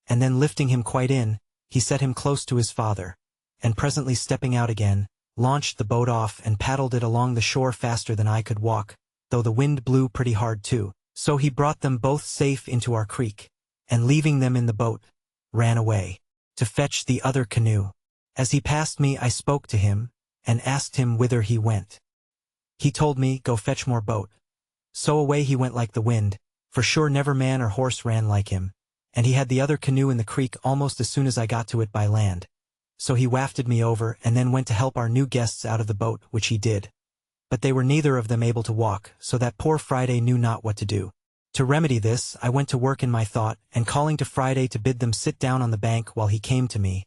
and then lifting him quite in, he set him close to his father, and presently stepping out again, launched the boat off and paddled it along the shore faster than I could walk, though the wind blew pretty hard too. So he brought them both safe into our creek, and leaving them in the boat, ran away to fetch the other canoe. As he passed me I spoke to him, and asked him whither he went. He told me, go fetch more boat. So away he went like the wind, for sure never man or horse ran like him, and he had the other canoe in the creek almost as soon as I got to it by land. So he wafted me over and then went to help our new guests out of the boat, which he did. But they were neither of them able to walk, so that poor Friday knew not what to do. To remedy this, I went to work in my thought, and calling to Friday to bid them sit down on the bank while he came to me,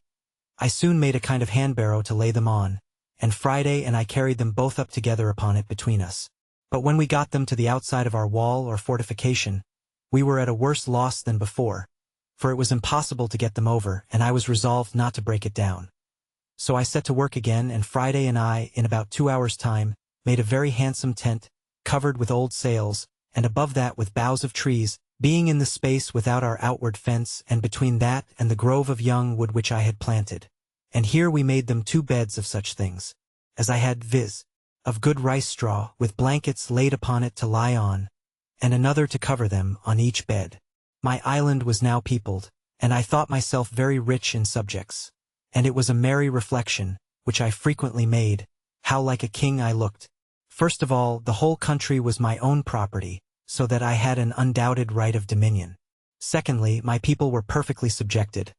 I soon made a kind of hand-barrow to lay them on, and Friday and I carried them both up together upon it between us. But when we got them to the outside of our wall or fortification, we were at a worse loss than before, for it was impossible to get them over, and I was resolved not to break it down. So I set to work again, and Friday and I, in about 2 hours' time, made a very handsome tent, covered with old sails, and above that with boughs of trees, being in the space without our outward fence, and between that and the grove of young wood which I had planted. And here we made them 2 beds of such things as I had, viz., of good rice straw, with blankets laid upon it to lie on, and another to cover them on each bed. My island was now peopled, and I thought myself very rich in subjects, and it was a merry reflection, which I frequently made, how like a king I looked. First of all, the whole country was my own property, so that I had an undoubted right of dominion. Secondly, my people were perfectly subjected.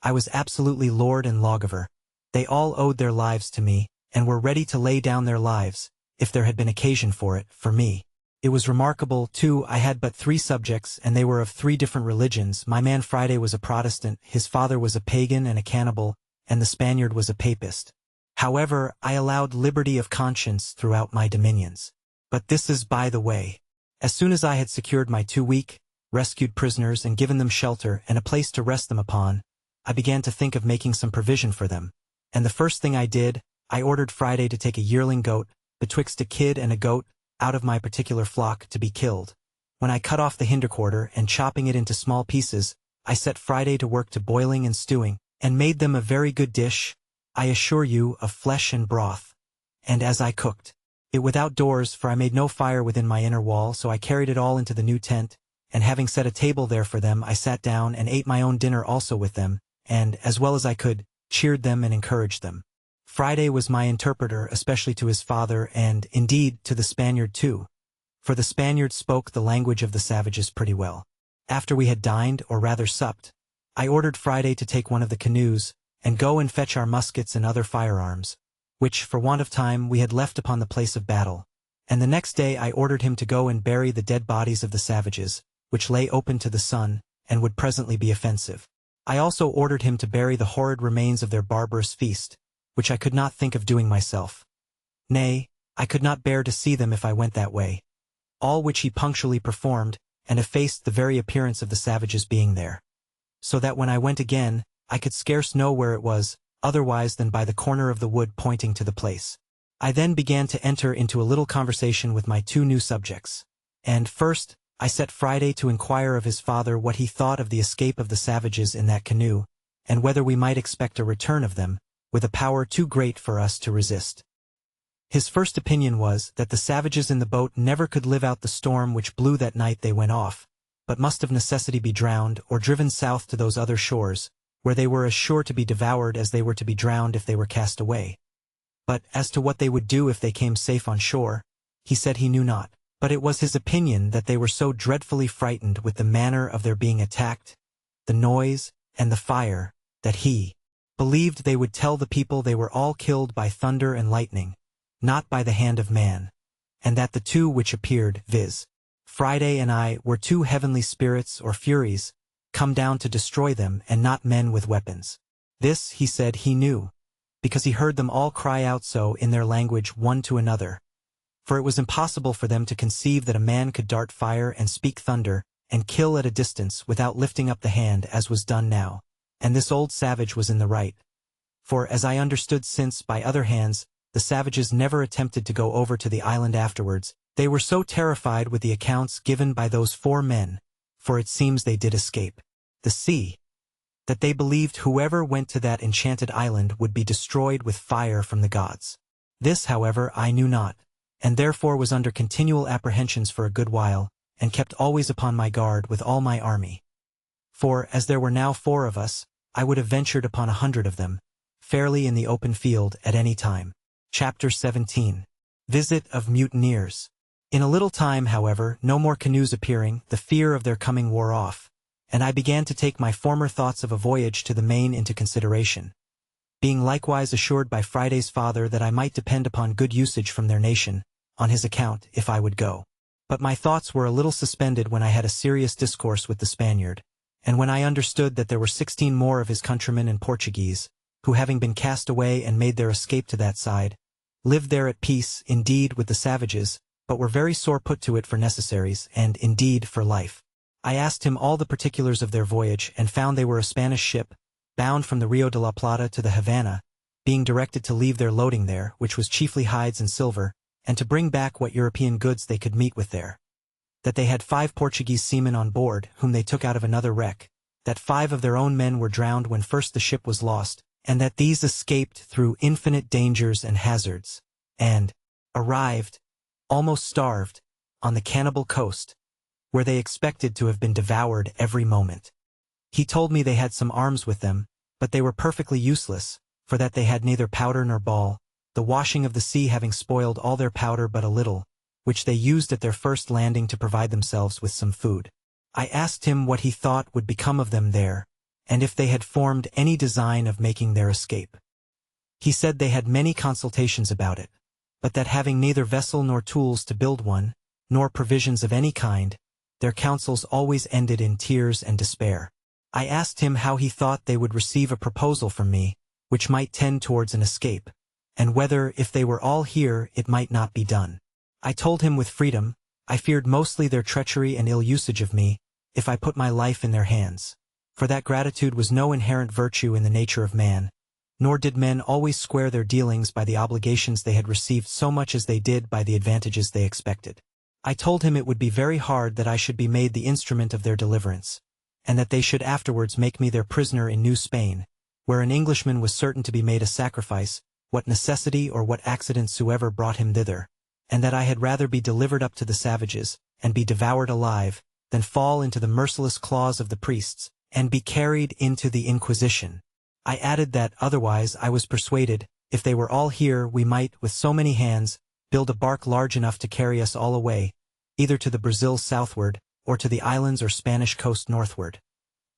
I was absolutely lord and lawgiver. They all owed their lives to me, and were ready to lay down their lives, if there had been occasion for it, for me. It was remarkable, too, I had but 3 subjects, and they were of 3 different religions. My man Friday was a Protestant, his father was a pagan and a cannibal, and the Spaniard was a papist. However, I allowed liberty of conscience throughout my dominions. But this is by the way. As soon as I had secured my 2 weak, rescued prisoners and given them shelter and a place to rest them upon, I began to think of making some provision for them, and the first thing I did, I ordered Friday to take a yearling goat, betwixt a kid and a goat, out of my particular flock, to be killed. When I cut off the hinder quarter and chopping it into small pieces, I set Friday to work to boiling and stewing, and made them a very good dish, I assure you, of flesh and broth. And as I cooked it without doors, for I made no fire within my inner wall, so I carried it all into the new tent, and having set a table there for them, I sat down and ate my own dinner also with them, and, as well as I could, cheered them and encouraged them. Friday was my interpreter, especially to his father, and, indeed, to the Spaniard too, for the Spaniard spoke the language of the savages pretty well. After we had dined, or rather supped, I ordered Friday to take one of the canoes, and go and fetch our muskets and other firearms, which, for want of time, we had left upon the place of battle, and the next day I ordered him to go and bury the dead bodies of the savages, which lay open to the sun, and would presently be offensive. I also ordered him to bury the horrid remains of their barbarous feast, which I could not think of doing myself. Nay, I could not bear to see them if I went that way. All which he punctually performed, and effaced the very appearance of the savages being there. So that when I went again, I could scarce know where it was, otherwise than by the corner of the wood pointing to the place. I then began to enter into a little conversation with my two new subjects. And first, I set Friday to inquire of his father what he thought of the escape of the savages in that canoe, and whether we might expect a return of them, with a power too great for us to resist. His first opinion was that the savages in the boat never could live out the storm which blew that night they went off, but must of necessity be drowned or driven south to those other shores, where they were as sure to be devoured as they were to be drowned if they were cast away. But as to what they would do if they came safe on shore, he said he knew not, but it was his opinion that they were so dreadfully frightened with the manner of their being attacked, the noise, and the fire, that he believed they would tell the people they were all killed by thunder and lightning, not by the hand of man, and that the two which appeared, viz., Friday and I, were two heavenly spirits or furies, come down to destroy them and not men with weapons. This, he said, he knew, because he heard them all cry out so in their language one to another. For it was impossible for them to conceive that a man could dart fire and speak thunder, and kill at a distance without lifting up the hand as was done now, and this old savage was in the right. For, as I understood since, by other hands, the savages never attempted to go over to the island afterwards, they were so terrified with the accounts given by those 4 men, for it seems they did escape the sea, that they believed whoever went to that enchanted island would be destroyed with fire from the gods. This, however, I knew not, and therefore was under continual apprehensions for a good while, and kept always upon my guard with all my army. For, as there were now 4 of us, I would have ventured upon 100 of them, fairly in the open field at any time. Chapter 17. Visit of Mutineers. In a little time, however, no more canoes appearing, the fear of their coming wore off, and I began to take my former thoughts of a voyage to the main into consideration, being likewise assured by Friday's father that I might depend upon good usage from their nation, on his account, if I would go. But my thoughts were a little suspended when I had a serious discourse with the Spaniard, and when I understood that there were 16 more of his countrymen and Portuguese, who having been cast away and made their escape to that side, lived there at peace, indeed, with the savages, but were very sore put to it for necessaries, and, indeed, for life. I asked him all the particulars of their voyage, and found they were a Spanish ship, bound from the Rio de la Plata to the Havana, being directed to leave their loading there, which was chiefly hides and silver, and to bring back what European goods they could meet with there. That they had 5 Portuguese seamen on board, whom they took out of another wreck, that 5 of their own men were drowned when first the ship was lost, and that these escaped through infinite dangers and hazards, and arrived, almost starved, on the cannibal coast, where they expected to have been devoured every moment. He told me they had some arms with them, but they were perfectly useless, for that they had neither powder nor ball, the washing of the sea having spoiled all their powder but a little, which they used at their first landing to provide themselves with some food. I asked him what he thought would become of them there, and if they had formed any design of making their escape. He said they had many consultations about it, but that having neither vessel nor tools to build one, nor provisions of any kind, their counsels always ended in tears and despair. I asked him how he thought they would receive a proposal from me, which might tend towards an escape, and whether, if they were all here, it might not be done. I told him with freedom, I feared mostly their treachery and ill usage of me, if I put my life in their hands, for that gratitude was no inherent virtue in the nature of man, nor did men always square their dealings by the obligations they had received so much as they did by the advantages they expected. I told him it would be very hard that I should be made the instrument of their deliverance, and that they should afterwards make me their prisoner in New Spain, where an Englishman was certain to be made a sacrifice, what necessity or what accident soever brought him thither, and that I had rather be delivered up to the savages, and be devoured alive, than fall into the merciless claws of the priests, and be carried into the Inquisition. I added that, otherwise, I was persuaded, if they were all here, we might, with so many hands, build a bark large enough to carry us all away, either to the Brazil southward, or to the islands or Spanish coast northward.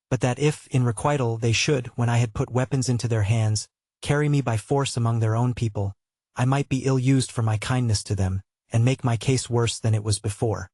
But that if, in requital, they should, when I had put weapons into their hands, carry me by force among their own people, I might be ill-used for my kindness to them, and make my case worse than it was before.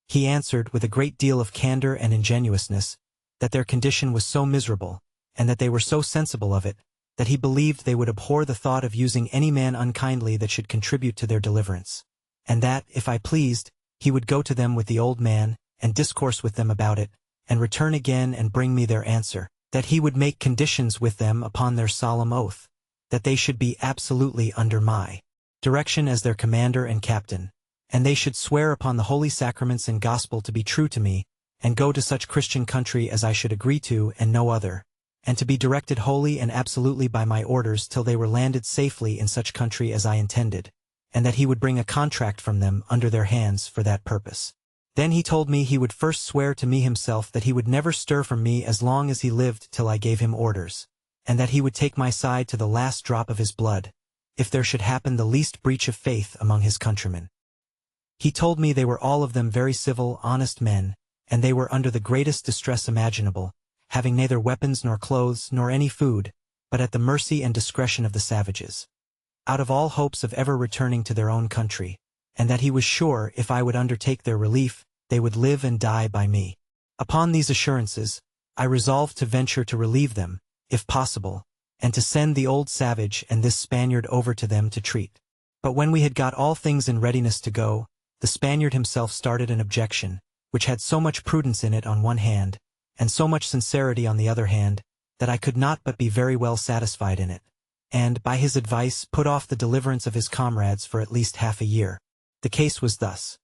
He answered, with a great deal of candor and ingenuousness, that their condition was so miserable, and that they were so sensible of it, that he believed they would abhor the thought of using any man unkindly that should contribute to their deliverance, and that, if I pleased, he would go to them with the old man, and discourse with them about it, and return again and bring me their answer, that he would make conditions with them upon their solemn oath, that they should be absolutely under my direction as their commander and captain, and they should swear upon the holy sacraments and gospel to be true to me, and go to such Christian country as I should agree to and no other, and to be directed wholly and absolutely by my orders till they were landed safely in such country as I intended, and that he would bring a contract from them under their hands for that purpose. Then he told me he would first swear to me himself that he would never stir from me as long as he lived till I gave him orders, and that he would take my side to the last drop of his blood, if there should happen the least breach of faith among his countrymen. He told me they were all of them very civil, honest men, and they were under the greatest distress imaginable, having neither weapons nor clothes nor any food, but at the mercy and discretion of the savages, out of all hopes of ever returning to their own country, and that he was sure if I would undertake their relief, they would live and die by me. Upon these assurances, I resolved to venture to relieve them, if possible, and to send the old savage and this Spaniard over to them to treat. But when we had got all things in readiness to go, the Spaniard himself started an objection, which had so much prudence in it on one hand, and so much sincerity on the other hand, that I could not but be very well satisfied in it, and, by his advice, put off the deliverance of his comrades for at least half a year. The case was thus.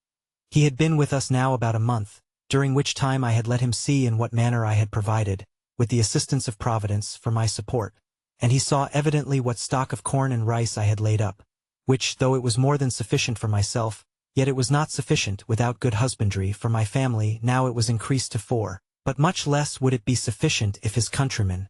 He had been with us now about a month, during which time I had let him see in what manner I had provided, with the assistance of Providence, for my support, and he saw evidently what stock of corn and rice I had laid up, which, though it was more than sufficient for myself, yet it was not sufficient, without good husbandry, for my family. Now it was increased to 4, but much less would it be sufficient if his countrymen,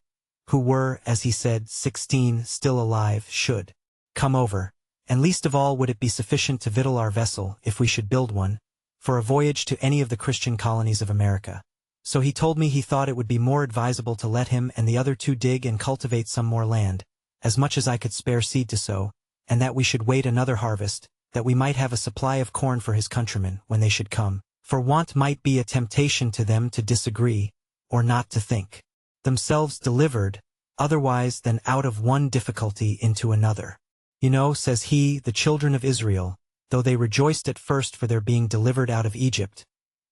who were, as he said, 16 still alive, should come over, and least of all would it be sufficient to victual our vessel, if we should build one, for a voyage to any of the Christian colonies of America. So he told me he thought it would be more advisable to let him and the other 2 dig and cultivate some more land, as much as I could spare seed to sow, and that we should wait another harvest, that we might have a supply of corn for his countrymen when they should come, for want might be a temptation to them to disagree, or not to think themselves delivered, otherwise than out of one difficulty into another. You know, says he, the children of Israel, though they rejoiced at first for their being delivered out of Egypt,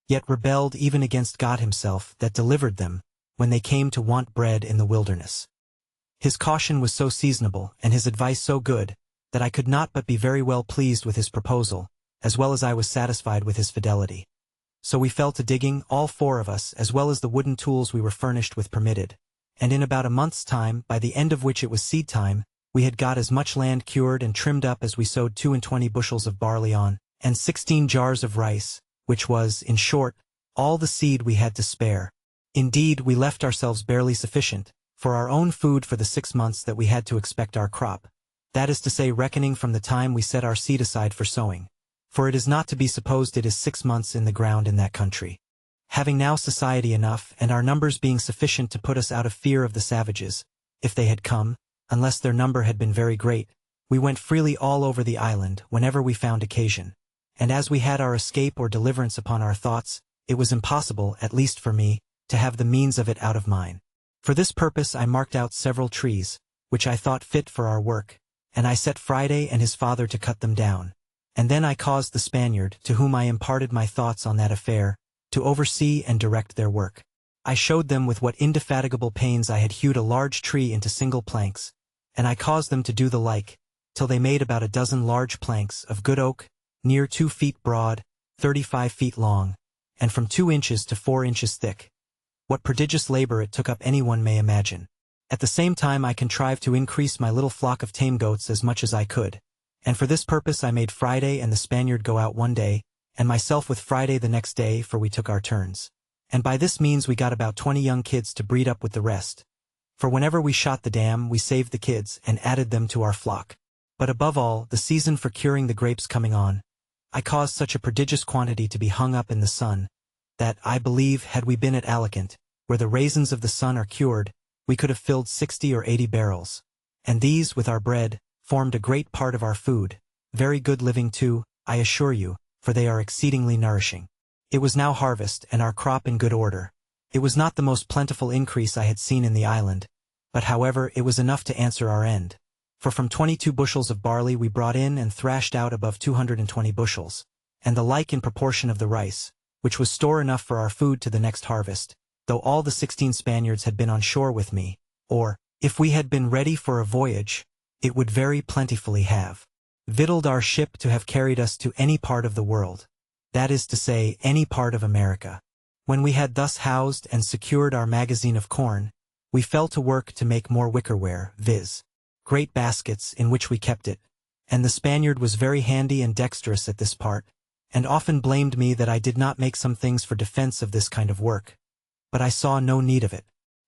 yet rebelled even against God himself that delivered them, when they came to want bread in the wilderness. His caution was so seasonable, and his advice so good, that I could not but be very well pleased with his proposal, as well as I was satisfied with his fidelity. So we fell to digging, all 4 of us, as well as the wooden tools we were furnished with permitted, and in about a month's time, by the end of which it was seed time, we had got as much land cured and trimmed up as we sowed 22 bushels of barley on, and 16 jars of rice, which was, in short, all the seed we had to spare. Indeed, we left ourselves barely sufficient for our own food for the 6 months that we had to expect our crop, that is to say, reckoning from the time we set our seed aside for sowing, for it is not to be supposed it is 6 months in the ground in that country. Having now society enough, and our numbers being sufficient to put us out of fear of the savages, if they had come, unless their number had been very great, we went freely all over the island whenever we found occasion, and as we had our escape or deliverance upon our thoughts, it was impossible, at least for me, to have the means of it out of mine. For this purpose I marked out several trees, which I thought fit for our work, and I set Friday and his father to cut them down, and then I caused the Spaniard, to whom I imparted my thoughts on that affair, to oversee and direct their work. I showed them with what indefatigable pains I had hewed a large tree into single planks, and I caused them to do the like, till they made about a dozen large planks of good oak, near 2 feet broad, 35 feet long, and from 2 inches to 4 inches thick. What prodigious labor it took up anyone may imagine. At the same time I contrived to increase my little flock of tame goats as much as I could, and for this purpose I made Friday and the Spaniard go out one day, and myself with Friday the next day, for we took our turns. And by this means we got about 20 young kids to breed up with the rest. For whenever we shot the dam, we saved the kids and added them to our flock. But above all, the season for curing the grapes coming on, I caused such a prodigious quantity to be hung up in the sun, that, I believe, had we been at Alicant, where the raisins of the sun are cured, we could have filled 60 or 80 barrels. And these, with our bread, formed a great part of our food, very good living too, I assure you, for they are exceedingly nourishing. It was now harvest, and our crop in good order. It was not the most plentiful increase I had seen in the island, but however it was enough to answer our end. For from 22 bushels of barley we brought in and thrashed out above 220 bushels, and the like in proportion of the rice, which was store enough for our food to the next harvest, though all the 16 Spaniards had been on shore with me, or, if we had been ready for a voyage, it would very plentifully have victualled our ship to have carried us to any part of the world, that is to say, any part of America. When we had thus housed and secured our magazine of corn, we fell to work to make more wickerware, viz., great baskets in which we kept it, and the Spaniard was very handy and dexterous at this part, and often blamed me that I did not make some things for defense of this kind of work. But I saw no need of it.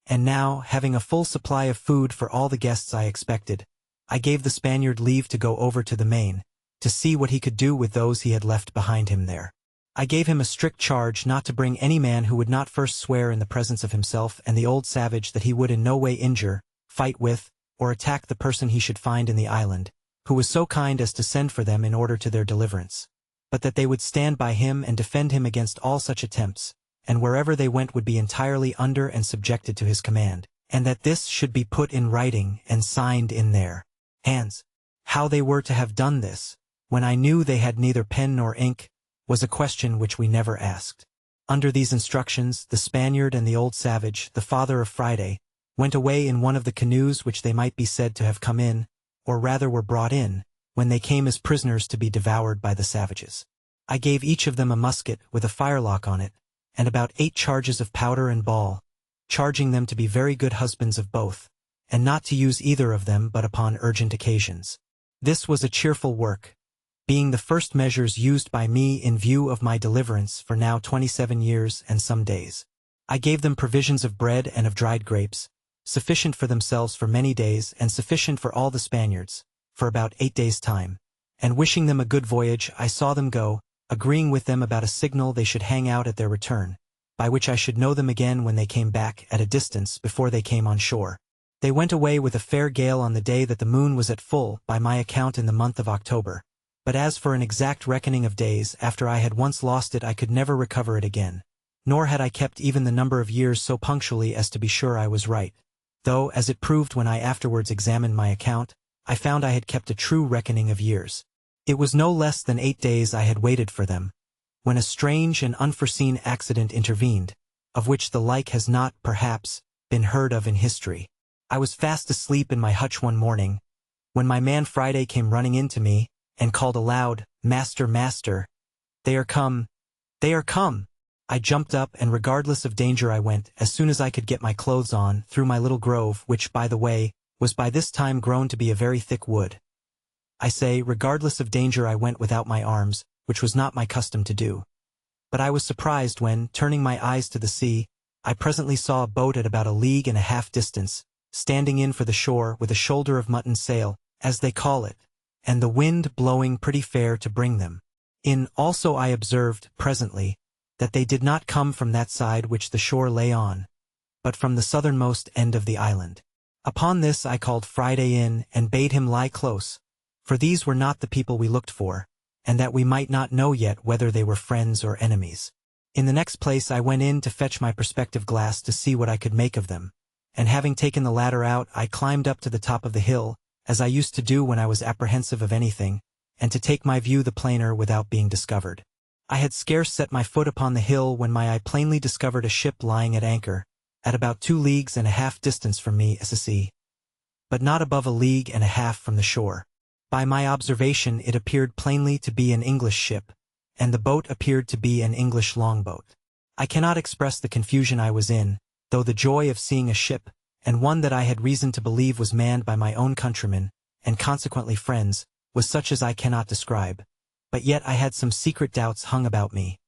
And now, having a full supply of food for all the guests I expected, I gave the Spaniard leave to go over to the main, to see what he could do with those he had left behind him there. I gave him a strict charge not to bring any man who would not first swear in the presence of himself and the old savage that he would in no way injure, fight with, or attack the person he should find in the island, who was so kind as to send for them in order to their deliverance, but that they would stand by him and defend him against all such attempts, and wherever they went would be entirely under and subjected to his command, and that this should be put in writing and signed in their hands. How they were to have done this, when I knew they had neither pen nor ink, was a question which we never asked. Under these instructions, the Spaniard and the old savage, the father of Friday, went away in one of the canoes which they might be said to have come in, or rather were brought in, when they came as prisoners to be devoured by the savages. I gave each of them a musket with a firelock on it, and about 8 charges of powder and ball, charging them to be very good husbands of both, and not to use either of them but upon urgent occasions. This was a cheerful work, being the first measures used by me in view of my deliverance for now 27 years and some days. I gave them provisions of bread and of dried grapes, sufficient for themselves for many days and sufficient for all the Spaniards, for about 8 days' time, and wishing them a good voyage I saw them go, agreeing with them about a signal they should hang out at their return, by which I should know them again when they came back at a distance before they came on shore. They went away with a fair gale on the day that the moon was at full by my account in the month of October, but as for an exact reckoning of days, after I had once lost it I could never recover it again, nor had I kept even the number of years so punctually as to be sure I was right, though, as it proved when I afterwards examined my account, I found I had kept a true reckoning of years. It was no less than 8 days I had waited for them, when a strange and unforeseen accident intervened, of which the like has not, perhaps, been heard of in history. I was fast asleep in my hutch one morning, when my man Friday came running in to me, and called aloud, "Master, master, they are come, they are come!" I jumped up, and regardless of danger I went, as soon as I could get my clothes on, through my little grove, which, by the way, was by this time grown to be a very thick wood. I say, regardless of danger I went without my arms, which was not my custom to do. But I was surprised when, turning my eyes to the sea, I presently saw a boat at about 1.5 leagues distance, standing in for the shore with a shoulder of mutton sail, as they call it, and the wind blowing pretty fair to bring them in. Also I observed, presently, that they did not come from that side which the shore lay on, but from the southernmost end of the island. Upon this I called Friday in, and bade him lie close, for these were not the people we looked for, and that we might not know yet whether they were friends or enemies. In the next place I went in to fetch my perspective glass to see what I could make of them, and having taken the ladder out I climbed up to the top of the hill, as I used to do when I was apprehensive of anything, and to take my view the plainer without being discovered. I had scarce set my foot upon the hill when my eye plainly discovered a ship lying at anchor, at about 2.5 leagues distance from me as a sea, but not above 1.5 leagues from the shore. By my observation it appeared plainly to be an English ship, and the boat appeared to be an English longboat. I cannot express the confusion I was in, though the joy of seeing a ship, and one that I had reason to believe was manned by my own countrymen, and consequently friends, was such as I cannot describe. But yet I had some secret doubts hung about me.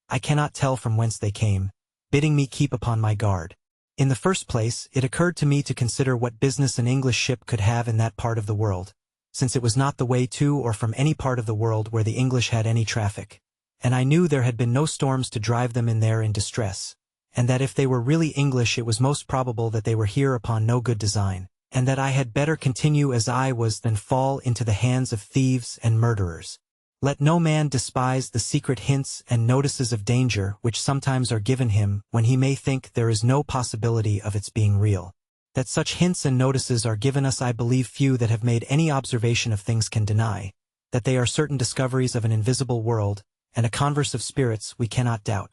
I cannot tell from whence they came, bidding me keep upon my guard. In the first place, it occurred to me to consider what business an English ship could have in that part of the world, since it was not the way to or from any part of the world where the English had any traffic, and I knew there had been no storms to drive them in there in distress, and that if they were really English it was most probable that they were here upon no good design, and that I had better continue as I was than fall into the hands of thieves and murderers. Let no man despise the secret hints and notices of danger which sometimes are given him when he may think there is no possibility of its being real. That such hints and notices are given us I believe few that have made any observation of things can deny, that they are certain discoveries of an invisible world, and a converse of spirits we cannot doubt.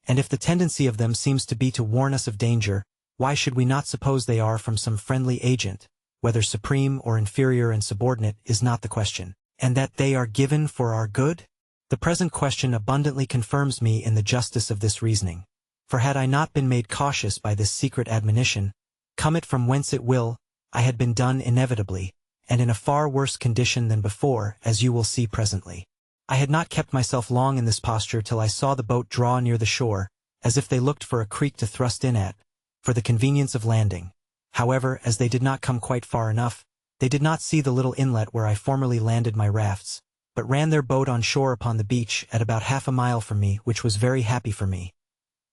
And if the tendency of them seems to be to warn us of danger, why should we not suppose they are from some friendly agent? Whether supreme or inferior and subordinate is not the question. and that they are given for our good? The present question abundantly confirms me in the justice of this reasoning. For had I not been made cautious by this secret admonition, come it from whence it will, I had been done inevitably, and in a far worse condition than before, as you will see presently. I had not kept myself long in this posture till I saw the boat draw near the shore, as if they looked for a creek to thrust in at, for the convenience of landing. However, as they did not come quite far enough, they did not see the little inlet where I formerly landed my rafts, but ran their boat on shore upon the beach at about half a mile from me, which was very happy for me.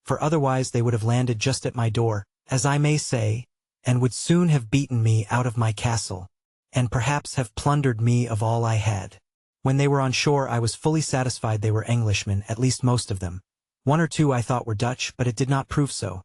For otherwise they would have landed just at my door, as I may say, and would soon have beaten me out of my castle, and perhaps have plundered me of all I had. When they were on shore I was fully satisfied they were Englishmen, at least most of them. One or two I thought were Dutch, but it did not prove so.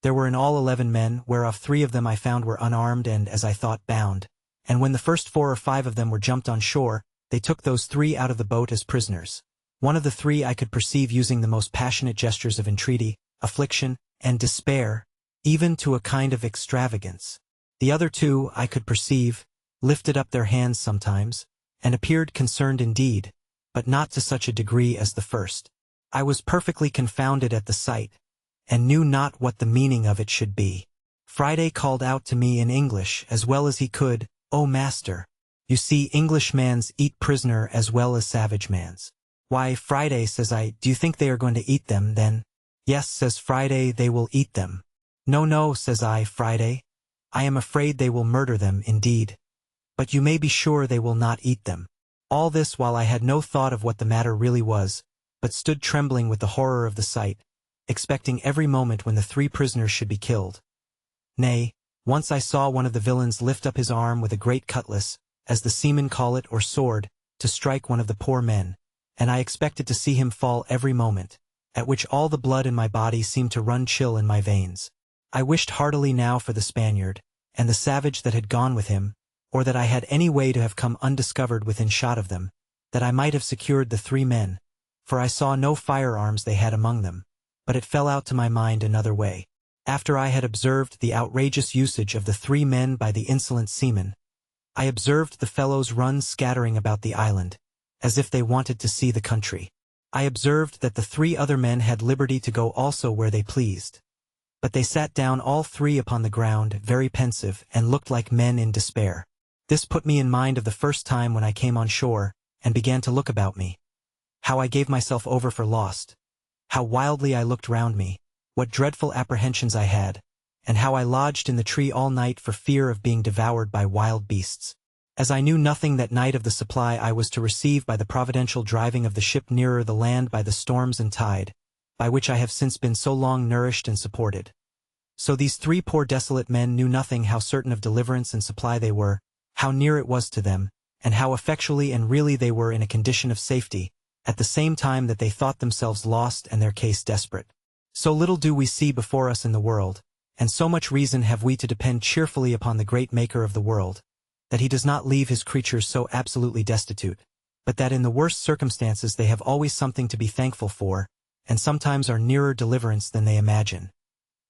There were in all 11 men, whereof 3 of them I found were unarmed and, as I thought, bound. And when the first 4 or 5 of them were jumped on shore, they took those 3 out of the boat as prisoners. One of the 3 I could perceive using the most passionate gestures of entreaty, affliction, and despair, even to a kind of extravagance. The other 2, I could perceive, lifted up their hands sometimes, and appeared concerned indeed, but not to such a degree as the first. I was perfectly confounded at the sight, and knew not what the meaning of it should be. Friday called out to me in English as well as he could, "O master, you see Englishmans eat prisoner as well as savage mans." "Why, Friday," says I, "do you think they are going to eat them, then?" "Yes," says Friday, "they will eat them." "No, no," says I, "Friday, I am afraid they will murder them, indeed. But you may be sure they will not eat them." All this while I had no thought of what the matter really was, but stood trembling with the horror of the sight, expecting every moment when the 3 prisoners should be killed. Nay, once I saw one of the villains lift up his arm with a great cutlass, as the seamen call it, or sword, to strike one of the poor men, and I expected to see him fall every moment, at which all the blood in my body seemed to run chill in my veins. I wished heartily now for the Spaniard, and the savage that had gone with him, or that I had any way to have come undiscovered within shot of them, that I might have secured the 3 men, for I saw no firearms they had among them. But it fell out to my mind another way. After I had observed the outrageous usage of the 3 men by the insolent seamen, I observed the fellows run scattering about the island, as if they wanted to see the country. I observed that the 3 other men had liberty to go also where they pleased. But they sat down all 3 upon the ground, very pensive, and looked like men in despair. This put me in mind of the first time when I came on shore, and began to look about me. How I gave myself over for lost. How wildly I looked round me, what dreadful apprehensions I had, and how I lodged in the tree all night for fear of being devoured by wild beasts. As I knew nothing that night of the supply I was to receive by the providential driving of the ship nearer the land by the storms and tide, by which I have since been so long nourished and supported. So these 3 poor desolate men knew nothing how certain of deliverance and supply they were, how near it was to them, and how effectually and really they were in a condition of safety, at the same time that they thought themselves lost and their case desperate. So little do we see before us in the world, and so much reason have we to depend cheerfully upon the great Maker of the world, that he does not leave his creatures so absolutely destitute, but that in the worst circumstances they have always something to be thankful for, and sometimes are nearer deliverance than they imagine.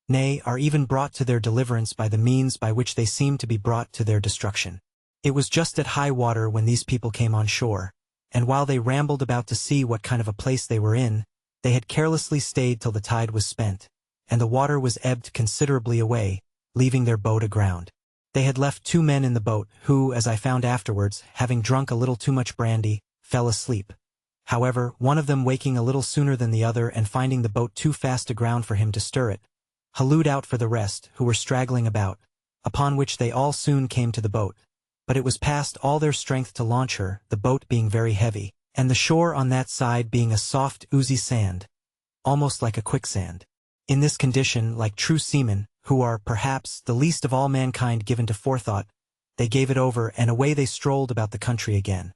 Nay, are even brought to their deliverance by the means by which they seem to be brought to their destruction. It was just at high water when these people came on shore, and while they rambled about to see what kind of a place they were in, they had carelessly stayed till the tide was spent, and the water was ebbed considerably away, leaving their boat aground. They had left 2 men in the boat, who, as I found afterwards, having drunk a little too much brandy, fell asleep. However, one of them waking a little sooner than the other and finding the boat too fast aground for him to stir it, hallooed out for the rest, who were straggling about, upon which they all soon came to the boat. But it was past all their strength to launch her, the boat being very heavy, and the shore on that side being a soft, oozy sand, almost like a quicksand. In this condition, like true seamen, who are, perhaps, the least of all mankind given to forethought, they gave it over, and away they strolled about the country again.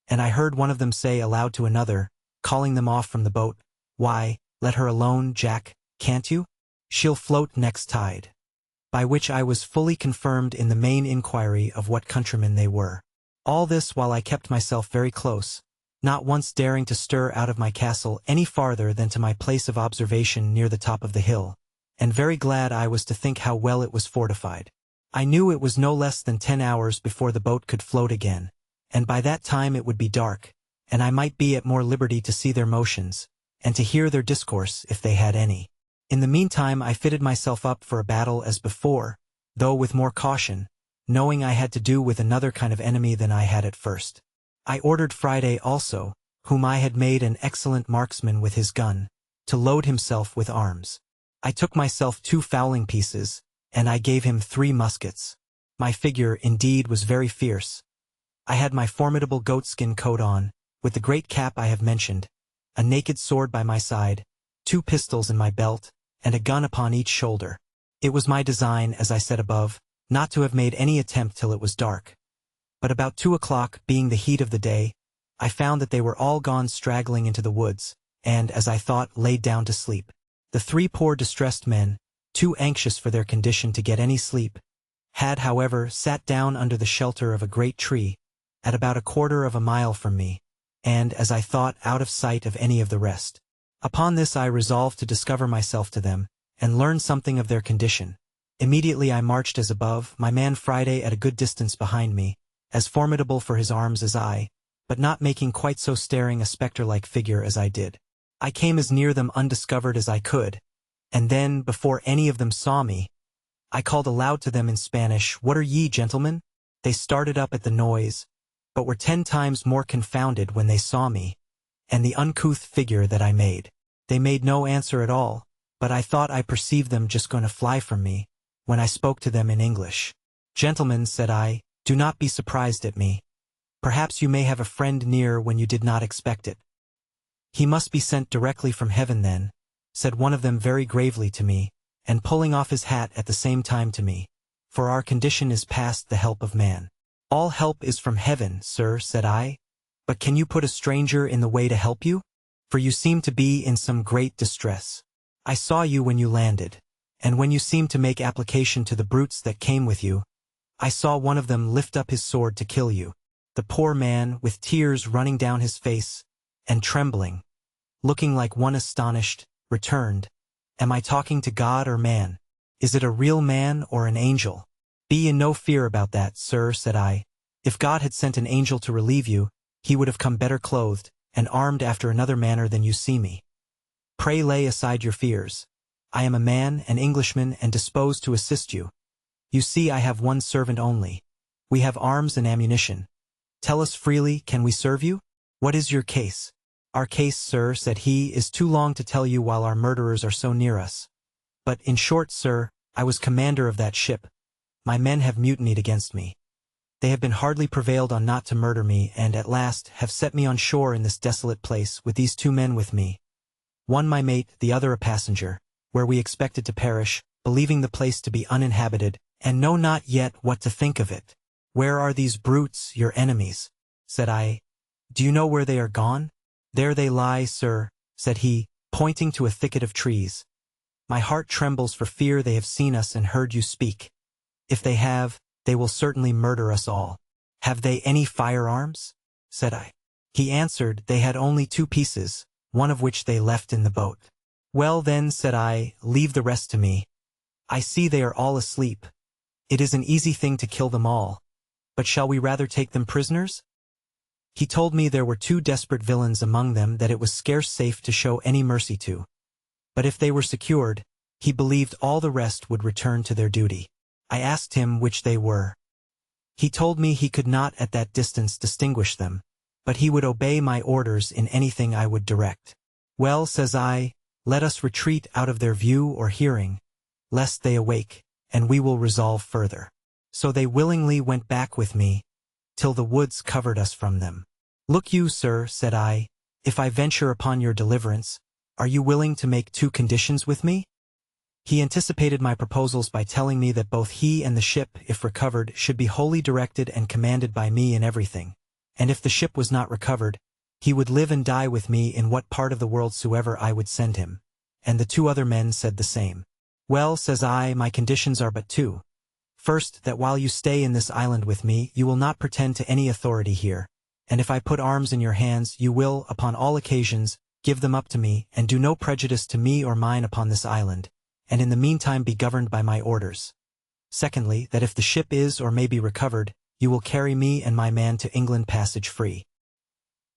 And I heard one of them say aloud to another, calling them off from the boat, "Why, let her alone, Jack, can't you? She'll float next tide." By which I was fully confirmed in the main inquiry of what countrymen they were. All this while I kept myself very close, not once daring to stir out of my castle any farther than to my place of observation near the top of the hill, and very glad I was to think how well it was fortified. I knew it was no less than 10 hours before the boat could float again, and by that time it would be dark, and I might be at more liberty to see their motions, and to hear their discourse if they had any. In the meantime I fitted myself up for a battle as before, though with more caution, knowing I had to do with another kind of enemy than I had at first. I ordered Friday also, whom I had made an excellent marksman with his gun, to load himself with arms. I took myself 2 fowling pieces, and I gave him 3 muskets. My figure, indeed, was very fierce. I had my formidable goatskin coat on, with the great cap I have mentioned, a naked sword by my side, 2 pistols in my belt, and a gun upon each shoulder. It was my design, as I said above, not to have made any attempt till it was dark. But about 2 o'clock, being the heat of the day, I found that they were all gone straggling into the woods, and, as I thought, laid down to sleep. The 3 poor distressed men, too anxious for their condition to get any sleep, had, however, sat down under the shelter of a great tree, at about a quarter of a mile from me, and, as I thought, out of sight of any of the rest. Upon this I resolved to discover myself to them, and learn something of their condition. Immediately I marched as above, my man Friday at a good distance behind me, as formidable for his arms as I, but not making quite so staring a spectre-like figure as I did. I came as near them undiscovered as I could, and then, before any of them saw me, I called aloud to them in Spanish, "What are ye, gentlemen?" They started up at the noise, but were 10 times more confounded when they saw me, and the uncouth figure that I made. They made no answer at all, but I thought I perceived them just going to fly from me, when I spoke to them in English. "Gentlemen," said I, "do not be surprised at me. Perhaps you may have a friend near when you did not expect it." "He must be sent directly from heaven then," said one of them very gravely to me, and pulling off his hat at the same time to me, "for our condition is past the help of man." "All help is from heaven, sir," said I, "but can you put a stranger in the way to help you? For you seem to be in some great distress. I saw you when you landed, and when you seemed to make application to the brutes that came with you, I saw one of them lift up his sword to kill you." The poor man, with tears running down his face, and trembling, looking like one astonished, returned, "Am I talking to God or man? Is it a real man or an angel?" "Be in no fear about that, sir," said I. "If God had sent an angel to relieve you, he would have come better clothed, and armed after another manner than you see me. Pray lay aside your fears. I am a man, an Englishman, and disposed to assist you. You see I have one servant only. We have arms and ammunition. Tell us freely, can we serve you? What is your case?" "Our case, sir," said he, "is too long to tell you while our murderers are so near us. But, in short, sir, I was commander of that ship. My men have mutinied against me. They have been hardly prevailed on not to murder me, and, at last, have set me on shore in this desolate place, with these 2 men with me. One my mate, the other a passenger, where we expected to perish, believing the place to be uninhabited, and know not yet what to think of it." "Where are these brutes, your enemies?" said I. "Do you know where they are gone?" "There they lie, sir," said he, pointing to a thicket of trees. "My heart trembles for fear they have seen us and heard you speak. If they have, they will certainly murder us all." "Have they any firearms?" said I. He answered they had only 2 pieces, one of which they left in the boat. "Well then," said I, "leave the rest to me. I see they are all asleep. It is an easy thing to kill them all. But shall we rather take them prisoners?" He told me there were 2 desperate villains among them that it was scarce safe to show any mercy to. But if they were secured, he believed all the rest would return to their duty. I asked him which they were. He told me he could not at that distance distinguish them, but he would obey my orders in anything I would direct. "Well," says I, "let us retreat out of their view or hearing, lest they awake, and we will resolve further." So they willingly went back with me, till the woods covered us from them. "Look you, sir," said I, "if I venture upon your deliverance, are you willing to make 2 conditions with me?" He anticipated my proposals by telling me that both he and the ship, if recovered, should be wholly directed and commanded by me in everything, and if the ship was not recovered, he would live and die with me in what part of the world soever I would send him, and the 2 other men said the same. "Well," says I, "my conditions are but 2. First, that while you stay in this island with me, you will not pretend to any authority here, and if I put arms in your hands, you will, upon all occasions, give them up to me, and do no prejudice to me or mine upon this island, and in the meantime be governed by my orders. Secondly, that if the ship is or may be recovered, you will carry me and my man to England passage free.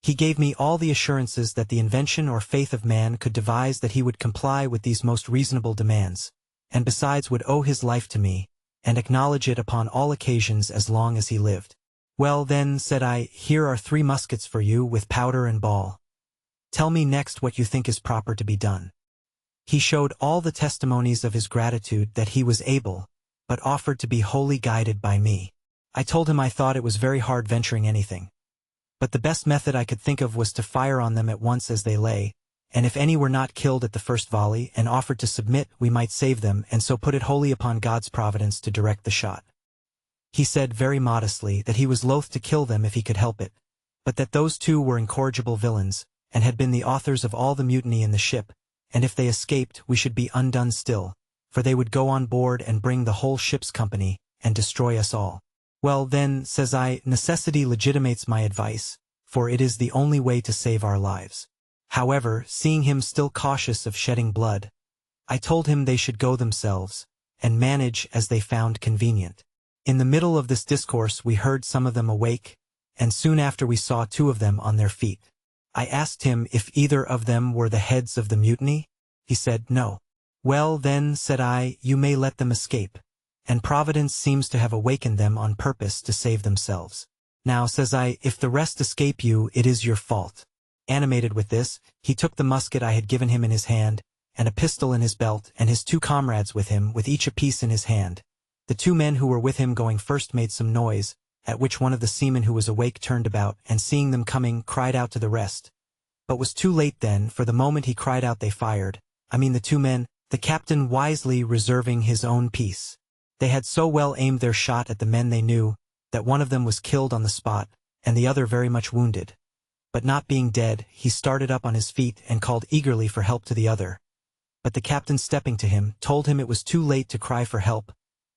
He gave me all the assurances that the invention or faith of man could devise that he would comply with these most reasonable demands, and besides would owe his life to me, and acknowledge it upon all occasions as long as he lived. Well then, said I, here are 3 muskets for you with powder and ball. Tell me next what you think is proper to be done. He showed all the testimonies of his gratitude that he was able, but offered to be wholly guided by me. I told him I thought it was very hard venturing anything. But the best method I could think of was to fire on them at once as they lay, and if any were not killed at the first volley and offered to submit, we might save them, and so put it wholly upon God's providence to direct the shot. He said very modestly that he was loath to kill them if he could help it, but that those 2 were incorrigible villains, and had been the authors of all the mutiny in the ship, and if they escaped we should be undone still, for they would go on board and bring the whole ship's company, and destroy us all. Well then, says I, necessity legitimates my advice, for it is the only way to save our lives. However, seeing him still cautious of shedding blood, I told him they should go themselves, and manage as they found convenient. In the middle of this discourse we heard some of them awake, and soon after we saw 2 of them on their feet. I asked him if either of them were the heads of the mutiny. He said no. Well then, said I, you may let them escape, and Providence seems to have awakened them on purpose to save themselves. Now, says I, if the rest escape you, it is your fault. Animated with this, he took the musket I had given him in his hand, and a pistol in his belt, and his 2 comrades with him, with each a piece in his hand. The 2 men who were with him going first made some noise, at which one of the seamen who was awake turned about, and seeing them coming, cried out to the rest. But was too late then, for the moment he cried out they fired, the 2 men, the captain wisely reserving his own piece. They had so well aimed their shot at the men they knew, that one of them was killed on the spot, and the other very much wounded. But not being dead, he started up on his feet and called eagerly for help to the other. But the captain, stepping to him, told him it was too late to cry for help.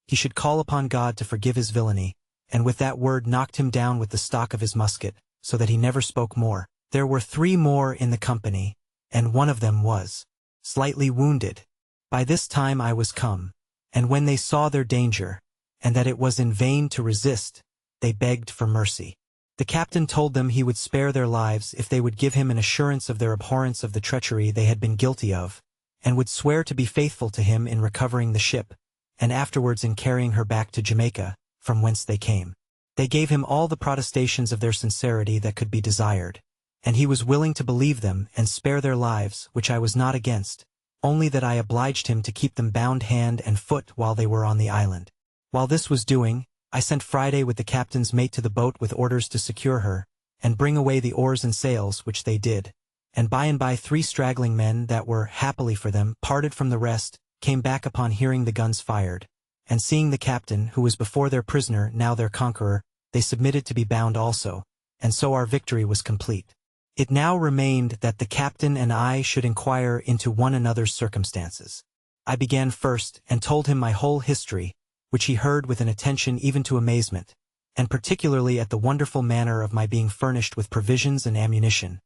He should call upon God to forgive his villainy, and with that word knocked him down with the stock of his musket, so that he never spoke more. There were 3 more in the company, and one of them was slightly wounded. By this time I was come, and when they saw their danger, and that it was in vain to resist, they begged for mercy. The captain told them he would spare their lives if they would give him an assurance of their abhorrence of the treachery they had been guilty of, and would swear to be faithful to him in recovering the ship, and afterwards in carrying her back to Jamaica, from whence they came. They gave him all the protestations of their sincerity that could be desired, and he was willing to believe them and spare their lives, which I was not against, only that I obliged him to keep them bound hand and foot while they were on the island. While this was doing, I sent Friday with the captain's mate to the boat with orders to secure her, and bring away the oars and sails, which they did. And by 3 straggling men that were, happily for them, parted from the rest, came back upon hearing the guns fired, and seeing the captain, who was before their prisoner, now their conqueror, they submitted to be bound also, and so our victory was complete. It now remained that the captain and I should inquire into one another's circumstances. I began first, and told him my whole history, which he heard with an attention even to amazement, and particularly at the wonderful manner of my being furnished with provisions and ammunition.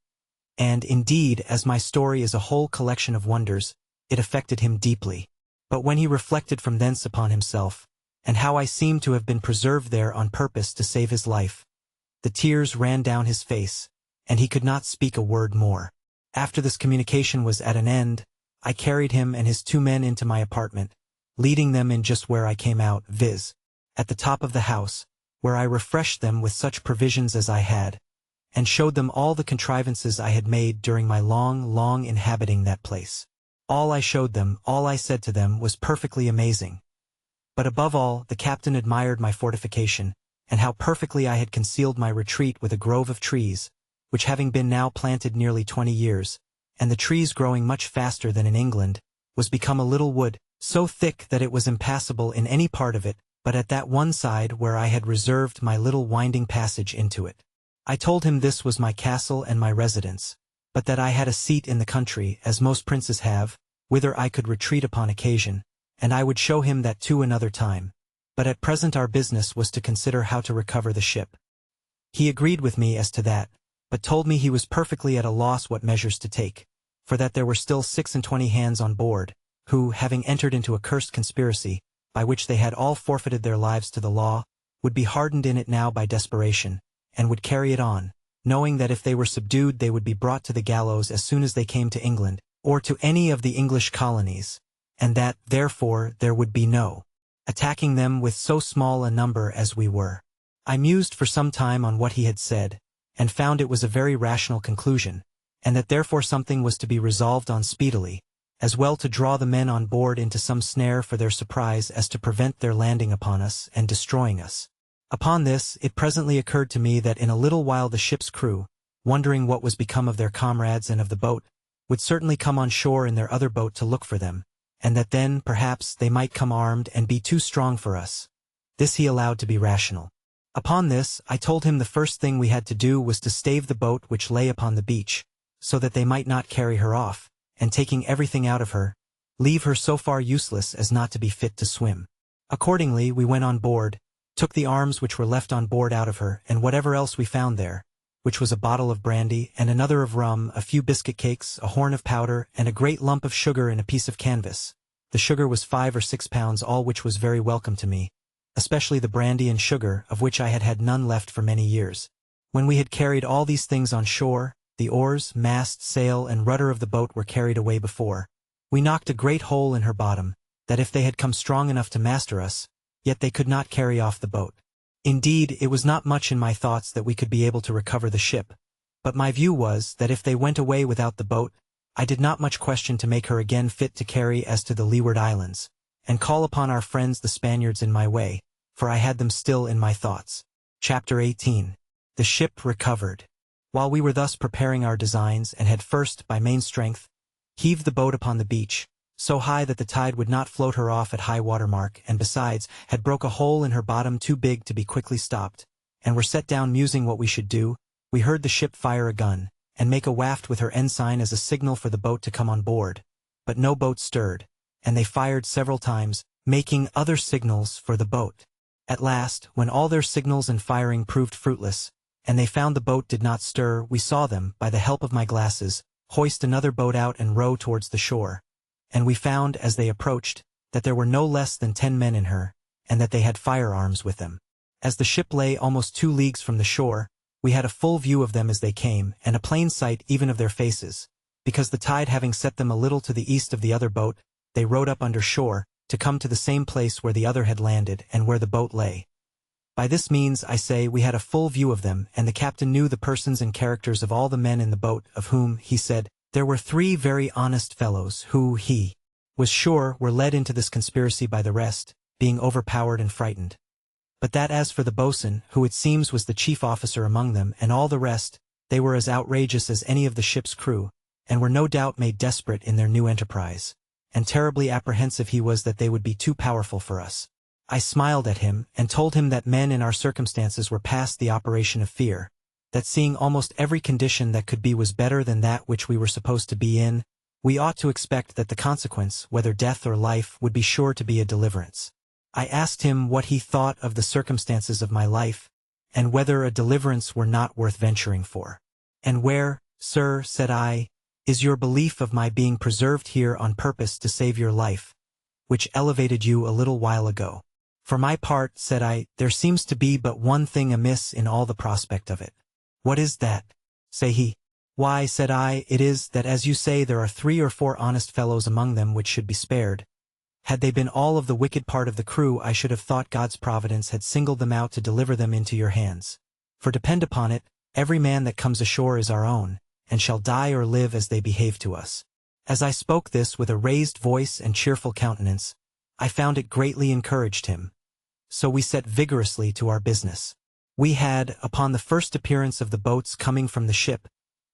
And, indeed, as my story is a whole collection of wonders, it affected him deeply. But when he reflected from thence upon himself, and how I seemed to have been preserved there on purpose to save his life, the tears ran down his face, and he could not speak a word more. After this communication was at an end, I carried him and his 2 men into my apartment, leading them in just where I came out, viz., at the top of the house, where I refreshed them with such provisions as I had, and showed them all the contrivances I had made during my long inhabiting that place. All I showed them, all I said to them, was perfectly amazing. But above all, the captain admired my fortification, and how perfectly I had concealed my retreat with a grove of trees, which having been now planted nearly 20 years, and the trees growing much faster than in England, was become a little wood, so thick that it was impassable in any part of it, but at that one side where I had reserved my little winding passage into it. I told him this was my castle and my residence, but that I had a seat in the country, as most princes have, whither I could retreat upon occasion, and I would show him that too another time. But at present our business was to consider how to recover the ship. He agreed with me as to that, but told me he was perfectly at a loss what measures to take, for that there were still 26 hands on board, who, having entered into a cursed conspiracy, by which they had all forfeited their lives to the law, would be hardened in it now by desperation, and would carry it on, knowing that if they were subdued they would be brought to the gallows as soon as they came to England, or to any of the English colonies, and that, therefore, there would be no attacking them with so small a number as we were. I mused for some time on what he had said, and found it was a very rational conclusion, and that therefore something was to be resolved on speedily, as well to draw the men on board into some snare for their surprise as to prevent their landing upon us and destroying us. Upon this, it presently occurred to me that in a little while the ship's crew, wondering what was become of their comrades and of the boat, would certainly come on shore in their other boat to look for them, and that then, perhaps, they might come armed and be too strong for us. This he allowed to be rational. Upon this, I told him the first thing we had to do was to stave the boat which lay upon the beach, so that they might not carry her off, and taking everything out of her, leave her so far useless as not to be fit to swim. Accordingly, we went on board, took the arms which were left on board out of her, and whatever else we found there, which was a bottle of brandy, and another of rum, a few biscuit cakes, a horn of powder, and a great lump of sugar in a piece of canvas. The sugar was 5 or 6 pounds, all which was very welcome to me, especially the brandy and sugar, of which I had had none left for many years. When we had carried all these things on shore, the oars, mast, sail, and rudder of the boat were carried away before. We knocked a great hole in her bottom, that if they had come strong enough to master us, yet they could not carry off the boat. Indeed, it was not much in my thoughts that we could be able to recover the ship, but my view was that if they went away without the boat, I did not much question to make her again fit to carry as to the Leeward Islands, and call upon our friends the Spaniards in my way, for I had them still in my thoughts. Chapter 18. The ship recovered. While we were thus preparing our designs and had first, by main strength, heaved the boat upon the beach, so high that the tide would not float her off at high water mark, and besides, had broke a hole in her bottom too big to be quickly stopped, and were set down musing what we should do, we heard the ship fire a gun, and make a waft with her ensign as a signal for the boat to come on board, but no boat stirred, and they fired several times, making other signals for the boat. At last, when all their signals and firing proved fruitless, and they found the boat did not stir, we saw them, by the help of my glasses, hoist another boat out and row towards the shore. And we found, as they approached, that there were no less than 10 men in her, and that they had firearms with them. As the ship lay almost 2 leagues from the shore, we had a full view of them as they came, and a plain sight even of their faces, because the tide having set them a little to the east of the other boat, they rowed up under shore, to come to the same place where the other had landed and where the boat lay. By this means, I say, we had a full view of them, and the captain knew the persons and characters of all the men in the boat, of whom, he said, there were 3 very honest fellows, who, he was sure, were led into this conspiracy by the rest, being overpowered and frightened. But that as for the boatswain, who it seems was the chief officer among them, and all the rest, they were as outrageous as any of the ship's crew, and were no doubt made desperate in their new enterprise, and terribly apprehensive he was that they would be too powerful for us. I smiled at him, and told him that men in our circumstances were past the operation of fear, that seeing almost every condition that could be was better than that which we were supposed to be in, we ought to expect that the consequence, whether death or life, would be sure to be a deliverance. I asked him what he thought of the circumstances of my life, and whether a deliverance were not worth venturing for. And where, sir, said I, is your belief of my being preserved here on purpose to save your life, which elevated you a little while ago? For my part, said I, there seems to be but one thing amiss in all the prospect of it. What is that? Say he. Why, said I, it is that as you say there are 3 or 4 honest fellows among them which should be spared. Had they been all of the wicked part of the crew, I should have thought God's providence had singled them out to deliver them into your hands. For depend upon it, every man that comes ashore is our own, and shall die or live as they behave to us. As I spoke this with a raised voice and cheerful countenance, I found it greatly encouraged him. So we set vigorously to our business. We had, upon the first appearance of the boats coming from the ship,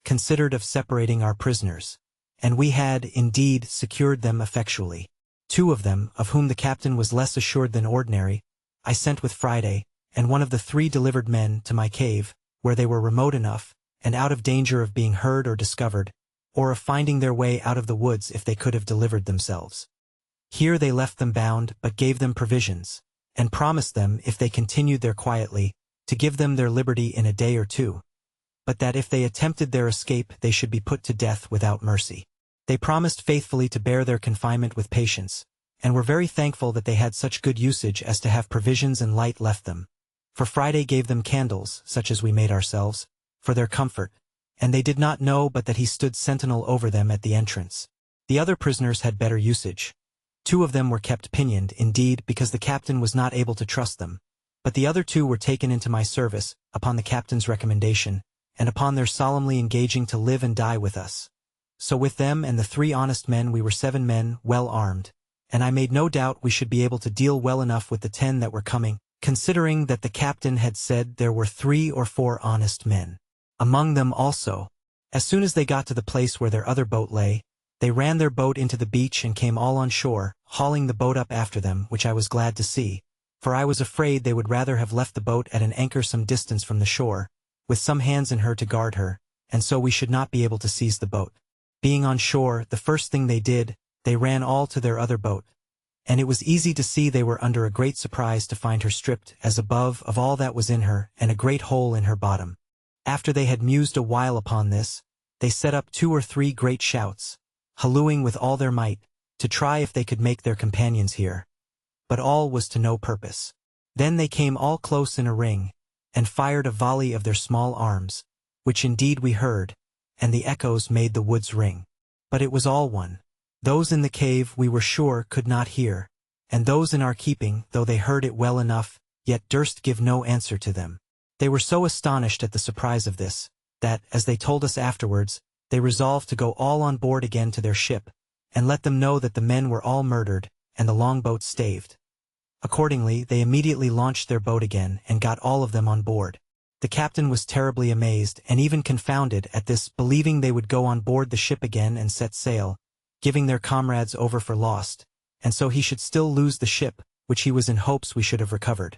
considered of separating our prisoners, and we had, indeed, secured them effectually. 2 of them, of whom the captain was less assured than ordinary, I sent with Friday, and one of the 3 delivered men, to my cave, where they were remote enough, and out of danger of being heard or discovered, or of finding their way out of the woods if they could have delivered themselves. Here they left them bound, but gave them provisions, and promised them, if they continued there quietly, to give them their liberty in a day or 2, but that if they attempted their escape they should be put to death without mercy. They promised faithfully to bear their confinement with patience, and were very thankful that they had such good usage as to have provisions and light left them. for Friday gave them candles, such as we made ourselves, for their comfort, and they did not know but that he stood sentinel over them at the entrance. The other prisoners had better usage. 2 of them were kept pinioned, indeed, because the captain was not able to trust them, but the other 2 were taken into my service, upon the captain's recommendation, and upon their solemnly engaging to live and die with us. So with them and the 3 honest men we were 7 men, well armed, and I made no doubt we should be able to deal well enough with the 10 that were coming, considering that the captain had said there were 3 or 4 honest men among them also. As soon as they got to the place where their other boat lay, they ran their boat into the beach and came all on shore, hauling the boat up after them, which I was glad to see, for I was afraid they would rather have left the boat at an anchor some distance from the shore, with some hands in her to guard her, and so we should not be able to seize the boat. Being on shore, the first thing they did, they ran all to their other boat, and it was easy to see they were under a great surprise to find her stripped as above of all that was in her, and a great hole in her bottom. After they had mused a while upon this, they set up 2 or 3 great shouts, hallooing with all their might, to try if they could make their companions hear. But all was to no purpose. Then they came all close in a ring, and fired a volley of their small arms, which indeed we heard, and the echoes made the woods ring. But it was all one. Those in the cave we were sure could not hear, and those in our keeping, though they heard it well enough, yet durst give no answer to them. They were so astonished at the surprise of this, that, as they told us afterwards, they resolved to go all on board again to their ship, and let them know that the men were all murdered, and the longboat staved. Accordingly, they immediately launched their boat again, and got all of them on board. The captain was terribly amazed, and even confounded at this, believing they would go on board the ship again and set sail, giving their comrades over for lost, and so he should still lose the ship, which he was in hopes we should have recovered.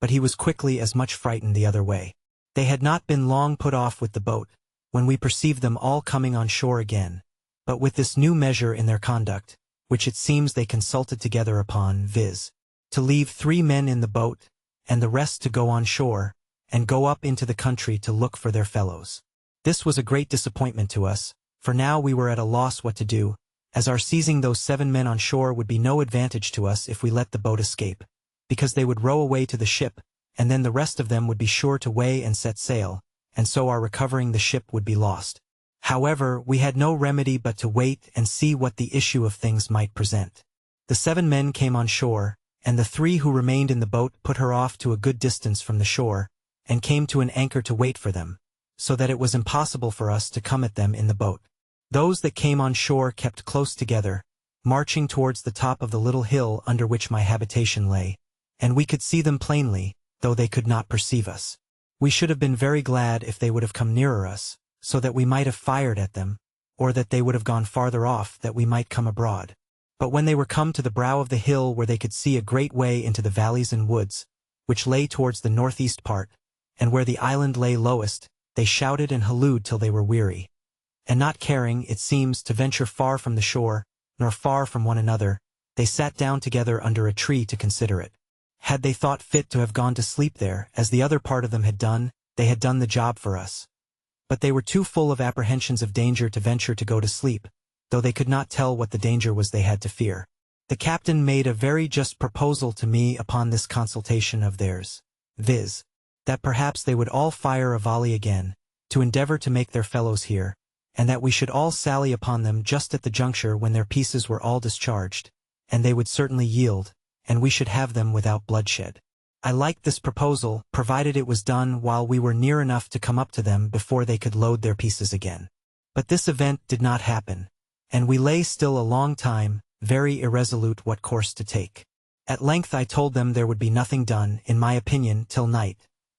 But he was quickly as much frightened the other way. They had not been long put off with the boat, when we perceived them all coming on shore again, but with this new measure in their conduct, which it seems they consulted together upon, viz., to leave 3 men in the boat, and the rest to go on shore, and go up into the country to look for their fellows. This was a great disappointment to us, for now we were at a loss what to do, as our seizing those 7 men on shore would be no advantage to us if we let the boat escape, because they would row away to the ship, and then the rest of them would be sure to weigh and set sail, and so our recovering the ship would be lost. However, we had no remedy but to wait and see what the issue of things might present. The 7 men came on shore, and the 3 who remained in the boat put her off to a good distance from the shore, and came to an anchor to wait for them, so that it was impossible for us to come at them in the boat. Those that came on shore kept close together, marching towards the top of the little hill under which my habitation lay, and we could see them plainly, though they could not perceive us. We should have been very glad if they would have come nearer us, so that we might have fired at them, or that they would have gone farther off that we might come abroad. But when they were come to the brow of the hill where they could see a great way into the valleys and woods, which lay towards the northeast part, and where the island lay lowest, they shouted and hallooed till they were weary. And not caring, it seems, to venture far from the shore, nor far from one another, they sat down together under a tree to consider it. Had they thought fit to have gone to sleep there, as the other part of them had done, they had done the job for us. But they were too full of apprehensions of danger to venture to go to sleep, though they could not tell what the danger was they had to fear. The captain made a very just proposal to me upon this consultation of theirs, viz., that perhaps they would all fire a volley again, to endeavor to make their fellows hear, and that we should all sally upon them just at the juncture when their pieces were all discharged, and they would certainly yield, and we should have them without bloodshed. I liked this proposal, provided it was done while we were near enough to come up to them before they could load their pieces again. But this event did not happen, and we lay still a long time, very irresolute what course to take. At length I told them there would be nothing done, in my opinion, till night,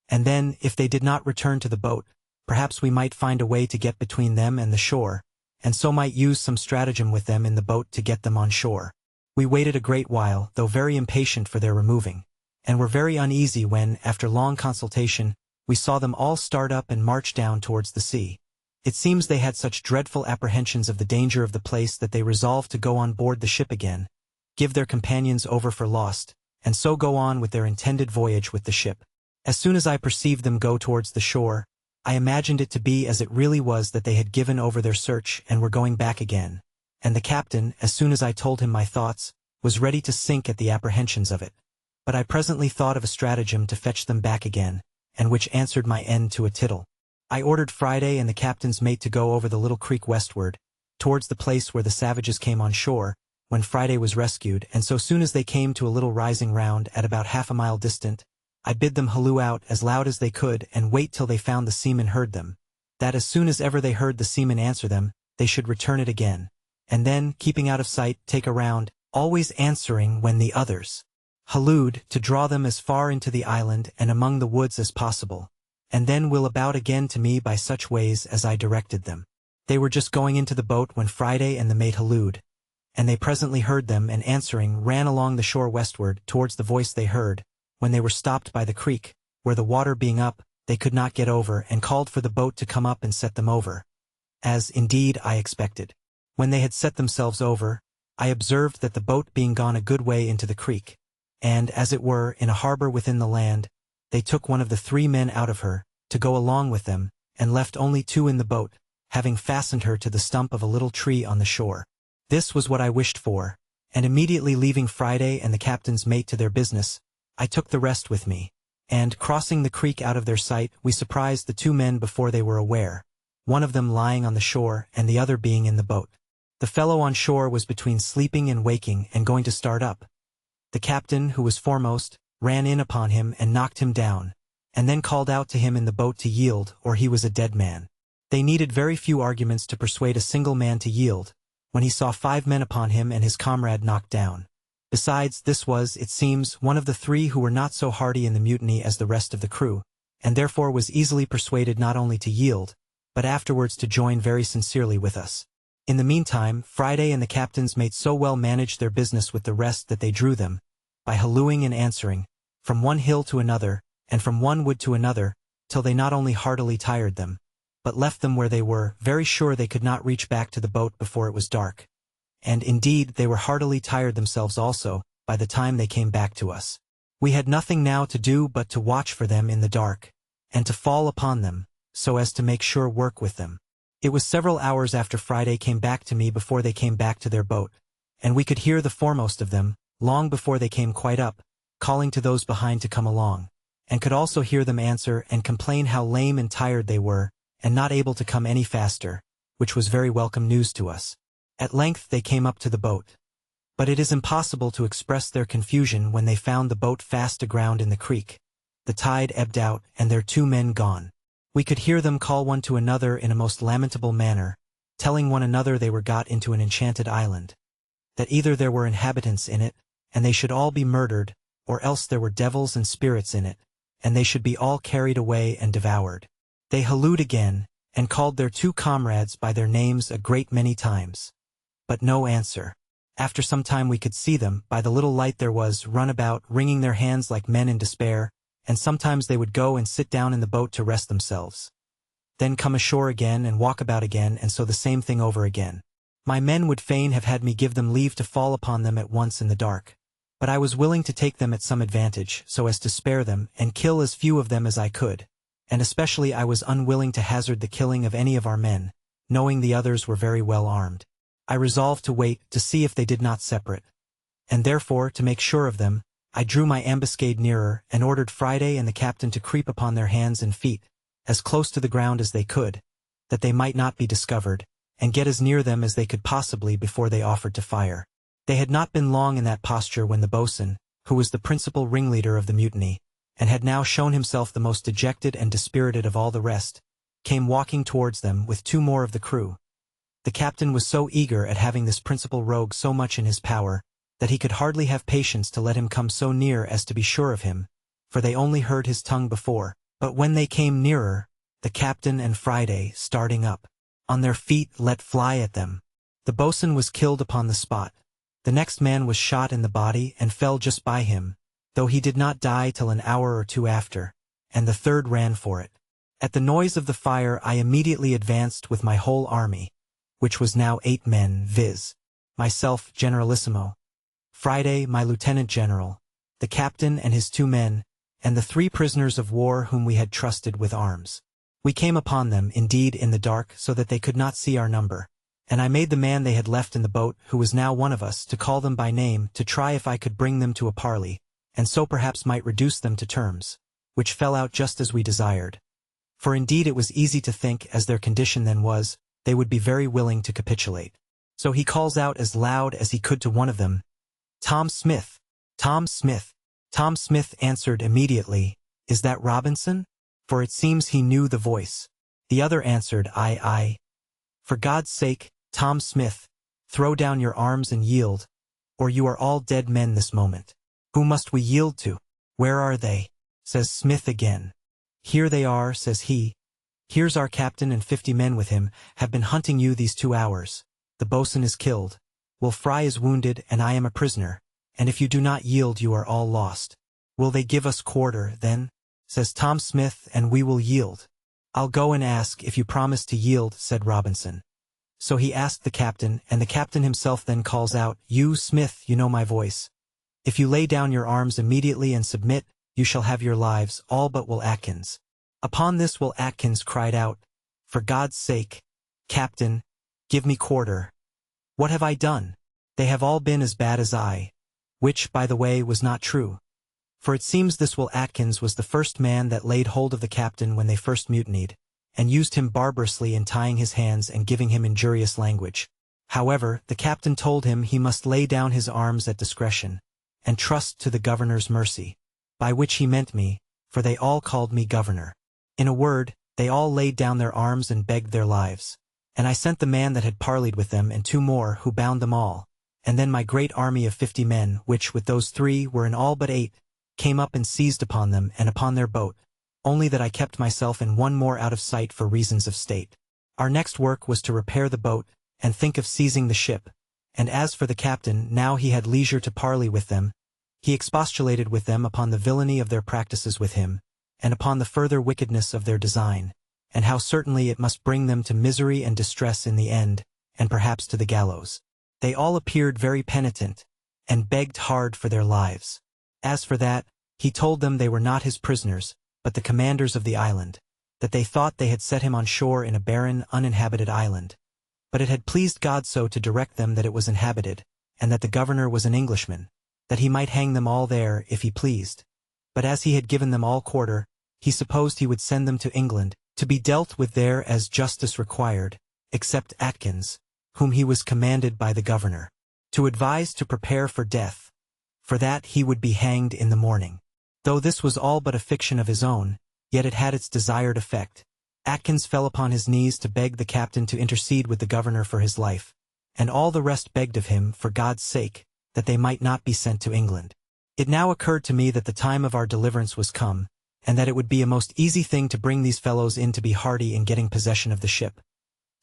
and then, if they did not return to the boat, perhaps we might find a way to get between them and the shore, and so might use some stratagem with them in the boat to get them on shore. We waited a great while, though very impatient for their removing, and were very uneasy when, after long consultation, we saw them all start up and march down towards the sea. It seems they had such dreadful apprehensions of the danger of the place that they resolved to go on board the ship again, give their companions over for lost, and so go on with their intended voyage with the ship. As soon as I perceived them go towards the shore, I imagined it to be as it really was, that they had given over their search and were going back again, and the captain, as soon as I told him my thoughts, was ready to sink at the apprehensions of it. But I presently thought of a stratagem to fetch them back again, and which answered my end to a tittle. I ordered Friday and the captain's mate to go over the little creek westward, towards the place where the savages came on shore, when Friday was rescued, and so soon as they came to a little rising ground at about half a mile distant, I bid them halloo out as loud as they could and wait till they found the seamen heard them, that as soon as ever they heard the seamen answer them, they should return it again, and then, keeping out of sight, take a round, always answering when the others hallooed, to draw them as far into the island and among the woods as possible, and then will about again to me by such ways as I directed them. They were just going into the boat when Friday and the mate hallooed, and they presently heard them, and answering ran along the shore westward towards the voice they heard, when they were stopped by the creek, where the water being up, they could not get over, and called for the boat to come up and set them over, as, indeed, I expected. When they had set themselves over, I observed that the boat being gone a good way into the creek, and, as it were, in a harbor within the land, they took one of the 3 men out of her, to go along with them, and left only 2 in the boat, having fastened her to the stump of a little tree on the shore. This was what I wished for, and immediately leaving Friday and the captain's mate to their business, I took the rest with me, and, crossing the creek out of their sight, we surprised the 2 men before they were aware, one of them lying on the shore and the other being in the boat. The fellow on shore was between sleeping and waking and going to start up. The captain, who was foremost, ran in upon him and knocked him down, and then called out to him in the boat to yield, or he was a dead man. They needed very few arguments to persuade a single man to yield, when he saw 5 men upon him and his comrade knocked down. Besides, this was, it seems, one of the 3 who were not so hardy in the mutiny as the rest of the crew, and therefore was easily persuaded not only to yield, but afterwards to join very sincerely with us. In the meantime, Friday and the captain's mate so well managed their business with the rest that they drew them, by hallooing and answering, from one hill to another, and from one wood to another, till they not only heartily tired them, but left them where they were, very sure they could not reach back to the boat before it was dark. And, indeed, they were heartily tired themselves also, by the time they came back to us. We had nothing now to do but to watch for them in the dark, and to fall upon them, so as to make sure work with them. It was several hours after Friday came back to me before they came back to their boat, and we could hear the foremost of them, long before they came quite up, calling to those behind to come along, and could also hear them answer and complain how lame and tired they were, and not able to come any faster, which was very welcome news to us. At length they came up to the boat. But it is impossible to express their confusion when they found the boat fast aground in the creek. The tide ebbed out, and their 2 men gone. We could hear them call one to another in a most lamentable manner, telling one another they were got into an enchanted island, that either there were inhabitants in it, and they should all be murdered, or else there were devils and spirits in it, and they should be all carried away and devoured. They hallooed again, and called their 2 comrades by their names a great many times. But no answer. After some time we could see them, by the little light there was, run about, wringing their hands like men in despair, and sometimes they would go and sit down in the boat to rest themselves. Then come ashore again and walk about again, and so the same thing over again. My men would fain have had me give them leave to fall upon them at once in the dark, but I was willing to take them at some advantage, so as to spare them, and kill as few of them as I could, and especially I was unwilling to hazard the killing of any of our men, knowing the others were very well armed. I resolved to wait to see if they did not separate, and therefore, to make sure of them, I drew my ambuscade nearer and ordered Friday and the captain to creep upon their hands and feet, as close to the ground as they could, that they might not be discovered, and get as near them as they could possibly before they offered to fire. They had not been long in that posture when the boatswain, who was the principal ringleader of the mutiny, and had now shown himself the most dejected and dispirited of all the rest, came walking towards them with 2 more of the crew. The captain was so eager at having this principal rogue so much in his power, that he could hardly have patience to let him come so near as to be sure of him, for they only heard his tongue before. But when they came nearer, the captain and Friday, starting up, on their feet let fly at them. The boatswain was killed upon the spot. The next man was shot in the body and fell just by him, though he did not die till an hour or 2 after, and the 3rd ran for it. At the noise of the fire I immediately advanced with my whole army, which was now 8 men, viz. myself, generalissimo, Friday, my lieutenant general, the captain and his 2 men, and the 3 prisoners of war whom we had trusted with arms. We came upon them, indeed, in the dark, so that they could not see our number, and I made the man they had left in the boat, who was now one of us, to call them by name, to try if I could bring them to a parley, and so perhaps might reduce them to terms, which fell out just as we desired. For indeed it was easy to think, as their condition then was, they would be very willing to capitulate. So he calls out as loud as he could to one of them, "Tom Smith! Tom Smith!" Tom Smith answered immediately, "Is that Robinson?" For it seems he knew the voice. The other answered, "Aye, aye." "For God's sake, Tom Smith, throw down your arms and yield, or you are all dead men this moment." "Who must we yield to? Where are they?" says Smith again. "Here they are," says he. "Here's our captain and 50 men with him, have been hunting you these 2 hours. The boatswain is killed. Will Fry is wounded, and I am a prisoner, and if you do not yield you are all lost." "Will they give us quarter, then?" says Tom Smith, "and we will yield." "I'll go and ask if you promise to yield," said Robinson. So he asked the captain, and the captain himself then calls out, "You, Smith, you know my voice. If you lay down your arms immediately and submit, you shall have your lives, all but Will Atkins." Upon this Will Atkins cried out, "For God's sake, Captain, give me quarter. What have I done? They have all been as bad as I," which, by the way, was not true. For it seems this Will Atkins was the first man that laid hold of the captain when they first mutinied, and used him barbarously in tying his hands and giving him injurious language. However, the captain told him he must lay down his arms at discretion, and trust to the governor's mercy, by which he meant me, for they all called me governor. In a word, they all laid down their arms and begged their lives. And I sent the man that had parleyed with them and 2 more, who bound them all, and then my great army of 50 men, which with those 3 were in all but 8, came up and seized upon them and upon their boat, only that I kept myself in one more out of sight for reasons of state. Our next work was to repair the boat, and think of seizing the ship, and as for the captain, now he had leisure to parley with them, he expostulated with them upon the villainy of their practices with him, and upon the further wickedness of their design, and how certainly it must bring them to misery and distress in the end, and perhaps to the gallows. They all appeared very penitent, and begged hard for their lives. As for that, he told them they were not his prisoners, but the commanders of the island, that they thought they had set him on shore in a barren, uninhabited island. But it had pleased God so to direct them that it was inhabited, and that the governor was an Englishman, that he might hang them all there if he pleased. But as he had given them all quarter, he supposed he would send them to England, to be dealt with there as justice required, except Atkins, whom he was commanded by the governor, to advise to prepare for death, for that he would be hanged in the morning. Though this was all but a fiction of his own, yet it had its desired effect. Atkins fell upon his knees to beg the captain to intercede with the governor for his life, and all the rest begged of him, for God's sake, that they might not be sent to England. It now occurred to me that the time of our deliverance was come, and that it would be a most easy thing to bring these fellows in to be hardy in getting possession of the ship.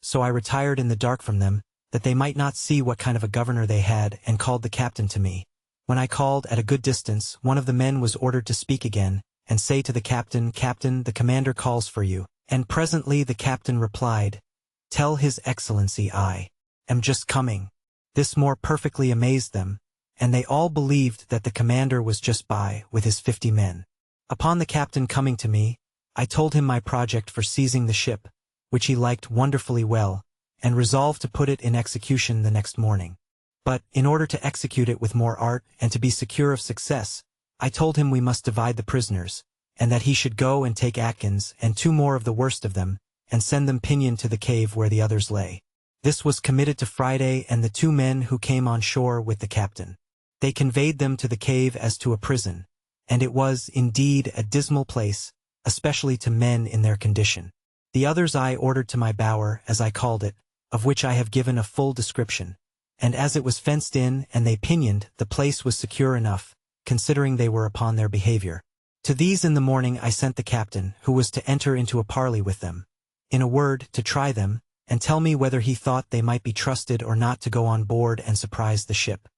So I retired in the dark from them, that they might not see what kind of a governor they had, and called the captain to me. When I called at a good distance, one of the men was ordered to speak again, and say to the captain, "Captain, the commander calls for you." And presently the captain replied, "Tell his excellency I am just coming." This more perfectly amazed them, and they all believed that the commander was just by, with his 50 men. Upon the captain coming to me, I told him my project for seizing the ship, which he liked wonderfully well, and resolved to put it in execution the next morning. But, in order to execute it with more art, and to be secure of success, I told him we must divide the prisoners, and that he should go and take Atkins and 2 more of the worst of them, and send them pinioned to the cave where the others lay. This was committed to Friday and the 2 men who came on shore with the captain. They conveyed them to the cave as to a prison, and it was, indeed, a dismal place, especially to men in their condition. The others I ordered to my bower, as I called it, of which I have given a full description, and as it was fenced in and they pinioned, the place was secure enough, considering they were upon their behavior. To these in the morning I sent the captain, who was to enter into a parley with them, in a word, to try them, and tell me whether he thought they might be trusted or not to go on board and surprise the ship.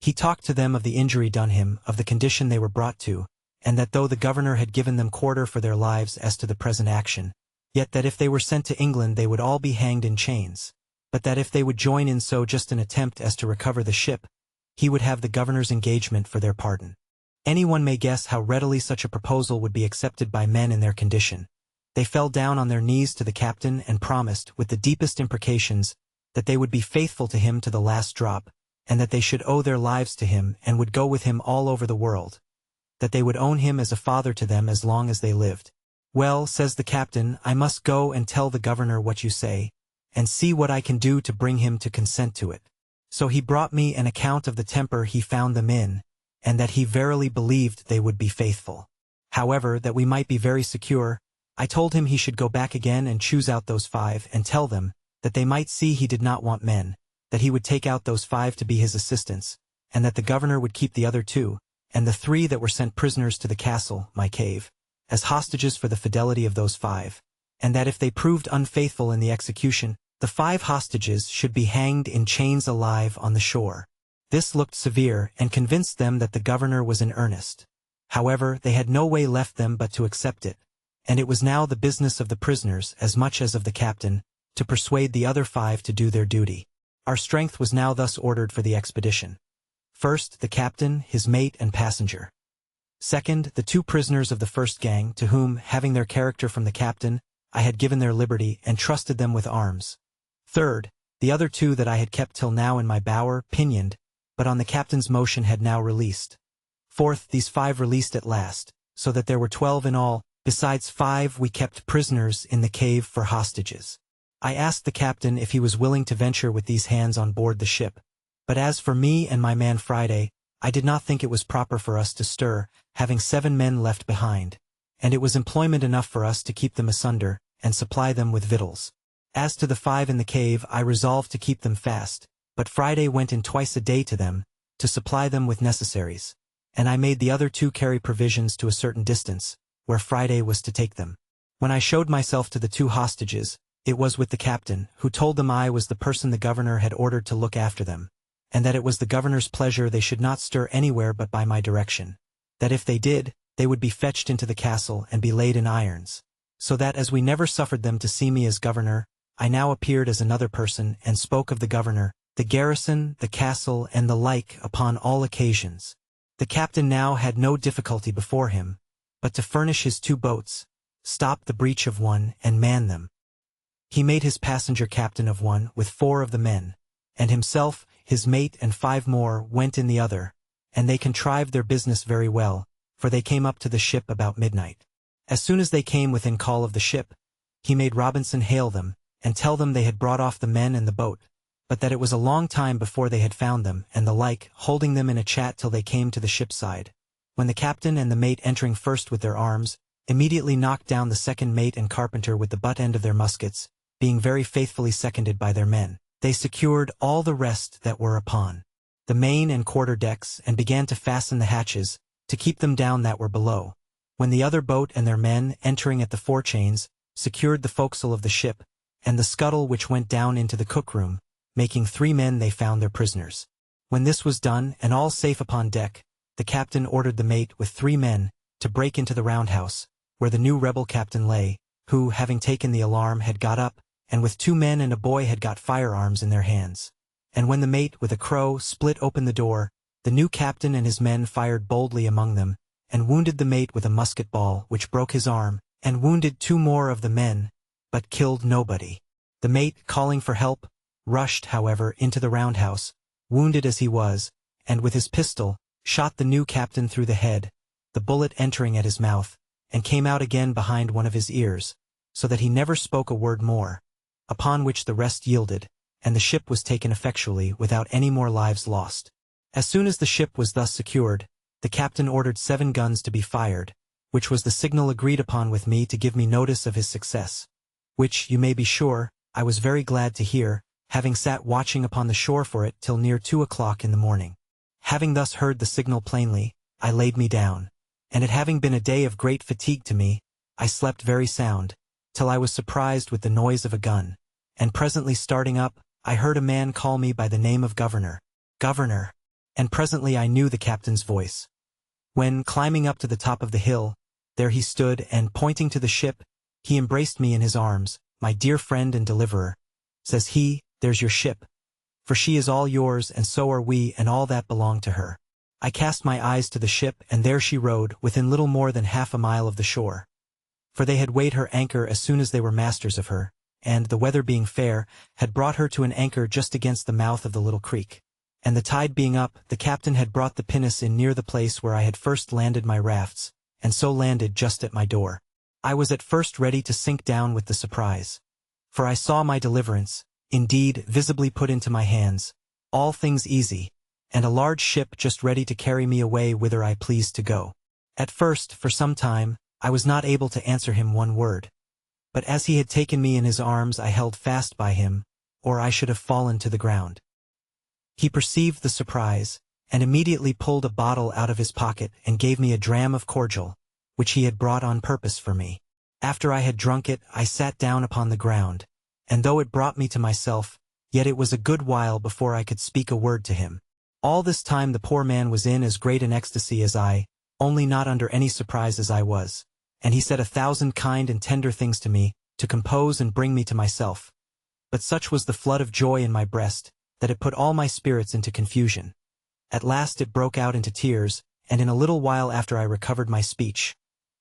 He talked to them of the injury done him, of the condition they were brought to, and that though the governor had given them quarter for their lives as to the present action, yet that if they were sent to England they would all be hanged in chains, but that if they would join in so just an attempt as to recover the ship, he would have the governor's engagement for their pardon. Anyone may guess how readily such a proposal would be accepted by men in their condition. They fell down on their knees to the captain and promised, with the deepest imprecations, that they would be faithful to him to the last drop, and that they should owe their lives to him and would go with him all over the world, that they would own him as a father to them as long as they lived. "Well," says the captain, "I must go and tell the governor what you say, and see what I can do to bring him to consent to it." So he brought me an account of the temper he found them in, and that he verily believed they would be faithful. However, that we might be very secure, I told him he should go back again and choose out those 5 and tell them, that they might see he did not want men, that he would take out those 5 to be his assistants, and that the governor would keep the other 2, and the 3 that were sent prisoners to the castle, my cave, as hostages for the fidelity of those 5, and that if they proved unfaithful in the execution, the 5 hostages should be hanged in chains alive on the shore. This looked severe, and convinced them that the governor was in earnest. However, they had no way left them but to accept it, and it was now the business of the prisoners, as much as of the captain, to persuade the other 5 to do their duty. Our strength was now thus ordered for the expedition. First, the captain, his mate, and passenger. Second, the 2 prisoners of the first gang, to whom, having their character from the captain, I had given their liberty, and trusted them with arms. Third, the other 2 that I had kept till now in my bower, pinioned, but on the captain's motion had now released. Fourth, these 5 released at last, so that there were 12 in all, besides 5 we kept prisoners in the cave for hostages. I asked the captain if he was willing to venture with these hands on board the ship, but as for me and my man Friday, I did not think it was proper for us to stir, having 7 men left behind, and it was employment enough for us to keep them asunder, and supply them with victuals. As to the 5 in the cave, I resolved to keep them fast, but Friday went in twice a day to them, to supply them with necessaries, and I made the other 2 carry provisions to a certain distance, where Friday was to take them. When I showed myself to the 2 hostages, it was with the captain, who told them I was the person the governor had ordered to look after them, and that it was the governor's pleasure they should not stir anywhere but by my direction, that if they did, they would be fetched into the castle and be laid in irons, so that as we never suffered them to see me as governor, I now appeared as another person and spoke of the governor, the garrison, the castle, and the like upon all occasions. The captain now had no difficulty before him, but to furnish his 2 boats, stop the breach of one, and man them. He made his passenger captain of one with 4 of the men, and himself, his mate, and 5 more went in the other, and they contrived their business very well, for they came up to the ship about midnight. As soon as they came within call of the ship, he made Robinson hail them, and tell them they had brought off the men and the boat, but that it was a long time before they had found them, and the like, holding them in a chat till they came to the ship's side, when the captain and the mate entering first with their arms, immediately knocked down the second mate and carpenter with the butt end of their muskets, being very faithfully seconded by their men. They secured all the rest that were upon the main and quarter decks, and began to fasten the hatches, to keep them down that were below, when the other boat and their men, entering at the forechains, secured the forecastle of the ship, and the scuttle which went down into the cook-room, making 3 men they found their prisoners. When this was done, and all safe upon deck, the captain ordered the mate with 3 men to break into the roundhouse, where the new rebel captain lay, who, having taken the alarm, had got up, and with 2 men and a boy had got firearms in their hands. And when the mate, with a crow, split open the door, the new captain and his men fired boldly among them, and wounded the mate with a musket ball, which broke his arm, and wounded 2 more of the men, but killed nobody. The mate, calling for help, rushed, however, into the roundhouse, wounded as he was, and with his pistol, shot the new captain through the head, the bullet entering at his mouth, and came out again behind one of his ears, so that he never spoke a word more, upon which the rest yielded, and the ship was taken effectually without any more lives lost. As soon as the ship was thus secured, the captain ordered 7 guns to be fired, which was the signal agreed upon with me to give me notice of his success, which, you may be sure, I was very glad to hear, having sat watching upon the shore for it till near 2 o'clock in the morning. Having thus heard the signal plainly, I laid me down, and it having been a day of great fatigue to me, I slept very sound, till I was surprised with the noise of a gun, and presently starting up, I heard a man call me by the name of Governor, Governor, and presently I knew the captain's voice. When, climbing up to the top of the hill, there he stood, and, pointing to the ship, he embraced me in his arms. My dear friend and deliverer, says he, there's your ship, for she is all yours, and so are we, and all that belong to her. I cast my eyes to the ship, and there she rode, within little more than half a mile of the shore. For they had weighed her anchor as soon as they were masters of her, and, the weather being fair, had brought her to an anchor just against the mouth of the little creek. and the tide being up, the captain had brought the pinnace in near the place where I had first landed my rafts, and so landed just at my door. I was at first ready to sink down with the surprise. For I saw my deliverance, indeed, visibly put into my hands, all things easy, and a large ship just ready to carry me away whither I pleased to go. At first, for some time, I was not able to answer him one word. But as he had taken me in his arms, I held fast by him, or I should have fallen to the ground. He perceived the surprise, and immediately pulled a bottle out of his pocket and gave me a dram of cordial, which he had brought on purpose for me. After I had drunk it, I sat down upon the ground, and though it brought me to myself, yet it was a good while before I could speak a word to him. All this time the poor man was in as great an ecstasy as I, only not under any surprise as I was, and he said 1,000 kind and tender things to me, to compose and bring me to myself. But such was the flood of joy in my breast, that it put all my spirits into confusion. At last it broke out into tears, and in a little while after I recovered my speech.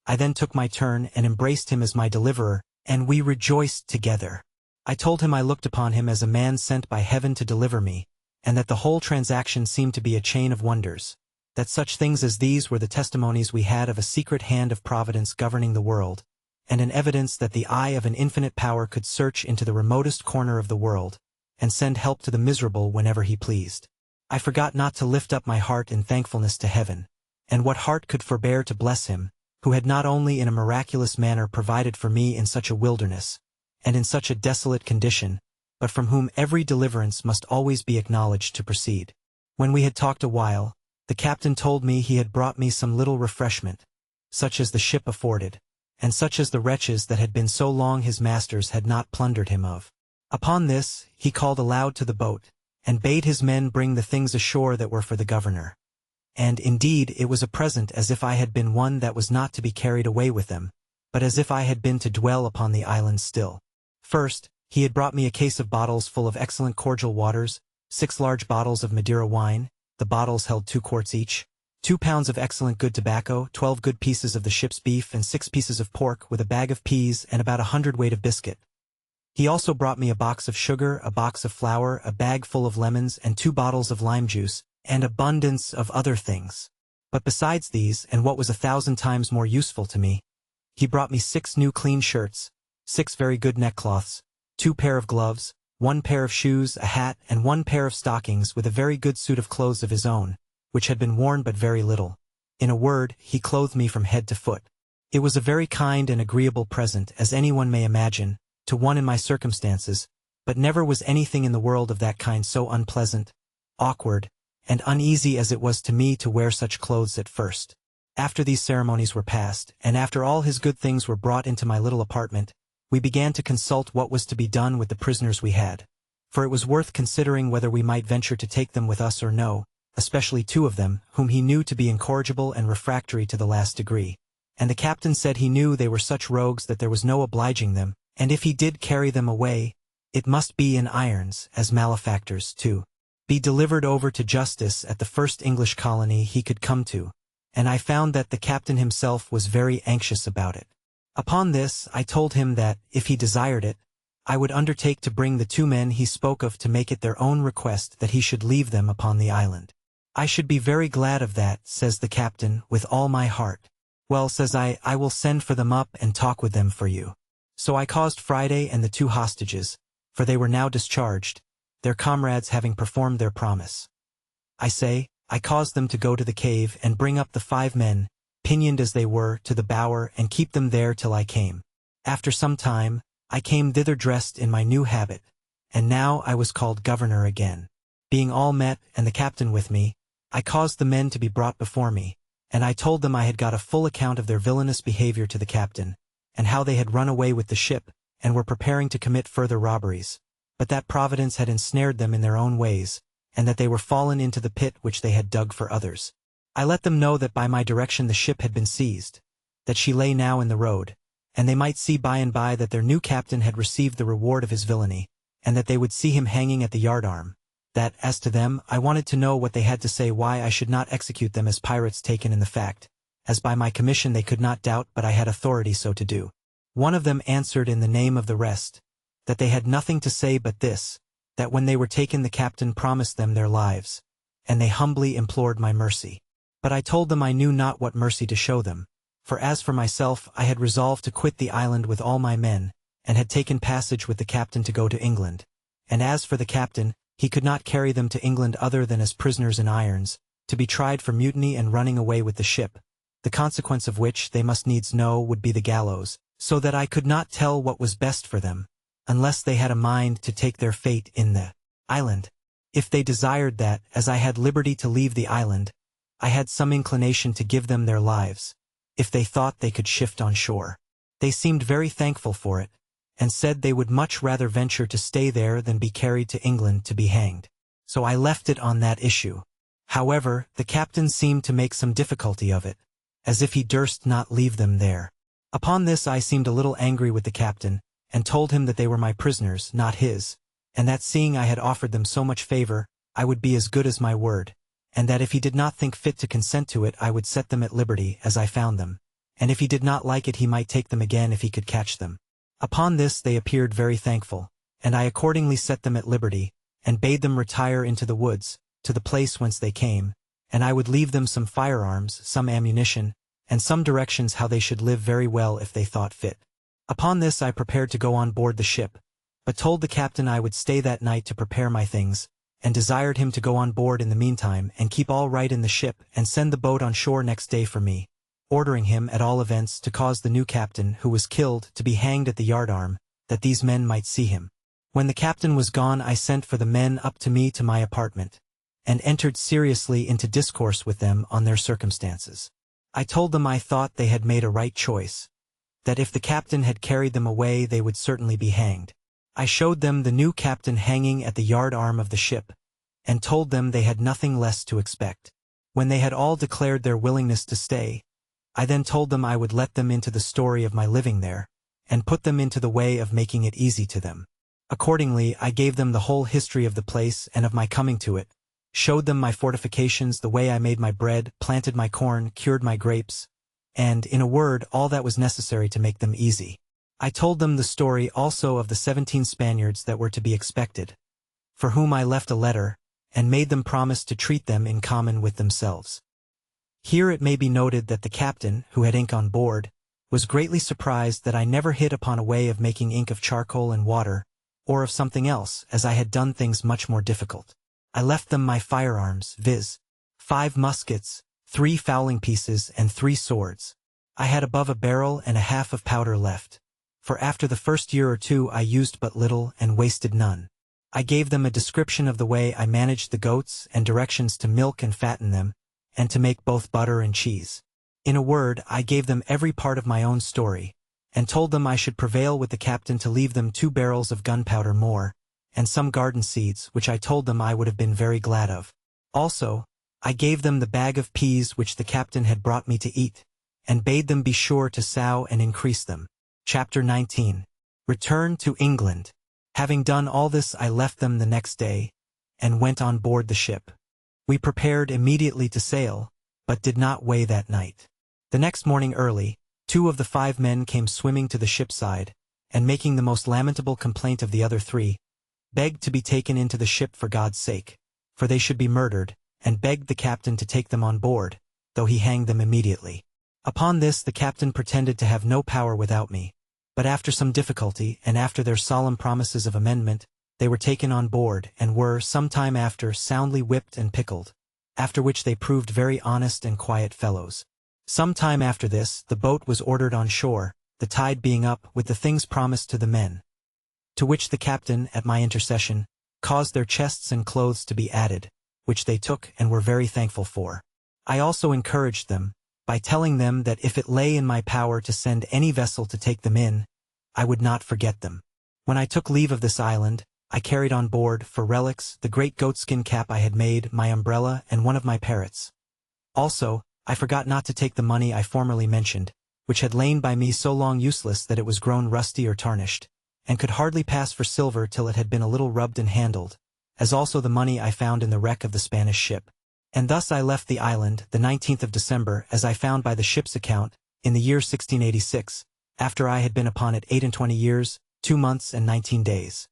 I then took my turn and embraced him as my deliverer, and we rejoiced together. I told him I looked upon him as a man sent by heaven to deliver me, and that the whole transaction seemed to be a chain of wonders, that such things as these were the testimonies we had of a secret hand of providence governing the world, and an evidence that the eye of an infinite power could search into the remotest corner of the world, and send help to the miserable whenever he pleased. I forgot not to lift up my heart in thankfulness to heaven, and what heart could forbear to bless him, who had not only in a miraculous manner provided for me in such a wilderness, and in such a desolate condition, but from whom every deliverance must always be acknowledged to proceed. When we had talked a while, the captain told me he had brought me some little refreshment, such as the ship afforded, and such as the wretches that had been so long his masters had not plundered him of. Upon this, he called aloud to the boat, and bade his men bring the things ashore that were for the governor. And, indeed, it was a present as if I had been one that was not to be carried away with them, but as if I had been to dwell upon the island still. First, he had brought me a case of bottles full of excellent cordial waters, 6 large bottles of Madeira wine, the bottles held 2 quarts each, 2 pounds of excellent good tobacco, 12 good pieces of the ship's beef, and 6 pieces of pork, with a bag of peas and about 100 weight of biscuit. He also brought me a box of sugar, a box of flour, a bag full of lemons, and 2 bottles of lime juice, and abundance of other things. But besides these, and what was 1,000 times more useful to me, he brought me 6 new clean shirts, 6 very good neckcloths, 2 pair of gloves, 1 pair of shoes, a hat, and 1 pair of stockings, with a very good suit of clothes of his own, which had been worn but very little. In a word, he clothed me from head to foot. It was a very kind and agreeable present, as anyone may imagine, to one in my circumstances, but never was anything in the world of that kind so unpleasant, awkward, and uneasy as it was to me to wear such clothes at first. After these ceremonies were past, and after all his good things were brought into my little apartment, we began to consult what was to be done with the prisoners we had, for it was worth considering whether we might venture to take them with us or no, especially 2 of them, whom he knew to be incorrigible and refractory to the last degree. And the captain said he knew they were such rogues that there was no obliging them, and if he did carry them away, it must be in irons, as malefactors, to be delivered over to justice at the first English colony he could come to, and I found that the captain himself was very anxious about it. Upon this, I told him that, if he desired it, I would undertake to bring the 2 men he spoke of to make it their own request that he should leave them upon the island. I should be very glad of that, says the captain, with all my heart. Well, says I will send for them up and talk with them for you. So I caused Friday and the 2 hostages, for they were now discharged, their comrades having performed their promise. I caused them to go to the cave and bring up the 5 men, pinioned as they were, to the bower, and keep them there till I came. After some time, I came thither dressed in my new habit, and now I was called governor again. Being all met, and the captain with me, I caused the men to be brought before me, and I told them I had got a full account of their villainous behavior to the captain, and how they had run away with the ship, and were preparing to commit further robberies, but that Providence had ensnared them in their own ways, and that they were fallen into the pit which they had dug for others. I let them know that by my direction the ship had been seized, that she lay now in the road, and they might see by and by that their new captain had received the reward of his villainy, and that they would see him hanging at the yardarm. That, as to them, I wanted to know what they had to say why I should not execute them as pirates taken in the fact, as by my commission they could not doubt but I had authority so to do. One of them answered in the name of the rest, that they had nothing to say but this, that when they were taken the captain promised them their lives, and they humbly implored my mercy. But I told them I knew not what mercy to show them, for as for myself I had resolved to quit the island with all my men, and had taken passage with the captain to go to England. And as for the captain, he could not carry them to England other than as prisoners in irons, to be tried for mutiny and running away with the ship, the consequence of which they must needs know would be the gallows, so that I could not tell what was best for them, unless they had a mind to take their fate in the island. If they desired that, as I had liberty to leave the island, I had some inclination to give them their lives, if they thought they could shift on shore. They seemed very thankful for it, and said they would much rather venture to stay there than be carried to England to be hanged. So I left it on that issue. However, the captain seemed to make some difficulty of it, as if he durst not leave them there. Upon this I seemed a little angry with the captain, and told him that they were my prisoners, not his, and that seeing I had offered them so much favor, I would be as good as my word, and that if he did not think fit to consent to it I would set them at liberty as I found them, and if he did not like it he might take them again if he could catch them. Upon this they appeared very thankful, and I accordingly set them at liberty, and bade them retire into the woods, to the place whence they came, and I would leave them some firearms, some ammunition, and some directions how they should live very well if they thought fit. Upon this I prepared to go on board the ship, but told the captain I would stay that night to prepare my things, and desired him to go on board in the meantime and keep all right in the ship and send the boat on shore next day for me, ordering him at all events to cause the new captain who was killed to be hanged at the yardarm, that these men might see him. When the captain was gone I sent for the men up to me to my apartment, and entered seriously into discourse with them on their circumstances. I told them I thought they had made a right choice, that if the captain had carried them away they would certainly be hanged. I showed them the new captain hanging at the yardarm of the ship, and told them they had nothing less to expect. When they had all declared their willingness to stay, I then told them I would let them into the story of my living there, and put them into the way of making it easy to them. Accordingly I gave them the whole history of the place and of my coming to it, showed them my fortifications, the way I made my bread, planted my corn, cured my grapes, and, in a word, all that was necessary to make them easy. I told them the story also of the 17 Spaniards that were to be expected, for whom I left a letter, and made them promise to treat them in common with themselves. Here it may be noted that the captain, who had ink on board, was greatly surprised that I never hit upon a way of making ink of charcoal and water, or of something else, as I had done things much more difficult. I left them my firearms, viz., 5 muskets, 3 fowling pieces, and 3 swords. I had above a barrel and a half of powder left, for after the first year or two I used but little and wasted none. I gave them a description of the way I managed the goats and directions to milk and fatten them, and to make both butter and cheese. In a word, I gave them every part of my own story, and told them I should prevail with the captain to leave them 2 barrels of gunpowder more, and some garden seeds, which I told them I would have been very glad of. Also, I gave them the bag of peas which the captain had brought me to eat, and bade them be sure to sow and increase them. Chapter 19. Return to England. Having done all this I left them the next day, and went on board the ship. We prepared immediately to sail, but did not weigh that night. The next morning early, 2 of the 5 men came swimming to the ship's side, and making the most lamentable complaint of the other 3, begged to be taken into the ship for God's sake, for they should be murdered, and begged the captain to take them on board, though he hanged them immediately. Upon this the captain pretended to have no power without me, but after some difficulty, and after their solemn promises of amendment, they were taken on board, and were, some time after, soundly whipped and pickled, after which they proved very honest and quiet fellows. Some time after this, the boat was ordered on shore, the tide being up, with the things promised to the men, to which the captain, at my intercession, caused their chests and clothes to be added, which they took and were very thankful for. I also encouraged them, by telling them that if it lay in my power to send any vessel to take them in, I would not forget them. When I took leave of this island, I carried on board, for relics, the great goatskin cap I had made, my umbrella, and one of my parrots. Also, I forgot not to take the money I formerly mentioned, which had lain by me so long useless that it was grown rusty or tarnished, and could hardly pass for silver till it had been a little rubbed and handled, as also the money I found in the wreck of the Spanish ship. And thus I left the island, the 19th of December, as I found by the ship's account, in the year 1686, after I had been upon it 28 years, 2 months and 19 days.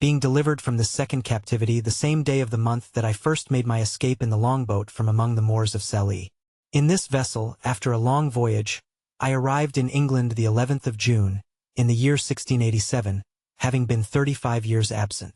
being delivered from this second captivity the same day of the month that I first made my escape in the longboat from among the Moors of Sallee. In this vessel, after a long voyage, I arrived in England the 11th of June, in the year 1687, having been 35 years absent.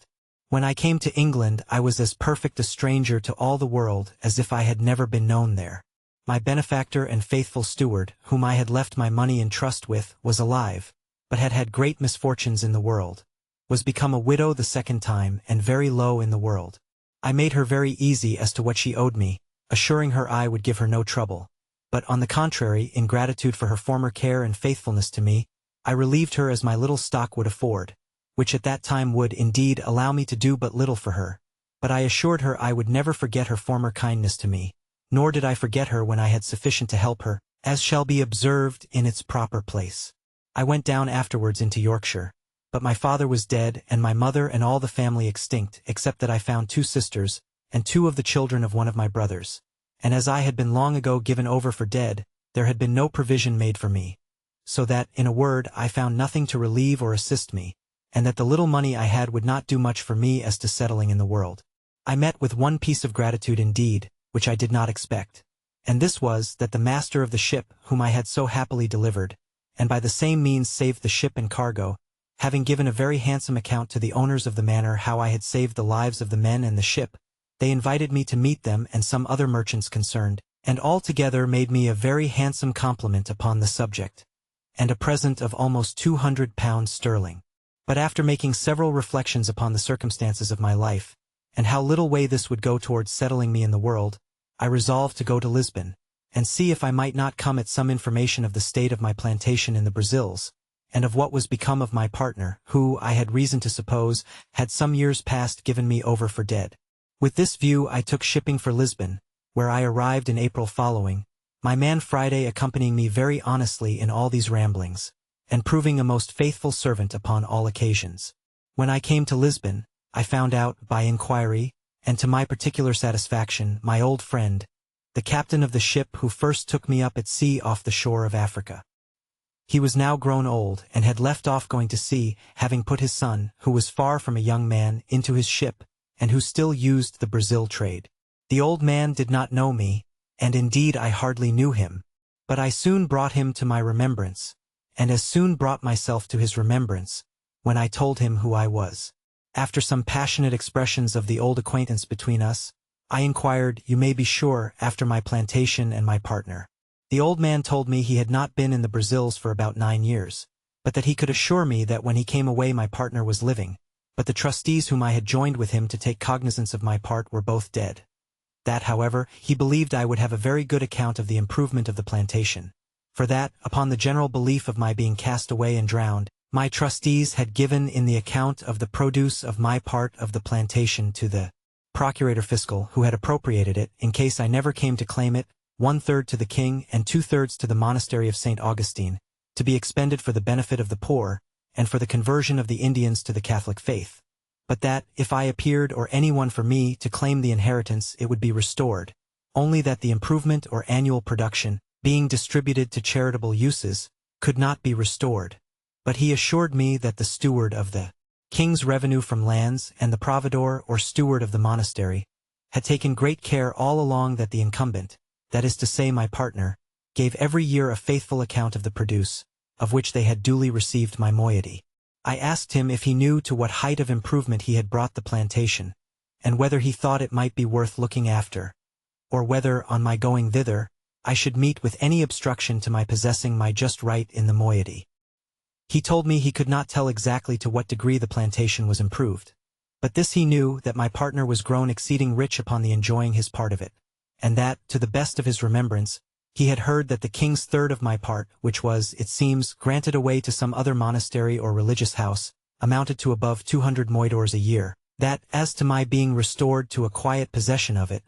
When I came to England I was as perfect a stranger to all the world as if I had never been known there. My benefactor and faithful steward, whom I had left my money in trust with, was alive, but had had great misfortunes in the world, was become a widow the second time and very low in the world. I made her very easy as to what she owed me, assuring her I would give her no trouble, but on the contrary, in gratitude for her former care and faithfulness to me, I relieved her as my little stock would afford, which at that time would, indeed, allow me to do but little for her, but I assured her I would never forget her former kindness to me, nor did I forget her when I had sufficient to help her, as shall be observed in its proper place. I went down afterwards into Yorkshire, but my father was dead and my mother and all the family extinct, except that I found 2 sisters, and 2 of the children of one of my brothers, and as I had been long ago given over for dead, there had been no provision made for me, so that, in a word, I found nothing to relieve or assist me, and that the little money I had would not do much for me as to settling in the world. I met with one piece of gratitude indeed, which I did not expect, and this was that the master of the ship, whom I had so happily delivered, and by the same means saved the ship and cargo, having given a very handsome account to the owners of the manor how I had saved the lives of the men and the ship, they invited me to meet them and some other merchants concerned, and altogether made me a very handsome compliment upon the subject, and a present of almost £200 sterling. But after making several reflections upon the circumstances of my life, and how little way this would go towards settling me in the world, I resolved to go to Lisbon, and see if I might not come at some information of the state of my plantation in the Brazils, and of what was become of my partner, who, I had reason to suppose, had some years past given me over for dead. With this view I took shipping for Lisbon, where I arrived in April following, my man Friday accompanying me very honestly in all these ramblings, and proving a most faithful servant upon all occasions. When I came to Lisbon, I found out, by inquiry, and to my particular satisfaction, my old friend, the captain of the ship who first took me up at sea off the shore of Africa. He was now grown old, and had left off going to sea, having put his son, who was far from a young man, into his ship, and who still used the Brazil trade. The old man did not know me, and indeed I hardly knew him, but I soon brought him to my remembrance, and as soon brought myself to his remembrance, when I told him who I was. After some passionate expressions of the old acquaintance between us, I inquired, you may be sure, after my plantation and my partner. The old man told me he had not been in the Brazils for about 9 years, but that he could assure me that when he came away my partner was living, but the trustees whom I had joined with him to take cognizance of my part were both dead. That, however, he believed I would have a very good account of the improvement of the plantation, for that, upon the general belief of my being cast away and drowned, my trustees had given in the account of the produce of my part of the plantation to the procurator fiscal, who had appropriated it, in case I never came to claim it, 1/3 to the king and 2/3 to the monastery of St. Augustine, to be expended for the benefit of the poor, and for the conversion of the Indians to the Catholic faith, but that, if I appeared or anyone for me to claim the inheritance, it would be restored, only that the improvement or annual production, being distributed to charitable uses, could not be restored. But he assured me that the steward of the king's revenue from lands and the providor or steward of the monastery had taken great care all along that the incumbent, that is to say my partner, gave every year a faithful account of the produce, of which they had duly received my moiety. I asked him if he knew to what height of improvement he had brought the plantation, and whether he thought it might be worth looking after, or whether, on my going thither, I should meet with any obstruction to my possessing my just right in the moiety. He told me he could not tell exactly to what degree the plantation was improved, but this he knew, that my partner was grown exceeding rich upon the enjoying his part of it, and that, to the best of his remembrance, he had heard that the king's third of my part, which was, it seems, granted away to some other monastery or religious house, amounted to above 200 moidores a year, that, as to my being restored to a quiet possession of it,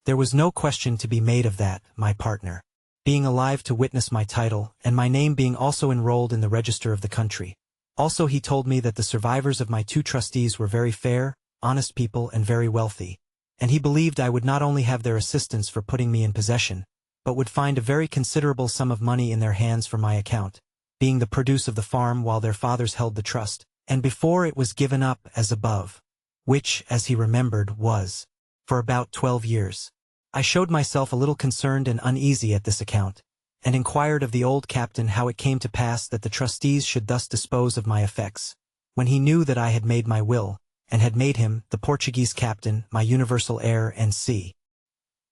there was no question to be made of that, my partner being alive to witness my title, and my name being also enrolled in the register of the country. Also he told me that the survivors of my 2 trustees were very fair, honest people and very wealthy, and he believed I would not only have their assistance for putting me in possession, but would find a very considerable sum of money in their hands for my account, being the produce of the farm while their fathers held the trust, and before it was given up as above, which, as he remembered, was, for about 12 years. I showed myself a little concerned and uneasy at this account, and inquired of the old captain how it came to pass that the trustees should thus dispose of my effects, when he knew that I had made my will, and had made him, the Portuguese captain, my universal heir and see.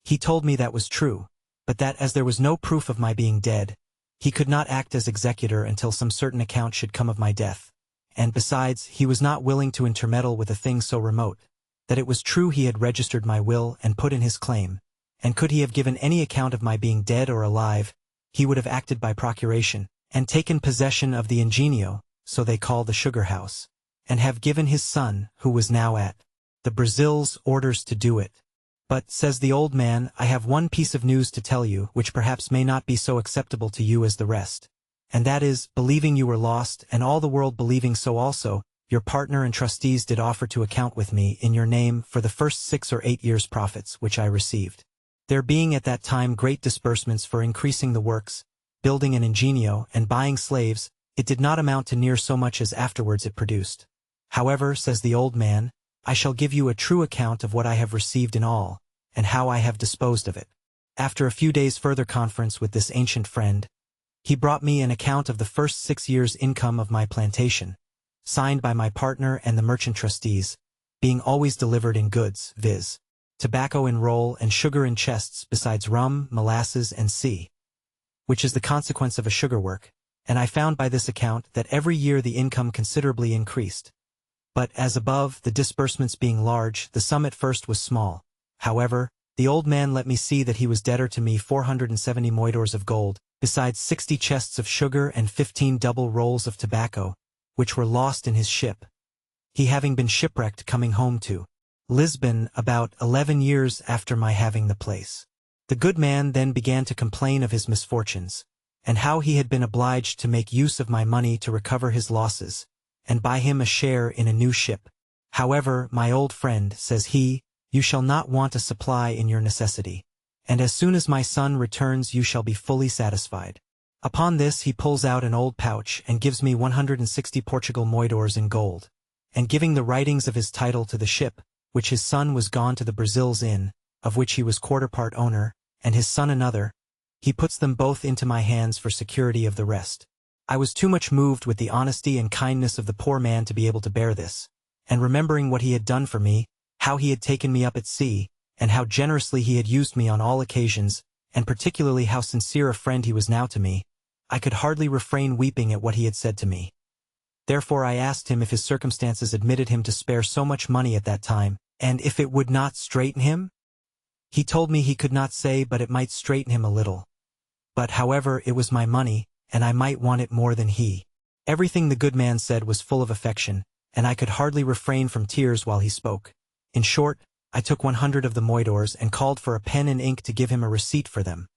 He told me that was true, but that as there was no proof of my being dead, he could not act as executor until some certain account should come of my death, and besides, he was not willing to intermeddle with a thing so remote, that it was true he had registered my will and put in his claim, and could he have given any account of my being dead or alive, he would have acted by procuration, and taken possession of the ingenio, so they call the sugar house, and have given his son, who was now at the Brazil's, orders to do it. But, says the old man, I have one piece of news to tell you, which perhaps may not be so acceptable to you as the rest. And that is, believing you were lost, and all the world believing so also, your partner and trustees did offer to account with me in your name for the first 6 or 8 years' profits which I received. There being at that time great disbursements for increasing the works, building an ingenio, and buying slaves, it did not amount to near so much as afterwards it produced. However, says the old man, I shall give you a true account of what I have received in all, and how I have disposed of it. After a few days' further conference with this ancient friend, he brought me an account of the first 6 years' income of my plantation, signed by my partner and the merchant trustees, being always delivered in goods, viz., tobacco in roll and sugar in chests, besides rum, molasses, and sea, which is the consequence of a sugar work, and I found by this account that every year the income considerably increased. But, as above, the disbursements being large, the sum at first was small. However, the old man let me see that he was debtor to me 470 moidores of gold, besides 60 chests of sugar and 15 double rolls of tobacco, which were lost in his ship, he having been shipwrecked coming home to Lisbon about 11 years after my having the place. The good man then began to complain of his misfortunes, and how he had been obliged to make use of my money to recover his losses, and buy him a share in a new ship. However, my old friend, says he, you shall not want a supply in your necessity, and as soon as my son returns you shall be fully satisfied. Upon this he pulls out an old pouch and gives me 160 Portugal moidores in gold, and giving the writings of his title to the ship, which his son was gone to the Brazil's in, of which he was quarter-part owner, and his son another, he puts them both into my hands for security of the rest. I was too much moved with the honesty and kindness of the poor man to be able to bear this, and remembering what he had done for me, how he had taken me up at sea, and how generously he had used me on all occasions, and particularly how sincere a friend he was now to me, I could hardly refrain weeping at what he had said to me. Therefore I asked him if his circumstances admitted him to spare so much money at that time, and if it would not straiten him? He told me he could not say, but it might straiten him a little. But, however, it was my money, and I might want it more than he. Everything the good man said was full of affection, and I could hardly refrain from tears while he spoke. In short, I took 100 of the moidores and called for a pen and ink to give him a receipt for them.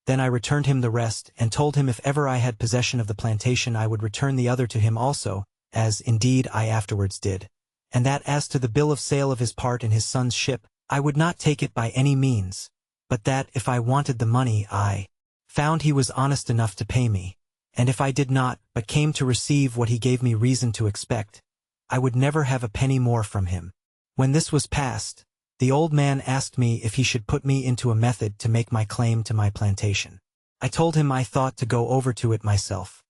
Then I returned him the rest, and told him if ever I had possession of the plantation I would return the other to him also, as, indeed, I afterwards did, and that as to the bill of sale of his part in his son's ship, I would not take it by any means, but that, if I wanted the money, I found he was honest enough to pay me, and if I did not, but came to receive what he gave me reason to expect, I would never have a penny more from him. When this was past, the old man asked me if he should put me into a method to make my claim to my plantation. I told him I thought to go over to it myself.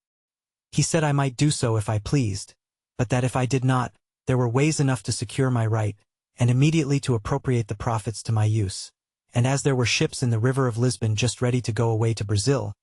He said I might do so if I pleased, but that if I did not, there were ways enough to secure my right, and immediately to appropriate the profits to my use. And as there were ships in the river of Lisbon just ready to go away to Brazil,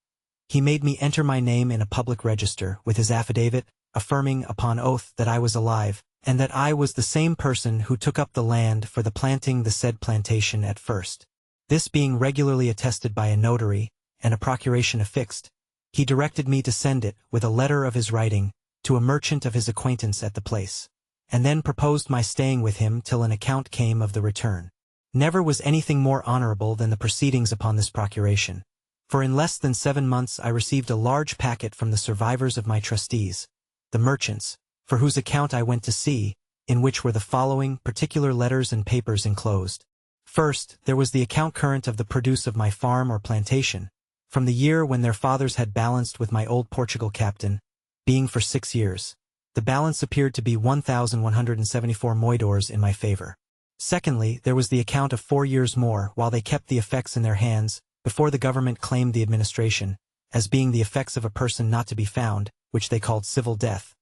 he made me enter my name in a public register with his affidavit, affirming upon oath that I was alive, and that I was the same person who took up the land for the planting the said plantation at first. This being regularly attested by a notary, and a procuration affixed, he directed me to send it, with a letter of his writing, to a merchant of his acquaintance at the place, and then proposed my staying with him till an account came of the return. Never was anything more honorable than the proceedings upon this procuration, for in less than 7 months I received a large packet from the survivors of my trustees, the merchants, for whose account I went to sea, in which were the following particular letters and papers enclosed. First, there was the account current of the produce of my farm or plantation, from the year when their fathers had balanced with my old Portugal captain, being for 6 years. The balance appeared to be 1,174 moidors in my favor. Secondly, there was the account of 4 years more while they kept the effects in their hands, before the government claimed the administration, as being the effects of a person not to be found, which they called civil death.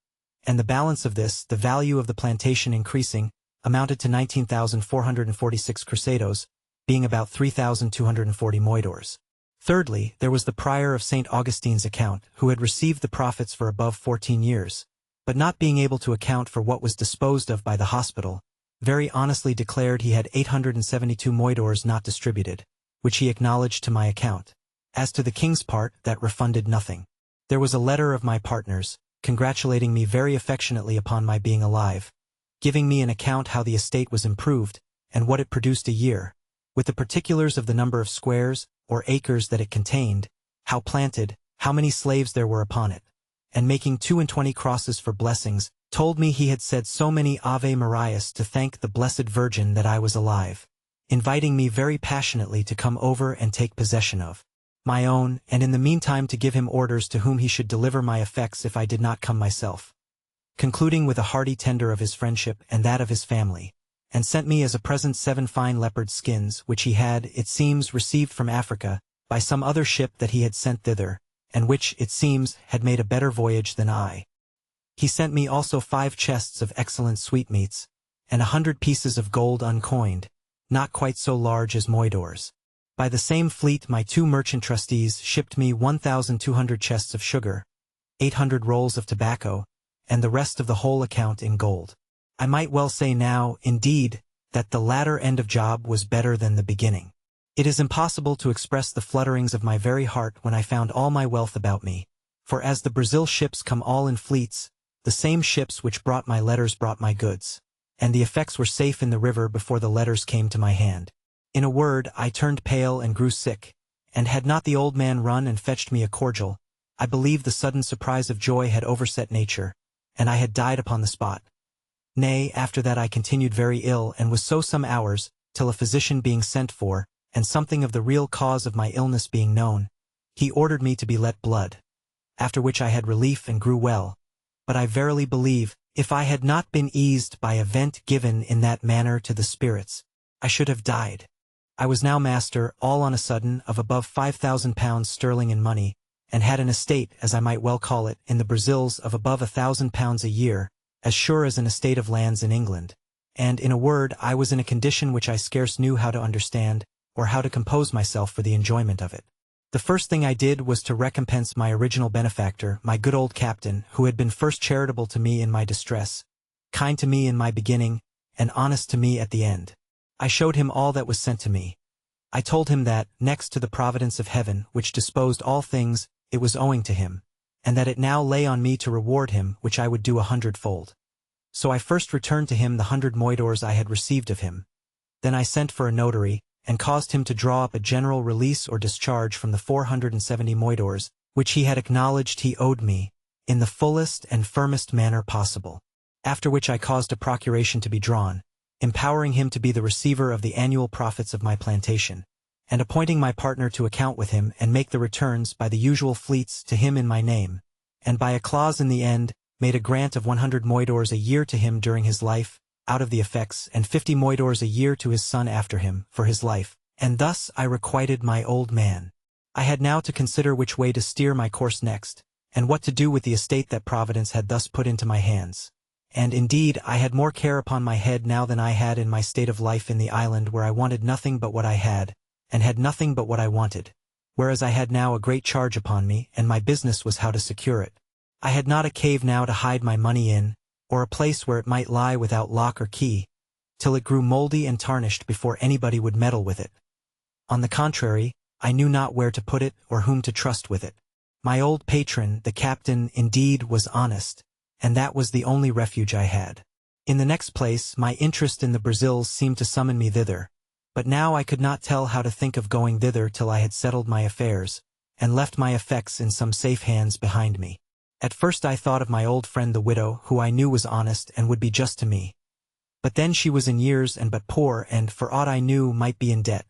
And the balance of this, the value of the plantation increasing, amounted to 19,446 crusados, being about 3,240 moidors. Thirdly, there was the prior of St. Augustine's account, who had received the profits for above 14 years, but not being able to account for what was disposed of by the hospital, very honestly declared he had 872 moidors not distributed, which he acknowledged to my account. As to the king's part, that refunded nothing. There was a letter of my partner's, congratulating me very affectionately upon my being alive, giving me an account how the estate was improved, and what it produced a year, with the particulars of the number of squares, or acres that it contained, how planted, how many slaves there were upon it, and making 22 crosses for blessings, told me he had said so many Ave Marias to thank the Blessed Virgin that I was alive, inviting me very passionately to come over and take possession of my own, and in the meantime to give him orders to whom he should deliver my effects if I did not come myself, concluding with a hearty tender of his friendship and that of his family, and sent me as a present 7 fine leopard skins which he had, it seems, received from Africa, by some other ship that he had sent thither, and which, it seems, had made a better voyage than I. He sent me also 5 chests of excellent sweetmeats, and 100 pieces of gold uncoined, not quite so large as moidors. By the same fleet my 2 merchant trustees shipped me 1,200 chests of sugar, 800 rolls of tobacco, and the rest of the whole account in gold. I might well say now, indeed, that the latter end of job was better than the beginning. It is impossible to express the flutterings of my very heart when I found all my wealth about me, for as the Brazil ships come all in fleets, the same ships which brought my letters brought my goods, and the effects were safe in the river before the letters came to my hand. In a word, I turned pale and grew sick, and had not the old man run and fetched me a cordial, I believe the sudden surprise of joy had overset nature, and I had died upon the spot. Nay, after that I continued very ill and was so some hours, till a physician being sent for, and something of the real cause of my illness being known, he ordered me to be let blood, after which I had relief and grew well, but I verily believe, if I had not been eased by a vent given in that manner to the spirits, I should have died. I was now master, all on a sudden, of above 5,000 pounds sterling in money, and had an estate, as I might well call it, in the Brazils of above 1,000 pounds a year, as sure as an estate of lands in England. And, in a word, I was in a condition which I scarce knew how to understand, or how to compose myself for the enjoyment of it. The first thing I did was to recompense my original benefactor, my good old captain, who had been first charitable to me in my distress, kind to me in my beginning, and honest to me at the end. I showed him all that was sent to me. I told him that, next to the providence of heaven, which disposed all things, it was owing to him, and that it now lay on me to reward him, which I would do 100-fold. So I first returned to him the 100 moidors I had received of him. Then I sent for a notary, and caused him to draw up a general release or discharge from the 470 moidors, which he had acknowledged he owed me, in the fullest and firmest manner possible. After which I caused a procuration to be drawn, empowering him to be the receiver of the annual profits of my plantation, and appointing my partner to account with him and make the returns by the usual fleets to him in my name, and by a clause in the end, made a grant of 100 moidors a year to him during his life, out of the effects, and 50 moidors a year to his son after him, for his life, and thus I requited my old man. I had now to consider which way to steer my course next, and what to do with the estate that Providence had thus put into my hands. And indeed, I had more care upon my head now than I had in my state of life in the island where I wanted nothing but what I had, and had nothing but what I wanted, whereas I had now a great charge upon me, and my business was how to secure it. I had not a cave now to hide my money in, or a place where it might lie without lock or key, till it grew mouldy and tarnished before anybody would meddle with it. On the contrary, I knew not where to put it or whom to trust with it. My old patron, the captain, indeed, was honest, and that was the only refuge I had. In the next place, my interest in the Brazils seemed to summon me thither, but now I could not tell how to think of going thither till I had settled my affairs, and left my effects in some safe hands behind me. At first I thought of my old friend the widow, who I knew was honest and would be just to me. But then she was in years and but poor and, for aught I knew, might be in debt.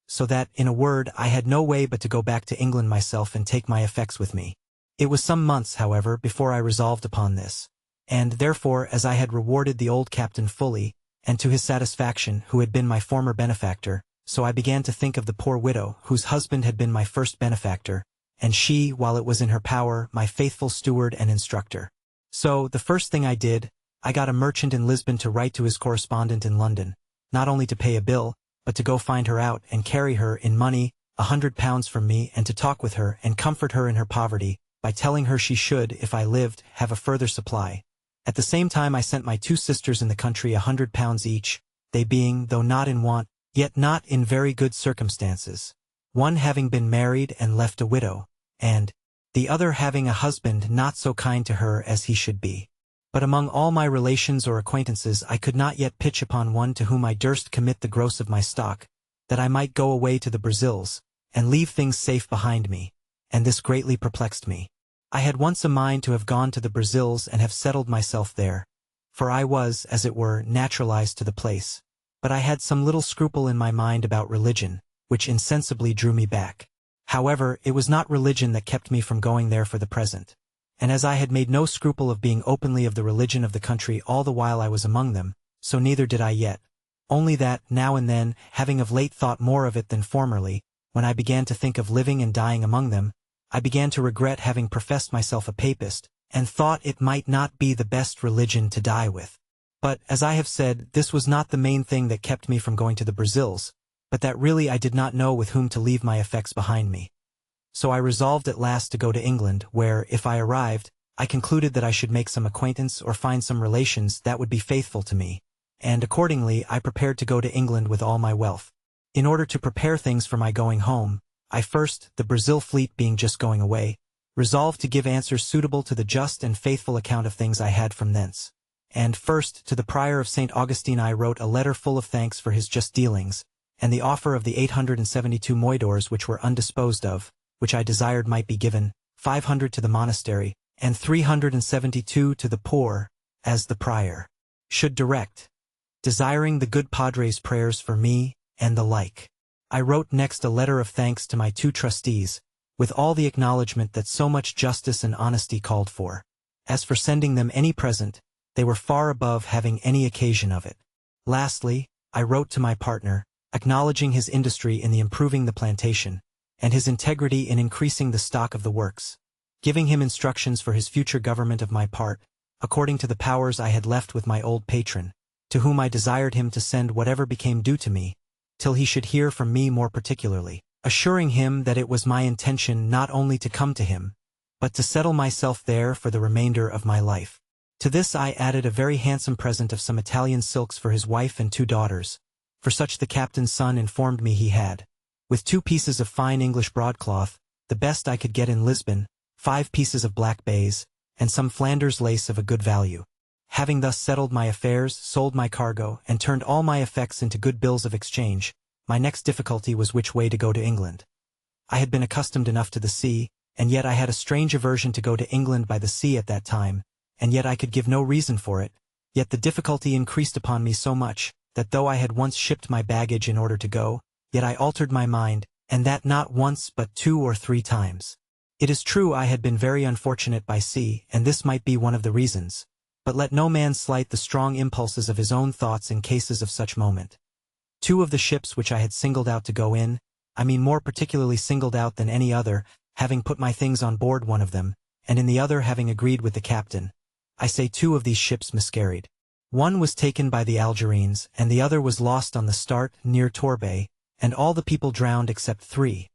So that, in a word, I had no way but to go back to England myself and take my effects with me. It was some months, however, before I resolved upon this, and therefore as I had rewarded the old captain fully, and to his satisfaction, who had been my former benefactor, so I began to think of the poor widow, whose husband had been my first benefactor, and she, while it was in her power, my faithful steward and instructor. So, the first thing I did, I got a merchant in Lisbon to write to his correspondent in London, not only to pay a bill, but to go find her out and carry her in money, £100 from me, and to talk with her and comfort her in her poverty, by telling her she should, if I lived, have a further supply. At the same time I sent my 2 sisters in the country £100 each, they being, though not in want, yet not in very good circumstances, one having been married and left a widow, and the other having a husband not so kind to her as he should be. But among all my relations or acquaintances I could not yet pitch upon one to whom I durst commit the gross of my stock, that I might go away to the Brazils, and leave things safe behind me, and this greatly perplexed me. I had once a mind to have gone to the Brazils and have settled myself there, for I was, as it were, naturalized to the place, but I had some little scruple in my mind about religion, which insensibly drew me back. However, it was not religion that kept me from going there for the present, and as I had made no scruple of being openly of the religion of the country all the while I was among them, so neither did I yet, only that, now and then, having of late thought more of it than formerly, when I began to think of living and dying among them, I began to regret having professed myself a papist, and thought it might not be the best religion to die with. But, as I have said, this was not the main thing that kept me from going to the Brazils, but that really I did not know with whom to leave my effects behind me. So I resolved at last to go to England, where, if I arrived, I concluded that I should make some acquaintance or find some relations that would be faithful to me, and accordingly I prepared to go to England with all my wealth. In order to prepare things for my going home, I first, the Brazil fleet being just going away, resolved to give answers suitable to the just and faithful account of things I had from thence. And first, to the Prior of St. Augustine I wrote a letter full of thanks for his just dealings, and the offer of the 872 moidores which were undisposed of, which I desired might be given, 500 to the monastery, and 372 to the poor, as the Prior should direct, desiring the good Padre's prayers for me, and the like. I wrote next a letter of thanks to my 2 trustees, with all the acknowledgment that so much justice and honesty called for. As for sending them any present, they were far above having any occasion of it. Lastly, I wrote to my partner, acknowledging his industry in the improving the plantation, and his integrity in increasing the stock of the works, giving him instructions for his future government of my part, according to the powers I had left with my old patron, to whom I desired him to send whatever became due to me, till he should hear from me more particularly, assuring him that it was my intention not only to come to him, but to settle myself there for the remainder of my life. To this I added a very handsome present of some Italian silks for his wife and 2 daughters, for such the captain's son informed me he had, with 2 pieces of fine English broadcloth, the best I could get in Lisbon, 5 pieces of black baize, and some Flanders lace of a good value. Having thus settled my affairs, sold my cargo, and turned all my effects into good bills of exchange, my next difficulty was which way to go to England. I had been accustomed enough to the sea, and yet I had a strange aversion to go to England by the sea at that time, and yet I could give no reason for it, yet the difficulty increased upon me so much, that though I had once shipped my baggage in order to go, yet I altered my mind, and that not once but 2 or 3 times. It is true I had been very unfortunate by sea, and this might be one of the reasons. But let no man slight the strong impulses of his own thoughts in cases of such moment. 2 of the ships which I had singled out to go in, I mean more particularly singled out than any other, having put my things on board one of them, and in the other having agreed with the captain, I say 2 of these ships miscarried. One was taken by the Algerines, and the other was lost on the start near Torbay, and all the people drowned except 3,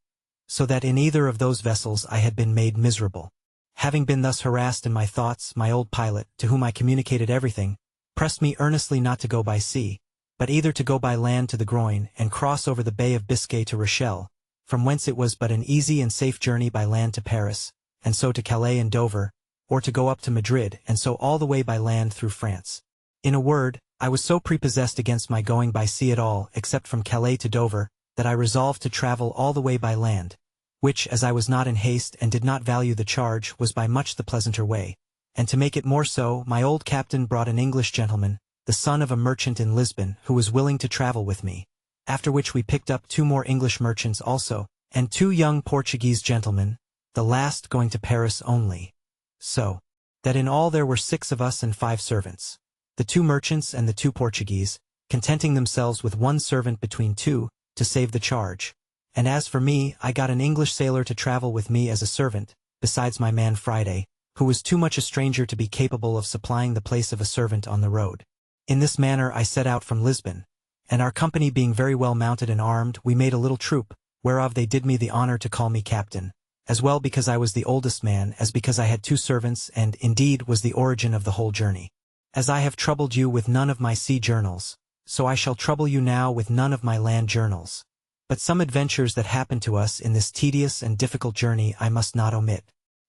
so that in either of those vessels I had been made miserable. Having been thus harassed in my thoughts, my old pilot, to whom I communicated everything, pressed me earnestly not to go by sea, but either to go by land to the Groine and cross over the Bay of Biscay to Rochelle, from whence it was but an easy and safe journey by land to Paris, and so to Calais and Dover, or to go up to Madrid and so all the way by land through France. In a word, I was so prepossessed against my going by sea at all, except from Calais to Dover, that I resolved to travel all the way by land, which, as I was not in haste and did not value the charge, was by much the pleasanter way. And to make it more so, my old captain brought an English gentleman, the son of a merchant in Lisbon, who was willing to travel with me, after which we picked up 2 more English merchants also, and 2 young Portuguese gentlemen, the last going to Paris only. So, that in all there were 6 of us and 5 servants. The 2 merchants and the 2 Portuguese, contenting themselves with 1 servant between 2, to save the charge. And as for me, I got an English sailor to travel with me as a servant, besides my man Friday, who was too much a stranger to be capable of supplying the place of a servant on the road. In this manner I set out from Lisbon, and our company being very well mounted and armed, we made a little troop, whereof they did me the honor to call me captain, as well because I was the oldest man as because I had 2 servants and, indeed, was the origin of the whole journey. As I have troubled you with none of my sea journals, so I shall trouble you now with none of my land journals. But some adventures that happened to us in this tedious and difficult journey I must not omit.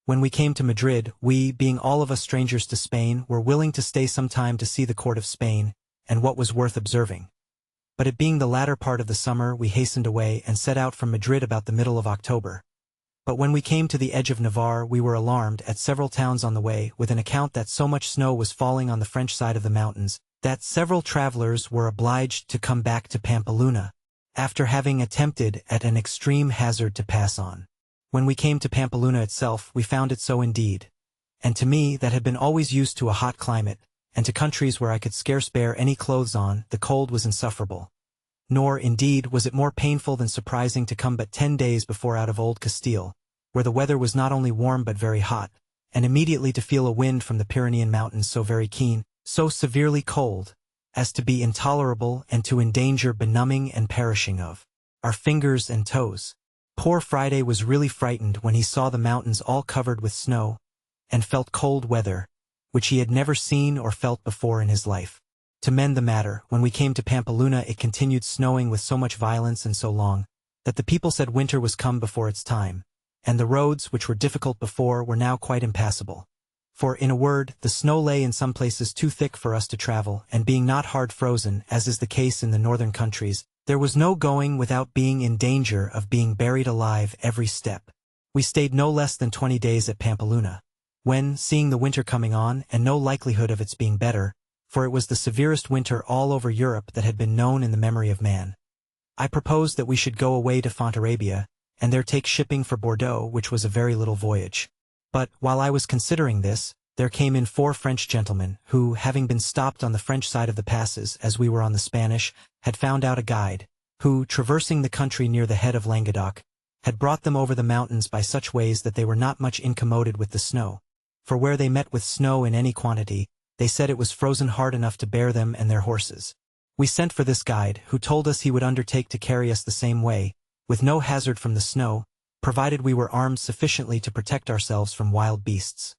When we came to Madrid, we, being all of us strangers to Spain, were willing to stay some time to see the court of Spain, and what was worth observing. But it being the latter part of the summer, we hastened away and set out from Madrid about the middle of October. But when we came to the edge of Navarre, we were alarmed at several towns on the way with an account that so much snow was falling on the French side of the mountains, that several travelers were obliged to come back to Pampeluna, after having attempted at an extreme hazard to pass on. When we came to Pampeluna itself, we found it so indeed. And to me, that had been always used to a hot climate, and to countries where I could scarce bear any clothes on, the cold was insufferable. Nor, indeed, was it more painful than surprising to come but 10 days before out of Old Castile, where the weather was not only warm but very hot, and immediately to feel a wind from the Pyrenean mountains so very keen, so severely cold, as to be intolerable and to endanger benumbing and perishing of our fingers and toes. Poor Friday was really frightened when he saw the mountains all covered with snow, and felt cold weather, which he had never seen or felt before in his life. To mend the matter, when we came to Pampeluna it continued snowing with so much violence and so long, that the people said winter was come before its time, and the roads, which were difficult before, were now quite impassable. For, in a word, the snow lay in some places too thick for us to travel, and being not hard frozen, as is the case in the northern countries, there was no going without being in danger of being buried alive every step. We stayed no less than 20 days at Pampeluna, when, seeing the winter coming on, and no likelihood of its being better, for it was the severest winter all over Europe that had been known in the memory of man, I proposed that we should go away to Fontarabia, and there take shipping for Bordeaux, which was a very little voyage. But, while I was considering this, there came in 4 French gentlemen, who, having been stopped on the French side of the passes, as we were on the Spanish, had found out a guide, who, traversing the country near the head of Languedoc, had brought them over the mountains by such ways that they were not much incommoded with the snow. For where they met with snow in any quantity, they said it was frozen hard enough to bear them and their horses. We sent for this guide, who told us he would undertake to carry us the same way, with no hazard from the snow, provided we were armed sufficiently to protect ourselves from wild beasts.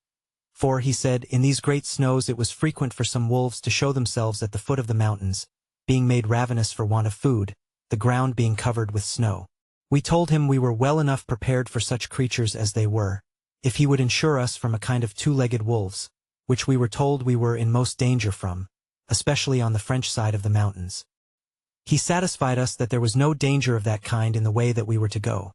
For, he said, in these great snows it was frequent for some wolves to show themselves at the foot of the mountains, being made ravenous for want of food, the ground being covered with snow. We told him we were well enough prepared for such creatures as they were, if he would insure us from a kind of 2-legged wolves, which we were told we were in most danger from, especially on the French side of the mountains. He satisfied us that there was no danger of that kind in the way that we were to go.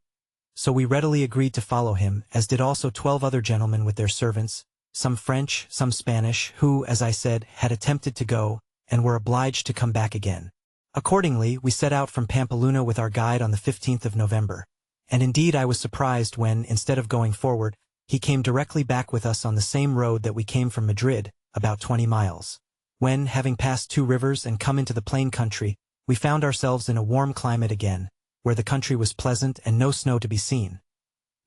So we readily agreed to follow him, as did also 12 other gentlemen with their servants, some French, some Spanish, who, as I said, had attempted to go, and were obliged to come back again. Accordingly, we set out from Pampeluna with our guide on the 15th of November, and indeed I was surprised when, instead of going forward, he came directly back with us on the same road that we came from Madrid, about 20 miles. When, having passed 2 rivers and come into the plain country, we found ourselves in a warm climate again, where the country was pleasant and no snow to be seen.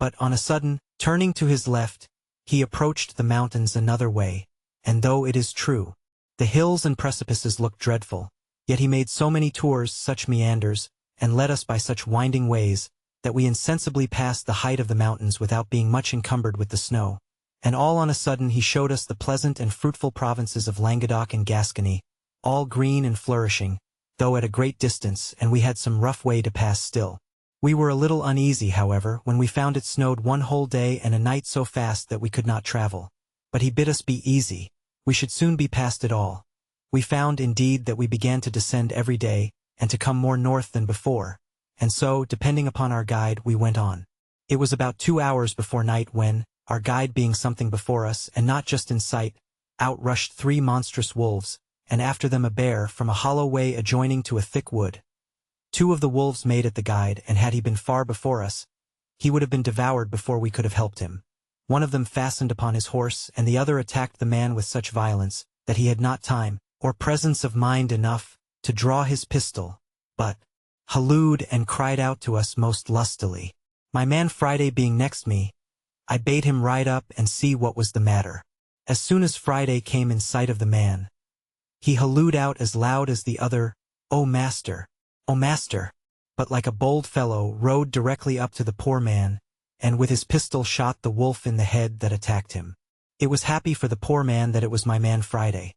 But on a sudden, turning to his left, he approached the mountains another way, and though it is true, the hills and precipices looked dreadful, yet he made so many tours, such meanders, and led us by such winding ways, that we insensibly passed the height of the mountains without being much encumbered with the snow, and all on a sudden he showed us the pleasant and fruitful provinces of Languedoc and Gascony, all green and flourishing, though at a great distance, and we had some rough way to pass still. We were a little uneasy, however, when we found it snowed 1 whole day and a night so fast that we could not travel. But he bid us be easy, we should soon be past it all. We found, indeed, that we began to descend every day, and to come more north than before, and so, depending upon our guide, we went on. It was about 2 hours before night when, our guide being something before us, and not just in sight, out rushed 3 monstrous wolves, and after them a bear from a hollow way adjoining to a thick wood. 2 of the wolves made at the guide, and had he been far before us, he would have been devoured before we could have helped him. One of them fastened upon his horse, and the other attacked the man with such violence that he had not time or presence of mind enough to draw his pistol, but hallooed and cried out to us most lustily. My man Friday being next me, I bade him ride up and see what was the matter. As soon as Friday came in sight of the man, he hallooed out as loud as the other, "O master! O master!" but like a bold fellow rode directly up to the poor man, and with his pistol shot the wolf in the head that attacked him. It was happy for the poor man that it was my man Friday,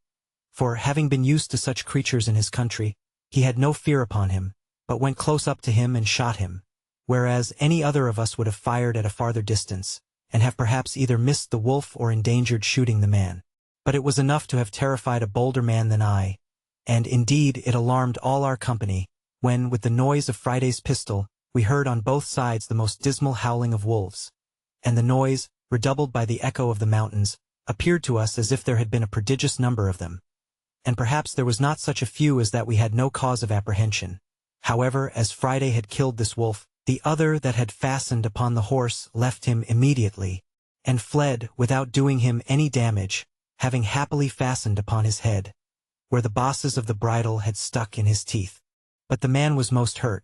for, having been used to such creatures in his country, he had no fear upon him, but went close up to him and shot him, whereas any other of us would have fired at a farther distance, and have perhaps either missed the wolf or endangered shooting the man. But it was enough to have terrified a bolder man than I, and indeed it alarmed all our company, when, with the noise of Friday's pistol, we heard on both sides the most dismal howling of wolves, and the noise, redoubled by the echo of the mountains, appeared to us as if there had been a prodigious number of them. And perhaps there was not such a few as that we had no cause of apprehension. However, as Friday had killed this wolf, the other that had fastened upon the horse left him immediately, and fled without doing him any damage, having happily fastened upon his head, where the bosses of the bridle had stuck in his teeth. But the man was most hurt,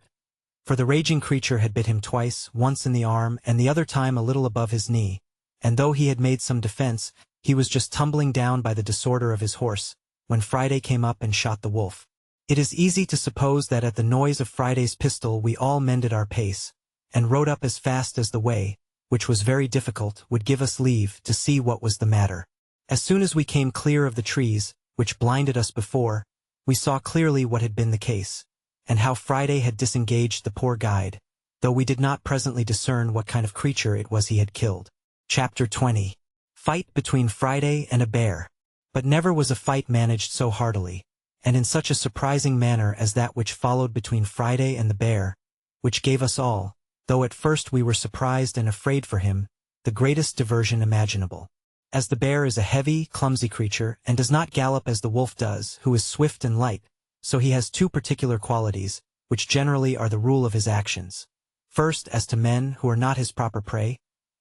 for the raging creature had bit him twice, once in the arm and the other time a little above his knee, and though he had made some defense, he was just tumbling down by the disorder of his horse, when Friday came up and shot the wolf. It is easy to suppose that at the noise of Friday's pistol we all mended our pace, and rode up as fast as the way, which was very difficult, would give us leave to see what was the matter. As soon as we came clear of the trees, which blinded us before, we saw clearly what had been the case, and how Friday had disengaged the poor guide, though we did not presently discern what kind of creature it was he had killed. Chapter 20. Fight between Friday and a bear. But never was a fight managed so heartily, and in such a surprising manner as that which followed between Friday and the bear, which gave us all, though at first we were surprised and afraid for him, the greatest diversion imaginable. As the bear is a heavy, clumsy creature, and does not gallop as the wolf does, who is swift and light, so he has two particular qualities, which generally are the rule of his actions. First, as to men who are not his proper prey,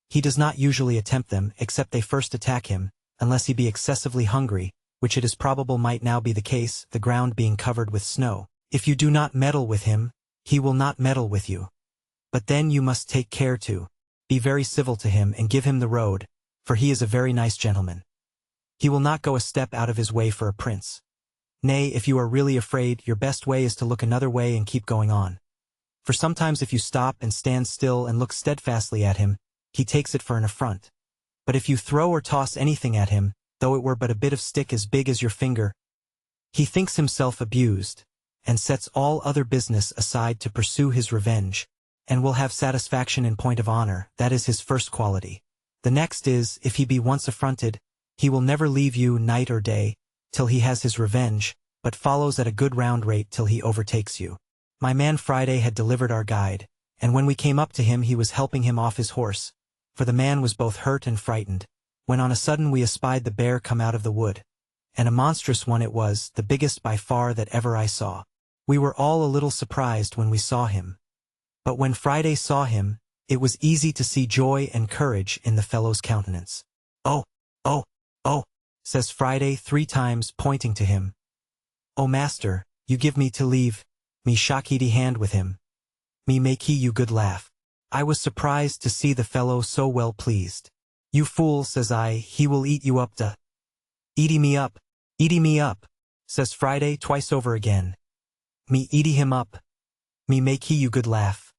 he does not usually attempt them except they first attack him, unless he be excessively hungry, which it is probable might now be the case, the ground being covered with snow. If you do not meddle with him, he will not meddle with you. But then you must take care to be very civil to him and give him the road, for he is a very nice gentleman. He will not go a step out of his way for a prince. Nay, if you are really afraid, your best way is to look another way and keep going on. For sometimes if you stop and stand still and look steadfastly at him, he takes it for an affront. But if you throw or toss anything at him, though it were but a bit of stick as big as your finger, he thinks himself abused, and sets all other business aside to pursue his revenge, and will have satisfaction in point of honor. That is his first quality. The next is, if he be once affronted, he will never leave you night or day, till he has his revenge, but follows at a good round rate till he overtakes you. My man Friday had delivered our guide, and when we came up to him he was helping him off his horse, for the man was both hurt and frightened, when on a sudden we espied the bear come out of the wood. And a monstrous one it was, the biggest by far that ever I saw. We were all a little surprised when we saw him. But when Friday saw him, it was easy to see joy and courage in the fellow's countenance. "Oh, oh, oh," says Friday 3 times, pointing to him. "O master, you give me to leave, me shakidi hand with him. Me make he you good laugh." I was surprised to see the fellow so well pleased. "You fool," says I, "he will eat you up da." "Eaty me up, says Friday twice over again. "Me eaty him up. Me make he you good laugh.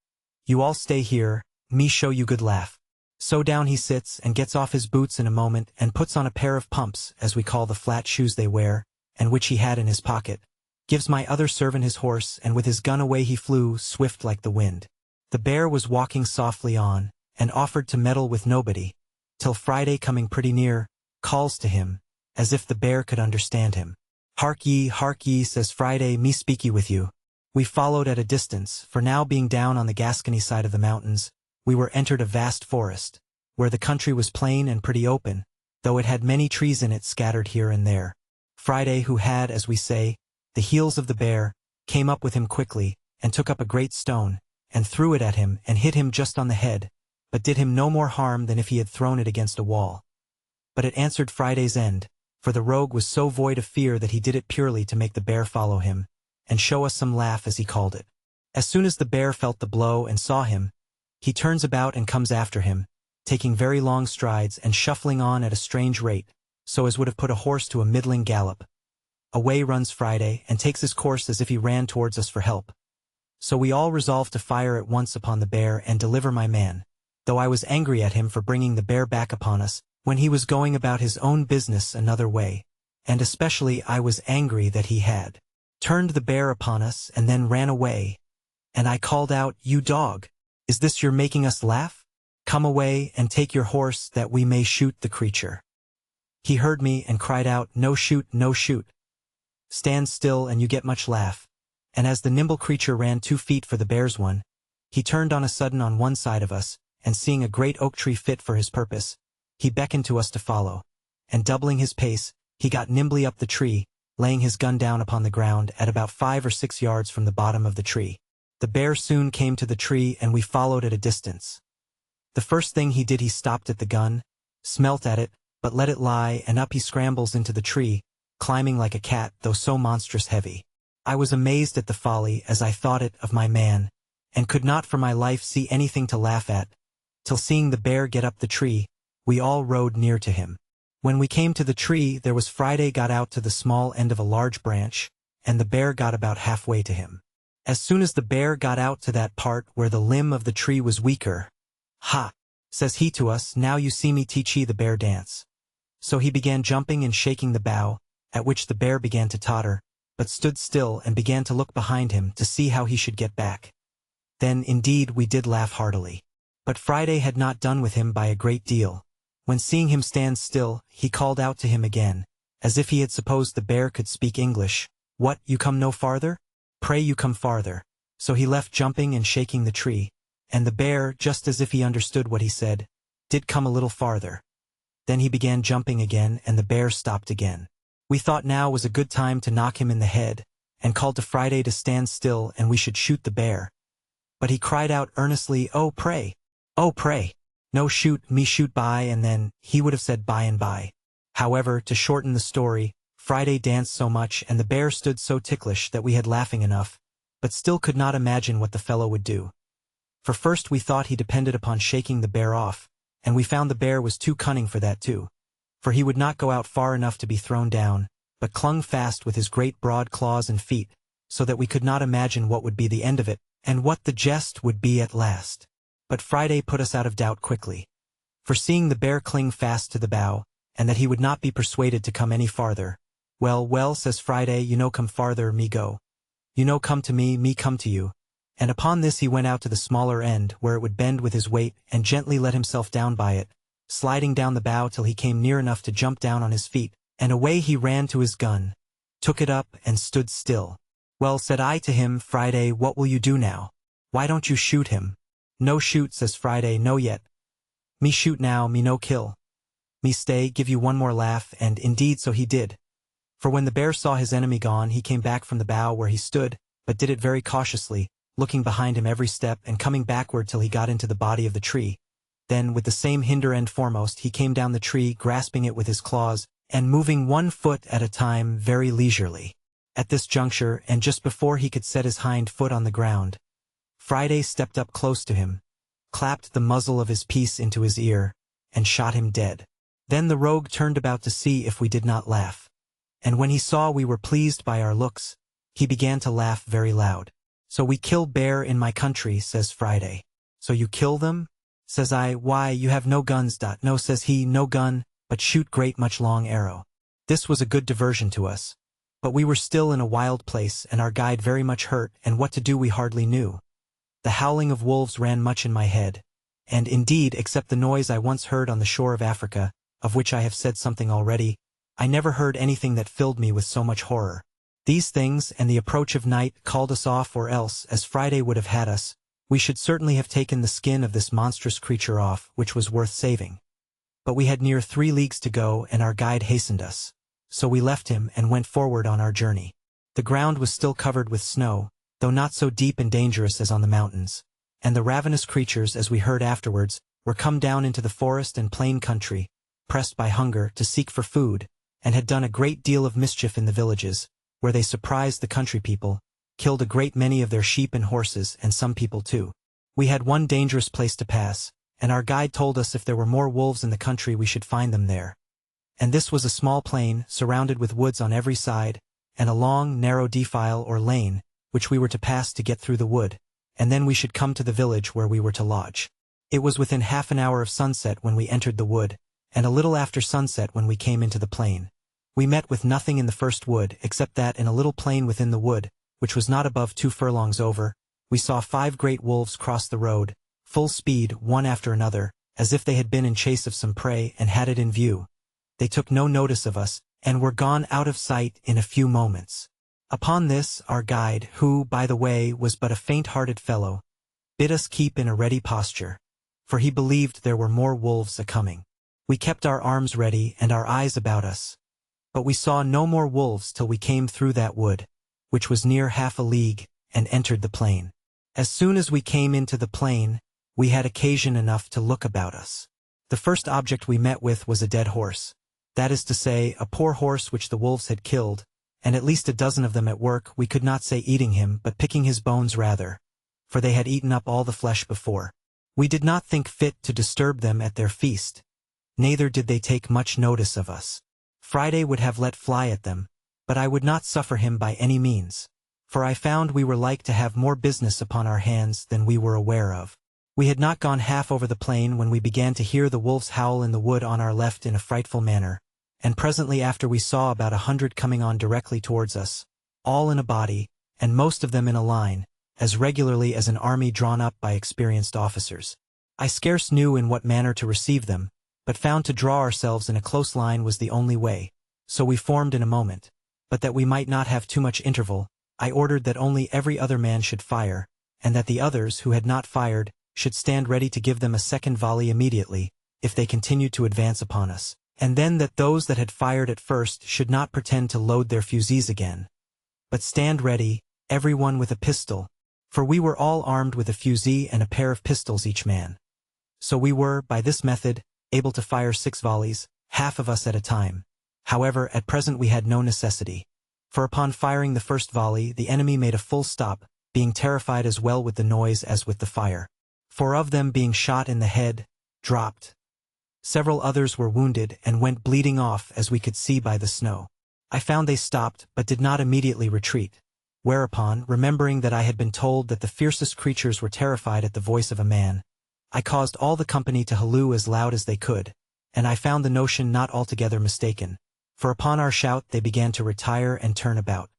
You all stay here, me show you good laugh." So down he sits and gets off his boots in a moment and puts on a pair of pumps, as we call the flat shoes they wear, and which he had in his pocket, gives my other servant his horse, and with his gun away he flew, swift like the wind. The bear was walking softly on, and offered to meddle with nobody, till Friday coming pretty near, calls to him, as if the bear could understand him. Hark ye, says Friday, "me speaky with you." We followed at a distance, for now being down on the Gascony side of the mountains, we were entered a vast forest, where the country was plain and pretty open, though it had many trees in it scattered here and there. Friday, who had, as we say, the heels of the bear, came up with him quickly, and took up a great stone, and threw it at him and hit him just on the head, but did him no more harm than if he had thrown it against a wall. But it answered Friday's end, for the rogue was so void of fear that he did it purely to make the bear follow him, and show us some laugh as he called it. As soon as the bear felt the blow and saw him, he turns about and comes after him, taking very long strides and shuffling on at a strange rate, so as would have put a horse to a middling gallop. Away runs Friday, and takes his course as if he ran towards us for help. So we all resolved to fire at once upon the bear and deliver my man, though I was angry at him for bringing the bear back upon us, when he was going about his own business another way, and especially I was angry that he had turned the bear upon us and then ran away, and I called out, "You dog! Is this your making us laugh? Come away and take your horse that we may shoot the creature." He heard me and cried out, "No shoot, no shoot. Stand still and you get much laugh." And as the nimble creature ran 2 feet for the bear's one, he turned on a sudden on one side of us, and seeing a great oak tree fit for his purpose, he beckoned to us to follow, and doubling his pace, he got nimbly up the tree, laying his gun down upon the ground at about 5 or 6 yards from the bottom of the tree. The bear soon came to the tree and we followed at a distance. The first thing he did, he stopped at the gun, smelt at it, but let it lie, and up he scrambles into the tree, climbing like a cat, though so monstrous heavy. I was amazed at the folly, as I thought it, of my man, and could not for my life see anything to laugh at, till seeing the bear get up the tree, we all rode near to him. When we came to the tree, there was Friday got out to the small end of a large branch, and the bear got about halfway to him. As soon as the bear got out to that part where the limb of the tree was weaker, "Ha!" says he to us, "Now you see me teach ye the bear dance." So he began jumping and shaking the bough, at which the bear began to totter, but stood still and began to look behind him to see how he should get back. Then, indeed, we did laugh heartily. But Friday had not done with him by a great deal. When seeing him stand still, he called out to him again, as if he had supposed the bear could speak English, "What, you come no farther? Pray you come farther." So he left jumping and shaking the tree, and the bear, just as if he understood what he said, did come a little farther. Then he began jumping again, and the bear stopped again. We thought now was a good time to knock him in the head, and called to Friday to stand still and we should shoot the bear. But he cried out earnestly, "Oh, pray! Oh, pray! No shoot, me shoot by," and then he would have said by and by. However, to shorten the story, Friday danced so much and the bear stood so ticklish that we had laughing enough, but still could not imagine what the fellow would do. For first we thought he depended upon shaking the bear off, and we found the bear was too cunning for that too. For he would not go out far enough to be thrown down, but clung fast with his great broad claws and feet, so that we could not imagine what would be the end of it, and what the jest would be at last. But Friday put us out of doubt quickly. For seeing the bear cling fast to the bough, and that he would not be persuaded to come any farther, "Well, well," says Friday, "you no come farther, me go. You no come to me come to you." And upon this he went out to the smaller end, where it would bend with his weight, and gently let himself down by it, sliding down the bough till he came near enough to jump down on his feet, and away he ran to his gun, took it up, and stood still. "Well," said I to him, "Friday, what will you do now? Why don't you shoot him?" "No shoot," says Friday, "no yet. Me shoot now, me no kill. Me stay, give you one more laugh," and indeed so he did. For when the bear saw his enemy gone, he came back from the bough where he stood, but did it very cautiously, looking behind him every step and coming backward till he got into the body of the tree. Then, with the same hinder end foremost, he came down the tree, grasping it with his claws, and moving 1 foot at a time very leisurely. At this juncture, and just before he could set his hind foot on the ground, Friday stepped up close to him, clapped the muzzle of his piece into his ear, and shot him dead. Then the rogue turned about to see if we did not laugh. And when he saw we were pleased by our looks, he began to laugh very loud. "So we kill bear in my country," says Friday. "So you kill them?" Says I, "Why, you have no guns." "No," says he, "no gun, but shoot great much long arrow." This was a good diversion to us. But we were still in a wild place, and our guide very much hurt, and what to do we hardly knew. The howling of wolves ran much in my head, and indeed, except the noise I once heard on the shore of Africa, of which I have said something already, I never heard anything that filled me with so much horror. These things and the approach of night called us off, or else, as Friday would have had us, we should certainly have taken the skin of this monstrous creature off, which was worth saving. But we had near 3 leagues to go, and our guide hastened us. So we left him and went forward on our journey. The ground was still covered with snow, though not so deep and dangerous as on the mountains, and the ravenous creatures, as we heard afterwards, were come down into the forest and plain country, pressed by hunger to seek for food, and had done a great deal of mischief in the villages, where they surprised the country people, killed a great many of their sheep and horses and some people too. We had one dangerous place to pass, and our guide told us if there were more wolves in the country we should find them there. And this was a small plain, surrounded with woods on every side, and a long, narrow defile or lane, which we were to pass to get through the wood, and then we should come to the village where we were to lodge. It was within half an hour of sunset when we entered the wood, and a little after sunset when we came into the plain. We met with nothing in the first wood except that in a little plain within the wood, which was not above 2 furlongs over, we saw 5 great wolves cross the road, full speed, one after another, as if they had been in chase of some prey and had it in view. They took no notice of us, and were gone out of sight in a few moments. Upon this, our guide, who, by the way, was but a faint-hearted fellow, bid us keep in a ready posture, for he believed there were more wolves a-coming. We kept our arms ready and our eyes about us, but we saw no more wolves till we came through that wood, which was near half a league, and entered the plain. As soon as we came into the plain, we had occasion enough to look about us. The first object we met with was a dead horse, that is to say, a poor horse which the wolves had killed, and at least a dozen of them at work, we could not say eating him, but picking his bones rather, for they had eaten up all the flesh before. We did not think fit to disturb them at their feast, neither did they take much notice of us. Friday would have let fly at them, but I would not suffer him by any means, for I found we were like to have more business upon our hands than we were aware of. We had not gone half over the plain when we began to hear the wolves howl in the wood on our left in a frightful manner, and presently after we saw about 100 coming on directly towards us, all in a body, and most of them in a line, as regularly as an army drawn up by experienced officers. I scarce knew in what manner to receive them, but found to draw ourselves in a close line was the only way, so we formed in a moment, but that we might not have too much interval, I ordered that only every other man should fire, and that the others who had not fired should stand ready to give them a second volley immediately, if they continued to advance upon us, and then that those that had fired at first should not pretend to load their fusées again, but stand ready, every one with a pistol, for we were all armed with a fusee and a pair of pistols each man. So we were, by this method, able to fire 6 volleys, half of us at a time. However, at present we had no necessity, for upon firing the first volley the enemy made a full stop, being terrified as well with the noise as with the fire. 4 of them being shot in the head, dropped. Several others were wounded and went bleeding off as we could see by the snow. I found they stopped but did not immediately retreat, whereupon, remembering that I had been told that the fiercest creatures were terrified at the voice of a man, I caused all the company to halloo as loud as they could, and I found the notion not altogether mistaken, for upon our shout they began to retire and turn about.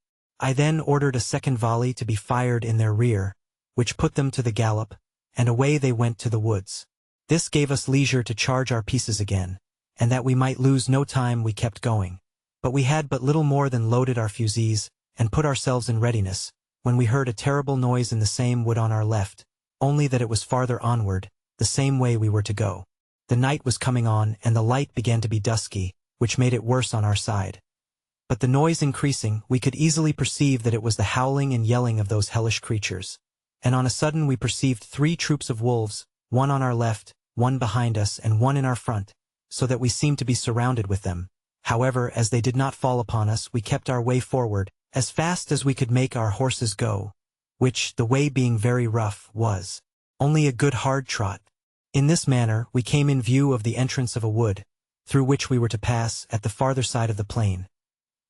I then ordered a second volley to be fired in their rear, which put them to the gallop, and away they went to the woods. This gave us leisure to charge our pieces again, and that we might lose no time we kept going. But we had but little more than loaded our fusées, and put ourselves in readiness, when we heard a terrible noise in the same wood on our left, only that it was farther onward, the same way we were to go. The night was coming on, and the light began to be dusky, which made it worse on our side. But the noise increasing, we could easily perceive that it was the howling and yelling of those hellish creatures. And on a sudden we perceived 3 troops of wolves, one on our left, one behind us, and one in our front, so that we seemed to be surrounded with them. However, as they did not fall upon us, we kept our way forward, as fast as we could make our horses go, which, the way being very rough, was only a good hard trot. In this manner we came in view of the entrance of a wood, through which we were to pass at the farther side of the plain.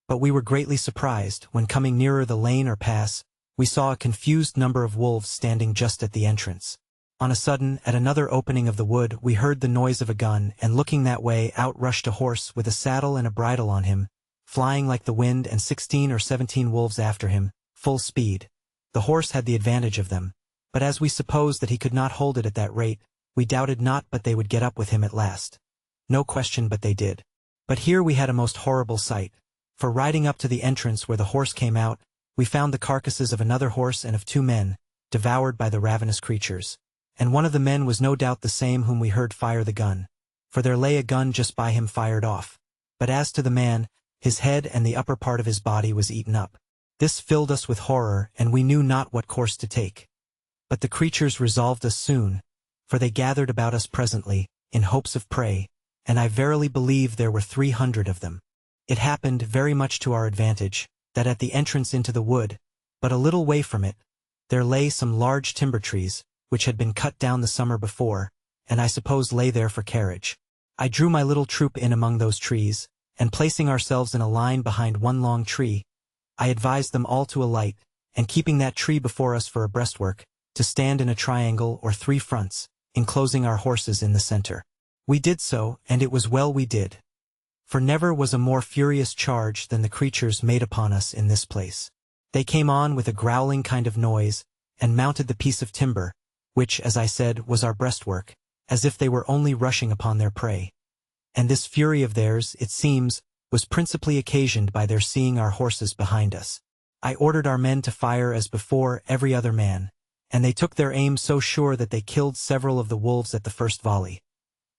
But we were greatly surprised, when coming nearer the lane or pass, we saw a confused number of wolves standing just at the entrance. On a sudden, at another opening of the wood, we heard the noise of a gun, and looking that way, out rushed a horse with a saddle and a bridle on him, flying like the wind, and 16 or 17 wolves after him, full speed. The horse had the advantage of them, but as we supposed that he could not hold it at that rate, we doubted not but they would get up with him at last. No question but they did. But here we had a most horrible sight, for riding up to the entrance where the horse came out, we found the carcasses of another horse and of 2 men, devoured by the ravenous creatures. And one of the men was no doubt the same whom we heard fire the gun, for there lay a gun just by him fired off. But as to the man, his head and the upper part of his body was eaten up. This filled us with horror, and we knew not what course to take. But the creatures resolved us soon, for they gathered about us presently, in hopes of prey, and I verily believe there were 300 of them. It happened, very much to our advantage, that at the entrance into the wood, but a little way from it, there lay some large timber trees, which had been cut down the summer before, and I suppose lay there for carriage. I drew my little troop in among those trees, and placing ourselves in a line behind one long tree, I advised them all to alight, and keeping that tree before us for a breastwork, to stand in a triangle or 3 fronts, enclosing our horses in the center. We did so, and it was well we did. For never was a more furious charge than the creatures made upon us in this place. They came on with a growling kind of noise, and mounted the piece of timber, which, as I said, was our breastwork, as if they were only rushing upon their prey. And this fury of theirs, it seems, was principally occasioned by their seeing our horses behind us. I ordered our men to fire as before every other man, and they took their aim so sure that they killed several of the wolves at the first volley.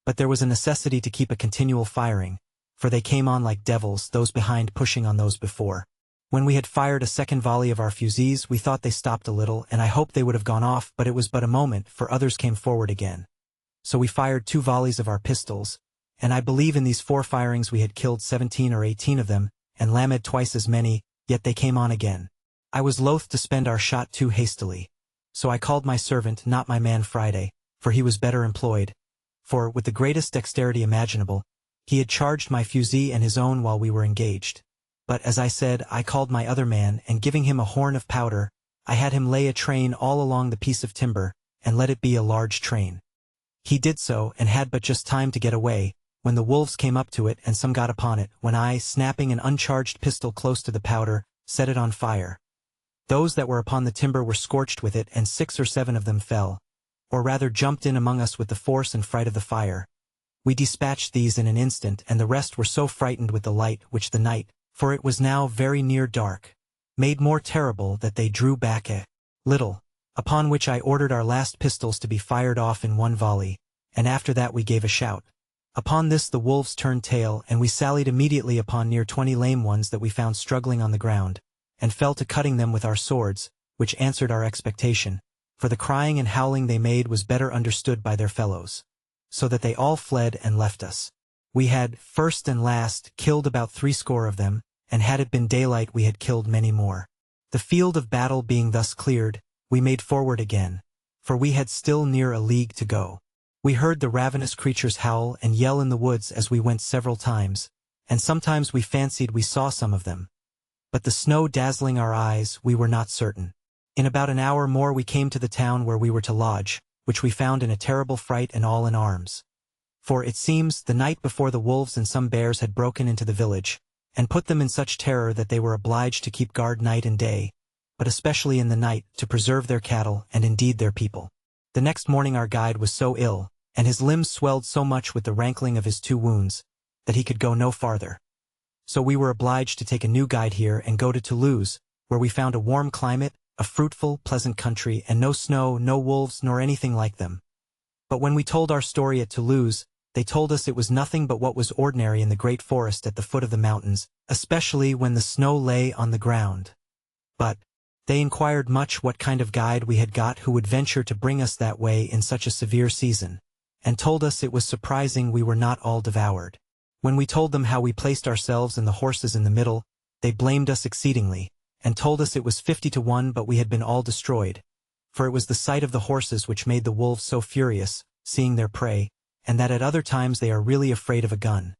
But there was a necessity to keep a continual firing, for they came on like devils, those behind pushing on those before. When we had fired a second volley of our fusées, we thought they stopped a little, and I hoped they would have gone off, but it was but a moment, for others came forward again. So we fired 2 volleys of our pistols, and I believe in these 4 firings we had killed 17 or 18 of them, and lamed twice as many, yet they came on again. I was loath to spend our shot too hastily, so I called my servant, not my man Friday, for he was better employed, for, with the greatest dexterity imaginable, he had charged my fusee and his own while we were engaged. But, as I said, I called my other man, and giving him a horn of powder, I had him lay a train all along the piece of timber, and let it be a large train. He did so, and had but just time to get away, when the wolves came up to it and some got upon it, when I, snapping an uncharged pistol close to the powder, set it on fire. Those that were upon the timber were scorched with it, and 6 or 7 of them fell, or rather jumped in among us with the force and fright of the fire. We dispatched these in an instant, and the rest were so frightened with the light which the night, for it was now very near dark, made more terrible, that they drew back a little, upon which I ordered our last pistols to be fired off in 1 volley, and after that we gave a shout. Upon this the wolves turned tail, and we sallied immediately upon near 20 lame ones that we found struggling on the ground, and fell to cutting them with our swords, which answered our expectation, for the crying and howling they made was better understood by their fellows, so that they all fled and left us. We had, first and last, killed about 60 of them, and had it been daylight we had killed many more. The field of battle being thus cleared, we made forward again, for we had still near a league to go. We heard the ravenous creatures howl and yell in the woods as we went several times, and sometimes we fancied we saw some of them. But the snow dazzling our eyes, we were not certain. In about an hour more we came to the town where we were to lodge, which we found in a terrible fright and all in arms. For, it seems, the night before the wolves and some bears had broken into the village, and put them in such terror that they were obliged to keep guard night and day, but especially in the night, to preserve their cattle and indeed their people. The next morning our guide was so ill, and his limbs swelled so much with the rankling of his 2 wounds, that he could go no farther. So we were obliged to take a new guide here and go to Toulouse, where we found a warm climate, a fruitful, pleasant country, and no snow, no wolves, nor anything like them. But when we told our story at Toulouse, they told us it was nothing but what was ordinary in the great forest at the foot of the mountains, especially when the snow lay on the ground. But they inquired much what kind of guide we had got who would venture to bring us that way in such a severe season, and told us it was surprising we were not all devoured. When we told them how we placed ourselves and the horses in the middle, they blamed us exceedingly, and told us it was 50 to 1 but we had been all destroyed, for it was the sight of the horses which made the wolves so furious, seeing their prey, and that at other times they are really afraid of a gun.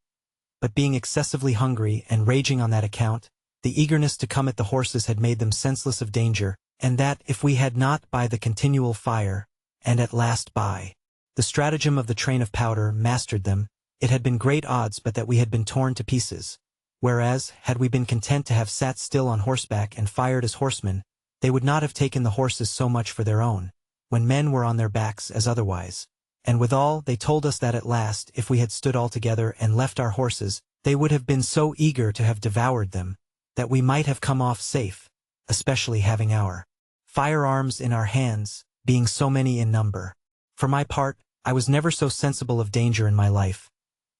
But being excessively hungry and raging on that account, the eagerness to come at the horses had made them senseless of danger, and that, if we had not by the continual fire, and at last by the stratagem of the train of powder, mastered them, it had been great odds but that we had been torn to pieces. Whereas, had we been content to have sat still on horseback and fired as horsemen, they would not have taken the horses so much for their own, when men were on their backs, as otherwise. And withal, they told us that at last, if we had stood all together and left our horses, they would have been so eager to have devoured them, that we might have come off safe, especially having our firearms in our hands, being so many in number. For my part, I was never so sensible of danger in my life.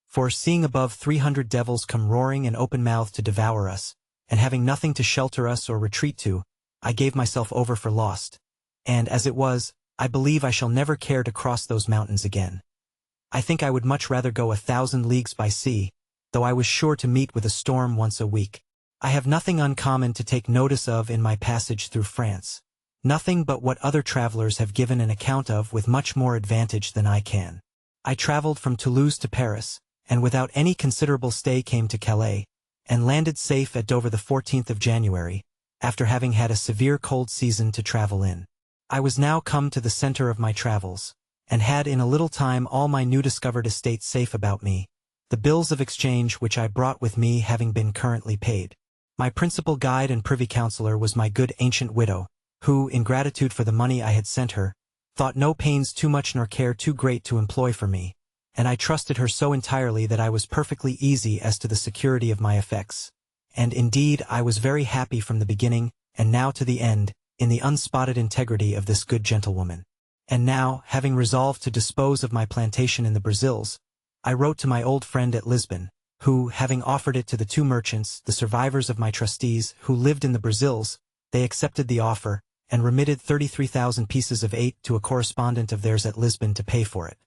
For, seeing above 300 devils come roaring and open-mouthed to devour us, and having nothing to shelter us or retreat to, I gave myself over for lost. And, as it was, I believe I shall never care to cross those mountains again. I think I would much rather go 1,000 leagues by sea, though I was sure to meet with a storm once a week. I have nothing uncommon to take notice of in my passage through France. Nothing but what other travelers have given an account of with much more advantage than I can. I traveled from Toulouse to Paris, and without any considerable stay came to Calais, and landed safe at Dover the 14th of January, after having had a severe cold season to travel in. I was now come to the center of my travels, and had in a little time all my new discovered estate safe about me, the bills of exchange which I brought with me having been currently paid. My principal guide and privy councillor was my good ancient widow, who, in gratitude for the money I had sent her, thought no pains too much nor care too great to employ for me, and I trusted her so entirely that I was perfectly easy as to the security of my effects. And indeed I was very happy from the beginning, and now to the end, in the unspotted integrity of this good gentlewoman. And now, having resolved to dispose of my plantation in the Brazils, I wrote to my old friend at Lisbon, who, having offered it to the two merchants, the survivors of my trustees, who lived in the Brazils, they accepted the offer, and remitted 33,000 pieces of 8 to a correspondent of theirs at Lisbon to pay for it.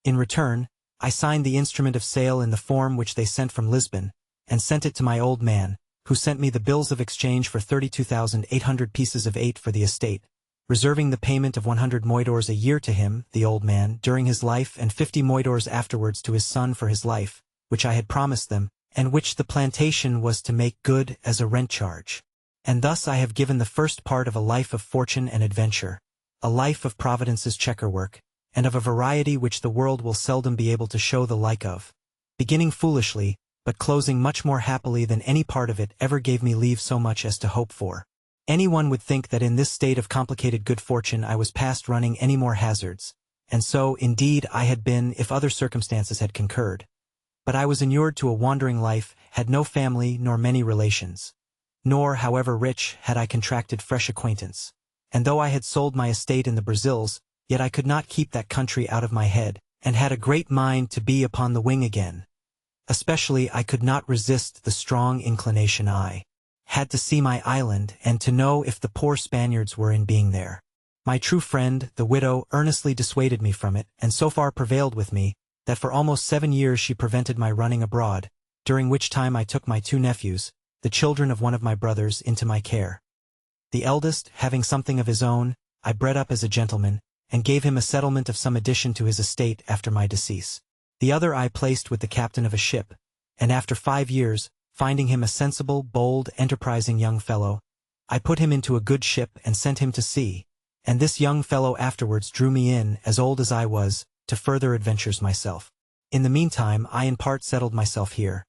In return, I signed the instrument of sale in the form which they sent from Lisbon, and sent it to my old man, who sent me the bills of exchange for 32,800 pieces of 8 for the estate, reserving the payment of 100 moidores a year to him, the old man, during his life, and 50 moidores afterwards to his son for his life, which I had promised them, and which the plantation was to make good as a rent charge. And thus I have given the first part of a life of fortune and adventure, a life of Providence's checkerwork, and of a variety which the world will seldom be able to show the like of, beginning foolishly, but closing much more happily than any part of it ever gave me leave so much as to hope for. Anyone would think that in this state of complicated good fortune I was past running any more hazards, and so, indeed, I had been if other circumstances had concurred. But I was inured to a wandering life, had no family nor many relations. Nor, however rich, had I contracted fresh acquaintance. And though I had sold my estate in the Brazils, yet I could not keep that country out of my head, and had a great mind to be upon the wing again. Especially I could not resist the strong inclination I had to see my island, and to know if the poor Spaniards were in being there. My true friend, the widow, earnestly dissuaded me from it, and so far prevailed with me, that for almost 7 years she prevented my running abroad, during which time I took my 2 nephews, the children of one of my brothers, into my care. The eldest, having something of his own, I bred up as a gentleman, and gave him a settlement of some addition to his estate after my decease. The other I placed with the captain of a ship, and after 5 years, finding him a sensible, bold, enterprising young fellow, I put him into a good ship and sent him to sea, and this young fellow afterwards drew me in, as old as I was, to further adventures myself. In the meantime I in part settled myself here.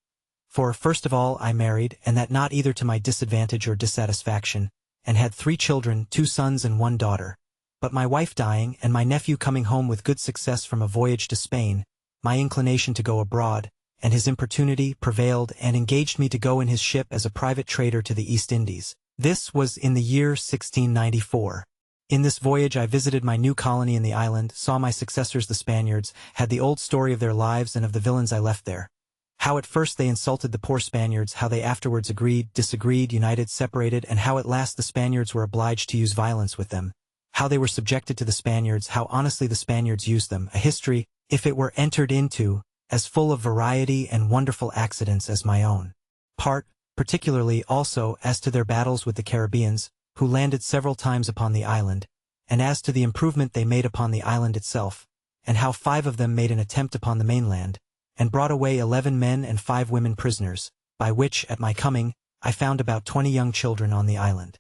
For, first of all, I married, and that not either to my disadvantage or dissatisfaction, and had 3 children, 2 sons and 1 daughter. But my wife dying, and my nephew coming home with good success from a voyage to Spain, my inclination to go abroad, and his importunity, prevailed, and engaged me to go in his ship as a private trader to the East Indies. This was in the year 1694. In this voyage I visited my new colony in the island, saw my successors the Spaniards, had the old story of their lives and of the villains I left there. How at first they insulted the poor Spaniards, how they afterwards agreed, disagreed, united, separated, and how at last the Spaniards were obliged to use violence with them. How they were subjected to the Spaniards, how honestly the Spaniards used them, a history, if it were entered into, as full of variety and wonderful accidents as my own. Part, particularly also as to their battles with the Caribbeans, who landed several times upon the island, and as to the improvement they made upon the island itself, and how 5 of them made an attempt upon the mainland, and brought away 11 men and 5 women prisoners, by which, at my coming, I found about 20 young children on the island.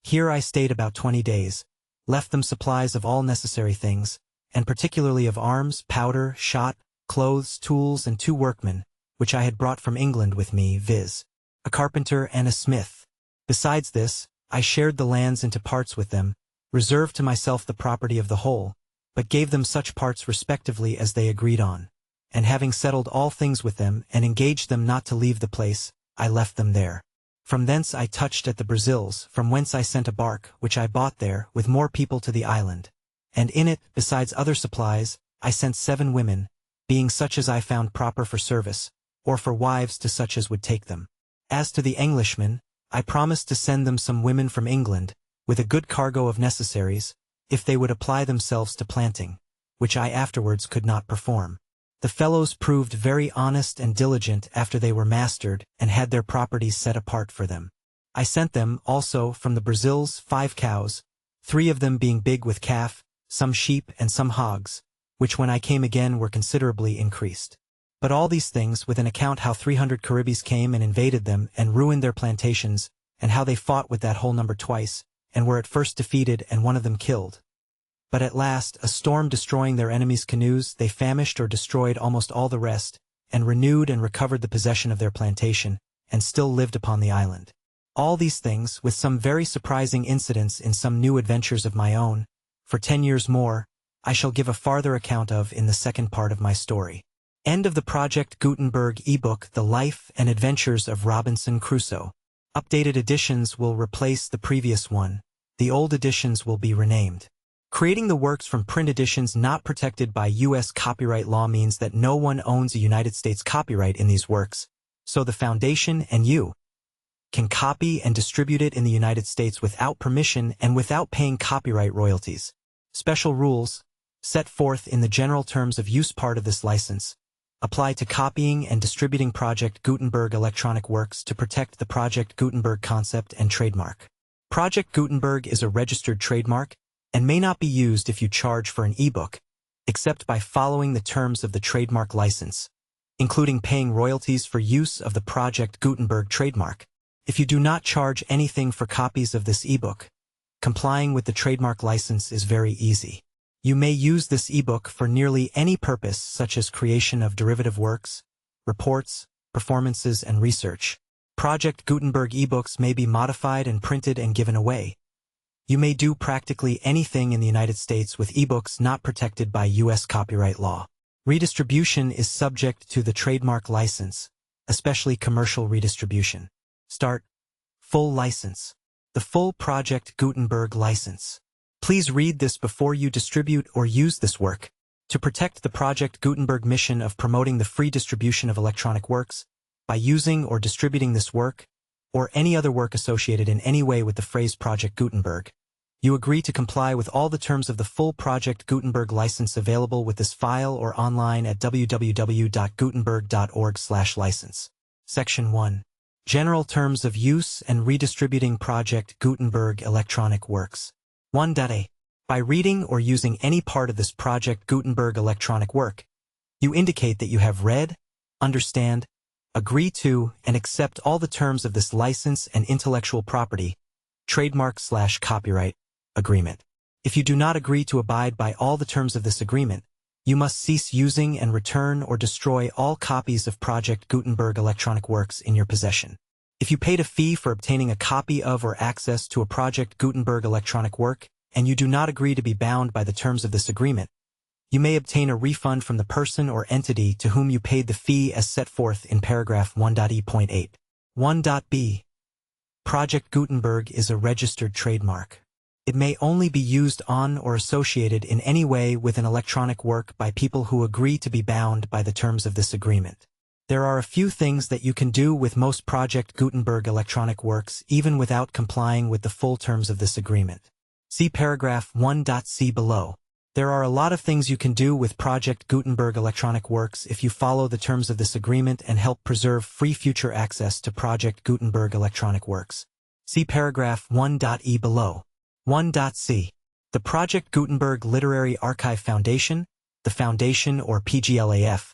Here I stayed about 20 days, left them supplies of all necessary things, and particularly of arms, powder, shot, clothes, tools, and 2 workmen, which I had brought from England with me, viz., a carpenter and a smith. Besides this, I shared the lands into parts with them, reserved to myself the property of the whole, but gave them such parts respectively as they agreed on. And having settled all things with them, and engaged them not to leave the place, I left them there. From thence I touched at the Brazils, from whence I sent a bark, which I bought there, with more people to the island. And in it, besides other supplies, I sent 7 women, being such as I found proper for service, or for wives to such as would take them. As to the Englishmen, I promised to send them some women from England, with a good cargo of necessaries, if they would apply themselves to planting, which I afterwards could not perform. The fellows proved very honest and diligent after they were mastered and had their properties set apart for them. I sent them, also, from the Brazils 5 cows, 3 of them being big with calf, some sheep and some hogs, which when I came again were considerably increased. But all these things with an account how 300 Caribbees came and invaded them and ruined their plantations, and how they fought with that whole number twice, and were at first defeated and one of them killed. But at last, a storm destroying their enemies' canoes, they famished or destroyed almost all the rest, and renewed and recovered the possession of their plantation, and still lived upon the island. All these things, with some very surprising incidents in some new adventures of my own, for 10 years more, I shall give a farther account of in the second part of my story. End of the Project Gutenberg ebook The Life and Adventures of Robinson Crusoe. Updated editions will replace the previous one. The old editions will be renamed. Creating the works from print editions not protected by U.S. copyright law means that no one owns a United States copyright in these works, so the Foundation and you can copy and distribute it in the United States without permission and without paying copyright royalties. Special rules, set forth in the general terms of use part of this license, apply to copying and distributing Project Gutenberg electronic works to protect the Project Gutenberg concept and trademark. Project Gutenberg is a registered trademark and may not be used if you charge for an ebook, except by following the terms of the trademark license, including paying royalties for use of the Project Gutenberg trademark. If you do not charge anything for copies of this ebook, complying with the trademark license is very easy. You may use this ebook for nearly any purpose such as creation of derivative works, reports, performances, and research. Project Gutenberg ebooks may be modified and printed and given away. You may do practically anything in the United States with ebooks not protected by U.S. copyright law. Redistribution is subject to the trademark license, especially commercial redistribution. Start. Full license. The full Project Gutenberg license. Please read this before you distribute or use this work. To protect the Project Gutenberg mission of promoting the free distribution of electronic works, by using or distributing this work, or any other work associated in any way with the phrase Project Gutenberg, you agree to comply with all the terms of the full Project Gutenberg license available with this file or online at www.gutenberg.org/license. Section 1. General Terms of Use and Redistributing Project Gutenberg Electronic Works. 1.a. By reading or using any part of this Project Gutenberg electronic work, you indicate that you have read, understand, agree to, and accept all the terms of this license and intellectual property, trademark/copyright, agreement. If you do not agree to abide by all the terms of this agreement, you must cease using and return or destroy all copies of Project Gutenberg electronic works in your possession. If you paid a fee for obtaining a copy of or access to a Project Gutenberg electronic work, and you do not agree to be bound by the terms of this agreement, you may obtain a refund from the person or entity to whom you paid the fee as set forth in paragraph 1.e.8. 1.b. Project Gutenberg is a registered trademark. It may only be used on or associated in any way with an electronic work by people who agree to be bound by the terms of this agreement. There are a few things that you can do with most Project Gutenberg electronic works even without complying with the full terms of this agreement. See paragraph 1.c below. There are a lot of things you can do with Project Gutenberg electronic works if you follow the terms of this agreement and help preserve free future access to Project Gutenberg electronic works. See paragraph 1.e below. 1.c. The Project Gutenberg Literary Archive Foundation, the Foundation or PGLAF,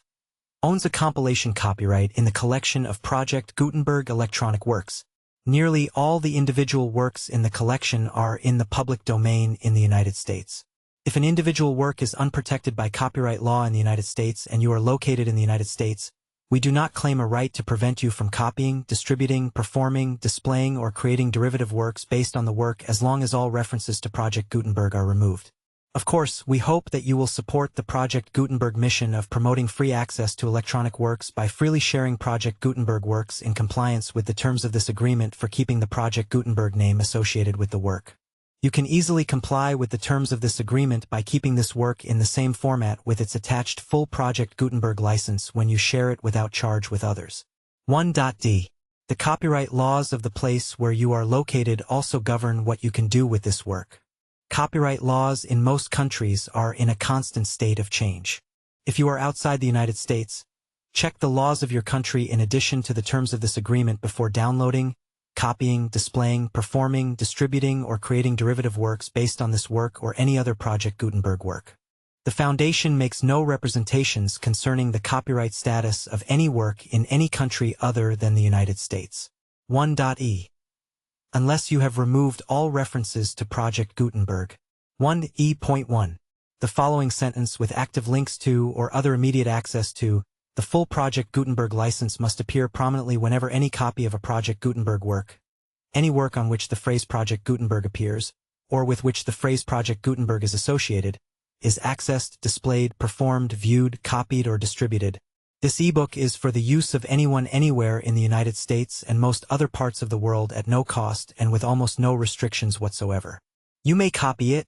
owns a compilation copyright in the collection of Project Gutenberg electronic works. Nearly all the individual works in the collection are in the public domain in the United States. If an individual work is unprotected by copyright law in the United States and you are located in the United States, we do not claim a right to prevent you from copying, distributing, performing, displaying, or creating derivative works based on the work as long as all references to Project Gutenberg are removed. Of course, we hope that you will support the Project Gutenberg mission of promoting free access to electronic works by freely sharing Project Gutenberg works in compliance with the terms of this agreement for keeping the Project Gutenberg name associated with the work. You can easily comply with the terms of this agreement by keeping this work in the same format with its attached full Project Gutenberg license when you share it without charge with others. 1.d. The copyright laws of the place where you are located also govern what you can do with this work. Copyright laws in most countries are in a constant state of change. If you are outside the United States, check the laws of your country in addition to the terms of this agreement before downloading, copying, displaying, performing, distributing, or creating derivative works based on this work or any other Project Gutenberg work. The Foundation makes no representations concerning the copyright status of any work in any country other than the United States. 1.e. Unless you have removed all references to Project Gutenberg. 1e.1. The following sentence with active links to or other immediate access to the full Project Gutenberg license must appear prominently whenever any copy of a Project Gutenberg work, any work on which the phrase Project Gutenberg appears, or with which the phrase Project Gutenberg is associated, is accessed, displayed, performed, viewed, copied, or distributed. This ebook is for the use of anyone anywhere in the United States and most other parts of the world at no cost and with almost no restrictions whatsoever. You may copy it,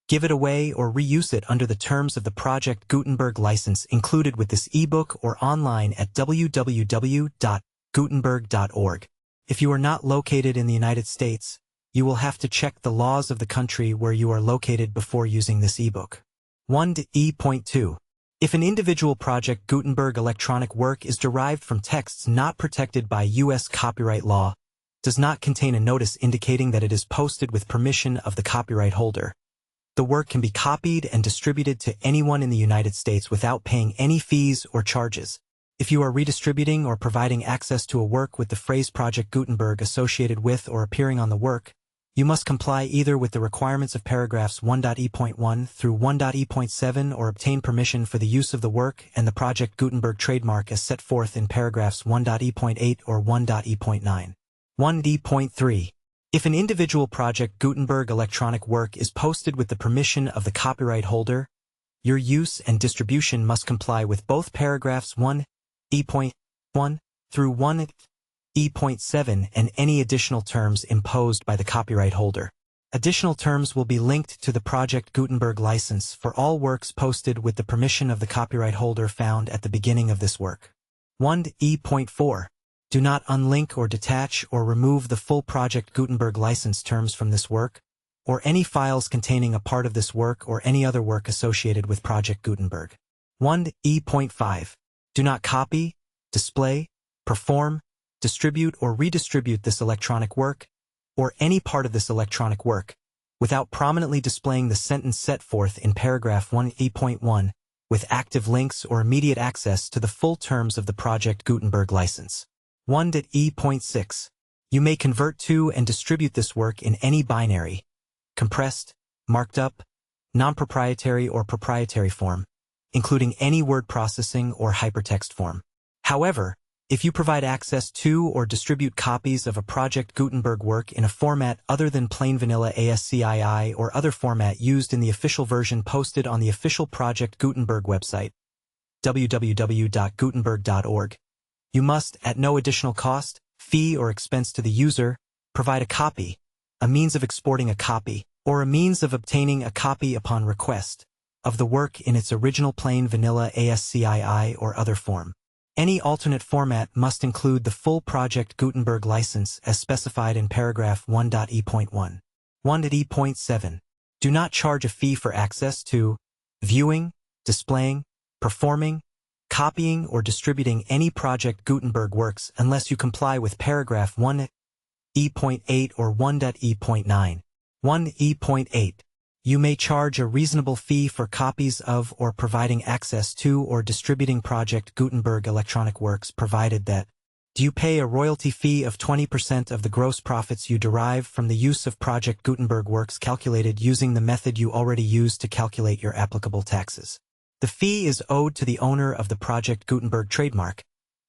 give it away, or reuse it under the terms of the Project Gutenberg license included with this ebook or online at www.gutenberg.org. If you are not located in the United States, you will have to check the laws of the country where you are located before using this ebook. 1e.2. If an individual Project Gutenberg electronic work is derived from texts not protected by U.S. copyright law, does not contain a notice indicating that it is posted with permission of the copyright holder, the work can be copied and distributed to anyone in the United States without paying any fees or charges. If you are redistributing or providing access to a work with the phrase Project Gutenberg associated with or appearing on the work, you must comply either with the requirements of paragraphs 1.e.1 through 1.e.7 or obtain permission for the use of the work and the Project Gutenberg trademark as set forth in paragraphs 1.e.8 or 1.e.9. 1d.3. If an individual Project Gutenberg electronic work is posted with the permission of the copyright holder, your use and distribution must comply with both paragraphs 1e.1 through 1e.7 and any additional terms imposed by the copyright holder. Additional terms will be linked to the Project Gutenberg license for all works posted with the permission of the copyright holder found at the beginning of this work. 1e.4. Do not unlink or detach or remove the full Project Gutenberg license terms from this work, or any files containing a part of this work or any other work associated with Project Gutenberg. 1e.5. Do not copy, display, perform, distribute or redistribute this electronic work, or any part of this electronic work, without prominently displaying the sentence set forth in paragraph 1e.1, with active links or immediate access to the full terms of the Project Gutenberg license. 1.e.6. You may convert to and distribute this work in any binary, compressed, marked up, non-proprietary or proprietary form, including any word processing or hypertext form. However, if you provide access to or distribute copies of a Project Gutenberg work in a format other than plain vanilla ASCII or other format used in the official version posted on the official Project Gutenberg website, www.gutenberg.org, you must, at no additional cost, fee, or expense to the user, provide a copy, a means of exporting a copy, or a means of obtaining a copy upon request, of the work in its original plain vanilla ASCII or other form. Any alternate format must include the full Project Gutenberg license as specified in paragraph 1.e.1. 1.e.7. Do not charge a fee for access to viewing, displaying, performing, copying, or distributing any Project Gutenberg works unless you comply with paragraph 1e.8 or 1.e.9. 1e.8. You may charge a reasonable fee for copies of or providing access to or distributing Project Gutenberg electronic works provided that you pay a royalty fee of 20% of the gross profits you derive from the use of Project Gutenberg works calculated using the method you already used to calculate your applicable taxes. The fee is owed to the owner of the Project Gutenberg trademark,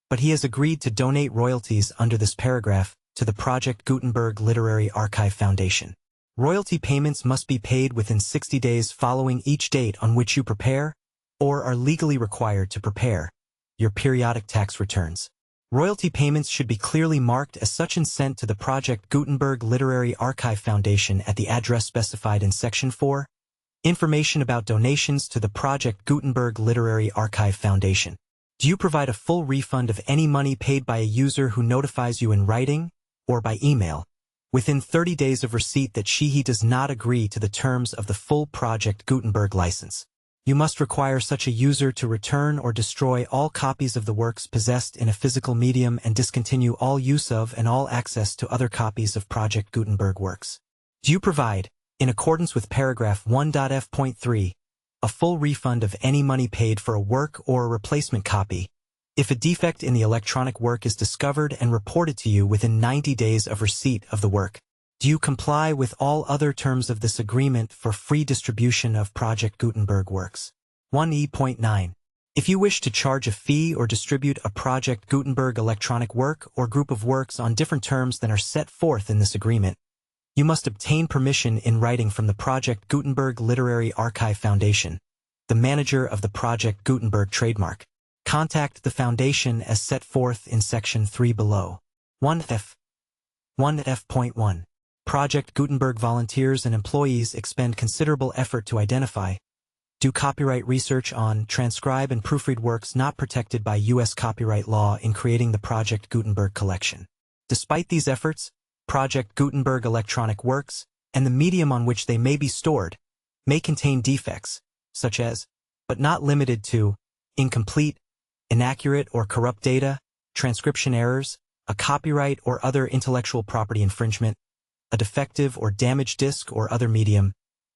but he has agreed to donate royalties under this paragraph to the Project Gutenberg Literary Archive Foundation. Royalty payments must be paid within 60 days following each date on which you prepare, or are legally required to prepare, your periodic tax returns. Royalty payments should be clearly marked as such and sent to the Project Gutenberg Literary Archive Foundation at the address specified in Section 4. Information about donations to the Project Gutenberg Literary Archive Foundation. Do you provide a full refund of any money paid by a user who notifies you in writing or by email within 30 days of receipt that he does not agree to the terms of the full Project Gutenberg license. You must require such a user to return or destroy all copies of the works possessed in a physical medium and discontinue all use of and all access to other copies of Project Gutenberg works. Do you provide, in accordance with paragraph 1.f.3, a full refund of any money paid for a work or a replacement copy, if a defect in the electronic work is discovered and reported to you within 90 days of receipt of the work? Do you comply with all other terms of this agreement for free distribution of Project Gutenberg works? 1E.9. If you wish to charge a fee or distribute a Project Gutenberg electronic work or group of works on different terms than are set forth in this agreement, you must obtain permission in writing from the Project Gutenberg Literary Archive Foundation, the manager of the Project Gutenberg trademark. Contact the foundation as set forth in section 3 below. 1F. 1F.1. Project Gutenberg volunteers and employees expend considerable effort to identify, do copyright research on, transcribe and proofread works not protected by U.S. copyright law in creating the Project Gutenberg collection. Despite these efforts, Project Gutenberg electronic works, and the medium on which they may be stored, may contain defects, such as, but not limited to, incomplete, inaccurate or corrupt data, transcription errors, a copyright or other intellectual property infringement, a defective or damaged disk or other medium,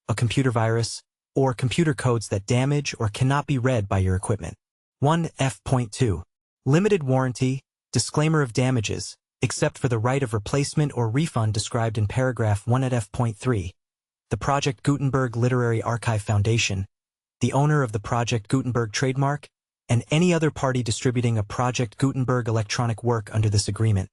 a computer virus, or computer codes that damage or cannot be read by your equipment. 1F.2. Limited warranty, disclaimer of damages, except for the right of replacement or refund described in paragraph 1 at F.3. The Project Gutenberg Literary Archive Foundation, the owner of the Project Gutenberg trademark, and any other party distributing a Project Gutenberg electronic work under this agreement,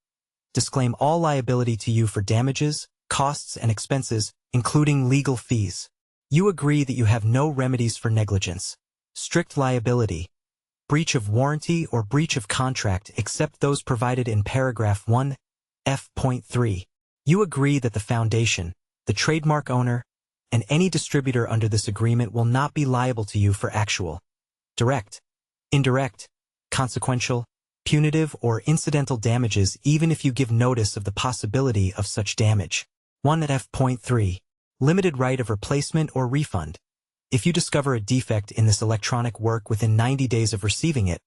disclaim all liability to you for damages, costs, and expenses, including legal fees. You agree that you have no remedies for negligence, strict liability, breach of warranty, or breach of contract except those provided in paragraph 1, F.3. You agree that the foundation, the trademark owner, and any distributor under this agreement will not be liable to you for actual, direct, indirect, consequential, punitive, or incidental damages even if you give notice of the possibility of such damage. 1 at F.3. Limited right of replacement or refund. If you discover a defect in this electronic work within 90 days of receiving it,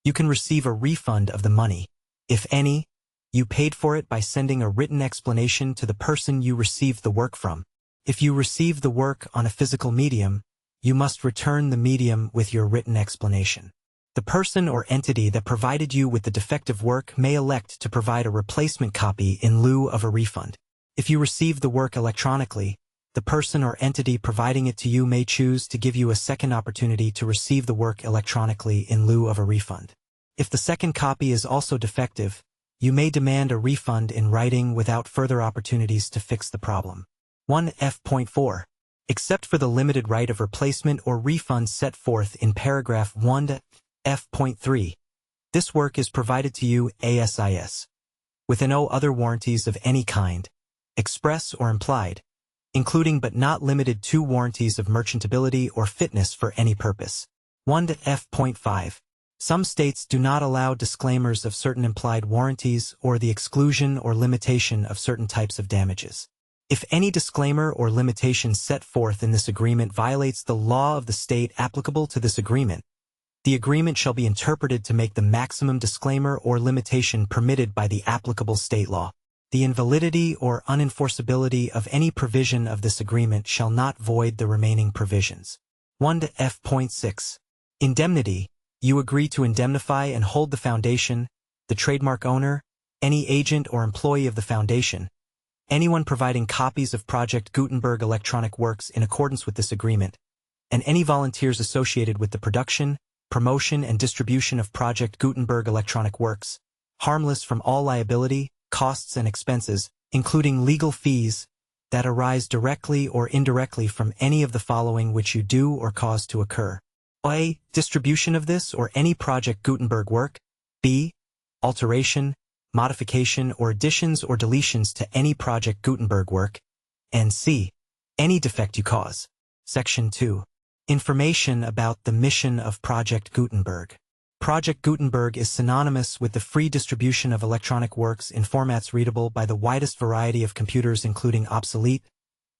you can receive a refund of the money, if any, you paid for it by sending a written explanation to the person you received the work from. If you receive the work on a physical medium, you must return the medium with your written explanation. The person or entity that provided you with the defective work may elect to provide a replacement copy in lieu of a refund. If you receive the work electronically, the person or entity providing it to you may choose to give you a second opportunity to receive the work electronically in lieu of a refund. If the second copy is also defective, you may demand a refund in writing without further opportunities to fix the problem. 1F.4. Except for the limited right of replacement or refund set forth in paragraph 1F.3, this work is provided to you ASIS, with no other warranties of any kind, express or implied, including but not limited to warranties of merchantability or fitness for any purpose. 1F.5. Some states do not allow disclaimers of certain implied warranties or the exclusion or limitation of certain types of damages. If any disclaimer or limitation set forth in this agreement violates the law of the state applicable to this agreement, the agreement shall be interpreted to make the maximum disclaimer or limitation permitted by the applicable state law. The invalidity or unenforceability of any provision of this agreement shall not void the remaining provisions. 1F.6. Indemnity. You agree to indemnify and hold the foundation, the trademark owner, any agent or employee of the foundation, anyone providing copies of Project Gutenberg electronic works in accordance with this agreement, and any volunteers associated with the production, promotion, and distribution of Project Gutenberg electronic works, harmless from all liability, costs, and expenses, including legal fees, that arise directly or indirectly from any of the following which you do or cause to occur. A. Distribution of this or any Project Gutenberg work. B. Alteration, modification, or additions or deletions to any Project Gutenberg work. And C. Any defect you cause. Section 2. Information about the mission of Project Gutenberg. Project Gutenberg is synonymous with the free distribution of electronic works in formats readable by the widest variety of computers, including obsolete,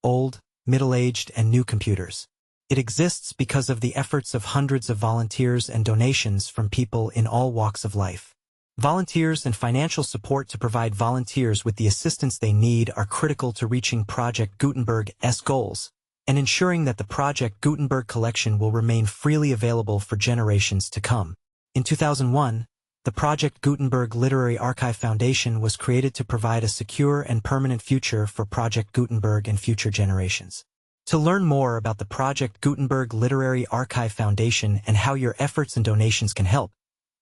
old, middle-aged, and new computers. It exists because of the efforts of hundreds of volunteers and donations from people in all walks of life. Volunteers and financial support to provide volunteers with the assistance they need are critical to reaching Project Gutenberg's goals and ensuring that the Project Gutenberg collection will remain freely available for generations to come. In 2001, the Project Gutenberg Literary Archive Foundation was created to provide a secure and permanent future for Project Gutenberg and future generations. To learn more about the Project Gutenberg Literary Archive Foundation and how your efforts and donations can help,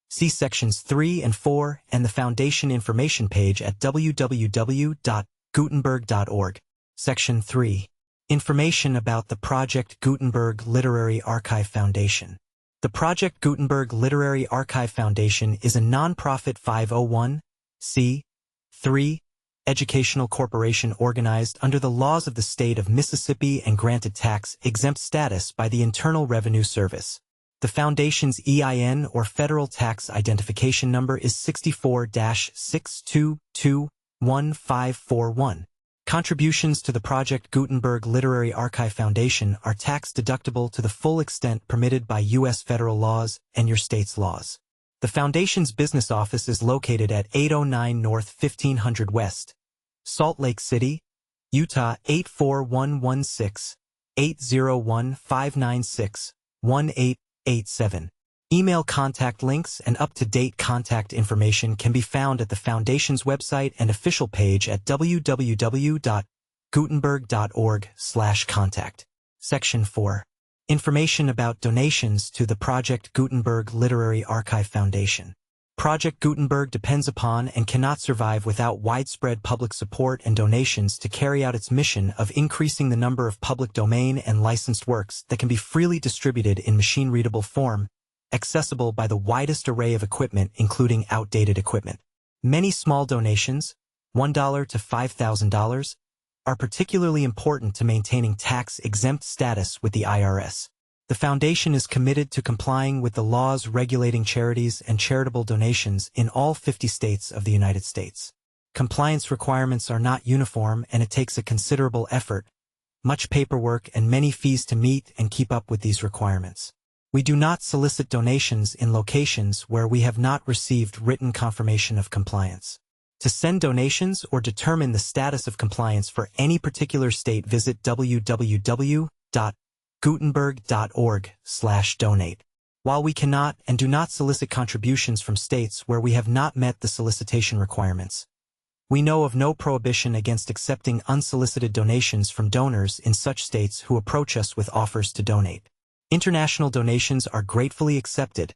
see Sections 3 and 4 and the Foundation information page at www.gutenberg.org. Section 3. Information about the Project Gutenberg Literary Archive Foundation. The Project Gutenberg Literary Archive Foundation is a non-profit 501(c)(3) educational corporation organized under the laws of the state of Mississippi and granted tax-exempt status by the Internal Revenue Service. The Foundation's EIN or Federal Tax Identification Number is 64-6221541. Contributions to the Project Gutenberg Literary Archive Foundation are tax-deductible to the full extent permitted by U.S. federal laws and your state's laws. The Foundation's business office is located at 809 North 1500 West, Salt Lake City, Utah 84116, 801-596-1887. Email contact links and up-to-date contact information can be found at the Foundation's website and official page at www.gutenberg.org/contact. Section 4. Information about donations to the Project Gutenberg Literary Archive Foundation. Project Gutenberg depends upon and cannot survive without widespread public support and donations to carry out its mission of increasing the number of public domain and licensed works that can be freely distributed in machine-readable form, accessible by the widest array of equipment, including outdated equipment. Many small donations, $1 to $5,000, are particularly important to maintaining tax-exempt status with the IRS. The Foundation is committed to complying with the laws regulating charities and charitable donations in all 50 states of the United States. Compliance requirements are not uniform, and it takes a considerable effort, much paperwork, and many fees to meet and keep up with these requirements. We do not solicit donations in locations where we have not received written confirmation of compliance. To send donations or determine the status of compliance for any particular state, visit www.gutenberg.org/donate. While we cannot and do not solicit contributions from states where we have not met the solicitation requirements, we know of no prohibition against accepting unsolicited donations from donors in such states who approach us with offers to donate. International donations are gratefully accepted,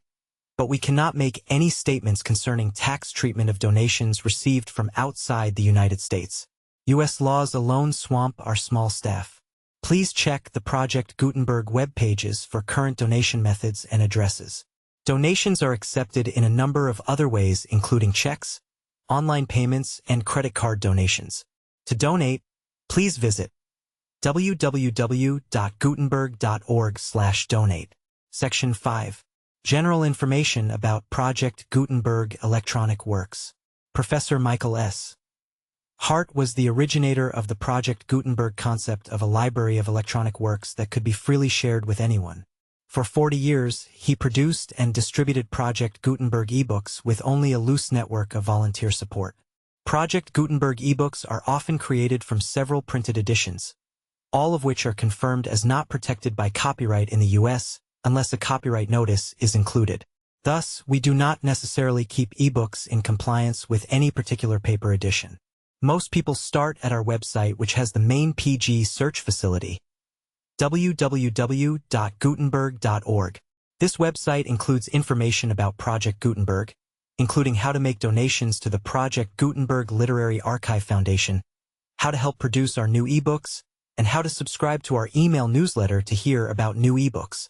but we cannot make any statements concerning tax treatment of donations received from outside the United States. U.S. laws alone swamp our small staff. Please check the Project Gutenberg web pages for current donation methods and addresses. Donations are accepted in a number of other ways, including checks, online payments, and credit card donations. To donate, please visit www.gutenberg.org/donate. Section 5. General information about Project Gutenberg electronic works. Professor Michael S. Hart was the originator of the Project Gutenberg concept of a library of electronic works that could be freely shared with anyone. For 40 years, he produced and distributed Project Gutenberg ebooks with only a loose network of volunteer support. Project Gutenberg ebooks are often created from several printed editions, all of which are confirmed as not protected by copyright in the U.S., unless a copyright notice is included. Thus, we do not necessarily keep ebooks in compliance with any particular paper edition. Most people start at our website, which has the main PG search facility, www.gutenberg.org. This website includes information about Project Gutenberg, including how to make donations to the Project Gutenberg Literary Archive Foundation, how to help produce our new ebooks, and how to subscribe to our email newsletter to hear about new ebooks.